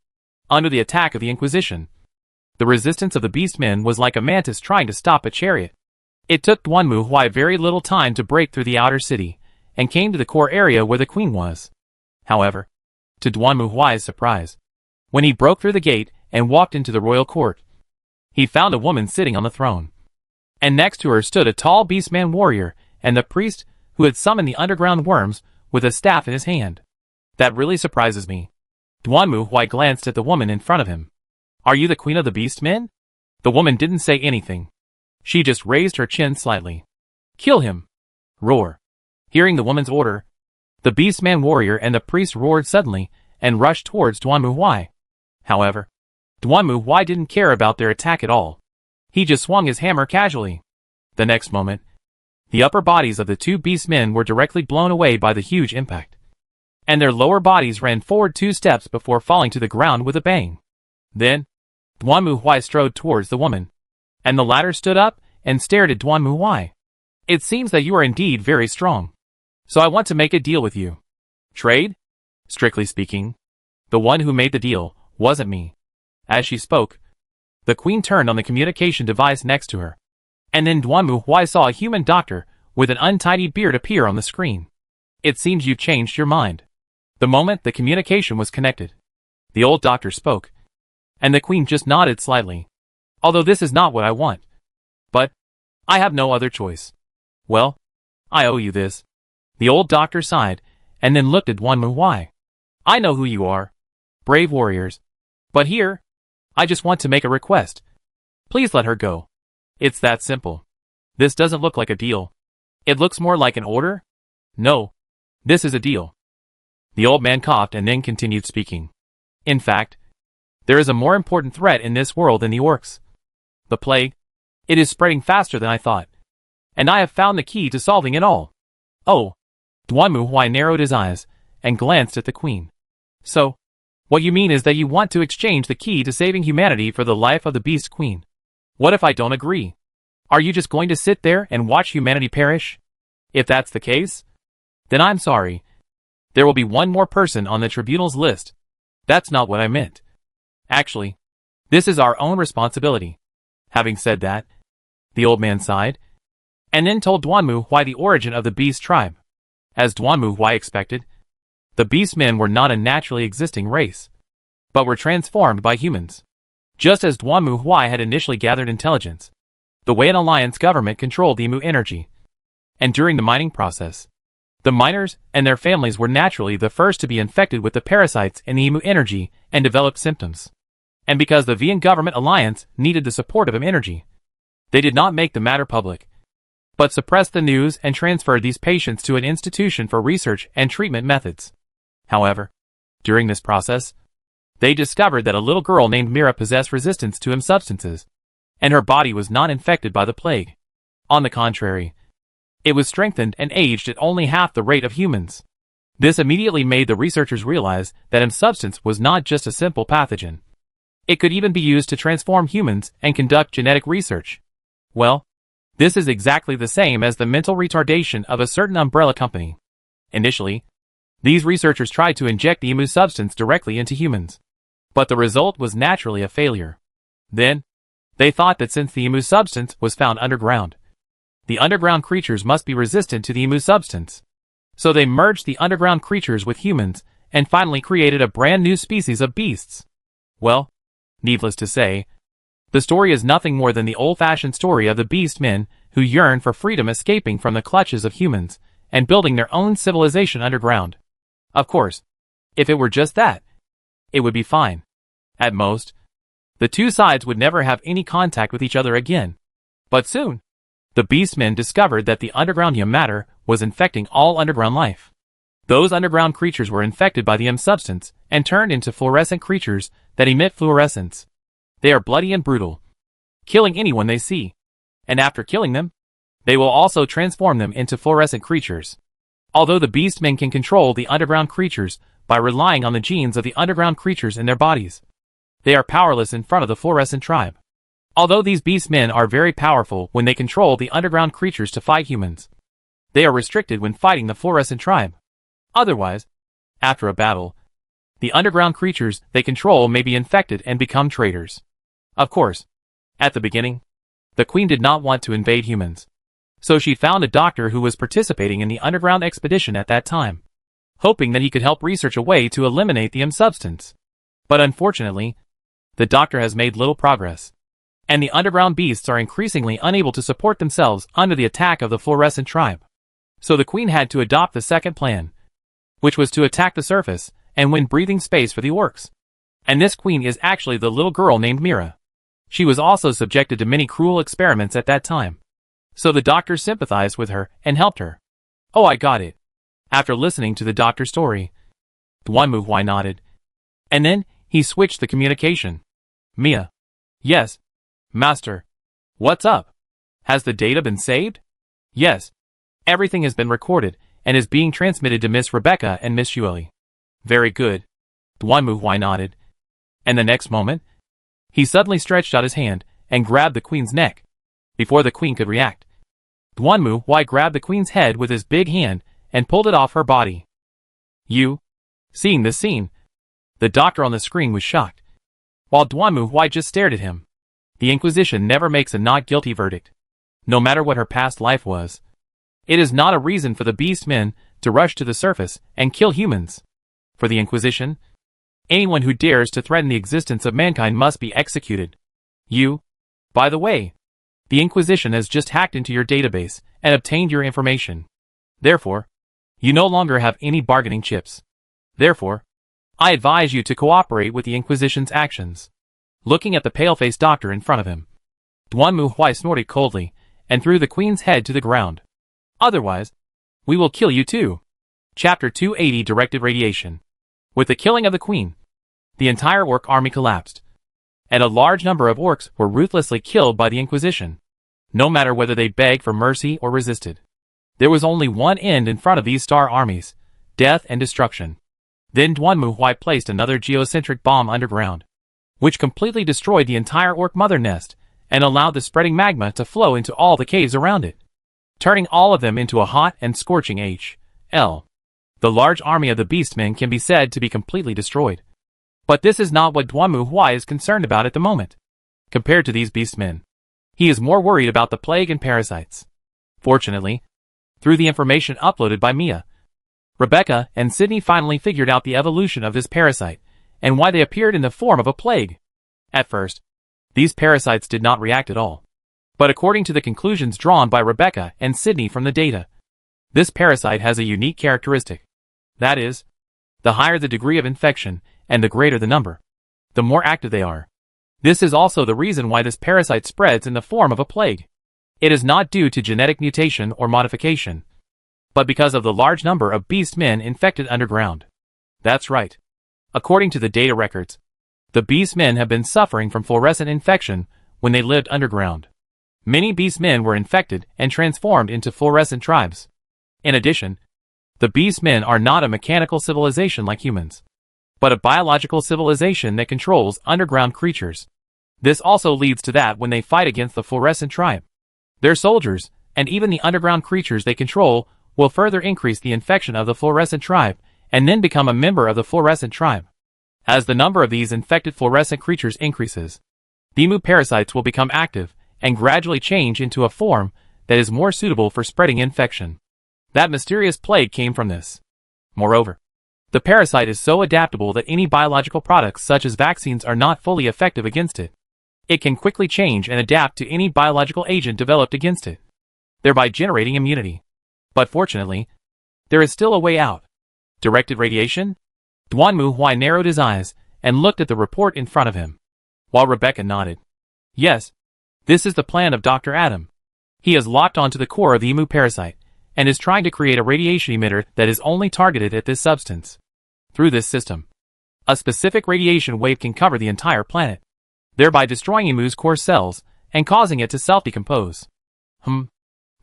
[SPEAKER 1] Under the attack of the Inquisition, the resistance of the beast men was like a mantis trying to stop a chariot. It took Duanmu Huai very little time to break through the outer city, and came to the core area where the queen was. However, to Duanmu Huai's surprise. When he broke through the gate and walked into the royal court, he found a woman sitting on the throne. And next to her stood a tall beastman warrior and the priest who had summoned the underground worms with a staff in his hand. That really surprises me. Duanmu Huai glanced at the woman in front of him. Are you the queen of the beastmen? The woman didn't say anything. She just raised her chin slightly. Kill him! Roar. Hearing the woman's order, the beastman warrior and the priest roared suddenly and rushed towards Duanmu Huai. However, Duanmu Huai didn't care about their attack at all. He just swung his hammer casually. The next moment, the upper bodies of the two beastmen were directly blown away by the huge impact, and their lower bodies ran forward 2 steps before falling to the ground with a bang. Then, Duanmu Huai strode towards the woman, and the latter stood up and stared at Duanmu Huai. It seems that you are indeed very strong. So I want to make a deal with you. Trade? Strictly speaking, the one who made the deal wasn't me. As she spoke, the queen turned on the communication device next to her, and then Duanmu Huai saw a human doctor with an untidy beard appear on the screen. It seems you changed your mind. The moment the communication was connected, the old doctor spoke, and the queen just nodded slightly. Although this is not what I want. But I have no other choice. Well, I owe you this. The old doctor sighed, and then looked at Duanmu Huai. I know who you are. Brave warriors. But here, I just want to make a request. Please let her go. It's that simple. This doesn't look like a deal. It looks more like an order? No. This is a deal. The old man coughed and then continued speaking. In fact, there is a more important threat in this world than the orcs. The plague. It is spreading faster than I thought. And I have found the key to solving it all. Oh. Duanmu Huai narrowed his eyes and glanced at the queen. So, what you mean is that you want to exchange the key to saving humanity for the life of the beast queen. What if I don't agree? Are you just going to sit there and watch humanity perish? If that's the case, then I'm sorry. There will be one more person on the tribunal's list. That's not what I meant. Actually, this is our own responsibility. Having said that, the old man sighed, and then told Duanmu Huai the origin of the beast tribe. As Duanmu Huai expected, the beastmen were not a naturally existing race, but were transformed by humans. Just as Duanmu Huai had initially gathered intelligence, the Wei Alliance government controlled the Emu energy, and during the mining process, the miners and their families were naturally the first to be infected with the parasites in the Emu energy and developed symptoms. And because the Vian government alliance needed the support of Emu energy, they did not make the matter public, but suppressed the news and transferred these patients to an institution for research and treatment methods. However, during this process, they discovered that a little girl named Mira possessed resistance to substances, and her body was not infected by the plague. On the contrary, it was strengthened and aged at only half the rate of humans. This immediately made the researchers realize that substance was not just a simple pathogen. It could even be used to transform humans and conduct genetic research. Well, this is exactly the same as the mental retardation of a certain umbrella company. Initially, these researchers tried to inject the emu substance directly into humans, but the result was naturally a failure. Then, they thought that since the emu substance was found underground, the underground creatures must be resistant to the emu substance. So they merged the underground creatures with humans and finally created a brand new species of beasts. Well, needless to say, the story is nothing more than the old-fashioned story of the beast men who yearn for freedom, escaping from the clutches of humans and building their own civilization underground. Of course, if it were just that, it would be fine. At most, the two sides would never have any contact with each other again. But soon, the beastmen discovered that the underground yum matter was infecting all underground life. Those underground creatures were infected by the substance and turned into fluorescent creatures that emit fluorescence. They are bloody and brutal, killing anyone they see. And after killing them, they will also transform them into fluorescent creatures. Although the beastmen can control the underground creatures by relying on the genes of the underground creatures in their bodies, they are powerless in front of the fluorescent tribe. Although these beastmen are very powerful when they control the underground creatures to fight humans, they are restricted when fighting the fluorescent tribe. Otherwise, after a battle, the underground creatures they control may be infected and become traitors. Of course, at the beginning, the queen did not want to invade humans, so she found a doctor who was participating in the underground expedition at that time. hoping that he could help research a way to eliminate the substance. But unfortunately, the doctor has made little progress, and the underground beasts are increasingly unable to support themselves under the attack of the fluorescent tribe. So the queen had to adopt the second plan, which was to attack the surface and win breathing space for the orcs. And this queen is actually the little girl named Mira. She was also subjected to many cruel experiments at that time. So the doctor sympathized with her and helped her. Oh, I got it. After listening to the doctor's story, Duanmuhui nodded. And then he switched the communication. Mia. Yes. Master. What's up? Has the data been saved? Yes. Everything has been recorded and is being transmitted to Miss Rebecca and Miss Yueli. Very good. Duanmuhui nodded. And the next moment, he suddenly stretched out his hand and grabbed the queen's neck. Before the queen could react, Duanmuhui grabbed the queen's head with his big hand and pulled it off her body. Seeing this scene, the doctor on the screen was shocked, while Duanmuhui just stared at him. The Inquisition never makes a not guilty verdict, no matter what her past life was. It is not a reason for the beast men to rush to the surface and kill humans. For the Inquisition, anyone who dares to threaten the existence of mankind must be executed. By the way, the Inquisition has just hacked into your database and obtained your information. Therefore, you no longer have any bargaining chips. Therefore, I advise you to cooperate with the Inquisition's actions. Looking at the pale-faced doctor in front of him, Duanmuhui snorted coldly and threw the queen's head to the ground. Otherwise, we will kill you too. Chapter 280 Directed Radiation. With the killing of the queen, the entire orc army collapsed, and a large number of orcs were ruthlessly killed by the Inquisition, no matter whether they begged for mercy or resisted. There was only one end in front of these star armies: death and destruction. Then Duanmuhui placed another geocentric bomb underground, which completely destroyed the entire orc mother nest and allowed the spreading magma to flow into all the caves around it, turning all of them into a hot and scorching HL. The large army of the beastmen can be said to be completely destroyed. But this is not what Duanmuhui is concerned about at the moment. Compared to these beastmen, he is more worried about the plague and parasites. Fortunately, through the information uploaded by Mia, Rebecca and Sydney finally figured out the evolution of this parasite and why they appeared in the form of a plague. At first, these parasites did not react at all. But according to the conclusions drawn by Rebecca and Sydney from the data, this parasite has a unique characteristic. That is, the higher the degree of infection and the greater the number, the more active they are. This is also the reason why this parasite spreads in the form of a plague. It is not due to genetic mutation or modification, but because of the large number of beast men infected underground. That's right. According to the data records, the beast men have been suffering from fluorescent infection when they lived underground. Many beast men were infected and transformed into fluorescent tribes. In addition, the beast men are not a mechanical civilization like humans, but a biological civilization that controls underground creatures. This also leads to that when they fight against the fluorescent tribe, their soldiers, and even the underground creatures they control, will further increase the infection of the fluorescent tribe and then become a member of the fluorescent tribe. As the number of these infected fluorescent creatures increases, the Mu parasites will become active and gradually change into a form that is more suitable for spreading infection. That mysterious plague came from this. Moreover, the parasite is so adaptable that any biological products such as vaccines are not fully effective against it. It can quickly change and adapt to any biological agent developed against it, thereby generating immunity. But fortunately, there is still a way out. Directed radiation? Duanmuhui narrowed his eyes and looked at the report in front of him, while Rebecca nodded. Yes, this is the plan of Dr. Adam. He is locked onto the core of the Emu parasite and is trying to create a radiation emitter that is only targeted at this substance. Through this system, a specific radiation wave can cover the entire planet, thereby destroying Emu's core cells and causing it to self-decompose.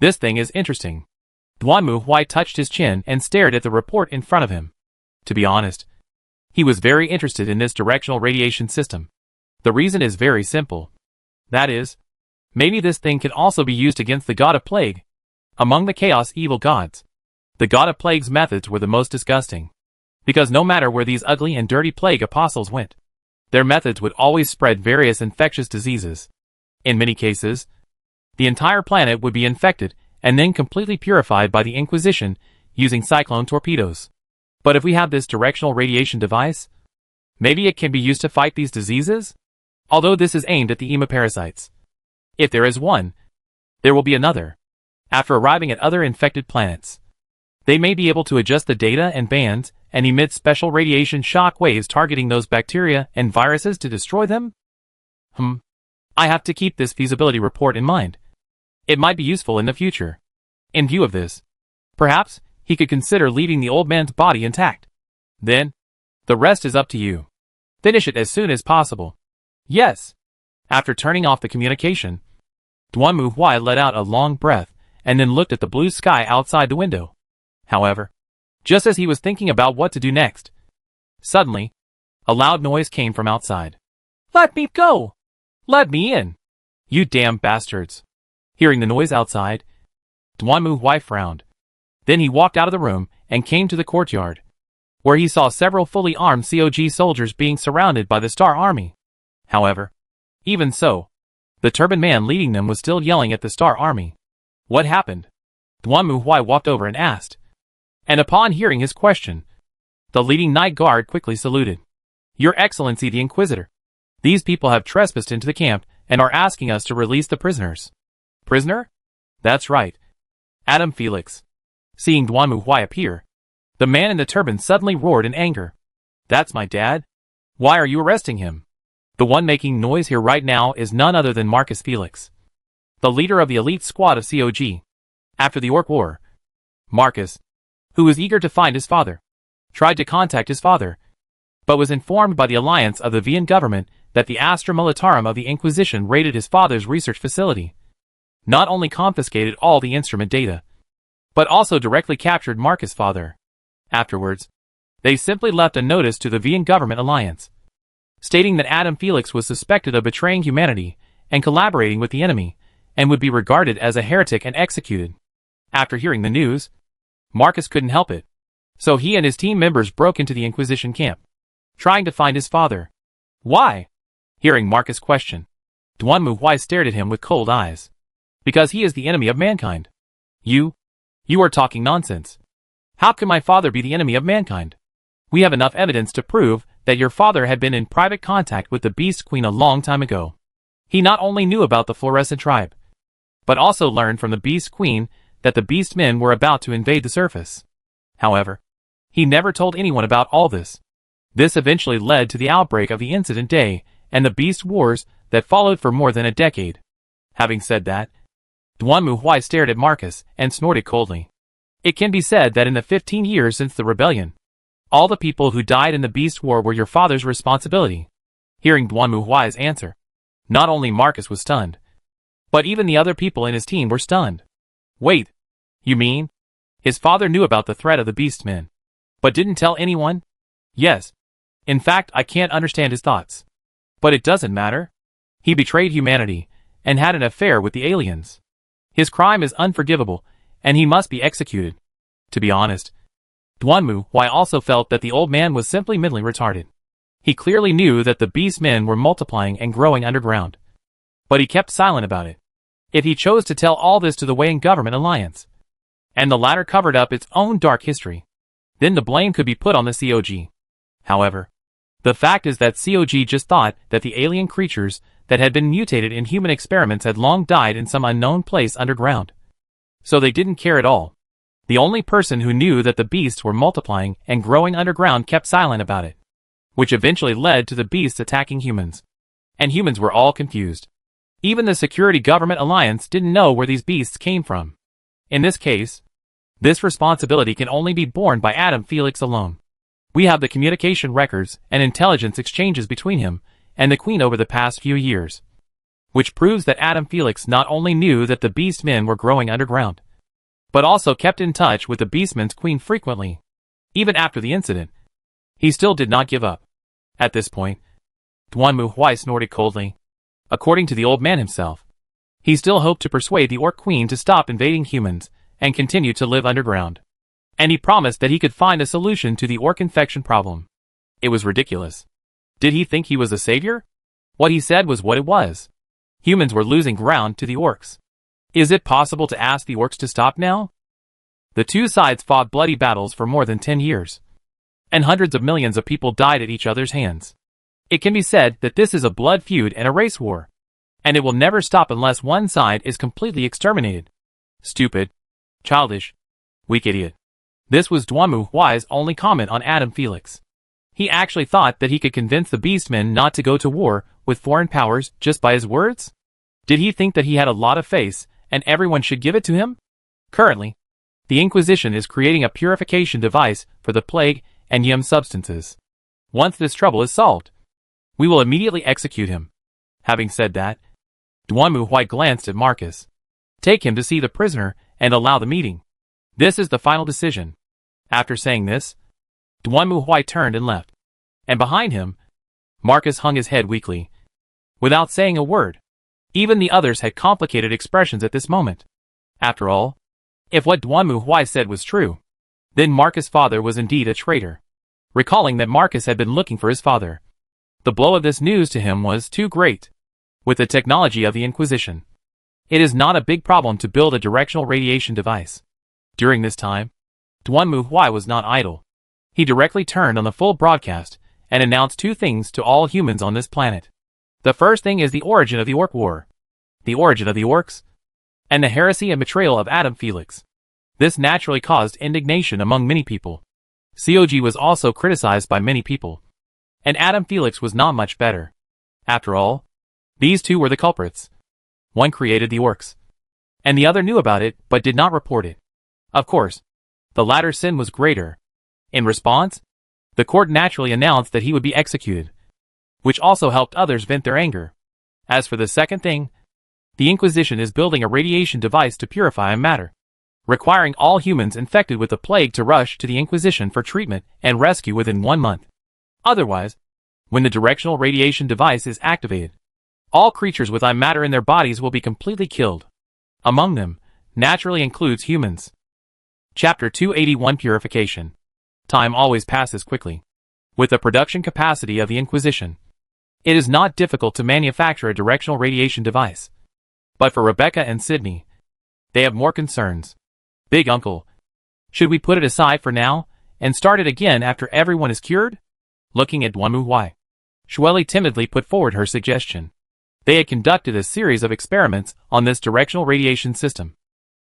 [SPEAKER 1] This thing is interesting. Duanmuhui touched his chin and stared at the report in front of him. To be honest, he was very interested in this directional radiation system. The reason is very simple. That is, maybe this thing can also be used against the god of plague. Among the chaos evil gods, the god of plague's methods were the most disgusting, because no matter where these ugly and dirty plague apostles went, their methods would always spread various infectious diseases. In many cases, the entire planet would be infected and then completely purified by the Inquisition using cyclone torpedoes. But if we have this directional radiation device, maybe it can be used to fight these diseases? Although this is aimed at the hemoparasites. If there is one, there will be another. After arriving at other infected planets, they may be able to adjust the data and bands and emit special radiation shock waves targeting those bacteria and viruses to destroy them? I have to keep this feasibility report in mind. It might be useful in the future. In view of this, perhaps he could consider leaving the old man's body intact. Then, the rest is up to you. Finish it as soon as possible. Yes. After turning off the communication, Duanmu Huai let out a long breath and then looked at the blue sky outside the window. However, just as he was thinking about what to do next, suddenly, a loud noise came from outside. Let me go! Let me in! You damn bastards! Hearing the noise outside, Duanmu Huai frowned. Then he walked out of the room and came to the courtyard, where he saw several fully armed COG soldiers being surrounded by the Star Army. However, even so, the turban man leading them was still yelling at the Star Army. What happened? Duanmu Huai walked over and asked. And upon hearing his question, the leading night guard quickly saluted. Your Excellency the Inquisitor, these people have trespassed into the camp and are asking us to release the prisoners. Prisoner? That's right. Adam Felix. Seeing Duanmu Huai appear, the man in the turban suddenly roared in anger. That's my dad? Why are you arresting him? The one making noise here right now is none other than Marcus Felix, the leader of the elite squad of COG. After the Orc War, Marcus, who was eager to find his father, tried to contact his father, but was informed by the alliance of the Vian government that the Astra Militarum of the Inquisition raided his father's research facility, not only confiscated all the instrument data, but also directly captured Marcus' father. Afterwards, they simply left a notice to the Vian government alliance, stating that Adam Felix was suspected of betraying humanity and collaborating with the enemy, and would be regarded as a heretic and executed. After hearing the news, Marcus couldn't help it, so he and his team members broke into the Inquisition camp, trying to find his father. Why? Hearing Marcus' question, Duanmu Huai stared at him with cold eyes. Because he is the enemy of mankind. You are talking nonsense. How can my father be the enemy of mankind? We have enough evidence to prove that your father had been in private contact with the Beast Queen a long time ago. He not only knew about the Fluorescent Tribe, but also learned from the Beast Queen that the Beast Men were about to invade the surface. However, he never told anyone about all this. This eventually led to the outbreak of the Incident Day and the Beast Wars that followed for more than a decade. Having said that, Duanmu Huai stared at Marcus and snorted coldly. It can be said that in the 15 years since the rebellion, all the people who died in the Beast War were your father's responsibility. Hearing Duanmu Huai's answer, not only Marcus was stunned, but even the other people in his team were stunned. Wait, you mean? His father knew about the threat of the Beastmen, but didn't tell anyone? Yes. In fact, I can't understand his thoughts. But it doesn't matter. He betrayed humanity and had an affair with the aliens. His crime is unforgivable, and he must be executed. To be honest, Duanmu Huai also felt that the old man was simply mentally retarded. He clearly knew that the Beastmen were multiplying and growing underground, but he kept silent about it. If he chose to tell all this to the Wayne government alliance, and the latter covered up its own dark history, then the blame could be put on the COG. However, the fact is that COG just thought that the alien creatures that had been mutated in human experiments had long died in some unknown place underground. So they didn't care at all. The only person who knew that the beasts were multiplying and growing underground kept silent about it, which eventually led to the beasts attacking humans. And humans were all confused. Even the Security Government Alliance didn't know where these beasts came from. In this case, this responsibility can only be borne by Adam Felix alone. We have the communication records and intelligence exchanges between him and the Queen over the past few years, which proves that Adam Felix not only knew that the Beastmen were growing underground, but also kept in touch with the Beastmen's Queen frequently. Even after the incident, he still did not give up. At this point, Duanmu Huai snorted coldly. According to the old man himself, he still hoped to persuade the Orc Queen to stop invading humans and continue to live underground. And he promised that he could find a solution to the Orc infection problem. It was ridiculous. Did he think he was a savior? What he said was what it was. Humans were losing ground to the Orcs. Is it possible to ask the Orcs to stop now? The two sides fought bloody battles for more than 10 years. and hundreds of millions of people died at each other's hands. It can be said that this is a blood feud and a race war, and it will never stop unless one side is completely exterminated. Stupid, childish, weak idiot. This was Duanmu Huai's only comment on Adam Felix. He actually thought that he could convince the Beastmen not to go to war with foreign powers just by his words? Did he think that he had a lot of face, and everyone should give it to him? Currently, the Inquisition is creating a purification device for the plague and yum substances. Once this trouble is solved, we will immediately execute him. Having said that, Duanmu Huai glanced at Marcus. Take him to see the prisoner and allow the meeting. This is the final decision. After saying this, Duanmu Huai turned and left. And behind him, Marcus hung his head weakly, without saying a word. Even the others had complicated expressions at this moment. After all, if what Duanmu Huai said was true, then Marcus' father was indeed a traitor. Recalling that Marcus had been looking for his father, the blow of this news to him was too great. With the technology of the Inquisition, it is not a big problem to build a directional radiation device. During this time, Duanmu Huai was not idle. He directly turned on the full broadcast and announced two things to all humans on this planet. The first thing is the origin of the Orc War, the origin of the Orcs, and the heresy and betrayal of Adam Felix. This naturally caused indignation among many people. COG was also criticized by many people, and Adam Felix was not much better. After all, these two were the culprits. One created the Orcs, and the other knew about it but did not report it. Of course, the latter's sin was greater. In response, the court naturally announced that he would be executed, which also helped others vent their anger. As for the second thing, the Inquisition is building a radiation device to purify matter, requiring all humans infected with the plague to rush to the Inquisition for treatment and rescue within 1 month. Otherwise, when the directional radiation device is activated, all creatures with matter in their bodies will be completely killed. Among them, naturally includes humans. Chapter 281 Purification. Time always passes quickly. With the production capacity of the Inquisition, it is not difficult to manufacture a directional radiation device. But for Rebecca and Sydney, they have more concerns. Big Uncle, should we put it aside for now, and start it again after everyone is cured? Looking at Duanmu Huai, Shueli timidly put forward her suggestion. They had conducted a series of experiments on this directional radiation system.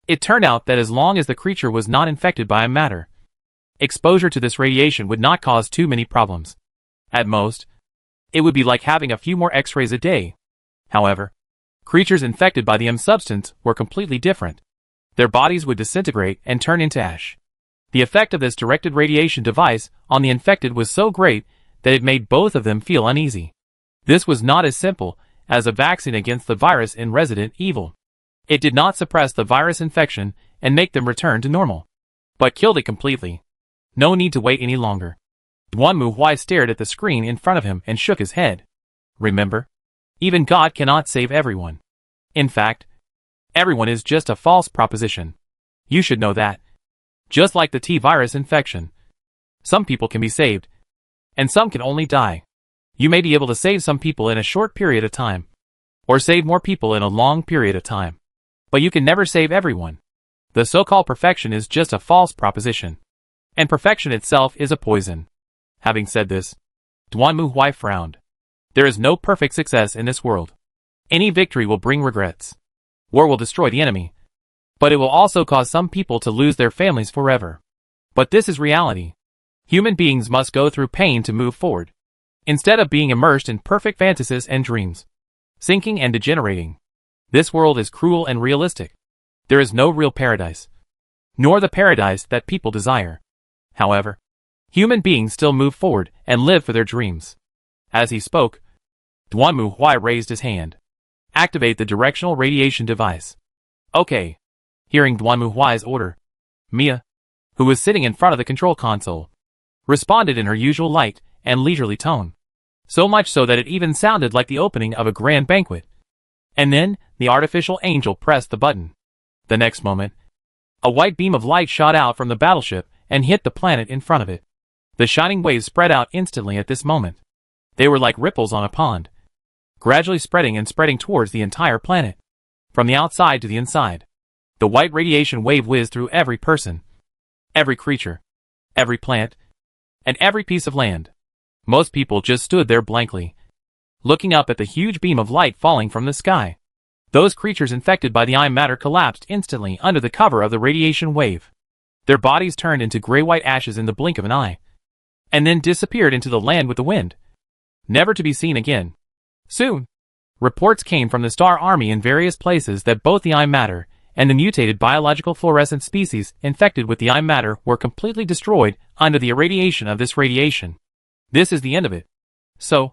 [SPEAKER 1] It turned out that as long as the creature was not infected by matter, exposure to this radiation would not cause too many problems. At most, it would be like having a few more X-rays a day. However, creatures infected by the substance were completely different. Their bodies would disintegrate and turn into ash. The effect of this directed radiation device on the infected was so great that it made both of them feel uneasy. This was not as simple as a vaccine against the virus in Resident Evil. It did not suppress the virus infection and make them return to normal, but killed it completely. No need to wait any longer. Duanmu Huai stared at the screen in front of him and shook his head. Remember, even God cannot save everyone. In fact, everyone is just a false proposition. You should know that. Just like the T-virus infection, some people can be saved, and some can only die. You may be able to save some people in a short period of time, or save more people in a long period of time. But you can never save everyone. The so-called perfection is just a false proposition, and perfection itself is a poison. Having said this, Duanmu Huai frowned. There is no perfect success in this world. Any victory will bring regrets. War will destroy the enemy, but it will also cause some people to lose their families forever. But this is reality. Human beings must go through pain to move forward, instead of being immersed in perfect fantasies and dreams, sinking and degenerating. This world is cruel and realistic. There is no real paradise, nor the paradise that people desire. However, human beings still move forward and live for their dreams. As he spoke, Duanmu Huai raised his hand. Activate the directional radiation device. Okay. Hearing Duanmu Huai's order, Mia, who was sitting in front of the control console, responded in her usual light and leisurely tone. So much so that it even sounded like the opening of a grand banquet. And then, the artificial angel pressed the button. The next moment, a white beam of light shot out from the battleship and hit the planet in front of it. The shining waves spread out instantly at this moment. They were like ripples on a pond, gradually spreading and spreading towards the entire planet. From the outside to the inside, the white radiation wave whizzed through every person, every creature, every plant, and every piece of land. Most people just stood there blankly, looking up at the huge beam of light falling from the sky. Those creatures infected by the eye matter collapsed instantly under the cover of the radiation wave. Their bodies turned into gray-white ashes in the blink of an eye, and then disappeared into the land with the wind, never to be seen again. Soon, reports came from the Star Army in various places that both the eye matter and the mutated biological fluorescent species infected with the eye matter were completely destroyed under the irradiation of this radiation. This is the end of it. So,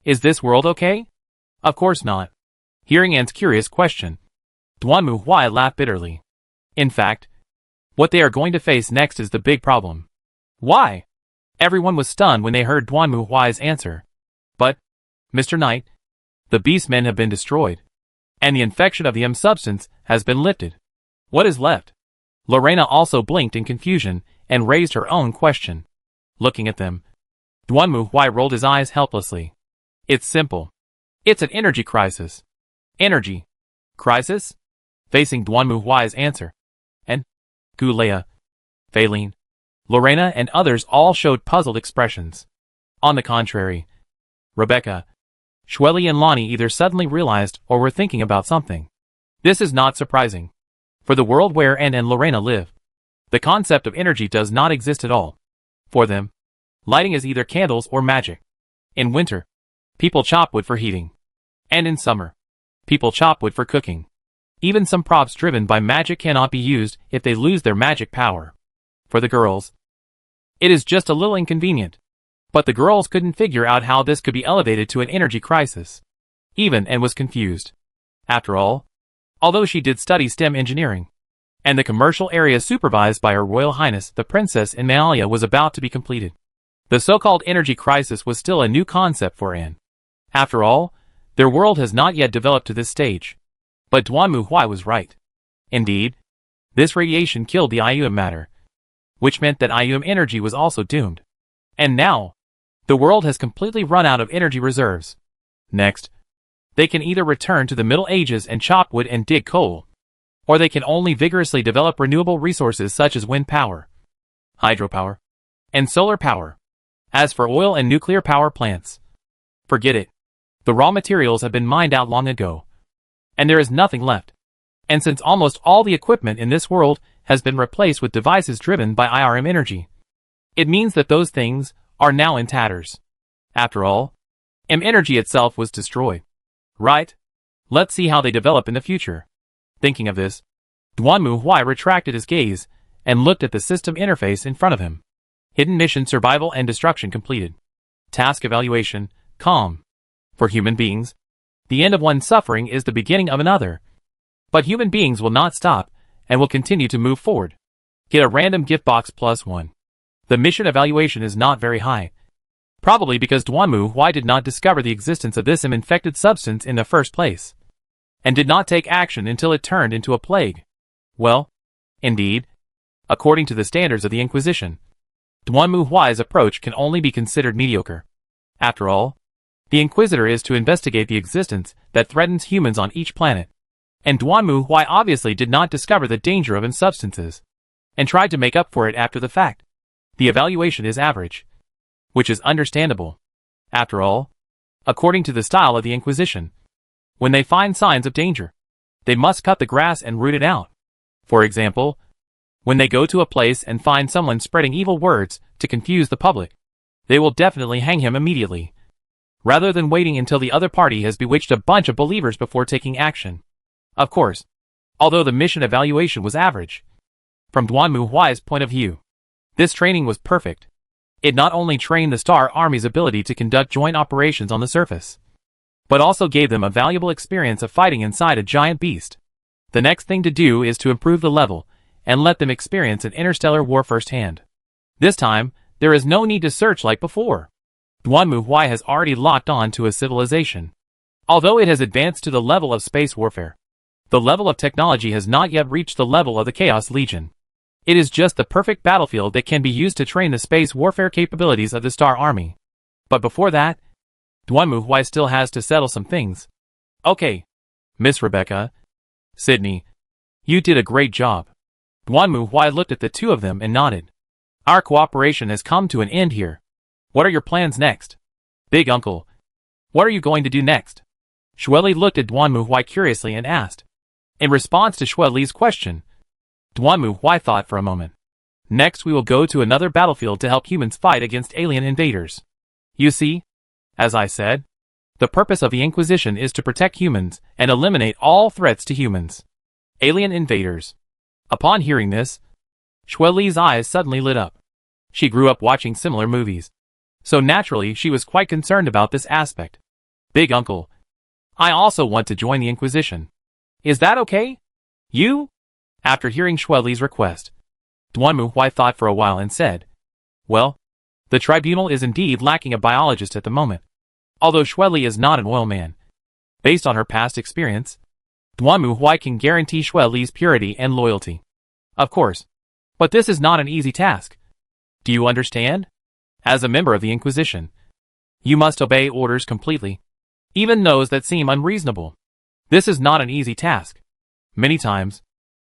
[SPEAKER 1] is this world okay? Of course not. Hearing Anne's curious question, Duanmu Huai laughed bitterly. In fact, what they are going to face next is the big problem. Why? Everyone was stunned when they heard Duanmu Huai's answer. But, Mr. Knight, the beast men have been destroyed, and the infection of the substance has been lifted. What is left? Lorena also blinked in confusion and raised her own question. Looking at them, Duanmu Huai rolled his eyes helplessly. It's simple. It's an energy crisis. Energy crisis? Facing Duanmu Huai's answer, and Gulea, Faylene, Lorena and others all showed puzzled expressions. On the contrary, Rebecca, Shweli and Lonnie either suddenly realized or were thinking about something. This is not surprising. For the world where Anne and Lorena live, the concept of energy does not exist at all. For them, lighting is either candles or magic. In winter, people chop wood for heating. And in summer, people chop wood for cooking. Even some props driven by magic cannot be used if they lose their magic power. For the girls, it is just a little inconvenient. But the girls couldn't figure out how this could be elevated to an energy crisis. Even Anne was confused. After all, although she did study STEM engineering, and the commercial area supervised by Her Royal Highness the Princess in Maalia was about to be completed, the so-called energy crisis was still a new concept for Anne. After all, their world has not yet developed to this stage. But Duanmu Huai was right. Indeed, this radiation killed the IUM matter, which meant that IUM energy was also doomed. And now, the world has completely run out of energy reserves. Next, they can either return to the Middle Ages and chop wood and dig coal, or they can only vigorously develop renewable resources such as wind power, hydropower, and solar power. As for oil and nuclear power plants, forget it. The raw materials have been mined out long ago, and there is nothing left. And since almost all the equipment in this world has been replaced with devices driven by IRM energy, it means that those things are now in tatters. After all, energy itself was destroyed. Right? Let's see how they develop in the future. Thinking of this, Duanmu Huai retracted his gaze and looked at the system interface in front of him. Hidden mission survival and destruction completed. Task evaluation, calm. For human beings, the end of one suffering is the beginning of another. But human beings will not stop and will continue to move forward. Get a random gift box +1. The mission evaluation is not very high. Probably because Duanmu Huai did not discover the existence of this infected substance in the first place, and did not take action until it turned into a plague. Well, indeed, according to the standards of the Inquisition, Duanmu Huai's approach can only be considered mediocre. After all, the Inquisitor is to investigate the existence that threatens humans on each planet, and Duanmu Huai obviously did not discover the danger of substances, and tried to make up for it after the fact. The evaluation is average, which is understandable. After all, according to the style of the Inquisition, when they find signs of danger, they must cut the grass and root it out. For example, when they go to a place and find someone spreading evil words to confuse the public, they will definitely hang him immediately, rather than waiting until the other party has bewitched a bunch of believers before taking action. Of course, although the mission evaluation was average, from Duanmu Huai's point of view, this training was perfect. It not only trained the Star Army's ability to conduct joint operations on the surface, but also gave them a valuable experience of fighting inside a giant beast. The next thing to do is to improve the level and let them experience an interstellar war firsthand. This time, there is no need to search like before. Duanmu Huai has already locked on to a civilization. Although it has advanced to the level of space warfare, the level of technology has not yet reached the level of the Chaos Legion. It is just the perfect battlefield that can be used to train the space warfare capabilities of the Star Army. But before that, Duanmu Huai still has to settle some things. Okay, Miss Rebecca, Sydney, you did a great job. Duanmu Huai looked at the two of them and nodded. Our cooperation has come to an end here. What are your plans next? Big Uncle, what are you going to do next? Xueli looked at Duanmu curiously and asked. In response to Xueli's question, Duanmu thought for a moment. Next we will go to another battlefield to help humans fight against alien invaders. You see, as I said, the purpose of the Inquisition is to protect humans and eliminate all threats to humans. Alien invaders. Upon hearing this, Xueli's eyes suddenly lit up. She grew up watching similar movies, so naturally she was quite concerned about this aspect. Big Uncle, I also want to join the Inquisition. Is that okay? You? After hearing Xueli's request, Duanmu thought for a while and said, well, the tribunal is indeed lacking a biologist at the moment. Although Xueli is not an oil man. Based on her past experience, Duanmu can guarantee Xueli's purity and loyalty. Of course. But this is not an easy task. Do you understand? As a member of the Inquisition, you must obey orders completely, even those that seem unreasonable. This is not an easy task. Many times,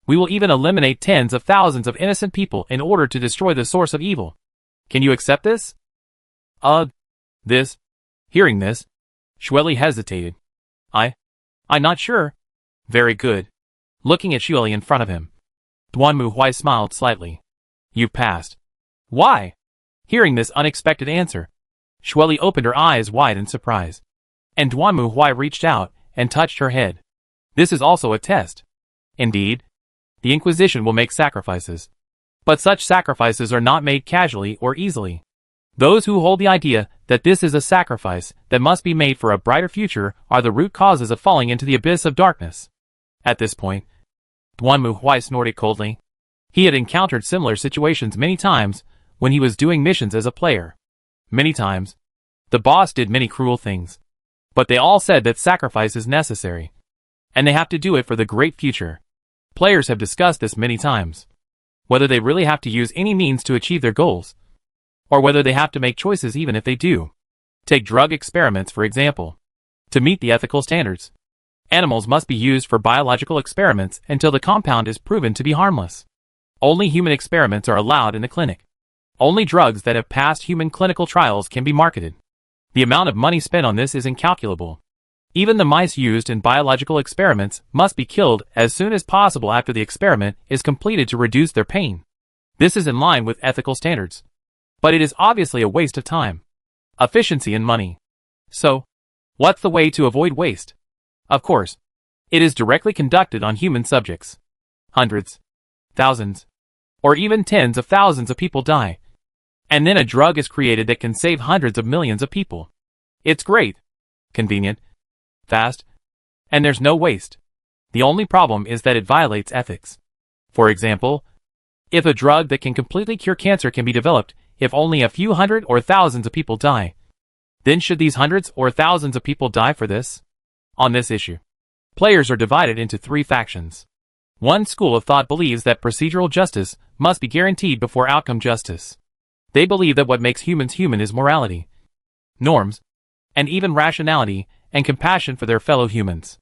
[SPEAKER 1] we will even eliminate tens of thousands of innocent people in order to destroy the source of evil. Can you accept this? Hearing this, Xueli hesitated. I'm not sure. Very good. Looking at Xueli in front of him, Duanmu smiled slightly. You passed. Why? Hearing this unexpected answer, Xueli opened her eyes wide in surprise. And Duanmu reached out and touched her head. This is also a test. Indeed, the Inquisition will make sacrifices. But such sacrifices are not made casually or easily. Those who hold the idea that this is a sacrifice that must be made for a brighter future are the root causes of falling into the abyss of darkness. At this point, Duanmu snorted coldly. He had encountered similar situations many times when he was doing missions as a player. Many times, the boss did many cruel things. But they all said that sacrifice is necessary. And they have to do it for the great future. Players have discussed this many times. Whether they really have to use any means to achieve their goals, or whether they have to make choices even if they do. Take drug experiments for example. To meet the ethical standards, animals must be used for biological experiments until the compound is proven to be harmless. Only human experiments are allowed in the clinic. Only drugs that have passed human clinical trials can be marketed. The amount of money spent on this is incalculable. Even the mice used in biological experiments must be killed as soon as possible after the experiment is completed to reduce their pain. This is in line with ethical standards. But it is obviously a waste of time, efficiency and money. So, what's the way to avoid waste? Of course, it is directly conducted on human subjects. Hundreds, thousands, or even tens of thousands of people die. And then a drug is created that can save hundreds of millions of people. It's great, convenient, fast, and there's no waste. The only problem is that it violates ethics. For example, if a drug that can completely cure cancer can be developed, if only a few hundred or thousands of people die, then should these hundreds or thousands of people die for this? On this issue, players are divided into three factions. One school of thought believes that procedural justice must be guaranteed before outcome justice. They believe that what makes humans human is morality, norms, and even rationality and compassion for their fellow humans.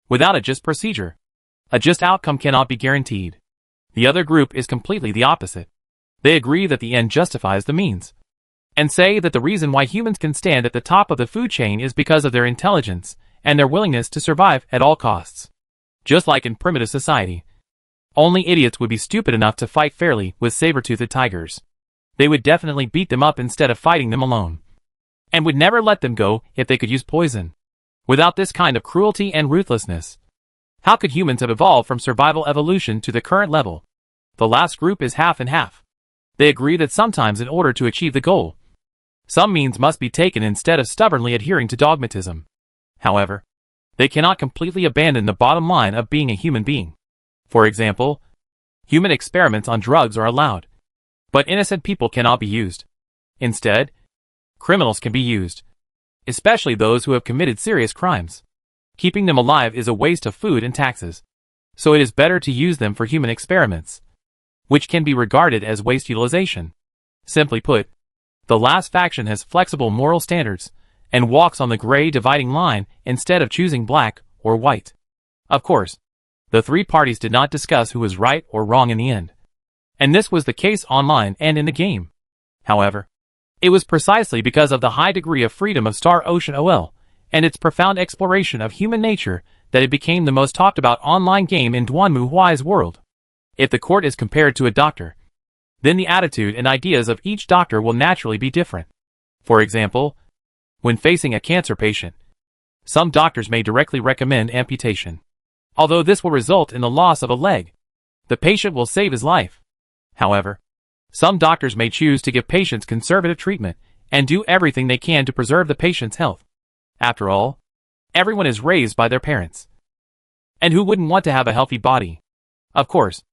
[SPEAKER 1] Without a just procedure, a just outcome cannot be guaranteed. The other group is completely the opposite. They agree that the end justifies the means, and say that the reason why humans can stand at the top of the food chain is because of their intelligence and their willingness to survive at all costs. Just like in primitive society, only idiots would be stupid enough to fight fairly with saber-toothed tigers. They would definitely beat them up instead of fighting them alone, and would never let them go if they could use poison. Without this kind of cruelty and ruthlessness, how could humans have evolved from survival evolution to the current level? The last group is half and half. They agree that sometimes in order to achieve the goal, some means must be taken instead of stubbornly adhering to dogmatism. However, they cannot completely abandon the bottom line of being a human being. For example, human experiments on drugs are allowed, but innocent people cannot be used. Instead, criminals can be used, especially those who have committed serious crimes. Keeping them alive is a waste of food and taxes, so it is better to use them for human experiments, which can be regarded as waste utilization. Simply put, the last faction has flexible moral standards and walks on the gray dividing line instead of choosing black or white. Of course, the three parties did not discuss who was right or wrong in the end, And this was the case online and in the game. However, it was precisely because of the high degree of freedom of Star Ocean OL, and its profound exploration of human nature, that it became the most talked about online game in Dwanmu Huai's world. If the court is compared to a doctor, then the attitude and ideas of each doctor will naturally be different. For example, when facing a cancer patient, some doctors may directly recommend amputation. Although this will result in the loss of a leg, the patient will save his life. However, some doctors may choose to give patients conservative treatment and do everything they can to preserve the patient's health. After all, everyone is raised by their parents. And who wouldn't want to have a healthy body? Of course,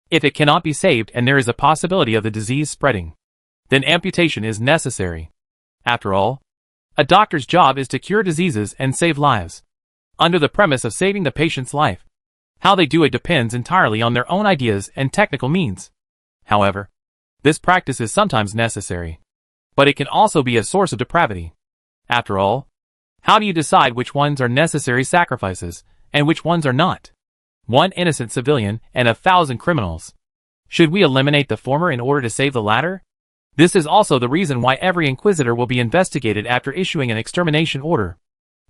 [SPEAKER 1] if it cannot be saved and there is a possibility of the disease spreading, then amputation is necessary. After all, a doctor's job is to cure diseases and save lives, under the premise of saving the patient's life. How they do it depends entirely on their own ideas and technical means. However, this practice is sometimes necessary, but it can also be a source of depravity. After all, how do you decide which ones are necessary sacrifices and which ones are not? One innocent civilian and 1,000 criminals. Should we eliminate the former in order to save the latter? This is also the reason why every inquisitor will be investigated after issuing an extermination order.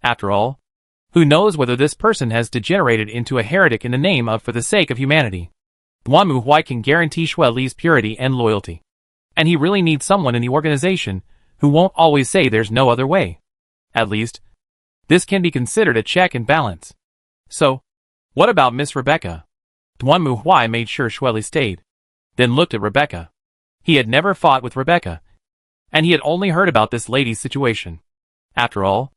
[SPEAKER 1] After all, who knows whether this person has degenerated into a heretic in the name of for the sake of humanity? Dwanmu Huai can guarantee Shui Li's purity and loyalty. And he really needs someone in the organization who won't always say there's no other way. At least, this can be considered a check and balance. So, what about Miss Rebecca? Dwanmu Huai made sure Shui Li stayed, then looked at Rebecca. He had never fought with Rebecca, and he had only heard about this lady's situation. After all,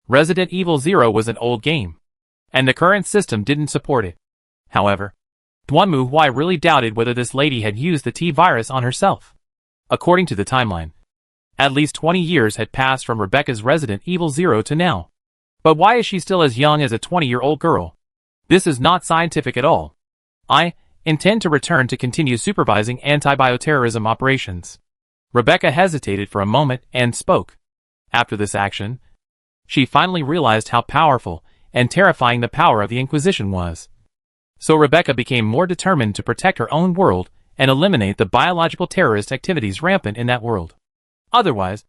[SPEAKER 1] Resident Evil 0 was an old game, and the current system didn't support it. However, Dwanmu Huai really doubted whether this lady had used the T-virus on herself. According to the timeline, at least 20 years had passed from Rebecca's Resident Evil 0 to now. But why is she still as young as a 20-year-old girl? This is not scientific at all. I intend to return to continue supervising anti-bioterrorism operations. Rebecca hesitated for a moment and spoke. After this action, she finally realized how powerful and terrifying the power of the Inquisition was. So Rebecca became more determined to protect her own world and eliminate the biological terrorist activities rampant in that world. Otherwise,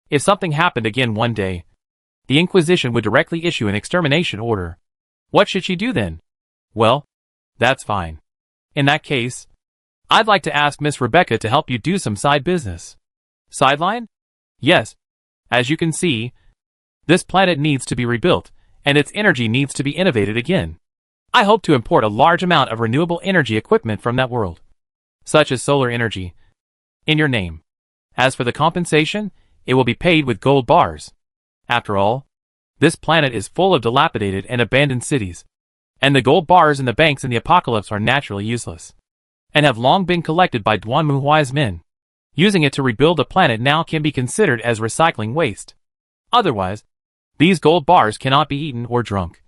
[SPEAKER 1] if something happened again one day, the Inquisition would directly issue an extermination order. What should she do then? Well, that's fine. In that case, I'd like to ask Miss Rebecca to help you do some side business. Sideline? Yes. As you can see, this planet needs to be rebuilt, and its energy needs to be innovated again. I hope to import a large amount of renewable energy equipment from that world, such as solar energy, in your name. As for the compensation, it will be paid with gold bars. After all, this planet is full of dilapidated and abandoned cities, and the gold bars in the banks in the apocalypse are naturally useless, and have long been collected by Dwanmu Huai's men. Using it to rebuild the planet now can be considered as recycling waste. Otherwise, these gold bars cannot be eaten or drunk.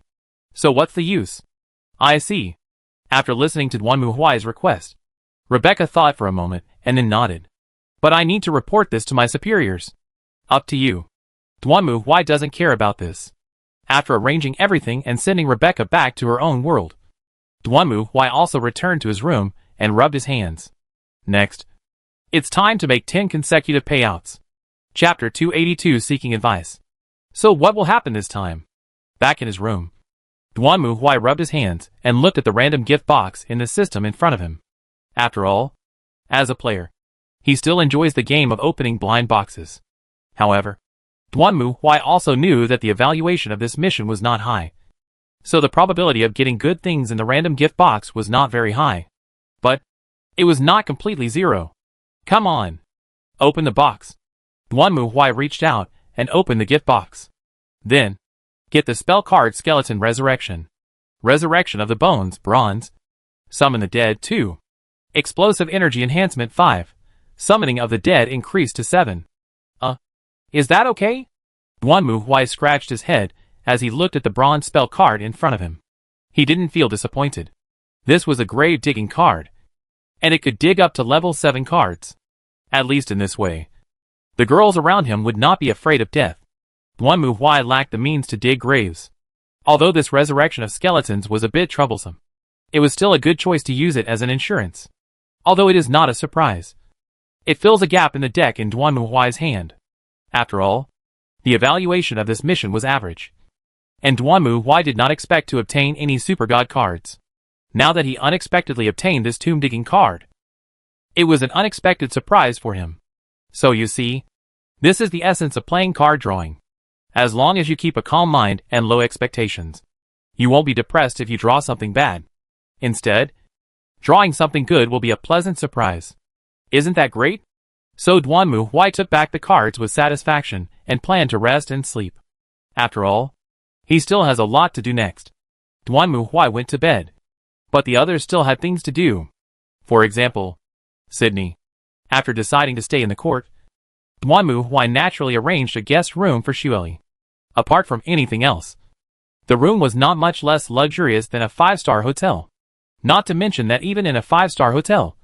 [SPEAKER 1] So what's the use? I see. After listening to Dwanmu Huai's request, Rebecca thought for a moment and then nodded. But I need to report this to my superiors. Up to you. Dwanmu Huai doesn't care about this. After arranging everything and sending Rebecca back to her own world, Dwanmu Huai also returned to his room and rubbed his hands. Next, it's time to make 10 consecutive payouts. Chapter 282 Seeking Advice. So what will happen this time? Back in his room, Dwanmu Huai rubbed his hands and looked at the random gift box in the system in front of him. After all, as a player, he still enjoys the game of opening blind boxes. However, Dwanmu Huai also knew that the evaluation of this mission was not high, so the probability of getting good things in the random gift box was not very high. But it was not completely zero. Come on. Open the box. Dwanmu Huai reached out and opened the gift box. Then, get the spell card Skeleton Resurrection. Resurrection of the Bones, Bronze. Summon the Dead, 2. Explosive Energy Enhancement, 5. Summoning of the Dead increased to 7. Is that okay? Dwanmu Huai scratched his head as he looked at the bronze spell card in front of him. He didn't feel disappointed. This was a grave-digging card, and it could dig up to level 7 cards. At least in this way, the girls around him would not be afraid of death. Dwanmu Huai lacked the means to dig graves. Although this resurrection of skeletons was a bit troublesome, it was still a good choice to use it as an insurance. although it is not a surprise. It fills a gap in the deck in Duanmu Huai's hand. After all, the evaluation of this mission was average, and Duanmu Huai did not expect to obtain any Super God cards. Now that he unexpectedly obtained this tomb-digging card, it was an unexpected surprise for him. So you see, this is the essence of playing card drawing. As long as you keep a calm mind and low expectations, you won't be depressed if you draw something bad. Instead, drawing something good will be a pleasant surprise. Isn't that great? So Duanmu Huai took back the cards with satisfaction and planned to rest and sleep. After all, he still has a lot to do next. Duanmu Huai went to bed, but the others still had things to do. For example, Sydney. After deciding to stay in the court, Duanmu Huai naturally arranged a guest room for Xueli. Apart from anything else, the room was not much less luxurious than a 5-star hotel. Not to mention that even in a 5-star hotel,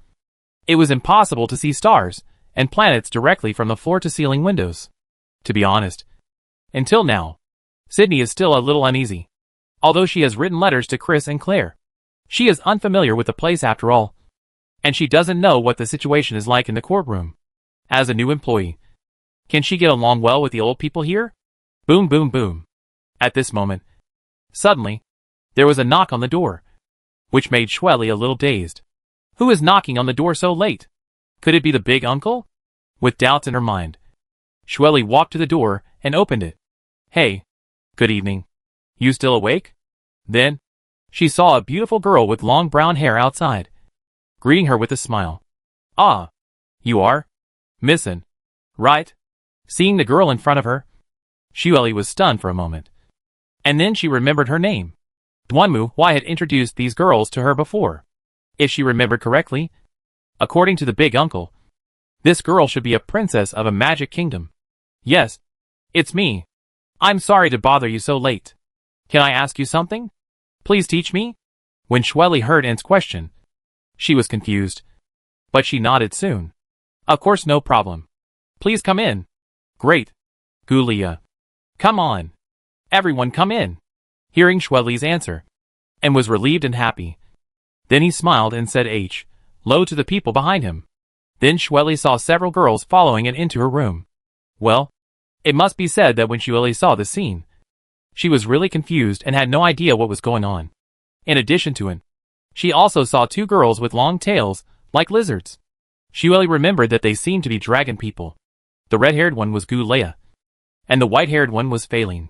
[SPEAKER 1] it was impossible to see stars and planets directly from the floor-to-ceiling windows. To be honest, until now, Sydney is still a little uneasy. Although she has written letters to Chris and Claire, she is unfamiliar with the place after all, and she doesn't know what the situation is like in the courtroom. As a new employee, can she get along well with the old people here? Boom, boom, boom. At this moment, suddenly, there was a knock on the door, which made Xueli a little dazed. Who is knocking on the door so late? Could it be the big uncle? With doubts in her mind, Xueli walked to the door and opened it. Hey, good evening. You still awake? Then, she saw a beautiful girl with long brown hair outside, greeting her with a smile. Ah, you are? Missin, right? Seeing the girl in front of her, Xueli was stunned for a moment. And then she remembered her name. Duanmu Huai had introduced these girls to her before. If she remembered correctly, according to the big uncle, this girl should be a princess of a magic kingdom. Yes, it's me. I'm sorry to bother you so late. Can I ask you something? Please teach me? When Xueli heard An's question, she was confused, but she nodded soon. Of course, no problem. Please come in. Great. Gulia. Come on. Everyone come in. Hearing Xueli's answer, and was relieved and happy. Then he smiled and said low to the people behind him. Then Xueli saw several girls following it into her room. Well, it must be said that when Xueli saw the scene, she was really confused and had no idea what was going on. In addition to it, she also saw 2 girls with long tails, like lizards. Xueli remembered that they seemed to be dragon people. The red-haired one was Gu Leia, and the white-haired one was Faylene.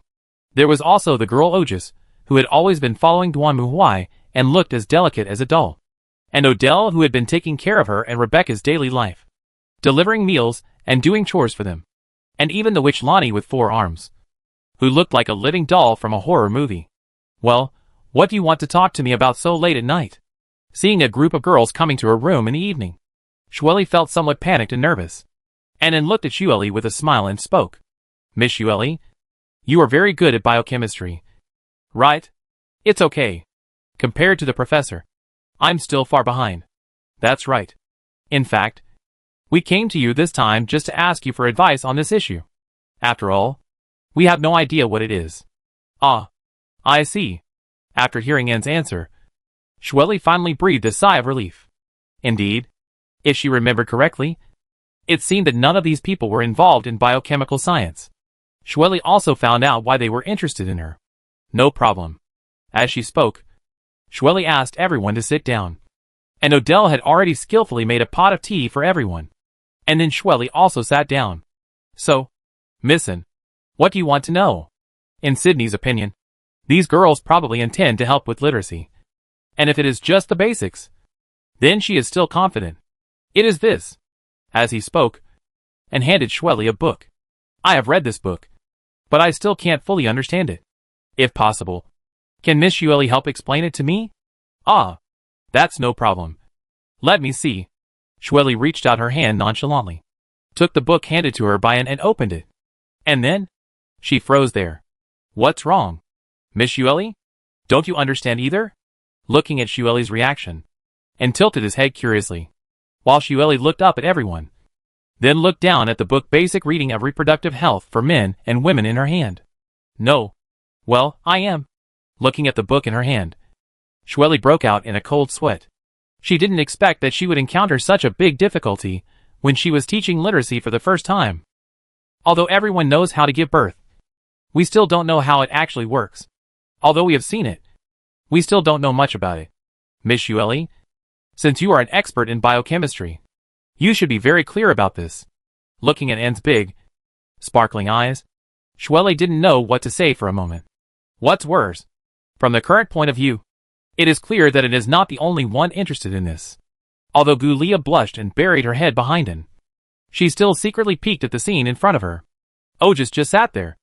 [SPEAKER 1] There was also the girl Otis, who had always been following Duanmu Huai and looked as delicate as a doll. And Odell, who had been taking care of her and Rebecca's daily life, delivering meals and doing chores for them. And even the witch Lonnie with 4 arms, who looked like a living doll from a horror movie. Well, what do you want to talk to me about so late at night? Seeing a group of girls coming to her room in the evening, Xueli felt somewhat panicked and nervous. And then looked at Xueli with a smile and spoke. Miss Xueli, you are very good at biochemistry. Right? It's okay. Compared to the professor, I'm still far behind. That's right. In fact, we came to you this time just to ask you for advice on this issue. After all, we have no idea what it is. Ah, I see. After hearing An's answer, Xueli finally breathed a sigh of relief. Indeed, if she remembered correctly, it seemed that none of these people were involved in biochemical science. Xueli also found out why they were interested in her. No problem. As she spoke, Xueli asked everyone to sit down. And Odell had already skillfully made a pot of tea for everyone. And then Xueli also sat down. So, Missin, what do you want to know? In Sydney's opinion, these girls probably intend to help with literacy. And if it is just the basics, then she is still confident. It is this. As he spoke, and handed Xueli a book. I have read this book, but I still can't fully understand it. If possible, can Miss Xueli help explain it to me? Ah, that's no problem. Let me see. Xueli reached out her hand nonchalantly, took the book handed to her by Anne and opened it. And then, she froze there. What's wrong? Miss Xueli? Don't you understand either? Looking at Xueli's reaction, and tilted his head curiously, while Xueli looked up at everyone. Then looked down at the book Basic Reading of Reproductive Health for Men and Women in her hand. No. Well, I am. Looking at the book in her hand, Xueli broke out in a cold sweat. She didn't expect that she would encounter such a big difficulty when she was teaching literacy for the first time. Although everyone knows how to give birth, we still don't know how it actually works. Although we have seen it, we still don't know much about it. Miss Xueli, since you are an expert in biochemistry, you should be very clear about this. Looking at Anne's big, sparkling eyes, Xueli didn't know what to say for a moment. What's worse, from the current point of view, it is clear that it is not the only one interested in this. Although Gulia blushed and buried her head behind him, she still secretly peeked at the scene in front of her. Otis just sat there,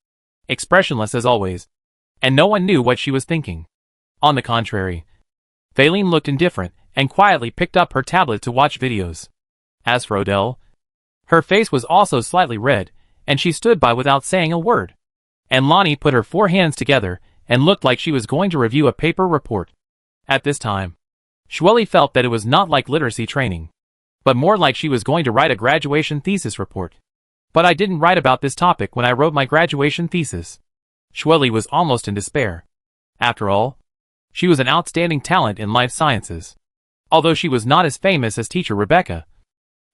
[SPEAKER 1] expressionless as always, and no one knew what she was thinking. On the contrary, Faline looked indifferent and quietly picked up her tablet to watch videos. As for Odell, her face was also slightly red, and she stood by without saying a word. And Lonnie put her 4 hands together and looked like she was going to review a paper report. At this time, Xueli felt that it was not like literacy training, but more like she was going to write a graduation thesis report. But I didn't write about this topic when I wrote my graduation thesis. Xueli was almost in despair. After all, she was an outstanding talent in life sciences. Although she was not as famous as teacher Rebecca,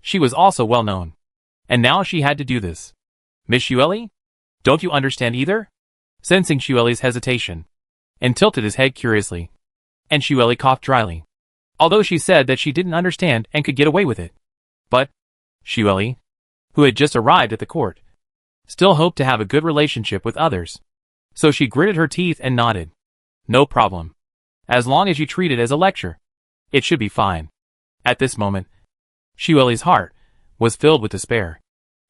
[SPEAKER 1] she was also well known. And now she had to do this. Miss Xueli? Don't you understand either? Sensing Xueli's hesitation, and tilted his head curiously. And Xueli coughed dryly, although she said that she didn't understand and could get away with it. But Xueli, who had just arrived at the court, still hoped to have a good relationship with others. So she gritted her teeth and nodded. No problem. As long as you treat it as a lecture, it should be fine. At this moment, Xueli's heart was filled with despair.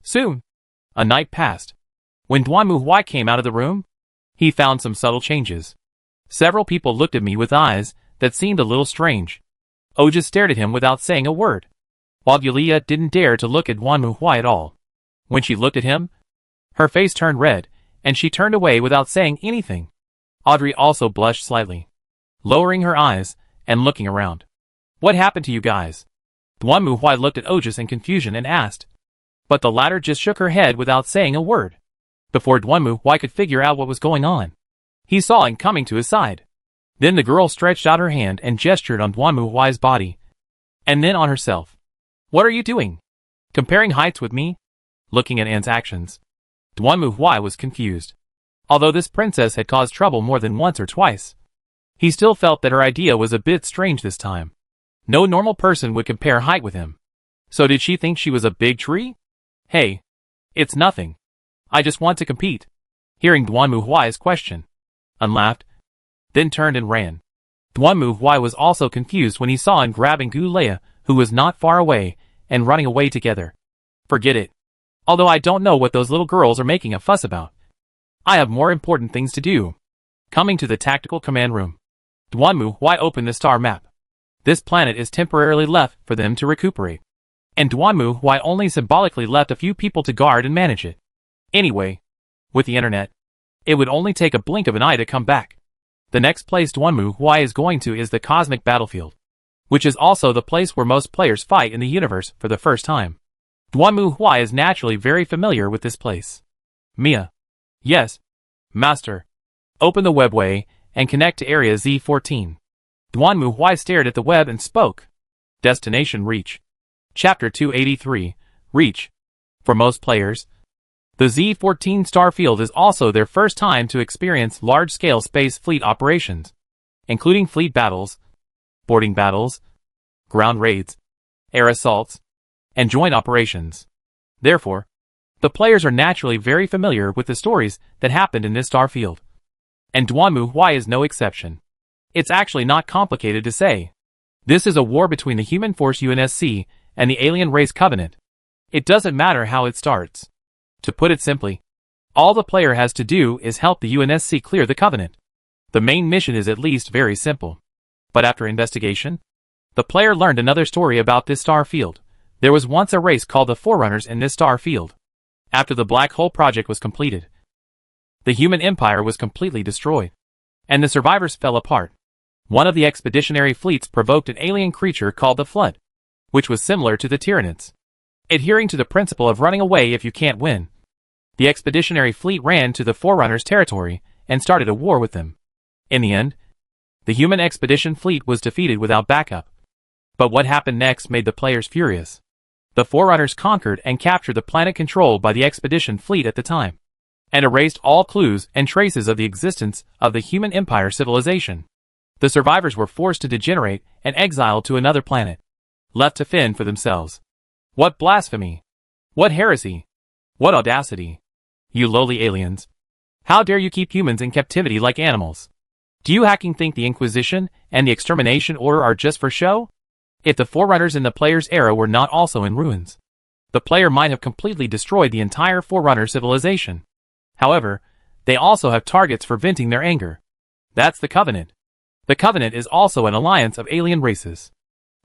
[SPEAKER 1] Soon, a night passed. When Duan Muhui came out of the room, he found some subtle changes. Several people looked at me with eyes that seemed a little strange. Oja stared at him without saying a word, while Yulia didn't dare to look at Duan Muhui at all. When she looked at him, her face turned red, and she turned away without saying anything. Audrey also blushed slightly, lowering her eyes and looking around. What happened to you guys? Duan Muhui looked at Ojas in confusion and asked, but the latter just shook her head without saying a word. Before Duan Muhui could figure out what was going on, he saw Anne coming to his side. Then the girl stretched out her hand and gestured on Duan Muhui's body, and then on herself. What are you doing? Comparing heights with me? Looking at Anne's actions, Duan Muhui was confused. Although this princess had caused trouble more than once or twice, he still felt that her idea was a bit strange this time. No normal person would compare height with him. So did she think she was a big tree? Hey, it's nothing. I just want to compete. Hearing Duan Muhui's question, Anne laughed, then turned and ran. Duan Muhui was also confused when he saw Anne grabbing Gu Leia, who was not far away, and running away together. Forget it. Although I don't know what those little girls are making a fuss about. I have more important things to do. Coming to the tactical command room, Duan Muhui opened the star map. This planet is temporarily left for them to recuperate, and Duan Muhui only symbolically left a few people to guard and manage it. Anyway, with the internet, it would only take a blink of an eye to come back. The next place Duan Muhui is going to is the cosmic battlefield, which is also the place where most players fight in the universe for the first time. Duan Muhui is naturally very familiar with this place. Mia. Yes, Master. Open the webway and connect to area Z14. Duan Muhui stared at the web and spoke. Destination Reach. Chapter 283, Reach. For most players, the Z14 star field is also their first time to experience large-scale space fleet operations, including fleet battles, boarding battles, ground raids, air assaults, and joint operations. Therefore, the players are naturally very familiar with the stories that happened in this star field. And Duan Muhui is no exception. It's actually not complicated to say. This is a war between the human force UNSC and the alien race Covenant. It doesn't matter how it starts. To put it simply, all the player has to do is help the UNSC clear the Covenant. The main mission is at least very simple. But after investigation, the player learned another story about this star field. There was once a race called the Forerunners in this star field. After the Black Hole Project was completed, the human empire was completely destroyed, and the survivors fell apart. One of the expeditionary fleets provoked an alien creature called the Flood, which was similar to the Tyranids. Adhering to the principle of running away if you can't win, the expeditionary fleet ran to the Forerunners' territory and started a war with them. In the end, the human expedition fleet was defeated without backup. But what happened next made the players furious. The Forerunners conquered and captured the planet controlled by the expedition fleet at the time, and erased all clues and traces of the existence of the human empire civilization. The survivors were forced to degenerate and exiled to another planet, left to fend for themselves. What blasphemy! What heresy! What audacity! You lowly aliens! How dare you keep humans in captivity like animals? Do you hacking think the Inquisition and the Extermination Order are just for show? If the Forerunners in the player's era were not also in ruins, the player might have completely destroyed the entire Forerunner civilization. However, they also have targets for venting their anger. That's the Covenant. The Covenant is also an alliance of alien races.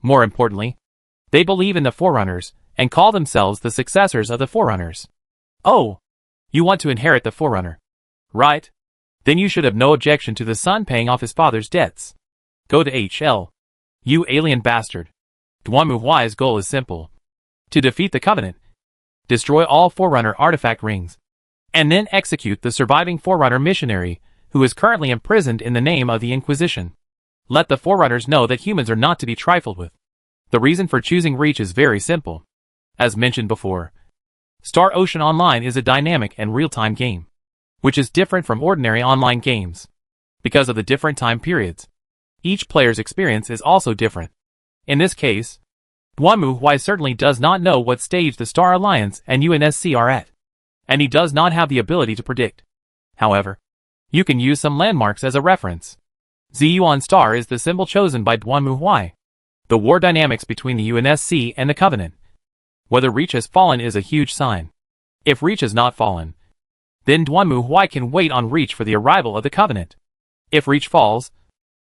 [SPEAKER 1] More importantly, they believe in the Forerunners and call themselves the successors of the Forerunners. Oh, you want to inherit the Forerunner, right? Then you should have no objection to the son paying off his father's debts. Go to HL. You alien bastard. Dwanmu-Y's goal is simple. To defeat the Covenant, destroy all Forerunner artifact rings, and then execute the surviving Forerunner missionary who is currently imprisoned in the name of the Inquisition. Let the Forerunners know that humans are not to be trifled with. The reason for choosing Reach is very simple. As mentioned before, Star Ocean Online is a dynamic and real-time game, which is different from ordinary online games. Because of the different time periods, each player's experience is also different. In this case, Dwanmu-Y certainly does not know what stage the Star Alliance and UNSC are at, and he does not have the ability to predict. However, you can use some landmarks as a reference. Ziyuan Star is the symbol chosen by Dwanmu-Y. The war dynamics between the UNSC and the Covenant. Whether Reach has fallen is a huge sign. If Reach has not fallen, then Dwanmu-Y can wait on Reach for the arrival of the Covenant. If Reach falls,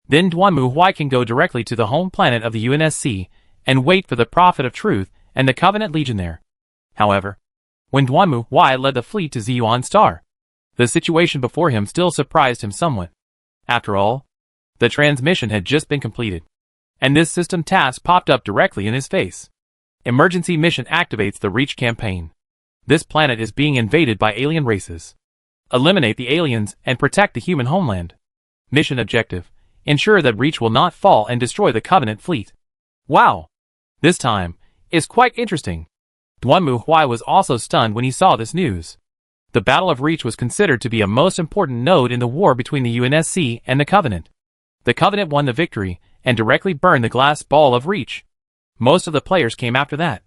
[SPEAKER 1] then Dwanmu-Y can go directly to the home planet of the UNSC and wait for the Prophet of Truth and the Covenant Legion there. However, when Dwanmu-Y led the fleet to Ziyuan Star, the situation before him still surprised him somewhat. After all, the transmission had just been completed, and this system task popped up directly in his face. Emergency mission activates the Reach campaign. This planet is being invaded by alien races. Eliminate the aliens and protect the human homeland. Mission objective: ensure that Reach will not fall and destroy the Covenant fleet. Wow! This time is quite interesting. Dwanmu-Y was also stunned when he saw this news. The Battle of Reach was considered to be a most important node in the war between the UNSC and the Covenant. The Covenant won the victory and directly burned the glass ball of Reach. Most of the players came after that,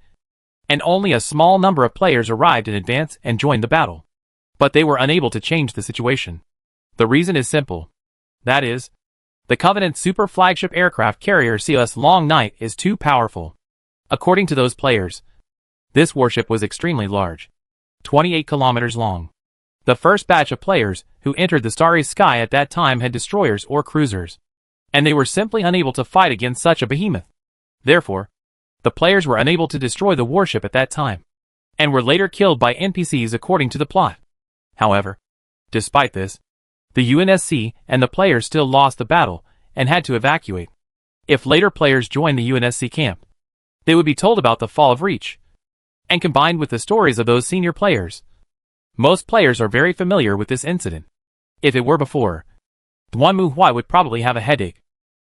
[SPEAKER 1] and only a small number of players arrived in advance and joined the battle. But they were unable to change the situation. The reason is simple. That is, the Covenant super flagship aircraft carrier CS Long Night is too powerful. According to those players, this warship was extremely large, 28 kilometers long. The first batch of players who entered the starry sky at that time had destroyers or cruisers, and they were simply unable to fight against such a behemoth. Therefore, the players were unable to destroy the warship at that time, and were later killed by NPCs according to the plot. However, despite this, the UNSC and the players still lost the battle and had to evacuate. If later players joined the UNSC camp, they would be told about the fall of Reach, and combined with the stories of those senior players. Most players are very familiar with this incident. If it were before, Dwanmu-Y would probably have a headache.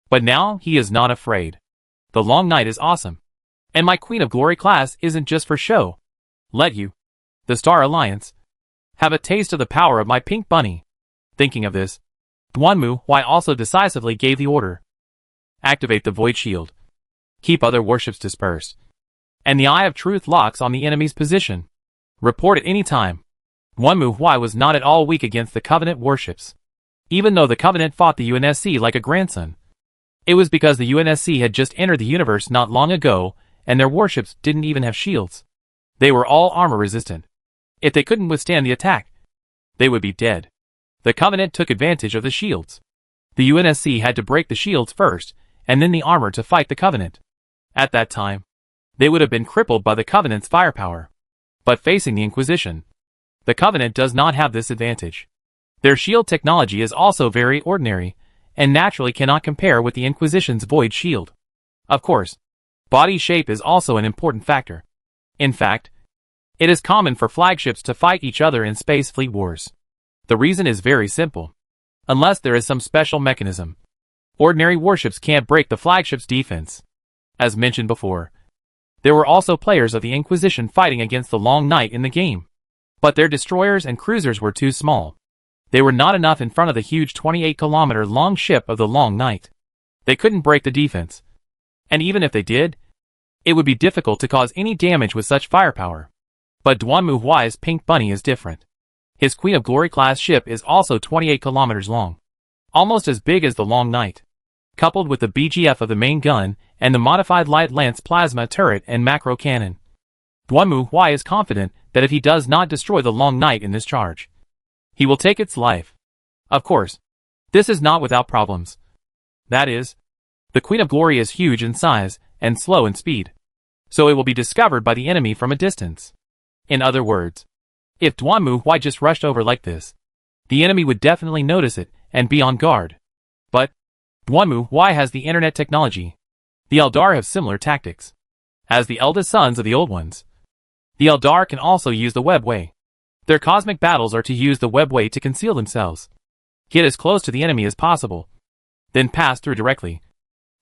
[SPEAKER 1] But now he is not afraid. The Long Night is awesome. And my Queen of Glory class isn't just for show. Let you, the Star Alliance, have a taste of the power of my pink bunny. Thinking of this, Dwanmu-Y also decisively gave the order. Activate the Void Shield. Keep other warships dispersed. And the Eye of Truth locks on the enemy's position. Report at any time. Dwanmu-Y was not at all weak against the Covenant warships. Even though the Covenant fought the UNSC like a grandson. It was because the UNSC had just entered the universe not long ago, and their warships didn't even have shields. They were all armor resistant. If they couldn't withstand the attack, they would be dead. The Covenant took advantage of the shields. The UNSC had to break the shields first, and then the armor to fight the Covenant. At that time, they would have been crippled by the Covenant's firepower. But facing the Inquisition, the Covenant does not have this advantage. Their shield technology is also very ordinary, and naturally cannot compare with the Inquisition's Void Shield. Of course, body shape is also an important factor. In fact, it is common for flagships to fight each other in space fleet wars. The reason is very simple. Unless there is some special mechanism, ordinary warships can't break the flagship's defense. As mentioned before, there were also players of the Inquisition fighting against the Long Night in the game. But their destroyers and cruisers were too small. They were not enough in front of the huge 28-kilometer-long ship of the Long Night. They couldn't break the defense. And even if they did, it would be difficult to cause any damage with such firepower. But Duanmu Huai's Pink Bunny is different. His Queen of Glory class ship is also 28 kilometers long, almost as big as the Long Night. Coupled with the BGF of the main gun and the modified light lance plasma turret and macro cannon, Duanmu Huai is confident that if he does not destroy the Long Night in this charge, he will take its life. Of course, this is not without problems. That is, the Queen of Glory is huge in size and slow in speed, so it will be discovered by the enemy from a distance. In other words, if Duanmu Huai just rushed over like this, the enemy would definitely notice it and be on guard. But Duanmu Huai has the internet technology. The Eldar have similar tactics. As the eldest sons of the Old Ones, the Eldar can also use the webway. Their cosmic battles are to use the webway to conceal themselves, get as close to the enemy as possible, then pass through directly,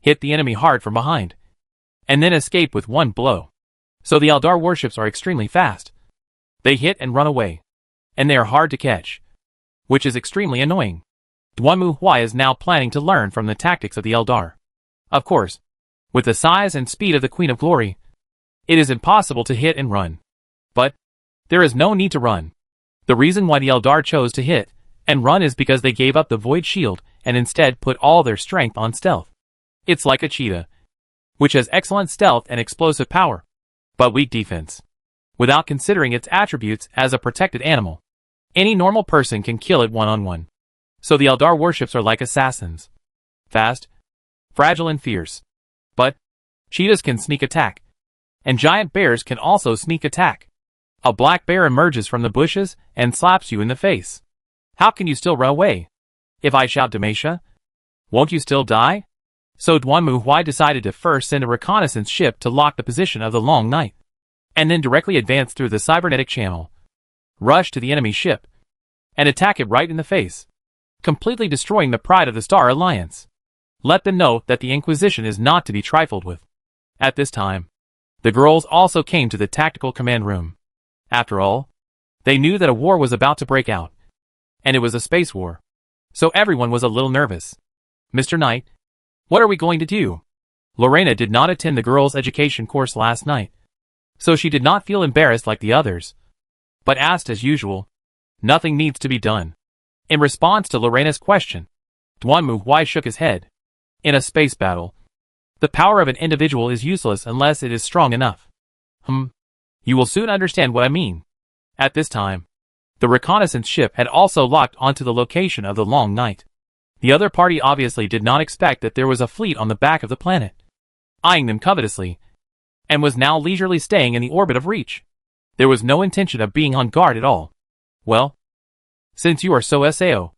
[SPEAKER 1] hit the enemy hard from behind, and then escape with one blow. So the Eldar warships are extremely fast. They hit and run away, and they are hard to catch, which is extremely annoying. Duanmu Huai is now planning to learn from the tactics of the Eldar. Of course, with the size and speed of the Queen of Glory, it is impossible to hit and run. But there is no need to run. The reason why the Eldar chose to hit and run is because they gave up the Void Shield and instead put all their strength on stealth. It's like a cheetah, which has excellent stealth and explosive power, but weak defense. Without considering its attributes as a protected animal, any normal person can kill it one-on-one. So the Eldar warships are like assassins. Fast, fragile and fierce. But cheetahs can sneak attack, and giant bears can also sneak attack. A black bear emerges from the bushes and slaps you in the face. How can you still run away? If I shout Demacia, won't you still die? So Duanmu Huai decided to first send a reconnaissance ship to lock the position of the Long Night, and then directly advance through the cybernetic channel, rush to the enemy ship, and attack it right in the face, completely destroying the pride of the Star Alliance. Let them know that the Inquisition is not to be trifled with. At this time, the girls also came to the tactical command room. After all, they knew that a war was about to break out, and it was a space war. So everyone was a little nervous. Mr. Knight, what are we going to do? Lorena did not attend the girls' education course last night, so she did not feel embarrassed like the others, but asked as usual. Nothing needs to be done. In response to Lorena's question, Duanmu Huai shook his head. In a space battle, the power of an individual is useless unless it is strong enough. You will soon understand what I mean. At this time, the reconnaissance ship had also locked onto the location of the Long Night. The other party obviously did not expect that there was a fleet on the back of the planet, eyeing them covetously, and was now leisurely staying in the orbit of reach. There was no intention of being on guard at all. Well, since you are so SAO,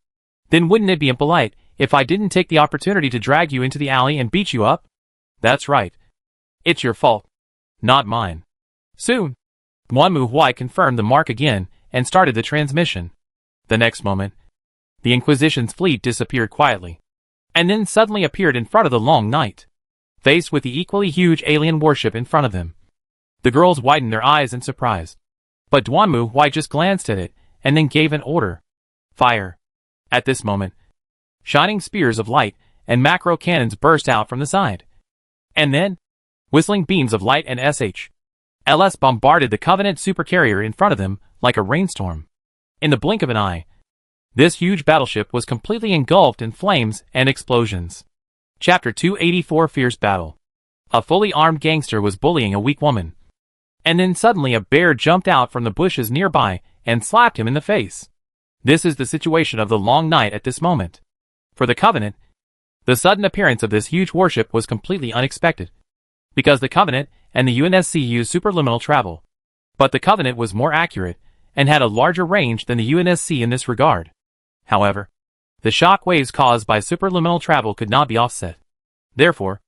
[SPEAKER 1] then wouldn't it be impolite if I didn't take the opportunity to drag you into the alley and beat you up? That's right. It's your fault, not mine. Soon, Duanmu Huai confirmed the mark again and started the transmission. The next moment, the Inquisition's fleet disappeared quietly, and then suddenly appeared in front of the Long Night, faced with the equally huge alien warship in front of them. The girls widened their eyes in surprise, but Duanmu Huai just glanced at it and then gave an order. Fire. At this moment, shining spears of light and macro cannons burst out from the side. And then, whistling beams of light and SHLs bombarded the Covenant supercarrier in front of them like a rainstorm. In the blink of an eye, this huge battleship was completely engulfed in flames and explosions. Chapter 284 Fierce Battle. A fully armed gangster was bullying a weak woman. And then suddenly a bear jumped out from the bushes nearby and slapped him in the face. This is the situation of the Long Night at this moment. For the Covenant, the sudden appearance of this huge warship was completely unexpected, because the Covenant and the UNSC used superluminal travel. But the Covenant was more accurate and had a larger range than the UNSC in this regard. However, the shock waves caused by superluminal travel could not be offset. Therefore,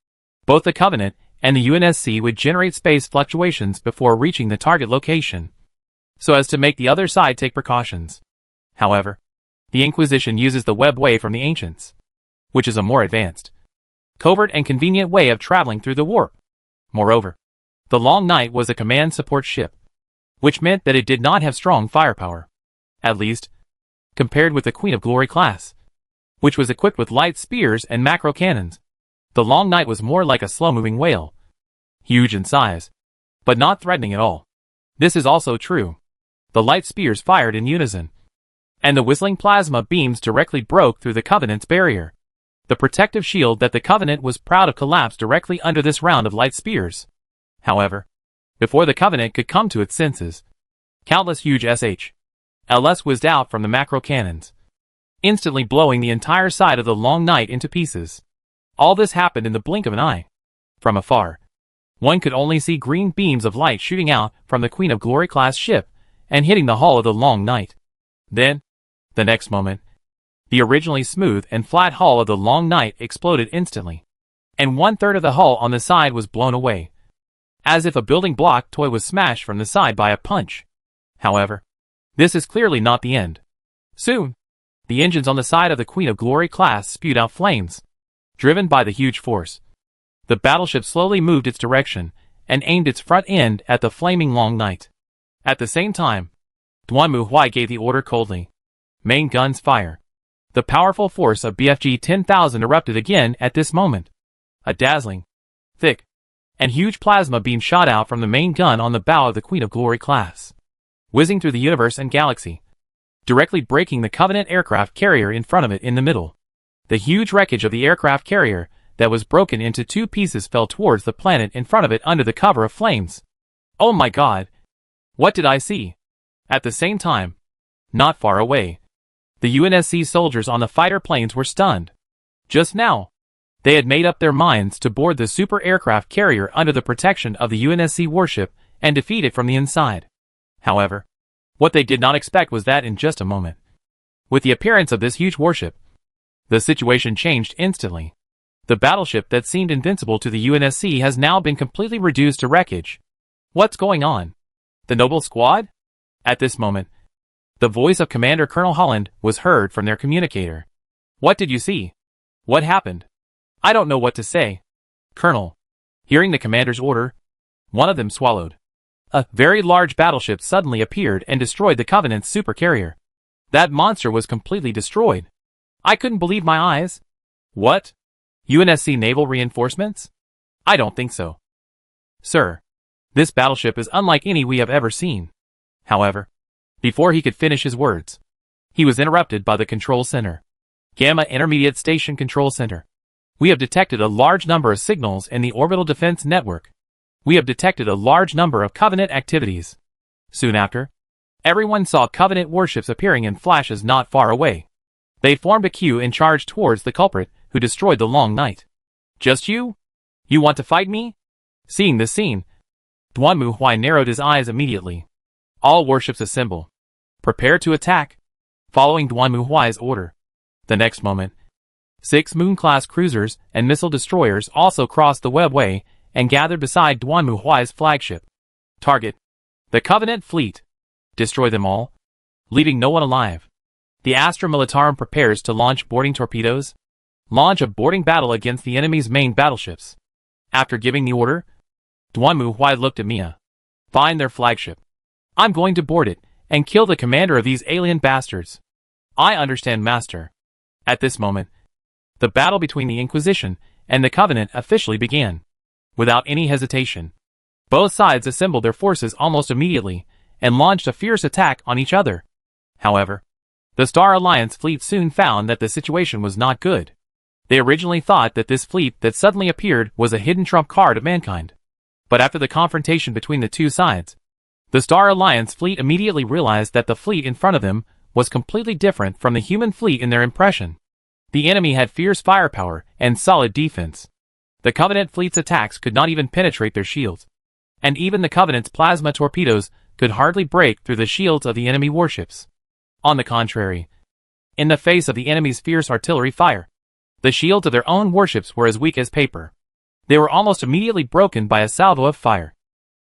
[SPEAKER 1] both the Covenant and the UNSC would generate space fluctuations before reaching the target location, so as to make the other side take precautions. However, the Inquisition uses the webway from the Ancients, which is a more advanced, covert and convenient way of traveling through the warp. Moreover, the Long Night was a command support ship, which meant that it did not have strong firepower. At least, compared with the Queen of Glory class, which was equipped with light spears and macro cannons. The Long Night was more like a slow-moving whale, huge in size, but not threatening at all. This is also true. The light spears fired in unison, and the whistling plasma beams directly broke through the Covenant's barrier. The protective shield that the Covenant was proud of collapsed directly under this round of light spears. However, before the Covenant could come to its senses, countless huge LS whizzed out from the macro cannons, instantly blowing the entire side of the Long Night into pieces. All this happened in the blink of an eye. From afar, one could only see green beams of light shooting out from the Queen of Glory class ship and hitting the hull of the Long Night. Then, the next moment, the originally smooth and flat hull of the Long Night exploded instantly, and 1/3 of the hull on the side was blown away, as if a building block toy was smashed from the side by a punch. However, this is clearly not the end. Soon, the engines on the side of the Queen of Glory class spewed out flames. Driven by the huge force, the battleship slowly moved its direction and aimed its front end at the flaming Long Night. At the same time, Duanmu Huai gave the order coldly. Main guns fire. The powerful force of BFG 10,000 erupted again at this moment. A dazzling, thick, and huge plasma beam shot out from the main gun on the bow of the Queen of Glory class, whizzing through the universe and galaxy, directly breaking the Covenant aircraft carrier in front of it in the middle. The huge wreckage of the aircraft carrier that was broken into 2 pieces fell towards the planet in front of it under the cover of flames. Oh my god! What did I see? At the same time, not far away, the UNSC soldiers on the fighter planes were stunned. Just now, they had made up their minds to board the super aircraft carrier under the protection of the UNSC warship and defeat it from the inside. However, what they did not expect was that in just a moment, with the appearance of this huge warship, the situation changed instantly. The battleship that seemed invincible to the UNSC has now been completely reduced to wreckage. What's going on? The Noble Squad? At this moment, the voice of Commander Colonel Holland was heard from their communicator. What did you see? What happened? I don't know what to say. Colonel. Hearing the commander's order, one of them swallowed. A very large battleship suddenly appeared and destroyed the Covenant's supercarrier. That monster was completely destroyed. I couldn't believe my eyes. What? UNSC naval reinforcements? I don't think so. Sir, this battleship is unlike any we have ever seen. However, before he could finish his words, he was interrupted by the control center. Gamma Intermediate Station Control Center. We have detected a large number of signals in the orbital defense network. We have detected a large number of Covenant activities. Soon after, everyone saw Covenant warships appearing in flashes not far away. They formed a queue and charged towards the culprit who destroyed the Long Night. Just you? You want to fight me? Seeing this scene, Duanmu Huai narrowed his eyes immediately. All warships assemble. Prepare to attack. Following Duanmu Huai's order. The next moment, 6 Moon-class cruisers and missile destroyers also crossed the webway and gathered beside Duanmu Huai's flagship. Target: the Covenant fleet. Destroy them all, leaving no one alive. The Astra Militarum prepares to launch boarding torpedoes. Launch a boarding battle against the enemy's main battleships. After giving the order, Duanmu Huai looked at Mia. Find their flagship. I'm going to board it and kill the commander of these alien bastards. I understand, Master. At this moment, the battle between the Inquisition and the Covenant officially began. Without any hesitation, both sides assembled their forces almost immediately and launched a fierce attack on each other. However, the Star Alliance fleet soon found that the situation was not good. They originally thought that this fleet that suddenly appeared was a hidden trump card of mankind. But after the confrontation between the two sides, the Star Alliance fleet immediately realized that the fleet in front of them was completely different from the human fleet in their impression. The enemy had fierce firepower and solid defense. The Covenant fleet's attacks could not even penetrate their shields, and even the Covenant's plasma torpedoes could hardly break through the shields of the enemy warships. On the contrary, in the face of the enemy's fierce artillery fire, the shields of their own warships were as weak as paper. They were almost immediately broken by a salvo of fire,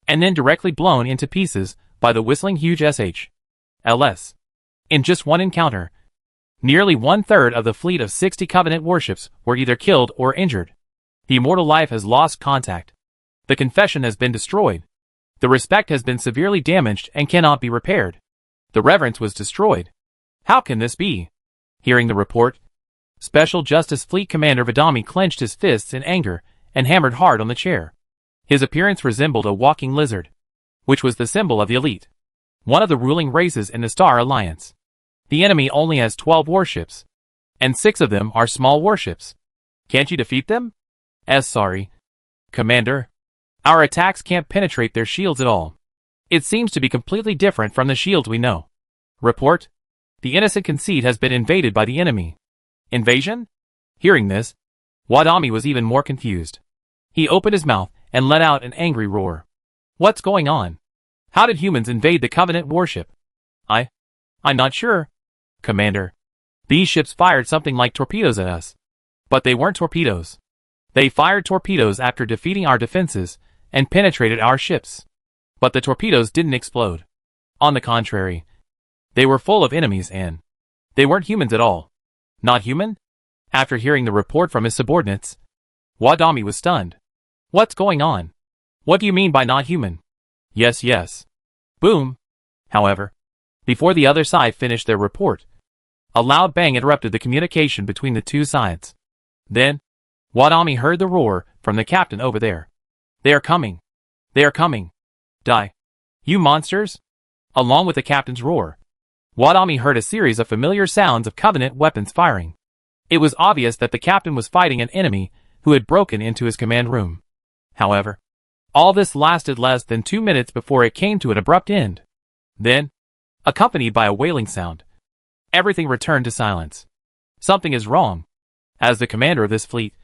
[SPEAKER 1] and then directly blown into pieces by the whistling huge LS. In just one encounter, nearly 1/3 of the fleet of 60 Covenant warships were either killed or injured. The immortal life has lost contact. The confession has been destroyed. The respect has been severely damaged and cannot be repaired. The reverence was destroyed. How can this be? Hearing the report, Special Justice Fleet Commander Vadami clenched his fists in anger and hammered hard on the chair. His appearance resembled a walking lizard, which was the symbol of the elite, one of the ruling races in the Star Alliance. The enemy only has 12 warships, and 6 of them are small warships. Can't you defeat them? Sorry, Commander. Our attacks can't penetrate their shields at all. It seems to be completely different from the shields we know. Report: the innocent conceit has been invaded by the enemy. Invasion? Hearing this, Wadami was even more confused. He opened his mouth and let out an angry roar. What's going on? How did humans invade the Covenant warship? I'm not sure, Commander. These ships fired something like torpedoes at us. But they weren't torpedoes. They fired torpedoes after defeating our defenses and penetrated our ships. But the torpedoes didn't explode. On the contrary, they were full of enemies and they weren't humans at all. Not human? After hearing the report from his subordinates, Wadami was stunned. What's going on? What do you mean by not human? Yes. Boom. However, before the other side finished their report, a loud bang interrupted the communication between the two sides. Then, Wadami heard the roar from the captain over there. They are coming. They are coming. Die. You monsters! Along with the captain's roar, Wadami heard a series of familiar sounds of Covenant weapons firing. It was obvious that the captain was fighting an enemy who had broken into his command room. However, all this lasted less than 2 minutes before it came to an abrupt end. Then, accompanied by a wailing sound, everything returned to silence. Something is wrong. As the commander of this fleet,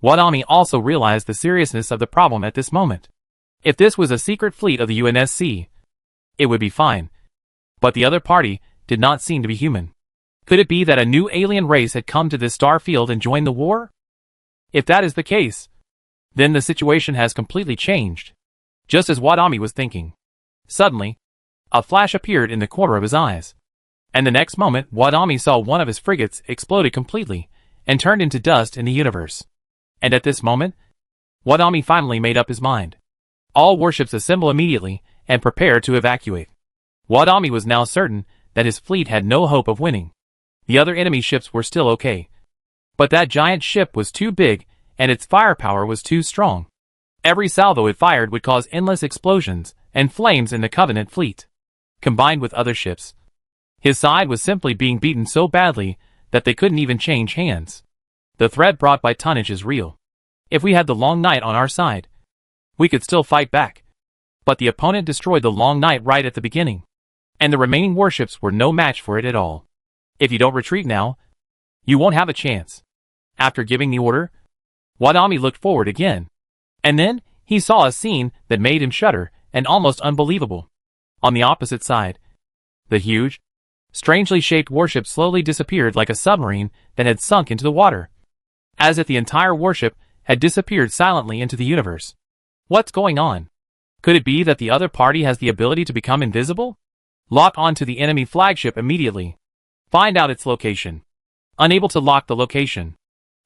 [SPEAKER 1] Wadami also realized the seriousness of the problem at this moment. If this was a secret fleet of the UNSC, it would be fine. But the other party did not seem to be human. Could it be that a new alien race had come to this star field and joined the war? If that is the case, then the situation has completely changed. Just as Wadami was thinking, suddenly, a flash appeared in the corner of his eyes. And the next moment, Wadami saw one of his frigates exploded completely and turned into dust in the universe. And at this moment, Wadami finally made up his mind. All warships assemble immediately and prepare to evacuate. Wadami was now certain that his fleet had no hope of winning. The other enemy ships were still okay. But that giant ship was too big and its firepower was too strong. Every salvo it fired would cause endless explosions and flames in the Covenant fleet. Combined with other ships, his side was simply being beaten so badly that they couldn't even change hands. The threat brought by tonnage is real. If we had the Long Night on our side, we could still fight back. But the opponent destroyed the Long Night right at the beginning, and the remaining warships were no match for it at all. If you don't retreat now, you won't have a chance. After giving the order, Wadami looked forward again, and then he saw a scene that made him shudder and almost unbelievable. On the opposite side, the huge, strangely shaped warship slowly disappeared like a submarine that had sunk into the water, as if the entire warship had disappeared silently into the universe. What's going on? Could it be that the other party has the ability to become invisible? Lock onto the enemy flagship immediately. Find out its location. Unable to lock the location.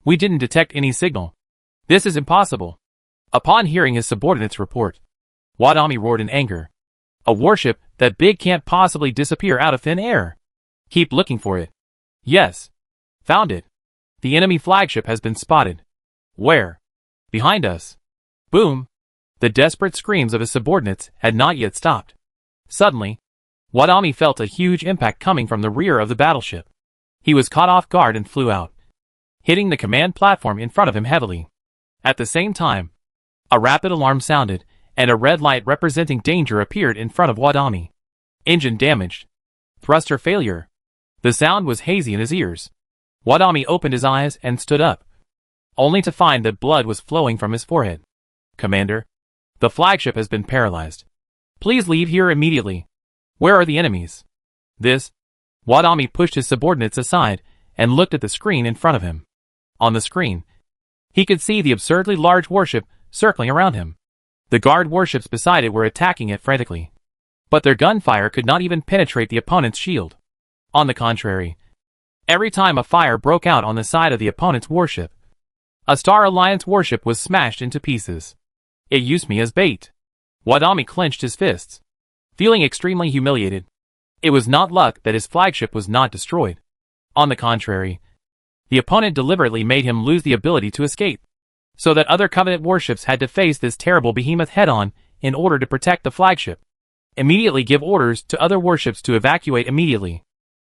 [SPEAKER 1] We didn't detect any signal. This is impossible. Upon hearing his subordinate's report, Wadami roared in anger. A warship that big can't possibly disappear out of thin air. Keep looking for it. Yes. Found it. The enemy flagship has been spotted. Where? Behind us. Boom. The desperate screams of his subordinates had not yet stopped. Suddenly, Wadami felt a huge impact coming from the rear of the battleship. He was caught off guard and flew out, hitting the command platform in front of him heavily. At the same time, a rapid alarm sounded, and a red light representing danger appeared in front of Wadami. Engine damaged. Thruster failure. The sound was hazy in his ears. Wadami opened his eyes and stood up, only to find that blood was flowing from his forehead. Commander, the flagship has been paralyzed. Please leave here immediately. Where are the enemies? Wadami pushed his subordinates aside and looked at the screen in front of him. On the screen, he could see the absurdly large warship circling around him. The guard warships beside it were attacking it frantically, but their gunfire could not even penetrate the opponent's shield. On the contrary, every time a fire broke out on the side of the opponent's warship, a Star Alliance warship was smashed into pieces. It used me as bait. Wadami clenched his fists, feeling extremely humiliated. It was not luck that his flagship was not destroyed. On the contrary, the opponent deliberately made him lose the ability to escape, so that other Covenant warships had to face this terrible behemoth head-on in order to protect the flagship. Immediately give orders to other warships to evacuate immediately.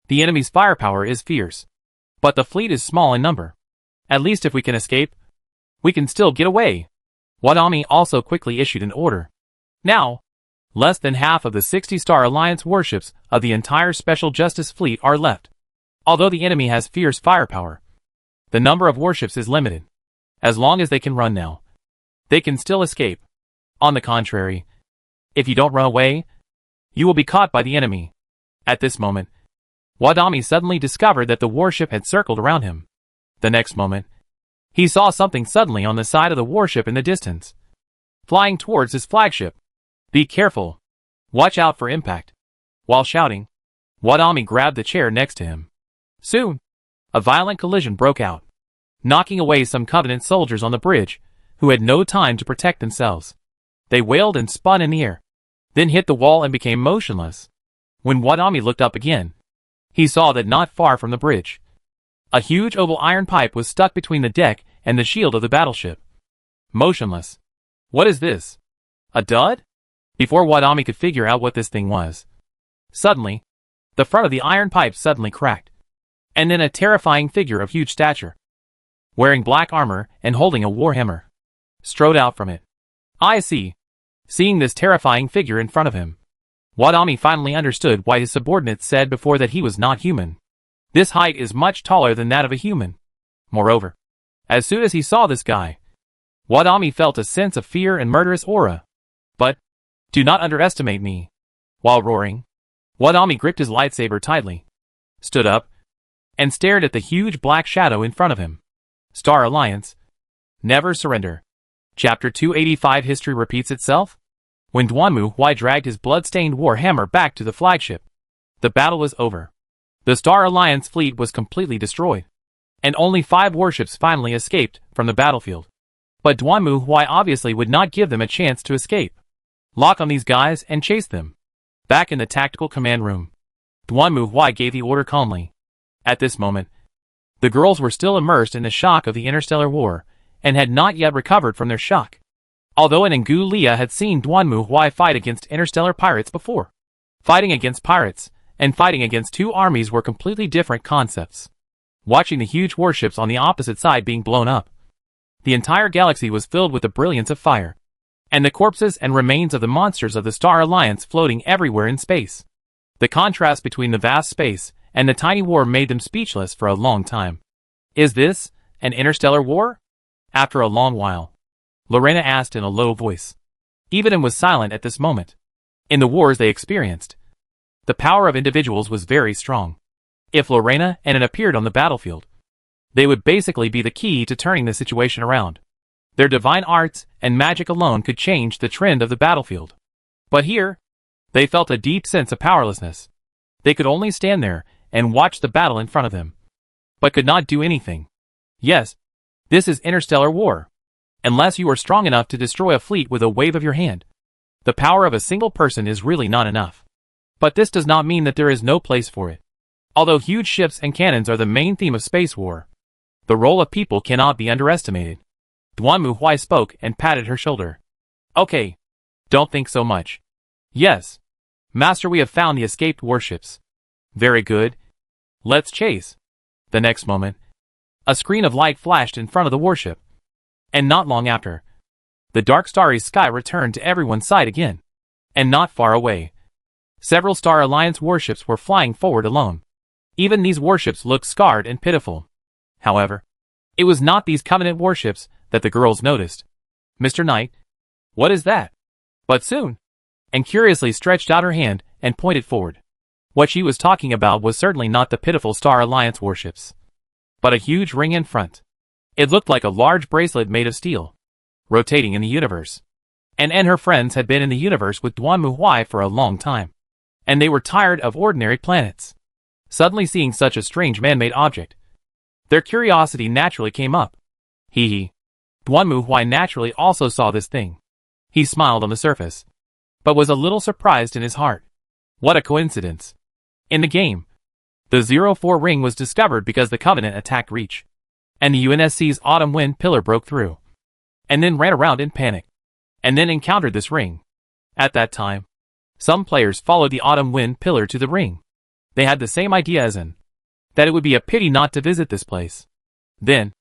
[SPEAKER 1] The enemy's firepower is fierce, but the fleet is small in number. At least if we can escape, we can still get away. Wadami also quickly issued an order. Now, less than half of the 60-star Alliance warships of the entire Special Justice Fleet are left. Although the enemy has fierce firepower, the number of warships is limited. As long as they can run now, they can still escape. On the contrary, if you don't run away, you will be caught by the enemy. At this moment, Wadami suddenly discovered that the warship had circled around him. The next moment, he saw something suddenly on the side of the warship in the distance, flying towards his flagship. Be careful. Watch out for impact. While shouting, Wadami grabbed the chair next to him. Soon, a violent collision broke out, knocking away some Covenant soldiers on the bridge, who had no time to protect themselves. They wailed and spun in the air, then hit the wall and became motionless. When Wadami looked up again, he saw that not far from the bridge, a huge oval iron pipe was stuck between the deck and the shield of the battleship. Motionless. What is this? A dud? Before Wadami could figure out what this thing was, suddenly, the front of the iron pipe suddenly cracked, and then a terrifying figure of huge stature, wearing black armor and holding a warhammer, strode out from it. I see. Seeing this terrifying figure in front of him, Wadami finally understood why his subordinates said before that he was not human. This height is much taller than that of a human. Moreover, as soon as he saw this guy, Wadami felt a sense of fear and murderous aura. But, do not underestimate me. While roaring, Wadami gripped his lightsaber tightly, stood up, and stared at the huge black shadow in front of him. Star Alliance. Never surrender. Chapter 285 History repeats itself? When Duanmu Huai dragged his blood-stained war hammer back to the flagship, the battle was over. The Star Alliance fleet was completely destroyed, and only 5 warships finally escaped from the battlefield. But Duanmu Huai obviously would not give them a chance to escape. Lock on these guys and chase them. Back in the tactical command room, Duanmu Huai gave the order calmly. At this moment, the girls were still immersed in the shock of the interstellar war, and had not yet recovered from their shock. Although Ngu Lia had seen Duanmu Huai fight against interstellar pirates before, fighting against pirates and fighting against 2 armies were completely different concepts. Watching the huge warships on the opposite side being blown up, the entire galaxy was filled with the brilliance of fire, and the corpses and remains of the monsters of the Star Alliance floating everywhere in space. The contrast between the vast space and the tiny war made them speechless for a long time. Is this an interstellar war? After a long while, Lorena asked in a low voice. Evaden was silent at this moment. In the wars they experienced, the power of individuals was very strong. If Lorena and Anne appeared on the battlefield, they would basically be the key to turning the situation around. Their divine arts and magic alone could change the trend of the battlefield. But here, they felt a deep sense of powerlessness. They could only stand there and watch the battle in front of them, but could not do anything. Yes, this is interstellar war. Unless you are strong enough to destroy a fleet with a wave of your hand, the power of a single person is really not enough. But this does not mean that there is no place for it. Although huge ships and cannons are the main theme of space war, the role of people cannot be underestimated. Duanmu Huai spoke and patted her shoulder. Okay. Don't think so much. Yes. Master, we have found the escaped warships. Very good. Let's chase. The next moment, a screen of light flashed in front of the warship. And not long after, the dark starry sky returned to everyone's sight again. And not far away, several Star Alliance warships were flying forward alone. Even these warships looked scarred and pitiful. However, it was not these Covenant warships that the girls noticed. Mr. Knight, what is that? But soon, and curiously stretched out her hand and pointed forward. What she was talking about was certainly not the pitiful Star Alliance warships, but a huge ring in front. It looked like a large bracelet made of steel, rotating in the universe. And her friends had been in the universe with Duanmu Huai for a long time, and they were tired of ordinary planets. Suddenly seeing such a strange man-made object, their curiosity naturally came up. Hee hee. Duanmu Huai naturally also saw this thing. He smiled on the surface, but was a little surprised in his heart. What a coincidence. In the game, the 04 ring was discovered because the Covenant attacked Reach, and the UNSC's Autumn Wind pillar broke through, and then ran around in panic, and then encountered this ring. At that time, some players followed the Autumn Wind pillar to the ring. They had the same idea as in, that it would be a pity not to visit this place. Then,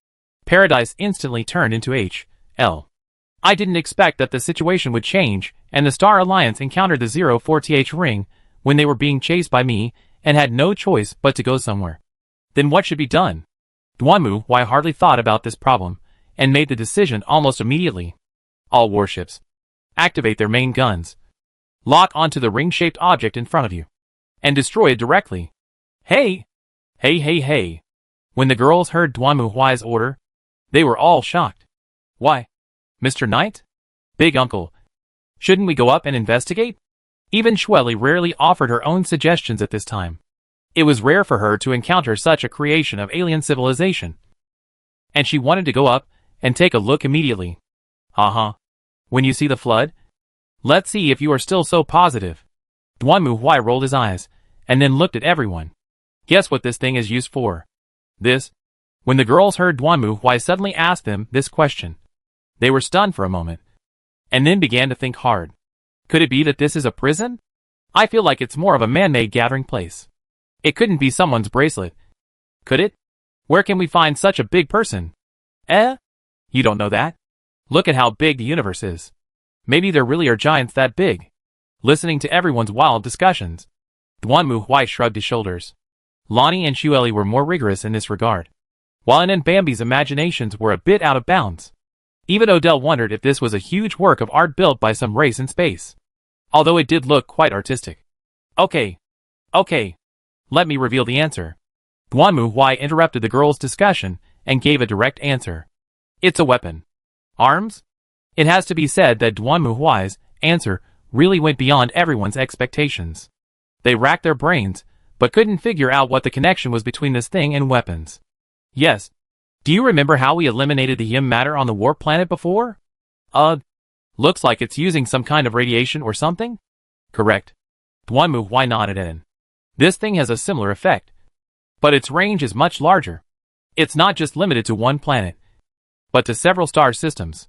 [SPEAKER 1] Paradise instantly turned into H.L. I didn't expect that the situation would change, and the Star Alliance encountered the 04th ring when they were being chased by me and had no choice but to go somewhere. Then what should be done? Dwanmu Huai hardly thought about this problem and made the decision almost immediately. All warships, activate their main guns. Lock onto the ring-shaped object in front of you and destroy it directly. Hey! Hey hey hey! When the girls heard Dwanmu Huai's order, they were all shocked. Why? Mr. Knight? Big Uncle, shouldn't we go up and investigate? Even Shueli rarely offered her own suggestions at this time. It was rare for her to encounter such a creation of alien civilization, and she wanted to go up and take a look immediately. When you see the flood? Let's see if you are still so positive. Dwanmu Huai rolled his eyes, and then looked at everyone. Guess what this thing is used for? This? When the girls heard Dwanmu Huai suddenly ask them this question, they were stunned for a moment, and then began to think hard. Could it be that this is a prison? I feel like it's more of a man-made gathering place. It couldn't be someone's bracelet. Could it? Where can we find such a big person? You don't know that? Look at how big the universe is. Maybe there really are giants that big. Listening to everyone's wild discussions, Dwanmu Huai shrugged his shoulders. Lonnie and Shueli were more rigorous in this regard, while Ann and Bambi's imaginations were a bit out of bounds. Even Odell wondered if this was a huge work of art built by some race in space, although it did look quite artistic. Okay, let me reveal the answer. Dwanmu Huai interrupted the girls' discussion and gave a direct answer. It's a weapon. Arms? It has to be said that Dwanmu Huai's answer really went beyond everyone's expectations. They racked their brains, but couldn't figure out what the connection was between this thing and weapons. Yes. Do you remember how we eliminated the Yim matter on the warp planet before? Looks like it's using some kind of radiation or something? Correct. Dwanmu Huai nodded in. This thing has a similar effect, but its range is much larger. It's not just limited to one planet, but to several star systems.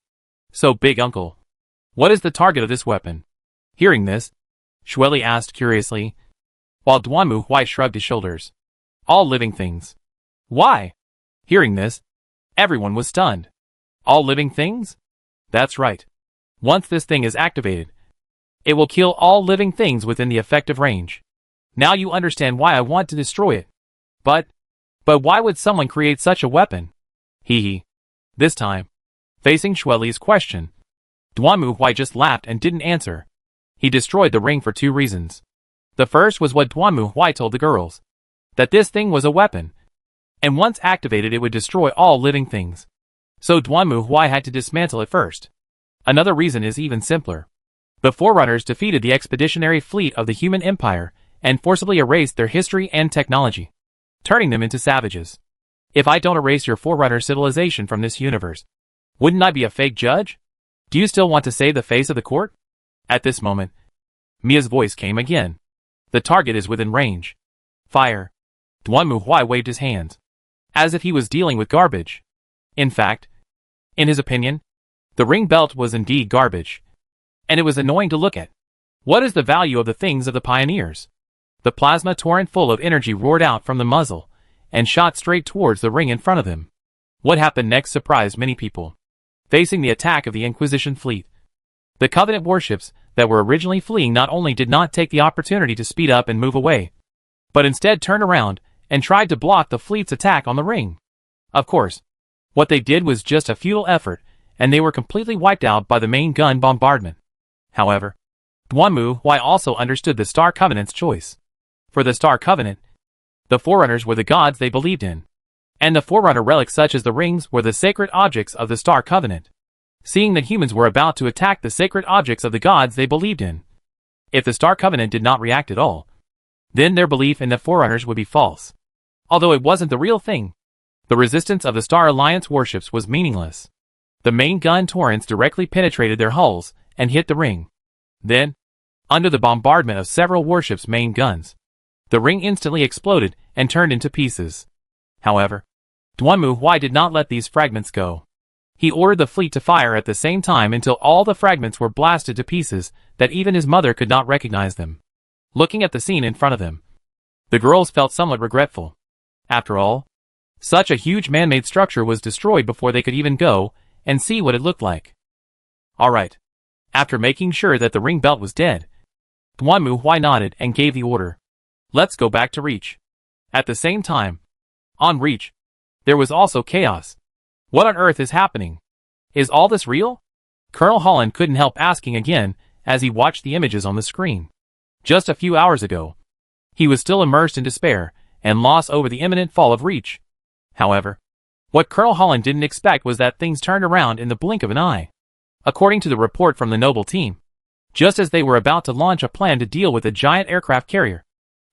[SPEAKER 1] So, Big Uncle, what is the target of this weapon? Hearing this, Shueli asked curiously, while Dwanmu Huai shrugged his shoulders. All living things. Why? Hearing this, everyone was stunned. All living things? That's right. Once this thing is activated, it will kill all living things within the effective range. Now you understand why I want to destroy it. But why would someone create such a weapon? Hee. This time, facing Shueli's question, Dwanmu Huai just laughed and didn't answer. He destroyed the ring for two reasons. The first was what Dwanmu Huai told the girls, that this thing was a weapon, and once activated it would destroy all living things. So Dwanmu Huai had to dismantle it first. Another reason is even simpler. The Forerunners defeated the expeditionary fleet of the human empire and forcibly erased their history and technology, turning them into savages. If I don't erase your Forerunner civilization from this universe, wouldn't I be a fake judge? Do you still want to save the face of the court? At this moment, Mia's voice came again. The target is within range. Fire. Dwanmu Huai waved his hands, as if he was dealing with garbage. In fact, in his opinion, the ring belt was indeed garbage, and it was annoying to look at. What is the value of the things of the pioneers? The plasma torrent full of energy roared out from the muzzle and shot straight towards the ring in front of them. What happened next surprised many people. Facing the attack of the Inquisition fleet, the Covenant warships that were originally fleeing not only did not take the opportunity to speed up and move away, but instead turned around and tried to block the fleet's attack on the ring. Of course, what they did was just a futile effort, and they were completely wiped out by the main gun bombardment. However, Dwanmu Huai also understood the Star Covenant's choice. For the Star Covenant, the Forerunners were the gods they believed in, and the Forerunner relics such as the rings were the sacred objects of the Star Covenant. Seeing that humans were about to attack the sacred objects of the gods they believed in, if the Star Covenant did not react at all, then their belief in the Forerunners would be false. Although it wasn't the real thing, the resistance of the Star Alliance warships was meaningless. The main gun torrents directly penetrated their hulls and hit the ring. Then, under the bombardment of several warships' main guns, the ring instantly exploded and turned into pieces. However, Duanmu did not let these fragments go. He ordered the fleet to fire at the same time until all the fragments were blasted to pieces that even his mother could not recognize them. Looking at the scene in front of them, the girls felt somewhat regretful. After all, such a huge man-made structure was destroyed before they could even go and see what it looked like. Alright. After making sure that the ring belt was dead, Duanmu nodded and gave the order. Let's go back to Reach. At the same time, on Reach, there was also chaos. What on earth is happening? Is all this real? Colonel Holland couldn't help asking again as he watched the images on the screen. Just a few hours ago, he was still immersed in despair and loss over the imminent fall of Reach. However, what Colonel Holland didn't expect was that things turned around in the blink of an eye. According to the report from the Noble team, just as they were about to launch a plan to deal with a giant aircraft carrier,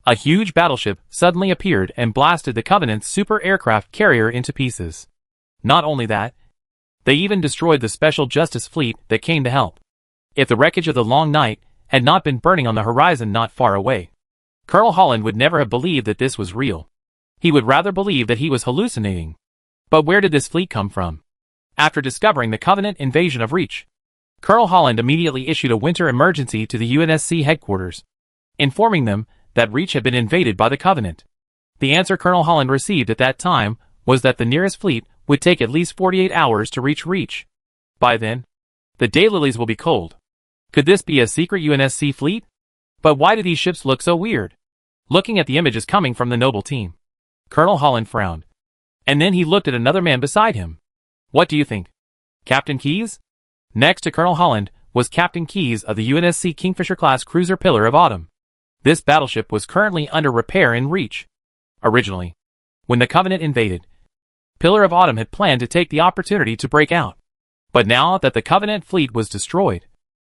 [SPEAKER 1] a huge battleship suddenly appeared and blasted the Covenant's super aircraft carrier into pieces. Not only that, they even destroyed the Special Justice Fleet that came to help. If the wreckage of the Long Night had not been burning on the horizon not far away, Colonel Holland would never have believed that this was real. He would rather believe that he was hallucinating. But where did this fleet come from? After discovering the Covenant invasion of Reach, Colonel Holland immediately issued a winter emergency to the UNSC headquarters, informing them that Reach had been invaded by the Covenant. The answer Colonel Holland received at that time was that the nearest fleet would take at least 48 hours to reach Reach. By then, the daylilies will be cold. Could this be a secret UNSC fleet? But why do these ships look so weird? Looking at the images coming from the Noble team, Colonel Holland frowned. And then he looked at another man beside him. What do you think? Captain Keyes? Next to Colonel Holland was Captain Keyes of the UNSC Kingfisher-class cruiser Pillar of Autumn. This battleship was currently under repair in Reach. Originally, when the Covenant invaded, Pillar of Autumn had planned to take the opportunity to break out. But now that the Covenant fleet was destroyed,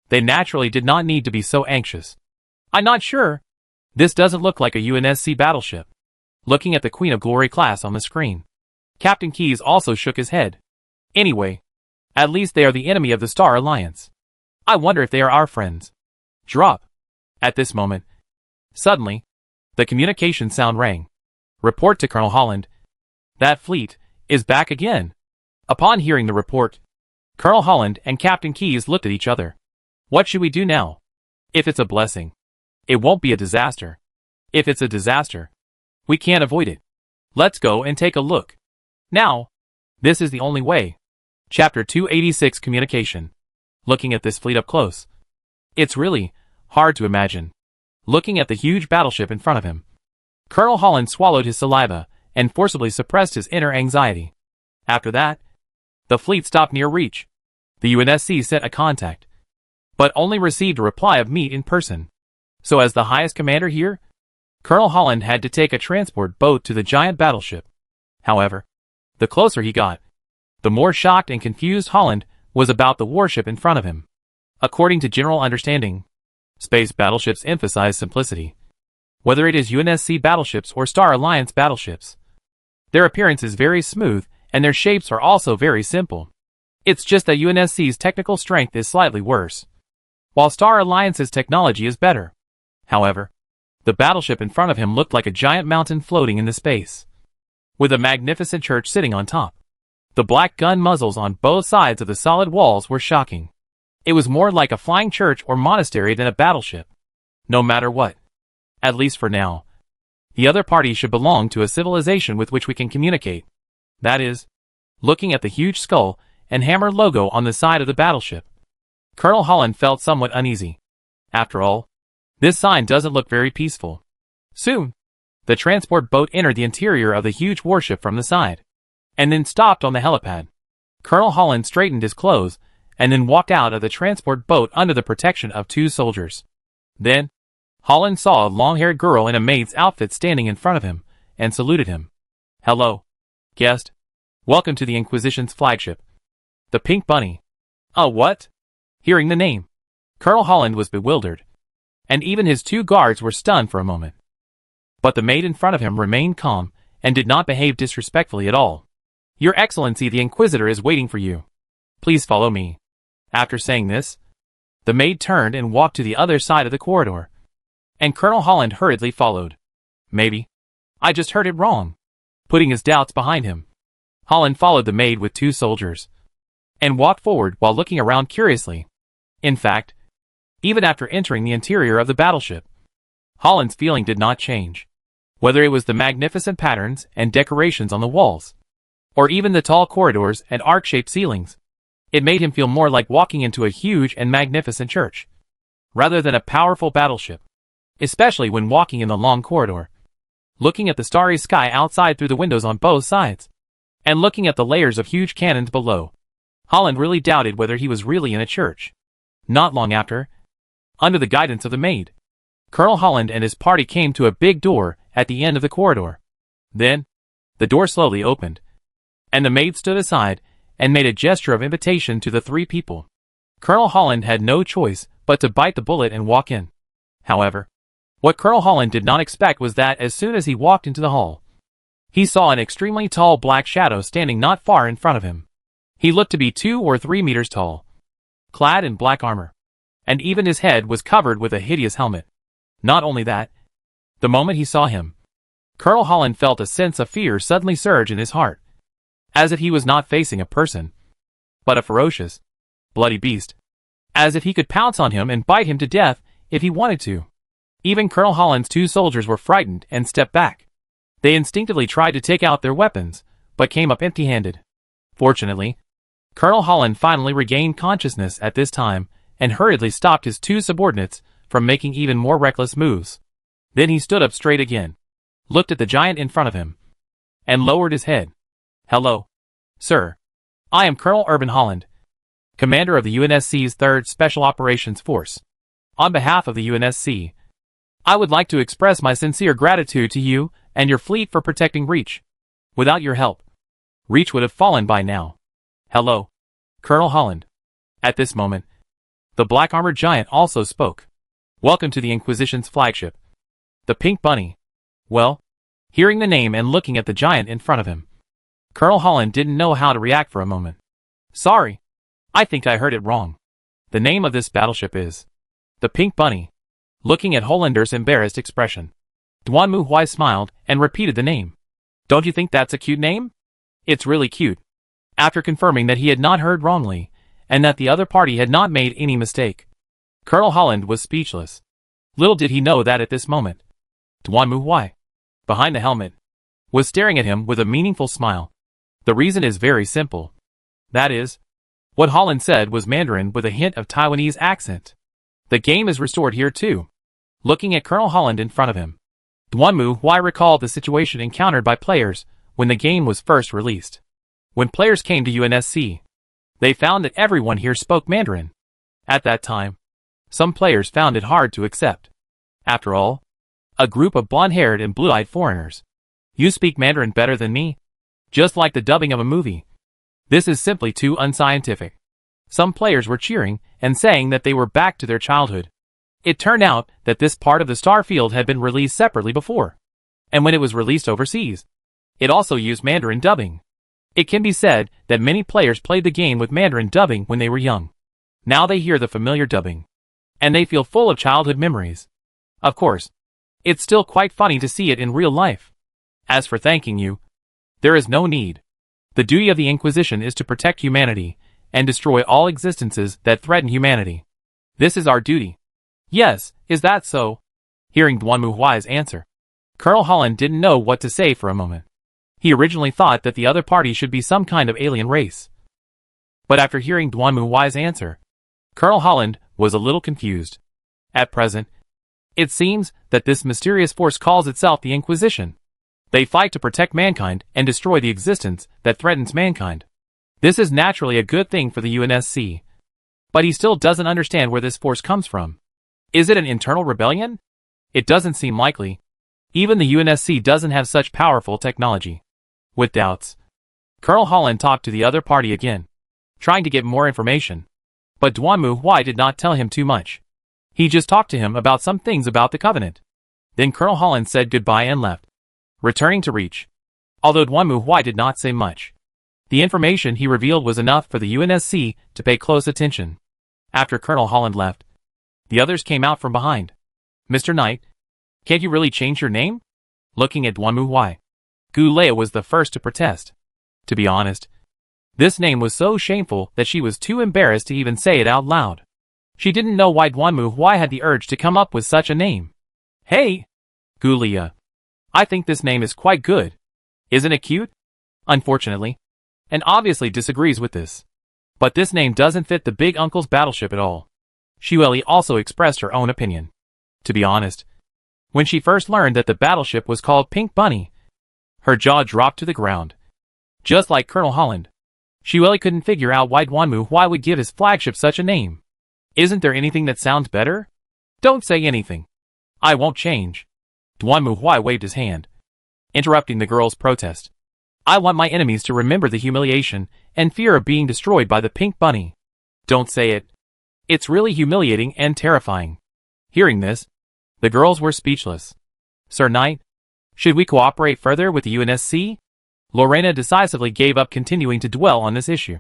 [SPEAKER 1] they naturally did not need to be so anxious. I'm not sure. This doesn't look like a UNSC battleship. Looking at the Queen of Glory class on the screen, Captain Keyes also shook his head. Anyway, at least they are the enemy of the Star Alliance. I wonder if they are our friends. Drop. At this moment, suddenly, the communication sound rang. Report to Colonel Holland. That fleet is back again. Upon hearing the report, Colonel Holland and Captain Keyes looked at each other. What should we do now? If it's a blessing, it won't be a disaster. If it's a disaster, we can't avoid it. Let's go and take a look. Now, this is the only way. Chapter 286 Communication. Looking at this fleet up close, it's really hard to imagine. Looking at the huge battleship in front of him, Colonel Holland swallowed his saliva and forcibly suppressed his inner anxiety. After that, the fleet stopped near Reach. The UNSC sent a contact, but only received a reply of meet in person. So as the highest commander here, Colonel Holland had to take a transport boat to the giant battleship. However, the closer he got, the more shocked and confused Holland was about the warship in front of him. According to general understanding, space battleships emphasize simplicity. Whether it is UNSC battleships or Star Alliance battleships, their appearance is very smooth and their shapes are also very simple. It's just that UNSC's technical strength is slightly worse, while Star Alliance's technology is better. However, the battleship in front of him looked like a giant mountain floating in the space, with a magnificent church sitting on top. The black gun muzzles on both sides of the solid walls were shocking. It was more like a flying church or monastery than a battleship. No matter what, at least for now, the other party should belong to a civilization with which we can communicate. That is, looking at the huge skull and hammer logo on the side of the battleship, Colonel Holland felt somewhat uneasy. After all, this sign doesn't look very peaceful. Soon, the transport boat entered the interior of the huge warship from the side, and then stopped on the helipad. Colonel Holland straightened his clothes, and then walked out of the transport boat under the protection of two soldiers. Then, Holland saw a long-haired girl in a maid's outfit standing in front of him, and saluted him. Hello, guest. Welcome to the Inquisition's flagship, the Pink Bunny. Oh, what? Hearing the name, Colonel Holland was bewildered, and even his two guards were stunned for a moment. But the maid in front of him remained calm, and did not behave disrespectfully at all. Your Excellency, the Inquisitor is waiting for you. Please follow me. After saying this, The maid turned and walked to the other side of the corridor. And Colonel Holland hurriedly followed. Maybe I just heard it wrong. Putting his doubts behind him, Holland followed the maid with 2 soldiers and walked forward while looking around curiously. In fact, even after entering the interior of the battleship, Holland's feeling did not change. Whether it was the magnificent patterns and decorations on the walls, or even the tall corridors and arc-shaped ceilings, it made him feel more like walking into a huge and magnificent church, rather than a powerful battleship, especially when walking in the long corridor, looking at the starry sky outside through the windows on both sides, and looking at the layers of huge cannons below. Holland really doubted whether he was really in a church. Not long after, under the guidance of the maid, Colonel Holland and his party came to a big door at the end of the corridor. Then, the door slowly opened, and the maid stood aside and made a gesture of invitation to the 3 people. Colonel Holland had no choice but to bite the bullet and walk in. However, what Colonel Holland did not expect was that as soon as he walked into the hall, he saw an extremely tall black shadow standing not far in front of him. He looked to be 2 or 3 meters tall, clad in black armor, and even his head was covered with a hideous helmet. Not only that, the moment he saw him, Colonel Holland felt a sense of fear suddenly surge in his heart, as if he was not facing a person, but a ferocious, bloody beast, as if he could pounce on him and bite him to death if he wanted to. Even Colonel Holland's 2 soldiers were frightened and stepped back. They instinctively tried to take out their weapons, but came up empty-handed. Fortunately, Colonel Holland finally regained consciousness at this time and hurriedly stopped his 2 subordinates from making even more reckless moves. Then he stood up straight again, looked at the giant in front of him, and lowered his head. "Hello, sir. I am Colonel Urban Holland, commander of the UNSC's 3rd Special Operations Force. On behalf of the UNSC, I would like to express my sincere gratitude to you and your fleet for protecting Reach. Without your help, Reach would have fallen by now." "Hello, Colonel Holland." At this moment, the black-armored giant also spoke. "Welcome to the Inquisition's flagship, the Pink Bunny." Well, hearing the name and looking at the giant in front of him, Colonel Holland didn't know how to react for a moment. "Sorry, I think I heard it wrong. The name of this battleship is the Pink Bunny." Looking at Hollander's embarrassed expression, Duan Muhuai smiled and repeated the name. "Don't you think that's a cute name?" "It's really cute." After confirming that he had not heard wrongly, and that the other party had not made any mistake, Colonel Holland was speechless. Little did he know that at this moment, Duan Muhuai, behind the helmet, was staring at him with a meaningful smile. The reason is very simple. That is, what Holland said was Mandarin with a hint of Taiwanese accent. The game is restored here too. Looking at Colonel Holland in front of him, Duan Muhuai recalled the situation encountered by players when the game was first released. When players came to UNSC, they found that everyone here spoke Mandarin. At that time, some players found it hard to accept. After all, a group of blonde-haired and blue-eyed foreigners. "You speak Mandarin better than me?" Just like the dubbing of a movie. This is simply too unscientific. Some players were cheering and saying that they were back to their childhood. It turned out that this part of the Starfield had been released separately before. And when it was released overseas, it also used Mandarin dubbing. It can be said that many players played the game with Mandarin dubbing when they were young. Now they hear the familiar dubbing, and they feel full of childhood memories. Of course, it's still quite funny to see it in real life. As for thanking you, there is no need. The duty of the Inquisition is to protect humanity and destroy all existences that threaten humanity. This is our duty. "Yes, is that so?" Hearing Duan Muhuai's answer, Colonel Holland didn't know what to say for a moment. He originally thought that the other party should be some kind of alien race. But after hearing Duan Muhuai's answer, Colonel Holland was a little confused. At present, it seems that this mysterious force calls itself the Inquisition. They fight to protect mankind and destroy the existence that threatens mankind. This is naturally a good thing for the UNSC. But he still doesn't understand where this force comes from. Is it an internal rebellion? It doesn't seem likely. Even the UNSC doesn't have such powerful technology. With doubts, Colonel Holland talked to the other party again, trying to get more information. But Duan Muhuai did not tell him too much. He just talked to him about some things about the Covenant. Then Colonel Holland said goodbye and left, returning to Reach. Although Duan Muhuai did not say much, the information he revealed was enough for the UNSC to pay close attention. After Colonel Holland left, the others came out from behind. Mr. Knight, can't you really change your name? Looking at Duanmu Huai, Gulea was the first to protest. To be honest, this name was so shameful that she was too embarrassed to even say it out loud. She didn't know why Duanmu Huai had the urge to come up with such a name. Hey, Gulea, I think this name is quite good. Isn't it cute? Unfortunately, and obviously disagrees with this. But this name doesn't fit the big uncle's battleship at all. Xueli also expressed her own opinion. To be honest, when she first learned that the battleship was called Pink Bunny, her jaw dropped to the ground. Just like Colonel Holland, Xueli couldn't figure out why Duanmu Huai would give his flagship such a name. Isn't there anything that sounds better? Don't say anything. I won't change. Duanmu Huai waved his hand, interrupting the girl's protest. I want my enemies to remember the humiliation and fear of being destroyed by the Pink Bunny. Don't say it. It's really humiliating and terrifying. Hearing this, the girls were speechless. Sir Knight, should we cooperate further with the UNSC? Lorena decisively gave up continuing to dwell on this issue.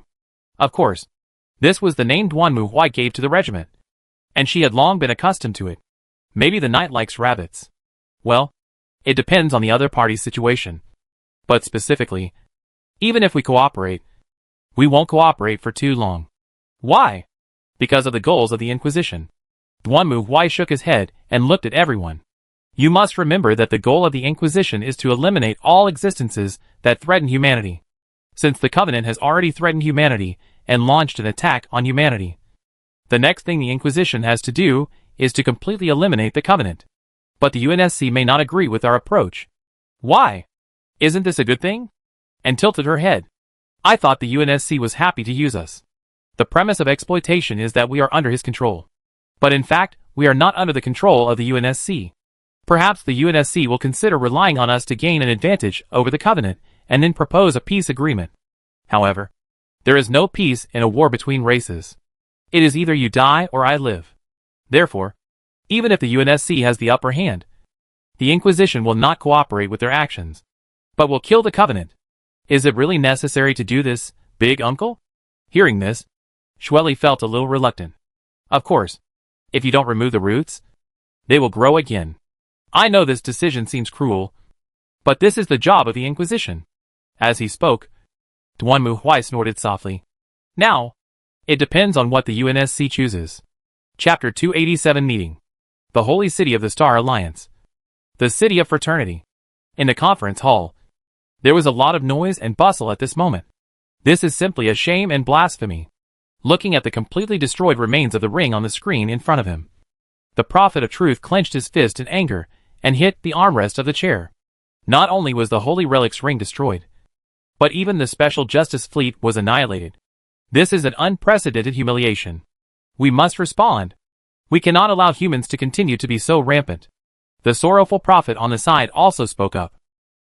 [SPEAKER 1] Of course, this was the name Duanmu Huai gave to the regiment, and she had long been accustomed to it. Maybe the knight likes rabbits. Well, it depends on the other party's situation. But specifically, even if we cooperate, we won't cooperate for too long. Why? Because of the goals of the Inquisition. Duanmu Huai shook his head and looked at everyone. You must remember that the goal of the Inquisition is to eliminate all existences that threaten humanity. Since the Covenant has already threatened humanity and launched an attack on humanity, the next thing the Inquisition has to do is to completely eliminate the Covenant. But the UNSC may not agree with our approach. Why? Isn't this a good thing? And tilted her head. I thought the UNSC was happy to use us. The premise of exploitation is that we are under his control. But in fact, we are not under the control of the UNSC. Perhaps the UNSC will consider relying on us to gain an advantage over the Covenant and then propose a peace agreement. However, there is no peace in a war between races. It is either you die or I live. Therefore, even if the UNSC has the upper hand, the Inquisition will not cooperate with their actions, but will kill the Covenant. Is it really necessary to do this, big uncle? Hearing this, Xueli felt a little reluctant. Of course, if you don't remove the roots, they will grow again. I know this decision seems cruel, but this is the job of the Inquisition. As he spoke, Duanmu Huai snorted softly. Now, it depends on what the UNSC chooses. Chapter 287 Meeting. The Holy City of the Star Alliance. The City of Fraternity. In the conference hall, there was a lot of noise and bustle at this moment. This is simply a shame and blasphemy. Looking at the completely destroyed remains of the ring on the screen in front of him, the Prophet of Truth clenched his fist in anger and hit the armrest of the chair. Not only was the Holy Relic's ring destroyed, but even the Special Justice Fleet was annihilated. This is an unprecedented humiliation. We must respond. We cannot allow humans to continue to be so rampant. The sorrowful prophet on the side also spoke up.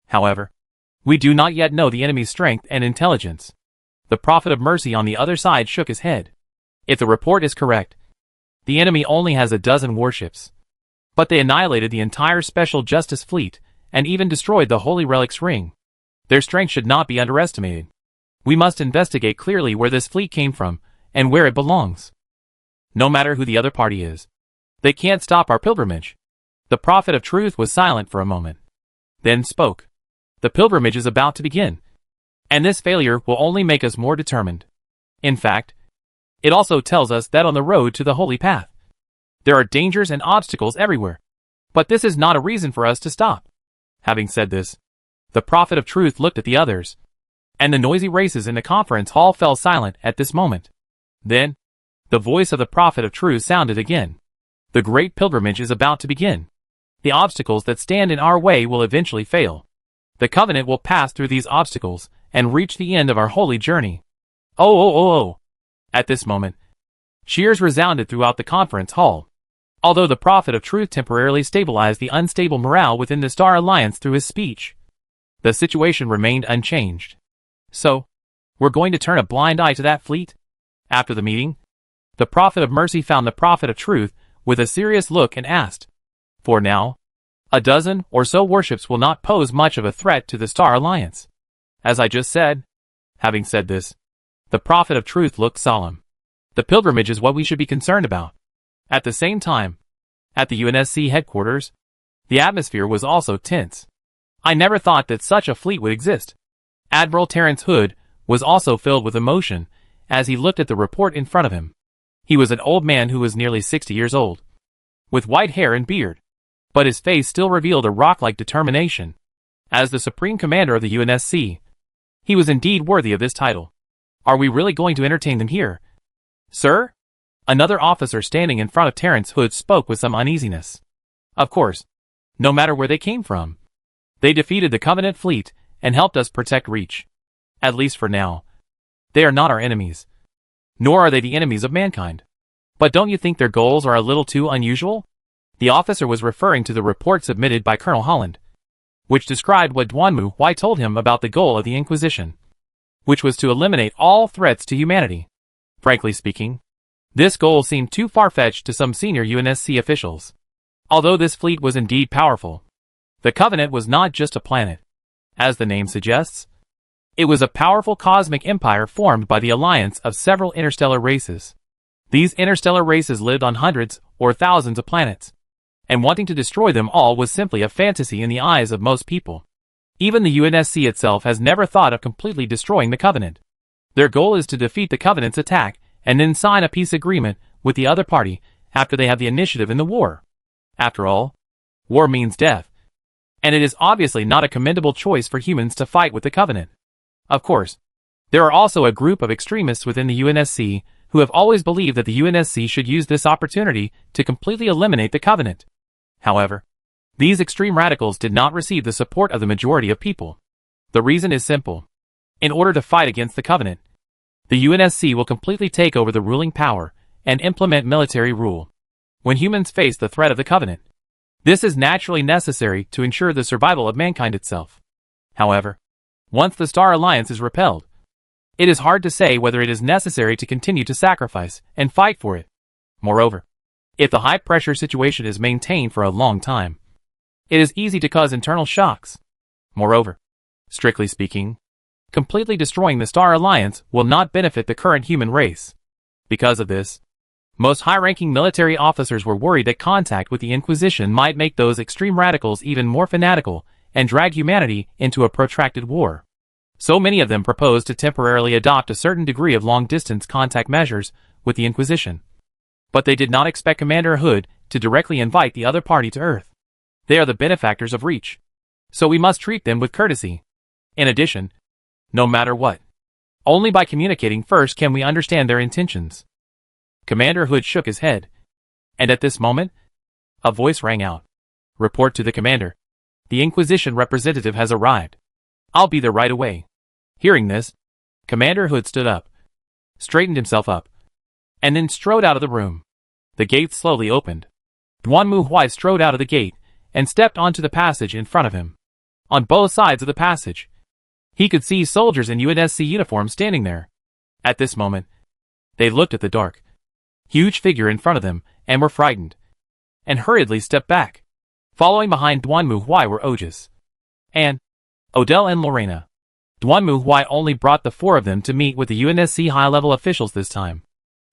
[SPEAKER 1] However, we do not yet know the enemy's strength and intelligence. The Prophet of Mercy on the other side shook his head. If the report is correct, the enemy only has 12 warships. But they annihilated the entire Special Justice Fleet and even destroyed the Holy Relic's ring. Their strength should not be underestimated. We must investigate clearly where this fleet came from and where it belongs. No matter who the other party is, they can't stop our pilgrimage. The Prophet of Truth was silent for a moment, then spoke. The pilgrimage is about to begin, and this failure will only make us more determined. In fact, it also tells us that on the road to the holy path, there are dangers and obstacles everywhere. But this is not a reason for us to stop. Having said this, the Prophet of Truth looked at the others, and the noisy races in the conference hall fell silent at this moment. Then, the voice of the Prophet of Truth sounded again. The great pilgrimage is about to begin. The obstacles that stand in our way will eventually fail. The Covenant will pass through these obstacles and reach the end of our holy journey. Oh. At this moment, cheers resounded throughout the conference hall. Although the Prophet of Truth temporarily stabilized the unstable morale within the Star Alliance through his speech, the situation remained unchanged. So, we're going to turn a blind eye to that fleet? After the meeting, the Prophet of Mercy found the Prophet of Truth with a serious look and asked, "For now, 12 or so warships will not pose much of a threat to the Star Alliance, as I just said." Having said this, the Prophet of Truth looked solemn. The pilgrimage is what we should be concerned about. At the same time, at the UNSC headquarters, the atmosphere was also tense. I never thought that such a fleet would exist. Admiral Terence Hood was also filled with emotion as he looked at the report in front of him. He was an old man who was nearly 60 years old, with white hair and beard, but his face still revealed a rock-like determination. As the Supreme Commander of the UNSC, he was indeed worthy of this title. Are we really going to entertain them here? Sir? Another officer standing in front of Terence Hood spoke with some uneasiness. Of course, no matter where they came from, they defeated the Covenant fleet and helped us protect Reach. At least for now. They are not our enemies. Nor are they the enemies of mankind. But don't you think their goals are a little too unusual? The officer was referring to the report submitted by Colonel Holland, which described what Duanmu Huai told him about the goal of the Inquisition, which was to eliminate all threats to humanity. Frankly speaking, this goal seemed too far-fetched to some senior UNSC officials. Although this fleet was indeed powerful, the Covenant was not just a planet. As the name suggests, it was a powerful cosmic empire formed by the alliance of several interstellar races. These interstellar races lived on hundreds or thousands of planets, and wanting to destroy them all was simply a fantasy in the eyes of most people. Even the UNSC itself has never thought of completely destroying the Covenant. Their goal is to defeat the Covenant's attack and then sign a peace agreement with the other party after they have the initiative in the war. After all, war means death, and it is obviously not a commendable choice for humans to fight with the Covenant. Of course, there are also a group of extremists within the UNSC who have always believed that the UNSC should use this opportunity to completely eliminate the Covenant. However, these extreme radicals did not receive the support of the majority of people. The reason is simple. In order to fight against the Covenant, the UNSC will completely take over the ruling power and implement military rule. When humans face the threat of the Covenant, this is naturally necessary to ensure the survival of mankind itself. However, once the Star Alliance is repelled, it is hard to say whether it is necessary to continue to sacrifice and fight for it. Moreover, if the high-pressure situation is maintained for a long time, it is easy to cause internal shocks. Moreover, strictly speaking, completely destroying the Star Alliance will not benefit the current human race. Because of this, most high-ranking military officers were worried that contact with the Inquisition might make those extreme radicals even more fanatical and drag humanity into a protracted war. So many of them proposed to temporarily adopt a certain degree of long-distance contact measures with the Inquisition. But they did not expect Commander Hood to directly invite the other party to Earth. They are the benefactors of Reach, so we must treat them with courtesy. In addition, no matter what, only by communicating first can we understand their intentions. Commander Hood shook his head, and at this moment, a voice rang out. Report to the commander. The Inquisition representative has arrived. I'll be there right away. Hearing this, Commander Hood stood up, straightened himself up, and then strode out of the room. The gate slowly opened. Duanmu Huai strode out of the gate and stepped onto the passage in front of him. On both sides of the passage, he could see soldiers in UNSC uniforms standing there. At this moment, they looked at the dark, huge figure in front of them and were frightened, and hurriedly stepped back. Following behind Duanmu Huai were Otis, and Odell and Lorena. Duanmu Huai only brought the four of them to meet with the UNSC high-level officials this time.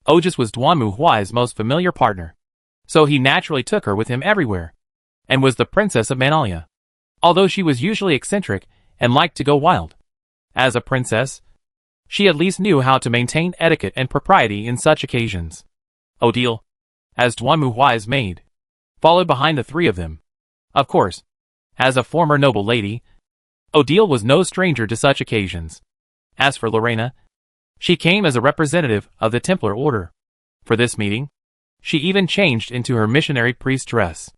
[SPEAKER 1] Otis was Duanmu Huai's most familiar partner, so he naturally took her with him everywhere, and was the Princess of Manalia. Although she was usually eccentric and liked to go wild, as a princess, she at least knew how to maintain etiquette and propriety in such occasions. Odile, as Duanmu Huai's maid, followed behind the three of them. Of course, as a former noble lady, Odile was no stranger to such occasions. As for Lorena, she came as a representative of the Templar Order. For this meeting, she even changed into her missionary priest dress.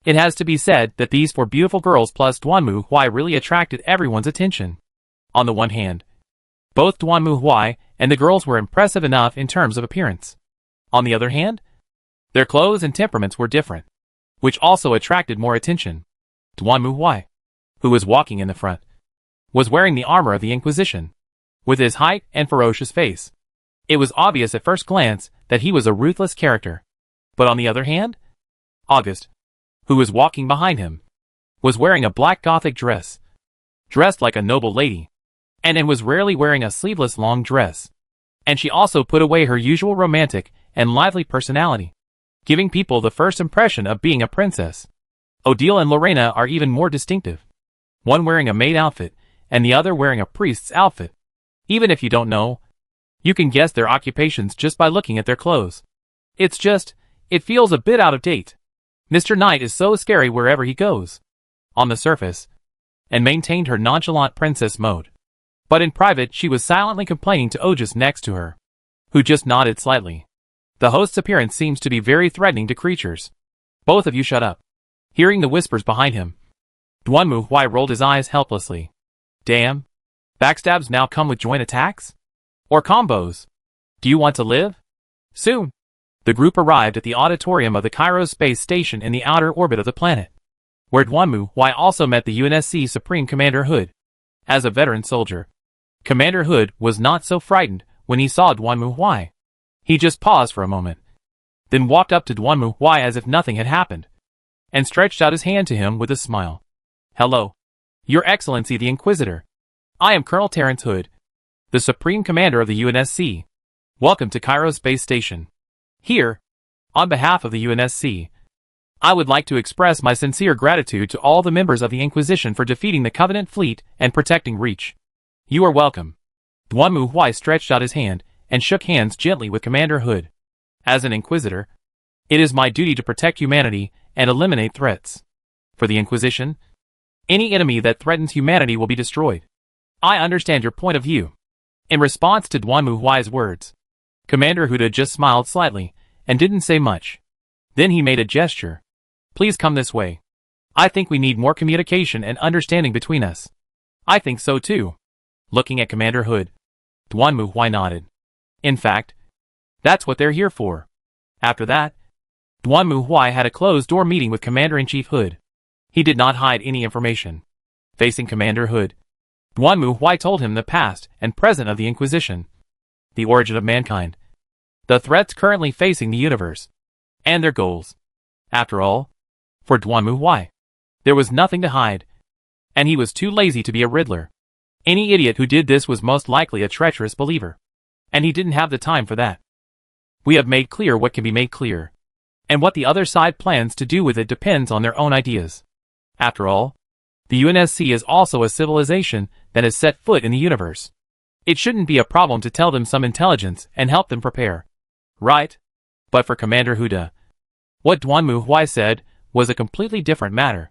[SPEAKER 1] It has to be said that these four beautiful girls plus Duanmu Huai really attracted everyone's attention. On the one hand, both Duanmu Huai and the girls were impressive enough in terms of appearance. On the other hand, their clothes and temperaments were different, which also attracted more attention. Duanmu Huai, who was walking in the front, was wearing the armor of the Inquisition. With his height and ferocious face, it was obvious at first glance that he was a ruthless character. But on the other hand, August, who was walking behind him, was wearing a black Gothic dress, dressed like a noble lady, and was rarely wearing a sleeveless long dress. And she also put away her usual romantic and lively personality, giving people the first impression of being a princess. Odile and Lorena are even more distinctive. One wearing a maid outfit, and the other wearing a priest's outfit. Even if you don't know, you can guess their occupations just by looking at their clothes. It feels a bit out of date. Mr. Knight is so scary wherever he goes. On the surface, and maintained her nonchalant princess mode. But in private she was silently complaining to Otis next to her, who just nodded slightly. The host's appearance seems to be very threatening to creatures. Both of you shut up. Hearing the whispers behind him, Duanmu Huai rolled his eyes helplessly. Damn. Backstabs now come with joint attacks? Or combos? Do you want to live? Soon. The group arrived at the auditorium of the Cairo space station in the outer orbit of the planet, where Duanmu Huai also met the UNSC Supreme Commander Hood. As a veteran soldier, Commander Hood was not so frightened when he saw Duanmu Huai. He just paused for a moment, then walked up to Duanmu Huai as if nothing had happened, and stretched out his hand to him with a smile. Hello. Your Excellency the Inquisitor. I am Colonel Terrence Hood, the Supreme Commander of the UNSC. Welcome to Cairo Space Station. Here, on behalf of the UNSC, I would like to express my sincere gratitude to all the members of the Inquisition for defeating the Covenant fleet and protecting Reach. You are welcome. Duanmu Huai stretched out his hand and shook hands gently with Commander Hood. As an Inquisitor, it is my duty to protect humanity and eliminate threats. For the Inquisition, any enemy that threatens humanity will be destroyed. I understand your point of view. In response to Duanmu Huai's words, Commander Huda just smiled slightly and didn't say much. Then he made a gesture. Please come this way. I think we need more communication and understanding between us. I think so too. Looking at Commander Hood, Duanmu Huai nodded. In fact, that's what they're here for. After that, Duanmu Huai had a closed-door meeting with Commander-in-Chief Hood. He did not hide any information. Facing Commander Hood, Duanmu Huai told him the past and present of the Inquisition, the origin of mankind, the threats currently facing the universe, and their goals. After all, for Duanmu Huai, there was nothing to hide, and he was too lazy to be a Riddler. Any idiot who did this was most likely a treacherous believer, and he didn't have the time for that. We have made clear what can be made clear, and what the other side plans to do with it depends on their own ideas. After all, the UNSC is also a civilization that has set foot in the universe. It shouldn't be a problem to tell them some intelligence and help them prepare. Right? But for Commander Huda, what Duanmu Huai said was a completely different matter.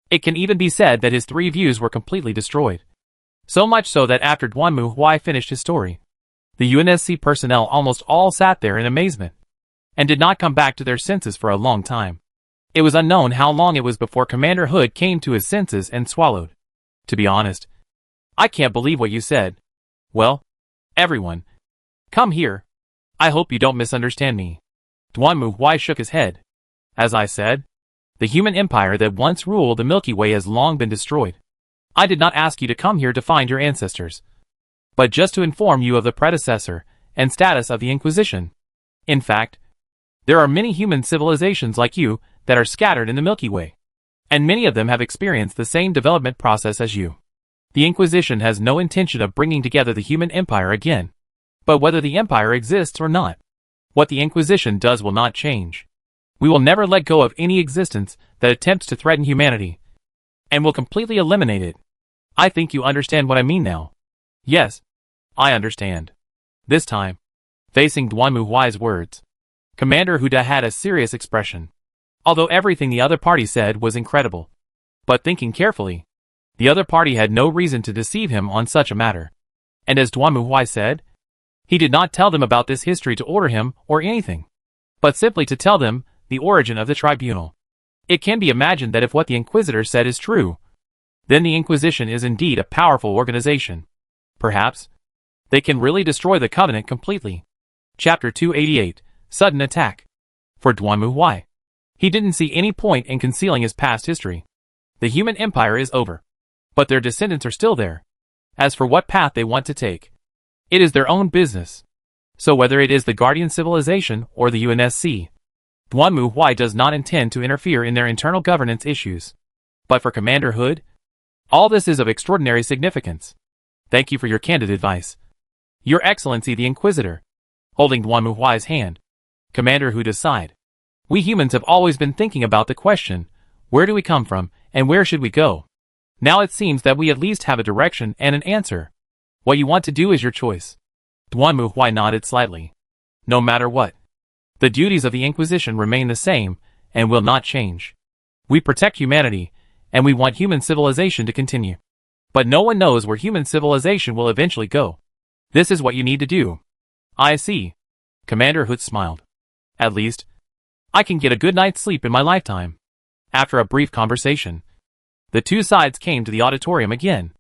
[SPEAKER 1] It can even be said that his three views were completely destroyed. So much so that after Duanmu Huai finished his story, the UNSC personnel almost all sat there in amazement, and did not come back to their senses for a long time. It was unknown how long it was before Commander Hood came to his senses and swallowed. To be honest, I can't believe what you said. Well, everyone, come here. I hope you don't misunderstand me. Duanmu Huai shook his head. As I said, the human empire that once ruled the Milky Way has long been destroyed. I did not ask you to come here to find your ancestors, but just to inform you of the predecessor and status of the Inquisition. In fact, there are many human civilizations like you that are scattered in the Milky Way, and many of them have experienced the same development process as you. The Inquisition has no intention of bringing together the human empire again, but whether the empire exists or not, what the Inquisition does will not change. We will never let go of any existence that attempts to threaten humanity, and will completely eliminate it. I think you understand what I mean now. Yes, I understand. This time, facing Duanmu Huai's words, Commander Huda had a serious expression. Although everything the other party said was incredible. But thinking carefully, the other party had no reason to deceive him on such a matter. And as Duanmu Huai said, he did not tell them about this history to order him or anything, but simply to tell them the origin of the tribunal. It can be imagined that if what the Inquisitor said is true, then the Inquisition is indeed a powerful organization. Perhaps they can really destroy the Covenant completely. Chapter 288, Sudden Attack. For Duanmu Huai, he didn't see any point in concealing his past history. The human empire is over, but their descendants are still there. As for what path they want to take, it is their own business. So whether it is the Guardian Civilization or the UNSC, Duanmu Huai does not intend to interfere in their internal governance issues. But for Commander Hood, all this is of extraordinary significance. Thank you for your candid advice. Your Excellency the Inquisitor. Holding Duanmu Huai's hand, Commander Hu sighed. We humans have always been thinking about the question, where do we come from, and where should we go? Now it seems that we at least have a direction and an answer. What you want to do is your choice. Duanmu Huai nodded slightly. No matter what, the duties of the Inquisition remain the same, and will not change. We protect humanity, and we want human civilization to continue. But no one knows where human civilization will eventually go. This is what you need to do. I see. Commander Hood smiled. At least, I can get a good night's sleep in my lifetime. After a brief conversation, the two sides came to the auditorium again,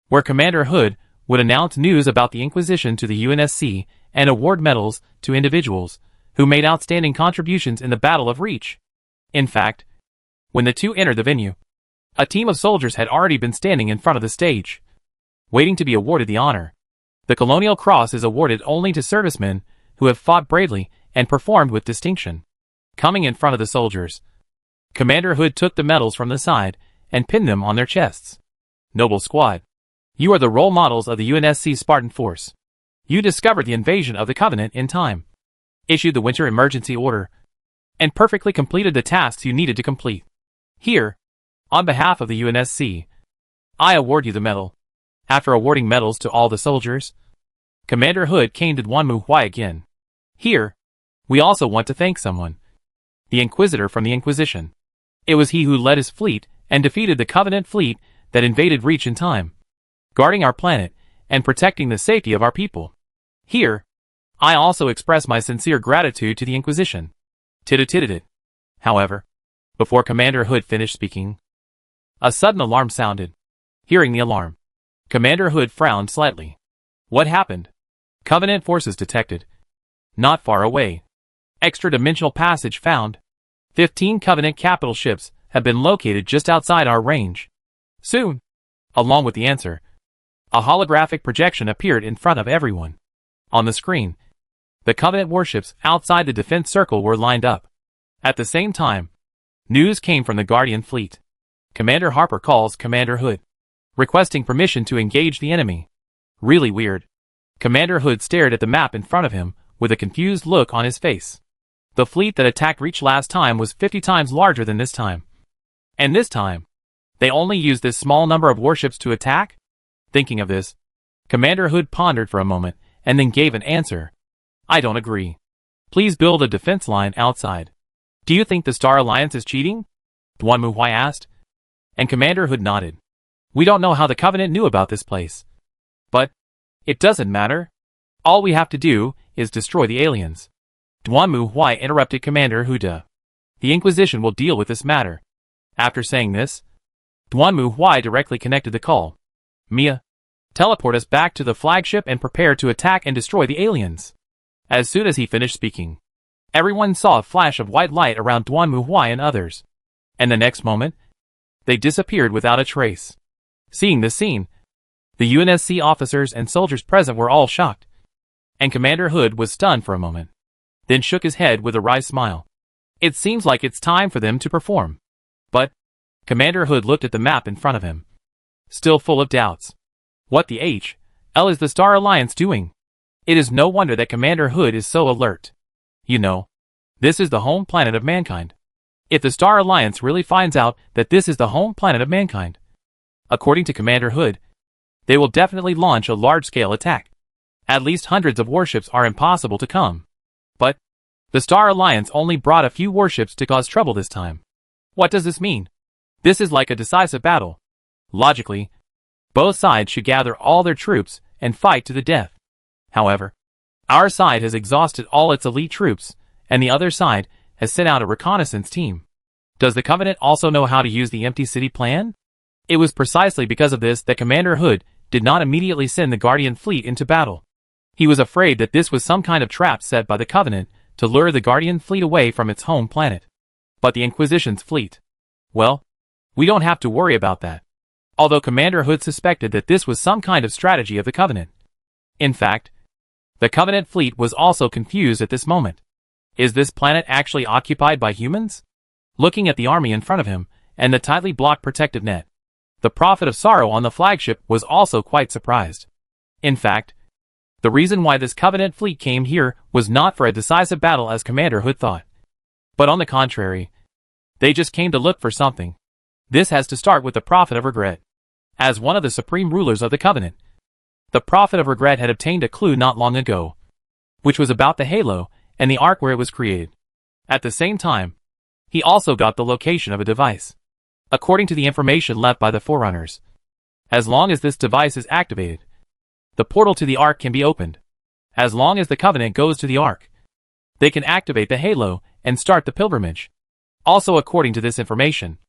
[SPEAKER 1] where Commander Hood would announce news about the Inquisition to the UNSC and award medals to individuals who made outstanding contributions in the Battle of Reach. In fact, when the two entered the venue, a team of soldiers had already been standing in front of the stage, waiting to be awarded the honor. The Colonial Cross is awarded only to servicemen who have fought bravely and performed with distinction. Coming in front of the soldiers, Commander Hood took the medals from the side and pinned them on their chests. Noble squad, you are the role models of the UNSC Spartan force. You discovered the invasion of the Covenant in time, issued the winter emergency order, and perfectly completed the tasks you needed to complete. Here, on behalf of the UNSC, I award you the medal. After awarding medals to all the soldiers, Commander Hood came to Duanmu Huai again. Here, we also want to thank someone. The Inquisitor from the Inquisition. It was he who led his fleet and defeated the Covenant fleet that invaded Reach in time, guarding our planet and protecting the safety of our people. Here, I also express my sincere gratitude to the Inquisition. Tittit. However, before Commander Hood finished speaking, a sudden alarm sounded. Hearing the alarm, Commander Hood frowned slightly. What happened? Covenant forces detected. Not far away. Extra-dimensional passage found. 15 Covenant capital ships have been located just outside our range. Soon, along with the answer, a holographic projection appeared in front of everyone. On the screen, the Covenant warships outside the defense circle were lined up. At the same time, news came from the Guardian fleet. Commander Harper calls Commander Hood, requesting permission to engage the enemy. Really weird. Commander Hood stared at the map in front of him with a confused look on his face. The fleet that attacked Reach last time was 50 times larger than this time. And this time, they only used this small number of warships to attack? Thinking of this, Commander Hood pondered for a moment and then gave an answer. I don't agree. Please build a defense line outside. Do you think the Star Alliance is cheating? Duanmu Huai asked. And Commander Hood nodded. We don't know how the Covenant knew about this place. But it doesn't matter. All we have to do is destroy the aliens. Duanmu Huai interrupted Commander Hood. The Inquisition will deal with this matter. After saying this, Duanmu Huai directly connected the call. Mia, teleport us back to the flagship and prepare to attack and destroy the aliens. As soon as he finished speaking, everyone saw a flash of white light around Duanmu Huai and others. And the next moment, they disappeared without a trace. Seeing this scene, the UNSC officers and soldiers present were all shocked. And Commander Hood was stunned for a moment, then shook his head with a wry smile. It seems like it's time for them to perform. But Commander Hood looked at the map in front of him, still full of doubts. What the hell is the Star Alliance doing? It is no wonder that Commander Hood is so alert. You know, this is the home planet of mankind. If the Star Alliance really finds out that this is the home planet of mankind, according to Commander Hood, they will definitely launch a large-scale attack. At least hundreds of warships are impossible to come. But the Star Alliance only brought a few warships to cause trouble this time. What does this mean? This is like a decisive battle. Logically, both sides should gather all their troops and fight to the death. However, our side has exhausted all its elite troops, and the other side has sent out a reconnaissance team. Does the Covenant also know how to use the empty city plan? It was precisely because of this that Commander Hood did not immediately send the Guardian fleet into battle. He was afraid that this was some kind of trap set by the Covenant to lure the Guardian fleet away from its home planet. But the Inquisition's fleet? Well, we don't have to worry about that. Although Commander Hood suspected that this was some kind of strategy of the Covenant. In fact, the Covenant fleet was also confused at this moment. Is this planet actually occupied by humans? Looking at the army in front of him, and the tightly blocked protective net, the Prophet of Sorrow on the flagship was also quite surprised. In fact, The reason why this Covenant fleet came here was not for a decisive battle as Commander Hood thought. But on the contrary, they just came to look for something. This has to start with the Prophet of Regret. As one of the supreme rulers of the Covenant, the Prophet of Regret had obtained a clue not long ago, which was about the Halo and the Ark where it was created. At the same time, he also got the location of a device. According to the information left by the Forerunners, as long as this device is activated, the portal to the Ark can be opened. As long as the Covenant goes to the Ark, they can activate the Halo and start the pilgrimage. Also, according to this information,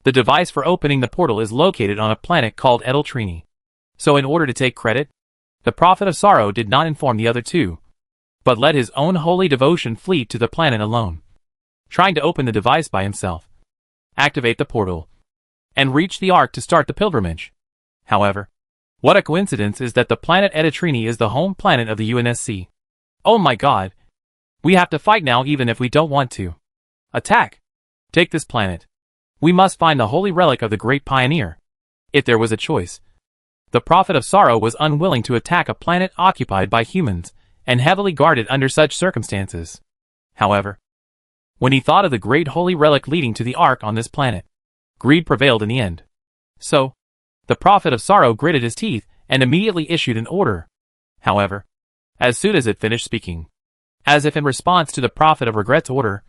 [SPEAKER 1] the device for opening the portal is located on a planet called Edeltrini. So in order to take credit, the Prophet of Sorrow did not inform the other two, but led his own holy devotion fleet to the planet alone, trying to open the device by himself, activate the portal, and reach the Ark to start the pilgrimage. However, what a coincidence is that the planet Edeltrini is the home planet of the UNSC. Oh my god. We have to fight now even if we don't want to. Attack! Take this planet. We must find the holy relic of the great pioneer. If there was a choice, the Prophet of Sorrow was unwilling to attack a planet occupied by humans and heavily guarded under such circumstances. However, when he thought of the great holy relic leading to the Ark on this planet, greed prevailed in the end. So, the Prophet of Sorrow gritted his teeth and immediately issued an order. However, as soon as it finished speaking, as if in response to the Prophet of Regret's order,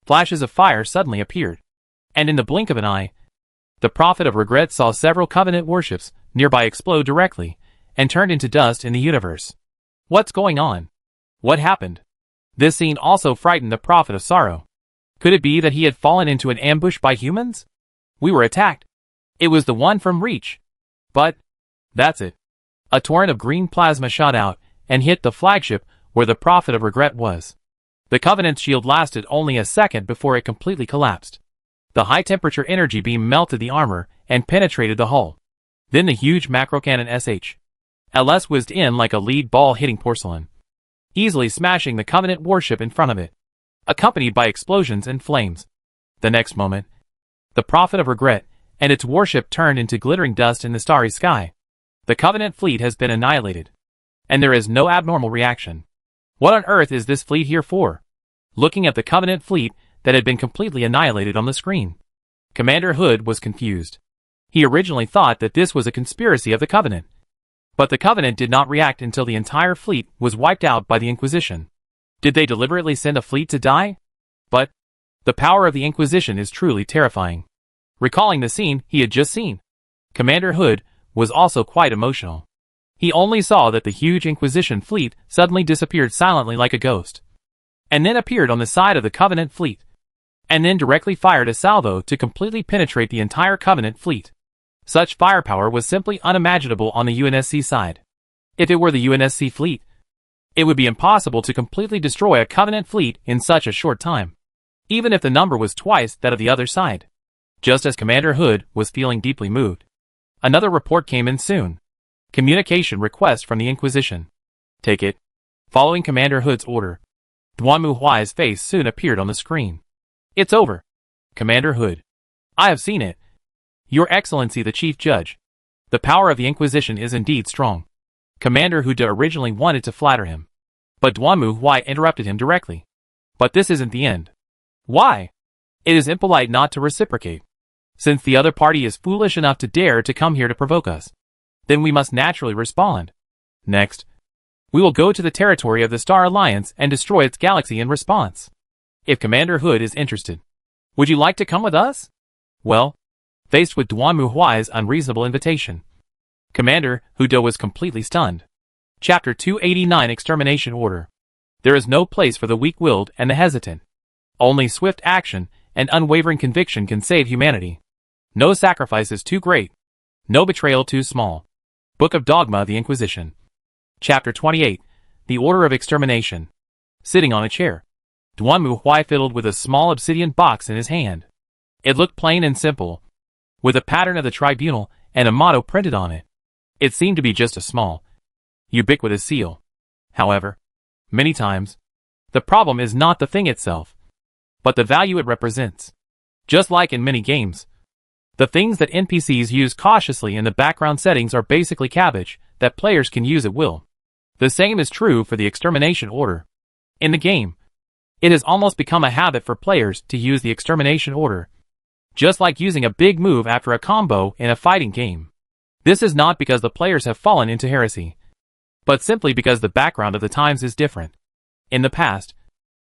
[SPEAKER 1] flashes of fire suddenly appeared, and in the blink of an eye, the Prophet of Regret saw several Covenant warships nearby explode directly and turned into dust in the universe. What's going on? What happened? This scene also frightened the Prophet of Sorrow. Could it be that he had fallen into an ambush by humans? We were attacked. It was the one from Reach. But, that's it. A torrent of green plasma shot out and hit the flagship where the Prophet of Regret was. The Covenant's shield lasted only a second before it completely collapsed. The high-temperature energy beam melted the armor and penetrated the hull. Then the huge macrocannon SH-LS whizzed in like a lead ball hitting porcelain, easily smashing the Covenant warship in front of it, accompanied by explosions and flames. The next moment, the Prophet of Regret and its warship turned into glittering dust in the starry sky. The Covenant fleet has been annihilated, and there is no abnormal reaction. What on earth is this fleet here for? Looking at the Covenant fleet that had been completely annihilated on the screen, Commander Hood was confused. He originally thought that this was a conspiracy of the Covenant. But the Covenant did not react until the entire fleet was wiped out by the Inquisition. Did they deliberately send a fleet to die? But the power of the Inquisition is truly terrifying. Recalling the scene he had just seen, Commander Hood was also quite emotional. He only saw that the huge Inquisition fleet suddenly disappeared silently like a ghost, and then appeared on the side of the Covenant fleet, and then directly fired a salvo to completely penetrate the entire Covenant fleet. Such firepower was simply unimaginable on the UNSC side. If it were the UNSC fleet, it would be impossible to completely destroy a Covenant fleet in such a short time, even if the number was twice that of the other side. Just as Commander Hood was feeling deeply moved, another report came in soon. Communication request from the Inquisition. Take it. Following Commander Hood's order, Duanmu Huai's face soon appeared on the screen. It's over. Commander Hood. I have seen it. Your Excellency the Chief Judge. The power of the Inquisition is indeed strong. Commander Hood originally wanted to flatter him, but Duanmu Huai interrupted him directly. But this isn't the end. Why? It is impolite not to reciprocate. Since the other party is foolish enough to dare to come here to provoke us, then we must naturally respond. Next, we will go to the territory of the Star Alliance and destroy its galaxy in response. If Commander Hood is interested, would you like to come with us? Well, faced with Duanmu Huai's unreasonable invitation, Commander Hudo was completely stunned. Chapter 289 Extermination Order. There is no place for the weak-willed and the hesitant. Only swift action and unwavering conviction can save humanity. No sacrifice is too great. No betrayal too small. Book of Dogma, the Inquisition. Chapter 28. The Order of Extermination. Sitting on a chair, Duanmu Huai fiddled with a small obsidian box in his hand. It looked plain and simple, with a pattern of the tribunal and a motto printed on it. It seemed to be just a small, ubiquitous seal. However, many times, the problem is not the thing itself, but the value it represents. Just like in many games, the things that NPCs use cautiously in the background settings are basically cabbage that players can use at will. The same is true for the extermination order. In the game, it has almost become a habit for players to use the extermination order, just like using a big move after a combo in a fighting game. This is not because the players have fallen into heresy, but simply because the background of the times is different. In the past,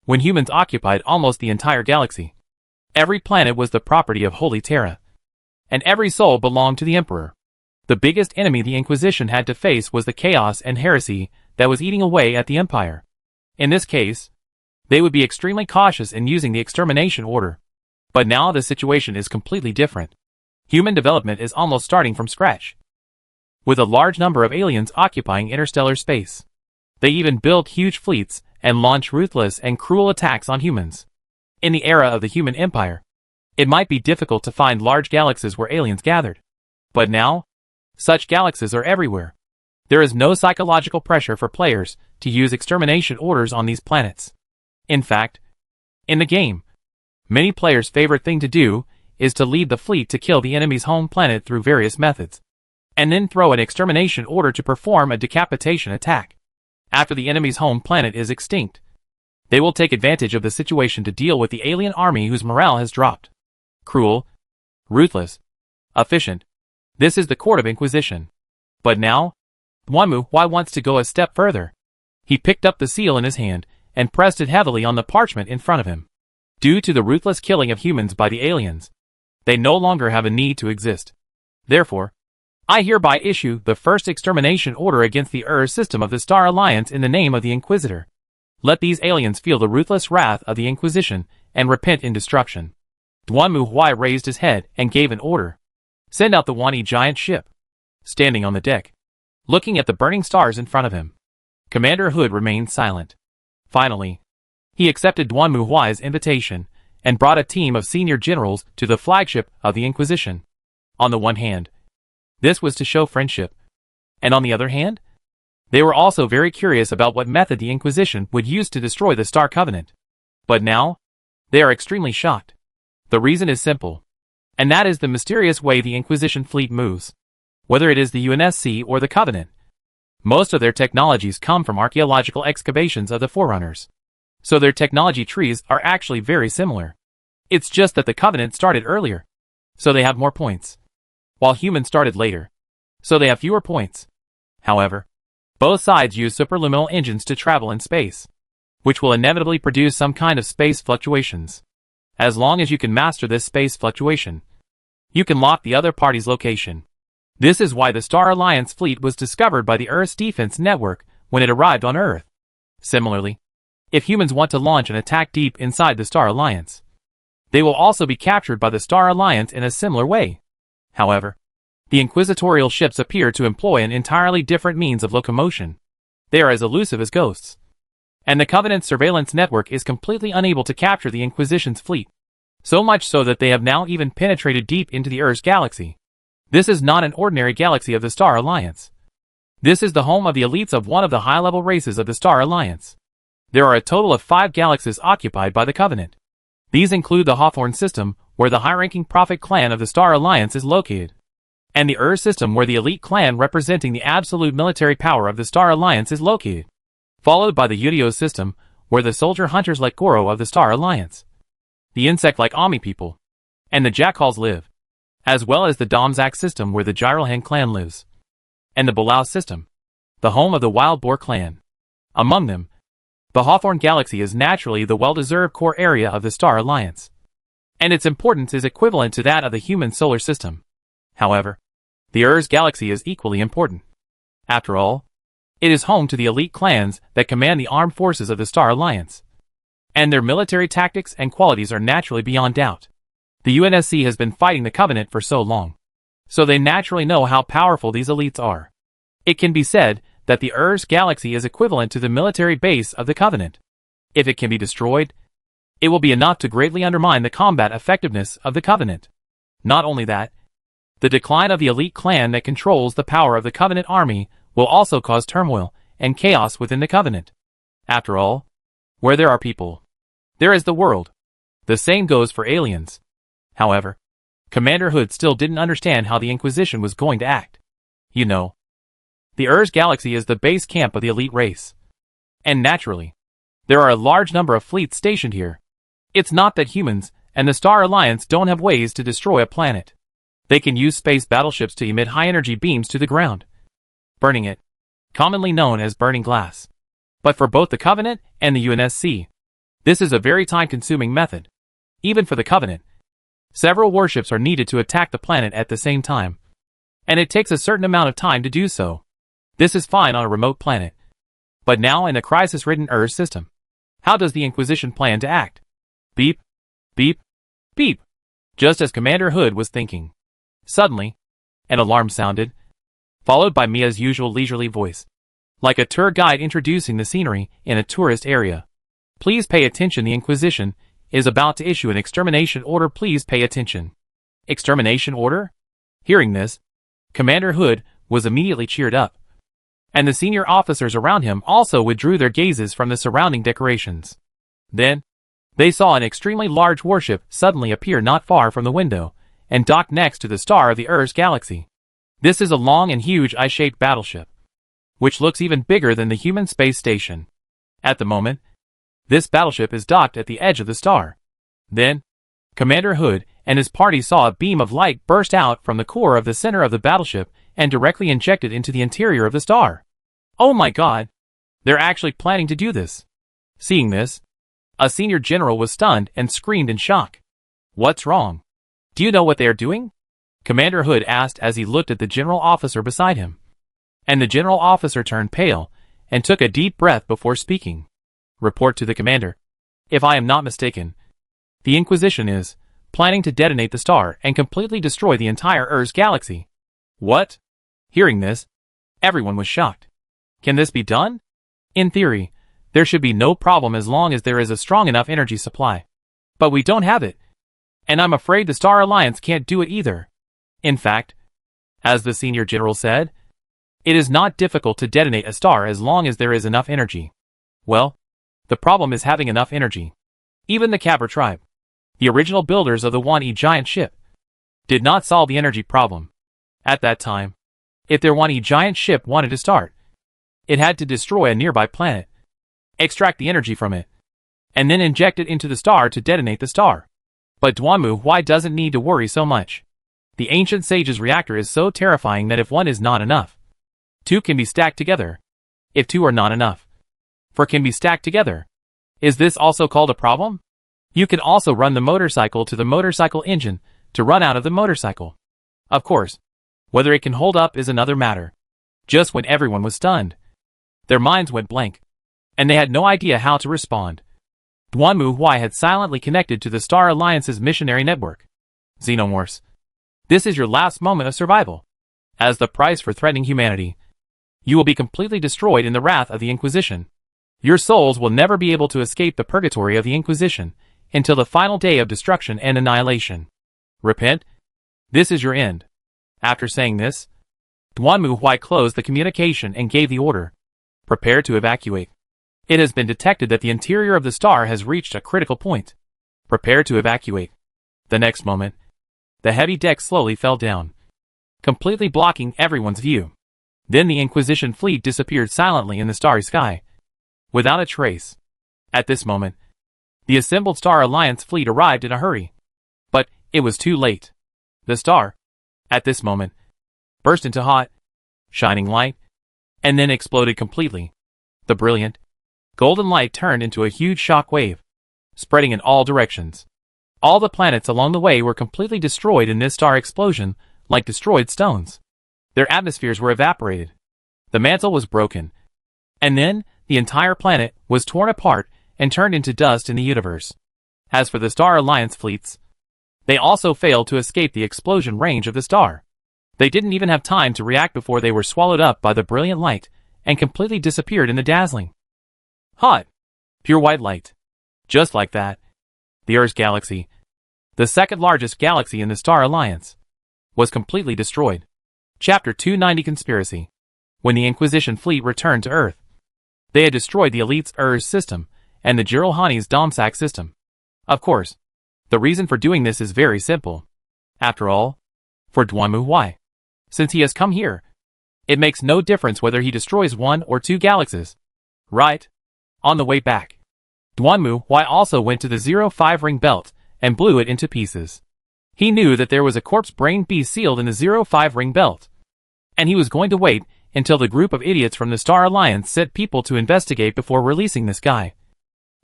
[SPEAKER 1] when humans occupied almost the entire galaxy, every planet was the property of Holy Terra, and every soul belonged to the Emperor. The biggest enemy the Inquisition had to face was the chaos and heresy that was eating away at the Empire. In this case, they would be extremely cautious in using the extermination order. But now the situation is completely different. Human development is almost starting from scratch, with a large number of aliens occupying interstellar space. They even build huge fleets and launch ruthless and cruel attacks on humans. In the era of the human empire, it might be difficult to find large galaxies where aliens gathered. But now, such galaxies are everywhere. There is no psychological pressure for players to use extermination orders on these planets. In fact, in the game, many players' favorite thing to do is to lead the fleet to kill the enemy's home planet through various methods, and then throw an extermination order to perform a decapitation attack. After the enemy's home planet is extinct, they will take advantage of the situation to deal with the alien army whose morale has dropped. Cruel, ruthless, efficient. This is the Court of Inquisition. But now, Dwanmu Huai wants to go a step further. He picked up the seal in his hand and pressed it heavily on the parchment in front of him. Due to the ruthless killing of humans by the aliens, they no longer have a need to exist. Therefore, I hereby issue the first extermination order against the system of the Star Alliance in the name of the Inquisitor. Let these aliens feel the ruthless wrath of the Inquisition and repent in destruction. Dwanmu Huai raised his head and gave an order. Send out the Wani giant ship. Standing on the deck, looking at the burning stars in front of him, Commander Hood remained silent. Finally, he accepted Dwanmu Huai's invitation and brought a team of senior generals to the flagship of the Inquisition. On the one hand, this was to show friendship, and on the other hand, they were also very curious about what method the Inquisition would use to destroy the Star Covenant. But now, they are extremely shocked. The reason is simple, and that is the mysterious way the Inquisition fleet moves. Whether it is the UNSC or the Covenant, most of their technologies come from archaeological excavations of the Forerunners. So their technology trees are actually very similar. It's just that the Covenant started earlier, so they have more points, while humans started later, so they have fewer points. However, both sides use superluminal engines to travel in space, which will inevitably produce some kind of space fluctuations. As long as you can master this space fluctuation, you can lock the other party's location. This is why the Star Alliance fleet was discovered by the Earth's defense network when it arrived on Earth. Similarly, if humans want to launch an attack deep inside the Star Alliance, they will also be captured by the Star Alliance in a similar way. However, the inquisitorial ships appear to employ an entirely different means of locomotion. They are as elusive as ghosts, and the Covenant's surveillance network is completely unable to capture the Inquisition's fleet, so much so that they have now even penetrated deep into the Earth's galaxy. This is not an ordinary galaxy of the Star Alliance. This is the home of the elites of one of the high-level races of the Star Alliance. There are a total of 5 galaxies occupied by the Covenant. These include the Hawthorne system, where the high-ranking Prophet clan of the Star Alliance is located, and the Ur system, where the elite clan representing the absolute military power of the Star Alliance is located, followed by the Udio system, where the soldier hunters like Goro of the Star Alliance, the insect-like Ami people, and the Jackals live, as well as the Domzak system, where the Gyralhan clan lives, and the Balau system, the home of the Wild Boar clan. Among them, the Hawthorne Galaxy is naturally the well-deserved core area of the Star Alliance, and its importance is equivalent to that of the human solar system. However, the Ur's galaxy is equally important. After all, it is home to the elite clans that command the armed forces of the Star Alliance, and their military tactics and qualities are naturally beyond doubt. The UNSC has been fighting the Covenant for so long, so they naturally know how powerful these elites are. It can be said that the Ur's galaxy is equivalent to the military base of the Covenant. If it can be destroyed, it will be enough to greatly undermine the combat effectiveness of the Covenant. Not only that, the decline of the elite clan that controls the power of the Covenant army will also cause turmoil and chaos within the Covenant. After all, where there are people, there is the world. The same goes for aliens. However, Commander Hood still didn't understand how the Inquisition was going to act. You know, The Urs galaxy is the base camp of the elite race. And naturally, there are a large number of fleets stationed here. It's not that humans and the Star Alliance don't have ways to destroy a planet. They can use space battleships to emit high-energy beams to the ground, burning it, commonly known as burning glass. But for both the Covenant and the UNSC, this is a very time-consuming method. Even for the Covenant, several warships are needed to attack the planet at the same time, and it takes a certain amount of time to do so. This is fine on a remote planet. But now in a crisis-ridden Earth system, how does the Inquisition plan to act? Beep, beep, beep. Just as Commander Hood was thinking, suddenly, an alarm sounded, followed by Mia's usual leisurely voice, like a tour guide introducing the scenery in a tourist area. Please pay attention, the Inquisition is about to issue an extermination order. Please pay attention. Extermination order? Hearing this, Commander Hood was immediately cheered up, and the senior officers around him also withdrew their gazes from the surrounding decorations. Then, they saw an extremely large warship suddenly appear not far from the window and dock next to the star of the Urs galaxy. This is a long and huge eye-shaped battleship, which looks even bigger than the human space station. At the moment, this battleship is docked at the edge of the star. Then, Commander Hood and his party saw a beam of light burst out from the core of the center of the battleship and directly injected into the interior of the star. Oh my god! They're actually planning to do this. Seeing this, a senior general was stunned and screamed in shock. What's wrong? Do you know what they are doing? Commander Hood asked as he looked at the general officer beside him. And the general officer turned pale and took a deep breath before speaking. Report to the commander. If I am not mistaken, the Inquisition is planning to detonate the star and completely destroy the entire Urs galaxy. What? Hearing this, everyone was shocked. Can this be done? In theory, there should be no problem as long as there is a strong enough energy supply. But we don't have it. And I'm afraid the Star Alliance can't do it either. In fact, as the senior general said, it is not difficult to detonate a star as long as there is enough energy. Well, the problem is having enough energy. Even the Cabra tribe, the original builders of the 1E giant ship, did not solve the energy problem. At that time, if their 1E giant ship wanted to start, it had to destroy a nearby planet, extract the energy from it, and then inject it into the star to detonate the star. But Dwanmu doesn't need to worry so much. The ancient sage's reactor is so terrifying that if one is not enough, two can be stacked together. If two are not enough, four can be stacked together. Is this also called a problem? You can also run the motorcycle to the motorcycle engine to run out of the motorcycle. Of course, whether it can hold up is another matter. Just when everyone was stunned, their minds went blank, and they had no idea how to respond. Dwanmu had silently connected to the Star Alliance's missionary network. Xenomorphs, this is your last moment of survival. As the price for threatening humanity, you will be completely destroyed in the wrath of the Inquisition. Your souls will never be able to escape the purgatory of the Inquisition until the final day of destruction and annihilation. Repent? This is your end. After saying this, Dwanmu closed the communication and gave the order. Prepare to evacuate. It has been detected that the interior of the star has reached a critical point. Prepare to evacuate. The next moment, the heavy deck slowly fell down, completely blocking everyone's view. Then the Inquisition fleet disappeared silently in the starry sky, without a trace. At this moment, the assembled Star Alliance fleet arrived in a hurry. But it was too late. The star, at this moment, burst into hot, shining light, and then exploded completely. The brilliant, golden light turned into a huge shock wave, spreading in all directions. All the planets along the way were completely destroyed in this star explosion, like destroyed stones. Their atmospheres were evaporated. The mantle was broken. And then, the entire planet was torn apart and turned into dust in the universe. As for the Star Alliance fleets, they also failed to escape the explosion range of the star. They didn't even have time to react before they were swallowed up by the brilliant light and completely disappeared in the dazzling, hot, pure white light. Just like that, the Urs galaxy, the second largest galaxy in the Star Alliance, was completely destroyed. Chapter 290 Conspiracy. When the Inquisition fleet returned to Earth, they had destroyed the elite's Urs system and the Jiralhani's Domsac system. Of course, the reason for doing this is very simple. After all, for Dwanmu, since he has come here, It makes no difference whether he destroys 1 or 2 galaxies. Right? On the way back, Duanmu Huai also went to the 05 ring belt and blew it into pieces. He knew that there was a corpse brain beast sealed in the 05 ring belt, and he was going to wait until the group of idiots from the Star Alliance sent people to investigate before releasing this guy.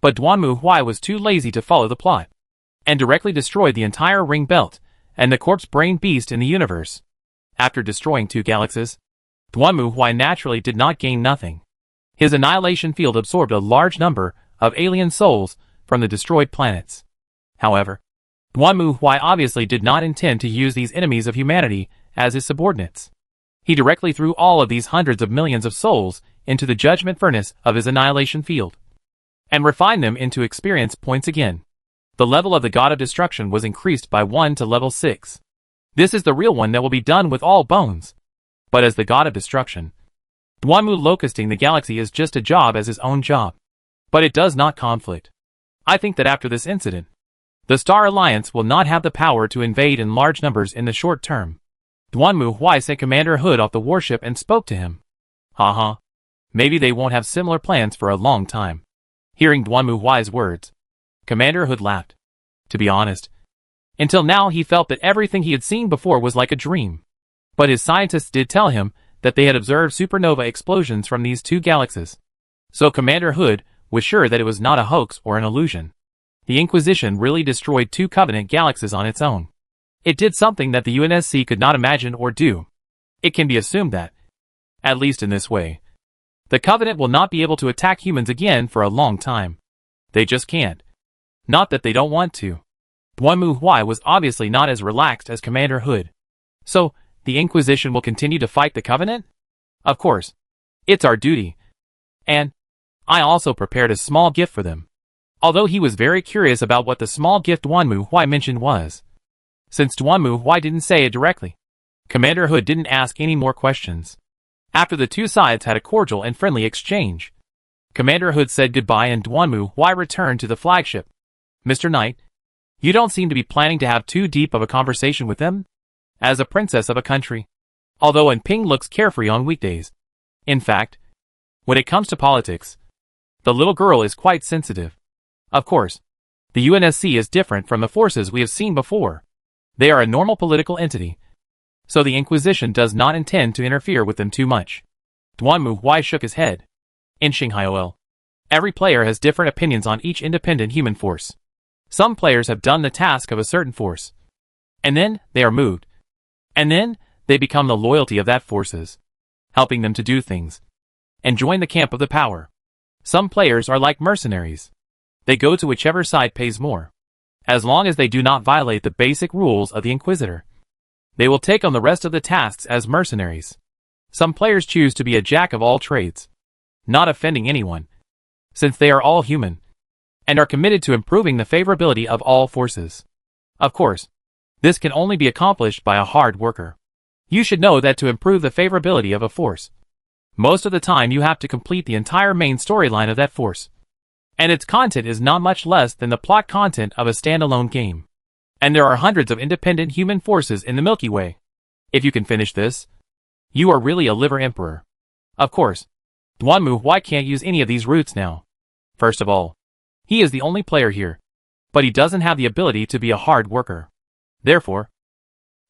[SPEAKER 1] But Duanmu Huai was too lazy to follow the plot, and directly destroyed the entire ring belt and the corpse brain beast in the universe. After destroying 2 galaxies, Duanmu Huai naturally did not gain nothing. His annihilation field absorbed a large number of alien souls from the destroyed planets. However, Duanmu Huai obviously did not intend to use these enemies of humanity as his subordinates. He directly threw all of these hundreds of millions of souls into the judgment furnace of his annihilation field, and refined them into experience points again. The level of the God of Destruction was increased by 1 to level 6. This is the real one that will be done with all bones. But as the God of Destruction, Duanmu locusting the galaxy is just a job as his own job. But it does not conflict. I think that after this incident, the Star Alliance will not have the power to invade in large numbers in the short term. Duanmu Huai sent Commander Hood off the warship and spoke to him. Haha. Maybe they won't have similar plans for a long time. Hearing Duanmu Huai's words, Commander Hood laughed. To be honest, until now he felt that everything he had seen before was like a dream. But his scientists did tell him that they had observed supernova explosions from these 2 galaxies. So Commander Hood was sure that it was not a hoax or an illusion. The Inquisition really destroyed 2 Covenant galaxies on its own. It did something that the UNSC could not imagine or do. It can be assumed that, at least in this way, the Covenant will not be able to attack humans again for a long time. They just can't. Not that they don't want to. Duanmu Huai was obviously not as relaxed as Commander Hood. So, the Inquisition will continue to fight the Covenant? Of course. It's our duty. And I also prepared a small gift for them. Although he was very curious about what the small gift Duanmu Huai mentioned was. Since Duanmu Huai didn't say it directly, Commander Hood didn't ask any more questions. After the 2 sides had a cordial and friendly exchange, Commander Hood said goodbye and Duanmu Huai returned to the flagship. Mr. Knight, you don't seem to be planning to have too deep of a conversation with them? As a princess of a country. Although Ping looks carefree on weekdays. In fact, when it comes to politics, the little girl is quite sensitive. Of course, the UNSC is different from the forces we have seen before. They are a normal political entity, so the Inquisition does not intend to interfere with them too much. Duanmu Huai shook his head. In Xinghaiol, every player has different opinions on each independent human force. Some players have done the task of a certain force, and then they are moved, and then they become the loyalty of that forces, helping them to do things, and join the camp of the power. Some players are like mercenaries. They go to whichever side pays more. As long as they do not violate the basic rules of the Inquisitor, they will take on the rest of the tasks as mercenaries. Some players choose to be a jack of all trades, not offending anyone, since they are all human, and are committed to improving the favorability of all forces. Of course, this can only be accomplished by a hard worker. You should know that to improve the favorability of a force, most of the time you have to complete the entire main storyline of that force. And its content is not much less than the plot content of a standalone game. And there are hundreds of independent human forces in the Milky Way. If you can finish this, you are really a liver emperor. Of course, Duanmu Huai can't use any of these routes now. First of all, he is the only player here, but he doesn't have the ability to be a hard worker. Therefore,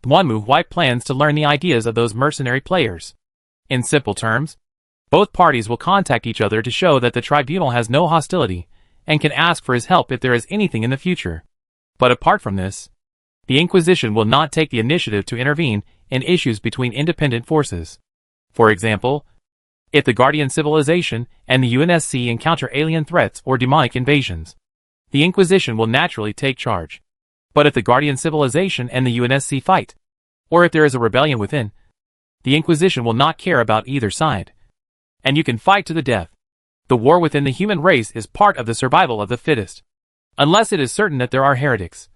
[SPEAKER 1] Duanmu Huai plans to learn the ideas of those mercenary players. In simple terms, both parties will contact each other to show that the tribunal has no hostility and can ask for his help if there is anything in the future. But apart from this, the Inquisition will not take the initiative to intervene in issues between independent forces. For example, if the Guardian civilization and the UNSC encounter alien threats or demonic invasions, the Inquisition will naturally take charge. But if the Guardian civilization and the UNSC fight, or if there is a rebellion within, the Inquisition will not care about either side. And you can fight to the death. The war within the human race is part of the survival of the fittest. Unless it is certain that there are heretics,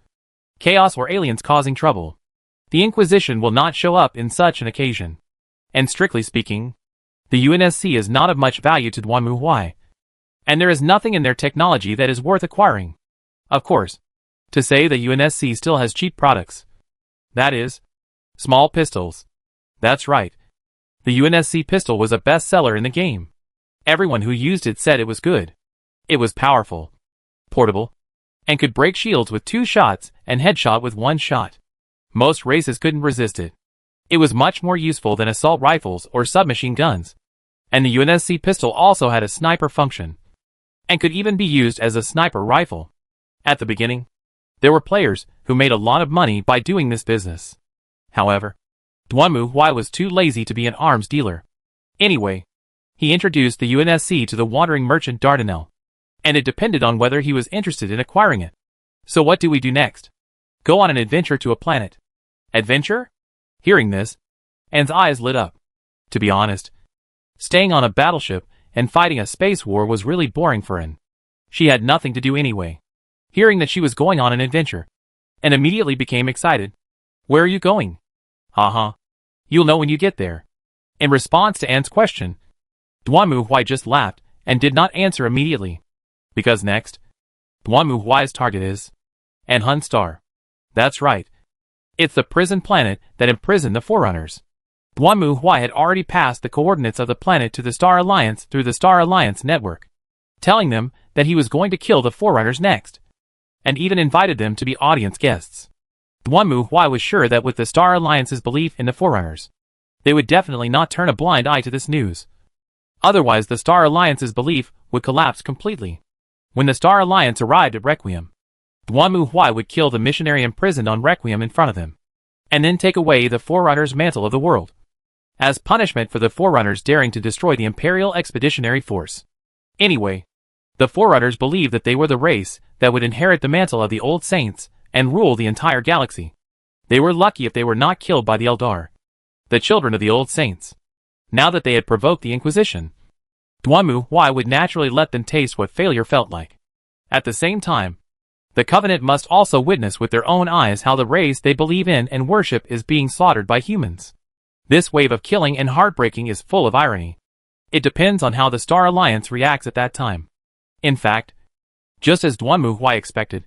[SPEAKER 1] chaos or aliens causing trouble, the Inquisition will not show up in such an occasion. And strictly speaking, the UNSC is not of much value to Duanmu Huai. And there is nothing in their technology that is worth acquiring. Of course, to say the UNSC still has cheap products. That is, small pistols. That's right. The UNSC pistol was a bestseller in the game. Everyone who used it said it was good. It was powerful, portable, and could break shields with 2 shots and headshot with 1 shot. Most races couldn't resist it. It was much more useful than assault rifles or submachine guns. And the UNSC pistol also had a sniper function, and could even be used as a sniper rifle. At the beginning, there were players who made a lot of money by doing this business. However, Duanmu Huai was too lazy to be an arms dealer. Anyway, he introduced the UNSC to the wandering merchant Dardanelle, and it depended on whether he was interested in acquiring it. So what do we do next? Go on an adventure to a planet. Adventure? Hearing this, Anne's eyes lit up. To be honest, staying on a battleship and fighting a space war was really boring for Anne. She had nothing to do anyway. Hearing that she was going on an adventure, Anne immediately became excited. Where are you going? Haha. You'll know when you get there. In response to Anne's question, Duanmu Huai just laughed and did not answer immediately. Because next, Duanmu Huai's target is Anhun Star. That's right. It's the prison planet that imprisoned the Forerunners. Duanmu Huai had already passed the coordinates of the planet to the Star Alliance through the Star Alliance network, telling them that he was going to kill the Forerunners next, and even invited them to be audience guests. Duanmu Huai was sure that with the Star Alliance's belief in the Forerunners, they would definitely not turn a blind eye to this news. Otherwise, the Star Alliance's belief would collapse completely. When the Star Alliance arrived at Requiem, Duanmu Huai would kill the missionary imprisoned on Requiem in front of them, and then take away the Forerunners' mantle of the world, as punishment for the Forerunners daring to destroy the Imperial Expeditionary Force. Anyway, the Forerunners believed that they were the race that would inherit the mantle of the Old Saints and rule the entire galaxy. They were lucky if they were not killed by the Eldar, the children of the Old Saints. Now that they had provoked the Inquisition, Duanmu Huai would naturally let them taste what failure felt like. At the same time, the Covenant must also witness with their own eyes how the race they believe in and worship is being slaughtered by humans. This wave of killing and heartbreaking is full of irony. It depends on how the Star Alliance reacts at that time. In fact, just as Duanmu Huai expected,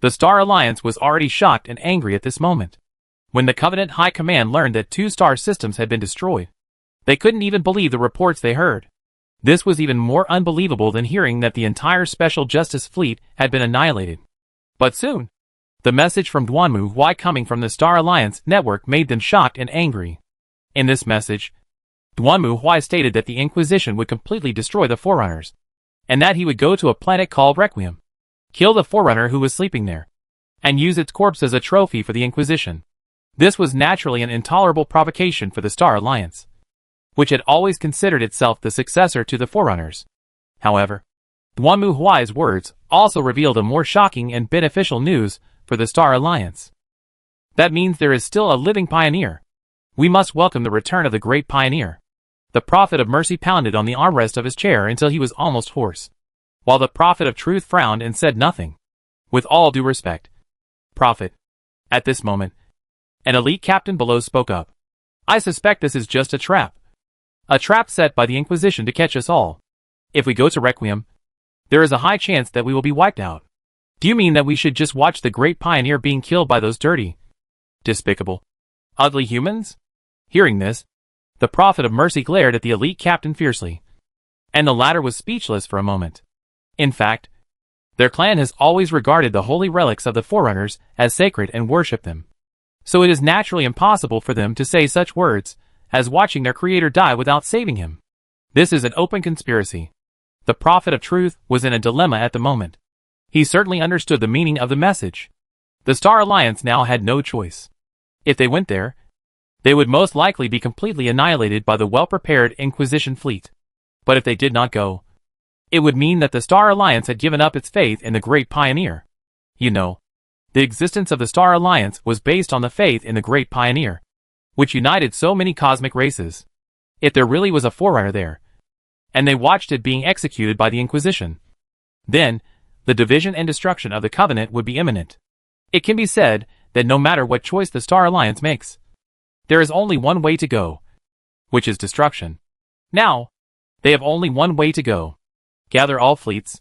[SPEAKER 1] the Star Alliance was already shocked and angry at this moment. When the Covenant High Command learned that 2 star systems had been destroyed, they couldn't even believe the reports they heard. This was even more unbelievable than hearing that the entire Special Justice Fleet had been annihilated. But soon, the message from Duanmu Huai coming from the Star Alliance network made them shocked and angry. In this message, Duanmu Huai stated that the Inquisition would completely destroy the Forerunners, and that he would go to a planet called Requiem, kill the Forerunner who was sleeping there, and use its corpse as a trophy for the Inquisition. This was naturally an intolerable provocation for the Star Alliance, which had always considered itself the successor to the Forerunners. However, Duanmu Huai's words also revealed a more shocking and beneficial news for the Star Alliance. That means there is still a living pioneer. We must welcome the return of the great pioneer. The Prophet of Mercy pounded on the armrest of his chair until he was almost hoarse, while the Prophet of Truth frowned and said nothing. With all due respect, Prophet. At this moment, an elite captain below spoke up. I suspect this is just a trap. A trap set by the Inquisition to catch us all. If we go to Requiem, there is a high chance that we will be wiped out. Do you mean that we should just watch the great pioneer being killed by those dirty, despicable, ugly humans? Hearing this, the Prophet of Mercy glared at the elite captain fiercely, and the latter was speechless for a moment. In fact, their clan has always regarded the holy relics of the Forerunners as sacred and worshipped them. So it is naturally impossible for them to say such words as watching their creator die without saving him. This is an open conspiracy. The Prophet of Truth was in a dilemma at the moment. He certainly understood the meaning of the message. The Star Alliance now had no choice. If they went there, they would most likely be completely annihilated by the well-prepared Inquisition fleet. But if they did not go, it would mean that the Star Alliance had given up its faith in the great pioneer. You know, the existence of the Star Alliance was based on the faith in the great pioneer, which united so many cosmic races. If there really was a Forerunner there, and they watched it being executed by the Inquisition, then the division and destruction of the Covenant would be imminent. It can be said that no matter what choice the Star Alliance makes, there is only one way to go, which is destruction. Now, they have only one way to go. Gather all fleets.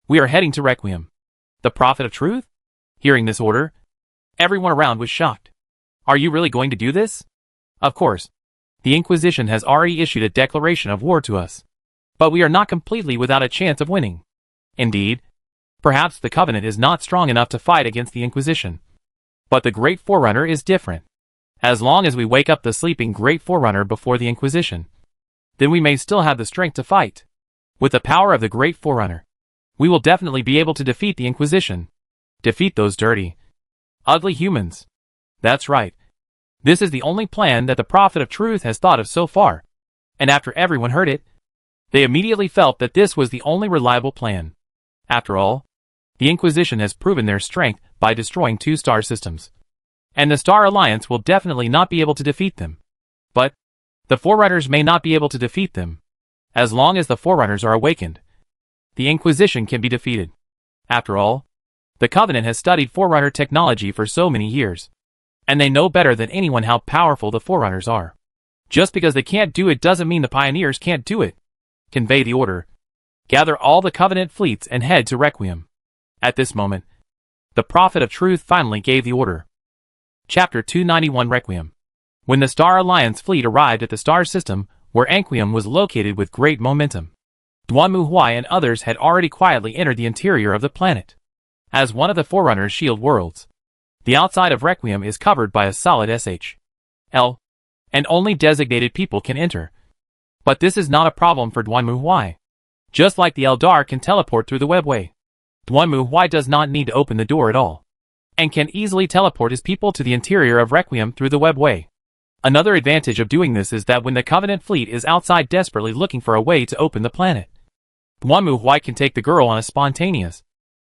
[SPEAKER 1] We are heading to Requiem. The Prophet of Truth? Hearing this order, everyone around was shocked. Are you really going to do this? Of course. The Inquisition has already issued a declaration of war to us. But we are not completely without a chance of winning. Indeed, perhaps the Covenant is not strong enough to fight against the Inquisition. But the Great Forerunner is different. As long as we wake up the sleeping Great Forerunner before the Inquisition, then we may still have the strength to fight. With the power of the Great Forerunner, we will definitely be able to defeat the Inquisition. Defeat those dirty, ugly humans. That's right. This is the only plan that the Prophet of Truth has thought of so far. And after everyone heard it, they immediately felt that this was the only reliable plan. After all, the Inquisition has proven their strength by destroying 2 star systems. And the Star Alliance will definitely not be able to defeat them. But the Forerunners may not be able to defeat them. As long as the Forerunners are awakened, the Inquisition can be defeated. After all, the Covenant has studied Forerunner technology for so many years. And they know better than anyone how powerful the Forerunners are. Just because they can't do it doesn't mean the Pioneers can't do it. Convey the order. Gather all the Covenant fleets and head to Requiem. At this moment, the Prophet of Truth finally gave the order. Chapter 291 Requiem. When the Star Alliance fleet arrived at the star system, where Requiem was located with great momentum, Duanmu Huai and others had already quietly entered the interior of the planet. As one of the Forerunners' shield worlds, the outside of Requiem is covered by a solid SHL, and only designated people can enter. But this is not a problem for Duanmu Huai. Just like the Eldar can teleport through the webway, Duanmu Huai does not need to open the door at all, and can easily teleport his people to the interior of Requiem through the webway. Another advantage of doing this is that when the Covenant fleet is outside desperately looking for a way to open the planet, Duanmu Huai can take the girl on a spontaneous,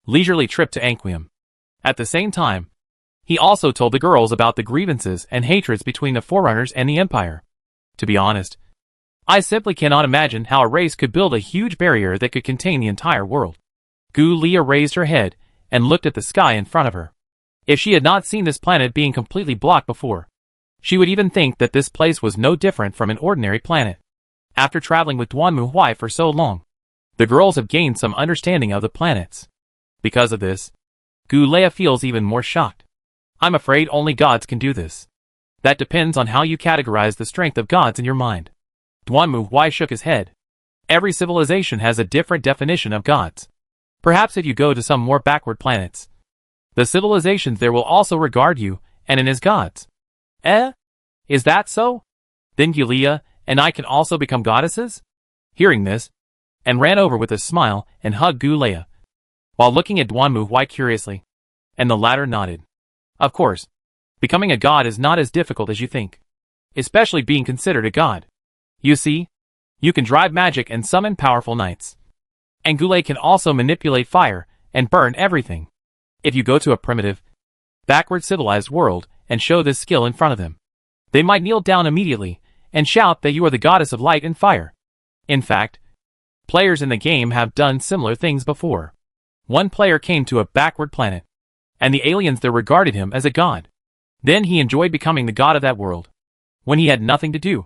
[SPEAKER 1] leisurely trip to Requiem. At the same time, he also told the girls about the grievances and hatreds between the Forerunners and the Empire. To be honest, I simply cannot imagine how a race could build a huge barrier that could contain the entire world. Gu Lia raised her head and looked at the sky in front of her. If she had not seen this planet being completely blocked before, she would even think that this place was no different from an ordinary planet. After traveling with Duanmu Huai for so long, the girls have gained some understanding of the planets. Because of this, Gu Lia feels even more shocked. I'm afraid only gods can do this. That depends on how you categorize the strength of gods in your mind. Duanmu Huai shook his head. Every civilization has a different definition of gods. Perhaps if you go to some more backward planets, the civilizations there will also regard you and as gods. Is that so? Then Giulia and I can also become goddesses? Hearing this, and ran over with a smile and hugged Giulia, while looking at Duanmu Huai curiously, and the latter nodded. Of course, becoming a god is not as difficult as you think, especially being considered a god. You see, you can drive magic and summon powerful knights. And Goulet can also manipulate fire and burn everything. If you go to a primitive, backward civilized world and show this skill in front of them, they might kneel down immediately and shout that you are the goddess of light and fire. In fact, players in the game have done similar things before. One player came to a backward planet, and the aliens there regarded him as a god. Then he enjoyed becoming the god of that world. When he had nothing to do,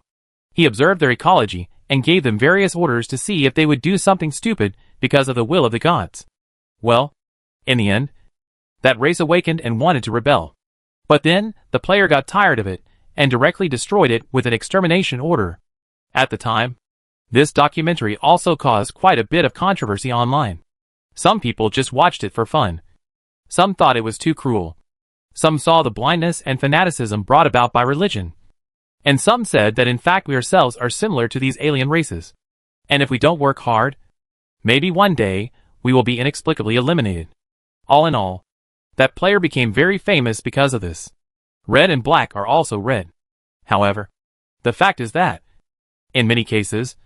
[SPEAKER 1] he observed their ecology and gave them various orders to see if they would do something stupid because of the will of the gods. Well, in the end, that race awakened and wanted to rebel. But then, the player got tired of it and directly destroyed it with an extermination order. At the time, this documentary also caused quite a bit of controversy online. Some people just watched it for fun. Some thought it was too cruel. Some saw the blindness and fanaticism brought about by religion. And some said that in fact we ourselves are similar to these alien races. And if we don't work hard, maybe one day, we will be inexplicably eliminated. All in all, that player became very famous because of this. Red and black are also red. However, the fact is that, in many cases,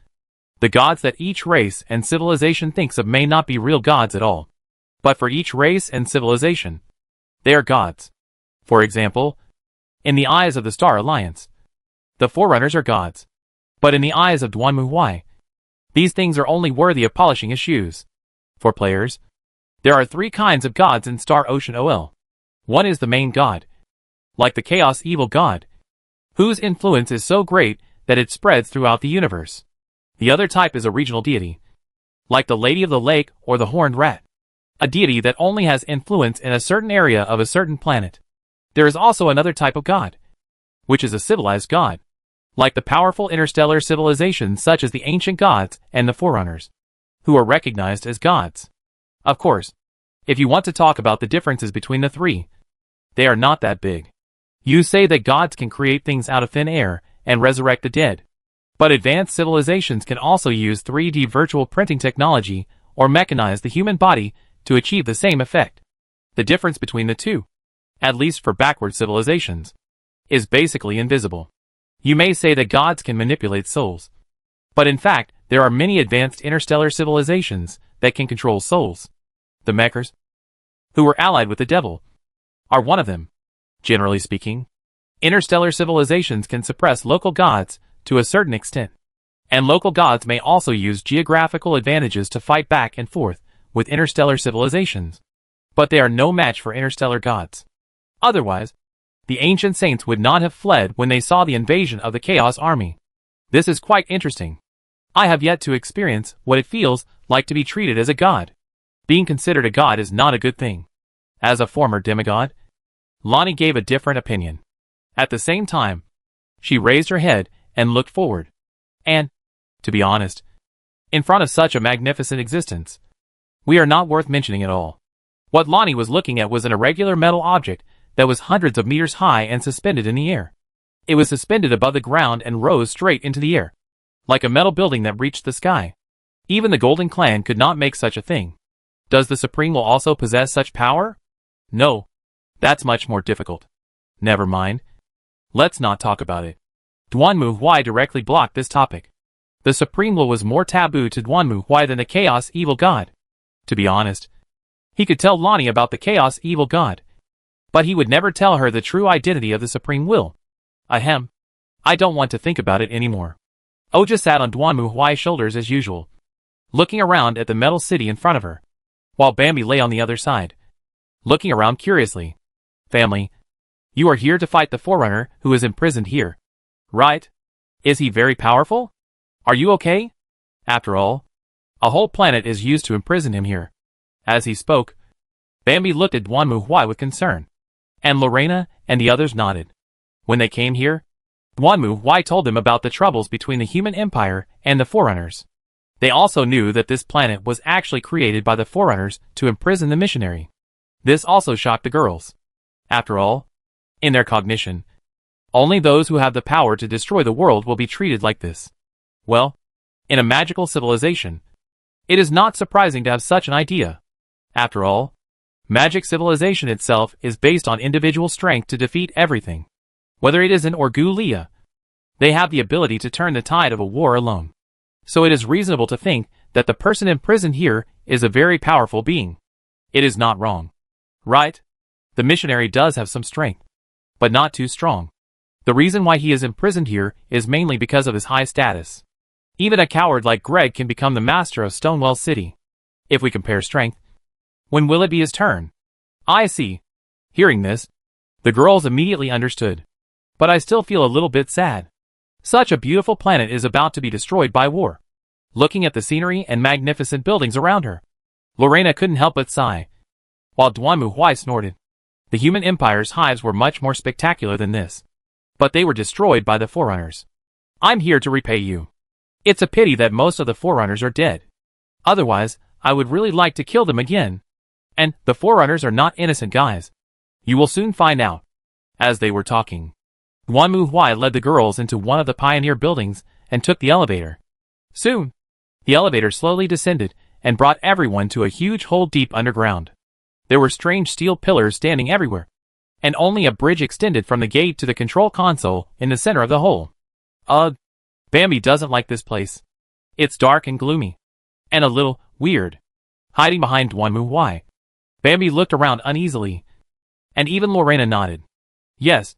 [SPEAKER 1] the gods that each race and civilization thinks of may not be real gods at all. But for each race and civilization, they are gods. For example, in the eyes of the Star Alliance, the Forerunners are gods. But in the eyes of Duanmu Huai, these things are only worthy of polishing his shoes. For players, there are 3 kinds of gods in Star Ocean OL. One is the main god, like the Chaos Evil God, whose influence is so great that it spreads throughout the universe. The other type is a regional deity, like the Lady of the Lake or the Horned Rat, a deity that only has influence in a certain area of a certain planet. There is also another type of god, which is a civilized god, like the powerful interstellar civilizations such as the ancient gods and the forerunners, who are recognized as gods. Of course, if you want to talk about the differences between the three, they are not that big. You say that gods can create things out of thin air and resurrect the dead. But advanced civilizations can also use 3D virtual printing technology or mechanize the human body to achieve the same effect. The difference between the two, at least for backward civilizations, is basically invisible. You may say that gods can manipulate souls, but in fact, there are many advanced interstellar civilizations that can control souls. The Mechers, who were allied with the devil, are one of them. Generally speaking, interstellar civilizations can suppress local gods to a certain extent, and local gods may also use geographical advantages to fight back and forth with interstellar civilizations, but they are no match for interstellar gods. Otherwise, the ancient saints would not have fled when they saw the invasion of the Chaos Army. This is quite interesting. I have yet to experience what it feels like to be treated as a god. Being considered a god is not a good thing. As a former demigod, Lonnie gave a different opinion. At the same time, she raised her head and looked forward. And, to be honest, in front of such a magnificent existence, we are not worth mentioning at all. What Lonnie was looking at was an irregular metal object that was hundreds of meters high and suspended in the air. It was suspended above the ground and rose straight into the air, like a metal building that reached the sky. Even the Golden Clan could not make such a thing. Does the Supreme Will also possess such power? No. That's much more difficult. Never mind. Let's not talk about it. Duanmu Huai directly blocked this topic. The Supreme Will was more taboo to Duanmu Huai than the Chaos Evil God. To be honest, he could tell Lonnie about the Chaos Evil God, but he would never tell her the true identity of the Supreme Will. Ahem. I don't want to think about it anymore. Oja sat on Duanmu Huai's shoulders as usual, looking around at the metal city in front of her, while Bambi lay on the other side, looking around curiously. Family, you are here to fight the Forerunner who is imprisoned here, right? Is he very powerful? Are you okay? After all, a whole planet is used to imprison him here. As he spoke, Bambi looked at Duanmu Huai with concern, and Lorena and the others nodded. When they came here, Duanmu Huai told them about the troubles between the human empire and the Forerunners. They also knew that this planet was actually created by the Forerunners to imprison the missionary. This also shocked the girls. After all, in their cognition, only those who have the power to destroy the world will be treated like this. Well, in a magical civilization, it is not surprising to have such an idea. After all, magic civilization itself is based on individual strength to defeat everything. Whether it is an or Gulia, they have the ability to turn the tide of a war alone. So it is reasonable to think that the person imprisoned here is a very powerful being. It is not wrong. Right? The missionary does have some strength, but not too strong. The reason why he is imprisoned here is mainly because of his high status. Even a coward like Greg can become the master of Stonewall City. If we compare strength, when will it be his turn? I see. Hearing this, the girls immediately understood. But I still feel a little bit sad. Such a beautiful planet is about to be destroyed by war. Looking at the scenery and magnificent buildings around her, Lorena couldn't help but sigh, while Duanmu Huai snorted. The human empire's hives were much more spectacular than this, but they were destroyed by the Forerunners. I'm here to repay you. It's a pity that most of the Forerunners are dead. Otherwise, I would really like to kill them again. And the Forerunners are not innocent guys. You will soon find out. As they were talking, Duanmu Huai led the girls into one of the pioneer buildings and took the elevator. Soon, the elevator slowly descended and brought everyone to a huge hole deep underground. There were strange steel pillars standing everywhere, and only a bridge extended from the gate to the control console in the center of the hole. Bambi doesn't like this place. It's dark and gloomy, and a little weird. Hiding behind Duanmu Huai, Bambi looked around uneasily, and even Lorena nodded. Yes,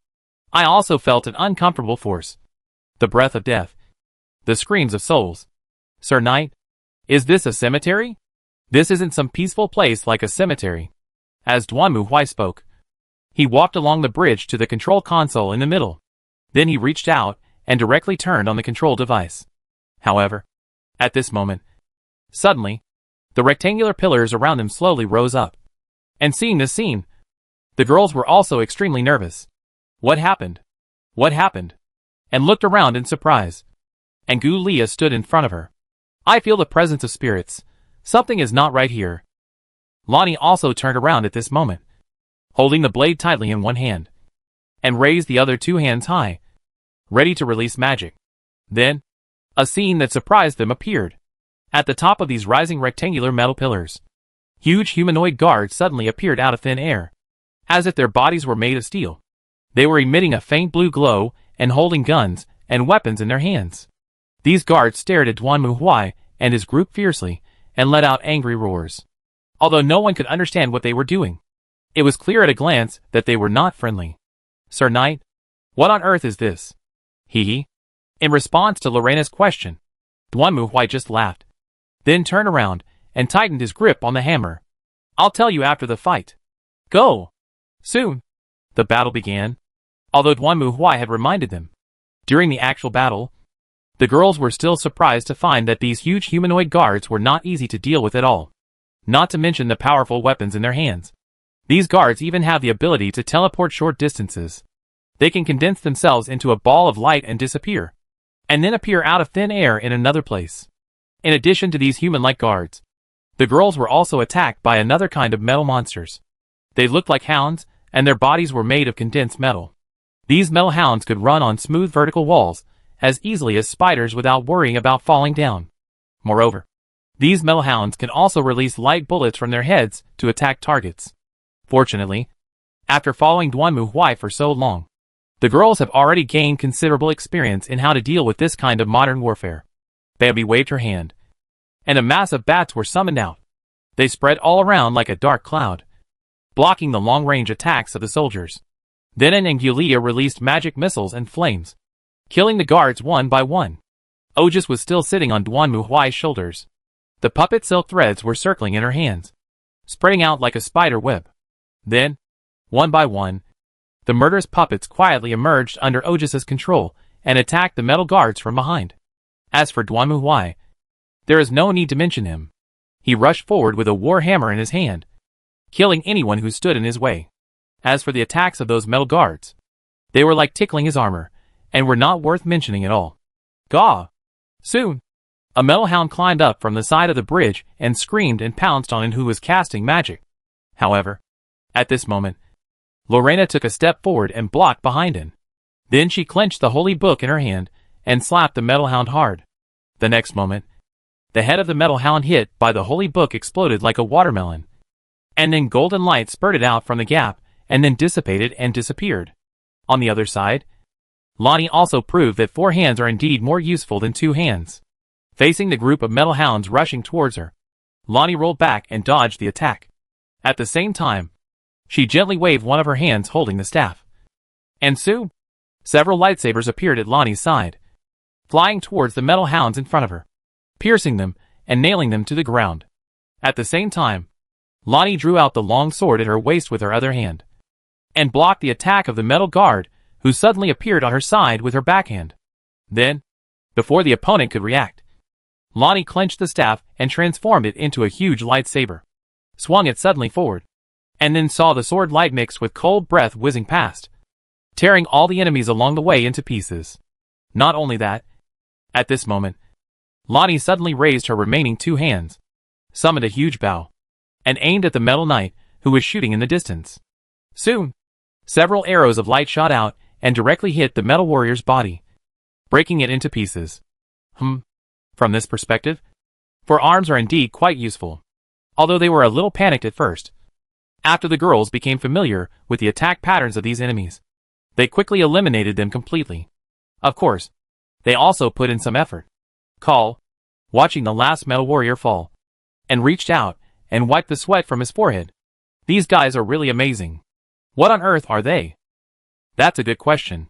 [SPEAKER 1] I also felt an uncomfortable force. The breath of death. The screams of souls. Sir Knight, is this a cemetery? This isn't some peaceful place like a cemetery. As Duanmu Huai spoke, he walked along the bridge to the control console in the middle. Then he reached out and directly turned on the control device. However, at this moment, suddenly, the rectangular pillars around him slowly rose up. And seeing this scene, the girls were also extremely nervous. What happened? What happened? and looked around in surprise. And Gu Lia stood in front of her. I feel the presence of spirits. Something is not right here. Lonnie also turned around at this moment, holding the blade tightly in one hand, and raised the other two hands high, ready to release magic. Then, a scene that surprised them appeared. At the top of these rising rectangular metal pillars, huge humanoid guards suddenly appeared out of thin air, as if their bodies were made of steel. They were emitting a faint blue glow and holding guns and weapons in their hands. These guards stared at Duan Muhuai and his group fiercely and let out angry roars. Although no one could understand what they were doing, it was clear at a glance that they were not friendly. Sir Knight, what on earth is this? Hee. In response to Lorena's question, Duan Muhuai just laughed, then turned around and tightened his grip on the hammer. I'll tell you after the fight. Go! Soon, the battle began. Although Duan Muhuai had reminded them, during the actual battle, the girls were still surprised to find that these huge humanoid guards were not easy to deal with at all. Not to mention the powerful weapons in their hands. These guards even have the ability to teleport short distances. They can condense themselves into a ball of light and disappear, and then appear out of thin air in another place. In addition to these human-like guards, the girls were also attacked by another kind of metal monsters. They looked like hounds, and their bodies were made of condensed metal. These metal hounds could run on smooth vertical walls as easily as spiders without worrying about falling down. Moreover, these metal hounds can also release light bullets from their heads to attack targets. Fortunately, after following Duan Muhuai for so long, the girls have already gained considerable experience in how to deal with this kind of modern warfare. Bambi waved her hand, and a mass of bats were summoned out. They spread all around like a dark cloud, blocking the long-range attacks of the soldiers. Then an Angulia released magic missiles and flames, killing the guards one by one. Ojus was still sitting on Duan Muhuai's shoulders. The puppet silk threads were circling in her hands, spreading out like a spider web. Then, one by one, the murderous puppets quietly emerged under Ojus's control and attacked the metal guards from behind. As for Duan Muhuai, there is no need to mention him. He rushed forward with a war hammer in his hand, killing anyone who stood in his way. As for the attacks of those metal guards, they were like tickling his armor, and were not worth mentioning at all. Gah! Soon, a metal hound climbed up from the side of the bridge and screamed and pounced on who was casting magic. However, at this moment, Lorena took a step forward and blocked behind him. Then she clenched the holy book in her hand and slapped the metal hound hard. The next moment, the head of the metal hound hit by the holy book exploded like a watermelon, and then golden light spurted out from the gap and then dissipated and disappeared. On the other side, Lonnie also proved that 4 hands are indeed more useful than 2 hands. Facing the group of metal hounds rushing towards her, Lonnie rolled back and dodged the attack. At the same time, she gently waved one of her hands holding the staff. And soon, several lightsabers appeared at Lonnie's side, flying towards the metal hounds in front of her, piercing them and nailing them to the ground. At the same time, Lonnie drew out the long sword at her waist with her other hand, and blocked the attack of the metal guard, who suddenly appeared on her side with her backhand. Then, before the opponent could react, Lonnie clenched the staff and transformed it into a huge lightsaber, swung it suddenly forward, and then saw the sword light mixed with cold breath whizzing past, tearing all the enemies along the way into pieces. Not only that, at this moment, Lonnie suddenly raised her remaining 2 hands, summoned a huge bow, and aimed at the metal knight, who was shooting in the distance. Soon, several arrows of light shot out and directly hit the metal warrior's body, breaking it into pieces. From this perspective, 4 arms are indeed quite useful, although they were a little panicked at first. After the girls became familiar with the attack patterns of these enemies, they quickly eliminated them completely. Of course, they also put in some effort. Call, watching the last metal warrior fall, and reached out and wiped the sweat from his forehead. These guys are really amazing. What on earth are they? That's a good question.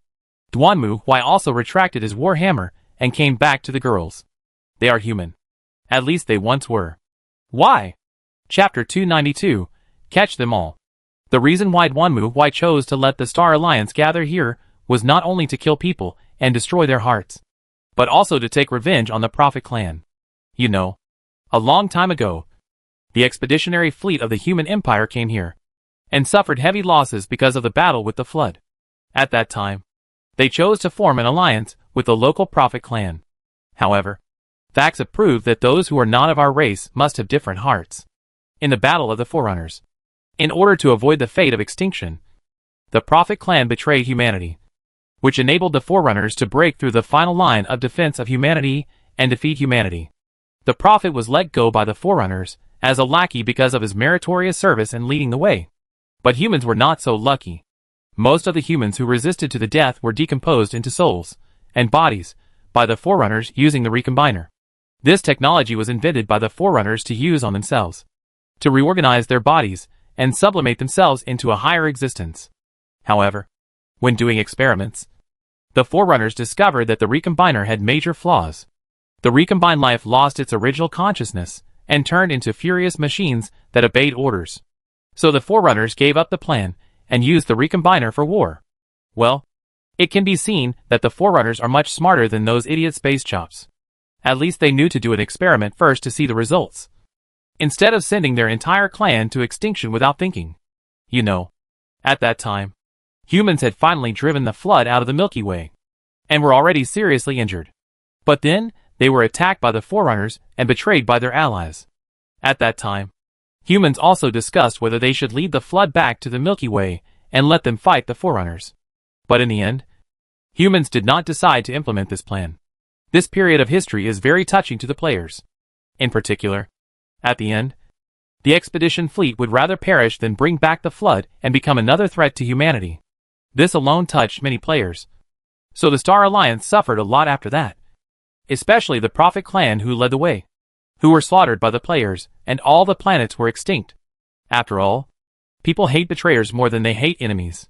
[SPEAKER 1] Duan Muhuai also retracted his war hammer and came back to the girls. They are human. At least they once were. Why? Chapter 292, Catch Them All. The reason why Duan Muhuai chose to let the Star Alliance gather here was not only to kill people and destroy their hearts, but also to take revenge on the Prophet clan. You know, a long time ago, the expeditionary fleet of the human empire came here, and suffered heavy losses because of the battle with the flood. At that time, They chose to form an alliance with the local prophet clan. However, facts have proved that those who are not of our race must have different hearts. In the Battle of the Forerunners, in order to avoid the fate of extinction, the prophet clan betrayed humanity, which enabled the Forerunners to break through the final line of defense of humanity and defeat humanity. The prophet was let go by the Forerunners as a lackey because of his meritorious service in leading the way. But humans were not so lucky. Most of the humans who resisted to the death were decomposed into souls and bodies by the Forerunners using the Recombiner. This technology was invented by the Forerunners to use on themselves, to reorganize their bodies and sublimate themselves into a higher existence. However, when doing experiments, the Forerunners discovered that the Recombiner had major flaws. The recombined life lost its original consciousness and turned into furious machines that obeyed orders. So the Forerunners gave up the plan and used the Recombiner for war. Well, it can be seen that the Forerunners are much smarter than those idiot space chops. At least they knew to do an experiment first to see the results, instead of sending their entire clan to extinction without thinking. You know, at that time, humans had finally driven the flood out of the Milky Way, and were already seriously injured. But then, they were attacked by the Forerunners and betrayed by their allies. At that time, humans also discussed whether they should lead the flood back to the Milky Way and let them fight the Forerunners. But in the end, humans did not decide to implement this plan. This period of history is very touching to the players. In particular, at the end, the expedition fleet would rather perish than bring back the flood and become another threat to humanity. This alone touched many players. So the Star Alliance suffered a lot after that. Especially the Prophet clan who led the way, who were slaughtered by the players, and all the planets were extinct. After all, people hate betrayers more than they hate enemies.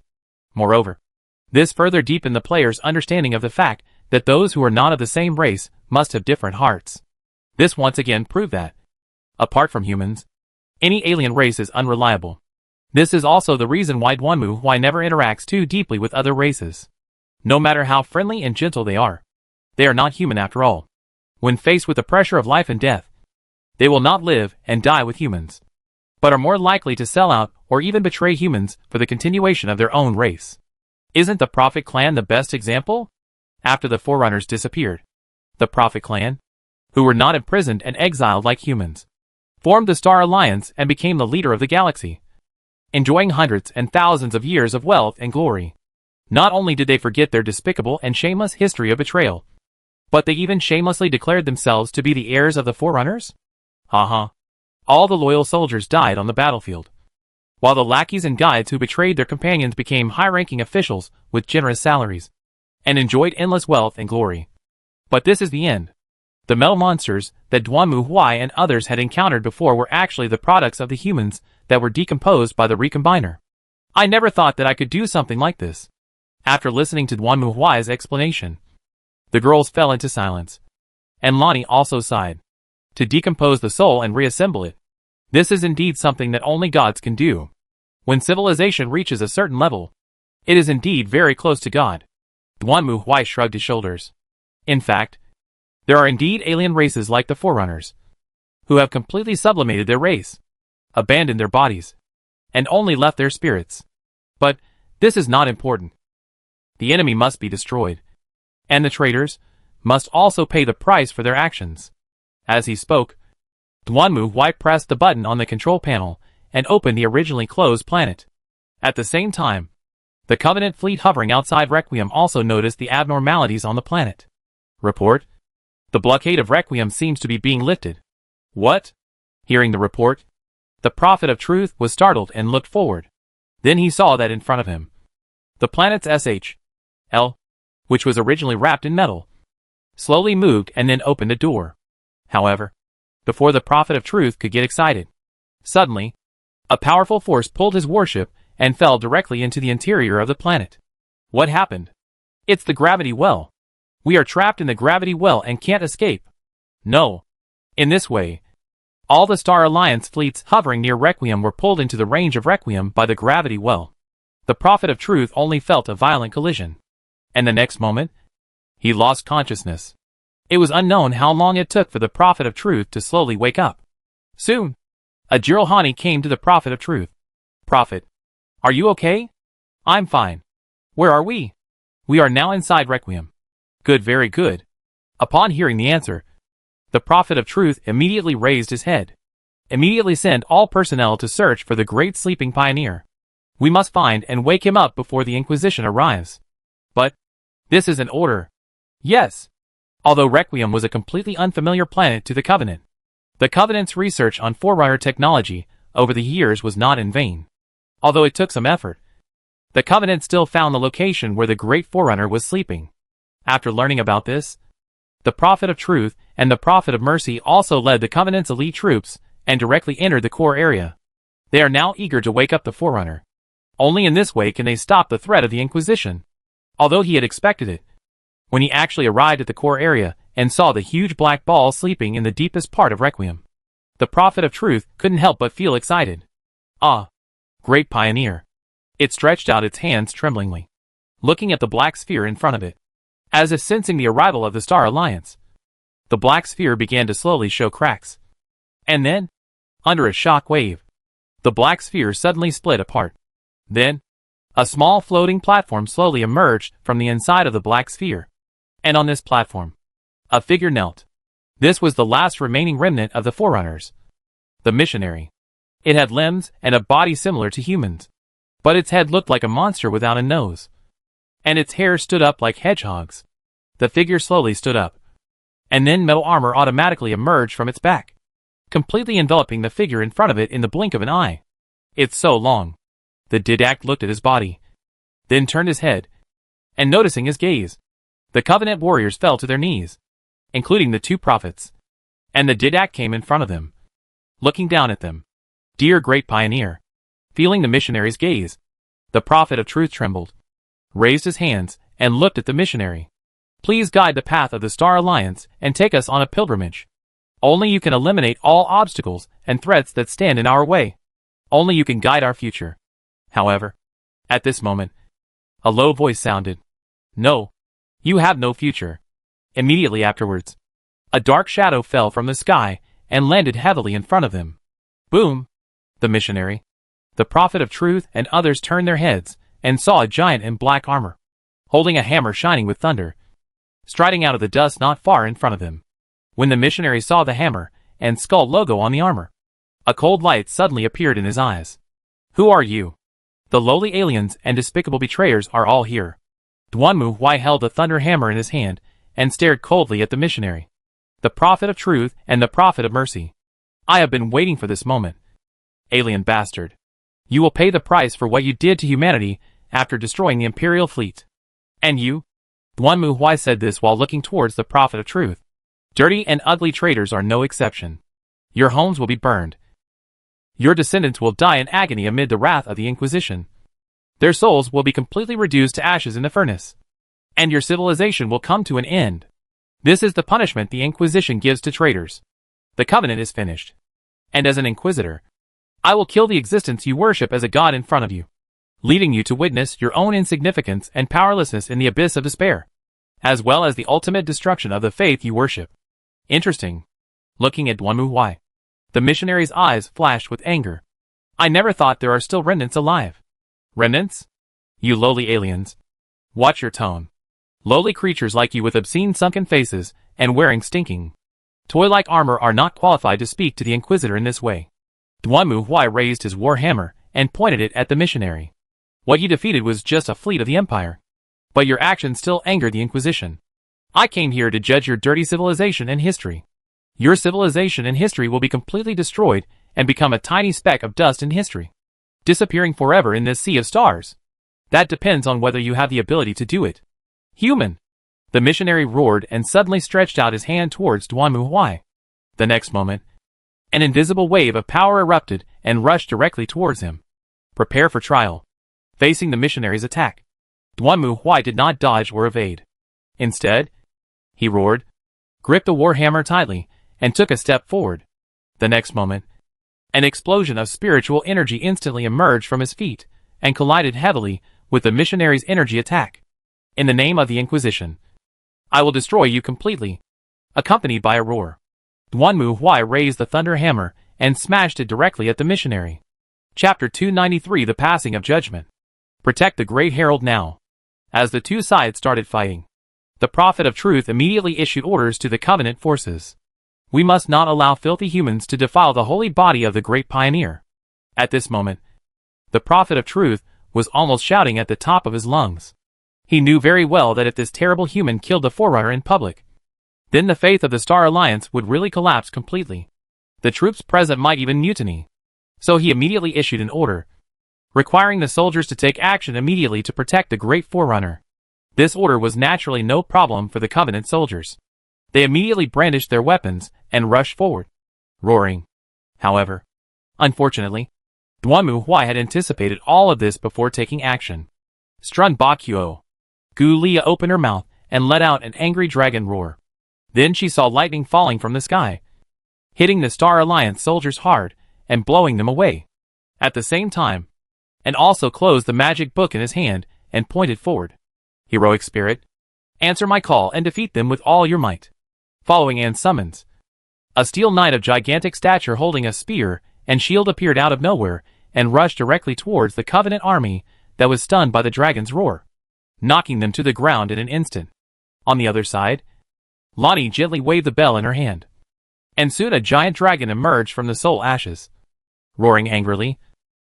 [SPEAKER 1] Moreover, this further deepened the players' understanding of the fact that those who are not of the same race must have different hearts. This once again proved that, apart from humans, any alien race is unreliable. This is also the reason why Dwanmu never interacts too deeply with other races. No matter how friendly and gentle they are not human after all. When faced with the pressure of life and death, they will not live and die with humans, but are more likely to sell out or even betray humans for the continuation of their own race. Isn't the Prophet clan the best example? After the Forerunners disappeared, the Prophet clan, who were not imprisoned and exiled like humans, formed the Star Alliance and became the leader of the galaxy, enjoying hundreds and thousands of years of wealth and glory. Not only did they forget their despicable and shameless history of betrayal, but they even shamelessly declared themselves to be the heirs of the Forerunners? Haha. All the loyal soldiers died on the battlefield, while the lackeys and guides who betrayed their companions became high-ranking officials with generous salaries, and enjoyed endless wealth and glory. But this is the end. The metal monsters that Dwanmu and others had encountered before were actually the products of the humans that were decomposed by the Recombiner. I never thought that I could do something like this. After listening to Dwanmu's explanation, the girls fell into silence, and Lonnie also sighed. To decompose the soul and reassemble it. This is indeed something that only gods can do. When civilization reaches a certain level, it is indeed very close to God. Dwanmu shrugged his shoulders. In fact, there are indeed alien races like the Forerunners, who have completely sublimated their race, abandoned their bodies, and only left their spirits. But this is not important. The enemy must be destroyed, and the traitors must also pay the price for their actions. As he spoke, Dwanmu pressed the button on the control panel and opened the originally closed planet. At the same time, the Covenant fleet hovering outside Requiem also noticed the abnormalities on the planet. Report: the blockade of Requiem seems to be being lifted. What? Hearing the report, the Prophet of Truth was startled and looked forward. Then he saw that in front of him, the planet's SHL, which was originally wrapped in metal, slowly moved and then opened a door. However, before the Prophet of Truth could get excited, suddenly, a powerful force pulled his warship and fell directly into the interior of the planet. What happened? It's the gravity well. We are trapped in the gravity well and can't escape. No. In this way, all the Star Alliance fleets hovering near Requiem were pulled into the range of Requiem by the gravity well. The Prophet of Truth only felt a violent collision, and the next moment, he lost consciousness. It was unknown how long it took for the Prophet of Truth to slowly wake up. Soon, a Jiralhani came to the Prophet of Truth. Prophet, are you okay? I'm fine. Where are we? We are now inside Requiem. Good, very good. Upon hearing the answer, the Prophet of Truth immediately raised his head. Immediately send all personnel to search for the great sleeping pioneer. We must find and wake him up before the Inquisition arrives. But this is an order. Yes. Although Requiem was a completely unfamiliar planet to the Covenant, the Covenant's research on Forerunner technology over the years was not in vain. Although it took some effort, the Covenant still found the location where the great Forerunner was sleeping. After learning about this, the Prophet of Truth and the Prophet of Mercy also led the Covenant's elite troops and directly entered the core area. They are now eager to wake up the Forerunner. Only in this way can they stop the threat of the Inquisition. Although he had expected it, when he actually arrived at the core area and saw the huge black ball sleeping in the deepest part of Requiem, the Prophet of Truth couldn't help but feel excited. Ah, great pioneer. It stretched out its hands tremblingly, looking at the black sphere in front of it. As if sensing the arrival of the Star Alliance, the black sphere began to slowly show cracks. And then, under a shock wave, the black sphere suddenly split apart. Then, a small floating platform slowly emerged from the inside of the black sphere. And on this platform, a figure knelt. This was the last remaining remnant of the Forerunners, the missionary. It had limbs and a body similar to humans, but its head looked like a monster without a nose, and its hair stood up like hedgehogs. The figure slowly stood up, and then metal armor automatically emerged from its back, completely enveloping the figure in front of it in the blink of an eye. It's so long. The Didact looked at his body, then turned his head, and noticing his gaze, the Covenant warriors fell to their knees, including the two prophets, and the Didact came in front of them, looking down at them. Dear great pioneer. Feeling the missionary's gaze, the Prophet of Truth trembled, raised his hands, and looked at the missionary. Please guide the path of the Star Alliance and take us on a pilgrimage. Only you can eliminate all obstacles and threats that stand in our way. Only you can guide our future. However, at this moment, a low voice sounded. No, you have no future. Immediately afterwards, a dark shadow fell from the sky and landed heavily in front of them. Boom! The missionary, the Prophet of Truth, and others turned their heads and saw a giant in black armor, holding a hammer shining with thunder, striding out of the dust not far in front of them. When the missionary saw the hammer and skull logo on the armor, a cold light suddenly appeared in his eyes. Who are you? The lowly aliens and despicable betrayers are all here. Duanmu Huai held the thunder hammer in his hand and stared coldly at the missionary, the Prophet of Truth and the Prophet of Mercy. I have been waiting for this moment. Alien bastard. You will pay the price for what you did to humanity after destroying the Imperial fleet. And you? Duanmu Huai said this while looking towards the Prophet of Truth. Dirty and ugly traitors are no exception. Your homes will be burned. Your descendants will die in agony amid the wrath of the Inquisition. Their souls will be completely reduced to ashes in the furnace. And your civilization will come to an end. This is the punishment the Inquisition gives to traitors. The Covenant is finished. And as an Inquisitor, I will kill the existence you worship as a god in front of you, leaving you to witness your own insignificance and powerlessness in the abyss of despair, as well as the ultimate destruction of the faith you worship. Interesting. Looking at Duanmu Huai, the missionary's eyes flashed with anger. I never thought there are still remnants alive. Remnants? You lowly aliens. Watch your tone. Lowly creatures like you with obscene sunken faces and wearing stinking, toy-like armor are not qualified to speak to the Inquisitor in this way. Duanmu Huai raised his war hammer and pointed it at the missionary. What you defeated was just a fleet of the Empire. But your actions still anger the Inquisition. I came here to judge your dirty civilization and history. Your civilization and history will be completely destroyed and become a tiny speck of dust in history, disappearing forever in this sea of stars. That depends on whether you have the ability to do it. Human! The missionary roared and suddenly stretched out his hand towards Duanmu Huai. The next moment, an invisible wave of power erupted and rushed directly towards him. Prepare for trial. Facing the missionary's attack, Duanmu Huai did not dodge or evade. Instead, he roared, gripped the warhammer tightly, and took a step forward. The next moment, an explosion of spiritual energy instantly emerged from his feet and collided heavily with the missionary's energy attack. In the name of the Inquisition, I will destroy you completely. Accompanied by a roar, Duanmu Huai raised the thunder hammer and smashed it directly at the missionary. Chapter 293: The Passing of Judgment. Protect the Great Herald now. As the two sides started fighting, the Prophet of Truth immediately issued orders to the Covenant forces. We must not allow filthy humans to defile the holy body of the great pioneer. At this moment, the Prophet of Truth was almost shouting at the top of his lungs. He knew very well that if this terrible human killed the Forerunner in public, then the faith of the Star Alliance would really collapse completely. The troops present might even mutiny. So he immediately issued an order, requiring the soldiers to take action immediately to protect the great Forerunner. This order was naturally no problem for the Covenant soldiers. They immediately brandished their weapons and rushed forward, roaring. However, unfortunately, Duanmu Huai had anticipated all of this before taking action. Strun Bakuo. Gu Lia opened her mouth and let out an angry dragon roar. Then she saw lightning falling from the sky, hitting the Star Alliance soldiers hard and blowing them away. At the same time, and also closed the magic book in his hand and pointed forward. Heroic spirit, answer my call and defeat them with all your might. Following Anne's summons, a steel knight of gigantic stature holding a spear and shield appeared out of nowhere and rushed directly towards the Covenant army that was stunned by the dragon's roar, knocking them to the ground in an instant. On the other side, Lonnie gently waved the bell in her hand, and soon a giant dragon emerged from the soul ashes, roaring angrily,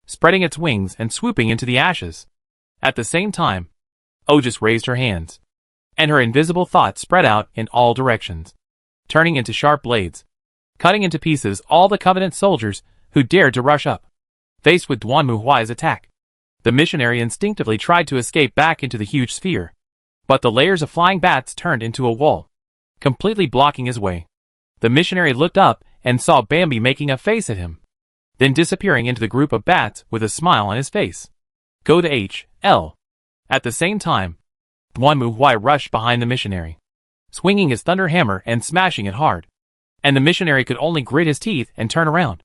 [SPEAKER 1] spreading its wings and swooping into the ashes. At the same time, Otis raised her hands, and her invisible thoughts spread out in all directions, turning into sharp blades, cutting into pieces all the Covenant soldiers who dared to rush up. Faced with Duanmu Huai's attack, the missionary instinctively tried to escape back into the huge sphere, but the layers of flying bats turned into a wall, completely blocking his way. The missionary looked up and saw Bambi making a face at him, then disappearing into the group of bats with a smile on his face. Go to H.L. At the same time, Duanmu Huai rushed behind the missionary, swinging his thunder hammer and smashing it hard, and the missionary could only grit his teeth and turn around,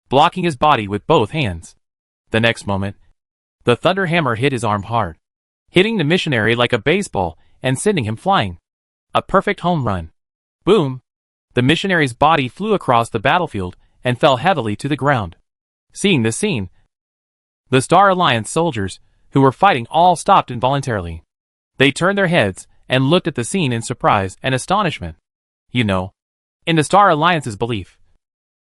[SPEAKER 1] blocking his body with both hands. The next moment, the thunder hammer hit his arm hard, hitting the missionary like a baseball and sending him flying. A perfect home run. Boom! The missionary's body flew across the battlefield and fell heavily to the ground. Seeing this scene, the Star Alliance soldiers, who were fighting, all stopped involuntarily. They turned their heads and looked at the scene in surprise and astonishment. You know, in the Star Alliance's belief,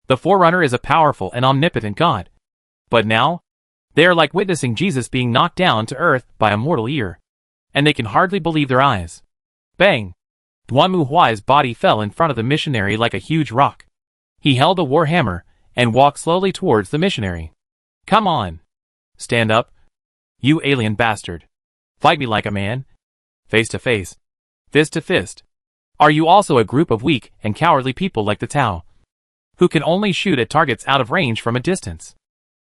[SPEAKER 1] the Forerunner is a powerful and omnipotent god. But now, they are like witnessing Jesus being knocked down to earth by a mortal ear, and they can hardly believe their eyes. Bang! Duanmu Huai's body fell in front of the missionary like a huge rock. He held a war hammer and walked slowly towards the missionary. Come on! Stand up, you alien bastard. Fight me like a man. Face to face. Fist to fist. Are you also a group of weak and cowardly people like the Tao, who can only shoot at targets out of range from a distance?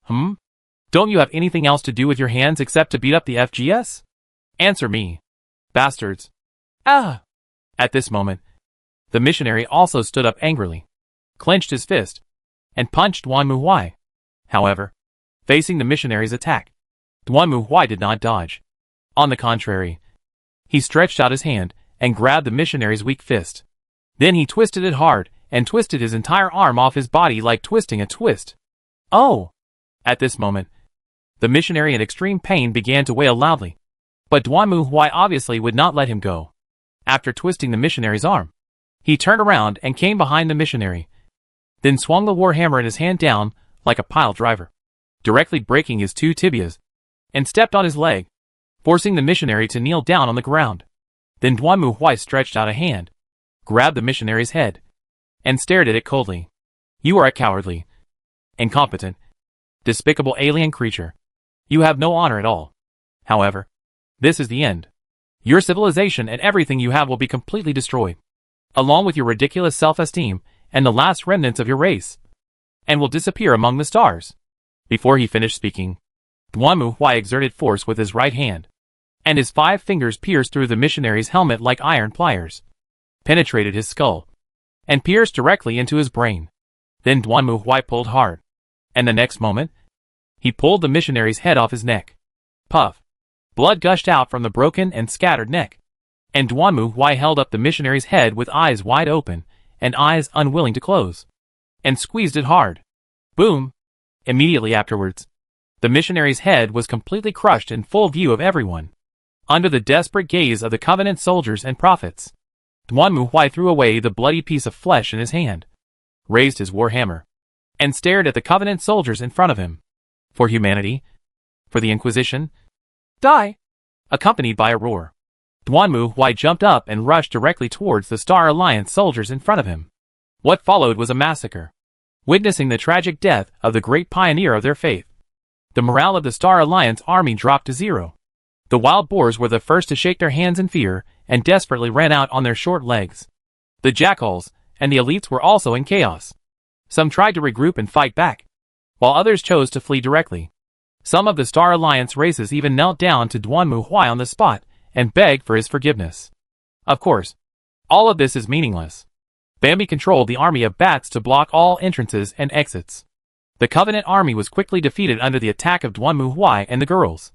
[SPEAKER 1] Don't you have anything else to do with your hands except to beat up the FGS? Answer me. Bastards. Ah! At this moment, the missionary also stood up angrily, clenched his fist, and punched Duanmu Huai. However, facing the missionary's attack, Duanmu Huai did not dodge. On the contrary, he stretched out his hand and grabbed the missionary's weak fist. Then he twisted it hard and twisted his entire arm off his body like twisting a twist. Oh! At this moment, the missionary in extreme pain began to wail loudly, but Duanmu Huai obviously would not let him go. After twisting the missionary's arm, he turned around and came behind the missionary, then swung the war hammer in his hand down like a pile driver, directly breaking his two tibias, and stepped on his leg, forcing the missionary to kneel down on the ground. Then Duanmu Huai stretched out a hand, grabbed the missionary's head, and stared at it coldly. You are a cowardly, incompetent, despicable alien creature. You have no honor at all. However, this is the end. Your civilization and everything you have will be completely destroyed, along with your ridiculous self-esteem and the last remnants of your race, and will disappear among the stars. Before he finished speaking, Duanmu Huai exerted force with his right hand, and his 5 fingers pierced through the missionary's helmet like iron pliers, penetrated his skull, and pierced directly into his brain. Then Duanmu Huai pulled hard, and the next moment, he pulled the missionary's head off his neck. Puff! Blood gushed out from the broken and scattered neck, and Duanmu Huai held up the missionary's head with eyes wide open and eyes unwilling to close, and squeezed it hard. Boom! Immediately afterwards, the missionary's head was completely crushed in full view of everyone. under the desperate gaze of the Covenant soldiers and prophets. Duan Muhuai threw away the bloody piece of flesh in his hand, raised his war hammer, and stared at the Covenant soldiers in front of him. For humanity? For the Inquisition? Die! Accompanied by a roar, Duan Muhuai jumped up and rushed directly towards the Star Alliance soldiers in front of him. What followed was a massacre. Witnessing the tragic death of the great pioneer of their faith, the morale of the Star Alliance army dropped to zero. The wild boars were the first to shake their hands in fear and desperately ran out on their short legs. The jackals and the elites were also in chaos. Some tried to regroup and fight back, while others chose to flee directly. Some of the Star Alliance races even knelt down to Duan Muhuai on the spot and begged for his forgiveness. Of course, all of this is meaningless. Bambi controlled the army of bats to block all entrances and exits. The Covenant army was quickly defeated under the attack of Duan Muhuai and the girls.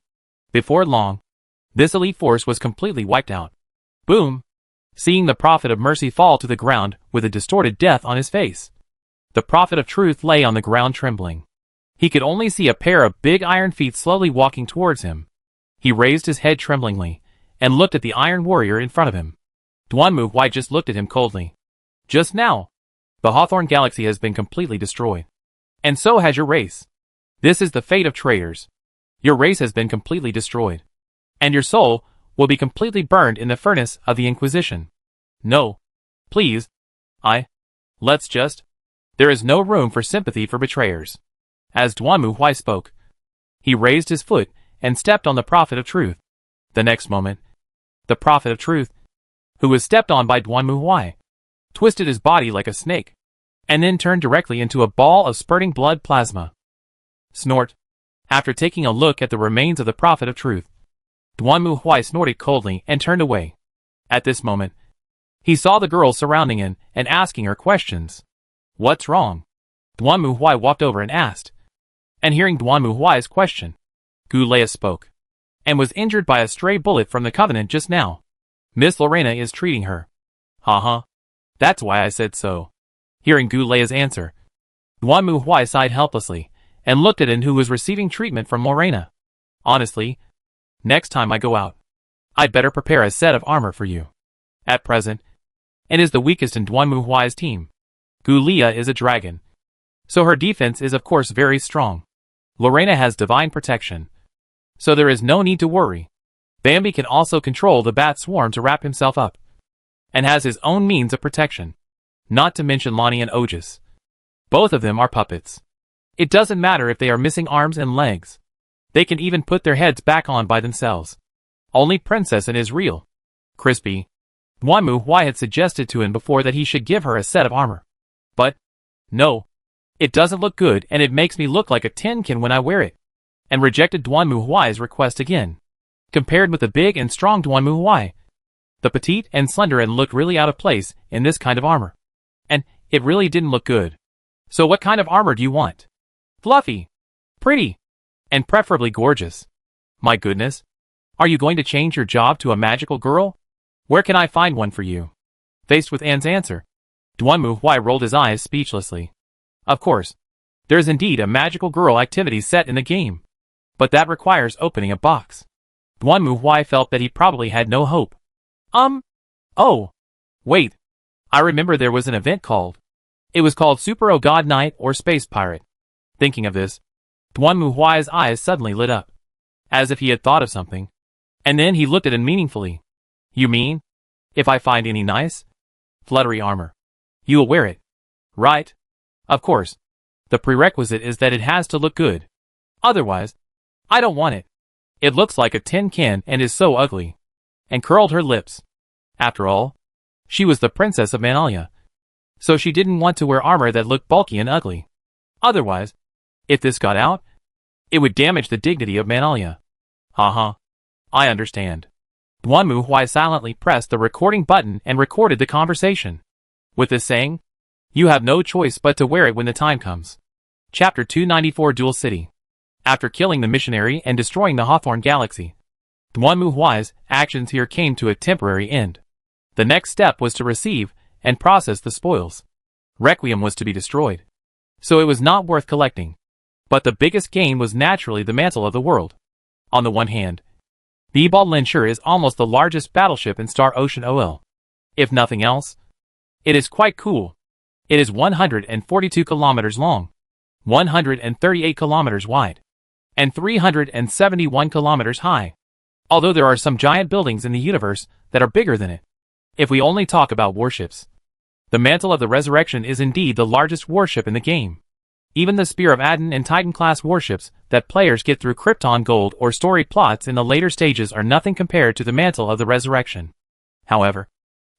[SPEAKER 1] Before long, this elite force was completely wiped out. Boom! Seeing the Prophet of Mercy fall to the ground with a distorted death on his face, the Prophet of Truth lay on the ground trembling. He could only see a pair of big iron feet slowly walking towards him. He raised his head tremblingly and looked at the Iron Warrior in front of him. Duan Muhuai just looked at him coldly. Just now, the Hawthorne Galaxy has been completely destroyed. And so has your race. This is the fate of traitors. Your race has been completely destroyed. And your soul will be completely burned in the furnace of the Inquisition. No. Please. Let's just. There is no room for sympathy for betrayers. As Duan Muhuai spoke, he raised his foot and stepped on the Prophet of Truth. The next moment, the Prophet of Truth, who was stepped on by Duan Muhuai, twisted his body like a snake, and then turned directly into a ball of spurting blood plasma. Snort. After taking a look at the remains of the Prophet of Truth, Duan Muhuai snorted coldly and turned away. At this moment, he saw the girl surrounding him and asking her questions. What's wrong? Duan Muhuai walked over and asked. And hearing Duan Muhuai's question, Gulea spoke, and was injured by a stray bullet from the Covenant just now. Miss Lorena is treating her. Haha. That's why I said so. Hearing Gulea's answer, Duan Muhuai sighed helplessly and looked at him who was receiving treatment from Lorena. Honestly, next time I go out, I'd better prepare a set of armor for you. At present, it is the weakest in Duan Muhuai's team. Gulea is a dragon, so her defense is of course very strong. Lorena has divine protection, so there is no need to worry. Bambi can also control the bat swarm to wrap himself up, and has his own means of protection. Not to mention Lonnie and Otis. Both of them are puppets. It doesn't matter if they are missing arms and legs. They can even put their heads back on by themselves. Only Princess is real. Crispy. Duan Muhuai had suggested to him before that he should give her a set of armor. But, no. It doesn't look good and it makes me look like a tin can when I wear it. And rejected Duan Muhuai's request again. Compared with the big and strong Duan Muhuai, the petite and slender and looked really out of place in this kind of armor. And it really didn't look good. So what kind of armor do you want? Fluffy, pretty, and preferably gorgeous. My goodness. Are you going to change your job to a magical girl? Where can I find one for you? Faced with Anne's answer, Duan Muhuai rolled his eyes speechlessly. Of course, there is indeed a magical girl activity set in the game. But that requires opening a box. Duan Muhuai felt that he probably had no hope. Oh. Wait. I remember there was an event called. It was called Super O God Knight or Space Pirate. Thinking of this, Duan Muhuai's eyes suddenly lit up, as if he had thought of something. And then he looked at it meaningfully. You mean, if I find any nice, fluttery armor, you will wear it, right? Of course. The prerequisite is that it has to look good. Otherwise, I don't want it. It looks like a tin can and is so ugly. And curled her lips. After all, she was the princess of Manalia, so she didn't want to wear armor that looked bulky and ugly. Otherwise, if this got out, it would damage the dignity of Manalia. Haha. I understand. Duan Muhuai silently pressed the recording button and recorded the conversation. With this saying, you have no choice but to wear it when the time comes. Chapter 294 Dual City. After killing the missionary and destroying the Hawthorne Galaxy, Duan Muhuai's actions here came to a temporary end. The next step was to receive and process the spoils. Requiem was to be destroyed, so it was not worth collecting. But the biggest gain was naturally the mantle of the world. On the one hand, The Ebal Linsher is almost the largest battleship in Star Ocean OL. If nothing else, it is quite cool. It is 142 kilometers long, 138 kilometers wide, and 371 kilometers high. Although there are some giant buildings in the universe that are bigger than it. If we only talk about warships, the Mantle of the Resurrection is indeed the largest warship in the game. Even the Spear of Adon and Titan-class warships that players get through Krypton Gold or story plots in the later stages are nothing compared to the Mantle of the Resurrection. However,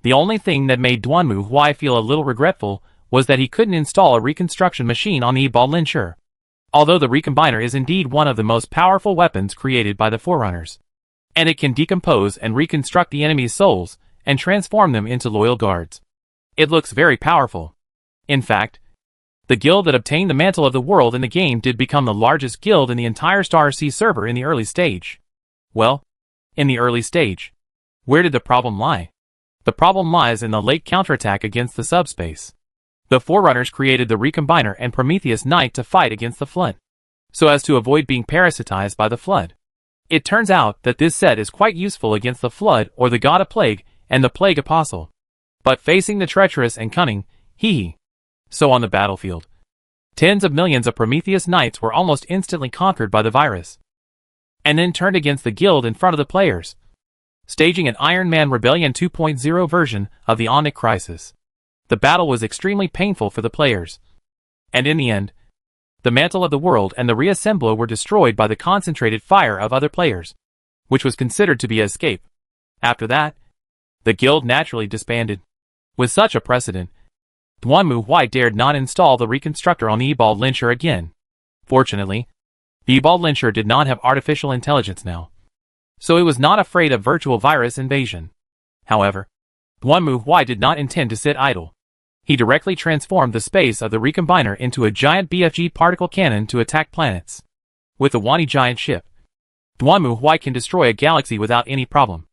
[SPEAKER 1] the only thing that made Duanmu Huai feel a little regretful was that he couldn't install a reconstruction machine on the Ebal Linsher. Although the Recombiner is indeed one of the most powerful weapons created by the Forerunners, and it can decompose and reconstruct the enemy's souls and transform them into loyal guards. It looks very powerful. In fact, the guild that obtained the Mantle of the World in the game did become the largest guild in the entire Star Sea server in the early stage. Well, in the early stage, where did the problem lie? The problem lies in the late counterattack against the subspace. The Forerunners created the Recombiner and Prometheus Knight to fight against the Flood, so as to avoid being parasitized by the Flood. It turns out that this set is quite useful against the Flood or the God of Plague and the Plague Apostle. But facing the treacherous and cunning, so on the battlefield, tens of millions of Prometheus Knights were almost instantly conquered by the virus, and then turned against the guild in front of the players, staging an Iron Man Rebellion 2.0 version of the Onyx Crisis. The battle was extremely painful for the players, and in the end, the Mantle of the World and the Reassembler were destroyed by the concentrated fire of other players, which was considered to be an escape. After that, the guild naturally disbanded. With such a precedent, Duanmu Huai dared not install the reconstructor on the Ebal Linsher again. Fortunately, the Ebal Linsher did not have artificial intelligence now, so it was not afraid of virtual virus invasion. However, Duanmu Huai did not intend to sit idle. He directly transformed the space of the Recombiner into a giant BFG particle cannon to attack planets. With the Wani giant ship, Duanmu Huai can destroy a galaxy without any problem,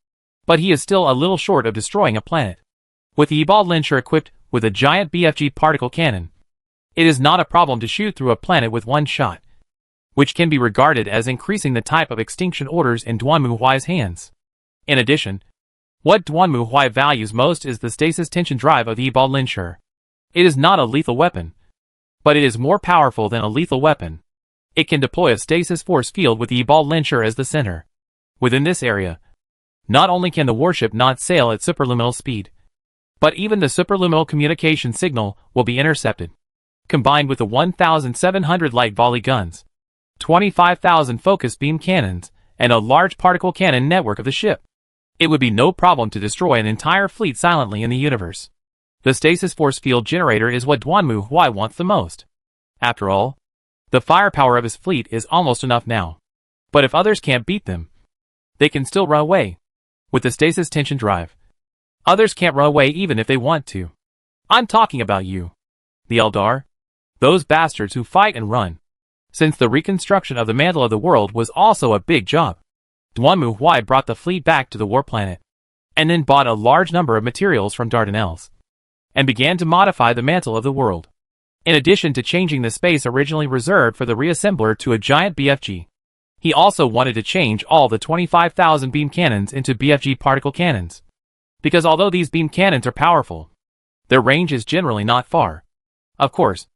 [SPEAKER 1] but he is still a little short of destroying a planet. With the Ebal Linsher equipped with a giant BFG particle cannon, it is not a problem to shoot through a planet with one shot, which can be regarded as increasing the type of extinction orders in Duanmu Huai's hands. In addition, what Duanmu Huai values most is the stasis tension drive of the Ebal Linsher. It is not a lethal weapon, but it is more powerful than a lethal weapon. It can deploy a stasis force field with the Ebal Linsher as the center. Within this area, not only can the warship not sail at superluminal speed, but even the superluminal communication signal will be intercepted. Combined with the 1,700 light volley guns, 25,000 focus beam cannons, and a large particle cannon network of the ship, it would be no problem to destroy an entire fleet silently in the universe. The stasis force field generator is what Duanmu Huai wants the most. After all, the firepower of his fleet is almost enough now. But if others can't beat them, they can still run away. With the stasis tension drive, others can't run away even if they want to. I'm talking about you, the Eldar. Those bastards who fight and run. Since the reconstruction of the Mantle of the World was also a big job, Duanmu Huai brought the fleet back to the war planet, and then bought a large number of materials from Dardanelles, and began to modify the Mantle of the World. In addition to changing the space originally reserved for the Reassembler to a giant BFG, he also wanted to change all the 25,000 beam cannons into BFG particle cannons. Because although these beam cannons are powerful, their range is generally not far. Of course,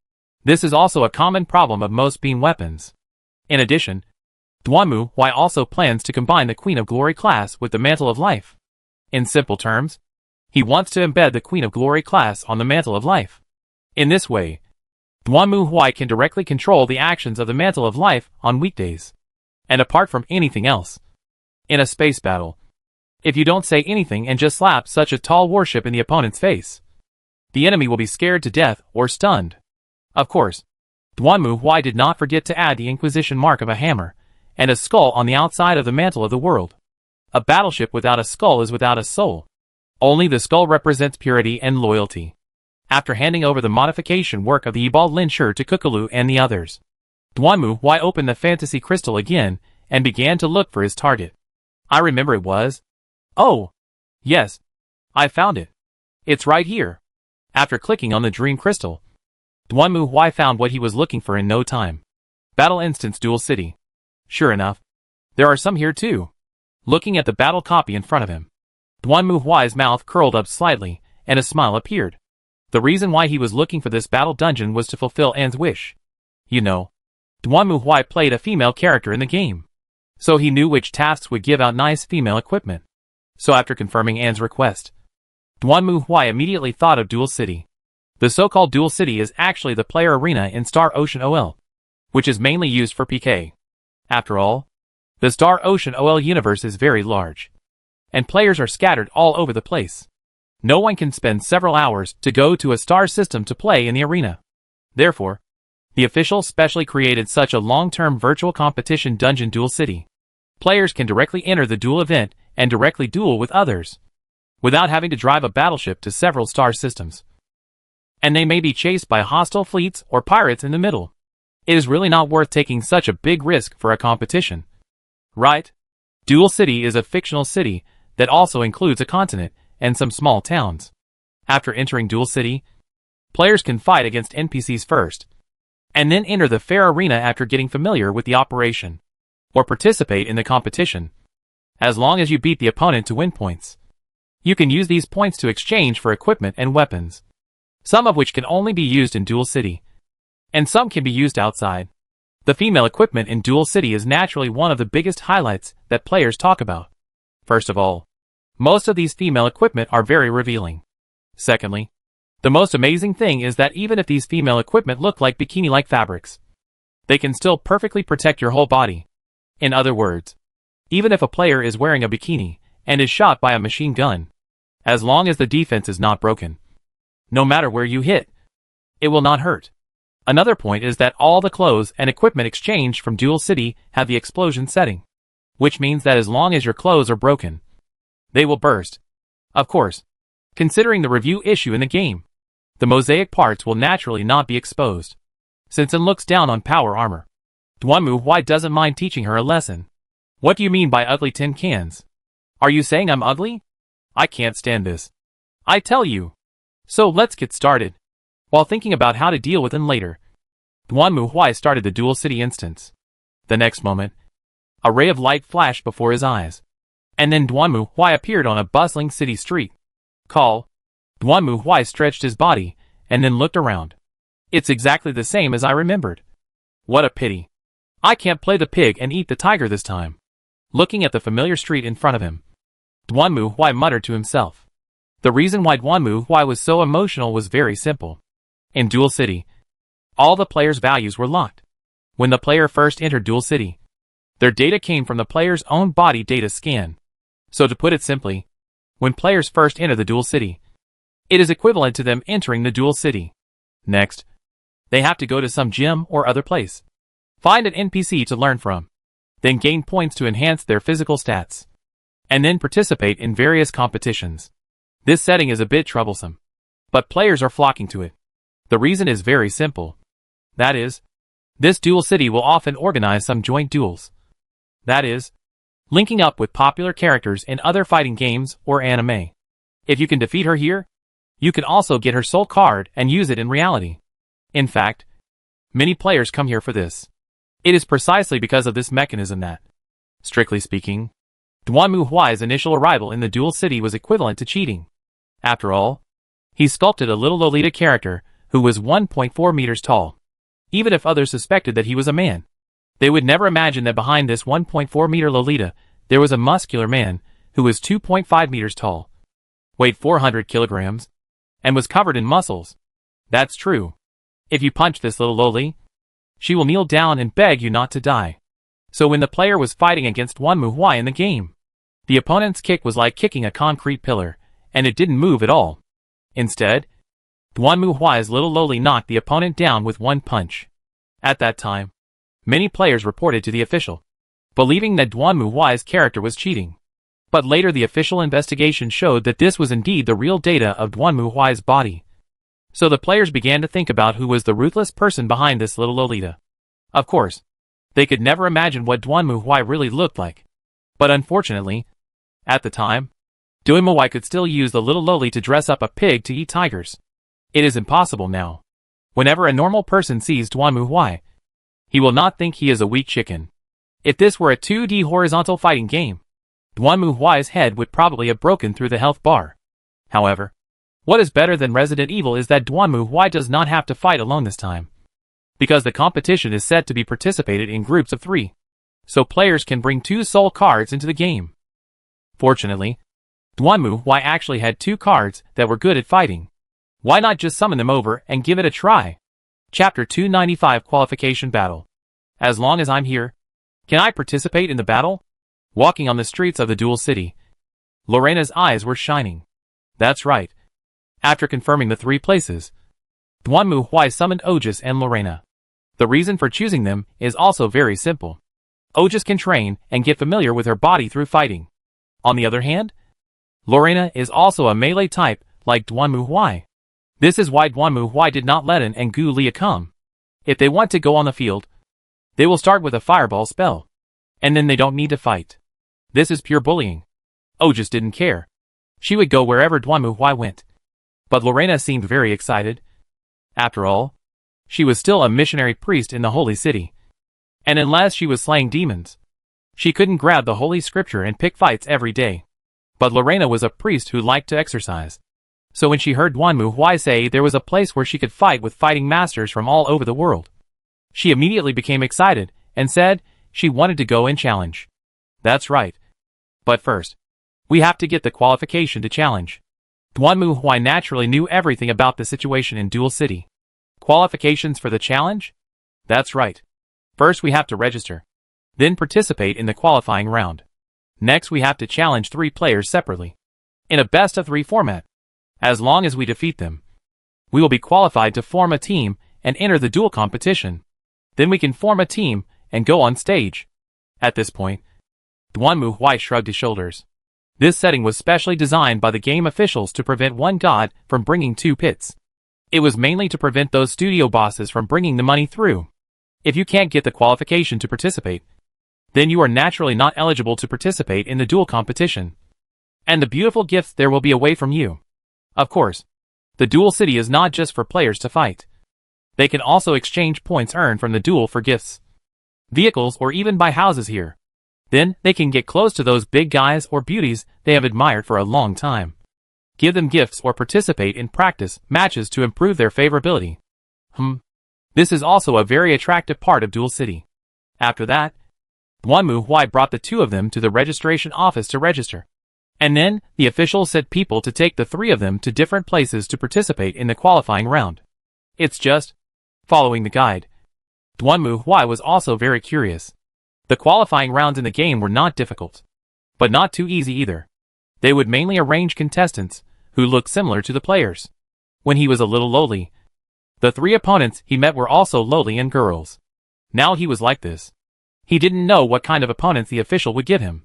[SPEAKER 1] this is also a common problem of most beam weapons. In addition, Duanmu Huai also plans to combine the Queen of Glory class with the Mantle of Life. In simple terms, he wants to embed the Queen of Glory class on the Mantle of Life. In this way, Duanmu Huai can directly control the actions of the Mantle of Life on weekdays, and apart from anything else. In a space battle, if you don't say anything and just slap such a tall warship in the opponent's face, the enemy will be scared to death or stunned. Of course, Duanmu Huai did not forget to add the Inquisition mark of a hammer and a skull on the outside of the Mantle of the World. A battleship without a skull is without a soul. Only the skull represents purity and loyalty. After handing over the modification work of the Ebal Linsher to Kukulu and the others, Duanmu Huai opened the fantasy crystal again and began to look for his target. I remember it was. Oh, yes, I found it. It's right here. After clicking on the dream crystal, Duanmu Huai found what he was looking for in no time. Battle Instance Dual City. Sure enough, there are some here too. looking at the battle copy in front of him. Duanmu Huai's mouth curled up slightly, and a smile appeared. The reason why he was looking for this battle dungeon was to fulfill Anne's wish. You know, Duanmu Huai played a female character in the game, so he knew which tasks would give out nice female equipment. So after confirming Anne's request, Duanmu Huai immediately thought of Duel City. The so-called Duel City is actually the player arena in Star Ocean OL, which is mainly used for PK. After all, the Star Ocean OL universe is very large, and players are scattered all over the place. No one can spend several hours to go to a star system to play in the arena. Therefore, the official specially created such a long-term virtual competition dungeon Duel City. Players can directly enter the duel event and directly duel with others, without having to drive a battleship to several star systems. And they may be chased by hostile fleets or pirates in the middle. It is really not worth taking such a big risk for a competition. Right? Duel City is a fictional city that also includes a continent and some small towns. After entering Duel City, players can fight against NPCs first, and then enter the fair arena after getting familiar with the operation, or participate in the competition, as long as you beat the opponent to win points. You can use these points to exchange for equipment and weapons, some of which can only be used in Duel City, and some can be used outside. The female equipment in Duel City is naturally one of the biggest highlights that players talk about. First of all, most of these female equipment are very revealing. Secondly, the most amazing thing is that even if these female equipment look like bikini-like fabrics, they can still perfectly protect your whole body. In other words, even if a player is wearing a bikini and is shot by a machine gun, as long as the defense is not broken, no matter where you hit, it will not hurt. Another point is that all the clothes and equipment exchanged from Duel City have the explosion setting, which means that as long as your clothes are broken, they will burst. Of course, considering the review issue in the game, the mosaic parts will naturally not be exposed, since it looks down on power armor. Duanmu Huai doesn't mind teaching her a lesson. What do you mean by ugly tin cans? Are you saying I'm ugly? I can't stand this, I tell you. So let's get started. While thinking about how to deal with them later, Duanmu Huai started the Duel City instance. The next moment, a ray of light flashed before his eyes, and then Duanmu Huai appeared on a bustling city street. Call. Duanmu Huai stretched his body, and then looked around. It's exactly the same as I remembered. What a pity. I can't play the pig and eat the tiger this time. Looking at the familiar street in front of him, Duanmu Huai muttered to himself. The reason why Duanmu Huai was so emotional was very simple. In Duel City, all the players' values were locked. When the player first entered Duel City, their data came from the player's own body data scan. So to put it simply, when players first enter the Duel City, it is equivalent to them entering the Duel City. Next, they have to go to some gym or other place, find an NPC to learn from, then gain points to enhance their physical stats, and then participate in various competitions. This setting is a bit troublesome, but players are flocking to it. The reason is very simple. That is, this Duel City will often organize some joint duels. That is, linking up with popular characters in other fighting games or anime. If you can defeat her here, you can also get her soul card and use it in reality. In fact, many players come here for this. It is precisely because of this mechanism that, strictly speaking, Duanmu Huai's initial arrival in the Duel City was equivalent to cheating. After all, he sculpted a little Lolita character who was 1.4 meters tall. Even if others suspected that he was a man, they would never imagine that behind this 1.4 meter Lolita, there was a muscular man who was 2.5 meters tall, weighed 400 kilograms, and was covered in muscles. That's true. If you punch this little Loli, she will kneel down and beg you not to die. So when the player was fighting against Duanmu Huai in the game, the opponent's kick was like kicking a concrete pillar, and it didn't move at all. Instead, Duanmu Huai's little Loli knocked the opponent down with one punch. At that time, many players reported to the official, believing that Duanmu Huai's character was cheating. But later the official investigation showed that this was indeed the real data of Duanmu Huai's body. So the players began to think about who was the ruthless person behind this little Lolita. Of course, they could never imagine what Duanmu Huai really looked like. But unfortunately, at the time, Duanmu Huai could still use the little Loli to dress up a pig to eat tigers. It is impossible now. Whenever a normal person sees Duanmu Huai, he will not think he is a weak chicken. If this were a 2D horizontal fighting game, Duanmu Huai's head would probably have broken through the health bar. However, what is better than Resident Evil is that Duanmu Huai does not have to fight alone this time, because the competition is set to be participated in groups of 3, so players can bring 2 soul cards into the game. Fortunately, Duanmu Huai actually had 2 cards that were good at fighting. Why not just summon them over and give it a try? Chapter 295 Qualification Battle. As long as I'm here, can I participate in the battle? Walking on the streets of the Dual City, Lorena's eyes were shining. That's right. After confirming the 3 places, Duanmu Huai summoned Ogus and Lorena. The reason for choosing them is also very simple. Ogus can train and get familiar with her body through fighting. On the other hand, Lorena is also a melee type like Duanmu Huai. This is why Duanmu Huai did not let An and Gu Lia come. If they want to go on the field, they will start with a fireball spell, and then they don't need to fight. This is pure bullying. Ogus didn't care. She would go wherever Duanmu Huai went. But Lorena seemed very excited. After all, she was still a missionary priest in the Holy City. And unless she was slaying demons, she couldn't grab the Holy Scripture and pick fights every day. But Lorena was a priest who liked to exercise. So when she heard Duanmu Huai say there was a place where she could fight with fighting masters from all over the world, she immediately became excited and said she wanted to go and challenge. That's right. But first, we have to get the qualification to challenge. Duanmu Huai naturally knew everything about the situation in Dual City. Qualifications for the challenge? That's right. First we have to register, then participate in the qualifying round. Next we have to challenge 3 players separately, in a best-of-3 format. As long as we defeat them, we will be qualified to form a team and enter the duel competition. Then we can form a team and go on stage. At this point, Duanmu Huai shrugged his shoulders. This setting was specially designed by the game officials to prevent one god from bringing 2 pits. It was mainly to prevent those studio bosses from bringing the money through. If you can't get the qualification to participate, then you are naturally not eligible to participate in the duel competition. And the beautiful gifts there will be away from you. Of course, the Dual City is not just for players to fight. They can also exchange points earned from the duel for gifts, vehicles, or even buy houses here. Then they can get close to those big guys or beauties they have admired for a long time. Give them gifts or participate in practice matches to improve their favorability. This is also a very attractive part of Dual City. After that, Duanmu Huai brought the 2 of them to the registration office to register. And then, the officials said people to take the 3 of them to different places to participate in the qualifying round. It's just following the guide. Duanmu Huai was also very curious. The qualifying rounds in the game were not difficult, but not too easy either. They would mainly arrange contestants who looked similar to the players. When he was a little lowly, the 3 opponents he met were also lowly and girls. Now he was like this. He didn't know what kind of opponents the official would give him.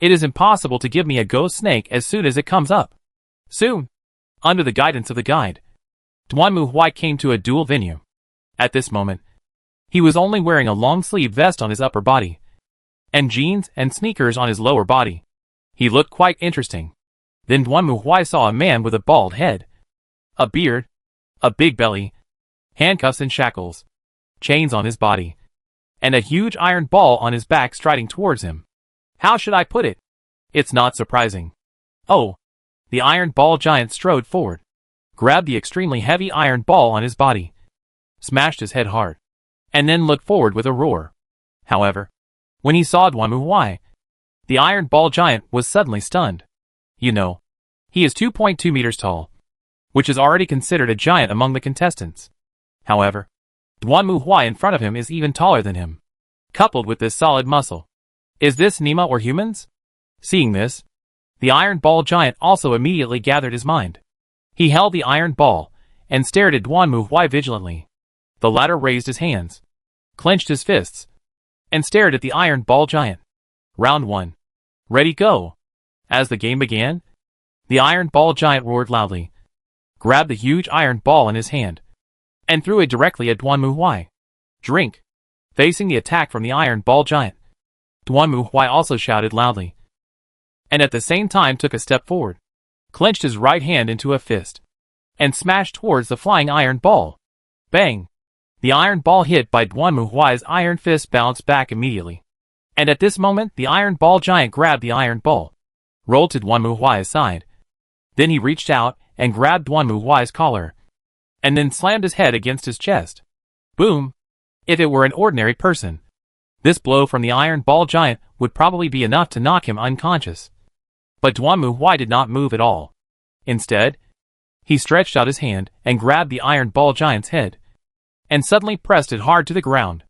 [SPEAKER 1] It is impossible to give me a ghost snake as soon as it comes up. Soon, under the guidance of the guide, Duanmu Huai came to a duel venue. At this moment, he was only wearing a long-sleeved vest on his upper body, and jeans and sneakers on his lower body. He looked quite interesting. Then Duanmu Huai saw a man with a bald head, a beard, a big belly, handcuffs and shackles, chains on his body, and a huge iron ball on his back striding towards him. How should I put it? It's not surprising. Oh, the iron ball giant strode forward, grabbed the extremely heavy iron ball on his body, smashed his head hard, and then looked forward with a roar. However, when he saw Duanmu Huai, the iron ball giant was suddenly stunned. You know, he is 2.2 meters tall, which is already considered a giant among the contestants. However, Duanmu Huai in front of him is even taller than him, coupled with this solid muscle. Is this Nima or humans? Seeing this, the iron ball giant also immediately gathered his mind. He held the iron ball and stared at Duanmu Huai vigilantly. The latter raised his hands, clenched his fists, and stared at the iron ball giant. Round 1. Ready, go. As the game began, the iron ball giant roared loudly, grabbed the huge iron ball in his hand, and threw it directly at Duanmu Huai. Drink. Facing the attack from the iron ball giant, Duanmu Huai also shouted loudly, and at the same time took a step forward, clenched his right hand into a fist, and smashed towards the flying iron ball. Bang! The iron ball hit by Duanmu Huai's iron fist bounced back immediately, And at this moment, the Iron Ball giant grabbed the iron ball, rolled to Duanmu Huai's side. Then he reached out and grabbed Duanmu Huai's collar, and then slammed his head against his chest. Boom! If it were an ordinary person, this blow from the Iron Ball giant would probably be enough to knock him unconscious. But Duanmu Huai did not move at all. Instead, he stretched out his hand and grabbed the Iron Ball giant's head, and suddenly pressed it hard to the ground.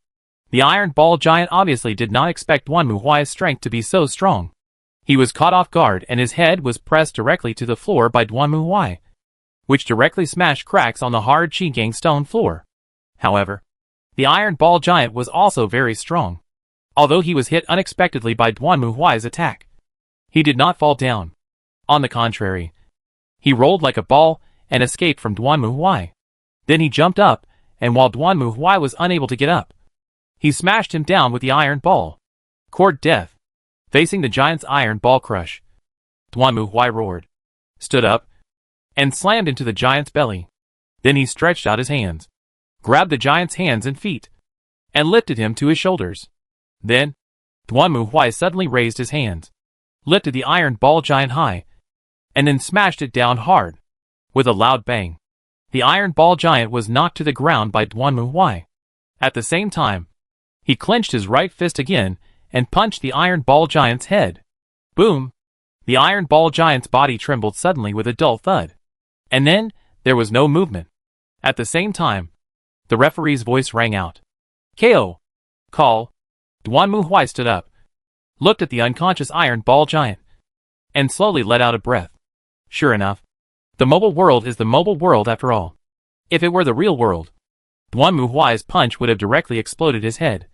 [SPEAKER 1] The Iron Ball giant obviously did not expect Duanmu Huai's strength to be so strong. He was caught off guard and his head was pressed directly to the floor by Duanmu Huai, which directly smashed cracks on the hard Qigong stone floor. However, the Iron Ball giant was also very strong. Although he was hit unexpectedly by Duanmu Huai's attack, he did not fall down. On the contrary, he rolled like a ball and escaped from Duanmu Huai. Then he jumped up, and while Duanmu Huai was unable to get up, he smashed him down with the iron ball. Court death. Facing the giant's iron ball crush, Duanmu Huai roared, stood up, and slammed into the giant's belly. Then he stretched out his hands, grabbed the giant's hands and feet, and lifted him to his shoulders. Then, Duanmu Huai suddenly raised his hands, lifted the iron ball giant high, and then smashed it down hard. With a loud bang, the iron ball giant was knocked to the ground by Duanmu Huai. At the same time, he clenched his right fist again and punched the iron ball giant's head. Boom! The iron ball giant's body trembled suddenly with a dull thud. And then, there was no movement. At the same time, the referee's voice rang out. KO! Call! Duanmu Huai stood up, looked at the unconscious iron ball giant, and slowly let out a breath. Sure enough, the mobile world is the mobile world after all. If it were the real world, Duanmu Huai's punch would have directly exploded his head.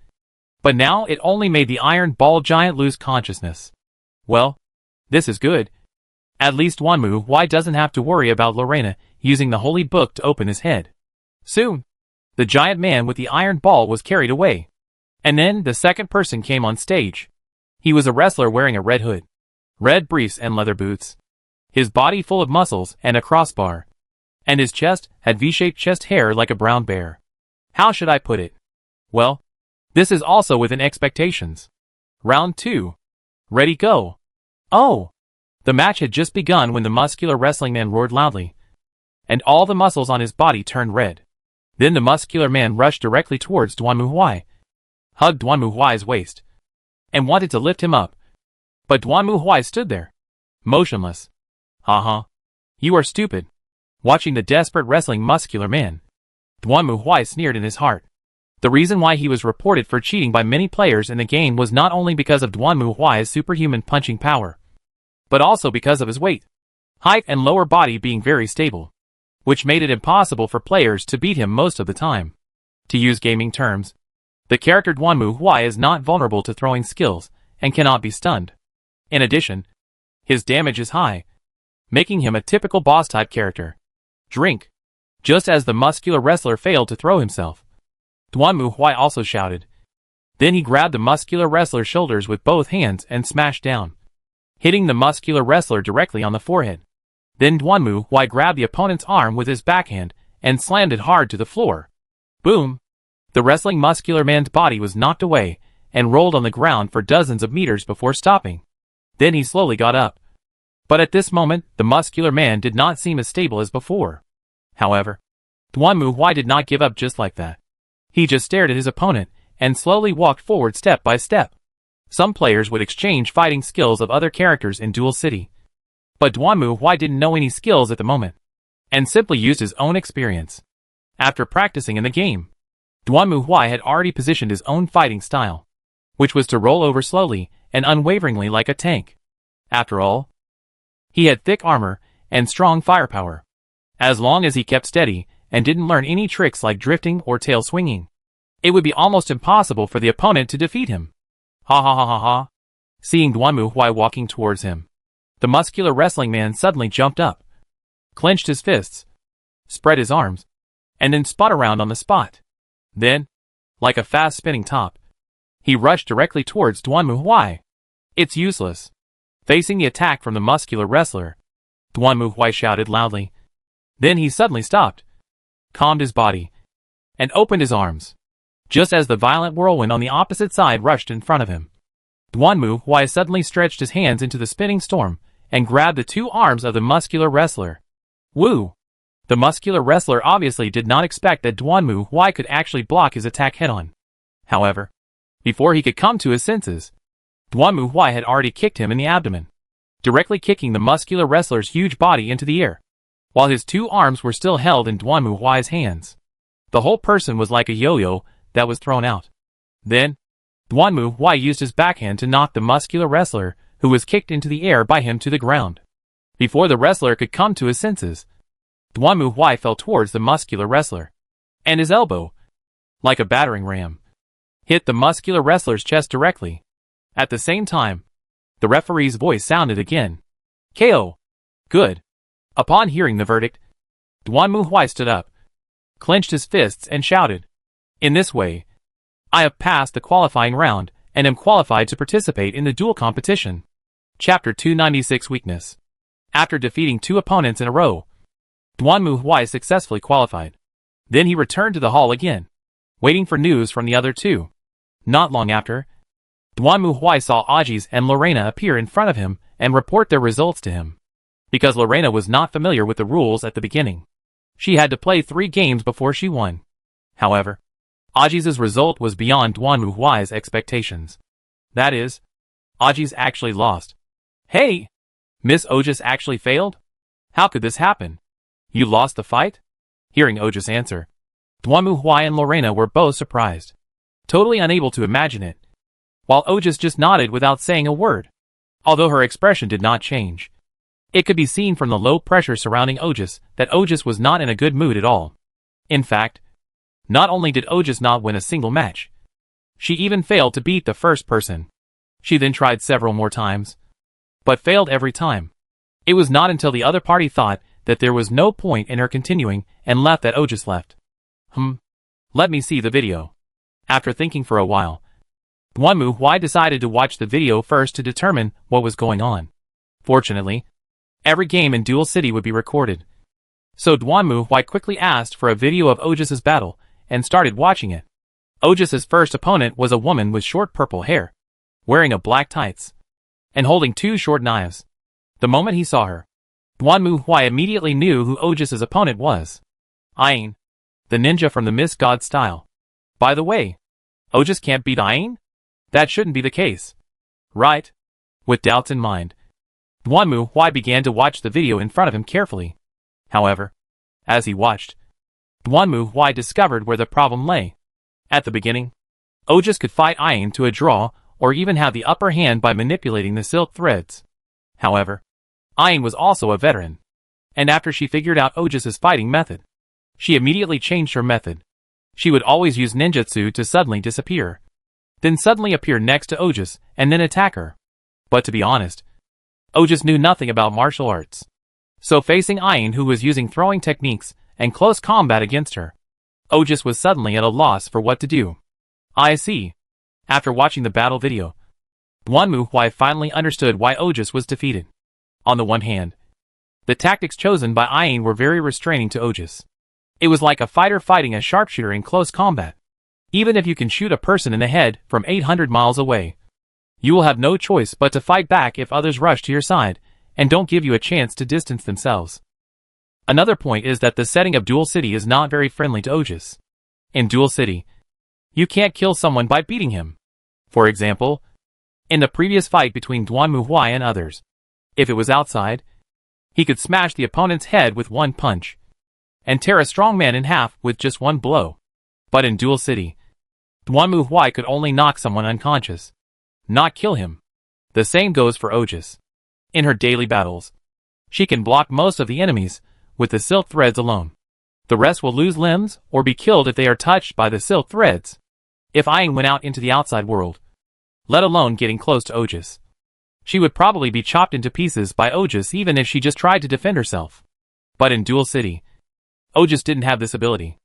[SPEAKER 1] But now it only made the iron ball giant lose consciousness. Well, this is good. At least Duanmu Huai doesn't have to worry about Lorena using the holy book to open his head. Soon, the giant man with the iron ball was carried away. And then the second person came on stage. He was a wrestler wearing a red hood, red briefs and leather boots. His body full of muscles and a crossbar. And his chest had V-shaped chest hair like a brown bear. How should I put it? Well, this is also within expectations. Round 2. Ready, go. Oh! The match had just begun when the muscular wrestling man roared loudly, and all the muscles on his body turned red. Then the muscular man rushed directly towards Duanmu Huai, hugged Duanmu Huai's waist, and wanted to lift him up. But Duanmu Huai stood there, motionless. Haha. You are stupid. Watching the desperate wrestling muscular man, Duanmu Huai sneered in his heart. The reason why he was reported for cheating by many players in the game was not only because of Duanmu Huai's superhuman punching power, but also because of his weight, height and lower body being very stable, which made it impossible for players to beat him most of the time. To use gaming terms, the character Duanmu Huai is not vulnerable to throwing skills and cannot be stunned. In addition, his damage is high, making him a typical boss-type character. Drink. Just as the muscular wrestler failed to throw himself, Duanmu Huai also shouted. Then he grabbed the muscular wrestler's shoulders with both hands and smashed down, hitting the muscular wrestler directly on the forehead. Then Duanmu Huai grabbed the opponent's arm with his backhand and slammed it hard to the floor. Boom! The wrestling muscular man's body was knocked away and rolled on the ground for dozens of meters before stopping. Then he slowly got up. But at this moment, the muscular man did not seem as stable as before. However, Duanmu Huai did not give up just like that. He just stared at his opponent and slowly walked forward step by step. Some players would exchange fighting skills of other characters in Duel City. But Duanmu Huai didn't know any skills at the moment, and simply used his own experience. After practicing in the game, Duanmu Huai had already positioned his own fighting style, which was to roll over slowly and unwaveringly like a tank. After all, he had thick armor and strong firepower. As long as he kept steady and didn't learn any tricks like drifting or tail swinging, it would be almost impossible for the opponent to defeat him. Ha ha ha ha ha. Seeing Duanmu Huai walking towards him, the muscular wrestling man suddenly jumped up, clenched his fists, spread his arms, and then spun around on the spot. Then, like a fast spinning top, he rushed directly towards Duanmu Huai. It's useless. Facing the attack from the muscular wrestler, Duanmu Huai shouted loudly. Then he suddenly stopped, calmed his body, and opened his arms, just as the violent whirlwind on the opposite side rushed in front of him. Duanmu Huai suddenly stretched his hands into the spinning storm and grabbed the two arms of the muscular wrestler. Woo! The muscular wrestler obviously did not expect that Duanmu Huai could actually block his attack head-on. However, before he could come to his senses, Duanmu Huai had already kicked him in the abdomen, directly kicking the muscular wrestler's huge body into the air, while his two arms were still held in Duanmu Huai's hands. The whole person was like a yo-yo that was thrown out. Then, Duanmu Huai used his backhand to knock the muscular wrestler, who was kicked into the air by him, to the ground. Before the wrestler could come to his senses, Duanmu Huai fell towards the muscular wrestler, and his elbow, like a battering ram, hit the muscular wrestler's chest directly. At the same time, the referee's voice sounded again. KO. Good. Upon hearing the verdict, Duanmu Huai stood up, clenched his fists and shouted, "In this way, I have passed the qualifying round and am qualified to participate in the duel competition." Chapter 296 Weakness. After defeating two opponents in a row, Duanmu Huai successfully qualified. Then he returned to the hall again, waiting for news from the other two. Not long after, Duanmu Huai saw Ajiz and Lorena appear in front of him and report their results to him. Because Lorena was not familiar with the rules at the beginning, she had to play 3 games before she won. However, Ajiz's result was beyond Duanmu Huai's expectations. That is, Ajiz actually lost. "Hey! Miss Ojus actually failed? How could this happen? You lost the fight?" Hearing Ojus answer, Duanmu Huai and Lorena were both surprised, totally unable to imagine it, while Ojus just nodded without saying a word. Although her expression did not change, it could be seen from the low pressure surrounding Ojus that Ojus was not in a good mood at all. In fact, not only did Ojus not win a single match, she even failed to beat the first person. She then tried several more times, but failed every time. It was not until the other party thought that there was no point in her continuing and left that Ojus left. Let me see the video. After thinking for a while, Duanmu Huai decided to watch the video first to determine what was going on. Fortunately, every game in Duel City would be recorded. So Duanmu Huai quickly asked for a video of Ojus's battle and started watching it. Ojus's first opponent was a woman with short purple hair, wearing a black tights, and holding 2 short knives. The moment he saw her, Duanmu Huai immediately knew who Ojus's opponent was. Ain, the ninja from the Mist God style. By the way, Ojus can't beat Ain? That shouldn't be the case, right? With doubts in mind, Duanmu Huai began to watch the video in front of him carefully. However, as he watched, Duanmu Huai discovered where the problem lay. At the beginning, Ojus could fight Ain to a draw or even have the upper hand by manipulating the silk threads. However, Ain was also a veteran, and after she figured out Ojus's fighting method, she immediately changed her method. She would always use ninjutsu to suddenly disappear, then suddenly appear next to Ojus and then attack her. But to be honest, Ojus knew nothing about martial arts. So facing Ain, who was using throwing techniques and close combat against her, Ojus was suddenly at a loss for what to do. I see. After watching the battle video, Duanmu Huai finally understood why Ojus was defeated. On the one hand, the tactics chosen by Ain were very restraining to Ojus. It was like a fighter fighting a sharpshooter in close combat. Even if you can shoot a person in the head from 800 miles away, you will have no choice but to fight back if others rush to your side and don't give you a chance to distance themselves. Another point is that the setting of Duel City is not very friendly to Ojus. In Duel City, you can't kill someone by beating him. For example, in the previous fight between Duanmu Huai and others, if it was outside, he could smash the opponent's head with 1 punch and tear a strong man in half with just 1 blow. But in Duel City, Duanmu Huai could only knock someone unconscious, not kill him. The same goes for Ojus. In her daily battles, she can block most of the enemies with the silk threads alone. The rest will lose limbs or be killed if they are touched by the silk threads. If Ain went out into the outside world, let alone getting close to Ojus, she would probably be chopped into pieces by Ojus even if she just tried to defend herself. But in Duel City, Ojus didn't have this ability.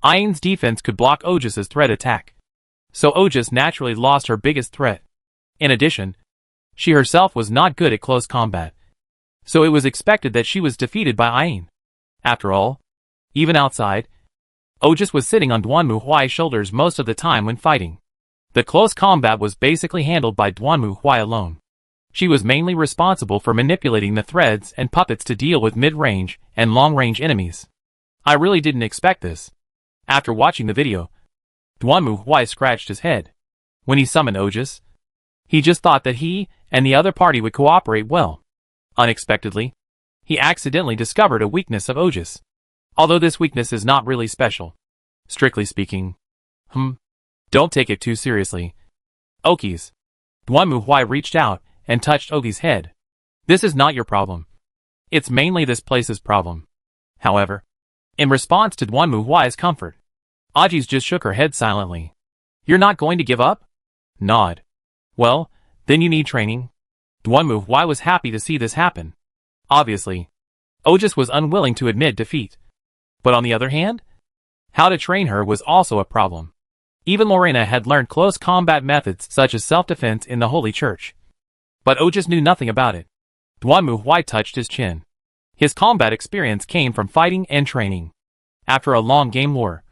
[SPEAKER 1] Ain's defense could block Ojus's threat attack, so Ojus naturally lost her biggest threat. In addition, she herself was not good at close combat, so it was expected that she was defeated by Ain. After all, even outside, Ojus was sitting on Duanmu Huai's shoulders most of the time when fighting. The close combat was basically handled by Duanmu Huai alone. She was mainly responsible for manipulating the threads and puppets to deal with mid-range and long-range enemies. I really didn't expect this. After watching the video, Duanmu Huai scratched his head. When he summoned Ojas, he just thought that he and the other party would cooperate well. Unexpectedly, he accidentally discovered a weakness of Ojas. Although this weakness is not really special. Strictly speaking. Don't take it too seriously. Oki's. Duanmu Huai reached out and touched Ogi's head. This is not your problem. It's mainly this place's problem. However, in response to Duanmu Huai's comfort, Ajis just shook her head silently. You're not going to give up? Nod. Well, then you need training. Duanmu Huai was happy to see this happen. Obviously, Ojas was unwilling to admit defeat. But on the other hand, how to train her was also a problem. Even Lorena had learned close combat methods such as self-defense in the Holy Church. But Ojas knew nothing about it. Duanmu Huai touched his chin. His combat experience came from fighting and training. After a long game war,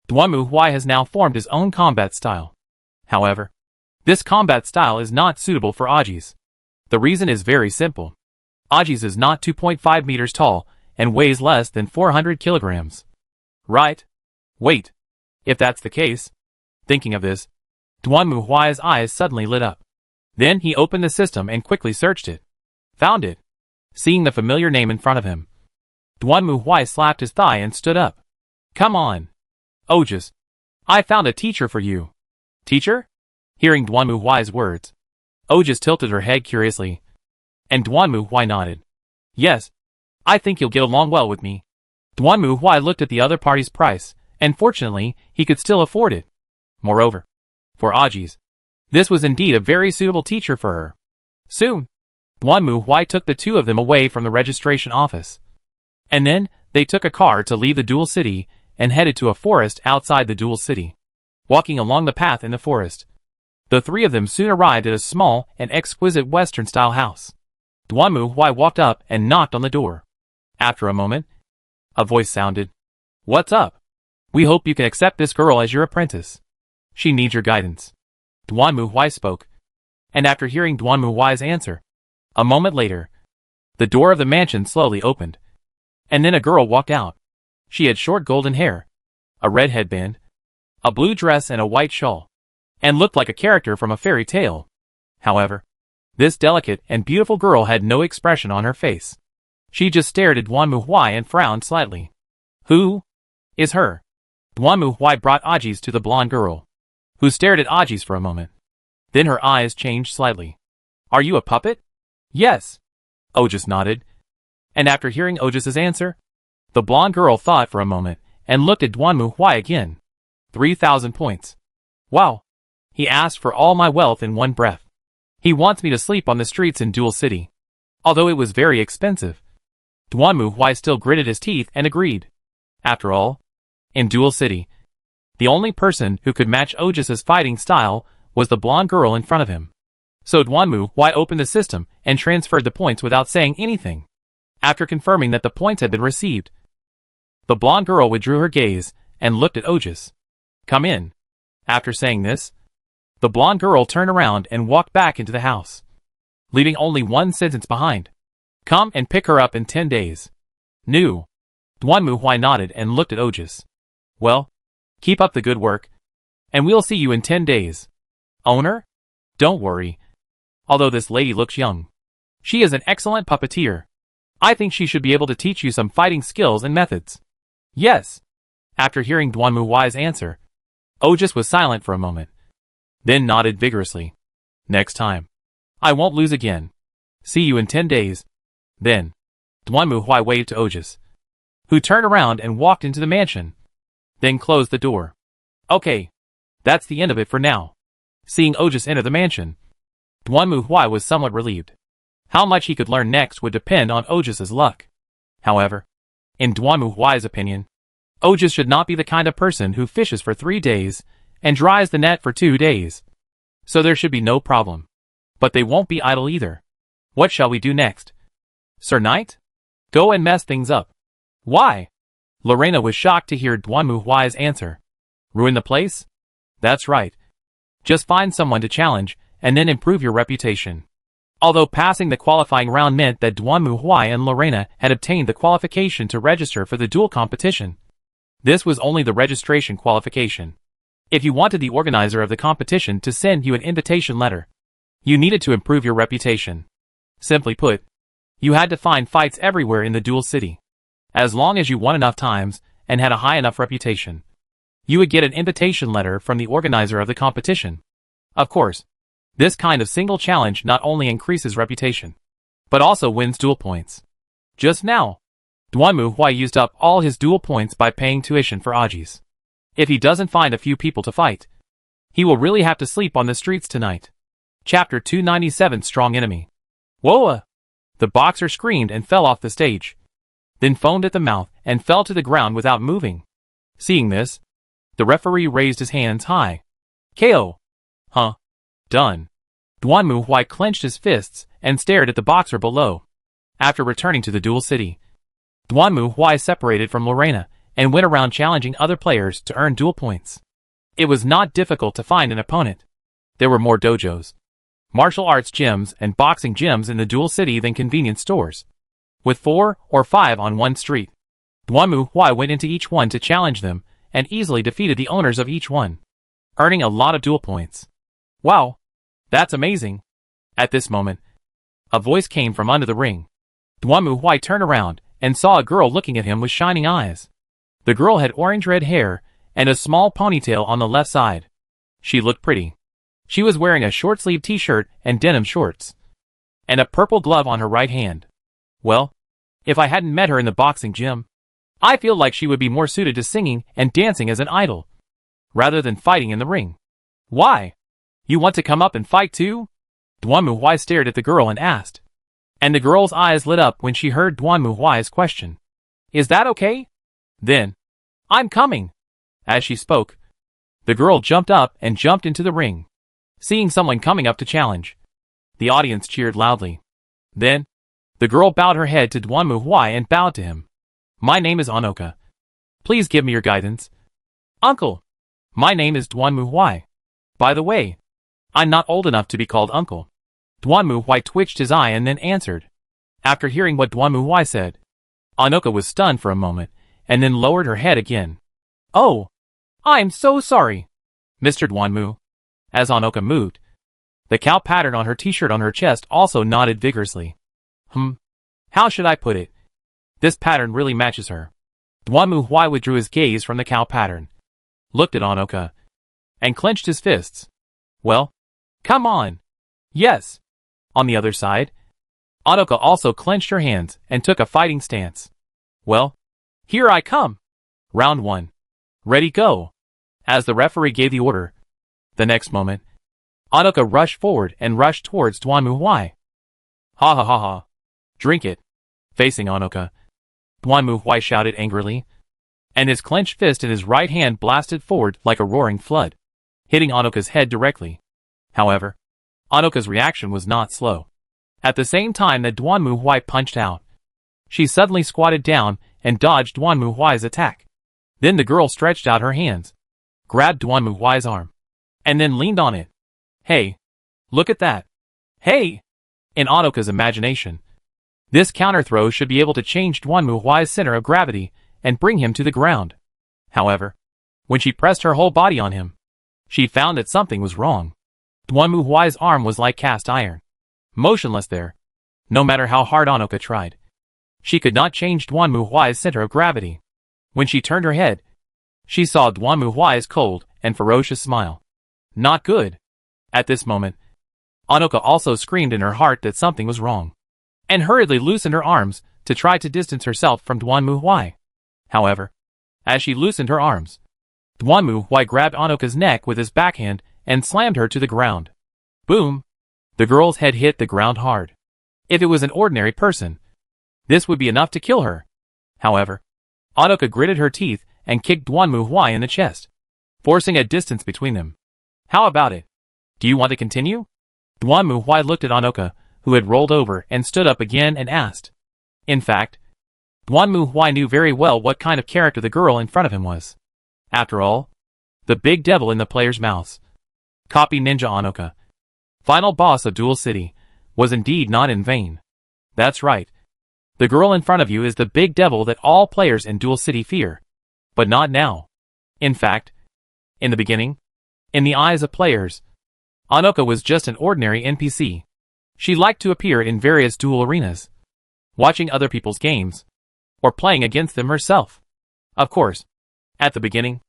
[SPEAKER 1] Duanmu Huai has now formed his own combat style. However, this combat style is not suitable for Ajis. The reason is very simple. Ajis is not 2.5 meters tall and weighs less than 400 kilograms. Right? Wait. If that's the case. Thinking of this, Duanmu Huai's eyes suddenly lit up. Then he opened the system and quickly searched it. Found it. Seeing the familiar name in front of him, Duanmu Huai slapped his thigh and stood up. Come on. Ojas. I found a teacher for you. Teacher? Hearing Duanmu Huai's words, Ojas tilted her head curiously. And Duanmu Huai nodded. Yes. I think you'll get along well with me. Duanmu Huai looked at the other party's price, and fortunately, he could still afford it. Moreover, for Ajis, this was indeed a very suitable teacher for her. Soon, Duanmu Huai took the two of them away from the registration office. And then, they took a car to leave the dual city and headed to a forest outside the dual city. Walking along the path in the forest, the three of them soon arrived at a small and exquisite Western-style house. Duanmu Huai walked up and knocked on the door. After a moment, a voice sounded. What's up? We hope you can accept this girl as your apprentice. She needs your guidance. Duanmu Huai spoke. And after hearing Duanmu Huai's answer, a moment later, the door of the mansion slowly opened. And then a girl walked out. She had short golden hair, a red headband, a blue dress and a white shawl, and looked like a character from a fairy tale. However, this delicate and beautiful girl had no expression on her face. She just stared at Duanmu Huai and frowned slightly. Who is her? Duanmu Huai brought Ajis to the blonde girl, who stared at Ajis for a moment. Then her eyes changed slightly. Are you a puppet? Yes. Ojas nodded. And after hearing Ojas's answer, the blonde girl thought for a moment and looked at Duanmu Huai again. 3,000 points. Wow. He asked for all my wealth in one breath. He wants me to sleep on the streets in Dual City. Although it was very expensive, Duanmu Huai still gritted his teeth and agreed. After all, in Dual City, the only person who could match Ojas's fighting style was the blonde girl in front of him. So Duanmu Huai opened the system and transferred the points without saying anything. After confirming that the points had been received, the blonde girl withdrew her gaze and looked at Ojas. Come in. After saying this, the blonde girl turned around and walked back into the house, leaving only one sentence behind. Come and pick her up in 10 days. New. Duanmu Huai nodded and looked at Ojas. Well, keep up the good work, and we'll see you in 10 days. Owner? Don't worry. Although this lady looks young, she is an excellent puppeteer. I think she should be able to teach you some fighting skills and methods. Yes. After hearing Duanmu Huai's answer, Ojas was silent for a moment, then nodded vigorously. Next time, I won't lose again. See you in 10 days. Then, Duanmu Huai waved to Ojas, who turned around and walked into the mansion, then closed the door. Okay, that's the end of it for now. Seeing Ojas enter the mansion, Duanmu Huai was somewhat relieved. How much he could learn next would depend on Ojas's luck. However, in Duanmu Huai's opinion, Ojas should not be the kind of person who fishes for 3 days and dries the net for 2 days. So there should be no problem. But they won't be idle either. What shall we do next? Sir Knight? Go and mess things up. Why? Lorena was shocked to hear Duanmu Huai's answer. Ruin the place? That's right. Just find someone to challenge, and then improve your reputation. Although passing the qualifying round meant that Duanmu Huai and Lorena had obtained the qualification to register for the duel competition, this was only the registration qualification. If you wanted the organizer of the competition to send you an invitation letter, you needed to improve your reputation. Simply put, you had to find fights everywhere in the duel city. As long as you won enough times and had a high enough reputation, you would get an invitation letter from the organizer of the competition. Of course, this kind of single challenge not only increases reputation, but also wins duel points. Just now, Duanmu Huai used up all his duel points by paying tuition for Ajis. If he doesn't find a few people to fight, he will really have to sleep on the streets tonight. Chapter 297 Strong Enemy. Whoa! The boxer screamed and fell off the stage, then foamed at the mouth and fell to the ground without moving. Seeing this, the referee raised his hands high. KO! Huh? Done. Duanmu Huai clenched his fists and stared at the boxer below. After returning to the duel city, Duanmu Huai separated from Lorena and went around challenging other players to earn duel points. It was not difficult to find an opponent. There were more dojos, martial arts gyms and boxing gyms in the duel city than convenience stores. With 4 or 5 on one street, Duanmu Huai went into each one to challenge them and easily defeated the owners of each one, earning a lot of duel points. Wow! That's amazing! At this moment, a voice came from under the ring. Duanmu Huai turned around and saw a girl looking at him with shining eyes. The girl had orange-red hair and a small ponytail on the left side. She looked pretty. She was wearing a short-sleeved t-shirt and denim shorts, and a purple glove on her right hand. Well, if I hadn't met her in the boxing gym, I feel like she would be more suited to singing and dancing as an idol, rather than fighting in the ring. Why? You want to come up and fight too? Duanmu Huai stared at the girl and asked. And the girl's eyes lit up when she heard Duanmu Huai's question. Is that okay? Then, I'm coming. As she spoke, the girl jumped up and jumped into the ring, seeing someone coming up to challenge. The audience cheered loudly. Then, the girl bowed her head to Duanmu Huai and bowed to him. My name is Anoka. Please give me your guidance. Uncle, my name is Duanmu Huai. By the way, I'm not old enough to be called uncle. Duanmu Huai twitched his eye and then answered. After hearing what Duanmu Huai said, Anoka was stunned for a moment and then lowered her head again. Oh, I'm so sorry, Mr. Duanmu. As Anoka moved, the cow pattern on her t-shirt on her chest also nodded vigorously. How should I put it? This pattern really matches her. Duanmu Huai withdrew his gaze from the cow pattern, looked at Anoka, and clenched his fists. Well, come on. Yes. On the other side, Anoka also clenched her hands and took a fighting stance. Well, here I come. Round 1. Ready, go. As the referee gave the order, the next moment, Anoka rushed forward and rushed towards Duanmu Huai. Ha ha ha ha. Drink it. Facing Anoka, Duanmu Huai shouted angrily, and his clenched fist in his right hand blasted forward like a roaring flood, hitting Anoka's head directly. However, Anoka's reaction was not slow. At the same time that Duanmu Huai punched out, she suddenly squatted down and dodged Duanmu Huai's attack. Then the girl stretched out her hands, grabbed Duanmu Huai's arm, and then leaned on it. Hey, look at that. Hey! In Anoka's imagination, this counter throw should be able to change Duanmu Huai's center of gravity and bring him to the ground. However, when she pressed her whole body on him, she found that something was wrong. Duanmu Huai's arm was like cast iron, motionless there. No matter how hard Anoka tried, she could not change Duanmu Huai's center of gravity. When she turned her head, she saw Duanmu Huai's cold and ferocious smile. Not good. At this moment, Anoka also screamed in her heart that something was wrong, and hurriedly loosened her arms to try to distance herself from Duanmu Huai. However, as she loosened her arms, Duanmu Huai grabbed Anoka's neck with his backhand and slammed her to the ground. Boom! The girl's head hit the ground hard. If it was an ordinary person, this would be enough to kill her. However, Anoka gritted her teeth and kicked Duanmu Huai in the chest, forcing a distance between them. How about it? Do you want to continue? Duanmu Huai looked at Anoka, who had rolled over and stood up again, and asked. In fact, Duanmu Huai knew very well what kind of character the girl in front of him was. After all, the big devil in the player's mouth. Copy Ninja Anoka, final boss of Duel City, was indeed not in vain. That's right. The girl in front of you is the big devil that all players in Duel City fear. But not now. In fact, in the beginning, in the eyes of players, Anoka was just an ordinary NPC. She liked to appear in various duel arenas, watching other people's games, or playing against them herself. Of course, at the beginning,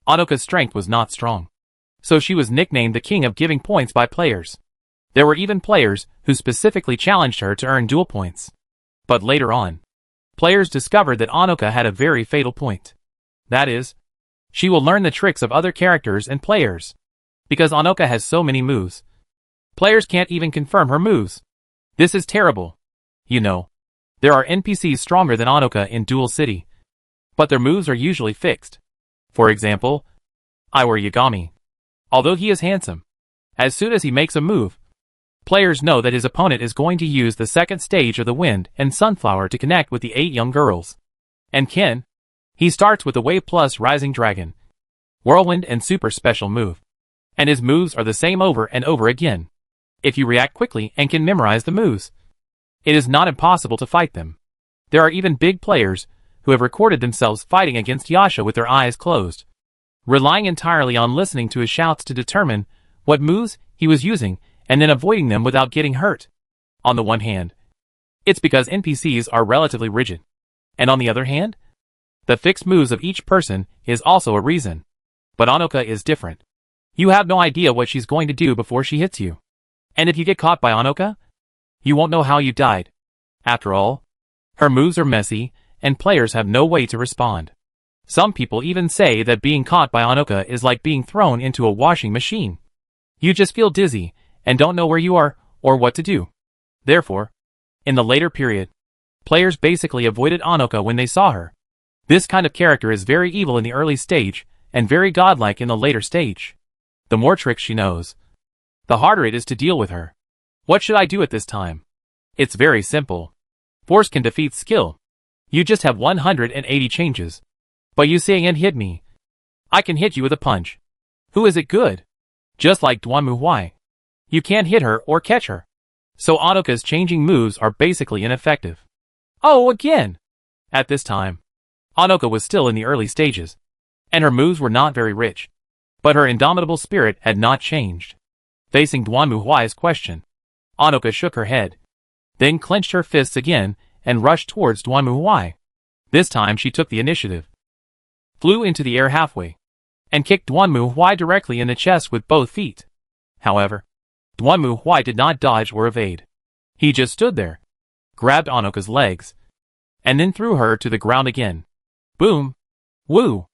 [SPEAKER 1] Anoka's strength was not strong, so she was nicknamed the king of giving points by players. There were even players who specifically challenged her to earn duel points. But later on, players discovered that Anoka had a very fatal point. That is, she will learn the tricks of other characters and players. Because Anoka has so many moves, players can't even confirm her moves. This is terrible. You know, there are NPCs stronger than Anoka in Duel City, but their moves are usually fixed. For example, Iwar Yagami. Although he is handsome, as soon as he makes a move, players know that his opponent is going to use the second stage of the Wind and Sunflower to connect with the 8 young girls. And Ken, he starts with the Wave plus Rising Dragon, Whirlwind and Super Special move. And his moves are the same over and over again. If you react quickly and can memorize the moves, it is not impossible to fight them. There are even big players who have recorded themselves fighting against Yasha with their eyes closed, relying entirely on listening to his shouts to determine what moves he was using and then avoiding them without getting hurt. On the one hand, it's because NPCs are relatively rigid, and on the other hand, the fixed moves of each person is also a reason. But Anoka is different. You have no idea what she's going to do before she hits you. And if you get caught by Anoka, you won't know how you died. After all, her moves are messy, and players have no way to respond. Some people even say that being caught by Anoka is like being thrown into a washing machine. You just feel dizzy, and don't know where you are, or what to do. Therefore, in the later period, players basically avoided Anoka when they saw her. This kind of character is very evil in the early stage, and very godlike in the later stage. The more tricks she knows, the harder it is to deal with her. What should I do at this time? It's very simple. Force can defeat skill. You just have 180 changes. But you say and hit me. I can hit you with a punch. Who is it good? Just like Dwanmu Hwai. You can't hit her or catch her. So Anoka's changing moves are basically ineffective. Oh, again! At this time, Anoka was still in the early stages, and her moves were not very rich. But her indomitable spirit had not changed. Facing Dwanmu Hwai's question, Anoka shook her head, then clenched her fists again and rushed towards Dwanmu Hwai. This time she took the initiative, flew into the air halfway, and kicked Dwanmu Hwai directly in the chest with both feet. However, Dwanmu Hwai did not dodge or evade. He just stood there, grabbed Anoka's legs, and then threw her to the ground again. Boom! Woo!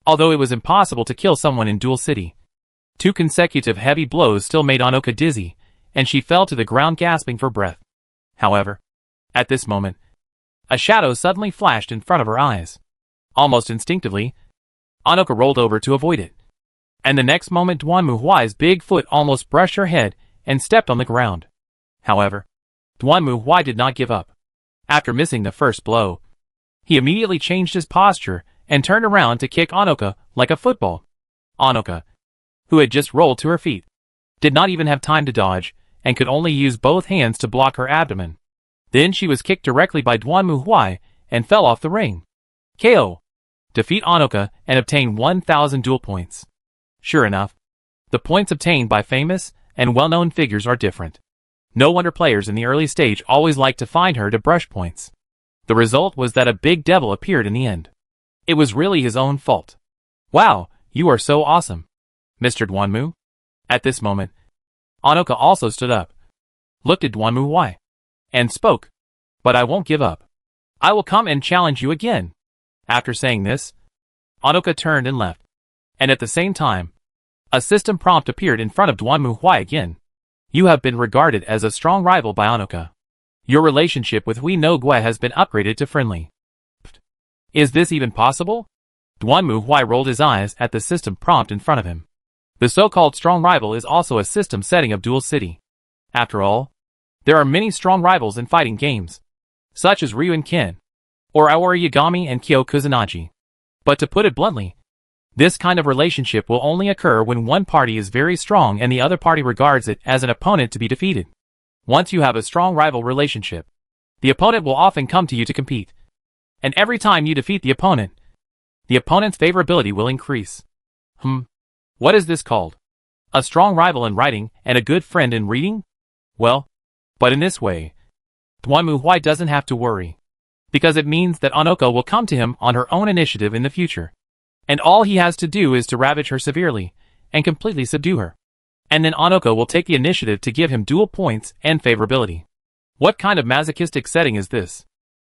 [SPEAKER 1] Although it was impossible to kill someone in Duel City, 2 consecutive heavy blows still made Anoka dizzy, and she fell to the ground gasping for breath. However, at this moment, a shadow suddenly flashed in front of her eyes. Almost instinctively, Anoka rolled over to avoid it. And the next moment Dwanmu Hwai's big foot almost brushed her head and stepped on the ground. However, Dwanmu Hwai did not give up. After missing the first blow, he immediately changed his posture and turned around to kick Anoka like a football. Anoka, who had just rolled to her feet, did not even have time to dodge, and could only use both hands to block her abdomen. Then she was kicked directly by Dwanmu Hwai and fell off the ring. KO. Defeat Anoka and obtain 1,000 duel points. Sure enough, the points obtained by famous and well-known figures are different. No wonder players in the early stage always liked to find her to brush points. The result was that a big devil appeared in the end. It was really his own fault. Wow, you are so awesome, Mr. Dwanmu. At this moment, Anoka also stood up, looked at Dwanmu Hwai, and spoke. But I won't give up. I will come and challenge you again. After saying this, Anoka turned and left. And at the same time, a system prompt appeared in front of Dwanmu Hwai again. You have been regarded as a strong rival by Anoka. Your relationship with Hui no Gue has been upgraded to friendly. Is this even possible? Dwanmu Hwai rolled his eyes at the system prompt in front of him. The so-called strong rival is also a system setting of Duel City. After all, there are many strong rivals in fighting games, such as Ryu and Ken, or Iwar Yagami and Kyo Kusanagi. But to put it bluntly, This kind of relationship will only occur when one party is very strong and the other party regards it as an opponent to be defeated. Once you have a strong rival relationship, the opponent will often come to you to compete. And every time you defeat the opponent's favorability will increase. What is this called? A strong rival in writing and a good friend in reading? Well, but in this way, Duanmu Huai doesn't have to worry. Because it means that Onoko will come to him on her own initiative in the future. And all he has to do is to ravage her severely and completely subdue her. And then Onoko will take the initiative to give him dual points and favorability. What kind of masochistic setting is this?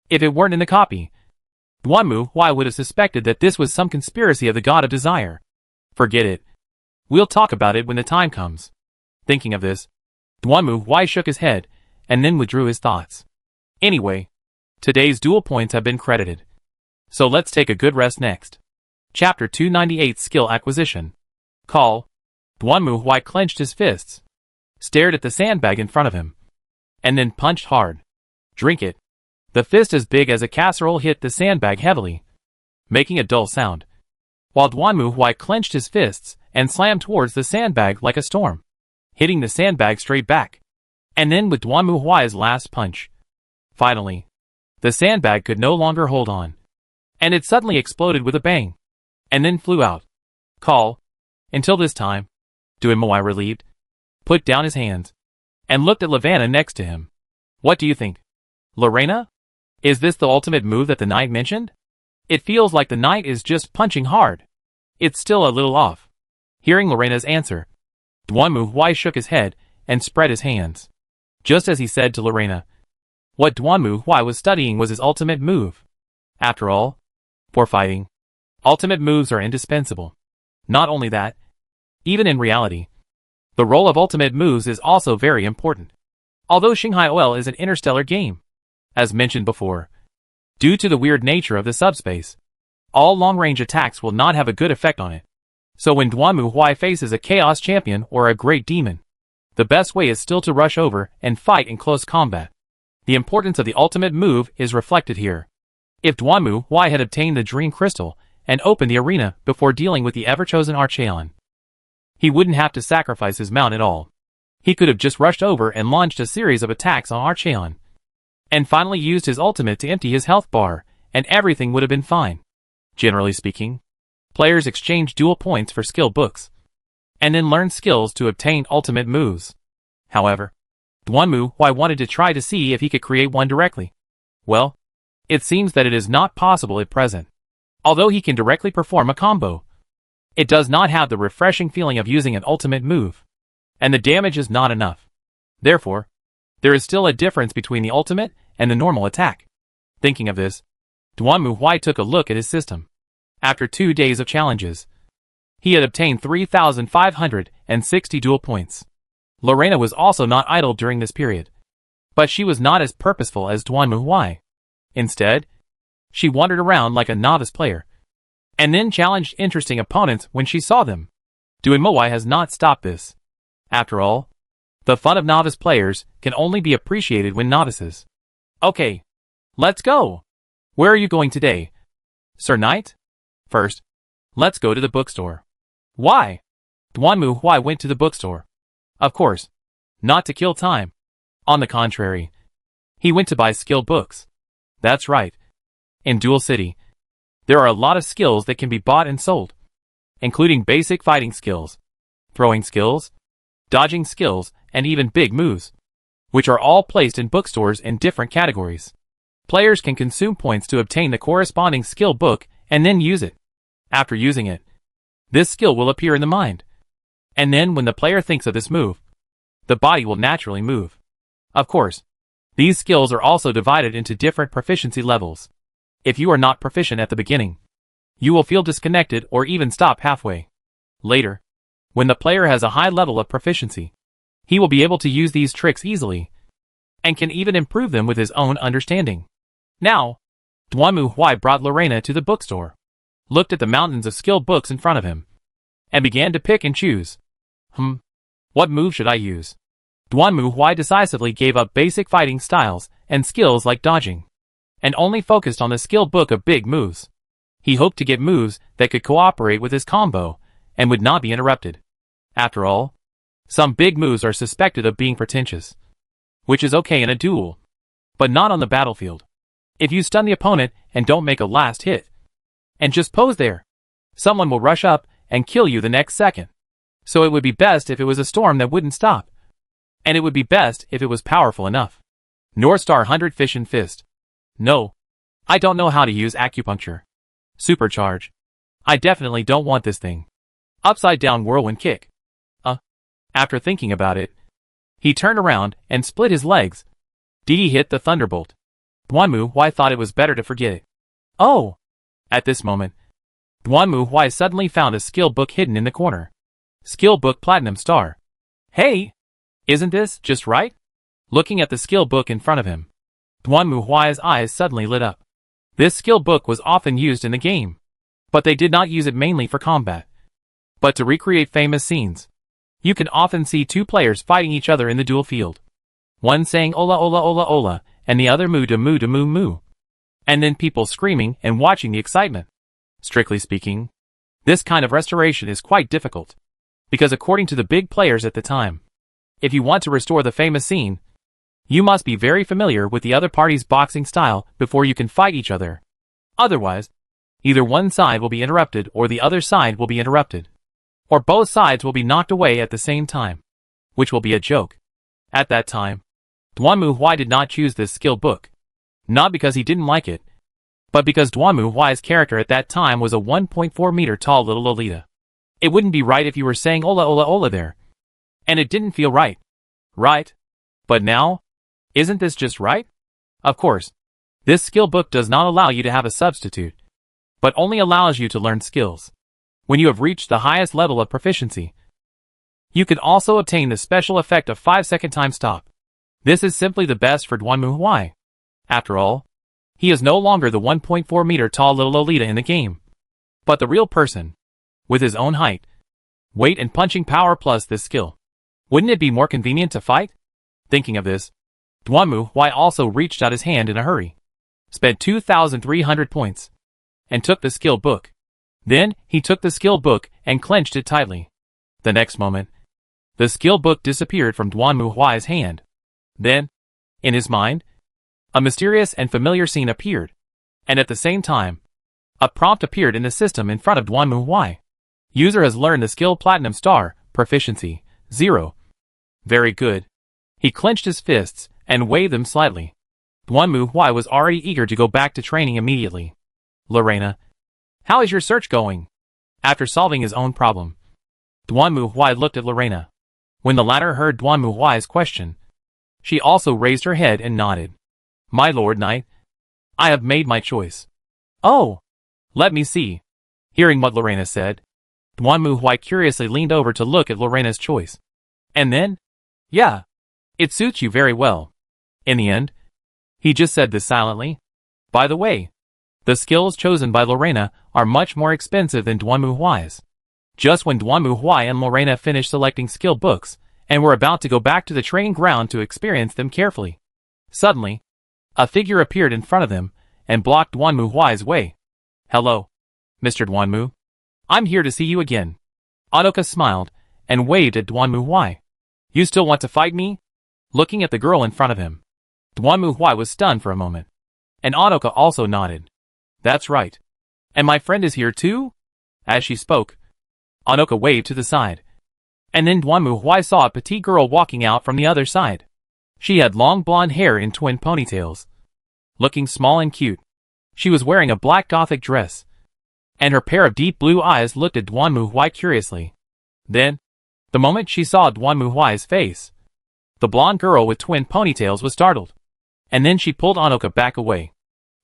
[SPEAKER 1] If it weren't in the copy, Duanmu Huai would have suspected that this was some conspiracy of the god of desire. Forget it. We'll talk about it when the time comes. Thinking of this, Duanmu Huai shook his head and then withdrew his thoughts. Anyway, today's dual points have been credited. So let's take a good rest next. Chapter 298 Skill Acquisition. Call. Duanmu Huai clenched his fists, stared at the sandbag in front of him, and then punched hard. Drink it. The fist as big as a casserole hit the sandbag heavily, making a dull sound, while Duanmu Huai clenched his fists and slammed towards the sandbag like a storm, hitting the sandbag straight back. And then with Duanmu Huai's last punch, finally, the sandbag could no longer hold on, and it suddenly exploded with a bang, and then flew out. Call. Until this time, Duanmu Huai relieved, put down his hands, and looked at Lavanna next to him. What do you think? Lorena? Is this the ultimate move that the knight mentioned? It feels like the knight is just punching hard. It's still a little off. Hearing Lorena's answer, Duanmu Huai shook his head and spread his hands, just as he said to Lorena. What Duanmu Huai was studying was his ultimate move. After all, for fighting, ultimate moves are indispensable. Not only that, even in reality, the role of ultimate moves is also very important. Although Shanghai OL is an interstellar game, as mentioned before, due to the weird nature of the subspace, all long-range attacks will not have a good effect on it. So when Duanmu Huai faces a chaos champion or a great demon, the best way is still to rush over and fight in close combat. The importance of the ultimate move is reflected here. If Duanmu Huai had obtained the Dream Crystal and opened the arena before dealing with the ever-chosen Archeon, he wouldn't have to sacrifice his mount at all. He could have just rushed over and launched a series of attacks on Archeon, and finally used his ultimate to empty his health bar, and everything would have been fine. Generally speaking, players exchange dual points for skill books, and then learn skills to obtain ultimate moves. However, Duanmu Huai wanted to try to see if he could create one directly. Well, it seems that it is not possible at present. Although he can directly perform a combo, it does not have the refreshing feeling of using an ultimate move, and the damage is not enough. Therefore, there is still a difference between the ultimate and the normal attack. Thinking of this, Duanmu Huai took a look at his system. After 2 days of challenges, he had obtained 3,560 dual points. Lorena was also not idle during this period, but she was not as purposeful as Duanmu Huai. Instead, she wandered around like a novice player, and then challenged interesting opponents when she saw them. Duanmu Huai has not stopped this. After all, the fun of novice players can only be appreciated when novices. Okay, let's go. Where are you going today, Sir Knight? First, let's go to the bookstore. Why? Duanmu Huai went to the bookstore. Of course, not to kill time. On the contrary, he went to buy skill books. That's right. In Duel City, there are a lot of skills that can be bought and sold, including basic fighting skills, throwing skills, dodging skills, and even big moves, which are all placed in bookstores in different categories. Players can consume points to obtain the corresponding skill book and then use it. After using it, this skill will appear in the mind. And then when the player thinks of this move, the body will naturally move. Of course, these skills are also divided into different proficiency levels. If you are not proficient at the beginning, you will feel disconnected or even stop halfway. Later, when the player has a high level of proficiency, he will be able to use these tricks easily, and can even improve them with his own understanding. Now, Duanmu Huai brought Lorena to the bookstore, looked at the mountains of skill books in front of him, and began to pick and choose. What move should I use? Duanmu Huai decisively gave up basic fighting styles and skills like dodging, and only focused on the skill book of big moves. He hoped to get moves that could cooperate with his combo and would not be interrupted. After all, some big moves are suspected of being pretentious, which is okay in a duel, but not on the battlefield. If you stun the opponent and don't make a last hit, and just pose there, someone will rush up and kill you the next second. So it would be best if it was a storm that wouldn't stop. And it would be best if it was powerful enough. North Star 100 Fission Fist. No. I don't know how to use acupuncture. Supercharge. I definitely don't want this thing. Upside down whirlwind kick. After thinking about it, he turned around and split his legs. Did he hit the thunderbolt? Duanmu Huai thought it was better to forget it. Oh! At this moment, Duanmu Huai suddenly found a skill book hidden in the corner. Skill book Platinum Star. Hey! Isn't this just right? Looking at the skill book in front of him, Duanmu Huai's eyes suddenly lit up. This skill book was often used in the game, but they did not use it mainly for combat, but to recreate famous scenes. You can often see two players fighting each other in the duel field. One saying "Ola Ola Ola Ola" and the other "Moo da Moo da Moo Moo." And then people screaming and watching the excitement. Strictly speaking, this kind of restoration is quite difficult, because according to the big players at the time, if you want to restore the famous scene, you must be very familiar with the other party's boxing style before you can fight each other. Otherwise, either one side will be interrupted or the other side will be interrupted. Or both sides will be knocked away at the same time, which will be a joke. At that time, Duanmu Huai did not choose this skill book. Not because he didn't like it, but because Duanmu Huai's character at that time was a 1.4 meter tall little Lolita. It wouldn't be right if you were saying "Ola Ola Ola" there. And it didn't feel right. Right? But now, isn't this just right? Of course, this skill book does not allow you to have a substitute, but only allows you to learn skills. When you have reached the highest level of proficiency, you can also obtain the special effect of 5-second time stop. This is simply the best for Duanmu Huai. After all, he is no longer the 1.4 meter tall little Lolita in the game, but the real person, with his own height, weight and punching power plus this skill. Wouldn't it be more convenient to fight? Thinking of this, Duanmu Huai also reached out his hand in a hurry, spent 2,300 points, and took the skill book. Then, he took the skill book and clenched it tightly. The next moment, the skill book disappeared from Duanmu Huai's hand. Then, in his mind, a mysterious and familiar scene appeared, and at the same time, a prompt appeared in the system in front of Duanmu Huai. User has learned the skill Platinum Star, proficiency, 0. Very good. He clenched his fists and waved them slightly. Duanmu Huai was already eager to go back to training immediately. Lorena, how is your search going? After solving his own problem, Duanmu Huai looked at Lorena. When the latter heard Duanmu Huai's question, she also raised her head and nodded. My lord knight, I have made my choice. Oh, let me see. Hearing what Lorena said, Duanmu Huai curiously leaned over to look at Lorena's choice. And then, yeah, it suits you very well. In the end, he just said this silently. By the way, the skills chosen by Lorena are much more expensive than Duanmu Huai's. Just when Duanmu Huai and Lorena finished selecting skill books, and were about to go back to the training ground to experience them carefully, suddenly, a figure appeared in front of them, and blocked Duanmu Huai's way. Hello, Mr. Duanmu. I'm here to see you again. Anoka smiled, and waved at Duanmu Huai. You still want to fight me? Looking at the girl in front of him, Duanmu Huai was stunned for a moment, and Anoka also nodded. That's right. And my friend is here too? As she spoke, Anoka waved to the side. And then Duanmu Huai saw a petite girl walking out from the other side. She had long blonde hair in twin ponytails, looking small and cute. She was wearing a black gothic dress, and her pair of deep blue eyes looked at Duanmu Huai curiously. Then, the moment she saw Duanmu Huai's face, the blonde girl with twin ponytails was startled, and then she pulled Anoka back away.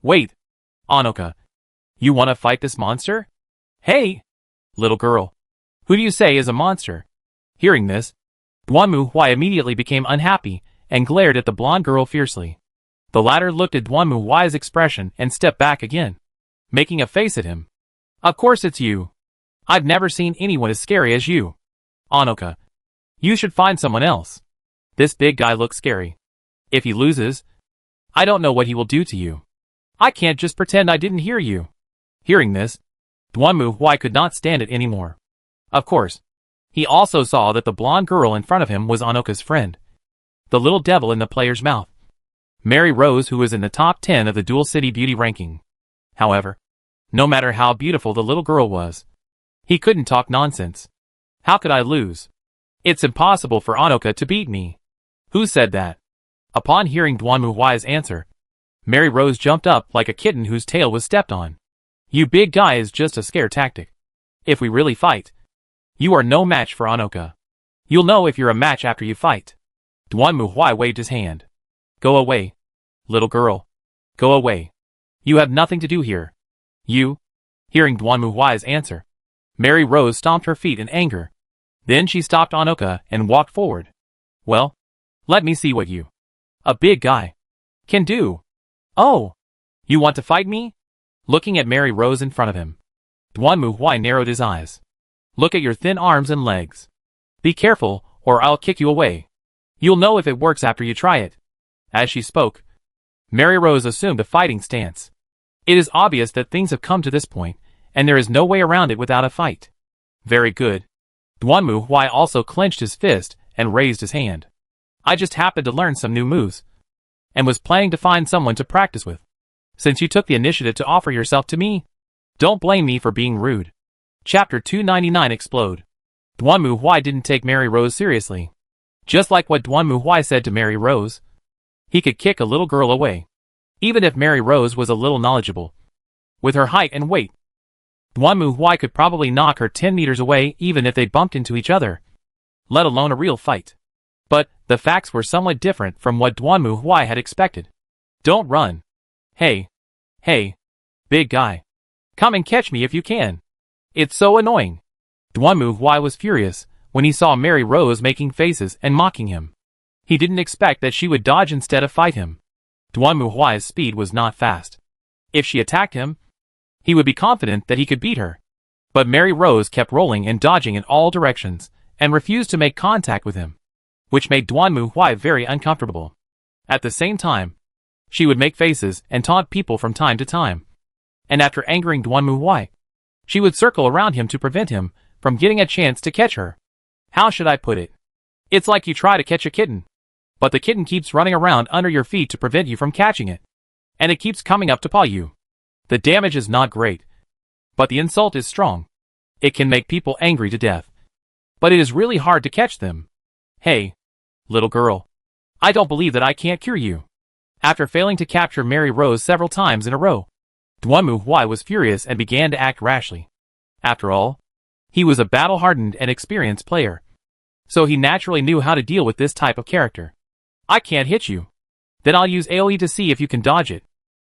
[SPEAKER 1] Wait, Anoka, you want to fight this monster? Hey, little girl, who do you say is a monster? Hearing this, Duanmu Huai immediately became unhappy and glared at the blonde girl fiercely. The latter looked at Duanmu Huai's expression and stepped back again, making a face at him. Of course it's you. I've never seen anyone as scary as you. Anoka, you should find someone else. This big guy looks scary. If he loses, I don't know what he will do to you. I can't just pretend I didn't hear you. Hearing this, Duanmu Huai could not stand it anymore. Of course, he also saw that the blonde girl in front of him was Anoka's friend, the little devil in the player's mouth, Mary Rose, who was in the top 10 of the Dual City Beauty ranking. However, no matter how beautiful the little girl was, he couldn't talk nonsense. How could I lose? It's impossible for Anoka to beat me. Who said that? Upon hearing Duanmu Huai's answer, Mary Rose jumped up like a kitten whose tail was stepped on. You big guy is just a scare tactic. If we really fight, you are no match for Anoka. You'll know if you're a match after you fight. Duanmu Huai waved his hand. Go away, little girl. Go away. You have nothing to do here. You? Hearing Duanmu Huai's answer, Mary Rose stomped her feet in anger. Then she stopped Anoka and walked forward. Well, let me see what you, a big guy, can do. Oh, you want to fight me? Looking at Mary Rose in front of him, Duanmu Huai narrowed his eyes. Look at your thin arms and legs. Be careful, or I'll kick you away. You'll know if it works after you try it. As she spoke, Mary Rose assumed a fighting stance. It is obvious that things have come to this point, and there is no way around it without a fight. Very good. Duanmu Huai also clenched his fist and raised his hand. I just happened to learn some new moves, and was planning to find someone to practice with. Since you took the initiative to offer yourself to me, don't blame me for being rude. Chapter 299 Explode. Duanmu Huai didn't take Mary Rose seriously. Just like what Duanmu Huai said to Mary Rose, he could kick a little girl away, even if Mary Rose was a little knowledgeable. With her height and weight, Duanmu Huai could probably knock her 10 meters away even if they bumped into each other, let alone a real fight. But the facts were somewhat different from what Duanmu Huai had expected. Don't run. Hey, big guy. Come and catch me if you can. It's so annoying. Duanmu Huai was furious when he saw Mary Rose making faces and mocking him. He didn't expect that she would dodge instead of fight him. Duanmu Huai's speed was not fast. If she attacked him, he would be confident that he could beat her. But Mary Rose kept rolling and dodging in all directions, and refused to make contact with him, which made Duanmu Huai very uncomfortable. At the same time, she would make faces and taunt people from time to time. And after angering Duanmu Huai, she would circle around him to prevent him from getting a chance to catch her. How should I put it? It's like you try to catch a kitten, but the kitten keeps running around under your feet to prevent you from catching it, and it keeps coming up to paw you. The damage is not great, but the insult is strong. It can make people angry to death, but it is really hard to catch them. Hey, little girl, I don't believe that I can't cure you. After failing to capture Mary Rose several times in a row, Duanmu Huai was furious and began to act rashly. After all, he was a battle-hardened and experienced player, so he naturally knew how to deal with this type of character. I can't hit you. Then I'll use AoE to see if you can dodge it.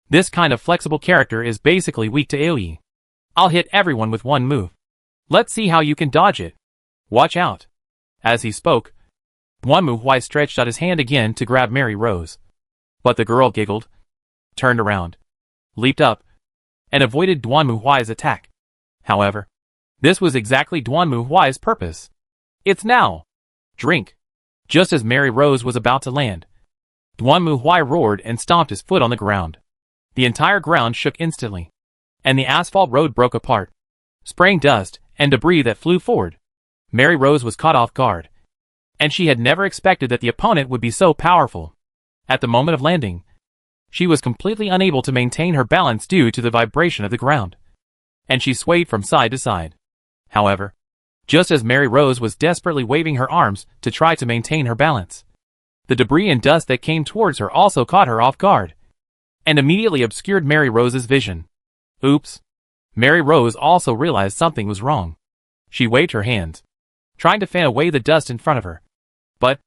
[SPEAKER 1] This kind of flexible character is basically weak to AoE. I'll hit everyone with one move. Let's see how you can dodge it. Watch out. As he spoke, Duanmu Huai stretched out his hand again to grab Mary Rose. But the girl giggled, turned around, leaped up, and avoided Duanmu Huai's attack. However, this was exactly Duanmu Huai's purpose. It's now. Drink. Just as Mary Rose was about to land, Duanmu Huai roared and stomped his foot on the ground. The entire ground shook instantly, and the asphalt road broke apart, spraying dust and debris that flew forward. Mary Rose was caught off guard, and she had never expected that the opponent would be so powerful. At the moment of landing, she was completely unable to maintain her balance due to the vibration of the ground, and she swayed from side to side. However, just as Mary Rose was desperately waving her arms to try to maintain her balance, the debris and dust that came towards her also caught her off guard, and immediately obscured Mary Rose's vision. Oops. Mary Rose also realized something was wrong. She waved her hands, trying to fan away the dust in front of her. But,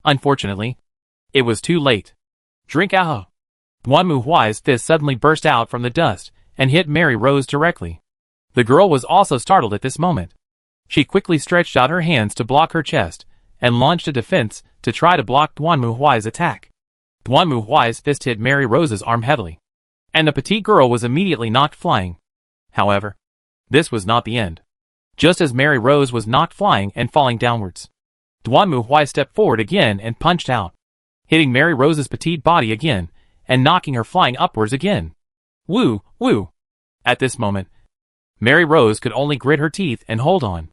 [SPEAKER 1] unfortunately, it was too late. Drink out. Duanmu Huai's fist suddenly burst out from the dust and hit Mary Rose directly. The girl was also startled at this moment. She quickly stretched out her hands to block her chest and launched a defense to try to block Duanmu Huai's attack. Duanmu Huai's fist hit Mary Rose's arm heavily, and the petite girl was immediately knocked flying. However, this was not the end. Just as Mary Rose was knocked flying and falling downwards, Duanmu Huai stepped forward again and punched out, hitting Mary Rose's petite body again and knocking her flying upwards again. Woo, woo! At this moment, Mary Rose could only grit her teeth and hold on.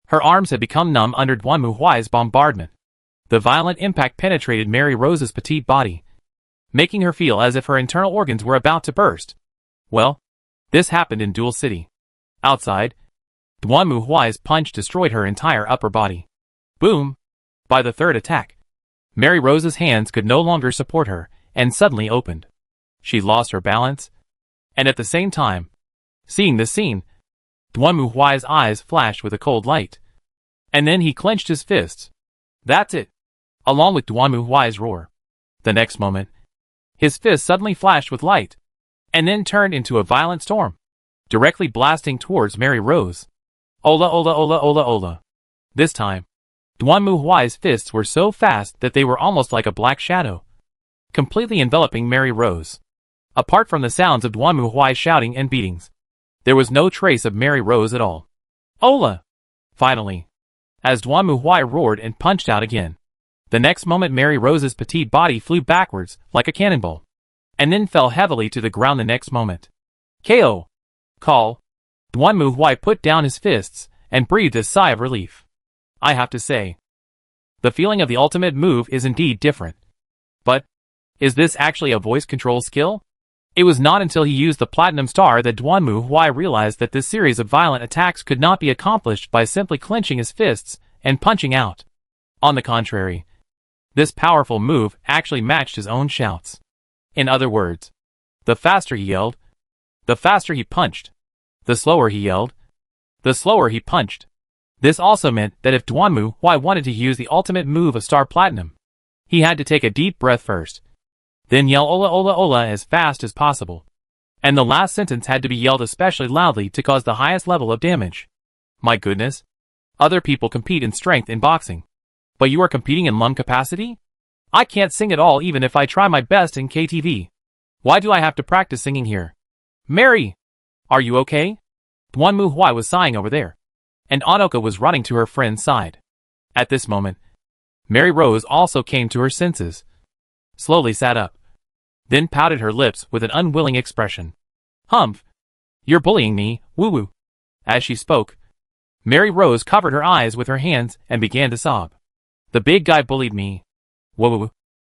[SPEAKER 1] Her arms had become numb under Duanmu Huai's bombardment. The violent impact penetrated Mary Rose's petite body, making her feel as if her internal organs were about to burst. Well, this happened in Duel City. Outside, Duanmu Huai's punch destroyed her entire upper body. Boom! By the third attack, Mary Rose's hands could no longer support her, and suddenly opened. She lost her balance, and at the same time, seeing this scene, Duanmu Huai's eyes flashed with a cold light. And then he clenched his fists. That's it! Along with Duanmu Huai's roar. The next moment, his fist suddenly flashed with light, and then turned into a violent storm, directly blasting towards Mary Rose. Ola ola ola ola ola. This time, Duanmu Huai's fists were so fast that they were almost like a black shadow, completely enveloping Mary Rose. Apart from the sounds of Duanmu Huai shouting and beatings, there was no trace of Mary Rose at all. Ola! Finally, as Duanmu Huai roared and punched out again, the next moment Mary Rose's petite body flew backwards like a cannonball, and then fell heavily to the ground the next moment. KO! Call! Duanmu Huai put down his fists and breathed a sigh of relief. I have to say, the feeling of the ultimate move is indeed different. But, is this actually a voice control skill? It was not until he used the Platinum Star that Duanmu Huai realized that this series of violent attacks could not be accomplished by simply clenching his fists and punching out. On the contrary, this powerful move actually matched his own shouts. In other words, the faster he yelled, the faster he punched. The slower he yelled, the slower he punched. This also meant that if Duanmu Huai wanted to use the ultimate move of Star Platinum, he had to take a deep breath first, then yell Ola Ola Ola as fast as possible. And the last sentence had to be yelled especially loudly to cause the highest level of damage. My goodness. Other people compete in strength in boxing. But you are competing in lung capacity? I can't sing at all even if I try my best in KTV. Why do I have to practice singing here? Mary! Are you okay? Duanmu Huai was sighing over there, and Anoka was running to her friend's side. At this moment, Mary Rose also came to her senses, slowly sat up, then pouted her lips with an unwilling expression. Humph! You're bullying me, woo-woo. As she spoke, Mary Rose covered her eyes with her hands and began to sob. The big guy bullied me. Woo-woo.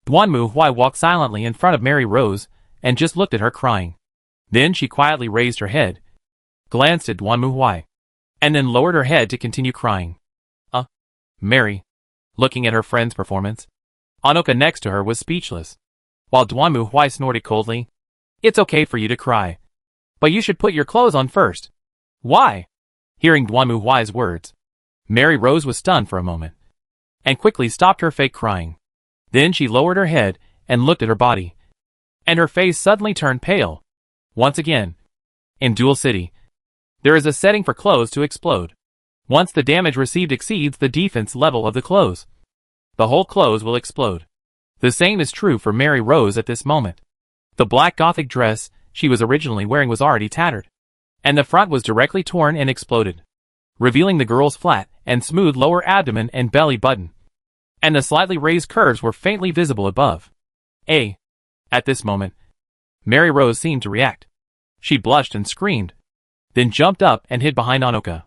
[SPEAKER 1] Duanmu Huai walked silently in front of Mary Rose and just looked at her crying. Then she quietly raised her head, glanced at Duanmu Huai, and then lowered her head to continue crying. Mary. Looking at her friend's performance, Anoka next to her was speechless, while Duanmu Huai snorted coldly. It's okay for you to cry, but you should put your clothes on first. Why? Hearing Duanmu Huai's words, Mary Rose was stunned for a moment, and quickly stopped her fake crying. Then she lowered her head and looked at her body, and her face suddenly turned pale. Once again, in Duel City, there is a setting for clothes to explode. Once the damage received exceeds the defense level of the clothes, the whole clothes will explode. The same is true for Mary Rose at this moment. The black gothic dress she was originally wearing was already tattered, and the front was directly torn and exploded, revealing the girl's flat and smooth lower abdomen and belly button, and the slightly raised curves were faintly visible above. At this moment, Mary Rose seemed to react. She blushed and screamed, then jumped up and hid behind Anoka.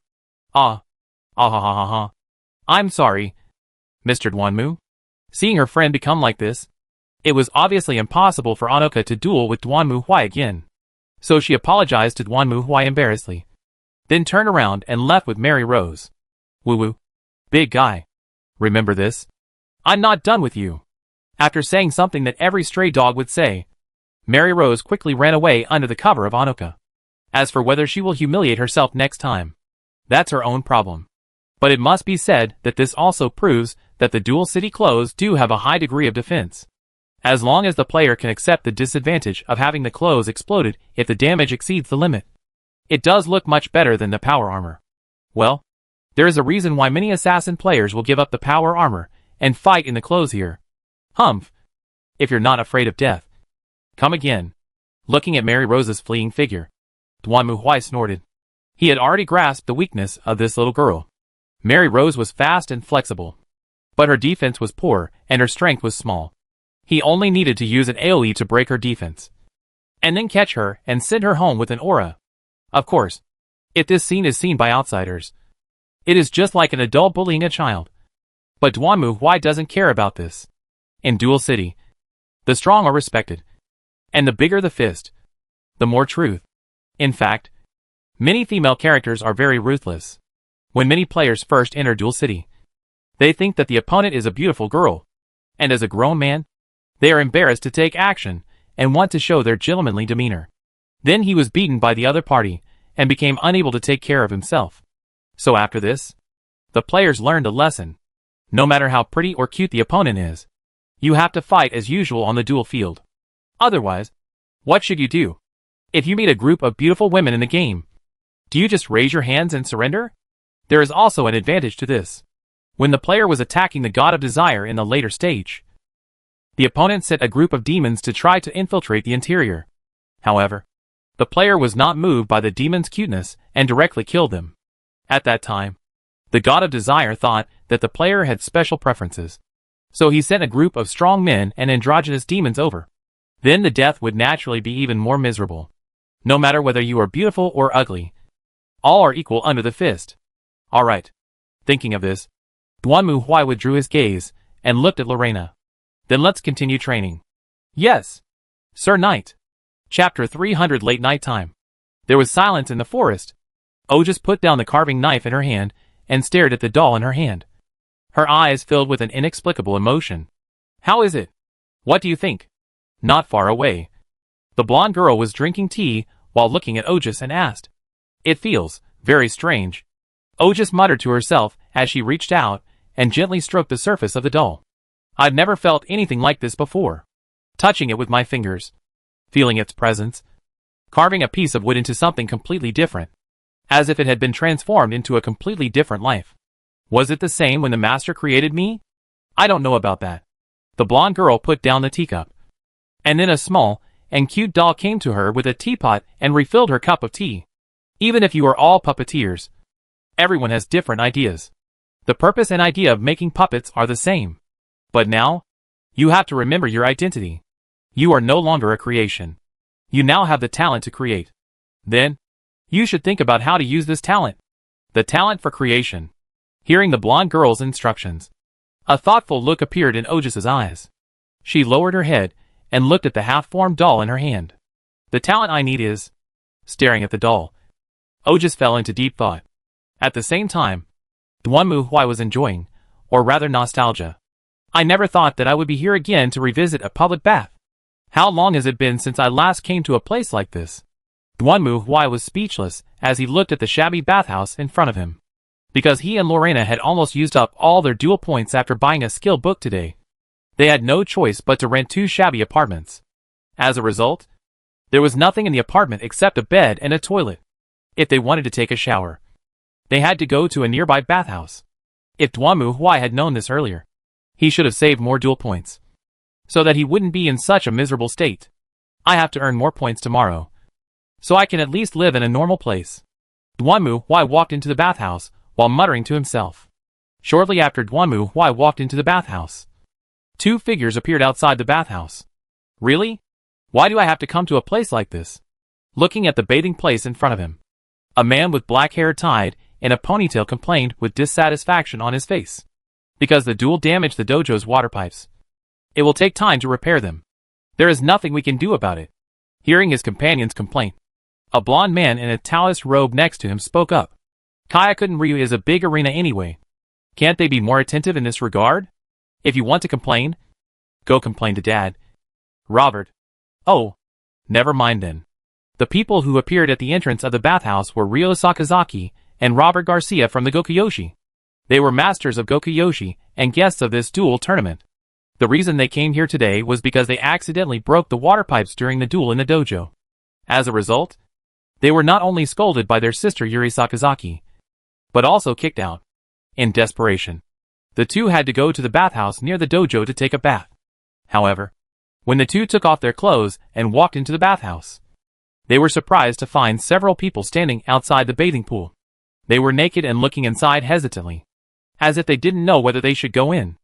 [SPEAKER 1] I'm sorry, Mr. Duanmu. Seeing her friend become like this, it was obviously impossible for Anoka to duel with Duanmu Huai again. So she apologized to Duanmu Huai embarrassedly, then turned around and left with Mary Rose. Woo-woo. Big guy. Remember this? I'm not done with you. After saying something that every stray dog would say, Mary Rose quickly ran away under the cover of Anoka. As for whether she will humiliate herself next time, that's her own problem. But it must be said that this also proves that the Duel City clothes do have a high degree of defense, as long as the player can accept the disadvantage of having the clothes exploded if the damage exceeds the limit. It does look much better than the power armor. Well, there is a reason why many assassin players will give up the power armor and fight in the clothes here. Humph. If you're not afraid of death, come again. Looking at Mary Rose's fleeing figure, Duanmu Huai snorted. He had already grasped the weakness of this little girl. Mary Rose was fast and flexible, but her defense was poor and her strength was small. He only needed to use an AoE to break her defense, and then catch her and send her home with an aura. Of course, If this scene is seen by outsiders, it is just like an adult bullying a child. But Dwanmu Huai doesn't care about this. In Duel City, the strong are respected. And the bigger the fist, the more truth. In fact, many female characters are very ruthless. When many players first enter Duel City, they think that the opponent is a beautiful girl. And as a grown man, they are embarrassed to take action and want to show their gentlemanly demeanor. Then he was beaten by the other party and became unable to take care of himself. So after this, the players learned a lesson. No matter how pretty or cute the opponent is, you have to fight as usual on the duel field. Otherwise, what should you do? If you meet a group of beautiful women in the game, do you just raise your hands and surrender? There is also an advantage to this. When the player was attacking the God of Desire in the later stage, the opponent sent a group of demons to try to infiltrate the interior. However, the player was not moved by the demon's cuteness and directly killed them. At that time, the God of Desire thought that the player had special preferences. So he sent a group of strong men and androgynous demons over. Then the death would naturally be even more miserable. No matter whether you are beautiful or ugly, all are equal under the fist. Alright. Thinking of this, Dwanmu Huai withdrew his gaze and looked at Lorena. Then let's continue training. Yes. Sir Knight. Chapter 300 Late Night Time. There was silence in the forest. Ojas put down the carving knife in her hand and stared at the doll in her hand. Her eyes filled with an inexplicable emotion. How is it? What do you think? Not far away, the blonde girl was drinking tea while looking at Ojas and asked. It feels very strange. Ojas muttered to herself as she reached out and gently stroked the surface of the doll. I've never felt anything like this before. Touching it with my fingers, feeling its presence, carving a piece of wood into something completely different, as if it had been transformed into a completely different life. Was it the same when the master created me? I don't know about that. The blonde girl put down the teacup. And then a small and cute doll came to her with a teapot and refilled her cup of tea. Even if you are all puppeteers, everyone has different ideas. The purpose and idea of making puppets are the same. But now, you have to remember your identity. You are no longer a creation. You now have the talent to create. Then, you should think about how to use this talent. The talent for creation. Hearing the blonde girl's instructions, a thoughtful look appeared in Ojas's eyes. She lowered her head and looked at the half-formed doll in her hand. The talent I need is... Staring at the doll, Ojas fell into deep thought. At the same time, Dwanmu Huai was enjoying, or rather nostalgia. I never thought that I would be here again to revisit a public bath. How long has it been since I last came to a place like this? Dwanmu Huai was speechless as he looked at the shabby bathhouse in front of him. Because he and Lorena had almost used up all their duel points after buying a skill book today. They had no choice but to rent 2 shabby apartments. As a result, there was nothing in the apartment except a bed and a toilet. If they wanted to take a shower, they had to go to a nearby bathhouse. If Dwanmu Huai had known this earlier, he should have saved more duel points, so that he wouldn't be in such a miserable state. I have to earn more points tomorrow, so I can at least live in a normal place. Dwanmu Huai walked into the bathhouse while muttering to himself. Shortly after Dwanmu Huai walked into the bathhouse, 2 figures appeared outside the bathhouse. Really? Why do I have to come to a place like this? Looking at the bathing place in front of him, a man with black hair tied in a ponytail complained with dissatisfaction on his face. Because the duel damaged the dojo's water pipes. It will take time to repair them. There is nothing we can do about it. Hearing his companion's complaint, a blond man in a Taoist robe next to him spoke up. Kayakuten Ryu is a big arena anyway. Can't they be more attentive in this regard? If you want to complain, go complain to Dad. Robert. Oh, never mind then. The people who appeared at the entrance of the bathhouse were Ryo Sakazaki and Robert Garcia from the Gokuyoshi. They were masters of Gokuyoshi and guests of this duel tournament. The reason they came here today was because they accidentally broke the water pipes during the duel in the dojo. As a result, they were not only scolded by their sister Yuri Sakazaki, but also kicked out. In desperation, the 2 had to go to the bathhouse near the dojo to take a bath. However, when the 2 took off their clothes and walked into the bathhouse, they were surprised to find several people standing outside the bathing pool. They were naked and looking inside hesitantly, as if they didn't know whether they should go in.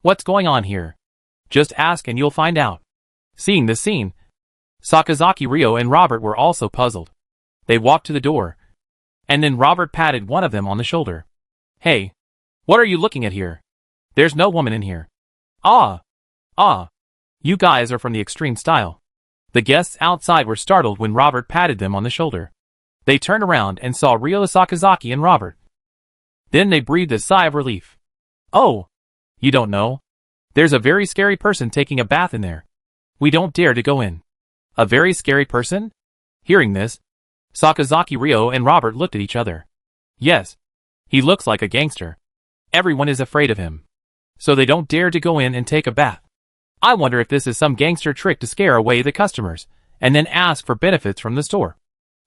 [SPEAKER 1] What's going on here? Just ask and you'll find out. Seeing this scene, Sakazaki, Ryo and Robert were also puzzled. They walked to the door, And then Robert patted one of them on the shoulder. Hey, what are you looking at here? There's no woman in here. Ah, you guys are from the extreme style. The guests outside were startled when Robert patted them on the shoulder. They turned around and saw Ryo Sakazaki and Robert. Then they breathed a sigh of relief. Oh, you don't know? There's a very scary person taking a bath in there. We don't dare to go in. A very scary person? Hearing this, Sakazaki, Ryo, and Robert looked at each other. Yes, he looks like a gangster. Everyone is afraid of him. So they don't dare to go in and take a bath. I wonder if this is some gangster trick to scare away the customers, and then ask for benefits from the store.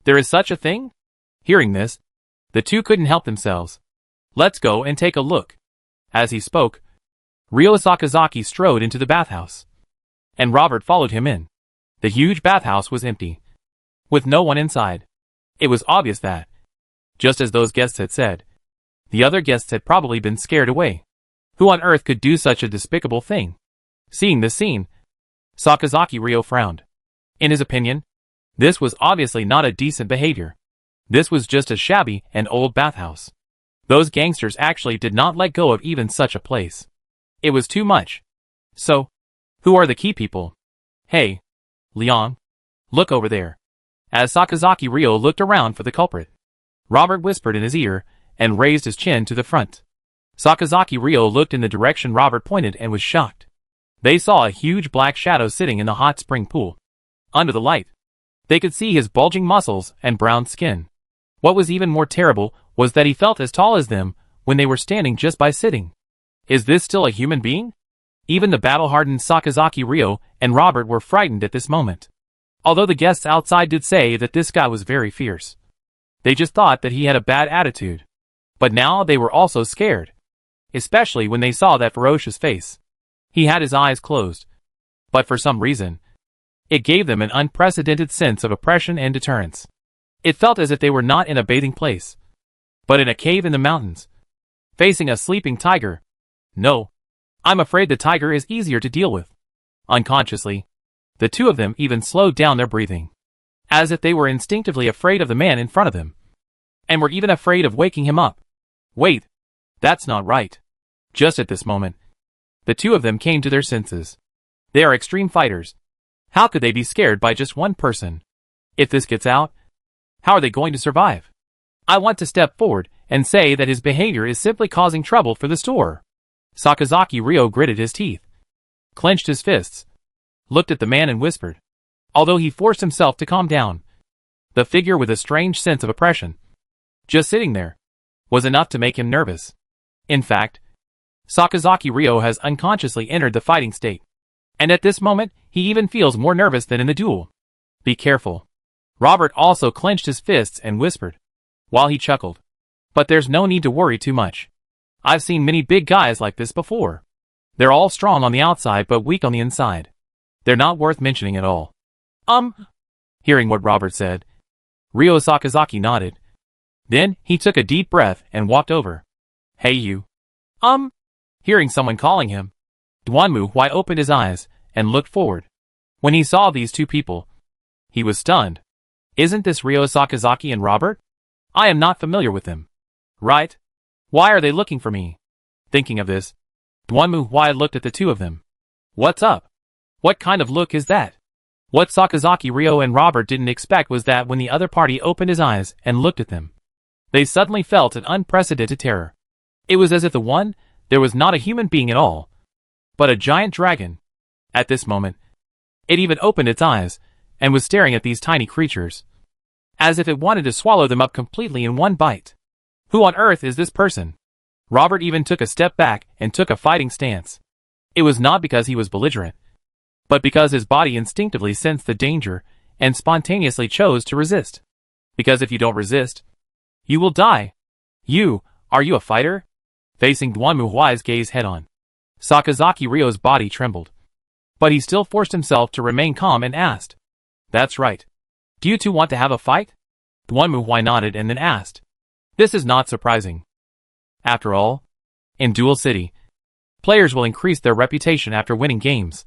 [SPEAKER 1] There is such a thing? Hearing this, the two couldn't help themselves. Let's go and take a look. As he spoke, Ryo Sakazaki strode into the bathhouse. And Robert followed him in. The huge bathhouse was empty, with no one inside. It was obvious that, just as those guests had said, the other guests had probably been scared away. Who on earth could do such a despicable thing? Seeing this scene, Sakazaki Ryo frowned. In his opinion, this was obviously not a decent behavior. This was just a shabby and old bathhouse. Those gangsters actually did not let go of even such a place. It was too much. So, who are the key people? Hey, Leon, look over there. As Sakazaki Ryo looked around for the culprit, Robert whispered in his ear and raised his chin to the front. Sakazaki Ryo looked in the direction Robert pointed and was shocked. They saw a huge black shadow sitting in the hot spring pool. Under the light, they could see his bulging muscles and brown skin. What was even more terrible was that he felt as tall as them when they were standing just by sitting. Is this still a human being? Even the battle-hardened Sakazaki Ryo and Robert were frightened at this moment. Although the guests outside did say that this guy was very fierce. They just thought that he had a bad attitude. But now they were also scared. Especially when they saw that ferocious face. He had his eyes closed. But for some reason, it gave them an unprecedented sense of oppression and deterrence. It felt as if they were not in a bathing place, but in a cave in the mountains, facing a sleeping tiger. No, I'm afraid the tiger is easier to deal with. Unconsciously, the two of them even slowed down their breathing, as if they were instinctively afraid of the man in front of them, and were even afraid of waking him up. Wait, that's not right. Just at this moment, the two of them came to their senses. They are extreme fighters. How could they be scared by just one person? If this gets out, how are they going to survive? I want to step forward and say that his behavior is simply causing trouble for the store. Sakazaki Ryo gritted his teeth, clenched his fists, looked at the man and whispered. Although he forced himself to calm down, the figure with a strange sense of oppression, just sitting there, was enough to make him nervous. In fact, Sakazaki Ryo has unconsciously entered the fighting state. And at this moment, he even feels more nervous than in the duel. Be careful. Robert also clenched his fists and whispered, while he chuckled. But there's no need to worry too much. I've seen many big guys like this before. They're all strong on the outside but weak on the inside. They're not worth mentioning at all. Hearing what Robert said, Ryo Sakazaki nodded. Then he took a deep breath and walked over. Hey you. Hearing someone calling him, Dwanmu Hwai opened his eyes and looked forward. When he saw these two people, he was stunned. Isn't this Ryo Sakazaki and Robert? I am not familiar with them. Right? Why are they looking for me? Thinking of this, Dwanmu Hwai looked at the two of them. What's up? What kind of look is that? What Sakazaki Ryo and Robert didn't expect was that when the other party opened his eyes and looked at them, they suddenly felt an unprecedented terror. It was as if there was not a human being at all, but a giant dragon. At this moment, it even opened its eyes and was staring at these tiny creatures, as if it wanted to swallow them up completely in one bite. Who on earth is this person? Robert even took a step back and took a fighting stance. It was not because he was belligerent, but because his body instinctively sensed the danger and spontaneously chose to resist. Because if you don't resist, you will die. Are you a fighter? Facing Dwanmu Hwai's gaze head-on, Sakazaki Ryo's body trembled. But he still forced himself to remain calm and asked. That's right. Do you two want to have a fight? Dwanmu Hwai nodded and then asked. This is not surprising. After all, in Duel City, players will increase their reputation after winning games,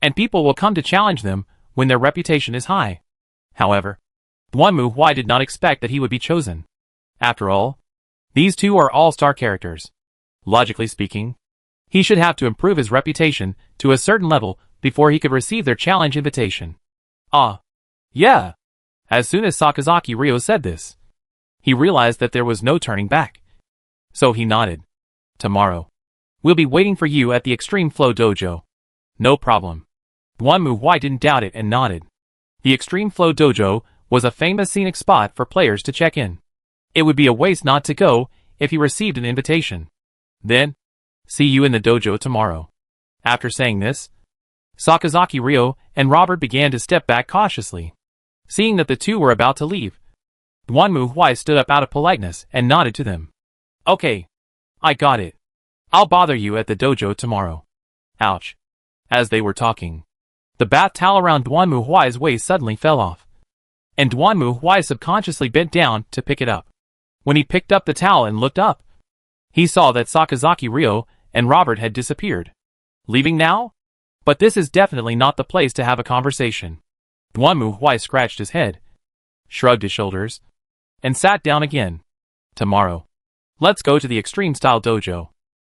[SPEAKER 1] and people will come to challenge them when their reputation is high. However, Dwanmu Hwai did not expect that he would be chosen. After all, these two are all-star characters. Logically speaking, he should have to improve his reputation to a certain level before he could receive their challenge invitation. Yeah. As soon as Sakazaki Ryo said this, he realized that there was no turning back. So he nodded. Tomorrow, we'll be waiting for you at the Extreme Flow Dojo. No problem. Dwanmu Huai didn't doubt it and nodded. The Extreme Flow Dojo was a famous scenic spot for players to check in. It would be a waste not to go if he received an invitation. Then, see you in the dojo tomorrow. After saying this, Sakazaki Ryo and Robert began to step back cautiously. Seeing that the two were about to leave, Dwanmu Huai stood up out of politeness and nodded to them. Okay. I got it. I'll bother you at the dojo tomorrow. Ouch. As they were talking, the bath towel around Dwanmu Huai's waist suddenly fell off, and Dwanmu Huai subconsciously bent down to pick it up. When he picked up the towel and looked up, he saw that Sakazaki Ryo and Robert had disappeared. Leaving now? But this is definitely not the place to have a conversation. Dwanmu Huai scratched his head, shrugged his shoulders, and sat down again. Tomorrow, let's go to the Extreme Style Dojo.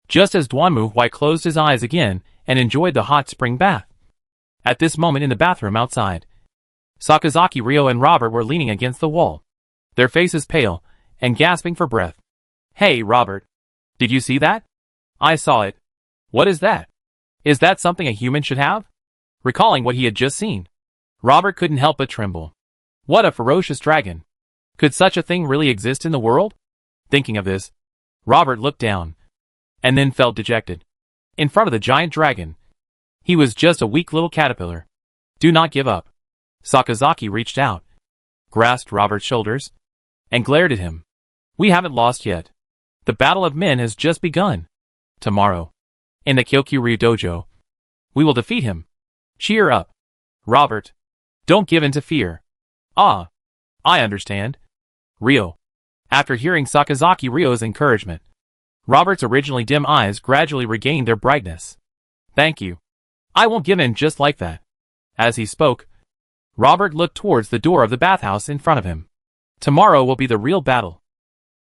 [SPEAKER 1] Just as Dwanmu Huai closed his eyes again and enjoyed the hot spring bath. At this moment in the bathroom outside, Sakazaki Ryo and Robert were leaning against the wall, their faces pale and gasping for breath. Hey, Robert. Did you see that? I saw it. What is that? Is that something a human should have? Recalling what he had just seen, Robert couldn't help but tremble. What a ferocious dragon. Could such a thing really exist in the world? Thinking of this, Robert looked down, and then felt dejected. In front of the giant dragon, he was just a weak little caterpillar. Do not give up. Sakazaki reached out, grasped Robert's shoulders, and glared at him. We haven't lost yet. The battle of men has just begun. Tomorrow, in the Kyokuryu Dojo, we will defeat him. Cheer up, Robert. Don't give in to fear. I understand. Ryo. After hearing Sakazaki Ryo's encouragement, Robert's originally dim eyes gradually regained their brightness. Thank you. I won't give in just like that. As he spoke, Robert looked towards the door of the bathhouse in front of him. Tomorrow will be the real battle.